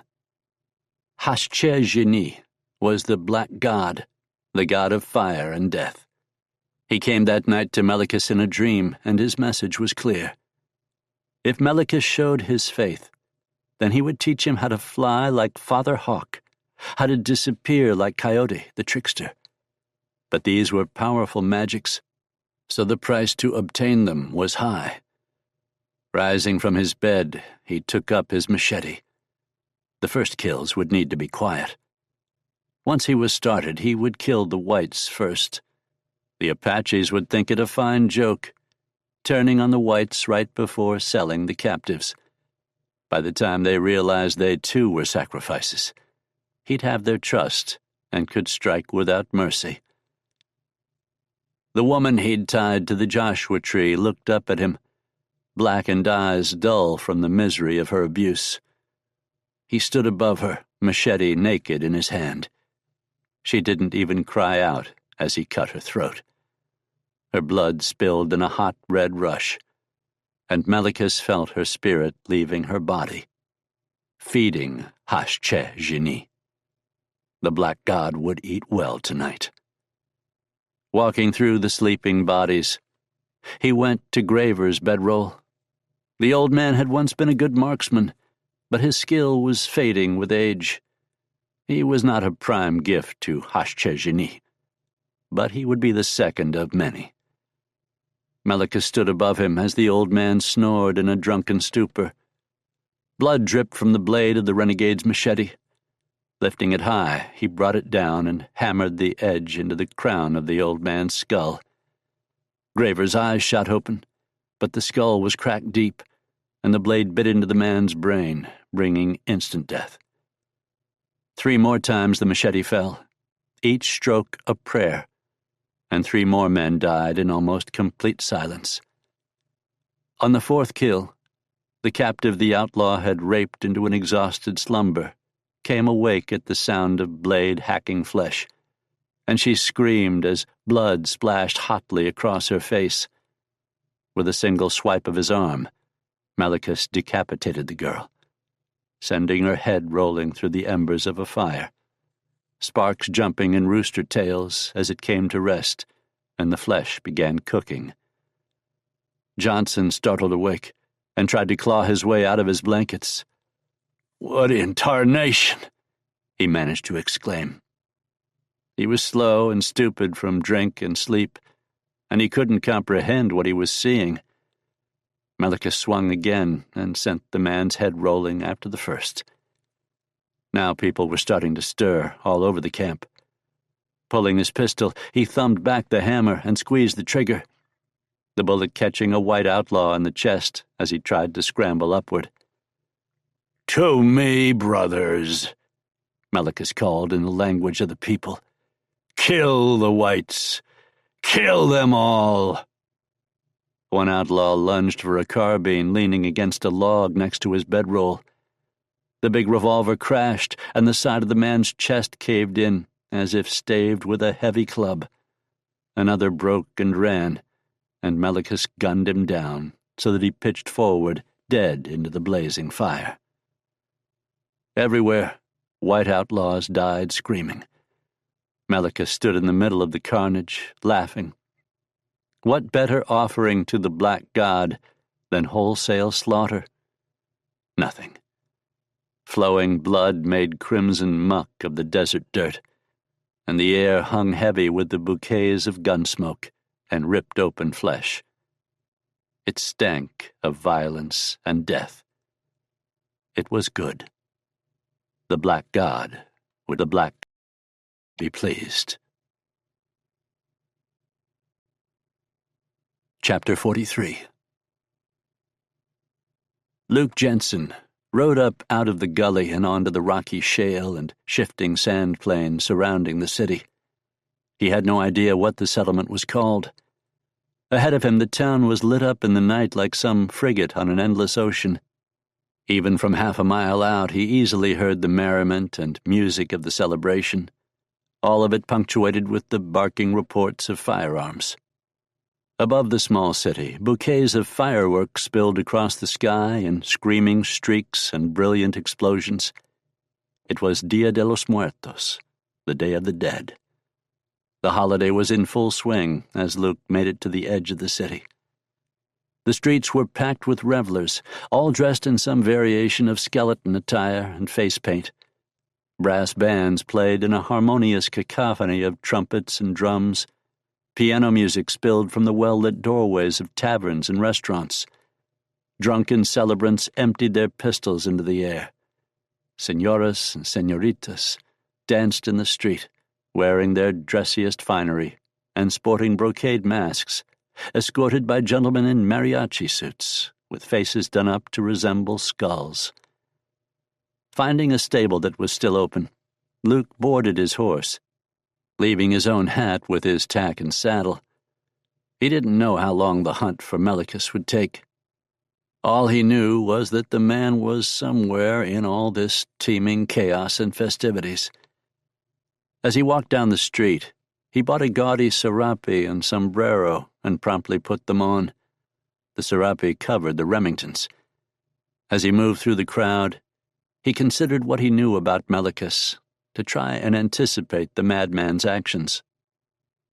Hashche-Genie was the black god, the god of fire and death. He came that night to Melikus in a dream, and his message was clear. If Melikus showed his faith, then he would teach him how to fly like Father Hawk, how to disappear like Coyote, the trickster. But these were powerful magics, so the price to obtain them was high. Rising from his bed, he took up his machete. The first kills would need to be quiet. Once he was started, he would kill the whites first. The Apaches would think it a fine joke, turning on the whites right before selling the captives. By the time they realized they too were sacrifices, he'd have their trust and could strike without mercy. The woman he'd tied to the Joshua tree looked up at him, blackened eyes dull from the misery of her abuse. He stood above her, machete naked in his hand. She didn't even cry out as he cut her throat. Her blood spilled in a hot red rush, and Melikus felt her spirit leaving her body, feeding Hashche-Jini. The black god would eat well tonight. Walking through the sleeping bodies, he went to Graver's bedroll. The old man had once been a good marksman, but his skill was fading with age. He was not a prime gift to Hashche-Jini, but he would be the second of many. Melikus stood above him as the old man snored in a drunken stupor. Blood dripped from the blade of the renegade's machete. Lifting it high, he brought it down and hammered the edge into the crown of the old man's skull. Graver's eyes shot open, but the skull was cracked deep, and the blade bit into the man's brain, bringing instant death. 3 more times the machete fell, each stroke a prayer, and 3 more men died in almost complete silence. On the 4th kill, the captive the outlaw had raped into an exhausted slumber came awake at the sound of blade hacking flesh, and she screamed as blood splashed hotly across her face. With a single swipe of his arm, Melikus decapitated the girl, sending her head rolling through the embers of a fire, sparks jumping in rooster tails as it came to rest, and the flesh began cooking. Jensen startled awake and tried to claw his way out of his blankets. "What in tarnation?" he managed to exclaim. He was slow and stupid from drink and sleep, and he couldn't comprehend what he was seeing. Melikus swung again and sent the man's head rolling after the first. Now people were starting to stir all over the camp. Pulling his pistol, he thumbed back the hammer and squeezed the trigger, the bullet catching a white outlaw in the chest as he tried to scramble upward. "To me, brothers," Melikus called in the language of the people. "Kill the whites! Kill them all!" One outlaw lunged for a carbine leaning against a log next to his bedroll. The big revolver crashed, and the side of the man's chest caved in, as if staved with a heavy club. Another broke and ran, and Melikus gunned him down so that he pitched forward, dead into the blazing fire. Everywhere, white outlaws died screaming. Melikus stood in the middle of the carnage, laughing. What better offering to the black god than wholesale slaughter? Nothing. Flowing blood made crimson muck of the desert dirt, and the air hung heavy with the bouquets of gun smoke and ripped open flesh. It stank of violence and death. It was good. The black god would the black be pleased. Chapter 43. Luke Jensen rode up out of the gully and onto the rocky shale and shifting sand plain surrounding the city. He had no idea what the settlement was called. Ahead of him, the town was lit up in the night like some frigate on an endless ocean. Even from half a mile out, he easily heard the merriment and music of the celebration, all of it punctuated with the barking reports of firearms. Above the small city, bouquets of fireworks spilled across the sky in screaming streaks and brilliant explosions. It was Dia de los Muertos, the Day of the Dead. The holiday was in full swing as Luke made it to the edge of the city. The streets were packed with revelers, all dressed in some variation of skeleton attire and face paint. Brass bands played in a harmonious cacophony of trumpets and drums. Piano music spilled from the well-lit doorways of taverns and restaurants. Drunken celebrants emptied their pistols into the air. Senoras and senoritas danced in the street, wearing their dressiest finery and sporting brocade masks, escorted by gentlemen in mariachi suits, with faces done up to resemble skulls. Finding a stable that was still open, Luke boarded his horse, leaving his own hat with his tack and saddle. He didn't know how long the hunt for Melikus would take. All he knew was that the man was somewhere in all this teeming chaos and festivities. As he walked down the street, He bought a gaudy serape and sombrero and promptly put them on. The serape covered the Remingtons. As he moved through the crowd, he considered what he knew about Melikus to try and anticipate the madman's actions.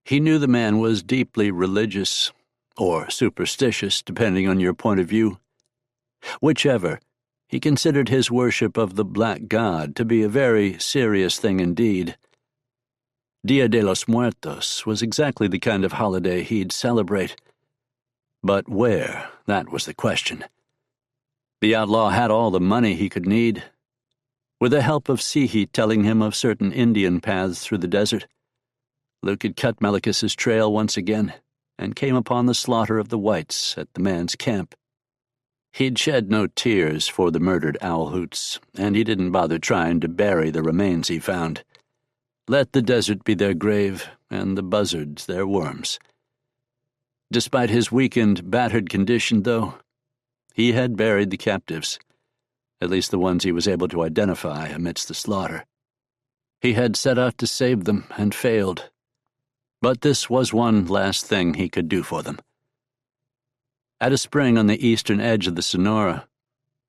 He knew the man was deeply religious, or superstitious, depending on your point of view. Whichever, he considered his worship of the Black God to be a very serious thing indeed. Dia de los Muertos was exactly the kind of holiday he'd celebrate. But where, that was the question. The outlaw had all the money he could need. With the help of Sihi telling him of certain Indian paths through the desert, Luke had cut Melikus's trail once again and came upon the slaughter of the whites at the man's camp. He'd shed no tears for the murdered owl hoots, and he didn't bother trying to bury the remains he found. Let the desert be their grave, and the buzzards their worms. Despite his weakened, battered condition, though, he had buried the captives, at least the ones he was able to identify amidst the slaughter. He had set out to save them and failed, but this was one last thing he could do for them. At a spring on the eastern edge of the Sonora,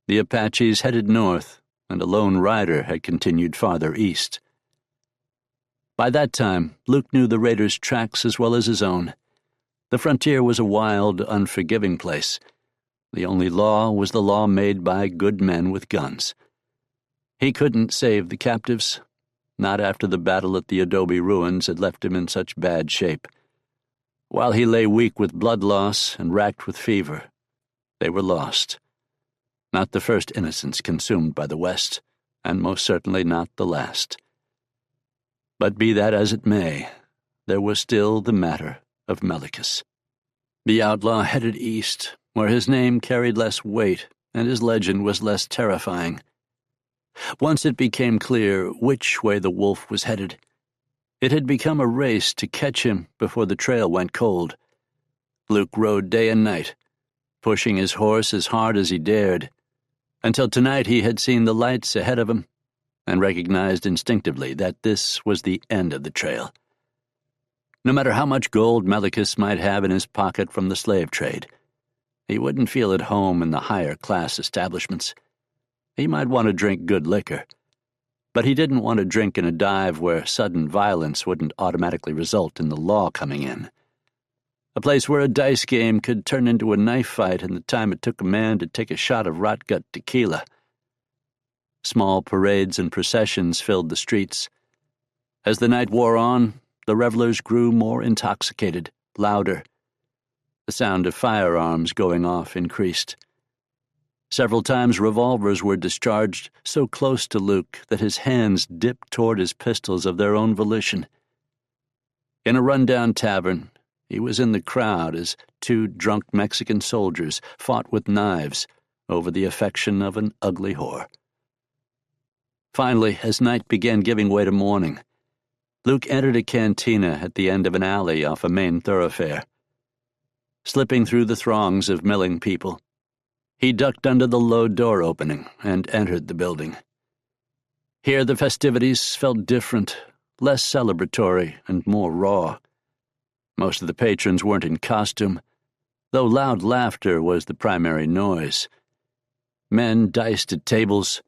the Apaches headed north, and a lone rider had continued farther east. By that time, Luke knew the raiders' tracks as well as his own. The frontier was a wild, unforgiving place. The only law was the law made by good men with guns. He couldn't save the captives, not after the battle at the adobe ruins had left him in such bad shape. While he lay weak with blood loss and racked with fever, they were lost. Not the first innocents consumed by the West, and most certainly not the last. But be that as it may, there was still the matter of Melikus. The outlaw headed east, where his name carried less weight and his legend was less terrifying. Once it became clear which way the wolf was headed, it had become a race to catch him before the trail went cold. Luke rode day and night, pushing his horse as hard as he dared, until tonight he had seen the lights ahead of him and recognized instinctively that this was the end of the trail. No matter how much gold Melikus might have in his pocket from the slave trade, he wouldn't feel at home in the higher-class establishments. He might want to drink good liquor, but he didn't want to drink in a dive where sudden violence wouldn't automatically result in the law coming in. A place where a dice game could turn into a knife fight in the time it took a man to take a shot of rot-gut tequila. Small parades and processions filled the streets. As the night wore on, the revelers grew more intoxicated, louder. The sound of firearms going off increased. Several times revolvers were discharged so close to Luke that his hands dipped toward his pistols of their own volition. In a rundown tavern, he was in the crowd as two drunk Mexican soldiers fought with knives over the affection of an ugly whore. Finally, as night began giving way to morning, Luke entered a cantina at the end of an alley off a main thoroughfare. Slipping through the throngs of milling people, he ducked under the low door opening and entered the building. Here the festivities felt different, less celebratory and more raw. Most of the patrons weren't in costume, though loud laughter was the primary noise. Men diced at tables.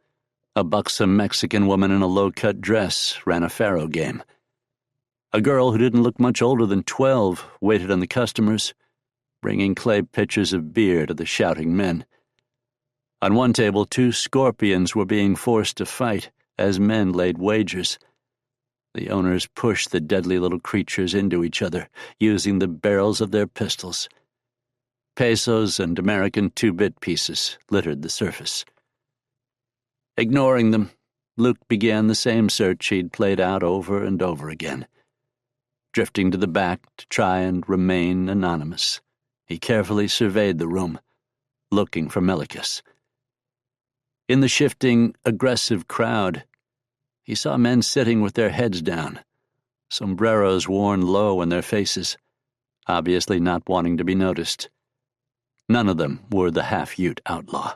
A buxom Mexican woman in a low-cut dress ran a faro game. A girl who didn't look much older than 12 waited on the customers, bringing clay pitchers of beer to the shouting men. On one table, 2 scorpions were being forced to fight as men laid wagers. The owners pushed the deadly little creatures into each other, using the barrels of their pistols. Pesos and American 2-bit pieces littered the surface. Ignoring them, Luke began the same search he'd played out over and over again. Drifting to the back to try and remain anonymous, he carefully surveyed the room, looking for Melikus. In the shifting, aggressive crowd, he saw men sitting with their heads down, sombreros worn low in their faces, obviously not wanting to be noticed. None of them were the half-Ute outlaw.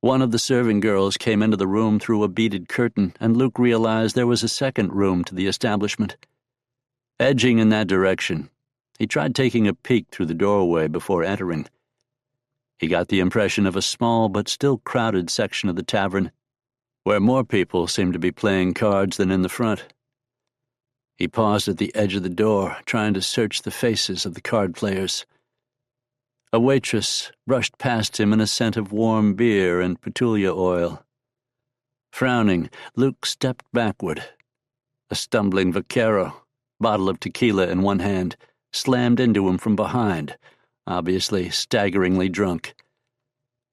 One of the serving girls came into the room through a beaded curtain, and Luke realized there was a second room to the establishment. Edging in that direction, he tried taking a peek through the doorway before entering. He got the impression of a small but still crowded section of the tavern, where more people seemed to be playing cards than in the front. He paused at the edge of the door, trying to search the faces of the card players. A waitress brushed past him in a scent of warm beer and petulia oil. Frowning, Luke stepped backward. A stumbling vaquero, bottle of tequila in one hand, slammed into him from behind, obviously staggeringly drunk.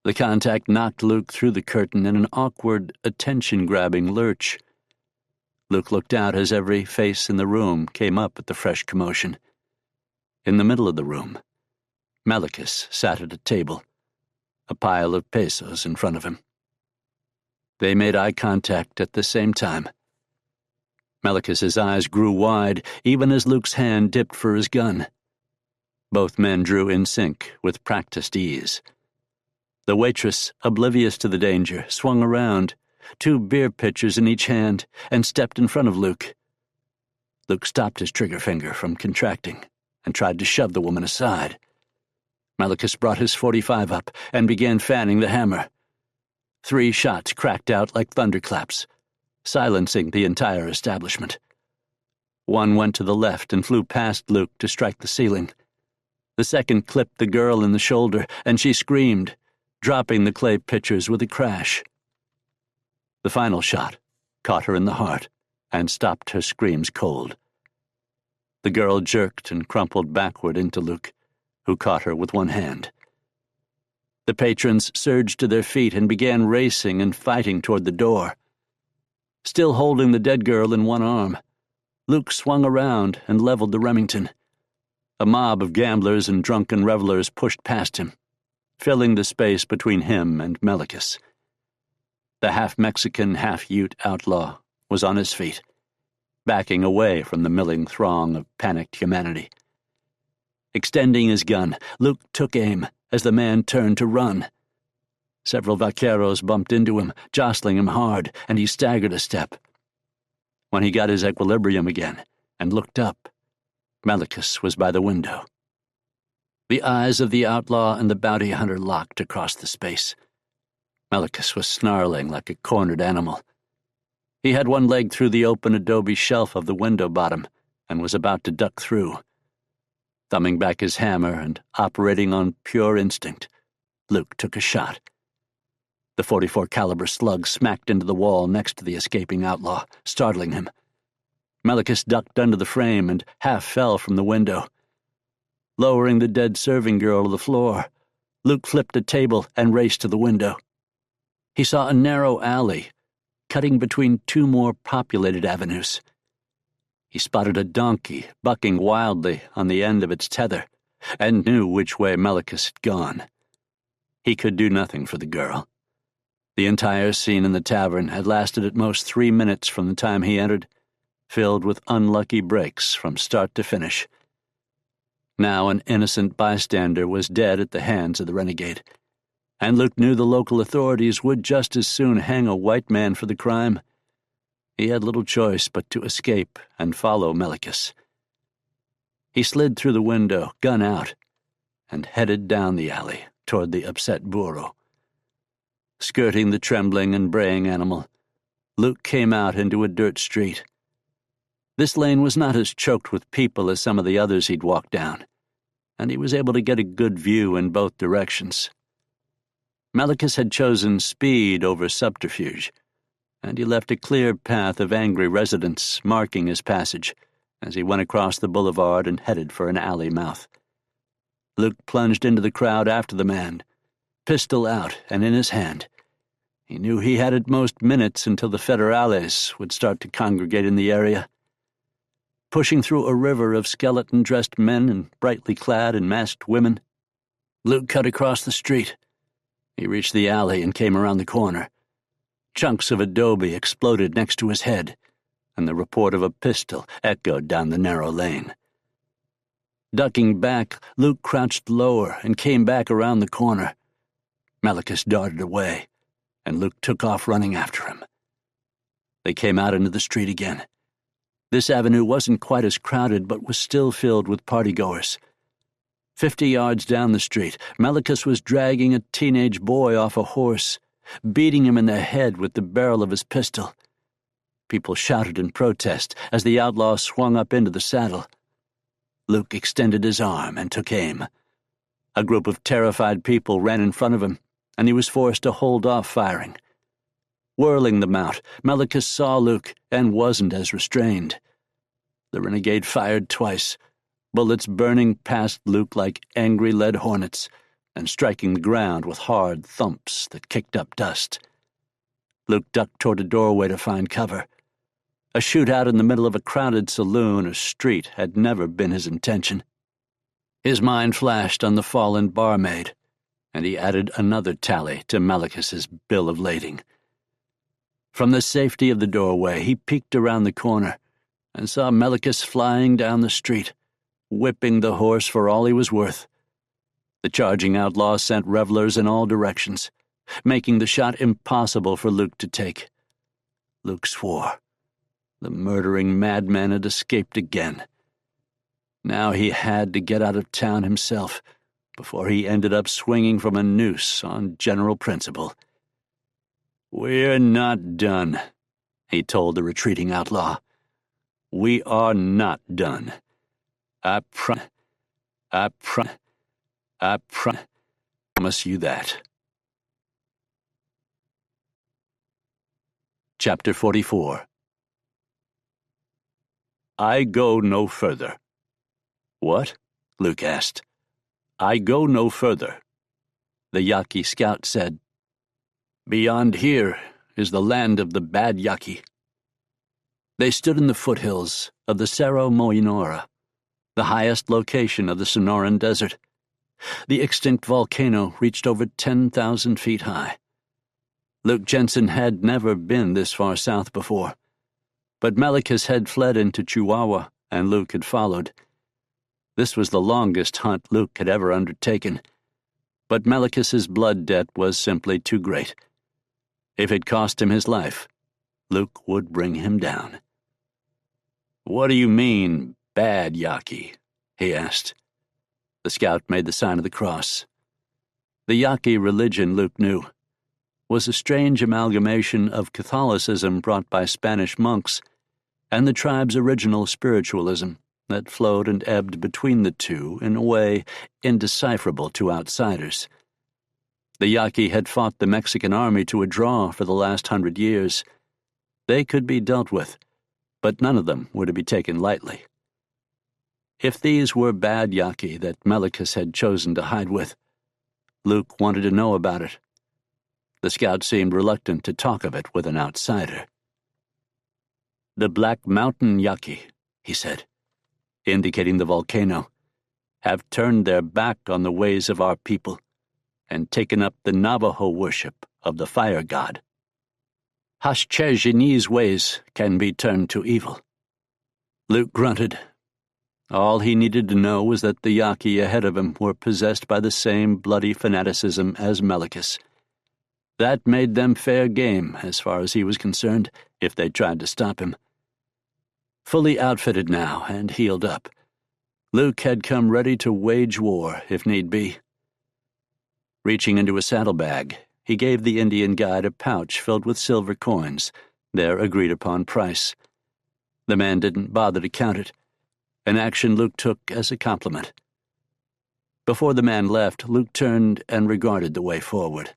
The contact knocked Luke through the curtain in an awkward, attention-grabbing lurch. Luke looked out as every face in the room came up at the fresh commotion. In the middle of the room, Melikus sat at a table, a pile of pesos in front of him. They made eye contact at the same time. Melikus's eyes grew wide, even as Luke's hand dipped for his gun. Both men drew in sync with practiced ease. The waitress, oblivious to the danger, swung around, 2 beer pitchers in each hand, and stepped in front of Luke. Luke stopped his trigger finger from contracting and tried to shove the woman aside. Melikus brought his .45 up and began fanning the hammer. 3 shots cracked out like thunderclaps, silencing the entire establishment. One went to the left and flew past Luke to strike the ceiling. The second clipped the girl in the shoulder, and she screamed, dropping the clay pitchers with a crash. The final shot caught her in the heart and stopped her screams cold. The girl jerked and crumpled backward into Luke, who caught her with one hand. The patrons surged to their feet and began racing and fighting toward the door. Still holding the dead girl in one arm, Luke swung around and leveled the Remington. A mob of gamblers and drunken revelers pushed past him, filling the space between him and Melikus. The half-Mexican, half-Ute outlaw was on his feet, backing away from the milling throng of panicked humanity. Extending his gun, Luke took aim as the man turned to run. Several vaqueros bumped into him, jostling him hard, and he staggered a step. When he got his equilibrium again and looked up, Melikus was by the window. The eyes of the outlaw and the bounty hunter locked across the space. Melikus was snarling like a cornered animal. He had one leg through the open adobe shelf of the window bottom and was about to duck through. Thumbing back his hammer and operating on pure instinct, Luke took a shot. The .44 caliber slug smacked into the wall next to the escaping outlaw, startling him. Melikus ducked under the frame and half fell from the window. Lowering the dead serving girl to the floor, Luke flipped a table and raced to the window. He saw a narrow alley, cutting between 2 more populated avenues. He spotted a donkey bucking wildly on the end of its tether, and knew which way Melikus had gone. He could do nothing for the girl. The entire scene in the tavern had lasted at most 3 minutes from the time he entered, filled with unlucky breaks from start to finish. Now an innocent bystander was dead at the hands of the renegade, and Luke knew the local authorities would just as soon hang a white man for the crime. He had little choice but to escape and follow Melikus. He slid through the window, gun out, and headed down the alley toward the upset burro. Skirting the trembling and braying animal, Luke came out into a dirt street. This lane was not as choked with people as some of the others he'd walked down, and he was able to get a good view in both directions. Melikus had chosen speed over subterfuge, and he left a clear path of angry residents marking his passage as he went across the boulevard and headed for an alley mouth. Luke plunged into the crowd after the man, pistol out and in his hand. He knew he had at most minutes until the federales would start to congregate in the area. Pushing through a river of skeleton-dressed men and brightly clad and masked women, Luke cut across the street. He reached the alley and came around the corner. Chunks of adobe exploded next to his head, and the report of a pistol echoed down the narrow lane. Ducking back, Luke crouched lower and came back around the corner. Melikus darted away, and Luke took off running after him. They came out into the street again. This avenue wasn't quite as crowded, but was still filled with partygoers. 50 yards down the street, Melikus was dragging a teenage boy off a horse, beating him in the head with the barrel of his pistol. People shouted in protest as the outlaw swung up into the saddle. Luke extended his arm and took aim. A group of terrified people ran in front of him, and he was forced to hold off firing. Whirling the mount, Melikus saw Luke and wasn't as restrained. The renegade fired twice, bullets burning past Luke like angry lead hornets and striking the ground with hard thumps that kicked up dust. Luke ducked toward a doorway to find cover. A shootout in the middle of a crowded saloon or street had never been his intention. His mind flashed on the fallen barmaid, and he added another tally to Melikus's bill of lading. From the safety of the doorway, he peeked around the corner and saw Melikus flying down the street, whipping the horse for all he was worth. The charging outlaw sent revelers in all directions, making the shot impossible for Luke to take. Luke swore. The murdering madman had escaped again. Now he had to get out of town himself before he ended up swinging from a noose on general principle. "We're not done," he told the retreating outlaw. "We are not done. I promise you that." Chapter 44. I go no further. "What?" Luke asked. "I go no further," the Yaqui scout said. "Beyond here is the land of the bad Yaqui." They stood in the foothills of the Cerro Moinora, the highest location of the Sonoran Desert. The extinct volcano reached over 10,000 feet high. Luke Jensen had never been this far south before, but Melikus had fled into Chihuahua, and Luke had followed. This was the longest hunt Luke had ever undertaken, but Melikus's blood debt was simply too great. If it cost him his life, Luke would bring him down. "What do you mean, bad Yaqui?" he asked. The scout made the sign of the cross. The Yaqui religion, Luke knew, was a strange amalgamation of Catholicism brought by Spanish monks and the tribe's original spiritualism that flowed and ebbed between the two in a way indecipherable to outsiders. The Yaqui had fought the Mexican army to a draw for the last 100 years. They could be dealt with, but none of them were to be taken lightly. If these were bad Yaqui that Melikus had chosen to hide with, Luke wanted to know about it. The scout seemed reluctant to talk of it with an outsider. "The Black Mountain Yaqui," he said, indicating the volcano, "have turned their back on the ways of our people and taken up the Navajo worship of the fire god. Hashchezhini's ways can be turned to evil." Luke grunted. All he needed to know was that the Yaqui ahead of him were possessed by the same bloody fanaticism as Melikus. That made them fair game, as far as he was concerned, if they tried to stop him. Fully outfitted now and healed up, Luke had come ready to wage war if need be. Reaching into a saddlebag, he gave the Indian guide a pouch filled with silver coins, their agreed-upon price. The man didn't bother to count it, an action Luke took as a compliment. Before the man left, Luke turned and regarded the way forward.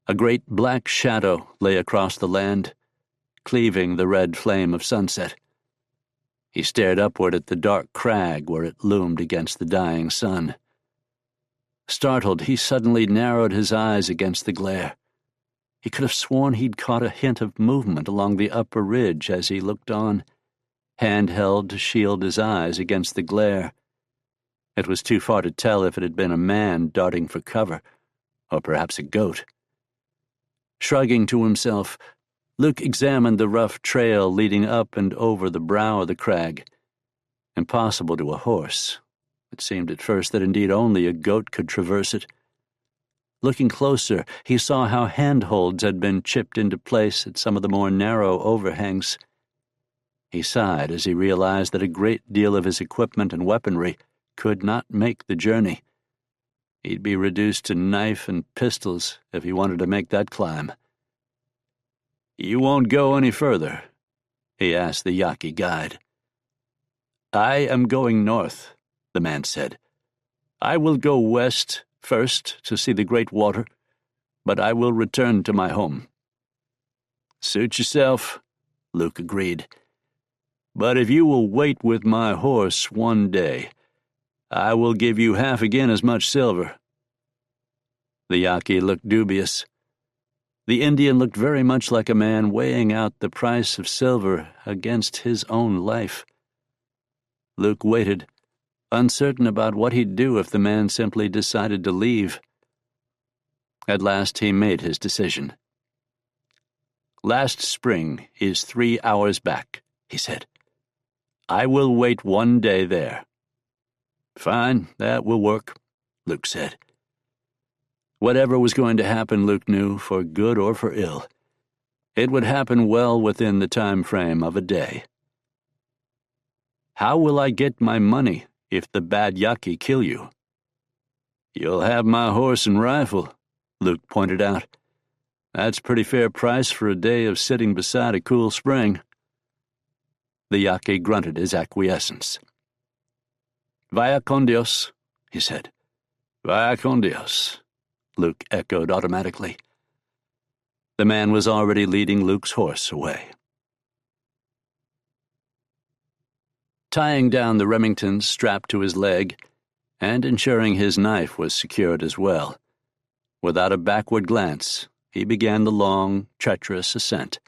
A great black shadow lay across the land, cleaving the red flame of sunset. He stared upward at the dark crag where it loomed against the dying sun. Startled, he suddenly narrowed his eyes against the glare. He could have sworn he'd caught a hint of movement along the upper ridge as he looked on, hand held to shield his eyes against the glare. It was too far to tell if it had been a man darting for cover, or perhaps a goat. Shrugging to himself, Luke examined the rough trail leading up and over the brow of the crag. Impossible to a horse. It seemed at first that indeed only a goat could traverse it. Looking closer, he saw how handholds had been chipped into place at some of the more narrow overhangs. He sighed as he realized that a great deal of his equipment and weaponry could not make the journey. He'd be reduced to knife and pistols if he wanted to make that climb. "You won't go any further?" he asked the Yaqui guide. "I am going north," the man said. "I will go west first to see the great water, but I will return to my home." "Suit yourself," Luke agreed. "But if you will wait with my horse one day, I will give you half again as much silver." The Yaqui looked dubious. The Indian looked very much like a man weighing out the price of silver against his own life. Luke waited, uncertain about what he'd do if the man simply decided to leave. At last he made his decision. "Last spring is 3 hours back," he said. "I will wait one day there." "Fine, that will work," Luke said. Whatever was going to happen, Luke knew, for good or for ill, it would happen well within the time frame of a day. "How will I get my money if the bad Yaqui kill you?" "You'll have my horse and rifle," Luke pointed out. "That's pretty fair price for a day of sitting beside a cool spring." The Yaqui grunted his acquiescence. "Vaya con Dios," he said. "Vaya con Dios," Luke echoed automatically. The man was already leading Luke's horse away. Tying down the Remington strapped to his leg, and ensuring his knife was secured as well, without a backward glance, he began the long, treacherous ascent.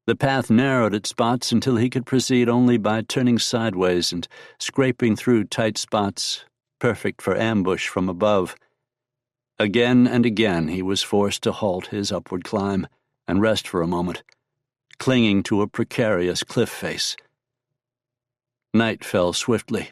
The path narrowed at spots until he could proceed only by turning sideways and scraping through tight spots, perfect for ambush from above. Again and again he was forced to halt his upward climb and rest for a moment, clinging to a precarious cliff face. Night fell swiftly,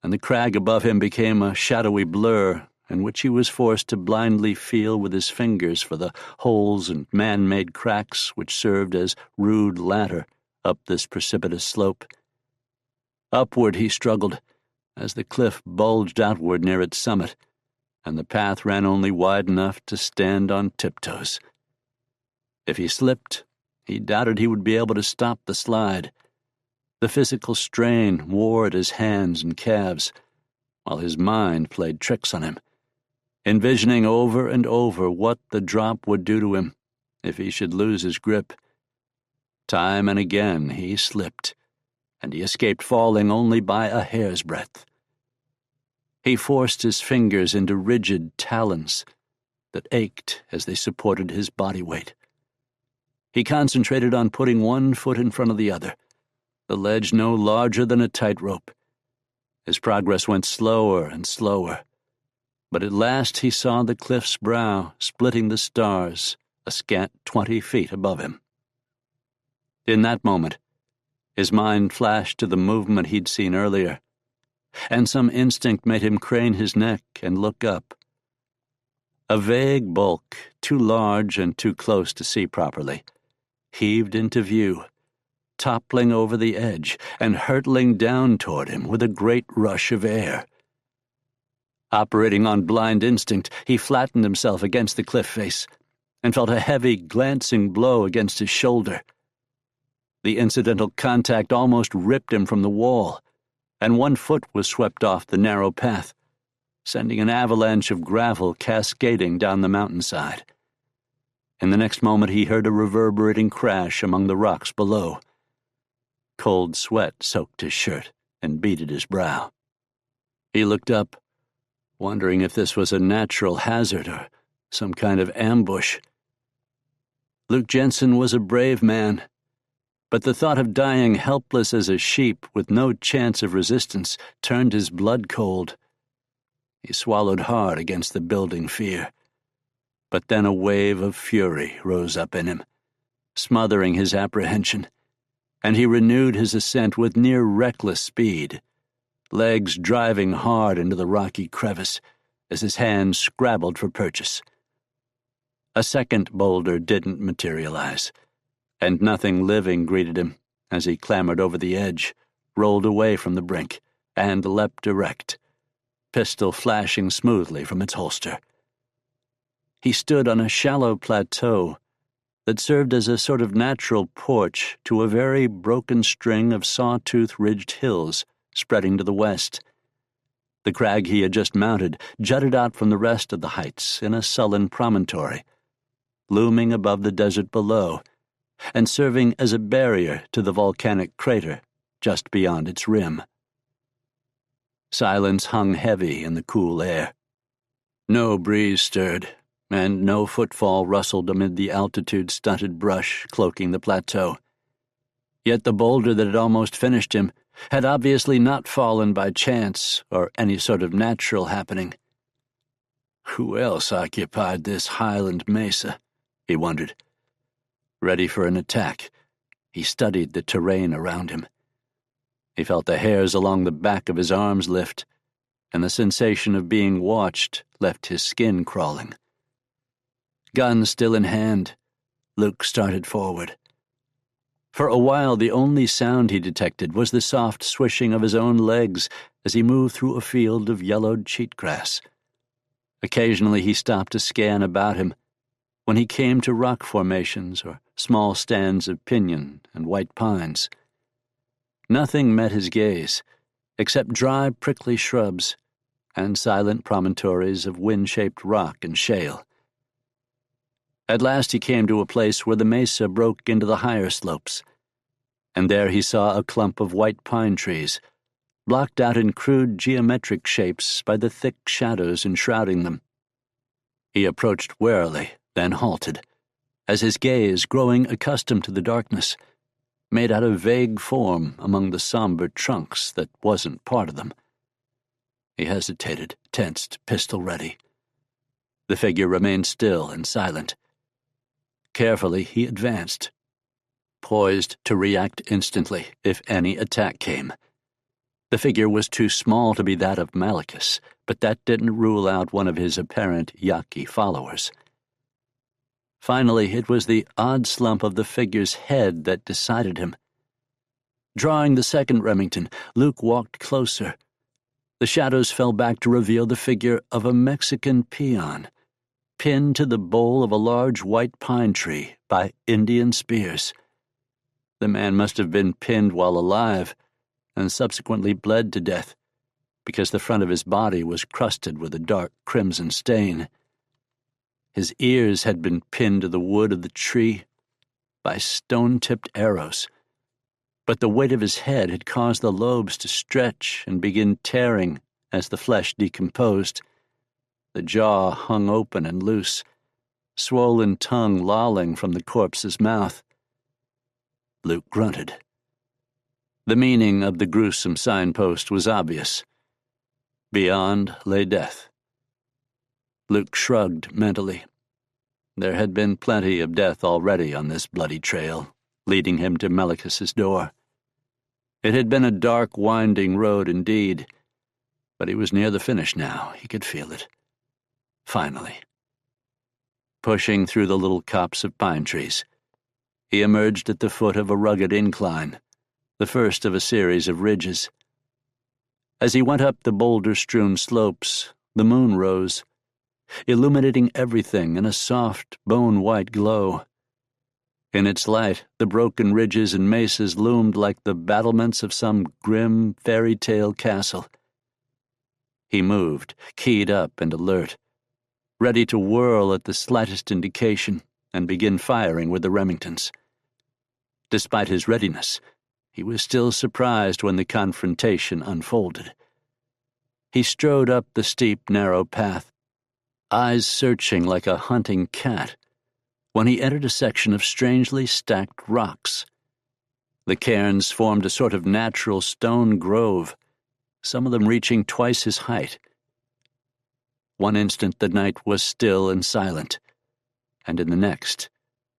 and the crag above him became a shadowy blur in which he was forced to blindly feel with his fingers for the holes and man-made cracks which served as rude ladder up this precipitous slope. Upward he struggled, as the cliff bulged outward near its summit, and the path ran only wide enough to stand on tiptoes. If he slipped, he doubted he would be able to stop the slide. The physical strain wore at his hands and calves, while his mind played tricks on him, envisioning over and over what the drop would do to him if he should lose his grip. Time and again he slipped, and he escaped falling only by a hair's breadth. He forced his fingers into rigid talons that ached as they supported his body weight. He concentrated on putting one foot in front of the other, the ledge no larger than a tightrope. His progress went slower and slower, but at last he saw the cliff's brow splitting the stars a scant 20 feet above him. In that moment, his mind flashed to the movement he'd seen earlier, and some instinct made him crane his neck and look up. A vague bulk, too large and too close to see properly, heaved into view, toppling over the edge and hurtling down toward him with a great rush of air. Operating on blind instinct, he flattened himself against the cliff face and felt a heavy, glancing blow against his shoulder. The incidental contact almost ripped him from the wall, and one foot was swept off the narrow path, sending an avalanche of gravel cascading down the mountainside. In the next moment he heard a reverberating crash among the rocks below. Cold sweat soaked his shirt and beaded his brow. He looked up, wondering if this was a natural hazard or some kind of ambush. Luke Jensen was a brave man, but the thought of dying helpless as a sheep with no chance of resistance turned his blood cold. He swallowed hard against the building fear, but then a wave of fury rose up in him, smothering his apprehension, and he renewed his ascent with near reckless speed, legs driving hard into the rocky crevice as his hands scrabbled for purchase. A second boulder didn't materialize, and nothing living greeted him as he clambered over the edge, rolled away from the brink, and leapt erect, pistol flashing smoothly from its holster. He stood on a shallow plateau that served as a sort of natural porch to a very broken string of sawtooth-ridged hills spreading to the west. The crag he had just mounted jutted out from the rest of the heights in a sullen promontory, looming above the desert below, and serving as a barrier to the volcanic crater just beyond its rim. Silence hung heavy in the cool air. No breeze stirred, and no footfall rustled amid the altitude-stunted brush cloaking the plateau. Yet the boulder that had almost finished him had obviously not fallen by chance or any sort of natural happening. Who else occupied this highland mesa? He wondered. Ready for an attack, he studied the terrain around him. He felt the hairs along the back of his arms lift, and the sensation of being watched left his skin crawling. Gun still in hand, Luke started forward. For a while, the only sound he detected was the soft swishing of his own legs as he moved through a field of yellowed cheatgrass. Occasionally he stopped to scan about him when he came to rock formations or small stands of pinyon and white pines. Nothing met his gaze except dry, prickly shrubs and silent promontories of wind-shaped rock and shale. At last he came to a place where the mesa broke into the higher slopes, and there he saw a clump of white pine trees, blocked out in crude geometric shapes by the thick shadows enshrouding them. He approached warily, then halted, as his gaze, growing accustomed to the darkness, made out a vague form among the somber trunks that wasn't part of them. He hesitated, tensed, pistol ready. The figure remained still and silent. Carefully he advanced, poised to react instantly if any attack came. The figure was too small to be that of Melikus, but that didn't rule out one of his apparent Yaqui followers. Finally, it was the odd slump of the figure's head that decided him. Drawing the second Remington, Luke walked closer. The shadows fell back to reveal the figure of a Mexican peon, pinned to the bole of a large white pine tree by Indian spears. The man must have been pinned while alive, and subsequently bled to death, because the front of his body was crusted with a dark crimson stain. His ears had been pinned to the wood of the tree by stone-tipped arrows, but the weight of his head had caused the lobes to stretch and begin tearing as the flesh decomposed. The jaw hung open and loose, swollen tongue lolling from the corpse's mouth. Luke grunted. The meaning of the gruesome signpost was obvious. Beyond lay death. Luke shrugged mentally. There had been plenty of death already on this bloody trail, leading him to Melikus's door. It had been a dark, winding road indeed, but he was near the finish now. He could feel it. Finally. Pushing through the little copse of pine trees, he emerged at the foot of a rugged incline, the first of a series of ridges. As he went up the boulder-strewn slopes, the moon rose, illuminating everything in a soft, bone-white glow. In its light, the broken ridges and mesas loomed like the battlements of some grim fairy tale castle. He moved, keyed up and alert, ready to whirl at the slightest indication and begin firing with the Remingtons. Despite his readiness, he was still surprised when the confrontation unfolded. He strode up the steep, narrow path, eyes searching like a hunting cat, when he entered a section of strangely stacked rocks. The cairns formed a sort of natural stone grove, some of them reaching twice his height. One instant the night was still and silent, and in the next,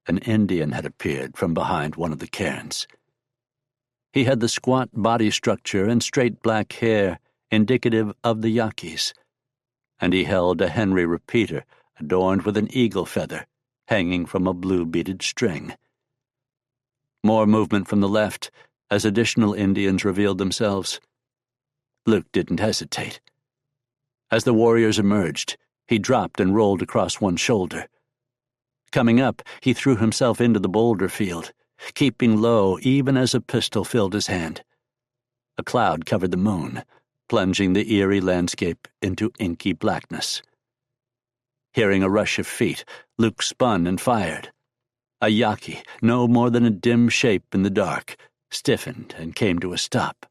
an Indian had appeared from behind one of the cairns. He had the squat body structure and straight black hair indicative of the Yaquis, and he held a Henry repeater adorned with an eagle feather hanging from a blue beaded string. More movement from the left as additional Indians revealed themselves. Luke didn't hesitate. As the warriors emerged, he dropped and rolled across one shoulder. Coming up, he threw himself into the boulder field, keeping low even as a pistol filled his hand. A cloud covered the moon, plunging the eerie landscape into inky blackness. Hearing a rush of feet, Luke spun and fired. A Yaqui, no more than a dim shape in the dark, stiffened and came to a stop.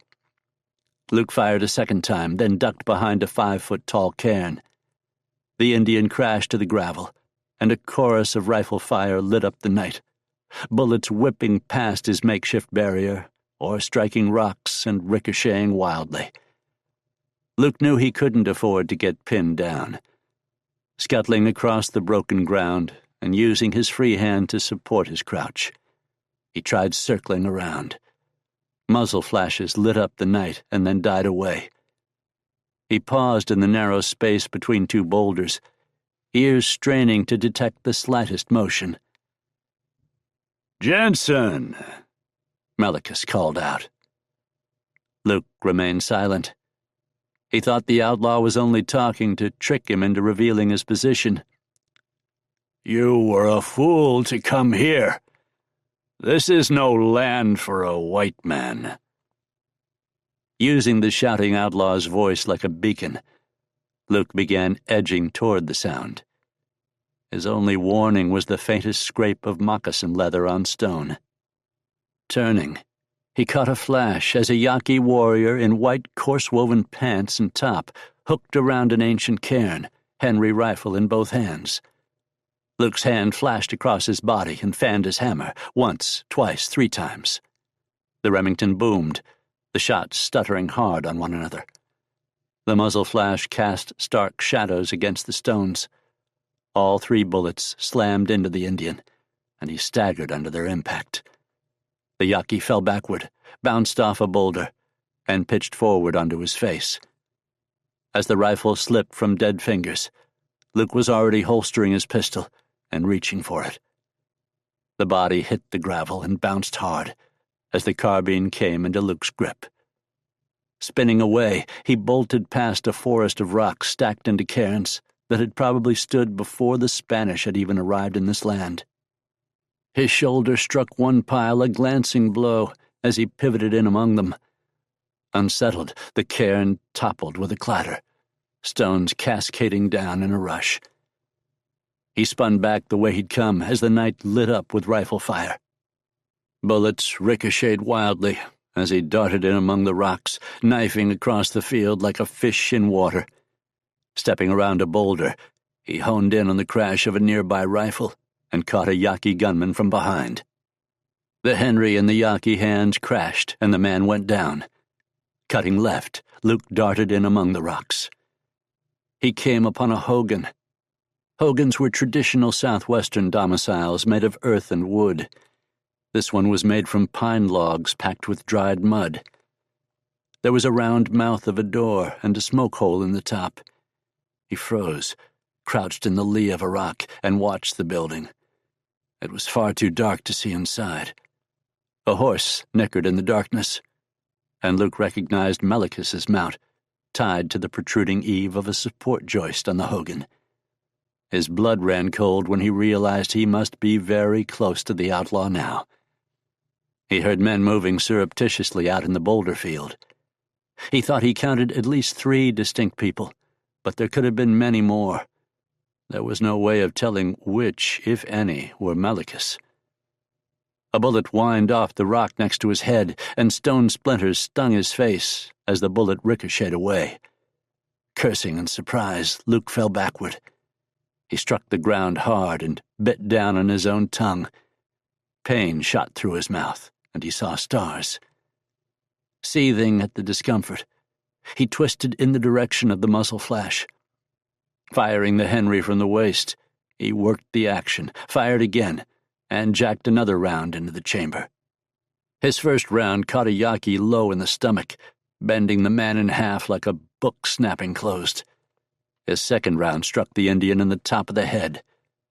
Luke fired a second time, then ducked behind a 5-foot-tall cairn. The Indian crashed to the gravel, and a chorus of rifle fire lit up the night, bullets whipping past his makeshift barrier or striking rocks and ricocheting wildly. Luke knew he couldn't afford to get pinned down. Scuttling across the broken ground and using his free hand to support his crouch, he tried circling around. Muzzle flashes lit up the night and then died away. He paused in the narrow space between two boulders, ears straining to detect the slightest motion. "Jensen!" Melikus called out. Luke remained silent. He thought the outlaw was only talking to trick him into revealing his position. "You were a fool to come here. This is no land for a white man." Using the shouting outlaw's voice like a beacon, Luke began edging toward the sound. His only warning was the faintest scrape of moccasin leather on stone. Turning, he caught a flash as a Yaqui warrior in white coarse-woven pants and top hooked around an ancient cairn, Henry rifle in both hands. Luke's hand flashed across his body and fanned his hammer, once, twice, 3 times. The Remington boomed, the shots stuttering hard on one another. The muzzle flash cast stark shadows against the stones. All 3 bullets slammed into the Indian, and he staggered under their impact. The Yaqui fell backward, bounced off a boulder, and pitched forward onto his face. As the rifle slipped from dead fingers, Luke was already holstering his pistol and reaching for it. The body hit the gravel and bounced hard as the carbine came into Luke's grip. Spinning away, he bolted past a forest of rocks stacked into cairns that had probably stood before the Spanish had even arrived in this land. His shoulder struck one pile a glancing blow as he pivoted in among them. Unsettled, the cairn toppled with a clatter, stones cascading down in a rush. He spun back the way he'd come as the night lit up with rifle fire. Bullets ricocheted wildly as he darted in among the rocks, knifing across the field like a fish in water. Stepping around a boulder, he honed in on the crash of a nearby rifle and caught a Yaqui gunman from behind. The Henry in the Yaqui hands crashed, and the man went down. Cutting left, Luke darted in among the rocks. He came upon a hogan. Hogans were traditional southwestern domiciles made of earth and wood. This one was made from pine logs packed with dried mud. There was a round mouth of a door and a smoke hole in the top. He froze, crouched in the lee of a rock, and watched the building. It was far too dark to see inside. A horse nickered in the darkness, and Luke recognized Melikus's mount, tied to the protruding eave of a support joist on the hogan. His blood ran cold when he realized he must be very close to the outlaw now. He heard men moving surreptitiously out in the boulder field. He thought he counted at least 3 distinct people, but there could have been many more. There was no way of telling which, if any, were Melikus. A bullet whined off the rock next to his head, and stone splinters stung his face as the bullet ricocheted away. Cursing in surprise, Luke fell backward. He struck the ground hard and bit down on his own tongue. Pain shot through his mouth, and he saw stars. Seething at the discomfort, he twisted in the direction of the muzzle flash. Firing the Henry from the waist, he worked the action, fired again, and jacked another round into the chamber. His first round caught a Yaqui low in the stomach, bending the man in half like a book snapping closed. His second round struck the Indian in the top of the head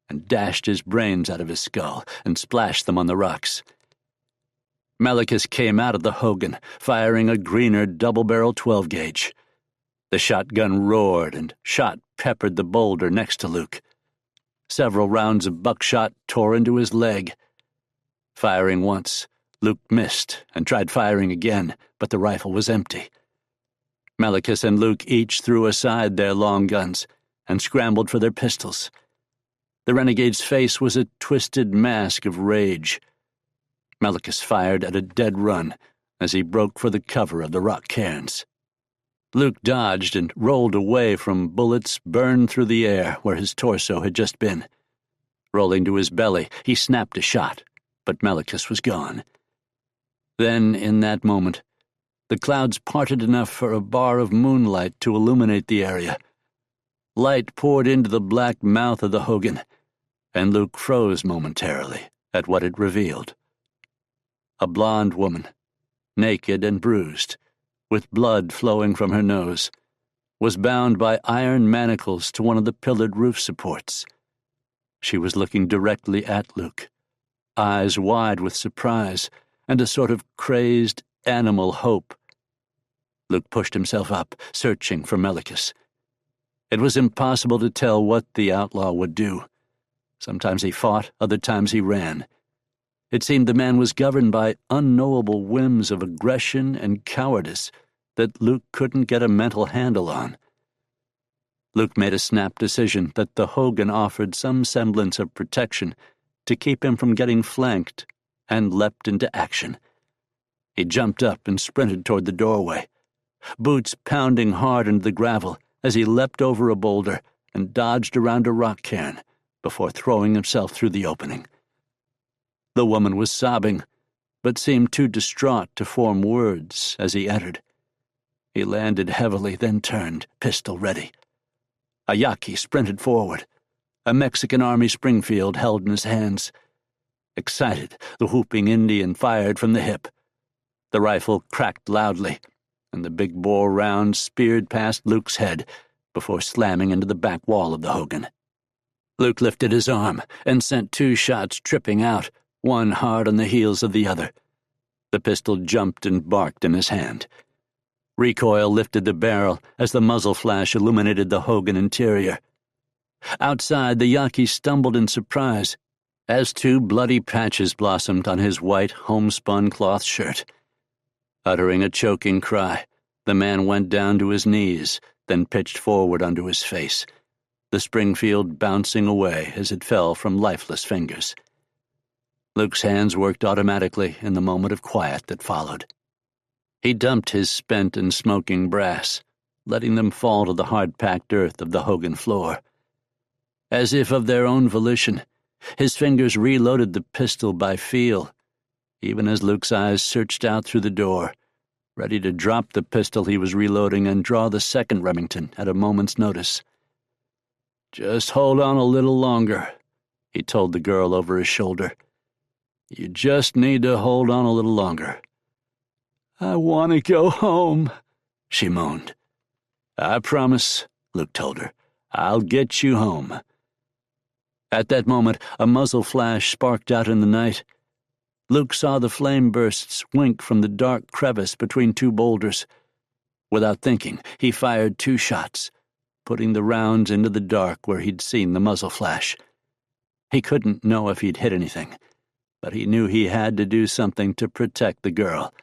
and dashed his brains out of his skull and splashed them on the rocks. Melikus came out of the Hogan, firing a greener double-barrel 12-gauge. The shotgun roared, and shot peppered the boulder next to Luke. Several rounds of buckshot tore into his leg. Firing once, Luke missed and tried firing again, but the rifle was empty. Melikus and Luke each threw aside their long guns and scrambled for their pistols. The renegade's face was a twisted mask of rage. Melikus fired at a dead run as he broke for the cover of the rock cairns. Luke dodged and rolled away from bullets burned through the air where his torso had just been. Rolling to his belly, he snapped a shot, but Melikus was gone. Then, in that moment, the clouds parted enough for a bar of moonlight to illuminate the area. Light poured into the black mouth of the Hogan, and Luke froze momentarily at what it revealed. A blonde woman, naked and bruised, with blood flowing from her nose, was bound by iron manacles to one of the pillared roof supports. She was looking directly at Luke, eyes wide with surprise and a sort of crazed animal hope. Luke pushed himself up, searching for Melikus. It was impossible to tell what the outlaw would do. Sometimes he fought, other times he ran. It seemed the man was governed by unknowable whims of aggression and cowardice that Luke couldn't get a mental handle on. Luke made a snap decision that the Hogan offered some semblance of protection to keep him from getting flanked, and leapt into action. He jumped up and sprinted toward the doorway, boots pounding hard into the gravel as he leapt over a boulder and dodged around a rock cairn before throwing himself through the opening. The woman was sobbing, but seemed too distraught to form words as he entered. He landed heavily, then turned, pistol ready. A Yaqui sprinted forward, a Mexican Army Springfield held in his hands. Excited, the whooping Indian fired from the hip. The rifle cracked loudly, and the big-bore round speared past Luke's head before slamming into the back wall of the Hogan. Luke lifted his arm and sent 2 shots tripping out, one hard on the heels of the other. The pistol jumped and barked in his hand. Recoil lifted the barrel as the muzzle flash illuminated the Hogan interior. Outside, the Yaqui stumbled in surprise as 2 bloody patches blossomed on his white homespun cloth shirt. Uttering a choking cry, the man went down to his knees, then pitched forward onto his face, the Springfield bouncing away as it fell from lifeless fingers. Luke's hands worked automatically in the moment of quiet that followed. He dumped his spent and smoking brass, letting them fall to the hard-packed earth of the Hogan floor. As if of their own volition, his fingers reloaded the pistol by feel, even as Luke's eyes searched out through the door, ready to drop the pistol he was reloading and draw the second Remington at a moment's notice. "Just hold on a little longer," he told the girl over his shoulder. "You just need to hold on a little longer." "I want to go home," she moaned. "I promise," Luke told her. "I'll get you home." At that moment, a muzzle flash sparked out in the night. Luke saw the flame bursts wink from the dark crevice between 2 boulders. Without thinking, he fired 2 shots, putting the rounds into the dark where he'd seen the muzzle flash. He couldn't know if he'd hit anything, but he knew he had to do something to protect the girl.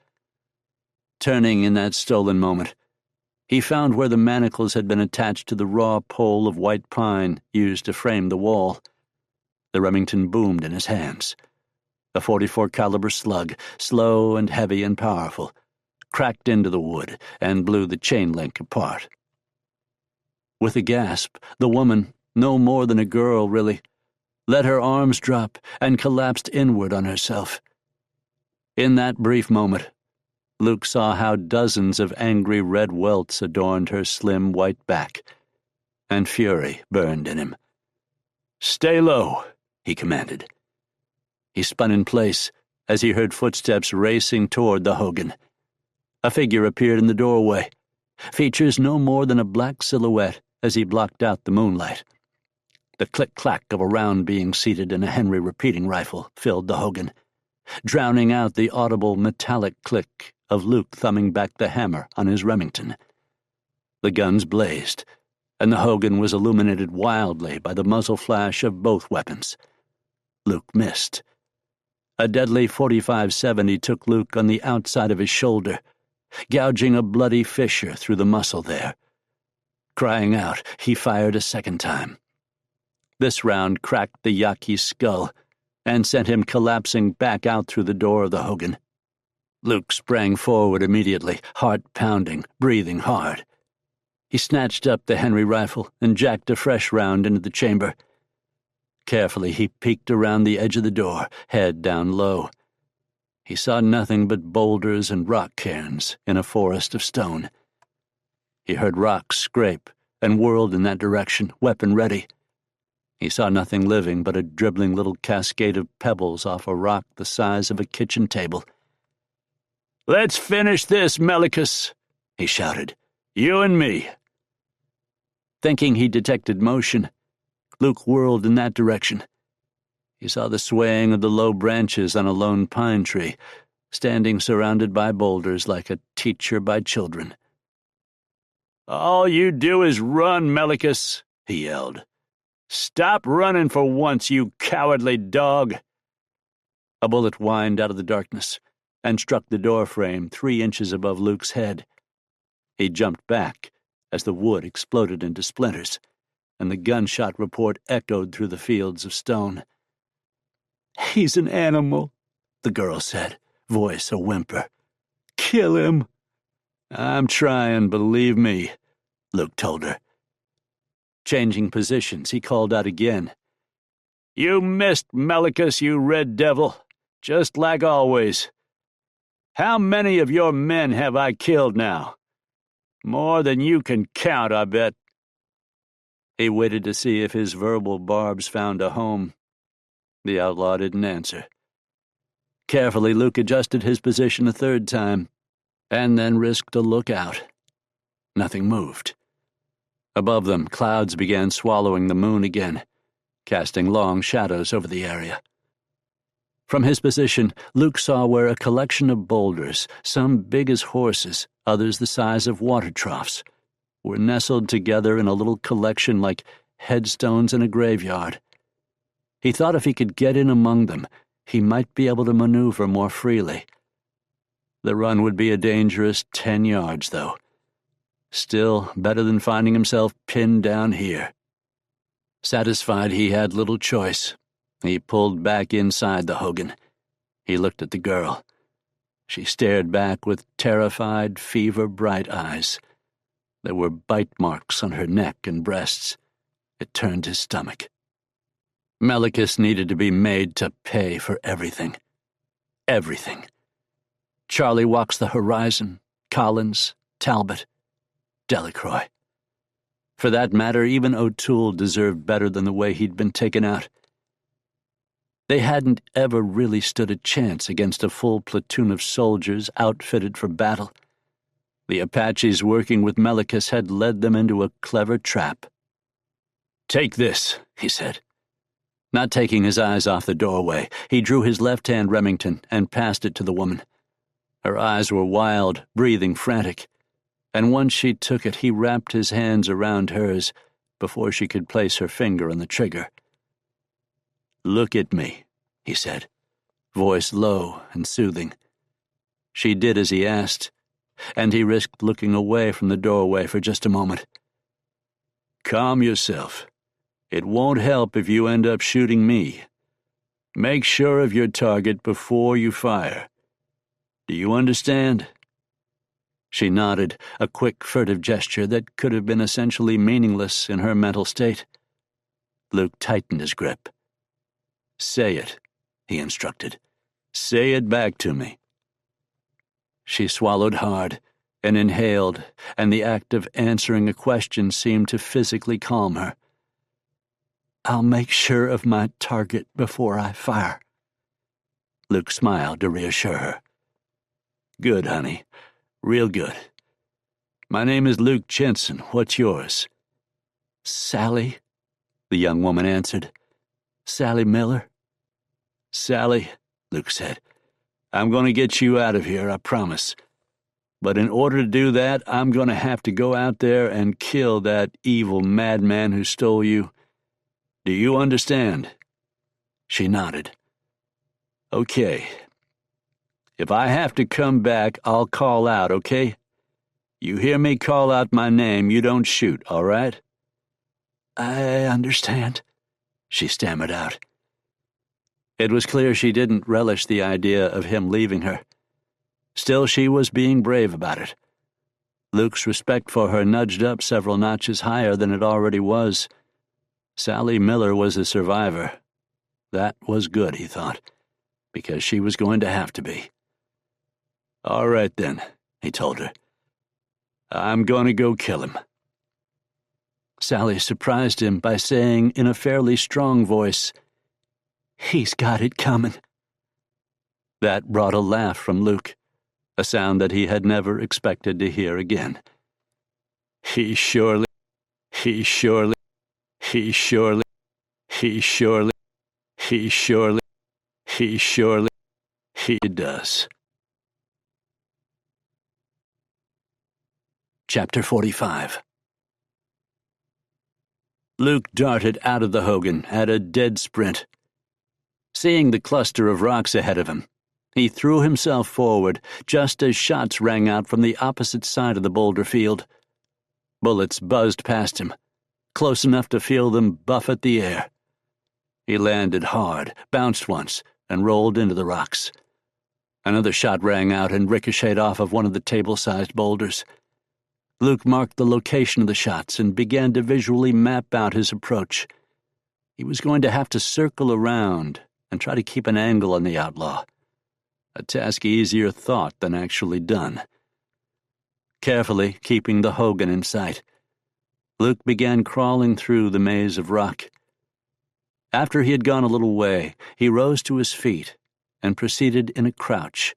Turning in that stolen moment, he found where the manacles had been attached to the raw pole of white pine used to frame the wall. The Remington boomed in his hands. A .44 caliber slug, slow and heavy and powerful, cracked into the wood and blew the chain link apart. With a gasp, the woman, no more than a girl really, let her arms drop and collapsed inward on herself. In that brief moment, Luke saw how dozens of angry red welts adorned her slim white back, and fury burned in him. "Stay low," he commanded. He spun in place as he heard footsteps racing toward the Hogan. A figure appeared in the doorway, features no more than a black silhouette as he blocked out the moonlight. The click-clack of a round being seated in a Henry repeating rifle filled the Hogan. drowning out the audible metallic click of Luke thumbing back the hammer on his Remington. The guns blazed, and the Hogan was illuminated wildly by the muzzle flash of both weapons. Luke missed. A deadly .45-70 took Luke on the outside of his shoulder, gouging a bloody fissure through the muscle there. Crying out, he fired a second time. This round cracked the Yaki's skull and sent him collapsing back out through the door of the Hogan. Luke sprang forward immediately, heart pounding, breathing hard. He snatched up the Henry rifle and jacked a fresh round into the chamber. Carefully, he peeked around the edge of the door, head down low. He saw nothing but boulders and rock cairns in a forest of stone. He heard rocks scrape and whirled in that direction, weapon ready. He saw nothing living but a dribbling little cascade of pebbles off a rock the size of a kitchen table. "Let's finish this, Melikus," he shouted. "You and me." Thinking he detected motion, Luke whirled in that direction. He saw the swaying of the low branches on a lone pine tree, standing surrounded by boulders like a teacher by children. "All you do is run, Melikus," he yelled. "Stop running for once, you cowardly dog." A bullet whined out of the darkness and struck the door frame 3 inches above Luke's head. He jumped back as the wood exploded into splinters, and the gunshot report echoed through the fields of stone. "He's an animal," the girl said, voice a whimper. "Kill him." "I'm trying, believe me," Luke told her. Changing positions, he called out again. "You missed, Melikus, you red devil, just like always. How many of your men have I killed now? More than you can count, I bet." He waited to see if his verbal barbs found a home. The outlaw didn't answer. Carefully, Luke adjusted his position a third time, and then risked a look out. Nothing moved. Above them, clouds began swallowing the moon again, casting long shadows over the area. From his position, Luke saw where a collection of boulders, some big as horses, others the size of water troughs, were nestled together in a little collection like headstones in a graveyard. He thought if he could get in among them, he might be able to maneuver more freely. The run would be a dangerous 10 yards, though. Still, better than finding himself pinned down here. Satisfied he had little choice, he pulled back inside the Hogan. He looked at the girl. She stared back with terrified, fever-bright eyes. There were bite marks on her neck and breasts. It turned his stomach. Melikus needed to be made to pay for everything. Everything. Charlie walks the horizon, Collins, Talbot, Delacroix. For that matter, even O'Toole deserved better than the way he'd been taken out. They hadn't ever really stood a chance against a full platoon of soldiers outfitted for battle. The Apaches working with Melikus had led them into a clever trap. "Take this," he said. Not taking his eyes off the doorway, he drew his left-hand Remington and passed it to the woman. Her eyes were wild, breathing frantic, and once she took it, he wrapped his hands around hers before she could place her finger on the trigger. "Look at me," he said, voice low and soothing. She did as he asked, and he risked looking away from the doorway for just a moment. "Calm yourself. It won't help if you end up shooting me. Make sure of your target before you fire. Do you understand?" She nodded, a quick, furtive gesture that could have been essentially meaningless in her mental state. Luke tightened his grip. "Say it," he instructed. "Say it back to me." She swallowed hard and inhaled, and the act of answering a question seemed to physically calm her. "I'll make sure of my target before I fire." Luke smiled to reassure her. "Good, honey. Real good. My name is Luke Jensen. What's yours?" "Sally," the young woman answered. "Sally Miller." "Sally," Luke said, I'm going to get you out of here, I promise. But in order to do that, I'm going to have to go out there and kill that evil madman who stole you. Do you understand?" She nodded. "Okay. If I have to come back, I'll call out, okay? You hear me call out my name, you don't shoot, all right?" "I understand," she stammered out. It was clear she didn't relish the idea of him leaving her. Still, she was being brave about it. Luke's respect for her nudged up several notches higher than it already was. Sally Miller was a survivor. That was good, he thought, because she was going to have to be. "All right, then," he told her. "I'm going to go kill him." Sally surprised him by saying in a fairly strong voice, "He's got it coming." That brought a laugh from Luke, a sound that he had never expected to hear again. He surely does. Chapter 45. Luke darted out of the hogan at a dead sprint. Seeing the cluster of rocks ahead of him, he threw himself forward just as shots rang out from the opposite side of the boulder field. Bullets buzzed past him, close enough to feel them buffet the air. He landed hard, bounced once, and rolled into the rocks. Another shot rang out and ricocheted off of one of the table-sized boulders. Luke marked the location of the shots and began to visually map out his approach. He was going to have to circle around and try to keep an angle on the outlaw, a task easier thought than actually done. Carefully keeping the hogan in sight, Luke began crawling through the maze of rock. After he had gone a little way, he rose to his feet and proceeded in a crouch.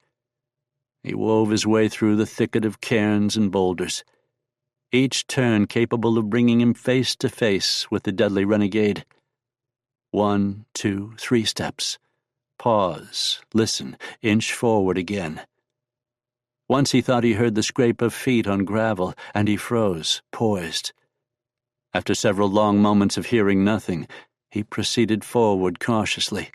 He wove his way through the thicket of cairns and boulders, each turn capable of bringing him face to face with the deadly renegade. 1, 2, 3 steps. Pause, listen, inch forward again. Once he thought he heard the scrape of feet on gravel, and he froze, poised. After several long moments of hearing nothing, he proceeded forward cautiously.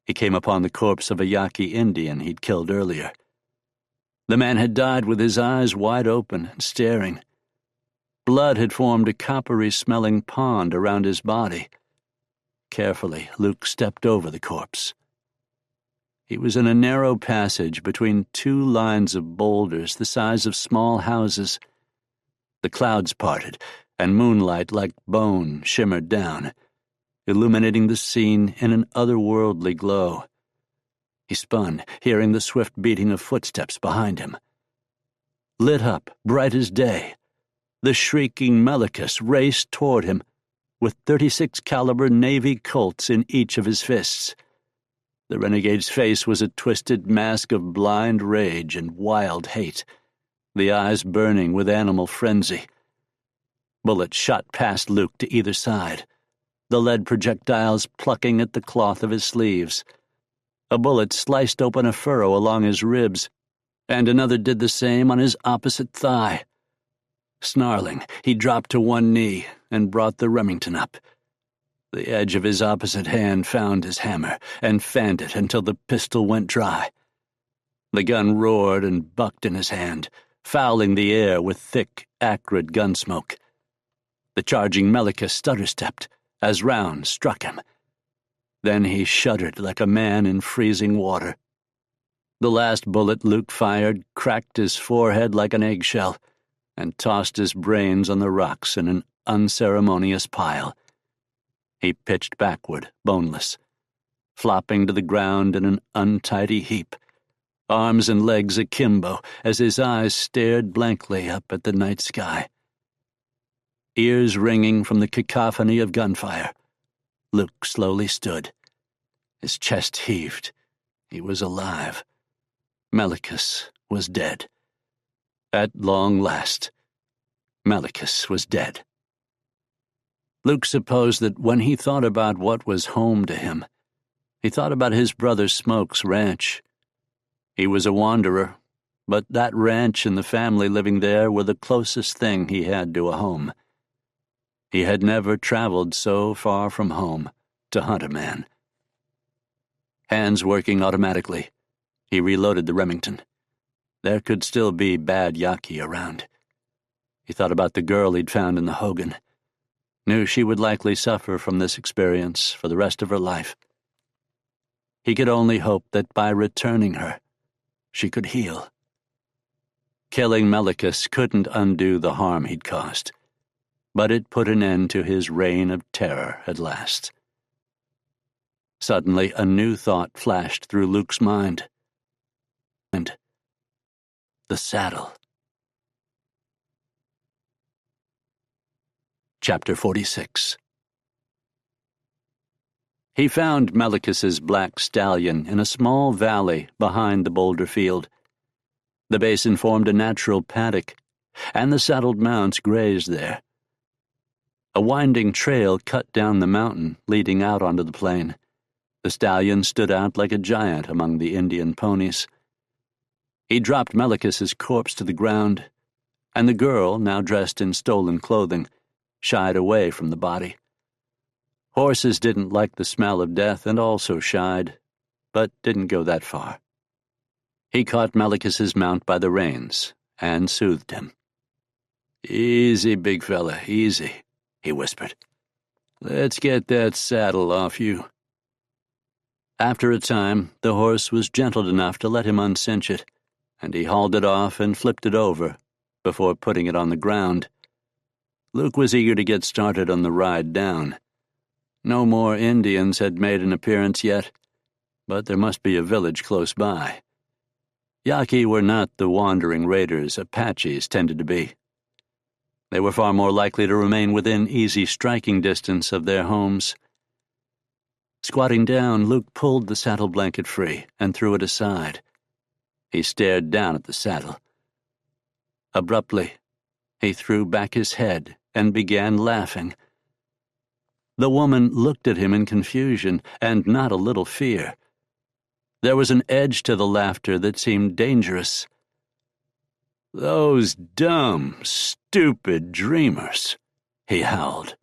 He came upon the corpse of a Yaqui Indian he'd killed earlier. The man had died with his eyes wide open and staring. Blood had formed a coppery-smelling pond around his body. Carefully, Luke stepped over the corpse. He was in a narrow passage between 2 lines of boulders the size of small houses. The clouds parted, and moonlight like bone shimmered down, illuminating the scene in an otherworldly glow. He spun, hearing the swift beating of footsteps behind him. Lit up, bright as day, the shrieking Melikus raced toward him, with .36 caliber Navy Colts in each of his fists. The renegade's face was a twisted mask of blind rage and wild hate, the eyes burning with animal frenzy. Bullets shot past Luke to either side, the lead projectiles plucking at the cloth of his sleeves. A bullet sliced open a furrow along his ribs, and another did the same on his opposite thigh. Snarling, he dropped to one knee and brought the Remington up. The edge of his opposite hand found his hammer and fanned it until the pistol went dry. The gun roared and bucked in his hand, fouling the air with thick, acrid gun smoke. The charging Melikus stutter-stepped as rounds struck him. Then he shuddered like a man in freezing water. The last bullet Luke fired cracked his forehead like an eggshell and tossed his brains on the rocks in an unceremonious pile. He pitched backward, boneless, flopping to the ground in an untidy heap, arms and legs akimbo as his eyes stared blankly up at the night sky. Ears ringing from the cacophony of gunfire, Luke slowly stood. His chest heaved. He was alive. Melikus was dead. At long last, Melikus was dead. Luke supposed that when he thought about what was home to him, he thought about his brother Smoke's ranch, He was a wanderer, but that ranch and the family living there were the closest thing he had to a home. He had never traveled so far from home to hunt a man. Hands working automatically, he reloaded the Remington. There could still be bad Yaqui around. He thought about the girl he'd found in the Hogan. Knew she would likely suffer from this experience for the rest of her life. He could only hope that by returning her, she could heal. Killing Melikus couldn't undo the harm he'd caused, but it put an end to his reign of terror at last. Suddenly, a new thought flashed through Luke's mind. And the saddle. Chapter 46. He found Melikus's black stallion in a small valley behind the boulder field. The basin formed a natural paddock, and the saddled mounts grazed there. A winding trail cut down the mountain, leading out onto the plain. The stallion stood out like a giant among the Indian ponies. He dropped Melikus's corpse to the ground, and the girl, now dressed in stolen clothing, shied away from the body. Horses didn't like the smell of death and also shied, but didn't go that far. He caught Melikus's mount by the reins and soothed him. "Easy, big fella, easy," he whispered. "Let's get that saddle off you." After a time, the horse was gentle enough to let him uncinch it, and he hauled it off and flipped it over before putting it on the ground. Luke was eager to get started on the ride down. No more Indians had made an appearance yet, but there must be a village close by. Yaqui were not the wandering raiders Apaches tended to be. They were far more likely to remain within easy striking distance of their homes. Squatting down, Luke pulled the saddle blanket free and threw it aside. He stared down at the saddle. Abruptly, he threw back his head and began laughing. The woman looked at him in confusion and not a little fear. There was an edge to the laughter that seemed dangerous. "Those dumb, stupid dreamers," he howled.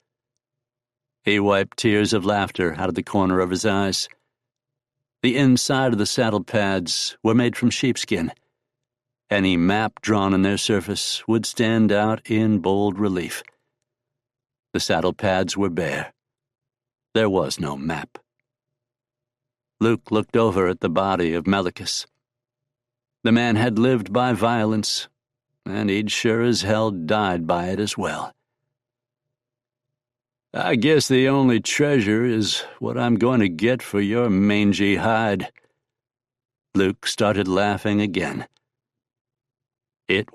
He wiped tears of laughter out of the corner of his eyes. The inside of the saddle pads were made from sheepskin. Any map drawn on their surface would stand out in bold relief. The saddle pads were bare. There was no map. Luke looked over at the body of Melikus. The man had lived by violence, and he'd sure as hell died by it as well. "I guess the only treasure is what I'm going to get for your mangy hide." Luke started laughing again. It